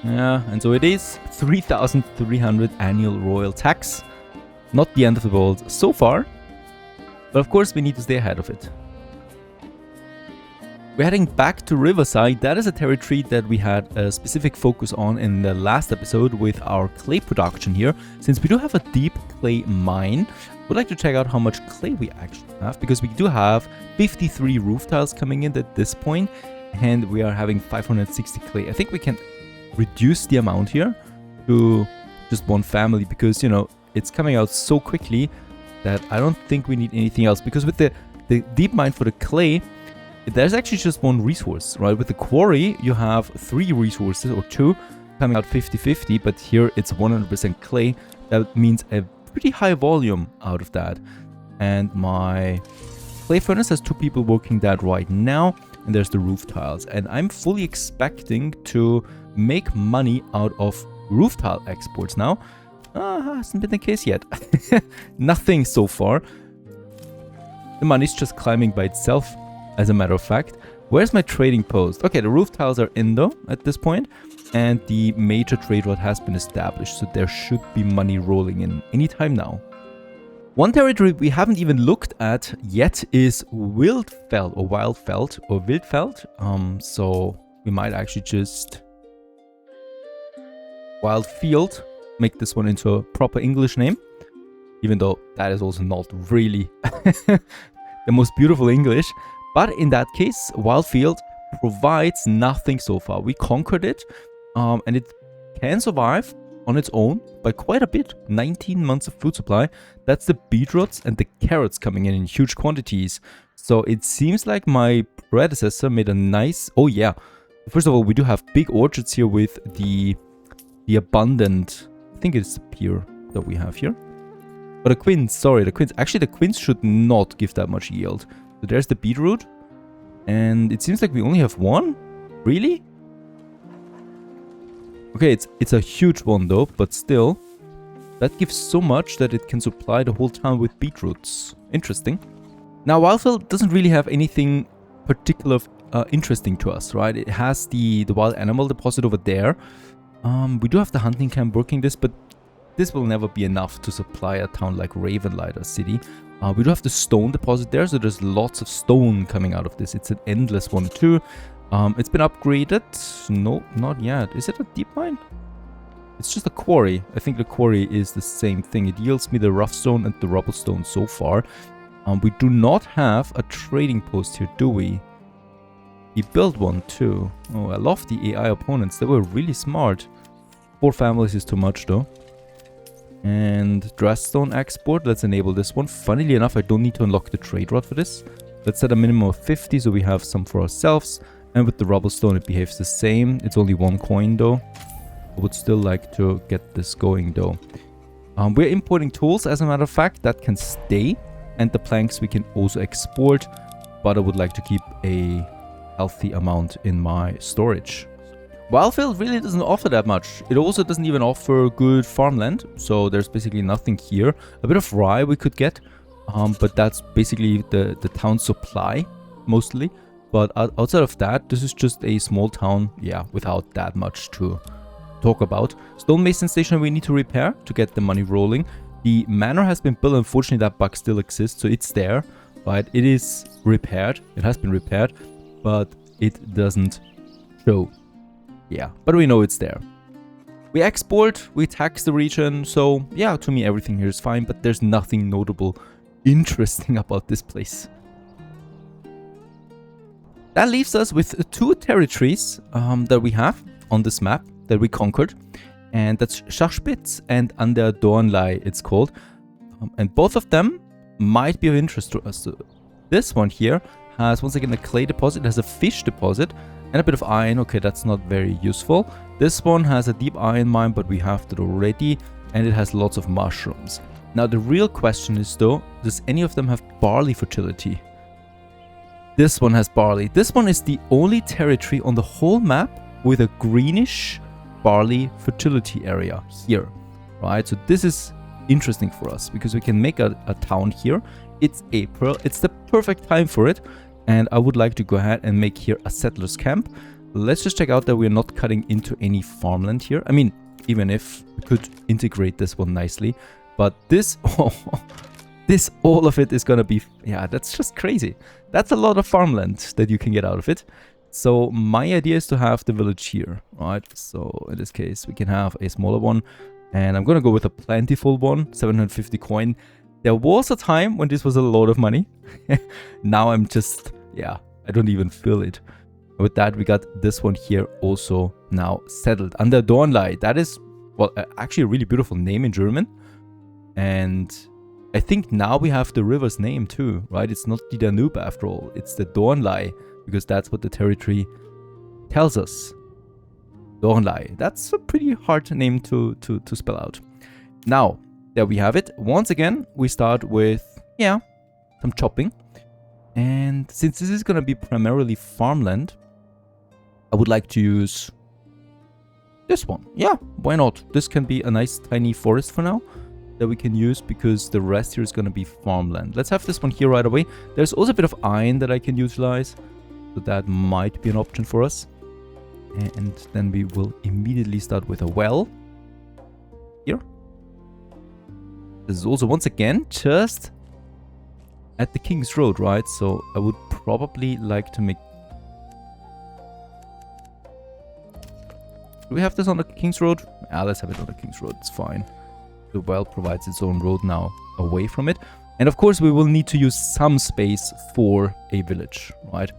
Yeah, and so it is 3,300 annual royal tax. Not the end of the world so far, but of course we need to stay ahead of it. We're heading back to Riverside. That is a territory that we had a specific focus on in the last episode with our clay production here. Since we do have a deep clay mine, we'd like to check out how much clay we actually have, because we do have 53 roof tiles coming in at this point, and we are having 560 clay. I think we can reduce the amount here to just one family, because, you know, it's coming out so quickly that I don't think we need anything else. Because with the deep mine for the clay, there's actually just one resource, right? With the quarry, you have 3 resources or 2 coming out 50-50, but here it's 100% clay. That means a pretty high volume out of that. And my clay furnace has 2 people working that right now, and there's the roof tiles. And I'm fully expecting to make money out of roof tile exports now. Hasn't been the case yet. Nothing so far. The money's just climbing by itself, as a matter of fact. Where's my trading post? Okay, the roof tiles are in though at this point, and the major trade route has been established, so there should be money rolling in anytime now. One territory we haven't even looked at yet is Wildfeld or Wildfeld or Wildfeld. So we might actually just Wildfield, make this one into a proper English name, even though that is also not really the most beautiful English. But in that case, Wildfield provides nothing so far. We conquered it, and it can survive on its own by quite a bit. 19 months of food supply. That's the beetroots and the carrots coming in huge quantities. So it seems like my predecessor made a nice... Oh yeah, first of all, we do have big orchards here with the abundant... I think it's the pear that we have here. But the quince, sorry, the quince. Actually, the quince should not give that much yield. So there's the beetroot, and it seems like we only have one? Really? Okay, it's a huge one though, but still. That gives so much that it can supply the whole town with beetroots. Interesting. Now, Wildfell doesn't really have anything particular interesting to us, right? It has the wild animal deposit over there. We do have the hunting camp working this, but this will never be enough to supply a town like Ravenlight, a city. We do have the stone deposit there, so there's lots of stone coming out of this. It's an endless one too. It's been upgraded. No, not yet. Is it a deep mine? It's just a quarry. I think the quarry is the same thing. It yields me the rough stone and the rubble stone so far. We do not have a trading post here, do we? We built one too. Oh, I love the AI opponents. They were really smart. 4 families is too much though. And dressstone export, let's enable this one. Funnily enough, I don't need to unlock the trade route for this. Let's set a minimum of 50, so we have some for ourselves. And with the rubblestone, it behaves the same. It's only 1 coin though. I would still like to get this going though. We're importing tools, as a matter of fact, that can stay. And the planks we can also export. But I would like to keep a healthy amount in my storage. Wildfield really doesn't offer that much. It also doesn't even offer good farmland, so there's basically nothing here. A bit of rye we could get, but that's basically the town supply, mostly. But outside of that, this is just a small town, yeah, without that much to talk about. Stonemason station we need to repair to get the money rolling. The manor has been built. Unfortunately, that bug still exists, so it's there, right? It is repaired. It has been repaired, but it doesn't show. Yeah, but we know it's there. We export, we tax the region, so yeah, to me everything here is fine, but there's nothing notable interesting about this place. That leaves us with 2 territories that we have on this map that we conquered, and that's Schachspitz and An der Dornlei it's called, and both of them might be of interest to us. So this one here has once again a clay deposit, it has a fish deposit, and a bit of iron. Okay, that's not very useful. This one has a deep iron mine, but we have that already, and it has lots of mushrooms. Now the real question is though, does any of them have barley fertility? This one has barley. This one is the only territory on the whole map with a greenish barley fertility area here, right? So this is interesting for us because we can make a town here. It's April, it's the perfect time for it. And I would like to go ahead and make here a settlers camp. Let's just check out that we're not cutting into any farmland here. I mean, even if we could integrate this one nicely, but this, this, all of it is gonna be, yeah, that's just crazy. That's a lot of farmland that you can get out of it. So my idea is to have the village here, right? So in this case, we can have a smaller one, and I'm gonna go with a plentiful one, 750 coin. There was a time when this was a lot of money. Now I'm just, yeah, I don't even feel it. With that, we got this one here also now settled. An der Dornlei, that is, well, actually a really beautiful name in German. And I think now we have the river's name too, right? It's not the Danube after all, it's the Dornlei, because that's what the territory tells us. Dornlei, that's a pretty hard name to spell out. Now, there we have it. Once again, we start with, yeah, some chopping. And since this is going to be primarily farmland, I would like to use this one. Yeah, why not? This can be a nice tiny forest for now that we can use because the rest here is going to be farmland. Let's have this one here right away. There's also a bit of iron that I can utilize, so that might be an option for us. And then we will immediately start with a well here. This is also, once again, just at the King's Road, right? So I would probably like to make... Do we have this on the King's Road? Ah, let's have it on the King's Road. It's fine. The well provides its own road now away from it. And of course, we will need to use some space for a village, right?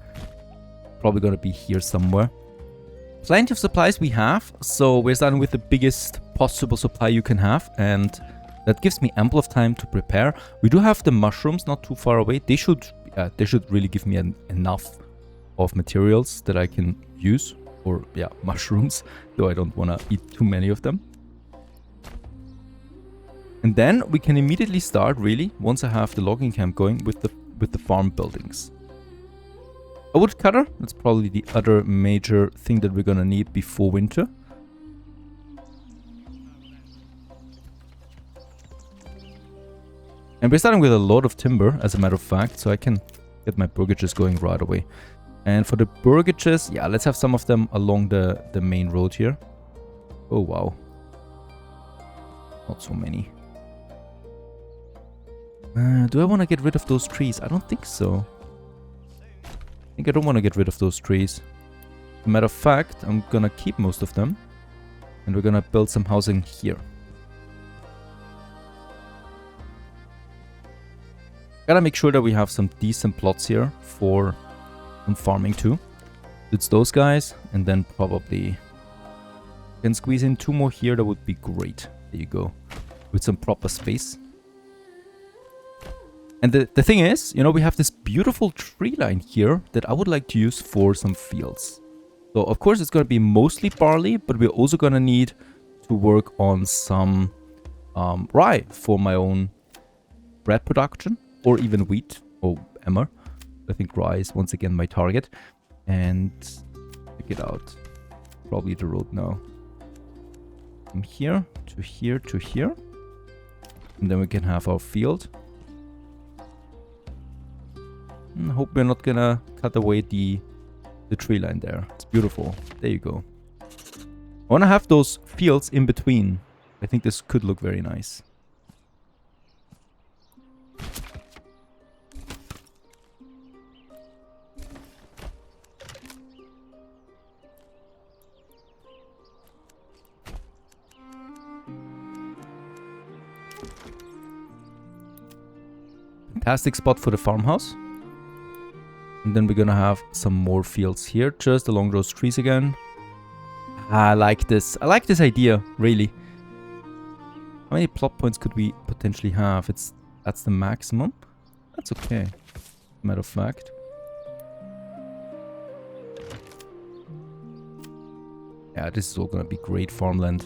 Probably going to be here somewhere. Plenty of supplies we have. So we're starting with the biggest possible supply you can have. And that gives me ample of time to prepare. We do have the mushrooms not too far away. They should really give me enough of materials that I can use. Or, yeah, mushrooms. Though I don't want to eat too many of them. And then we can immediately start, really, once I have the logging camp going, with the farm buildings. A woodcutter. That's probably the other major thing that we're going to need before winter. And we're starting with a lot of timber, as a matter of fact, so I can get my burgages going right away. And for the burgages, yeah, let's have some of them along the main road here. Oh, wow. Not so many. Do I want to get rid of those trees? I don't think so. I think I don't want to get rid of those trees. As a matter of fact, I'm gonna keep most of them. And we're gonna build some housing here. Gotta make sure that we have some decent plots here for farming too. It's those guys, and then probably can squeeze in 2 more here. That would be great. There you go. With some proper space. And the thing is, you know, we have this beautiful tree line here that I would like to use for some fields. So, of course, it's going to be mostly barley, but we're also going to need to work on some rye for my own bread production, or even wheat or emmer. I think rye is once again my target. And check it out. Probably the road now. From here to here to here. And then we can have our field. I hope we're not gonna cut away the tree line there. It's beautiful. There you go. I want to have those fields in between. I think this could look very nice. Fantastic spot for the farmhouse. And then we're gonna have some more fields here, just along those trees again. I like this. I like this idea, really. How many plot points could we potentially have? That's the maximum. That's okay. Matter of fact. Yeah, this is all gonna be great farmland.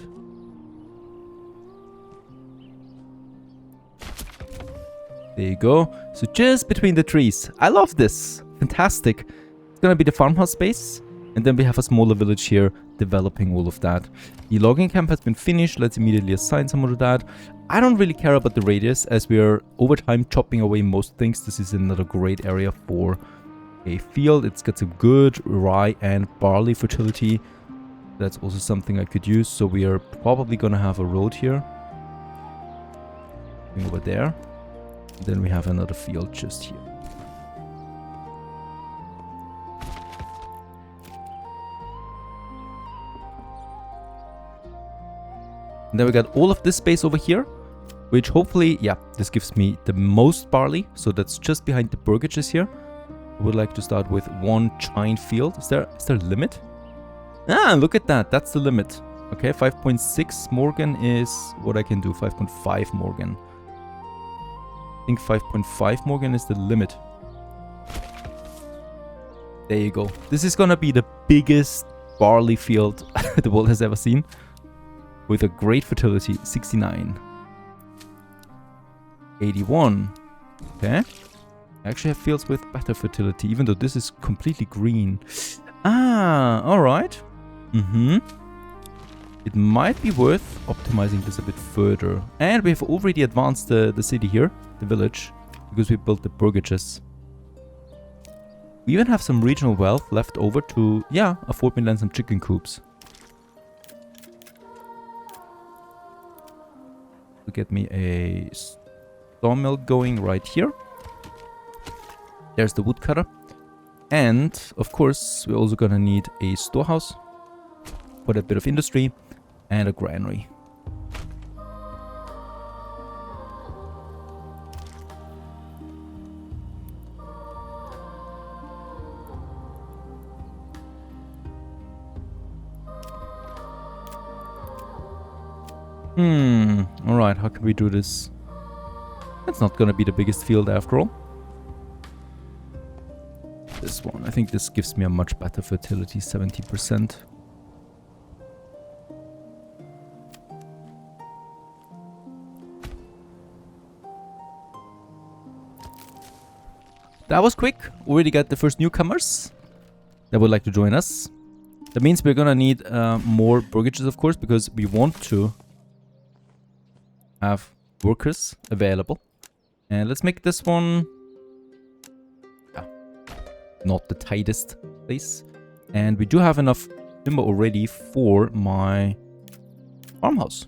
There you go. So just between the trees. I love this. Fantastic. It's gonna be the farmhouse space. And then we have a smaller village here developing all of that. The logging camp has been finished. Let's immediately assign someone to that. I don't really care about the radius as we are over time chopping away most things. This is another great area for a field. It's got some good rye and barley fertility. That's also something I could use. So we are probably gonna have a road here. Over there. Then we have another field just here. And then we got all of this space over here, which hopefully, yeah, this gives me the most barley. So that's just behind the burgages here. I would like to start with one giant field. Is there a limit? Ah, look at that. That's the limit. Okay, 5.6 Morgan is what I can do. 5.5 Morgan. I think 5.5 Morgan is the limit. There you go. This is gonna be the biggest barley field the world has ever seen. With a great fertility, 69. 81. Okay. I actually have fields with better fertility, even though this is completely green. Ah, alright. It might be worth optimizing this a bit further. And we have already advanced the city here, the village, because we built the burgages. We even have some regional wealth left over to, yeah, afford me land some chicken coops. To get me a sawmill going right here. There's the woodcutter. And, of course, we're also gonna need a storehouse for a bit of industry and a granary. Alright, how can we do this? That's not gonna be the biggest field after all. This one, I think this gives me a much better fertility, 70%. That was quick. Already got the first newcomers that would like to join us. That means we're gonna need more burgages, of course, because we want to have workers available. And let's make this one not the tightest place. And we do have enough timber already for my farmhouse.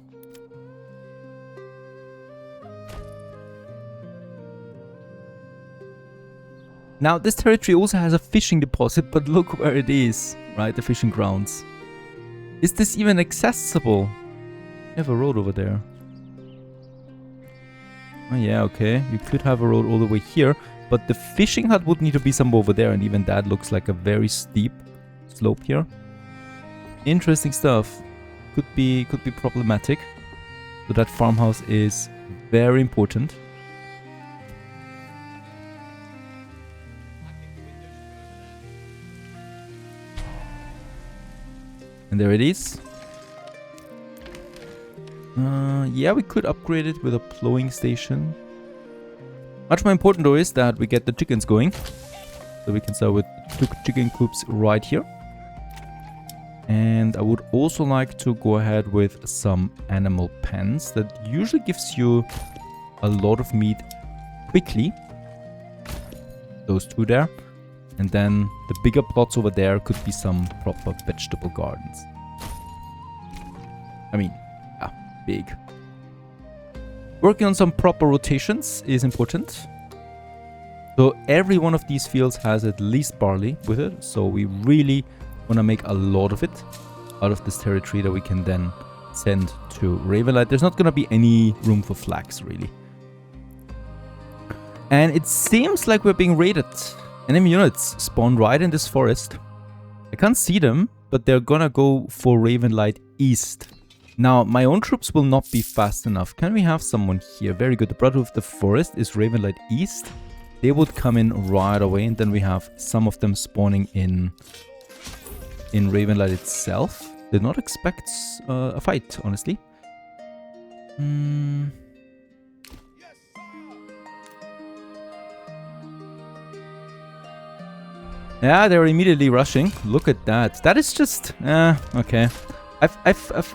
Now, this territory also has a fishing deposit, but look where it is, right? The fishing grounds. Is this even accessible? I have a road over there. Oh yeah, okay. You could have a road all the way here, but the fishing hut would need to be somewhere over there, and even that looks like a very steep slope here. Interesting stuff. Could be problematic. So that farmhouse is very important. And there it is. Yeah, we could upgrade it with a plowing station. Much more important though is that we get the chickens going. So we can start with 2 chicken coops right here. And I would also like to go ahead with some animal pens. That usually gives you a lot of meat quickly. Those 2 there. And then the bigger plots over there could be some proper vegetable gardens. I mean, yeah, big. Working on some proper rotations is important. So every one of these fields has at least barley with it. So we really want to make a lot of it out of this territory that we can then send to Ravenlight. There's not going to be any room for flax, really. And it seems like we're being raided. Enemy units spawn right in this forest. I can't see them, but they're gonna go for Ravenlight East. Now, my own troops will not be fast enough. Can we have someone here? Very good. The Brotherhood of the Forest is Ravenlight East. They would come in right away, and then we have some of them spawning in Ravenlight itself. Did not expect a fight, honestly. Yeah, they're immediately rushing. Look at that. That is just... okay. I've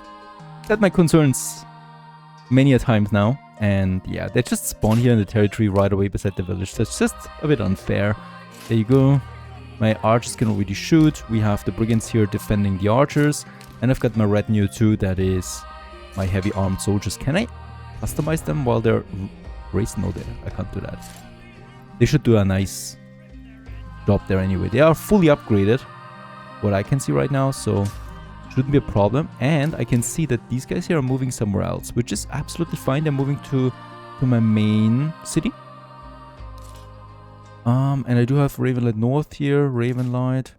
had my concerns many a times now. And yeah, they just spawn here in the territory right away beside the village. That's just a bit unfair. There you go. My archers can already shoot. We have the brigands here defending the archers. And I've got my retinue too. That is my heavy armed soldiers. Can I customize them while they're racing? No, I can't do that. They should do a nice job there anyway. They are fully upgraded, what I can see right now, so shouldn't be a problem. And I can see that these guys here are moving somewhere else, which is absolutely fine. They're moving to my main city. And I do have Ravenlight North here, Ravenlight.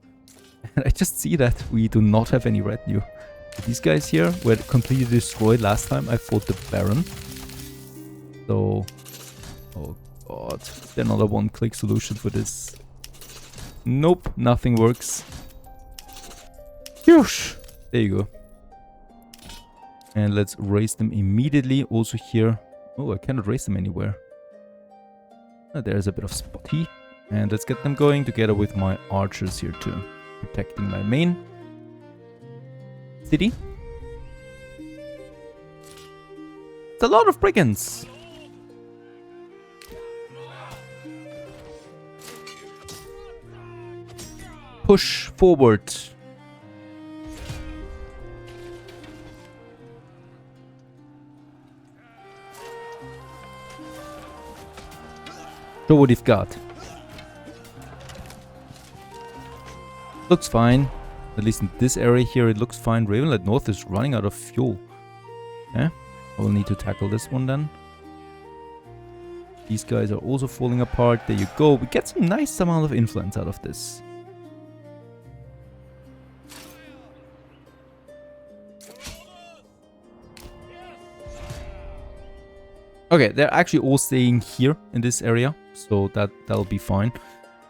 And I just see that we do not have any retinue. These guys here were completely destroyed last time I fought the Baron. So, oh god, another one-click solution for this. Nope, nothing works. Whoosh! There you go. And let's raise them immediately. Also here. Oh, I cannot raise them anywhere. Oh, there's a bit of spotty. And let's get them going together with my archers here too. Protecting my main city. It's a lot of brigands. Push forward. Show what you've got. Looks fine. At least in this area here it looks fine. Ravenlight North is running out of fuel. Yeah, I will need to tackle this one then. These guys are also falling apart. There you go. We get some nice amount of influence out of this. Okay, they're actually all staying here in this area, so that'll be fine.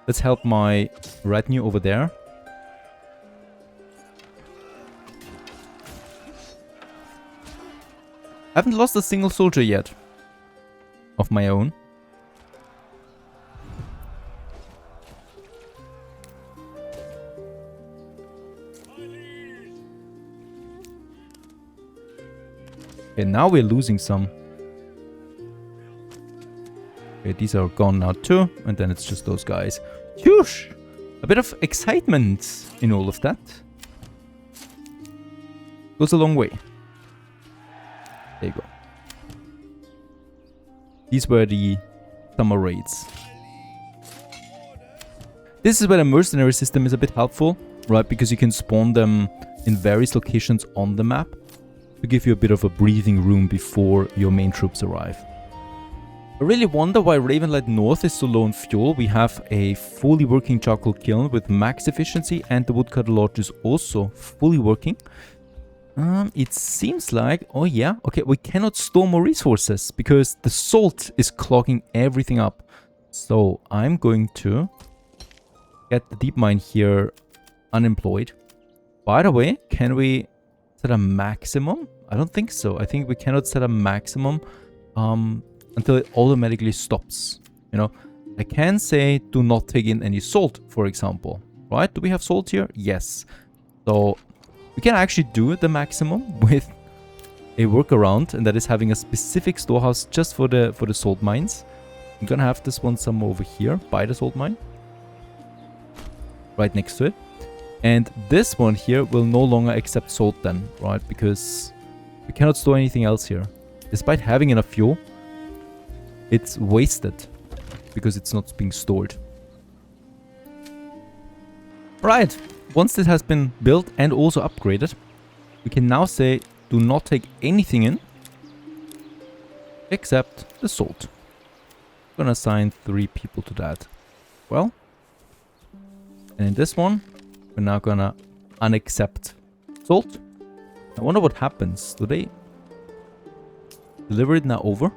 Let's help my retinue over there. I haven't lost a single soldier yet of my own. Okay, now we're losing some. Okay, these are gone now too, and then it's just those guys. Whoosh! A bit of excitement in all of that. Goes a long way. There you go. These were the summer raids. This is where the mercenary system is a bit helpful, right? Because you can spawn them in various locations on the map to give you a bit of a breathing room before your main troops arrive. I really wonder why Ravenlight North is so low on fuel. We have a fully working charcoal kiln with max efficiency, and the woodcutter lodge is also fully working. It seems like... oh yeah, okay, we cannot store more resources because the salt is clogging everything up. So I'm going to get the deep mine here unemployed. By the way, can we set a maximum? I don't think so. I think we cannot set a maximum until it automatically stops. You know, I can say do not take in any salt, for example. Right? Do we have salt here? Yes. So we can actually do the maximum with a workaround, and that is having a specific storehouse just for the salt mines. I'm gonna have this one somewhere over here by the salt mine, right next to it. And this one here will no longer accept salt then, right? Because We cannot store anything else here. Despite having enough fuel, it's wasted because it's not being stored. Right, once this has been built and also upgraded, we can now say do not take anything in except the salt. I'm gonna assign 3 people to that. Well, and in this one, we're now gonna unaccept salt. I wonder what happens. Do they deliver it now over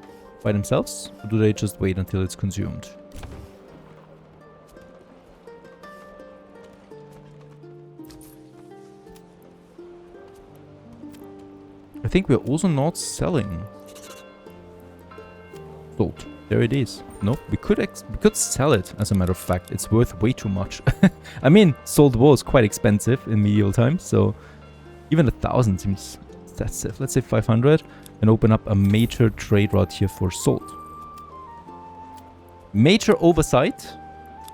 by themselves? Or do they just wait until it's consumed? I think we're also not selling salt. There it is. No, we could sell it, as a matter of fact. It's worth way too much. I mean, salt was quite expensive in medieval times, so even 1,000 seems excessive. Let's say 500 and open up a major trade route here for salt. Major oversight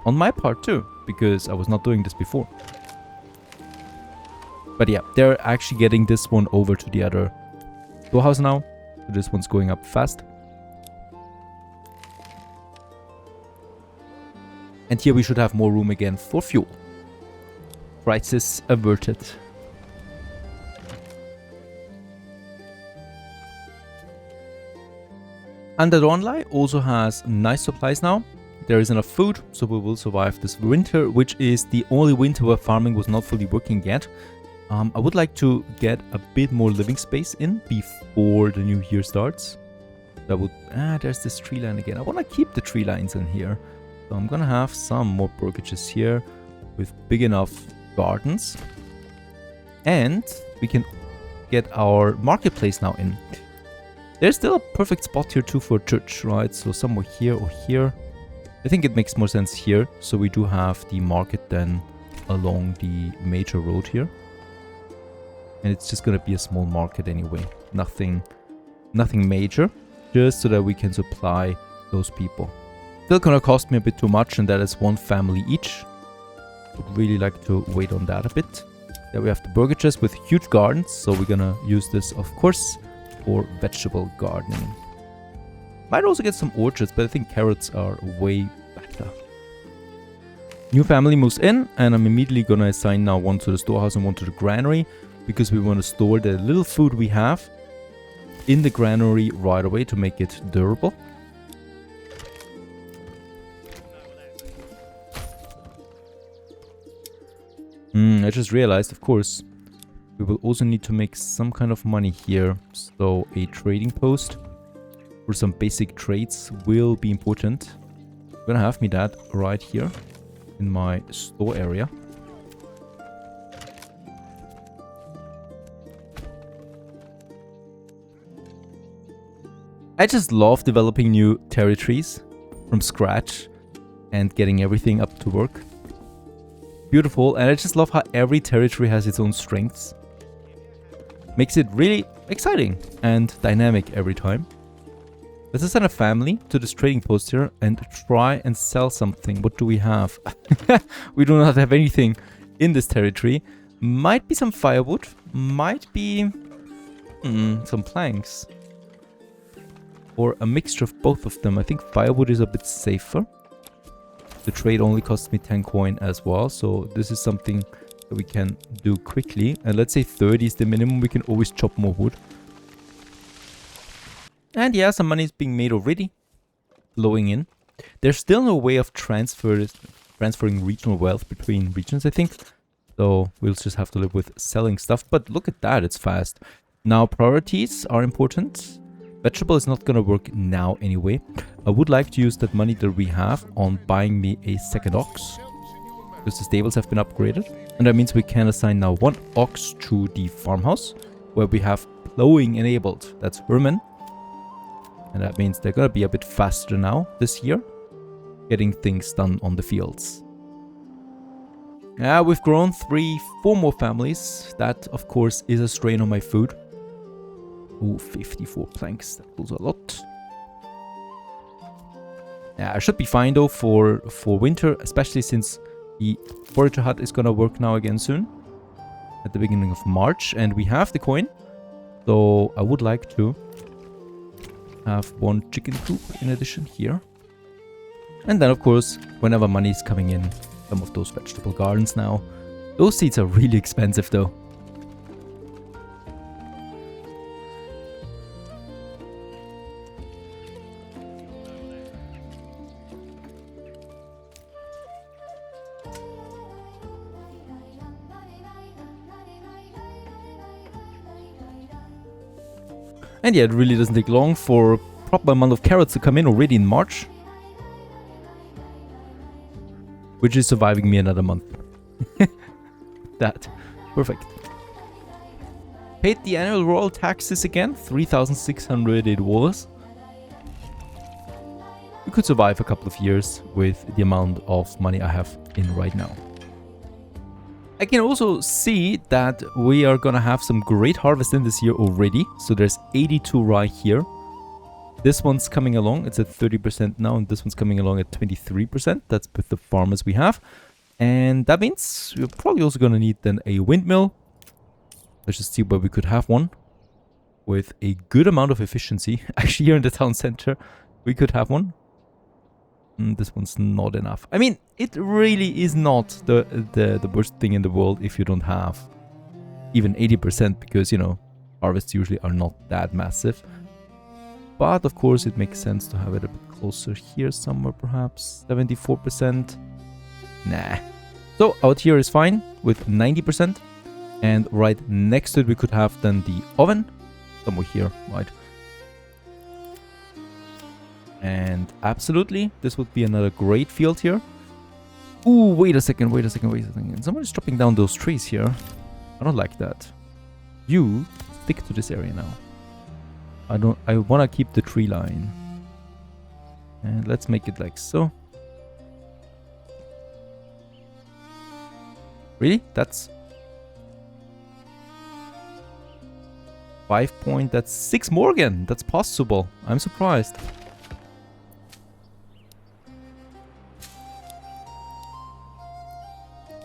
on my part too, because I was not doing this before. But yeah, they're actually getting this one over to the other storehouse now. So this one's going up fast. And here we should have more room again for fuel. Crisis averted. And the Ronlai also has nice supplies now. There is enough food, so we will survive this winter, which is the only winter where farming was not fully working yet. I would like to get a bit more living space in before the new year starts. That would... there's this tree line again. I want to keep the tree lines in here. So I'm gonna have some more burgages here with big enough gardens. And we can get our marketplace now in. There's still a perfect spot here too for a church, right? So somewhere here or here. I think it makes more sense here. So we do have the market then along the major road here. And it's just gonna be a small market anyway. Nothing major. Just so that we can supply those people. Still gonna cost me a bit too much, and that is 1 family each. Would really like to wait on that a bit. There we have the burgages with huge gardens, so we're gonna use this, of course, for vegetable gardening. Might also get some orchards, but I think carrots are way better. New family moves in, and I'm immediately gonna assign now 1 to the storehouse and 1 to the granary, because we want to store the little food we have in the granary right away to make it durable. I just realized, of course, we will also need to make some kind of money here. So a trading post for some basic trades will be important. I'm gonna have me that right here in my store area. I just love developing new territories from scratch and getting everything up to work. Beautiful, and I just love how every territory has its own strengths. Makes it really exciting and dynamic every time. Let's assign a family to this trading post here and try and sell something. What do we have? We do not have anything in this territory. Might be some firewood, might be some planks. Or a mixture of both of them. I think firewood is a bit safer. The trade only costs me 10 coin as well, so this is something that we can do quickly. And let's say 30 is the minimum, we can always chop more wood. And yeah, some money is being made already, flowing in. There's still no way of transferring regional wealth between regions, I think. So we'll just have to live with selling stuff, but look at that, it's fast. Now priorities are important. Vegetable is not gonna work now anyway. I would like to use that money that we have on buying me a second ox, because the stables have been upgraded, and that means we can assign now 1 ox to the farmhouse where we have plowing enabled. That's Herman, and that means they're gonna be a bit faster now this year, getting things done on the fields. Yeah, we've grown 4 more families. That of course is a strain on my food. Ooh, 54 planks, that was a lot. Yeah, I should be fine though for winter, especially since the forager hut is gonna work now again soon. At the beginning of March, and we have the coin. So I would like to have one chicken coop in addition here. And then of course, whenever money is coming in, some of those vegetable gardens now. Those seeds are really expensive though. And yeah, it really doesn't take long for a proper amount of carrots to come in already in March. Which is surviving me another month. That. Perfect. Paid the annual royal taxes again. 3,600 it was. We could survive a couple of years with the amount of money I have in right now. I can also see that we are gonna have some great harvest in this year already. So there's 82 rye here. This one's coming along. It's at 30% now, and this one's coming along at 23%. That's with the farmers we have. And that means we're probably also gonna need then a windmill. Let's just see where we could have one with a good amount of efficiency. Actually, here in the town center, we could have one. This one's not enough. I mean, it really is not the worst thing in the world if you don't have even 80%, because, you know, harvests usually are not that massive. But, of course, it makes sense to have it a bit closer here somewhere, perhaps. 74%. Nah. So, out here is fine with 90%. And right next to it, we could have then the oven. Somewhere here, right? And absolutely, this would be another great field here. Ooh, wait a second. Somebody's chopping down those trees here. I don't like that. You stick to this area now. I want to keep the tree line. And let's make it like so. Really? That's 5 point. That's 6 more again. That's possible. I'm surprised.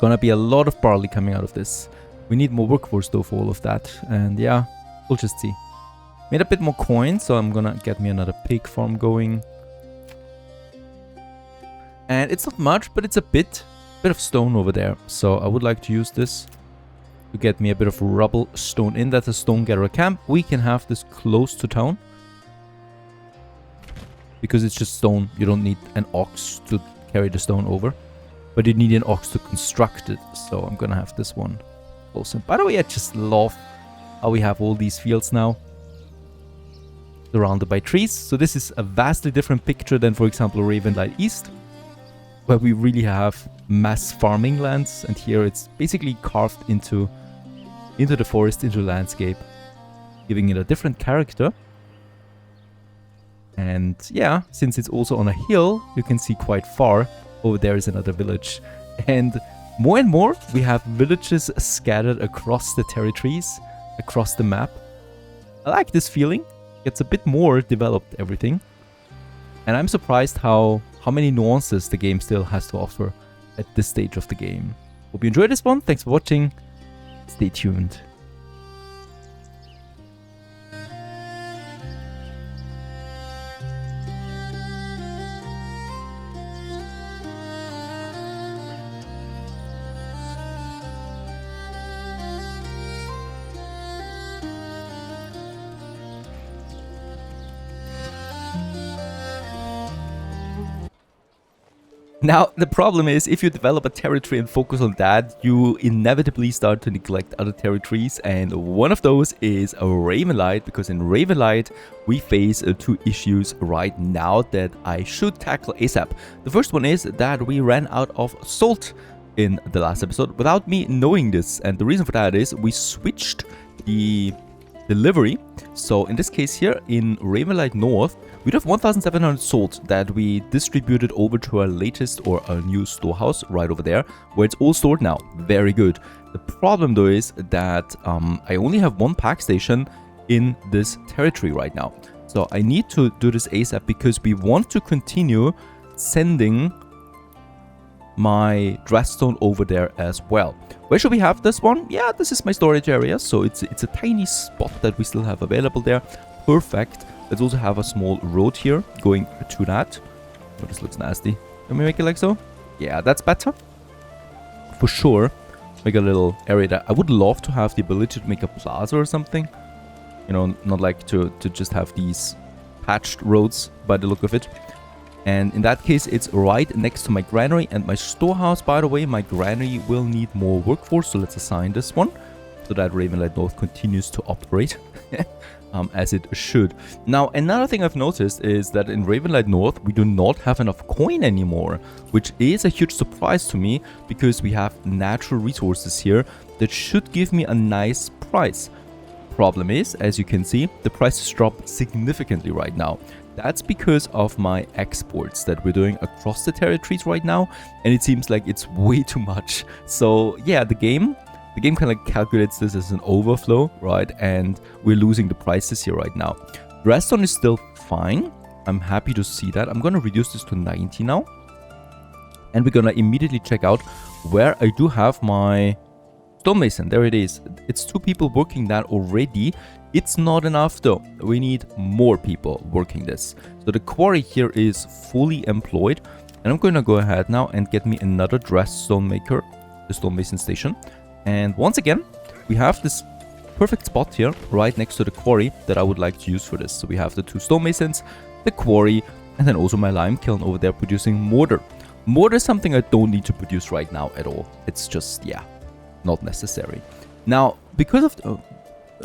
Gonna be a lot of barley coming out of this. We need more workforce though for all of that. And yeah, we'll just see. Made a bit more coin, so I'm gonna get me another pig farm going. And it's not much, but it's a bit of stone over there. So I would like to use this to get me a bit of rubble stone in. That's a stone gatherer camp. We can have this close to town, because it's just stone. You don't need an ox to carry the stone over, but you need an ox to construct it. So I'm gonna have this one close. And by the way, I just love how we have all these fields now surrounded by trees. So this is a vastly different picture than, for example, Ravenlight East, where we really have mass farming lands, and here it's basically carved into the forest, into the landscape, giving it a different character. And yeah, since it's also on a hill, you can see quite far. Over there is another village. And more we have villages scattered across the territories, across the map. I like this feeling. It's a bit more developed, everything. And I'm surprised how many nuances the game still has to offer at this stage of the game. Hope you enjoyed this one. Thanks for watching. Stay tuned. Now, the problem is, if you develop a territory and focus on that, you inevitably start to neglect other territories, and one of those is Ravenlight, because in Ravenlight, we face 2 issues right now that I should tackle ASAP. The first one is that we ran out of salt in the last episode without me knowing this, and the reason for that is we switched the delivery. So in this case here, in Ravenlight North, we have 1,700 salt that we distributed over to our latest or our new storehouse right over there, where it's all stored now. Very good. The problem though is that I only have 1 pack station in this territory right now. So I need to do this ASAP, because we want to continue sending my dressstone over there as well. Where should we have this one? Yeah, this is my storage area, so it's a tiny spot that we still have available there. Perfect. Let's also have a small road here going to that. Oh, this looks nasty. Can we make it like so? Yeah, that's better. For sure. Make a little area there. I would love to have the ability to make a plaza or something. You know, not like to just have these patched roads by the look of it. And in that case, it's right next to my granary and my storehouse. By the way, my granary will need more workforce, so let's assign this one so that Ravenlight North continues to operate as it should. Now, another thing I've noticed is that in Ravenlight North, we do not have enough coin anymore, which is a huge surprise to me because we have natural resources here that should give me a nice price. Problem is, as you can see, the prices drop significantly right now. That's because of my exports that we're doing across the territories right now, and it seems like it's way too much. So yeah, the game kind of calculates this as an overflow, right? And we're losing the prices here right now. Redstone is still fine. I'm happy to see that. I'm going to reduce this to 90 now. And we're going to immediately check out where I do have my stonemason. There it is. It's 2 people working that already. It's not enough though. We need more people working this. So the quarry here is fully employed. And I'm going to go ahead now and get me another dress stonemaker, the stonemason station. And once again, we have this perfect spot here right next to the quarry that I would like to use for this. So we have the 2 stonemasons, the quarry, and then also my lime kiln over there producing mortar. Mortar is something I don't need to produce right now at all. It's just, yeah, not necessary. Now, because of...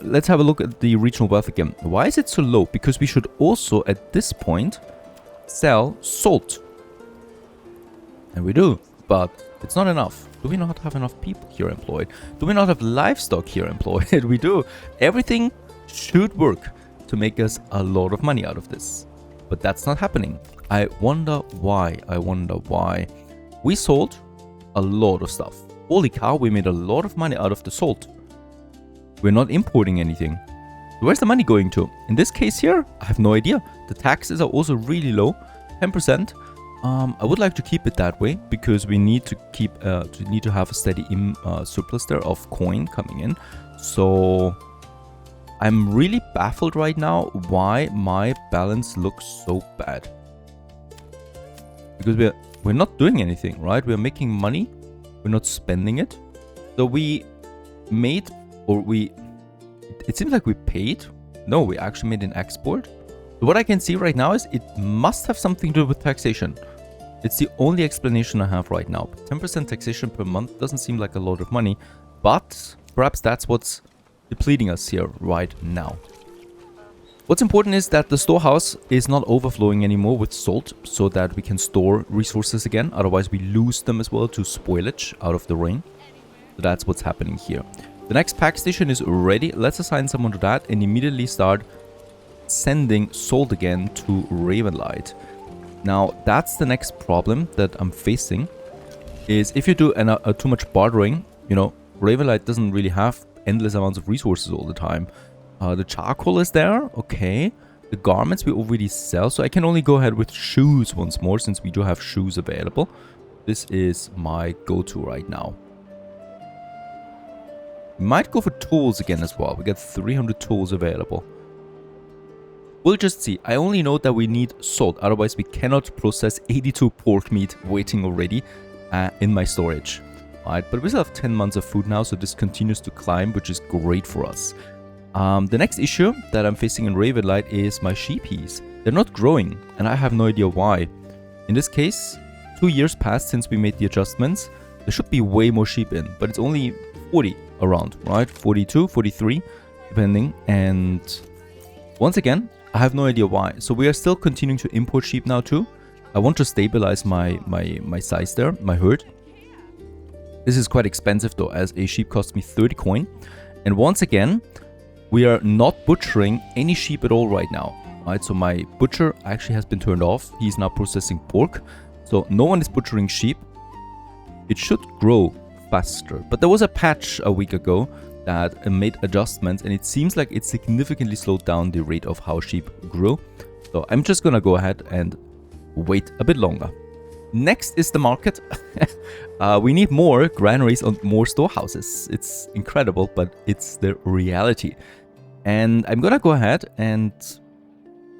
let's have a look at the regional wealth again. Why is it so low? Because we should also, at this point, sell salt. And we do, but it's not enough. Do we not have enough people here employed? Do we not have livestock here employed? We do. Everything should work to make us a lot of money out of this. But that's not happening. I wonder why. We sold a lot of stuff. Holy cow, we made a lot of money out of the salt. We're not importing anything. Where's the money going to? In this case here, I have no idea. The taxes are also really low, 10%. I would like to keep it that way because we need to keep, need to have a steady surplus there of coin coming in. So I'm really baffled right now why my balance looks so bad. Because we're not doing anything, right? We're making money, we're not spending it. So we made, it seems like we paid. No, we actually made an export. So what I can see right now is it must have something to do with taxation. It's the only explanation I have right now. 10% taxation per month doesn't seem like a lot of money, but perhaps that's what's depleting us here right now. What's important is that the storehouse is not overflowing anymore with salt so that we can store resources again. Otherwise we lose them as well to spoilage out of the rain. So that's what's happening here. The next pack station is ready. Let's assign someone to that and immediately start sending salt again to Ravenlight. Now, that's the next problem that I'm facing, is if you do too much bartering, you know, Ravenlight doesn't really have endless amounts of resources all the time. The charcoal is there, okay. The garments we already sell, so I can only go ahead with shoes once more since we do have shoes available. This is my go-to right now. Might go for tools again as well. We got 300 tools available. We'll just see. I only know that we need salt. Otherwise, we cannot process 82 pork meat waiting already in my storage. Alright, but we still have 10 months of food now, so this continues to climb, which is great for us. The next issue that I'm facing in Ravenlight is my sheepies. They're not growing, and I have no idea why. In this case, 2 years passed since we made the adjustments. There should be way more sheep in, but it's only 40 around, right? 42, 43, depending. And once again, I have no idea why. So we are still continuing to import sheep now too. I want to stabilize my size there, my herd. This is quite expensive though, as a sheep costs me 30 coin. And once again, we are not butchering any sheep at all right now. Right, so my butcher actually has been turned off. He's now processing pork. So no one is butchering sheep. It should grow faster. But there was a patch a week ago that made adjustments, and it seems like it significantly slowed down the rate of how sheep grow. So I'm just gonna go ahead and wait a bit longer. Next is the market. We need more granaries and more storehouses. It's incredible, but it's the reality. And I'm gonna go ahead and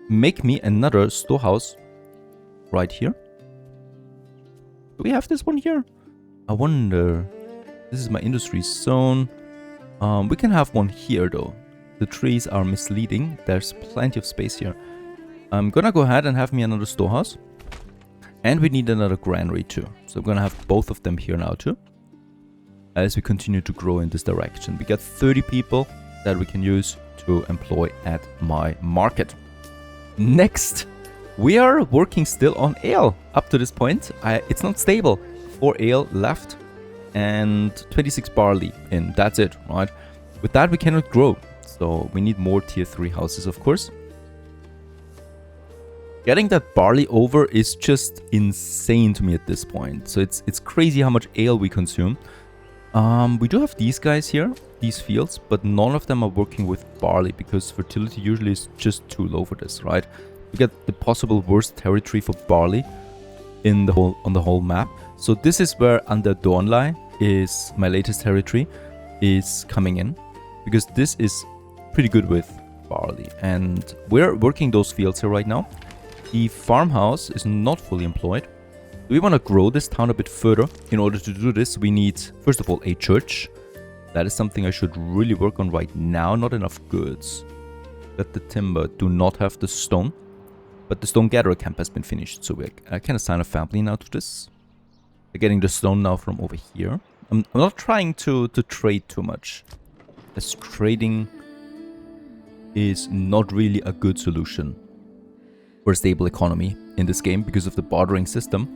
make me another storehouse right here. Do we have this one here? I wonder. This is my industry zone. We can have one here though. The trees are misleading. There's plenty of space here. I'm gonna go ahead and have me another storehouse. And we need another granary too. So I'm gonna have both of them here now too. As we continue to grow in this direction. We got 30 people that we can use to employ at my market. Next, we are working still on ale. Up to this point, it's not stable. 4 ale left and 26 barley in. That's it, right? With that, we cannot grow. So we need more tier 3 houses, of course. Getting that barley over is just insane to me at this point. So it's crazy how much ale we consume. We do have these guys here, these fields, but none of them are working with barley because fertility usually is just too low for this, right? We get the possible worst territory for barley in the whole map. So this is where under Dornlai is my latest territory is coming in, because this is pretty good with barley, and we're working those fields here right now. The farmhouse is not fully employed. We want to grow this town a bit further. In order to do this, we need, first of all, a church. That is something I should really work on right now. Not enough goods. Got the timber, do not have the stone. But the stone gatherer camp has been finished, so I can assign a family now to this. We're getting the stone now from over here. I'm not trying to trade too much, as trading is not really a good solution for a stable economy in this game because of the bartering system.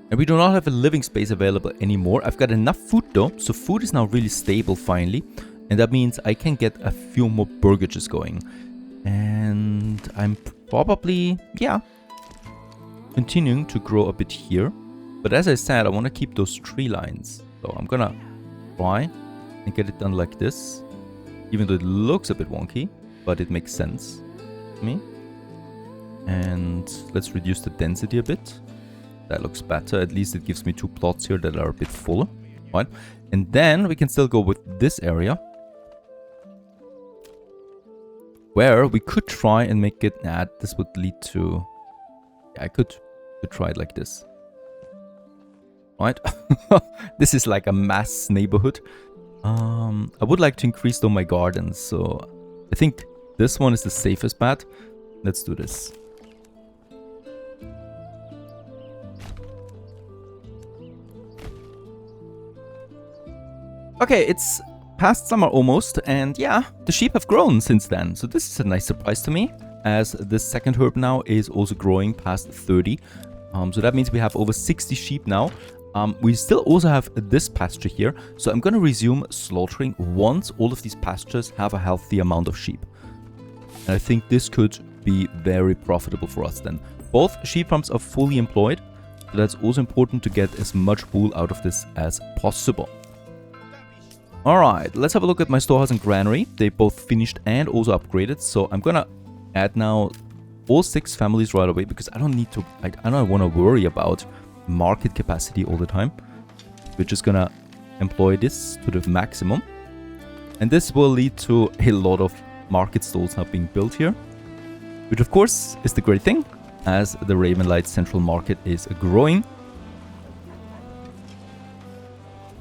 And we do not have a living space available anymore. I've got enough food though, so food is now really stable finally. And that means I can get a few more burgages going. And I'm probably, yeah, continuing to grow a bit here. But as I said, I want to keep those tree lines. So I'm gonna try and get it done like this. Even though it looks a bit wonky, but it makes sense to me. And let's reduce the density a bit. That looks better. At least it gives me 2 plots here that are a bit fuller. Right? And then we can still go with this area, where we could try and make it... Nah, this would lead to... Yeah, I could try it like this. Right? This is like a mass neighborhood. I would like to increase though my gardens. So I think this one is the safest bet. Let's do this. Okay, it's past summer almost, and yeah, the sheep have grown since then. So this is a nice surprise to me, as this second herb now is also growing past 30. So that means we have over 60 sheep now. We still also have this pasture here, so I'm going to resume slaughtering once all of these pastures have a healthy amount of sheep. And I think this could be very profitable for us then. Both sheep farms are fully employed, so that's also important to get as much wool out of this as possible. Alright, let's have a look at my storehouse and granary. They both finished and also upgraded, so I'm gonna add now all 6 families right away, because I don't need to, I don't want to worry about market capacity all the time. We're just gonna employ this to the maximum, and this will lead to a lot of market stalls now being built here, which of course is the great thing, as the Ravenlight Central Market is growing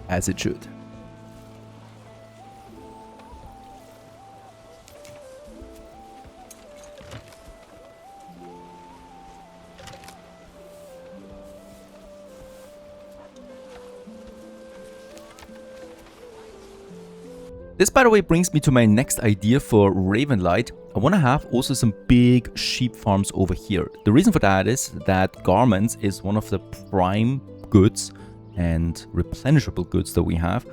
as it should. This, by the way, brings me to my next idea for Ravenlight. I want to have also some big sheep farms over here. The reason for that is that garments is one of the prime goods and replenishable goods that we have,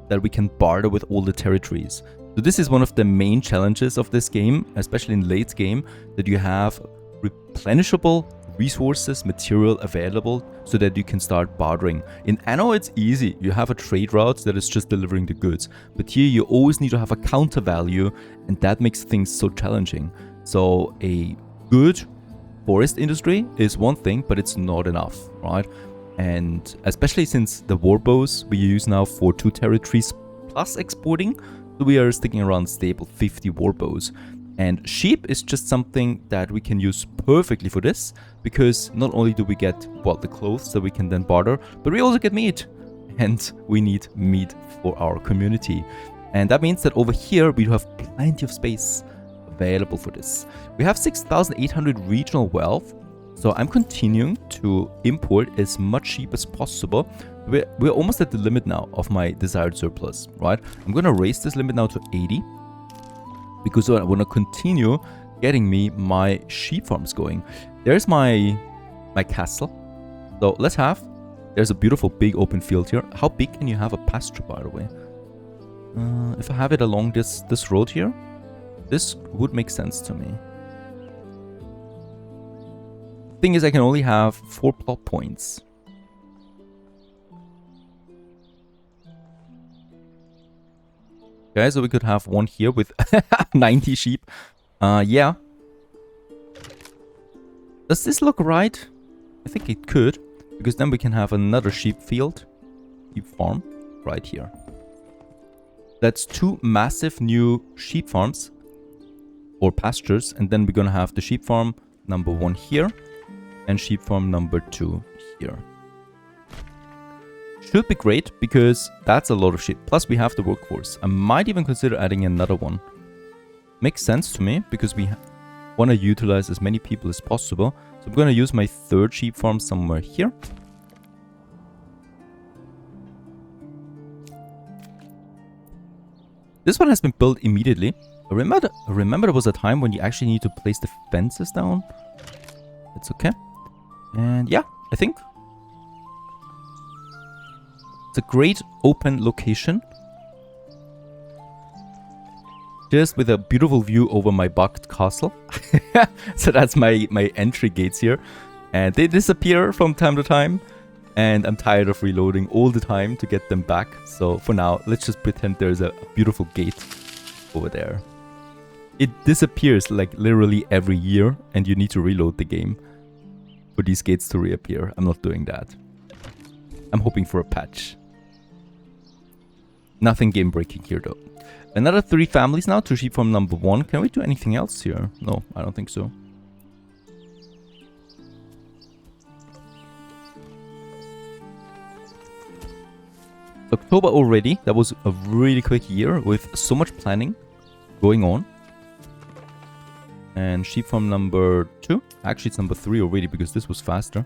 that we can barter with all the territories. So this is one of the main challenges of this game, especially in late game, that you have replenishable resources, material available, so that you can start bartering. In Anno it's easy, you have a trade route that is just delivering the goods, but here you always need to have a counter value, and that makes things so challenging. So a good forest industry is one thing, but it's not enough, right? And especially since the war bows we use now for 2 territories plus exporting, so we are sticking around stable 50 war bows. And sheep is just something that we can use perfectly for this, because not only do we get, well, the clothes that we can then barter, but we also get meat. And we need meat for our community. And that means that over here we have plenty of space available for this. We have 6,800 regional wealth, so I'm continuing to import as much sheep as possible. We're almost at the limit now of my desired surplus, right? I'm gonna raise this limit now to 80, because I want to continue getting me my sheep farms going. There's my castle. So let's have, there's a beautiful big open field here. How big can you have a pasture, by the way? If I have it along this road here, this would make sense to me. Thing is, I can only have 4 plot points. Okay, so we could have one here with 90 sheep. Yeah. Does this look right? I think it could, because then we can have another sheep field, sheep farm, right here. That's 2 massive new sheep farms, or pastures, and then we're gonna have the sheep farm number 1 here, and sheep farm number 2 here. Should be great, because that's a lot of sheep. Plus we have the workforce. I might even consider adding another one. Makes sense to me, because we want to utilize as many people as possible. So I'm going to use my 3rd sheep farm somewhere here. This one has been built immediately. I remember there was a time when you actually need to place the fences down. It's okay. And yeah, I think it's a great open location. Just with a beautiful view over my bugged castle. So that's my entry gates here. And they disappear from time to time. And I'm tired of reloading all the time to get them back. So for now, let's just pretend there's a beautiful gate over there. It disappears like literally every year. And you need to reload the game for these gates to reappear. I'm not doing that. I'm hoping for a patch. Nothing game breaking here though. Another 3 families now to sheep farm number 1. Can we do anything else here? No, I don't think so. October already. That was a really quick year with so much planning going on. And sheep farm number 2. Actually, it's number 3 already, because this was faster.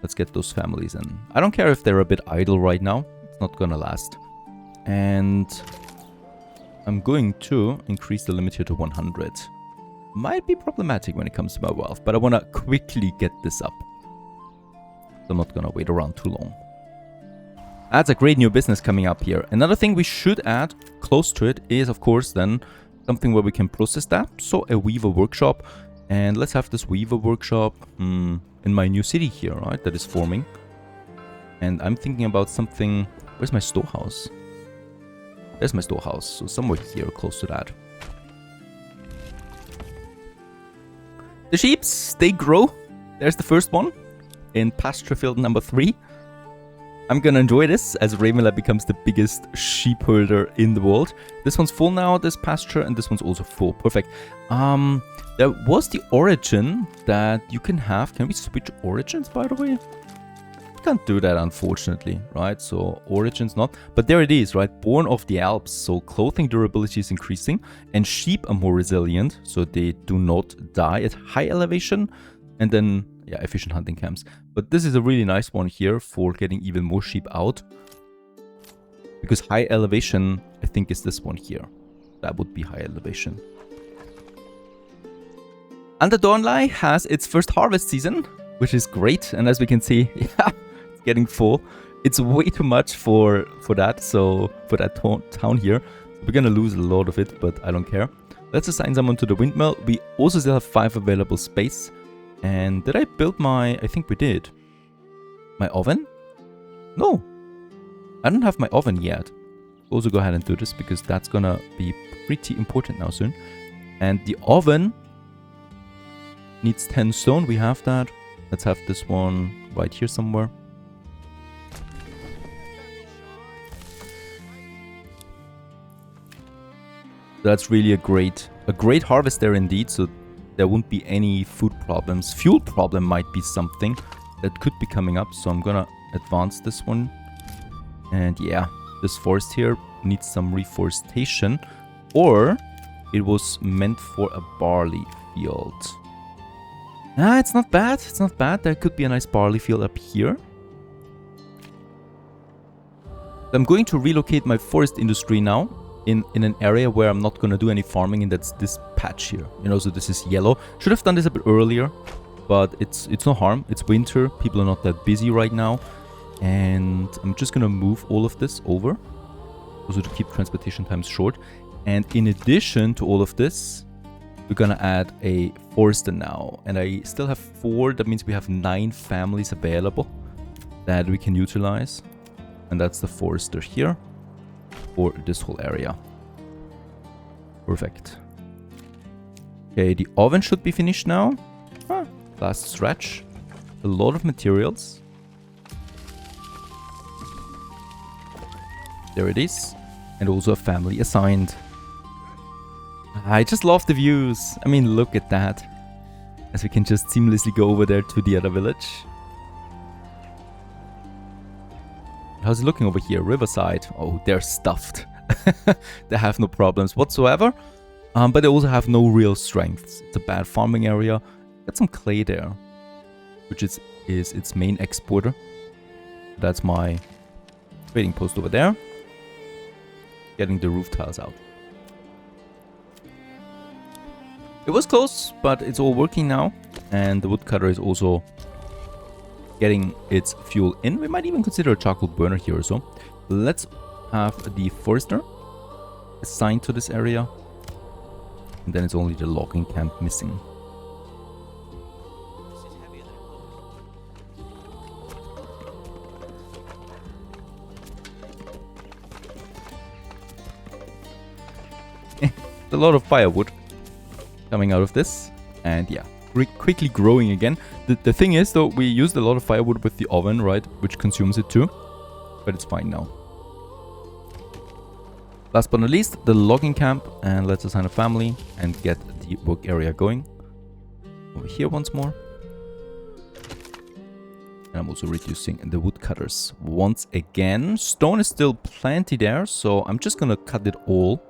Let's get those families in. I don't care if they're a bit idle right now. It's not gonna last. And I'm going to increase the limit here to 100. Might be problematic when it comes to my wealth, but I want to quickly get this up. So I'm not going to wait around too long. That's a great new business coming up here. Another thing we should add close to it is, of course, then something where we can process that. So a weaver workshop. And let's have this weaver workshop in my new city here, right? That is forming. And I'm thinking about something... Where's my storehouse? There's my storehouse, so somewhere here, close to that. The sheeps, they grow. There's the first one in pasture field number 3. I'm gonna enjoy this as Ravenla becomes the biggest sheep herder in the world. This one's full now, this pasture, and this one's also full. Perfect. There was the origin that you can have. Can we switch origins, by the way? Can't do that, unfortunately, right? So origins not, but there it is, right? Born of the Alps, so clothing durability is increasing, and sheep are more resilient, so they do not die at high elevation. And then yeah, efficient hunting camps. But this is a really nice one here for getting even more sheep out, because high elevation, I think, is this one here. That would be high elevation. And the Dornley has its first harvest season, which is great. And as we can see, yeah, getting full. It's way too much for that, so for that town here. We're gonna lose a lot of it, but I don't care. Let's assign someone to the windmill. We also still have 5 available space. And did I build my... I think we did. My oven? No. I don't have my oven yet. Also go ahead and do this, because that's gonna be pretty important now soon. And the oven needs 10 stone. We have that. Let's have this one right here somewhere. That's really a great harvest there indeed. So there won't be any food problems. Fuel problem might be something that could be coming up. So I'm gonna advance this one. And yeah, this forest here needs some reforestation. Or it was meant for a barley field. Ah, it's not bad. It's not bad. There could be a nice barley field up here. I'm going to relocate my forest industry now in an area where I'm not going to do any farming, and that's this patch here. You know, so this is yellow. Should have done this a bit earlier, but it's no harm. It's winter. People are not that busy right now. And I'm just going to move all of this over, also to keep transportation times short. And in addition to all of this, we're going to add a forester now. And I still have 4. That means we have 9 families available that we can utilize. And that's the forester here for this whole area. Perfect. Okay, the oven should be finished now. Last stretch. A lot of materials. There it is. And also a family assigned. I just love the views. I mean, look at that. As we can just seamlessly go over there to the other village. How's it looking over here? Riverside. Oh, they're stuffed. They have no problems whatsoever. But they also have no real strengths. It's a bad farming area. Got some clay there, which is its main exporter. That's my trading post over there. Getting the roof tiles out. It was close, but it's all working now. And the woodcutter is also getting its fuel in. We might even consider a charcoal burner here or so. Let's have the forester assigned to this area. And then it's only the logging camp missing. A lot of firewood coming out of this. And yeah, quickly growing again. The thing is, though, we used a lot of firewood with the oven, right? Which consumes it too. But it's fine now. Last but not least, the logging camp. And let's assign a family and get the work area going. Over here once more. And I'm also reducing the woodcutters once again. Stone is still plenty there, so I'm just gonna cut it all.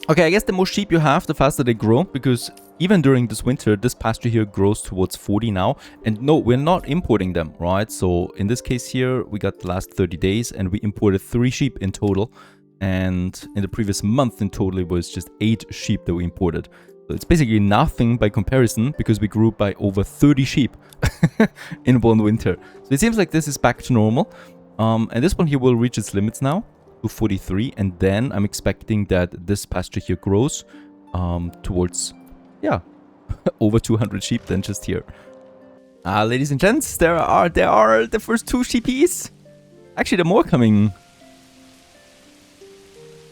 Okay, I guess the more sheep you have, the faster they grow, because even during this winter, this pasture here grows towards 40 now. And no, we're not importing them, right? So in this case here, we got the last 30 days and we imported 3 sheep in total. And in the previous month in total, it was just 8 sheep that we imported. So it's basically nothing by comparison, because we grew by over 30 sheep in one winter. So it seems like this is back to normal. And this one here will reach its limits now. 43, and then I'm expecting that this pasture here grows towards, yeah, over 200 sheep than just here. Ladies and gents, there are the first 2 sheepies. Actually, there are more coming.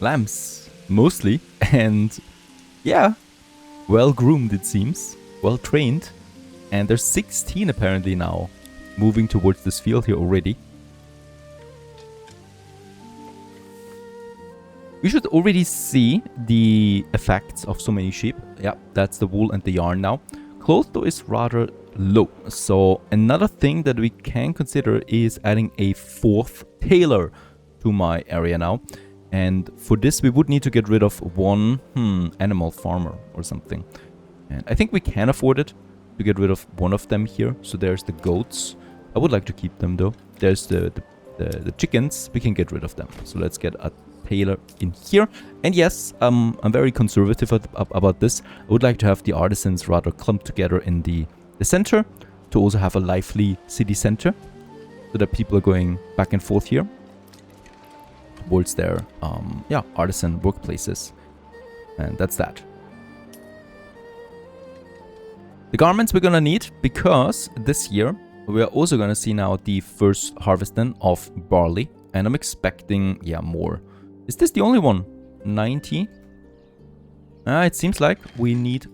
Lambs, mostly, and yeah, well groomed it seems, well trained, and there's 16 apparently now moving towards this field here already. We should already see the effects of so many sheep. Yeah, that's the wool and the yarn now. Cloth though is rather low. So another thing that we can consider is adding a 4th tailor to my area now. And for this we would need to get rid of 1 animal farmer or something. And I think we can afford it to get rid of 1 of them here. So there's the goats. I would like to keep them though. There's the chickens. We can get rid of them. So let's get a tailor in here. And yes, I'm very conservative about this. I would like to have the artisans rather clumped together in the center, to also have a lively city center, so that people are going back and forth here towards their artisan workplaces. And that's that. The garments we're gonna need, because this year we are also gonna see now the first harvest then of barley, and I'm expecting more. Is this the only one? 90? It seems like we need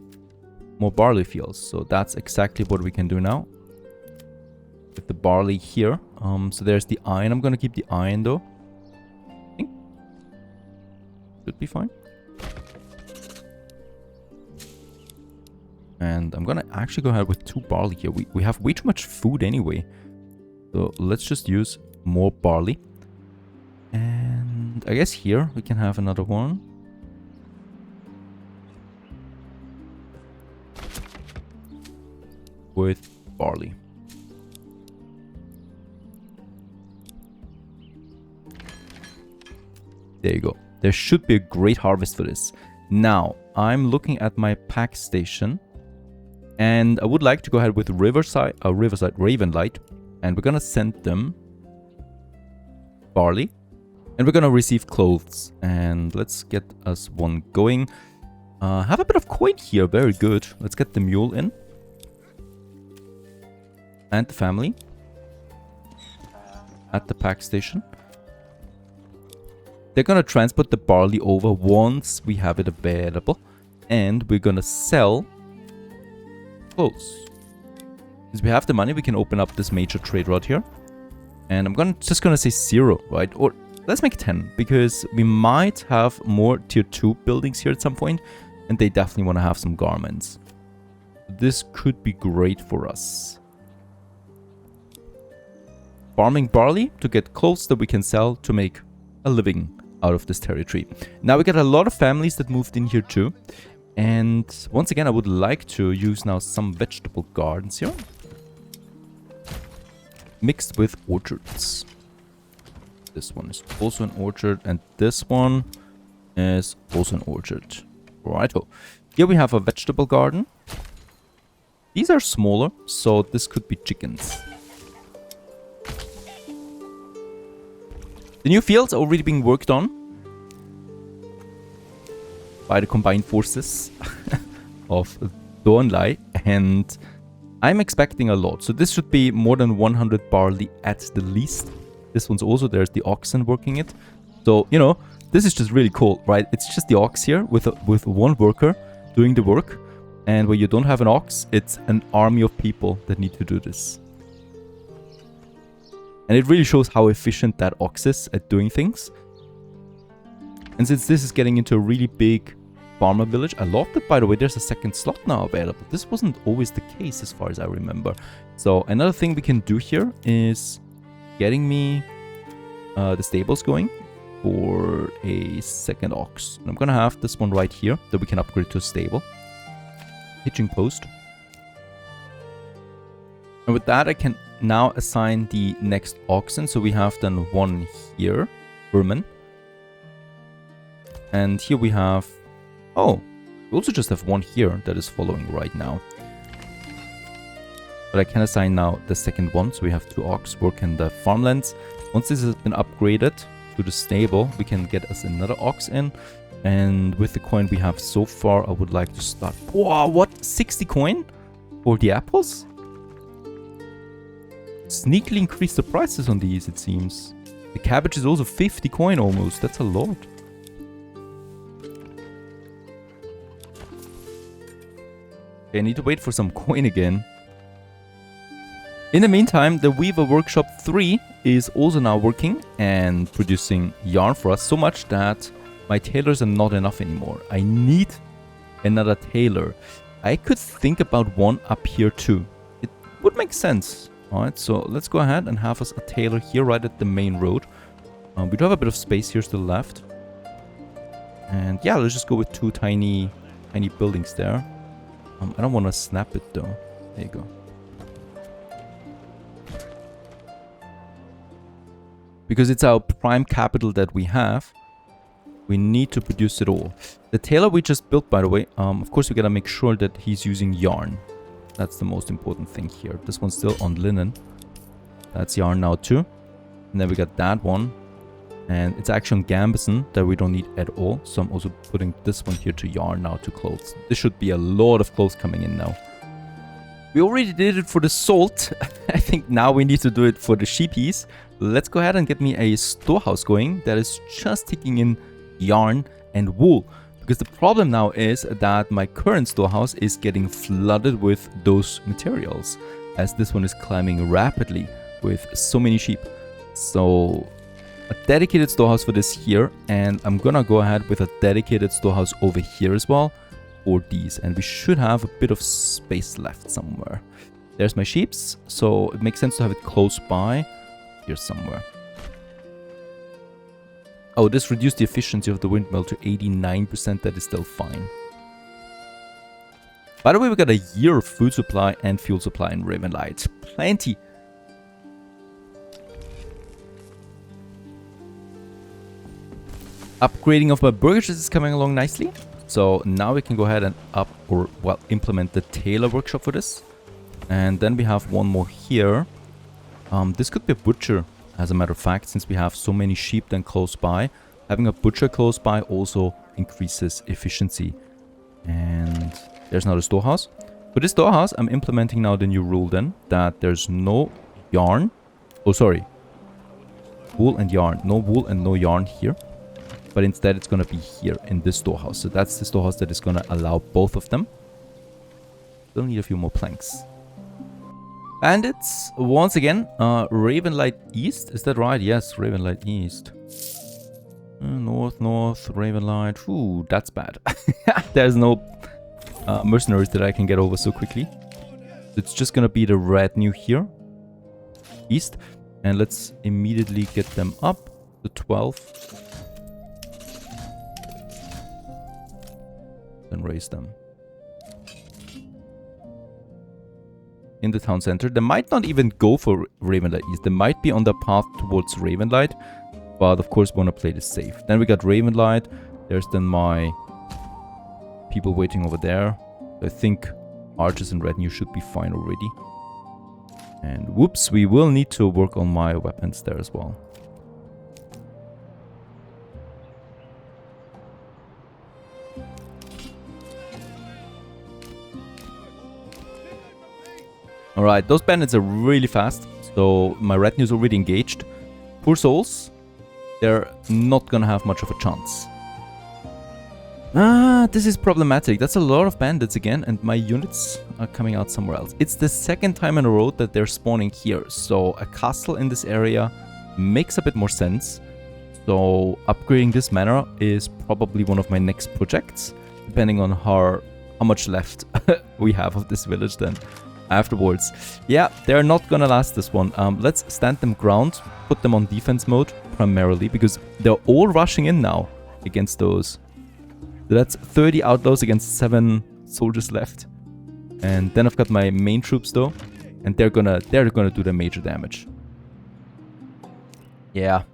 more barley fields. So that's exactly what we can do now. With the barley here. So there's the iron. I'm gonna keep the iron though. I think should be fine. And I'm gonna actually go ahead with 2 barley here. We have way too much food anyway. So let's just use more barley. And I guess here we can have another one. With barley. There you go. There should be a great harvest for this. Now, I'm looking at my pack station. And I would like to go ahead with Riverside Ravenlight. And we're gonna send them barley. And we're gonna receive clothes. And let's get us one going. Have a bit of coin here. Very good. Let's get the mule in. And the family. At the pack station. They're gonna transport the barley over once we have it available. And we're gonna sell clothes. Since we have the money, we can open up this major trade route here. And I'm just gonna say 0, right? Or let's make 10, because we might have more tier 2 buildings here at some point, and they definitely want to have some garments. This could be great for us. Farming barley to get clothes that we can sell to make a living out of this territory. Now we got a lot of families that moved in here too. And once again, I would like to use now some vegetable gardens here. Mixed with orchards. This one is also an orchard, and this one is also an orchard. Righto. Here we have a vegetable garden. These are smaller, so this could be chickens. The new fields are already being worked on by the combined forces of Dornlai, and I'm expecting a lot. So this should be more than 100 barley at the least. This one's also, there's the oxen working it. So, you know, this is just really cool, right? It's just the ox here with one worker doing the work. And where you don't have an ox, it's an army of people that need to do this. And it really shows how efficient that ox is at doing things. And since this is getting into a really big farmer village, I love that, by the way, there's a second slot now available. This wasn't always the case as far as I remember. So another thing we can do here is getting me the stables going for a second ox. And I'm going to have this one right here that we can upgrade to a stable. Hitching post. And with that, I can now assign the next oxen. So we have then one here, Burman. And here we have... Oh, we also just have one here that is following right now. But I can assign now the second one. So we have 2 ox working the farmlands. Once this has been upgraded to the stable, we can get us another ox in. And with the coin we have so far, I would like to start... Wow, what? 60 coin for the apples? Sneakily increase the prices on these, it seems. The cabbage is also 50 coin almost. That's a lot. Okay, I need to wait for some coin again. In the meantime, the Weaver Workshop 3 is also now working and producing yarn for us so much that my tailors are not enough anymore. I need another tailor. I could think about one up here too. It would make sense. Alright, so let's go ahead and have us a tailor here right at the main road. We do have a bit of space here still left. And yeah, let's just go with 2 tiny buildings there. I don't want to snap it though. There you go. Because it's our prime capital that we have, we need to produce it all. The tailor we just built, by the way, of course we gotta make sure that he's using yarn. That's the most important thing here. This one's still on linen. That's yarn now too. And then we got that one. And it's actually on gambeson that we don't need at all. So I'm also putting this one here to yarn now to clothes. This should be a lot of clothes coming in now. We already did it for the salt. I think now we need to do it for the sheepies. Let's go ahead and get me a storehouse going that is just taking in yarn and wool. Because the problem now is that my current storehouse is getting flooded with those materials, as this one is climbing rapidly with so many sheep. So a dedicated storehouse for this here, and I'm gonna go ahead with a dedicated storehouse over here as well for these, and we should have a bit of space left somewhere. There's my sheeps, so it makes sense to have it close by here somewhere. Oh, this reduced the efficiency of the windmill to 89%. That is still fine. By the way, we got a year of food supply and fuel supply in Ravenlight. Plenty. Upgrading of my burgesses is coming along nicely. So now we can go ahead and implement the tailor workshop for this. And then we have one more here. This could be a butcher, as a matter of fact, since we have so many sheep then close by. Having a butcher close by also increases efficiency. And there's now the storehouse. For this storehouse, I'm implementing now the new rule then, that there's no yarn. Oh, sorry. Wool and yarn. No wool and no yarn here. But instead it's going to be here in this storehouse. So that's the storehouse that is going to allow both of them. Still need a few more planks. Bandits, once again, Ravenlight East. Is that right? Yes, Ravenlight East. North, Ravenlight. Ooh, that's bad. There's no mercenaries that I can get over so quickly. It's just going to be the red new here. East. And let's immediately get them up to 12. Then raise them. In the town center. They might not even go for Ravenlight East. They might be on the path towards Ravenlight. But of course we want to play this safe. Then we got Ravenlight. There's then my people waiting over there. I think archers and retinue should be fine already. And whoops, we will need to work on my weapons there as well. Alright, those bandits are really fast, so my retinue is already engaged. Poor souls, they're not gonna have much of a chance. This is problematic. That's a lot of bandits again, and my units are coming out somewhere else. It's the second time in a row that they're spawning here, so a castle in this area makes a bit more sense. So upgrading this manor is probably one of my next projects, depending on how much left we have of this village then. Afterwards. Yeah, they're not gonna last this one. Let's stand them ground, put them on defense mode primarily, because they're all rushing in now against those. So that's 30 outlaws against 7 soldiers left. And then I've got my main troops though, and they're gonna do the major damage. Yeah.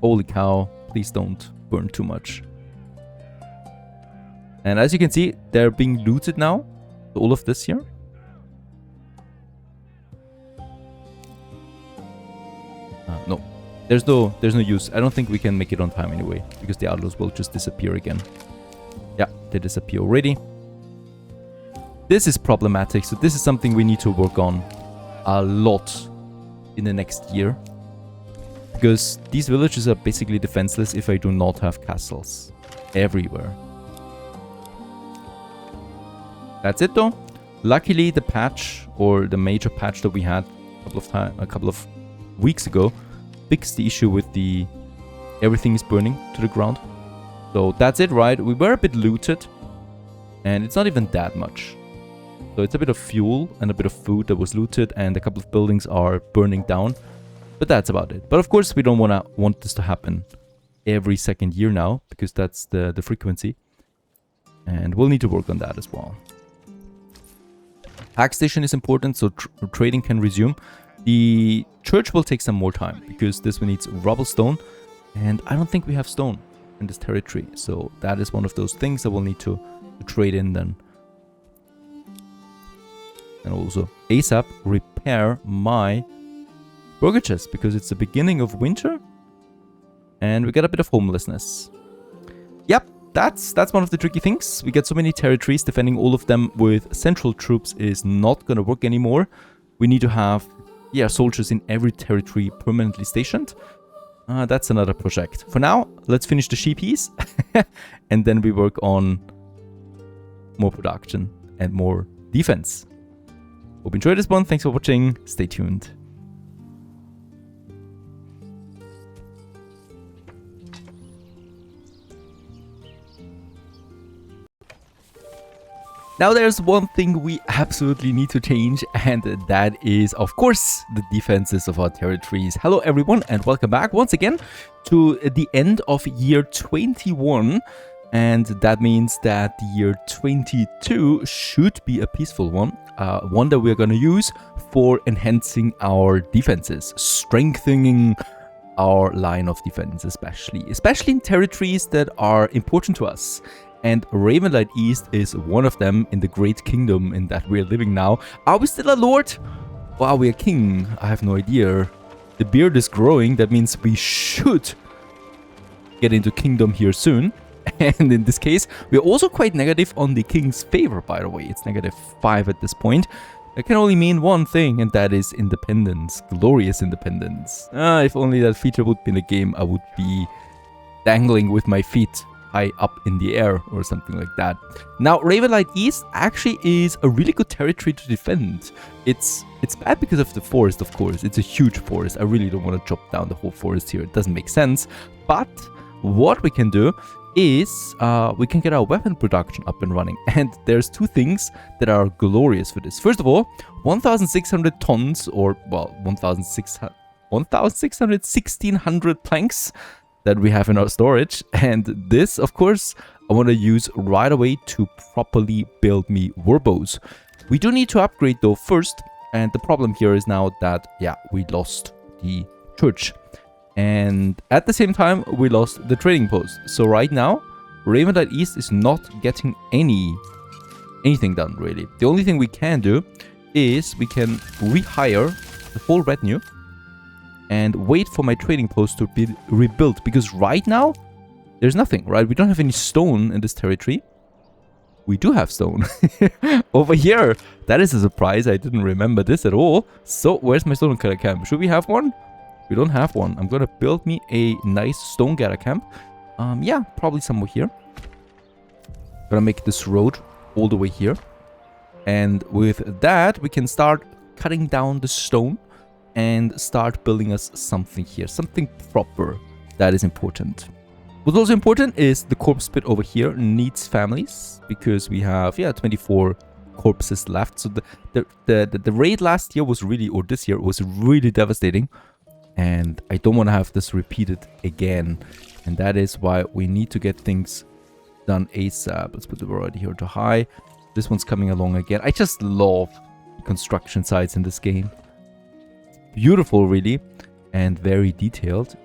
Holy cow, please don't burn too much. And as you can see, they're being looted now. All of this here. No, there's no use. I don't think we can make it on time anyway, because the outlaws will just disappear again. Yeah, they disappear already. This is problematic, so this is something we need to work on a lot in the next year. Because these villages are basically defenseless if I do not have castles everywhere. That's it though. Luckily the patch, or the major patch that we had a couple of weeks ago, fixed the issue with the everything is burning to the ground. So that's it, right? We were a bit looted, and it's not even that much. So it's a bit of fuel and a bit of food that was looted, and a couple of buildings are burning down. But that's about it. But of course we don't want this to happen every second year now, because that's the frequency. And we'll need to work on that as well. Tax station is important, so trading can resume. The church will take some more time, because this one needs rubble stone, and I don't think we have stone in this territory. So that is one of those things that we'll need to trade in then. And also ASAP repair my burgages, because it's the beginning of winter and we get a bit of homelessness. Yep, that's one of the tricky things. We get so many territories, defending all of them with central troops is not gonna work anymore. We need to have soldiers in every territory permanently stationed. That's another project. For now, let's finish the sheep piece. And then we work on more production and more defense. Hope you enjoyed this one. Thanks for watching. Stay tuned. Now there's one thing we absolutely need to change, and that is, of course, the defenses of our territories. Hello everyone, and welcome back once again to the end of year 21. And that means that the year 22 should be a peaceful one. One that we're going to use for enhancing our defenses, strengthening our line of defense especially in territories that are important to us. And Ravenlight East is one of them in the Great Kingdom in that we're living now. Are we still a lord? Or are we a king? I have no idea. The beard is growing. That means we should get into kingdom here soon. And in this case, we're also quite negative on the king's favor, by the way. It's -5 at this point. That can only mean one thing, and that is independence. Glorious independence. If only that feature would be in the game, I would be dangling with my feet high up in the air or something like that. Now, Ravenlight East actually is a really good territory to defend. It's bad because of the forest, of course. It's a huge forest. I really don't want to chop down the whole forest here. It doesn't make sense. But what we can do is we can get our weapon production up and running. And there's two things that are glorious for this. First of all, 1,600 tons, or, well, 1,600 planks that we have in our storage. And this, of course, I want to use right away to properly build me warbows. We do need to upgrade though first. And the problem here is now that, yeah, we lost the church. And at the same time, we lost the trading post. So right now, Ravenlight East is not getting anything done, really. The only thing we can do is we can rehire the whole retinue and wait for my trading post to be rebuilt. Because right now, there's nothing, right? We don't have any stone in this territory. We do have stone. Over here. That is a surprise. I didn't remember this at all. So, where's my stone cutter camp? Should we have one? We don't have one. I'm gonna build me a nice stone gather camp. Yeah, probably somewhere here. Gonna make this road all the way here. And with that, we can start cutting down the stone and start building us something here. Something proper. That is important. What's also important is the corpse pit over here needs families. Because we have, yeah, 24 corpses left. So the raid last year was really, or this year, was really devastating. And I don't want to have this repeated again. And that is why we need to get things done ASAP. Let's put the variety here to high. This one's coming along again. I just love construction sites in this game. Beautiful, really. And very detailed.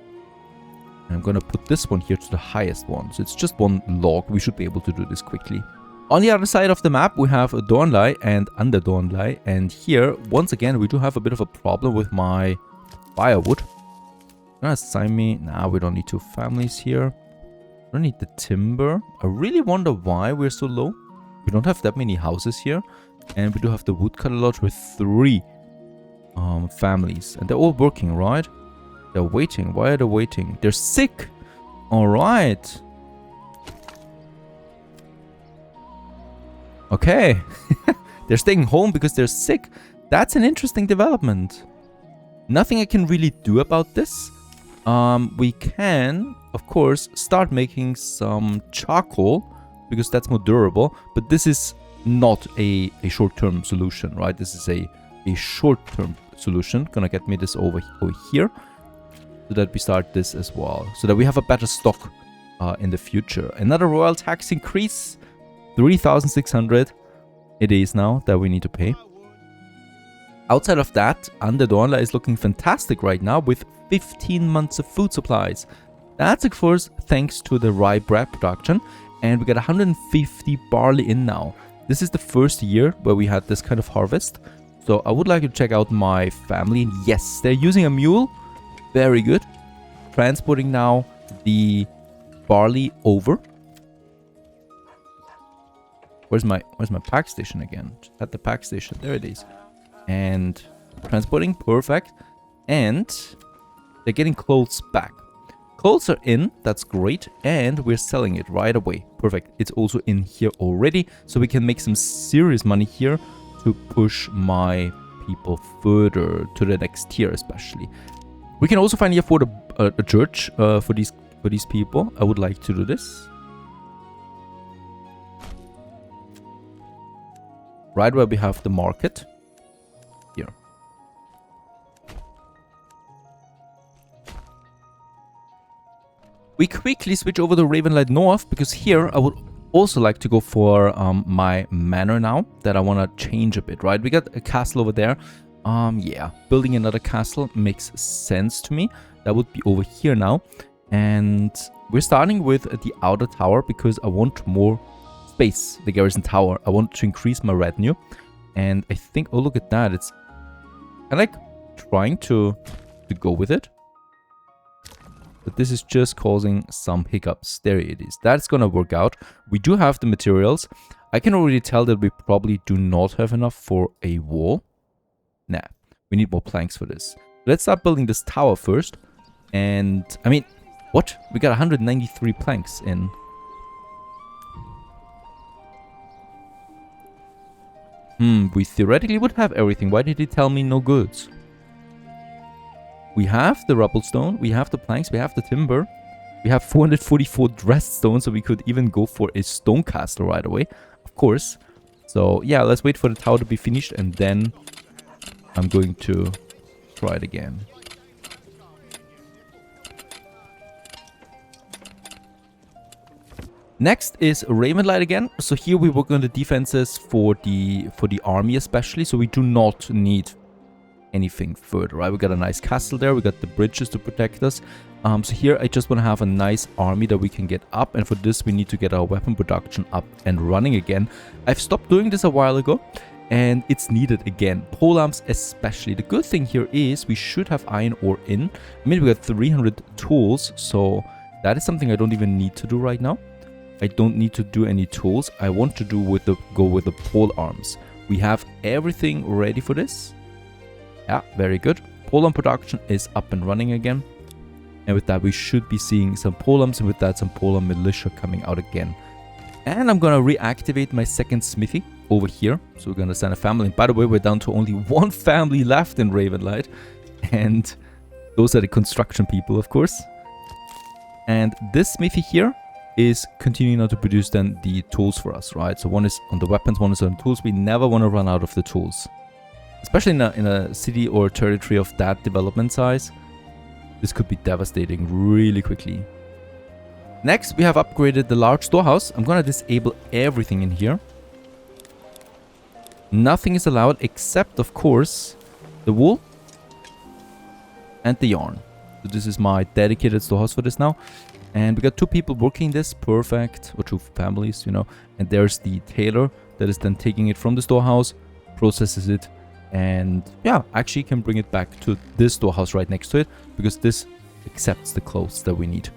And I'm going to put this one here to the highest one. So it's just one log. We should be able to do this quickly. On the other side of the map, we have Dornley and Under Dornley. And here, once again, we do have a bit of a problem with my firewood. Gonna assign me. Nah, we don't need two families here. We don't need the timber. I really wonder why we're so low. We don't have that many houses here. And we do have the woodcutter lodge with 3 families. And they're all working, right? They're waiting. Why are they waiting? They're sick. Alright. Okay. They're staying home because they're sick. That's an interesting development. Nothing I can really do about this. We can, of course, start making some charcoal because that's more durable. But this is not a short-term solution, right? This is a short-term solution. Gonna get me this over here so that we start this as well. So that we have a better stock in the future. Another royal tax increase. 3,600 it is now that we need to pay. Outside of that, Under Dornley is looking fantastic right now with 15 months of food supplies. That's of course thanks to the rye bread production. And we got 150 barley in now. This is the first year where we had this kind of harvest. So I would like to check out my family. And yes, they're using a mule. Very good. Transporting now the barley over. Where's my pack station again? At the pack station. There it is. And transporting, perfect. And they're getting clothes back. Coals are in, that's great, and we're selling it right away. Perfect. It's also in here already, so we can make some serious money here to push my people further to the next tier, especially. We can also finally afford a church for these people. I would like to do this. Right where we have the market. Here. We quickly switch over to Ravenlight North, because here I would also like to go for my manor now, that I want to change a bit, right? We got a castle over there. Yeah, building another castle makes sense to me. That would be over here now. And we're starting with the outer tower, because I want more space, the garrison tower. I want to increase my retinue. And I think, oh, look at that. I like trying to go with it. But this is just causing some hiccups. There it is. That's gonna work out. We do have the materials. I can already tell that we probably do not have enough for a wall. Nah, we need more planks for this. Let's start building this tower first. And, I mean, what? We got 193 planks in. We theoretically would have everything. Why did he tell me no goods? We have the rubble stone, we have the planks, we have the timber. We have 444 dressed stone, so we could even go for a stone castle right away. Of course. So, yeah, let's wait for the tower to be finished, and then I'm going to try it again. Next is Ravenlight again. So here we work on the defenses for the army especially. So we do not need anything further, right? We got a nice castle there. We got the bridges to protect us. So here I just want to have a nice army that we can get up. And for this we need to get our weapon production up and running again. I've stopped doing this a while ago. And it's needed again. Polearms especially. The good thing here is we should have iron ore in. I mean, we got 300 tools. So that is something I don't even need to do right now. I don't need to do any tools. I want to go with the pole arms. We have everything ready for this. Yeah, very good. Polearm production is up and running again. And with that, we should be seeing some polearms, and with that, some polearm militia coming out again. And I'm gonna reactivate my second smithy over here. So we're gonna send a family. And by the way, we're down to only one family left in Ravenlight. And those are the construction people, of course. And this smithy here is continuing now to produce then the tools for us, right? So one is on the weapons, one is on tools. We never want to run out of the tools. Especially in a city or territory of that development size. This could be devastating really quickly. Next, we have upgraded the large storehouse. I'm going to disable everything in here. Nothing is allowed except, of course, the wool and the yarn. So this is my dedicated storehouse for this now. And we got 2 people working this, perfect, or 2 families, you know. And there's the tailor that is then taking it from the storehouse, processes it, and yeah, actually can bring it back to this storehouse right next to it, because this accepts the clothes that we need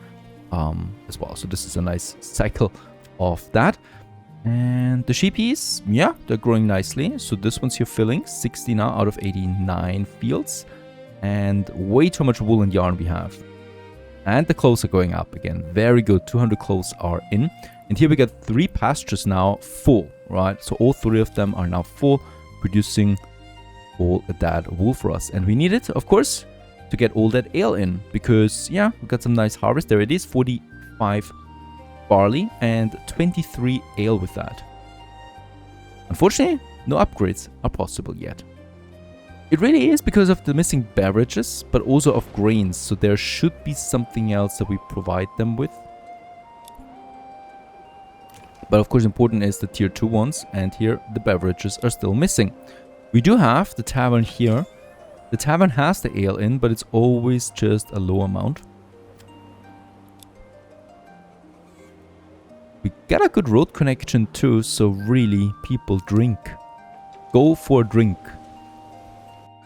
as well. So this is a nice cycle of that. And the sheepies, yeah, they're growing nicely. So this one's here filling 60 now out of 89 fields, and way too much wool and yarn we have. And the clothes are going up again. Very good. 200 clothes are in. And here we got 3 pastures now full, right? So all 3 of them are now full, producing all that wool for us. And we need it, of course, to get all that ale in. Because, yeah, we got some nice harvest. There it is. 45 barley and 23 ale with that. Unfortunately, no upgrades are possible yet. It really is because of the missing beverages, but also of grains. So there should be something else that we provide them with. But of course, important is the tier 2 ones. And here, the beverages are still missing. We do have the tavern here. The tavern has the ale in, but it's always just a low amount. We got a good road connection too, so really, people drink. Go for a drink.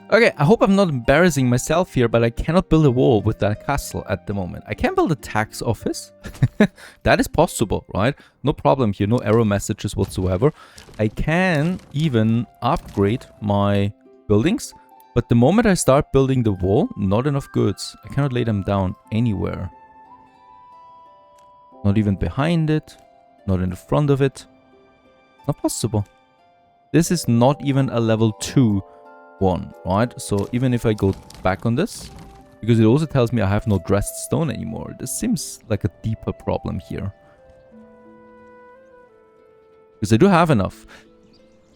Okay, I hope I'm not embarrassing myself here, but I cannot build a wall with that castle at the moment. I can build a tax office. That is possible, right? No problem here, no error messages whatsoever. I can even upgrade my buildings, but the moment I start building the wall, not enough goods. I cannot lay them down anywhere. Not even behind it. Not in the front of it. Not possible. This is not even a level 2 one, right? So even if I go back on this, because it also tells me I have no dressed stone anymore. This seems like a deeper problem here. Because I do have enough.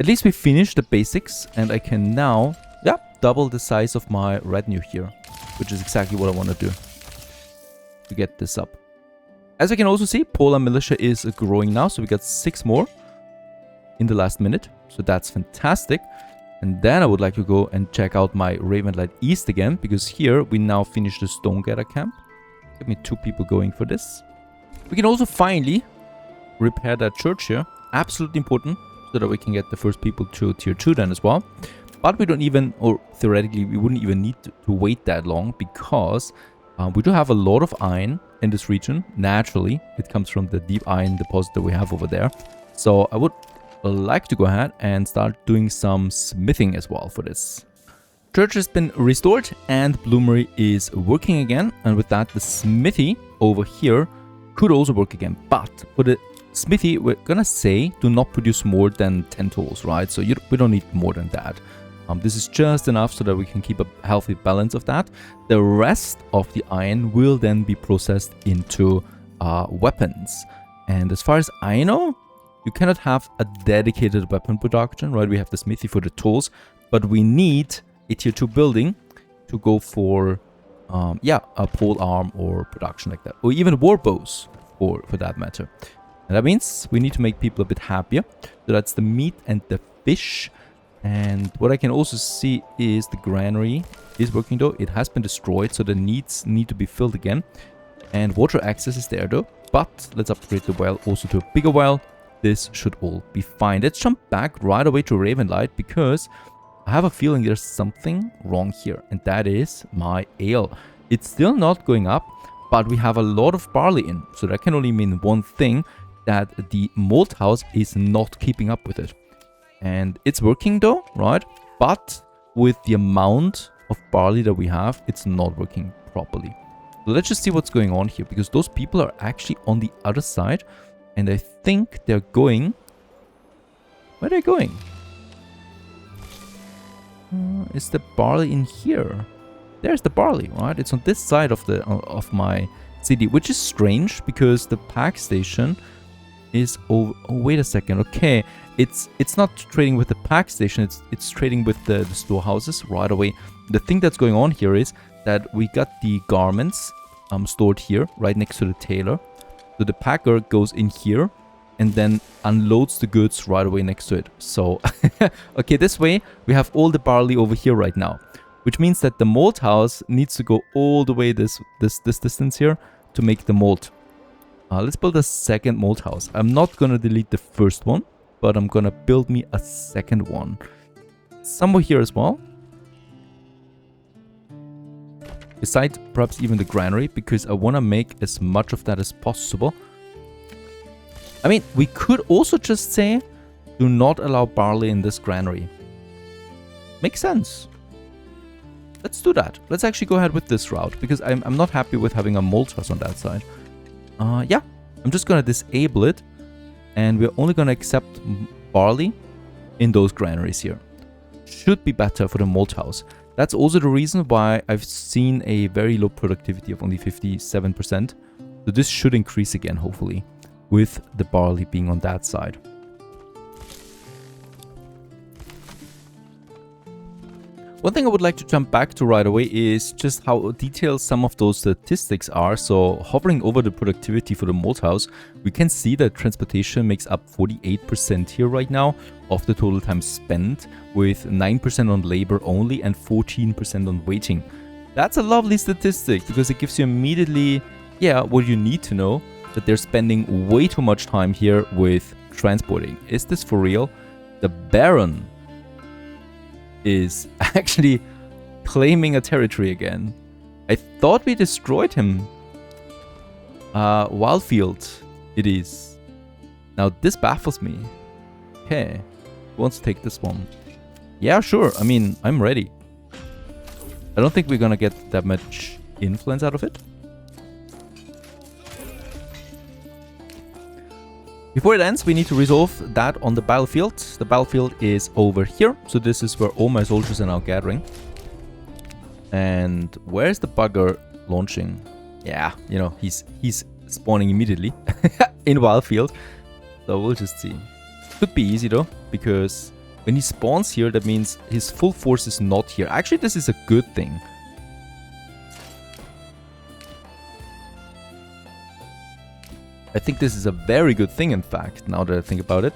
At least we finished the basics and I can now, yeah, double the size of my retinue here. Which is exactly what I want to do. To get this up. As we can also see, Polar Militia is growing now. So we got 6 more in the last minute. So that's fantastic. And then I would like to go and check out my Ravenlight East again. Because here we now finish the Stonegatter camp. Get me 2 people going for this. We can also finally repair that church here. Absolutely important. So that we can get the first people to tier 2 then as well. But we don't even, or theoretically, we wouldn't even need to wait that long. Because we do have a lot of iron in this region. Naturally, it comes from the deep iron deposit that we have over there. So I would like to go ahead and start doing some smithing as well for this. Church has been restored and Bloomery is working again. And with that, the smithy over here could also work again. But for the smithy, we're gonna say do not produce more than 10 tools, right? So we don't need more than that. This is just enough so that we can keep a healthy balance of that. The rest of the iron will then be processed into weapons. And as far as I know, you cannot have a dedicated weapon production, right? We have the smithy for the tools, but we need a tier 2 building to go for, a pole arm or production like that. Or even war bows, for that matter. And that means we need to make people a bit happier. So that's the meat and the fish. And what I can also see is the granary is working though. It has been destroyed, so the needs need to be filled again. And water access is there though. But let's upgrade the well also to a bigger well. This should all be fine. Let's jump back right away to Ravenlight because I have a feeling there's something wrong here. And that is my ale. It's still not going up, but we have a lot of barley in. So that can only mean one thing, that the malt house is not keeping up with it. And it's working though, right? But with the amount of barley that we have, it's not working properly. So let's just see what's going on here, because those people are actually on the other side. And I think they're going... Where are they going? Is the barley in here? There's the barley, right? It's on this side of my city, which is strange because the pack station is over... Oh, wait a second. Okay, it's not trading with the pack station. It's trading with the storehouses right away. The thing that's going on here is that we got the garments stored here, right next to the tailor. So the packer goes in here and then unloads the goods right away next to it. So, okay, this way we have all the barley over here right now, which means that the malt house needs to go all the way this distance here to make the malt. Let's build a second malt house. I'm not gonna delete the first one, but I'm gonna build me a second one somewhere here as well. Besides perhaps even the granary, because I want to make as much of that as possible. I mean, we could also just say, do not allow barley in this granary. Makes sense. Let's do that. Let's actually go ahead with this route, because I'm not happy with having a malt house on that side. Yeah, I'm just going to disable it, and we're only going to accept barley in those granaries here. Should be better for the malt house. That's also the reason why I've seen a very low productivity of only 57%. So this should increase again, hopefully, with the barley being on that side. One thing I would like to jump back to right away is just how detailed some of those statistics are. So hovering over the productivity for the malt house, we can see that transportation makes up 48% here right now of the total time spent, with 9% on labor only and 14% on waiting. That's a lovely statistic because it gives you immediately, what you need to know, that they're spending way too much time here with transporting. Is this for real? The Baron is actually claiming a territory again. I thought we destroyed him. Wildfield it is. Now this baffles me. Okay, who wants to take this one? Yeah, sure. I mean, I'm ready. I don't think we're gonna get that much influence out of it. Before it ends, we need to resolve that on the battlefield. The battlefield is over here. So this is where all my soldiers are now gathering. And where's the bugger launching? Yeah, you know, he's spawning immediately in Wildfield. So we'll just see. Could be easy though, because when he spawns here, that means his full force is not here. Actually, this is a good thing. I think this is a very good thing, in fact, now that I think about it.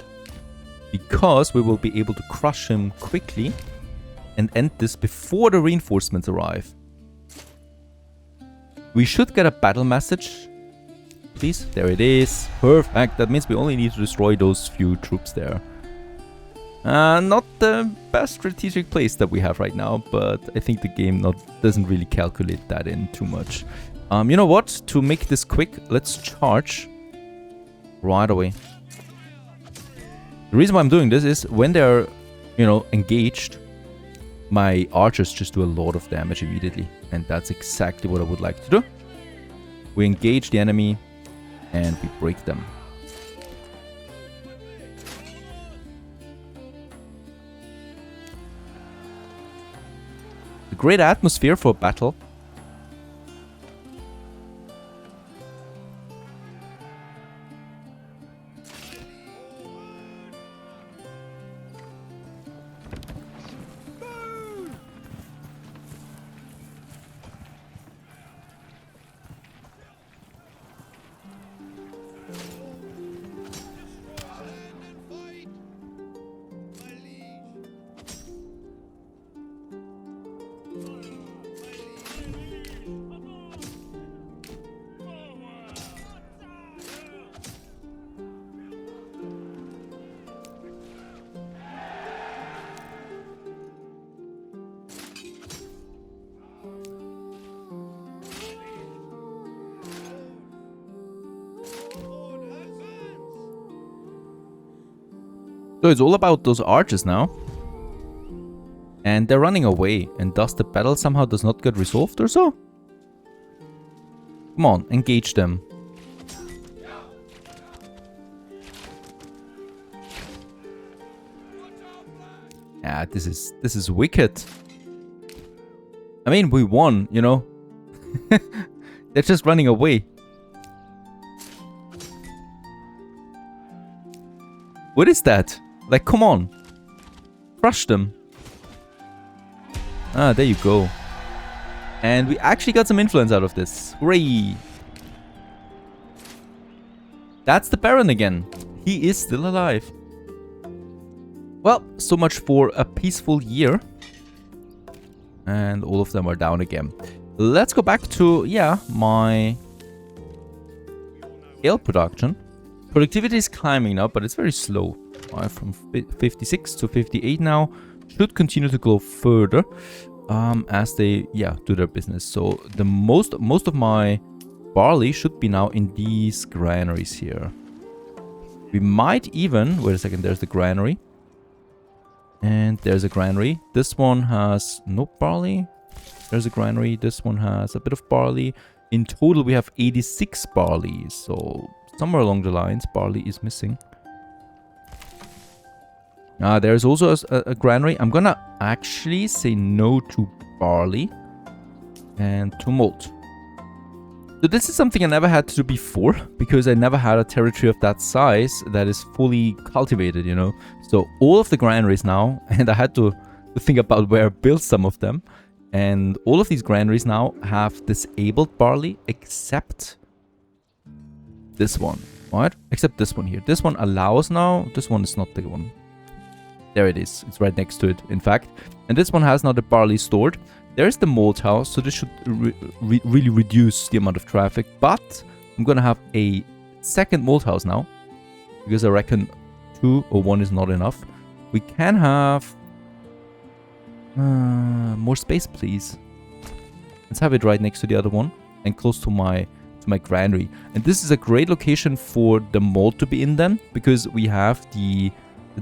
Because we will be able to crush him quickly and end this before the reinforcements arrive. We should get a battle message. Please, there it is. Perfect. That means we only need to destroy those few troops there. Not the best strategic place that we have right now, but I think the game doesn't really calculate that in too much. You know what? To make this quick, let's charge right away. The reason why I'm doing this is when they're, you know, engaged, my archers just do a lot of damage immediately. And that's exactly what I would like to do. We engage the enemy and we break them. A great atmosphere for a battle. So it's all about those archers now. And they're running away. And thus the battle somehow does not get resolved or so? Come on, engage them. Yeah, this is wicked. I mean, we won, you know. They're just running away. What is that? Like, come on. Crush them. Ah, there you go. And we actually got some influence out of this. Hooray! That's the Baron again. He is still alive. Well, so much for a peaceful year. And all of them are down again. Let's go back to, yeah, my ale production. Productivity is climbing now, but it's very slow. From 56 to 58 now. Should continue to grow further as they, yeah, do their business. So the most of my barley should be now in these granaries here. We might even, wait a second, there's the granary. And there's a granary. This one has no barley. There's a granary. This one has a bit of barley. In total, we have 86 barley. So somewhere along the lines, barley is missing. There's also a granary. I'm gonna actually say no to barley and to malt. So this is something I never had to do before, because I never had a territory of that size that is fully cultivated, you know. So all of the granaries now, and I had to think about where I built some of them, and all of these granaries now have disabled barley except this one, right? Except this one here. This one allows now. This one is not the one. There it is. It's right next to it, in fact. And this one has now the barley stored. There's the malt house, so this should really reduce the amount of traffic. But I'm going to have a second malt house now, because I reckon 2 or 1 is not enough. We can have more space, please. Let's have it right next to the other one and close to my granary. And this is a great location for the malt to be in then, because we have the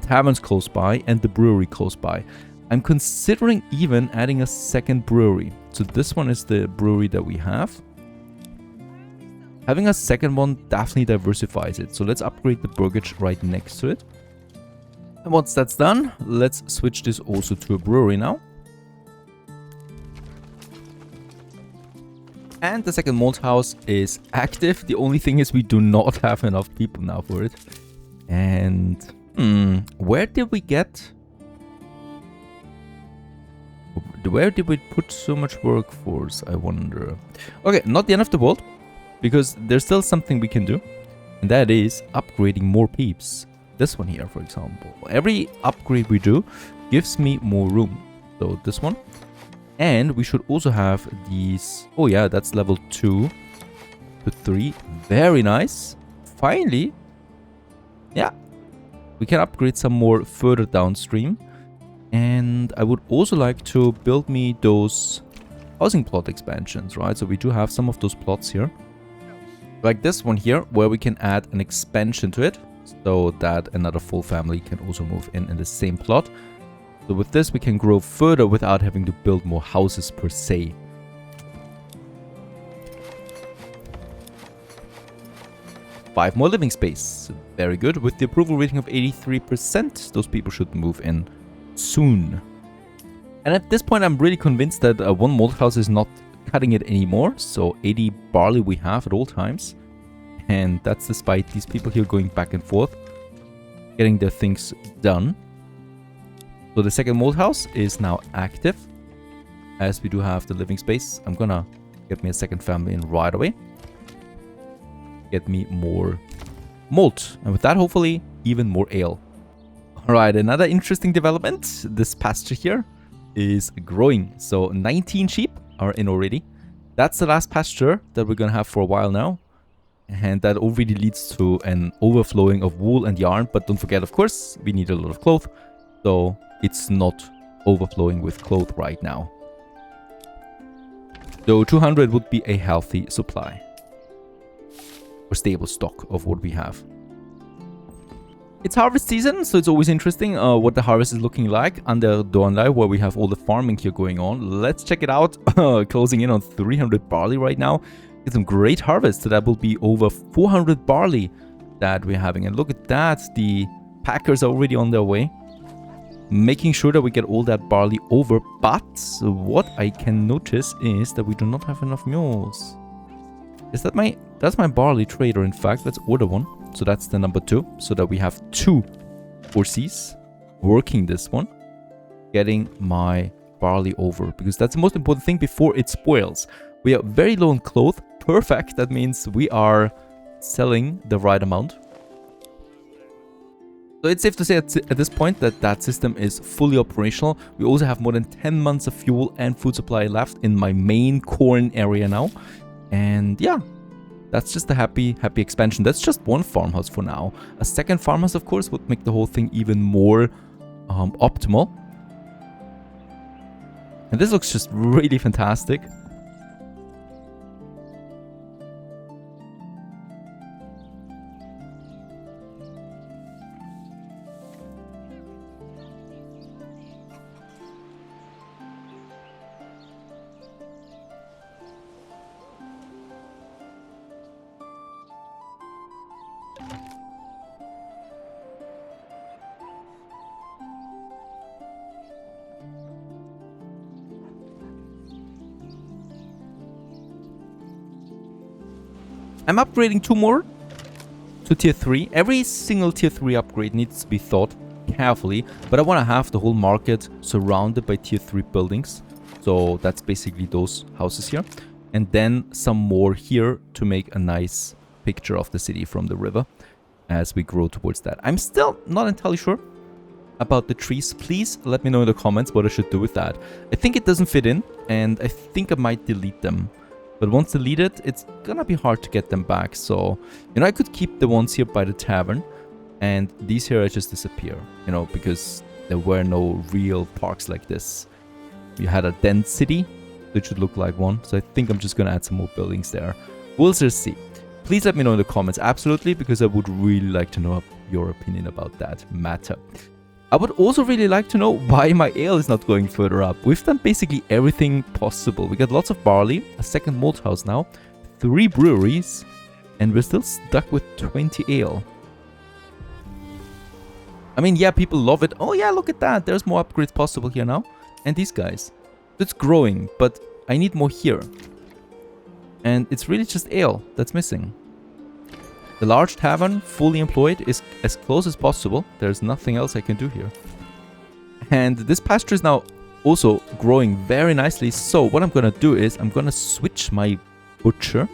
taverns close by and the brewery close by. I'm considering even adding a second brewery. So this one is the brewery that we have. Having a second one definitely diversifies it. So let's upgrade the burgage right next to it. And once that's done, let's switch this also to a brewery now. And the second malt house is active. The only thing is we do not have enough people now for it. And where did we get... Where did we put so much workforce, I wonder? Okay, not the end of the world. Because there's still something we can do. And that is upgrading more peeps. This one here, for example. Every upgrade we do gives me more room. So this one. And we should also have these... Oh yeah, that's level 2 to 3. Very nice. Finally. Yeah. We can upgrade some more further downstream. And I would also like to build me those housing plot expansions, right? So we do have some of those plots here. Like this one here, where we can add an expansion to it. So that another full family can also move in the same plot. So with this, we can grow further without having to build more houses per se. Five more living space. Very good. With the approval rating of 83%, those people should move in soon. And at this point, I'm really convinced that one malt house is not cutting it anymore. So 80 barley we have at all times. And that's despite these people here going back and forth, getting their things done. So the second malt house is now active, as we do have the living space. I'm gonna get me a second family in right away. Get me more malt, and with that, hopefully, even more ale. Alright, another interesting development. This pasture here is growing. So 19 sheep are in already. That's the last pasture that we're gonna have for a while now. And that already leads to an overflowing of wool and yarn. But don't forget, of course, we need a lot of cloth. So it's not overflowing with cloth right now. So 200 would be a healthy supply. Or stable stock of what we have. It's harvest season, so it's always interesting what the harvest is looking like under Dornlai, where we have all the farming here going on. Let's check it out. Closing in on 300 barley right now. Get some great harvest. So that will be over 400 barley that we're having. And look at that. The packers are already on their way. Making sure that we get all that barley over. But what I can notice is that we do not have enough mules. Is that my... That's my barley trader, in fact. Let's order one. So that's the number 2. So that we have 2 horses working this one. Getting my barley over. Because that's the most important thing before it spoils. We are very low on cloth. Perfect. That means we are selling the right amount. So it's safe to say at this point that that system is fully operational. We also have more than 10 months of fuel and food supply left in my main corn area now. And yeah, that's just a happy expansion. That's just one farmhouse for now. A second farmhouse, of course, would make the whole thing even more optimal. And this looks just really fantastic. I'm upgrading 2 more to tier 3. Every single tier 3 upgrade needs to be thought carefully, but I want to have the whole market surrounded by tier 3 buildings. So that's basically those houses here. And then some more here to make a nice picture of the city from the river as we grow towards that. I'm still not entirely sure about the trees. Please let me know in the comments what I should do with that. I think it doesn't fit in, and I think I might delete them. But once deleted, it's gonna be hard to get them back. So, you know, I could keep the ones here by the tavern. And these here just disappear, you know, because there were no real parks like this. You had a dense city, it should look like one. So I think I'm just gonna add some more buildings there. We'll just see. Please let me know in the comments, absolutely, because I would really like to know your opinion about that matter. I would also really like to know why my ale is not going further up. We've done basically everything possible. We got lots of barley, a second malt house now, 3 breweries, And we're still stuck with 20 ale. I mean, yeah, people love it. Oh yeah, look at that. There's more upgrades possible here now. And these guys. It's growing, but I need more here. And it's really just ale that's missing. The large tavern, fully employed, is as close as possible. There's nothing else I can do here. And this pasture is now also growing very nicely. So what I'm going to do is I'm going to switch my butcher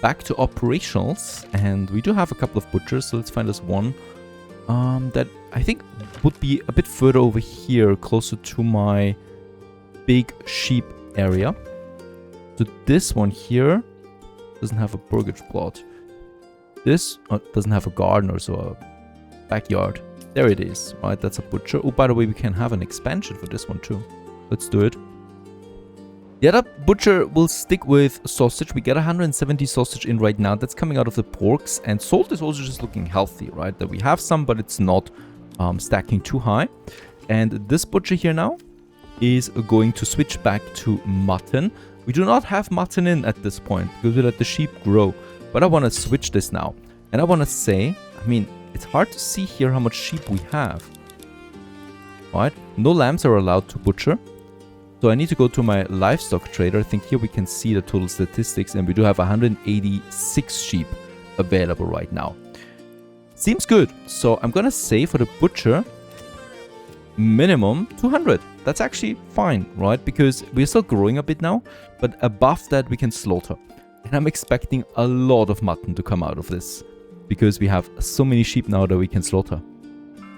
back to operationals. And we do have a couple of butchers, so let's find us one that I think would be a bit further over here, closer to my big sheep area. So this one here doesn't have a burgage plot. This doesn't have a garden or so a backyard. There it is. Right, that's a butcher. Oh, by the way, we can have an expansion for this one too. Let's do it. The other butcher will stick with sausage. We get 170 sausage in right now. That's coming out of the porks. And salt is also just looking healthy, right? That we have some, but it's not stacking too high. And this butcher here now is going to switch back to mutton. We do not have mutton in at this point because we let the sheep grow. But I want to switch this now. And I want to say, I mean, it's hard to see here how much sheep we have. Right? No lambs are allowed to butcher. So I need to go to my livestock trader. I think here we can see the total statistics. And we do have 186 sheep available right now. Seems good. So I'm going to say for the butcher, minimum 200. That's actually fine, right? Because we're still growing a bit now. But above that, we can slaughter. And I'm expecting a lot of mutton to come out of this. Because we have so many sheep now that we can slaughter.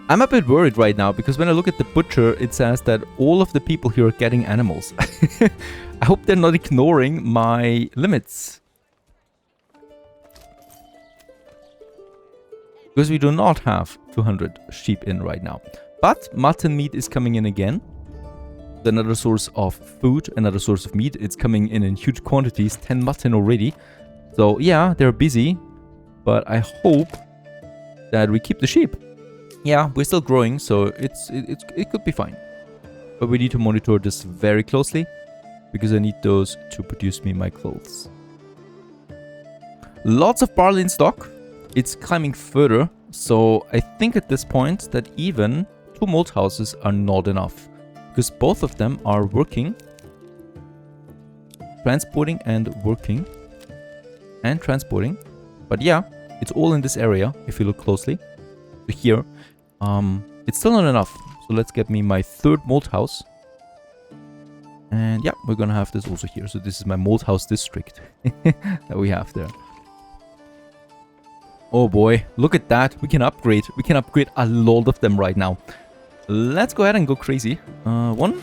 I'm a bit worried right now because when I look at the butcher, it says that all of the people here are getting animals. I hope they're not ignoring my limits. Because we do not have 200 sheep in right now. But mutton meat is coming in again. Another source of food, another source of meat. It's coming in huge quantities, 10 mutton already. So yeah, they're busy. But I hope that we keep the sheep. Yeah, we're still growing, so it could be fine. But we need to monitor this very closely because I need those to produce me my clothes. Lots of barley in stock. It's climbing further, so I think at this point that even 2 malt houses are not enough because both of them are working, transporting and working, and transporting. But yeah, it's all in this area if you look closely. So here, it's still not enough. So let's get me my 3rd malt house. And yeah, we're gonna have this also here. So this is my malt house district that we have there. Oh boy, look at that. We can upgrade. We can upgrade a lot of them right now. Let's go ahead and go crazy. 1,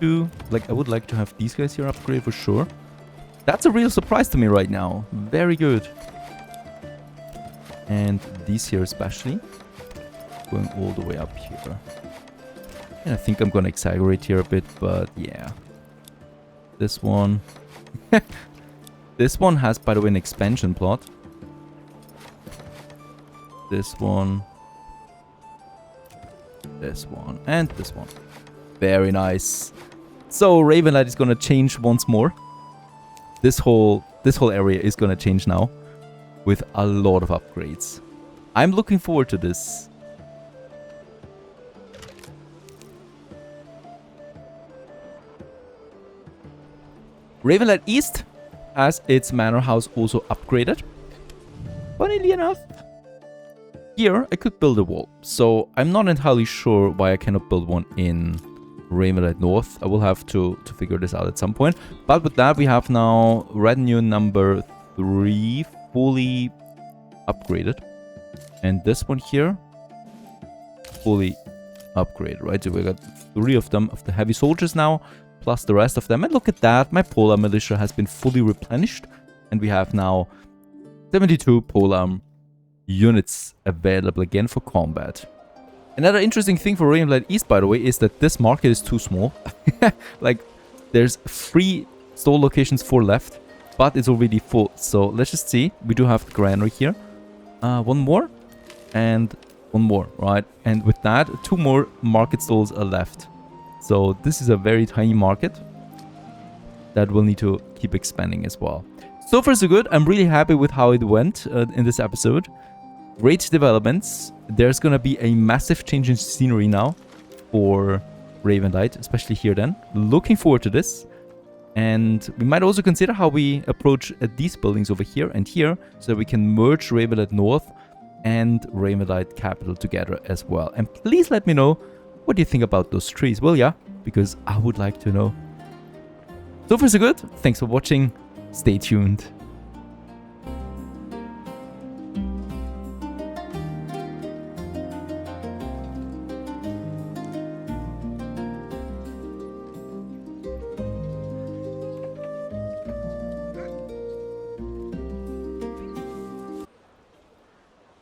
2, like I would like to have these guys here upgrade for sure. That's a real surprise to me right now. Very good. And these here especially. Going all the way up here. And I think I'm gonna exaggerate here a bit, but yeah. This one. This one has, by the way, an expansion plot. This one. This one. And this one. Very nice. So Ravenlight is gonna change once more. This whole area is gonna change now. With a lot of upgrades. I'm looking forward to this. Ravenlight East has its manor house also upgraded. Funnily enough, here I could build a wall. So I'm not entirely sure why I cannot build one in Ravenlight North. I will have to figure this out at some point. But with that, we have now retinue number 3 fully upgraded. And this one here, fully upgraded, right? So we got 3 of them, of the heavy soldiers now, plus the rest of them. And look at that, my polearm militia has been fully replenished. And we have now 72 polearm units available again for combat. Another interesting thing for Ravenlight East, by the way, is that this market is too small. Like, there's 3 store locations, 4 left, but it's already full. So let's just see. We do have the granary here. 1 more and 1 more, right? And with that, 2 more market stalls are left. So this is a very tiny market that will need to keep expanding as well. So far so good. I'm really happy with how it went in this episode. Great developments. There's gonna be a massive change in scenery now for Ravenlight, especially here then. Looking forward to this. And we might also consider how we approach these buildings over here and here, so we can merge Ravenlight North and Ravenlight Capital together as well. And please let me know what you think about those trees. Well, yeah, because I would like to know. So far so good. Thanks for watching. Stay tuned.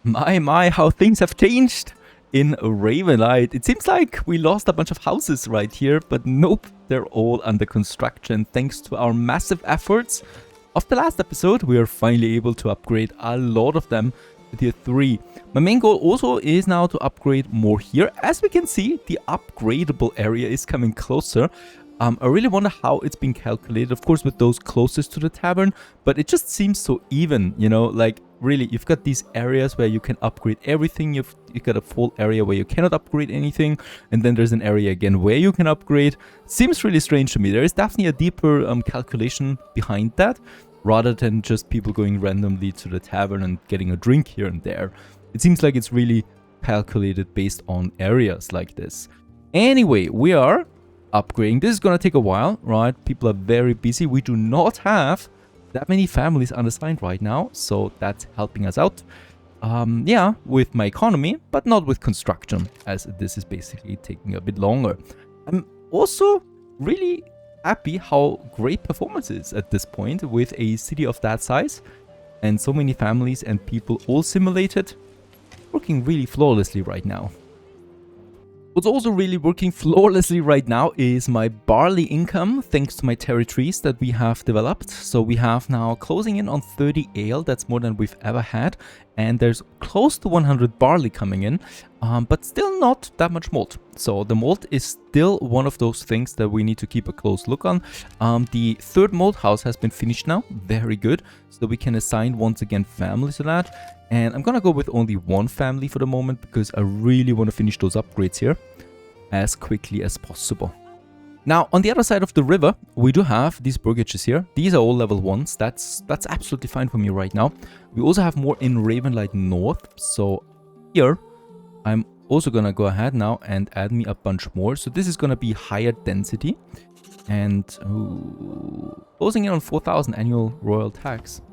My, how things have changed in Ravenlight. It seems like we lost a bunch of houses right here, but nope, they're all under construction. Thanks to our massive efforts of the last episode, we are finally able to upgrade a lot of them to tier 3. My main goal also is now to upgrade more here. As we can see, the upgradable area is coming closer. I really wonder how it's been calculated, of course, with those closest to the tavern, but it just seems so even, you know, like really, you've got these areas where you can upgrade everything, you've got a full area where you cannot upgrade anything, and then there's an area again where you can upgrade. Seems really strange to me. There is definitely a deeper calculation behind that, rather than just people going randomly to the tavern and getting a drink here and there. It seems like it's really calculated based on areas like this. Anyway, we are upgrading. This is gonna take a while, right? People are very busy. We do not have that many families unassigned right now, so that's helping us out. Yeah, with my economy, but not with construction, as this is basically taking a bit longer. I'm also really happy how great performance is at this point with a city of that size and so many families and people all simulated, working really flawlessly right now. What's also really working flawlessly right now is my barley income, thanks to my territories that we have developed. So we have now closing in on 30 ale, that's more than we've ever had. And there's close to 100 barley coming in, but still not that much malt. So the malt is still one of those things that we need to keep a close look on. The third malt house has been finished now, very good. So we can assign once again families to that. And I'm gonna go with only one family for the moment because I really want to finish those upgrades here as quickly as possible. Now, on the other side of the river, we do have these burgages here. These are all level 1s. That's absolutely fine for me right now. We also have more in Ravenlight North. So here, I'm also gonna go ahead now and add me a bunch more. So this is gonna be higher density. And closing in on 4,000 annual royal tax.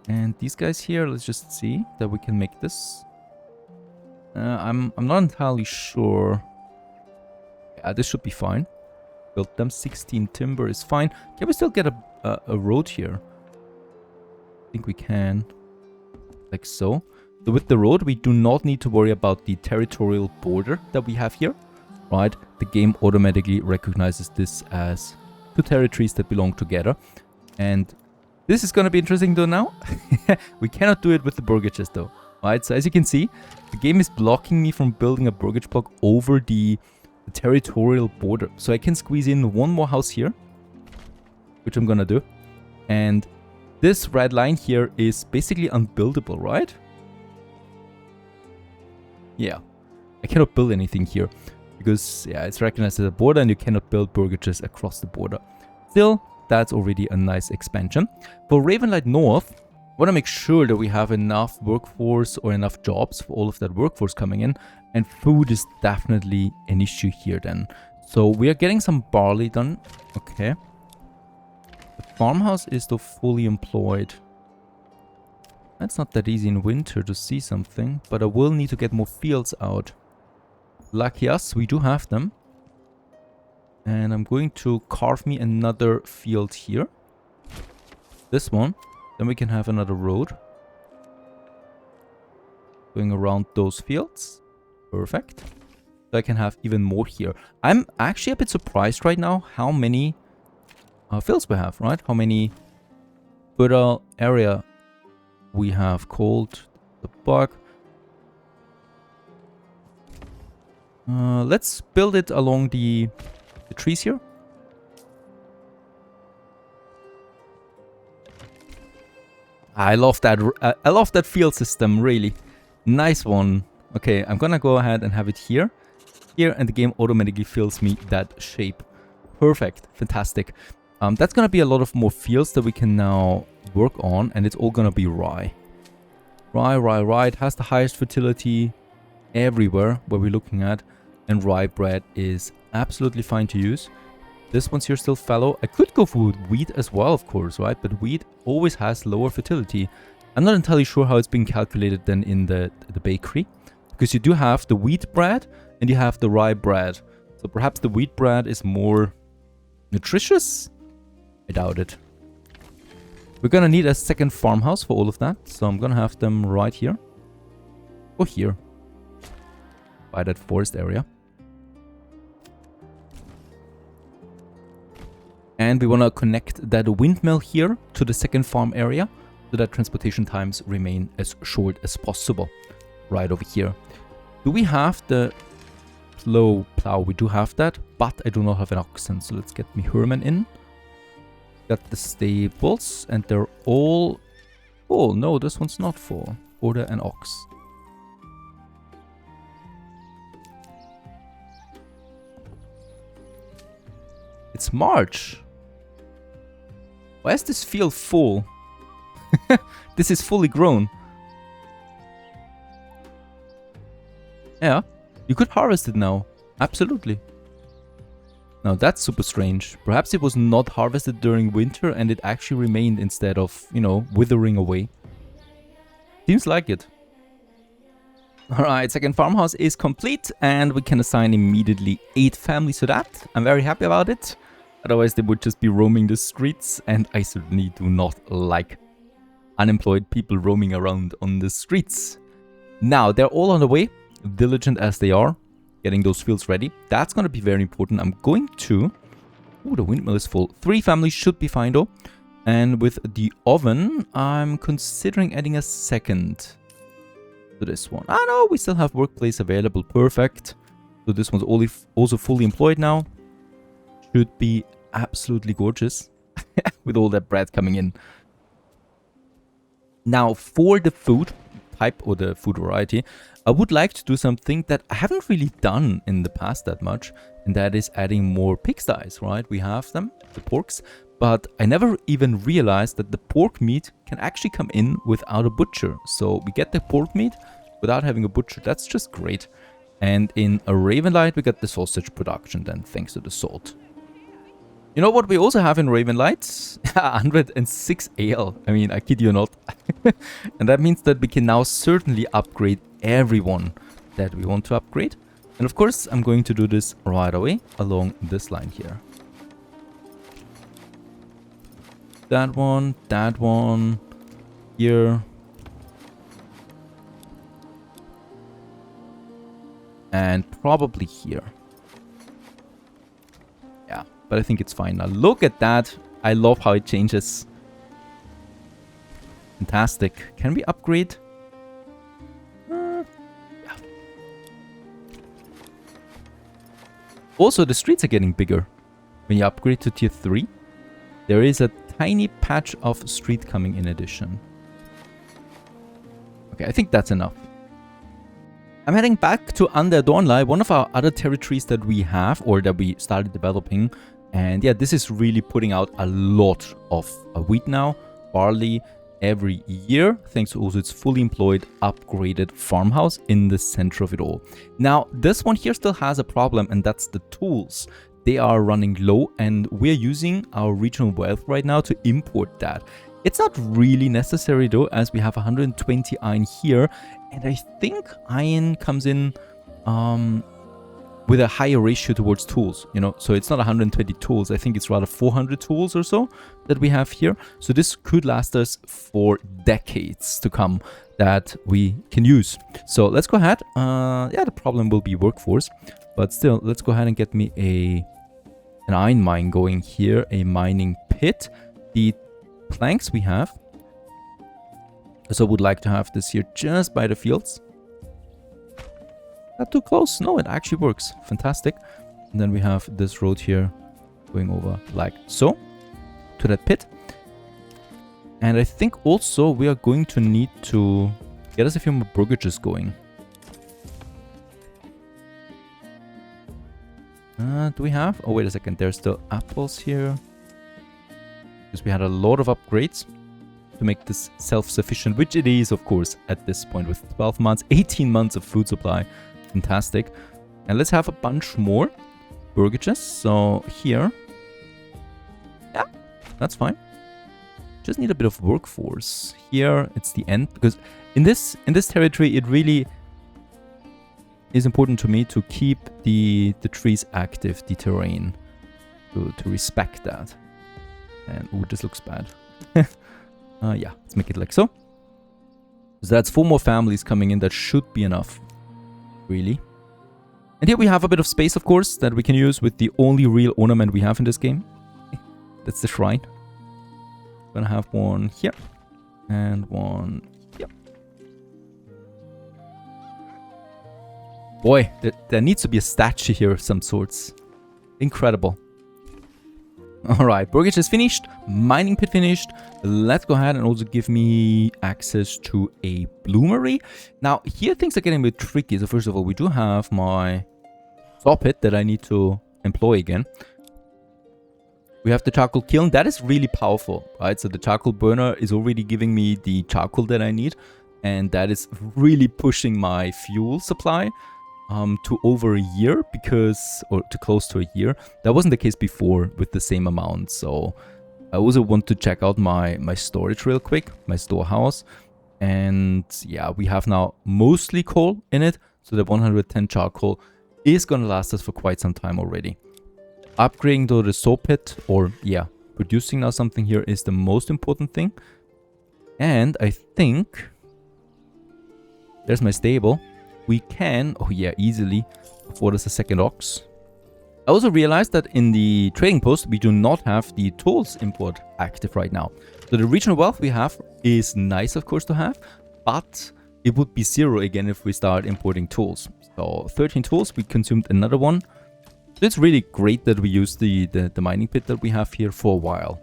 And these guys here, let's just see that we can make this. I'm not entirely sure. Yeah, this should be fine. Build them. 16 timber is fine. Can we still get a road here? I think we can. Like so. So with the road, we do not need to worry about the territorial border that we have here. Right? The game automatically recognizes this as two territories that belong together. And this is going to be interesting though now. We cannot do it with the burgages though. Right? So as you can see, the game is blocking me from building a burgage block over the territorial border. So I can squeeze in one more house here, which I'm gonna do. And this red line here is basically unbuildable, right? Yeah. I cannot build anything here because, yeah, it's recognized as a border and you cannot build burgages across the border. Still, that's already a nice expansion. For Ravenlight North, I want to make sure that we have enough workforce or enough jobs for all of that workforce coming in. And food is definitely an issue here then. So we are getting some barley done. Okay. The farmhouse is though fully employed. That's not that easy in winter to see something. But I will need to get more fields out. Lucky us, we do have them. And I'm going to carve me another field here. This one. Then we can have another road. Going around those fields. Perfect. So I can have even more here. I'm actually a bit surprised right now how many fields we have, right? How many fertile area we have called the bug. Let's build it along the trees here. I love that. I love that field system, really. Nice one. Okay, I'm gonna go ahead and have it here. Here, and the game automatically fills me that shape. Perfect. Fantastic. That's gonna be a lot of more fields that we can now work on, and it's all gonna be rye. Rye. It has the highest fertility everywhere where we're looking at, and rye bread is absolutely fine to use. This one's here still fallow. I could go for wheat as well, of course, right? But wheat always has lower fertility. I'm not entirely sure how it's being calculated then in the bakery, because you do have the wheat bread and you have the rye bread. So perhaps the wheat bread is more nutritious? I doubt it. We're gonna need a second farmhouse for all of that, so I'm gonna have them right here. Or here. By that forest area. And we want to connect that windmill here to the second farm area so that transportation times remain as short as possible. Right over here. Do we have the plow? We do have that, but I do not have an oxen. So let's get me Herman in. Got the stables, and they're all full. No, this one's not full. Order an ox. It's March. Why is this field full? This is fully grown. Yeah, you could harvest it now. Absolutely. Now that's super strange. Perhaps it was not harvested during winter and it actually remained instead of, you know, withering away. Seems like it. Alright, second farmhouse is complete and we can assign immediately 8 families to that. I'm very happy about it. Otherwise they would just be roaming the streets, and I certainly do not like unemployed people roaming around on the streets. Now, they're all on the way, diligent as they are, getting those fields ready. That's going to be very important. I'm going to... Oh, the windmill is full. 3 families should be fine though. And with the oven, I'm considering adding a second to this one. Ah no, we still have workplace available. Perfect. So this one's also fully employed now. Should be absolutely gorgeous with all that bread coming in. Now for the food type or the food variety, I would like to do something that I haven't really done in the past that much, and that is adding more pigsties, right? We have them, the porks, but I never even realized that the pork meat can actually come in without a butcher. So we get the pork meat without having a butcher. That's just great. And in a Ravenlight, we got the sausage production then, thanks to the salt. You know what we also have in Ravenlight? 106 ale. I mean, I kid you not. And that means that we can now certainly upgrade everyone that we want to upgrade. And of course, I'm going to do this right away along this line here. That one, here. And probably here. Yeah, but I think it's fine now. Look at that. I love how it changes. Fantastic. Can we upgrade? Yeah. Also, the streets are getting bigger. When you upgrade to tier 3, there is a tiny patch of street coming in addition. Okay, I think that's enough. I'm heading back to Under Dornlai, one of our other territories that we have, or that we started developing. And yeah, this is really putting out a lot of wheat now, barley every year, thanks to also its fully employed, upgraded farmhouse in the center of it all. Now, this one here still has a problem, and that's the tools. They are running low, and we're using our regional wealth right now to import that. It's not really necessary though, as we have 120 iron here, and I think iron comes in with a higher ratio towards tools, you know, so it's not 120 tools, I think it's rather 400 tools or so that we have here. So this could last us for decades to come that we can use. So let's go ahead. Yeah, the problem will be workforce, but still, let's go ahead and get me an iron mine going here, a mining pit. The planks we have, so I would like to have this here just by the fields. Not too close. No, it actually works. Fantastic. And then we have this road here going over like so to that pit. And I think also we are going to need to get us a few more brokerages going. Do we have? Oh, wait a second. There's still apples here. Because we had a lot of upgrades to make this self-sufficient, which it is, of course, at this point with 12 months, 18 months of food supply. Fantastic. And let's have a bunch more brokerages. So here. Yeah, that's fine. Just need a bit of workforce. Here, it's the end. Because in this territory, it really is important to me to keep the trees active, the terrain, to respect that. And ooh, this looks bad. Yeah, let's make it like so. So that's 4 more families coming in. That should be enough, really. And here we have a bit of space, of course, that we can use with the only real ornament we have in this game. That's the shrine. Gonna have one here and one here. Boy, there needs to be a statue here of some sorts. Incredible. Alright, Burgage is finished. Mining pit finished. Let's go ahead and also give me access to a bloomery. Now, here things are getting a bit tricky. So first of all, we do have my saw pit that I need to employ again. We have the charcoal kiln. That is really powerful, right? So the charcoal burner is already giving me the charcoal that I need. And that is really pushing my fuel supply to over a year, or to close to a year. That wasn't the case before with the same amount. So I also want to check out my storage real quick, my storehouse. And yeah, we have now mostly coal in it. So the 110 charcoal is going to last us for quite some time already. Upgrading to the saw pit, or yeah, producing now something here is the most important thing. And I think there's my stable. We can, oh yeah, easily afford us a second ox. I also realized that in the trading post, we do not have the tools import active right now. So the regional wealth we have is nice, of course, to have, but it would be 0 again if we start importing tools. So 13 tools, we consumed another one. It's really great that we use the mining pit that we have here for a while.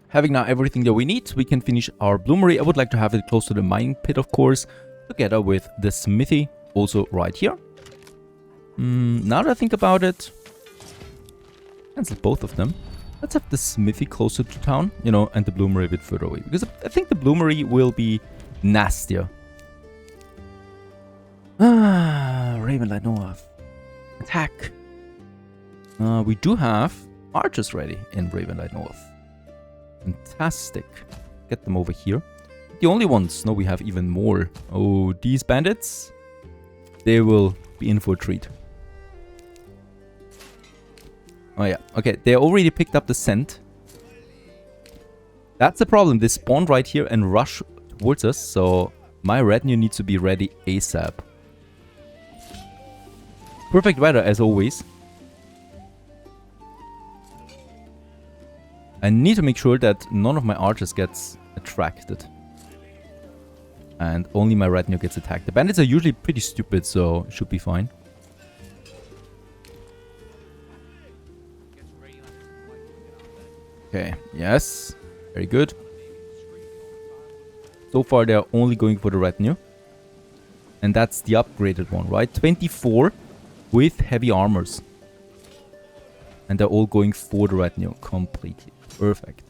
Having now everything that we need, we can finish our bloomery. I would like to have it close to the mining pit, of course, together with the smithy, also right here. Now that I think about it, cancel both of them. Let's have the smithy closer to town, you know, and the bloomery a bit further away. Because I think the bloomery will be nastier. Ravenlight North. Attack. We do have archers ready in Ravenlight North. Fantastic. Get them over here. The only ones. No, we have even more. Oh, these bandits. They will be in for a treat. Oh yeah. Okay, they already picked up the scent. That's the problem. They spawn right here and rush towards us. So my retinue needs to be ready ASAP. Perfect weather as always. I need to make sure that none of my archers gets attracted. And only my retinue gets attacked. The bandits are usually pretty stupid, so it should be fine. Okay, yes. Very good. So far they are only going for the retinue. And that's the upgraded one, right? 24 with heavy armors. And they're all going for the retinue completely. Perfect.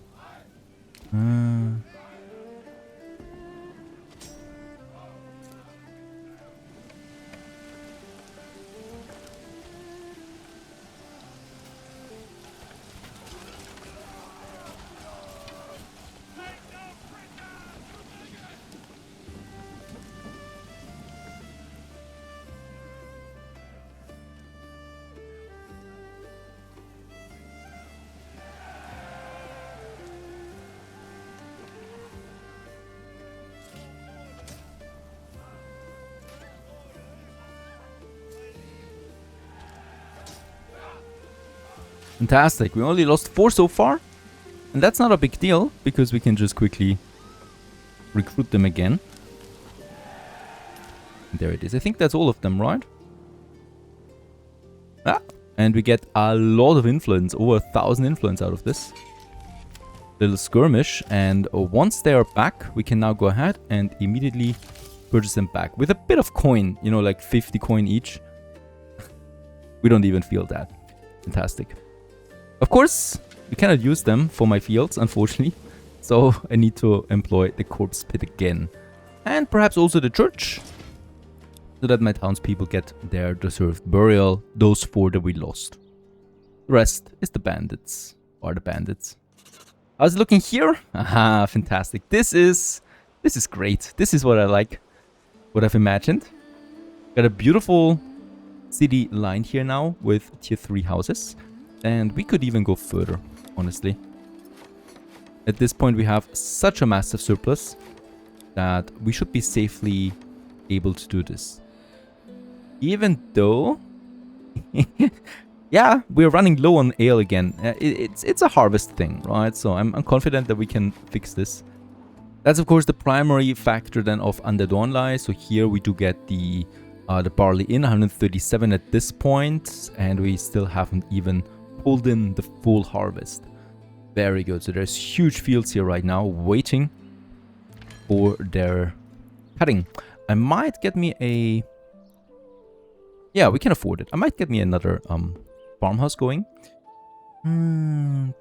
Fantastic. We only lost 4 so far. And that's not a big deal, because we can just quickly recruit them again. And there it is. I think that's all of them, right? Ah, and we get a lot of influence. Over 1,000 influence out of this. little skirmish, and once they are back, we can now go ahead and immediately purchase them back with a bit of coin, you know, like 50 coin each. We don't even feel that. Fantastic. Of course, we cannot use them for my fields, unfortunately. So I need to employ the corpse pit again. And perhaps also the church. So that my townspeople get their deserved burial. Those 4 that we lost. The rest is the bandits. Or the bandits. How's it looking here? Aha, fantastic. This is great. This is what I like. What I've imagined. Got a beautiful city line here now with tier 3 houses. And we could even go further, honestly. At this point we have such a massive surplus that we should be safely able to do this. Even though... yeah, we're running low on ale again. It's a harvest thing, right? So I'm confident that we can fix this. That's of course the primary factor then of Undead Online. So here we do get the barley in, 137 at this point. And we still haven't even pulled in the full harvest. Very good. So there's huge fields here right now waiting for their cutting. I might get me a... yeah, we can afford it. I might get me another farmhouse going.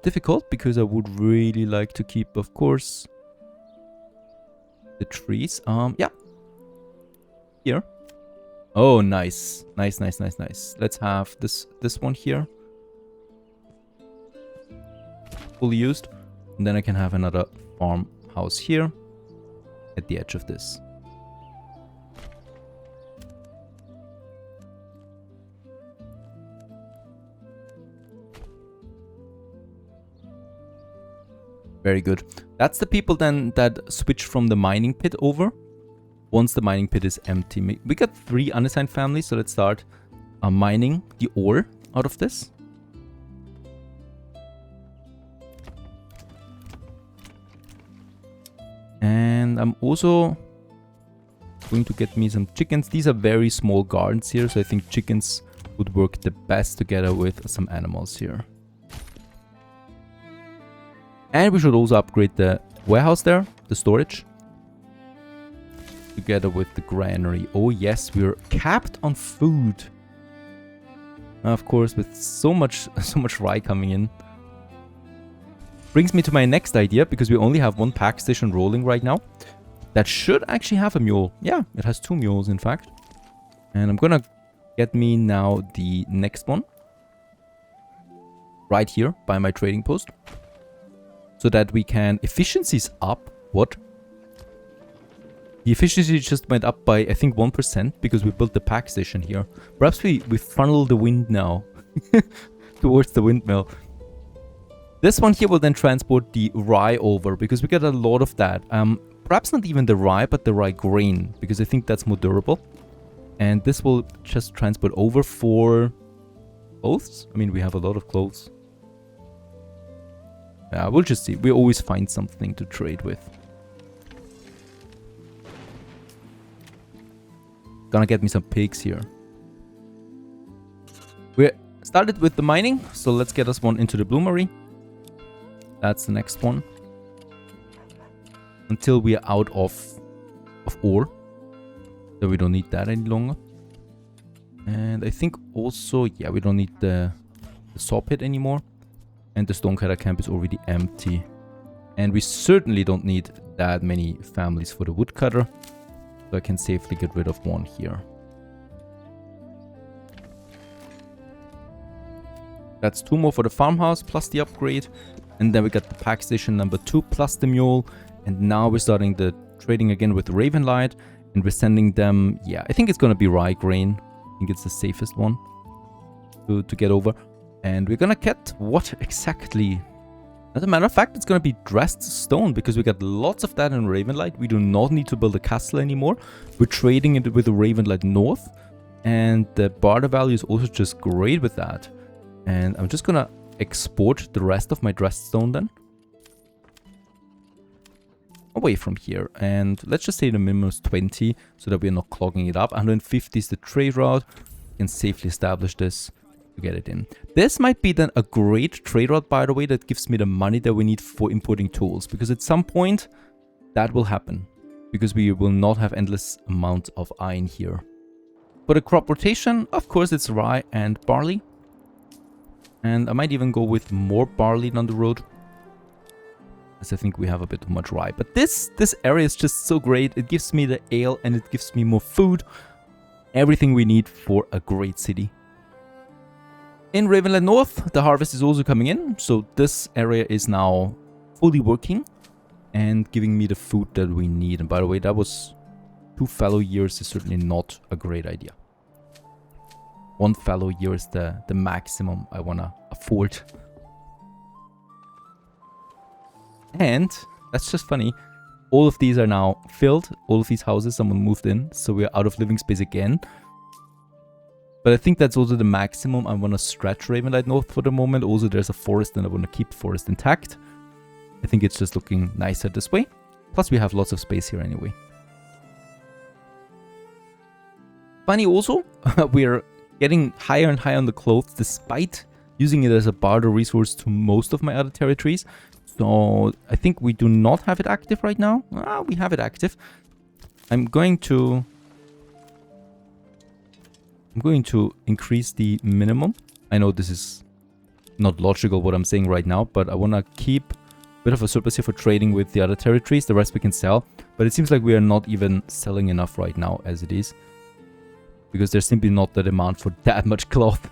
Difficult because I would really like to keep, of course, the trees. Yeah. Here. Oh, nice. Nice. Let's have this one here. Fully used. And then I can have another farmhouse here at the edge of this. Very good. That's the people then that switch from the mining pit over. Once the mining pit is empty. We got 3 unassigned families, so let's start mining the ore out of this. And I'm also going to get me some chickens. These are very small gardens here, so I think chickens would work the best together with some animals here. And we should also upgrade the warehouse there, the storage. Together with the granary. Oh yes, we're capped on food. Of course, with so much rye coming in. Brings me to my next idea, because we only have 1 pack station rolling right now. That should actually have a mule. Yeah, it has 2 mules in fact. And I'm gonna get me now the next one. Right here by my trading post. So that we can... efficiency's up. What? The efficiency just went up by, I think, 1% because we built the pack station here. Perhaps we funnel the wind now towards the windmill. This one here will then transport the rye over because we get a lot of that. Perhaps not even the rye, but the rye grain, because I think that's more durable. And this will just transport over for clothes. I mean, we have a lot of clothes. Yeah, we'll just see. We always find something to trade with. Gonna get me some pigs here. We started with the mining, so let's get us one into the bloomery. That's the next one. Until we are out of ore. So we don't need that any longer. And I think also, yeah, we don't need the saw pit anymore. And the stonecutter camp is already empty. And we certainly don't need that many families for the woodcutter. So I can safely get rid of one here. That's 2 more for the farmhouse plus the upgrade. And then we got the pack station number 2 plus the mule. And now we're starting the trading again with Ravenlight. And we're sending them, yeah, I think it's going to be rye grain. I think it's the safest one to get over. And we're going to get what exactly? As a matter of fact, it's going to be dressed stone because we got lots of that in Ravenlight. We do not need to build a castle anymore. We're trading it with the Ravenlight North. And the barter value is also just great with that. And I'm just going to export the rest of my dressed stone then. Away from here. And let's just say the minimum is 20 so that we're not clogging it up. 150 is the trade route. We can safely establish this. to get it in. This might be then a great trade route, by the way, that gives me the money that we need for importing tools. Because at some point, that will happen. Because we will not have endless amounts of iron here. For the crop rotation, of course, it's rye and barley. And I might even go with more barley down the road. As I think we have a bit too much rye. But this area is just so great. It gives me the ale and it gives me more food. Everything we need for a great city. In Ravenland North, the harvest is also coming in. So this area is now fully working. And giving me the food that we need. And by the way, that was 2 fallow years is certainly not a great idea. 1 fallow year is the maximum I want to afford. And that's just funny. All of these are now filled. All of these houses, someone moved in. So we're out of living space again. But I think that's also the maximum. I want to stretch Ravenlight North for the moment. Also, there's a forest and I want to keep forest intact. I think it's just looking nicer this way. Plus, we have lots of space here anyway. Funny also, we're getting higher and higher on the clothes despite using it as a barter resource to most of my other territories. So I think we do not have it active right now. We have it active. I'm going to increase the minimum. I know this is not logical what I'm saying right now, but I want to keep a bit of a surplus here for trading with the other territories. The rest we can sell. But it seems like we are not even selling enough right now as it is. Because there's simply not the demand for that much cloth.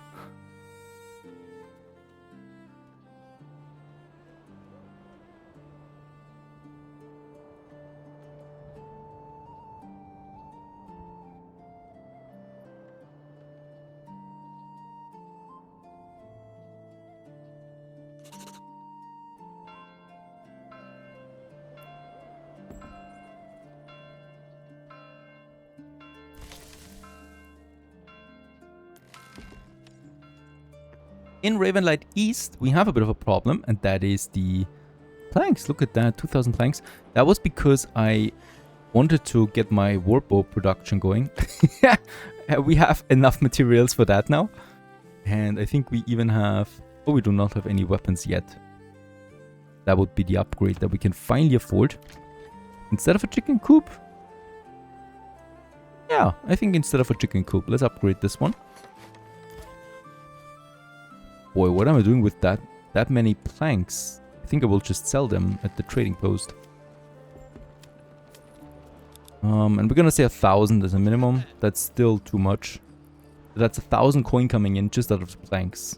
In Ravenlight East, we have a bit of a problem, and that is the planks. Look at that, 2,000 planks. That was because I wanted to get my warbow production going. We have enough materials for that now. And I think we even have... Oh, we do not have any weapons yet. That would be the upgrade that we can finally afford. Instead of a chicken coop. Yeah, I think instead of a chicken coop, let's upgrade this one. Boy, what am I doing with that many planks? I think I will just sell them at the trading post. And we're gonna say 1,000 as a minimum. That's still too much. That's 1,000 coin coming in just out of the planks.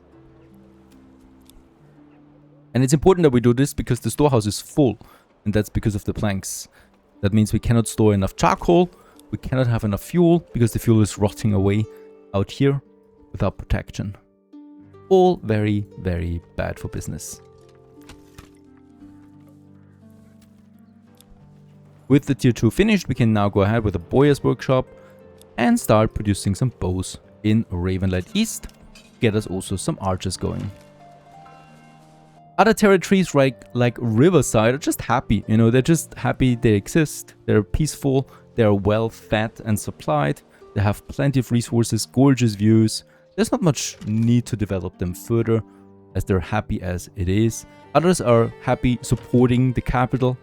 And it's important that we do this because the storehouse is full. And that's because of the planks. That means we cannot store enough charcoal. We cannot have enough fuel because the fuel is rotting away out here without protection. All very, very bad for business. With the tier 2 finished, we can now go ahead with the Boyer's workshop and start producing some bows in Ravenlight East. Get us also some archers going. Other territories like Riverside are just happy, you know, they're just happy they exist. They're peaceful, they're well fed and supplied. They have plenty of resources, gorgeous views. There's not much need to develop them further, as they're happy as it is. Others are happy supporting the capital,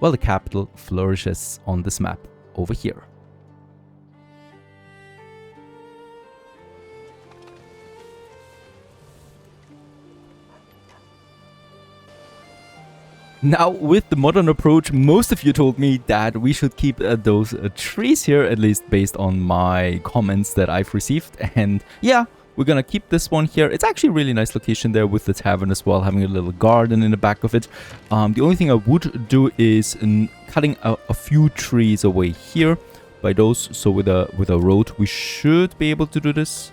while the capital flourishes on this map over here. Now, with the modern approach, most of you told me that we should keep those trees here, at least based on my comments that I've received. And yeah, we're gonna keep this one here. It's actually a really nice location there with the tavern as well, having a little garden in the back of it. The only thing I would do is cutting a few trees away here by those. So with a road, we should be able to do this.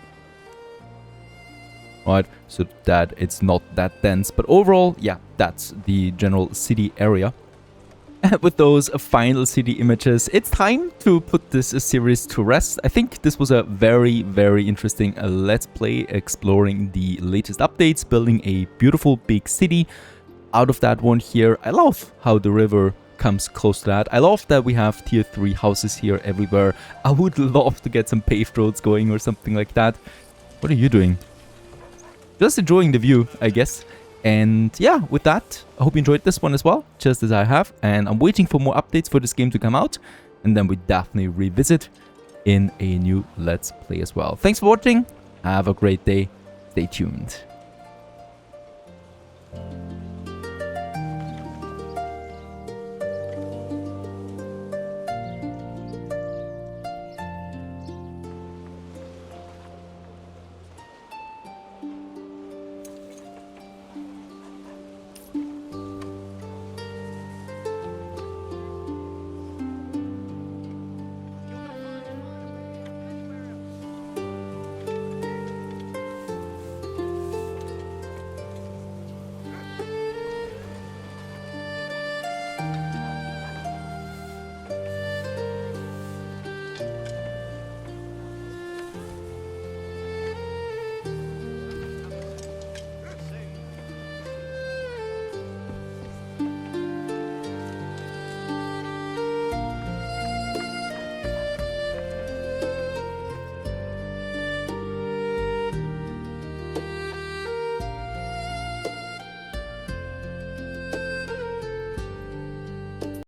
Right, so that it's not that dense, but overall, yeah, that's the general city area. With those final city images, it's time to put this series to rest. I think this was a very, very interesting let's play, exploring the latest updates, building a beautiful big city out of that one here. I love how the river comes close to that. I love that we have tier 3 houses here everywhere. I would love to get some paved roads going or something like that. What are you doing? Just enjoying the view, I guess. And yeah, with that, I hope you enjoyed this one as well, just as I have. And I'm waiting for more updates for this game to come out. And then we definitely revisit in a new Let's Play as well. Thanks for watching. Have a great day. Stay tuned.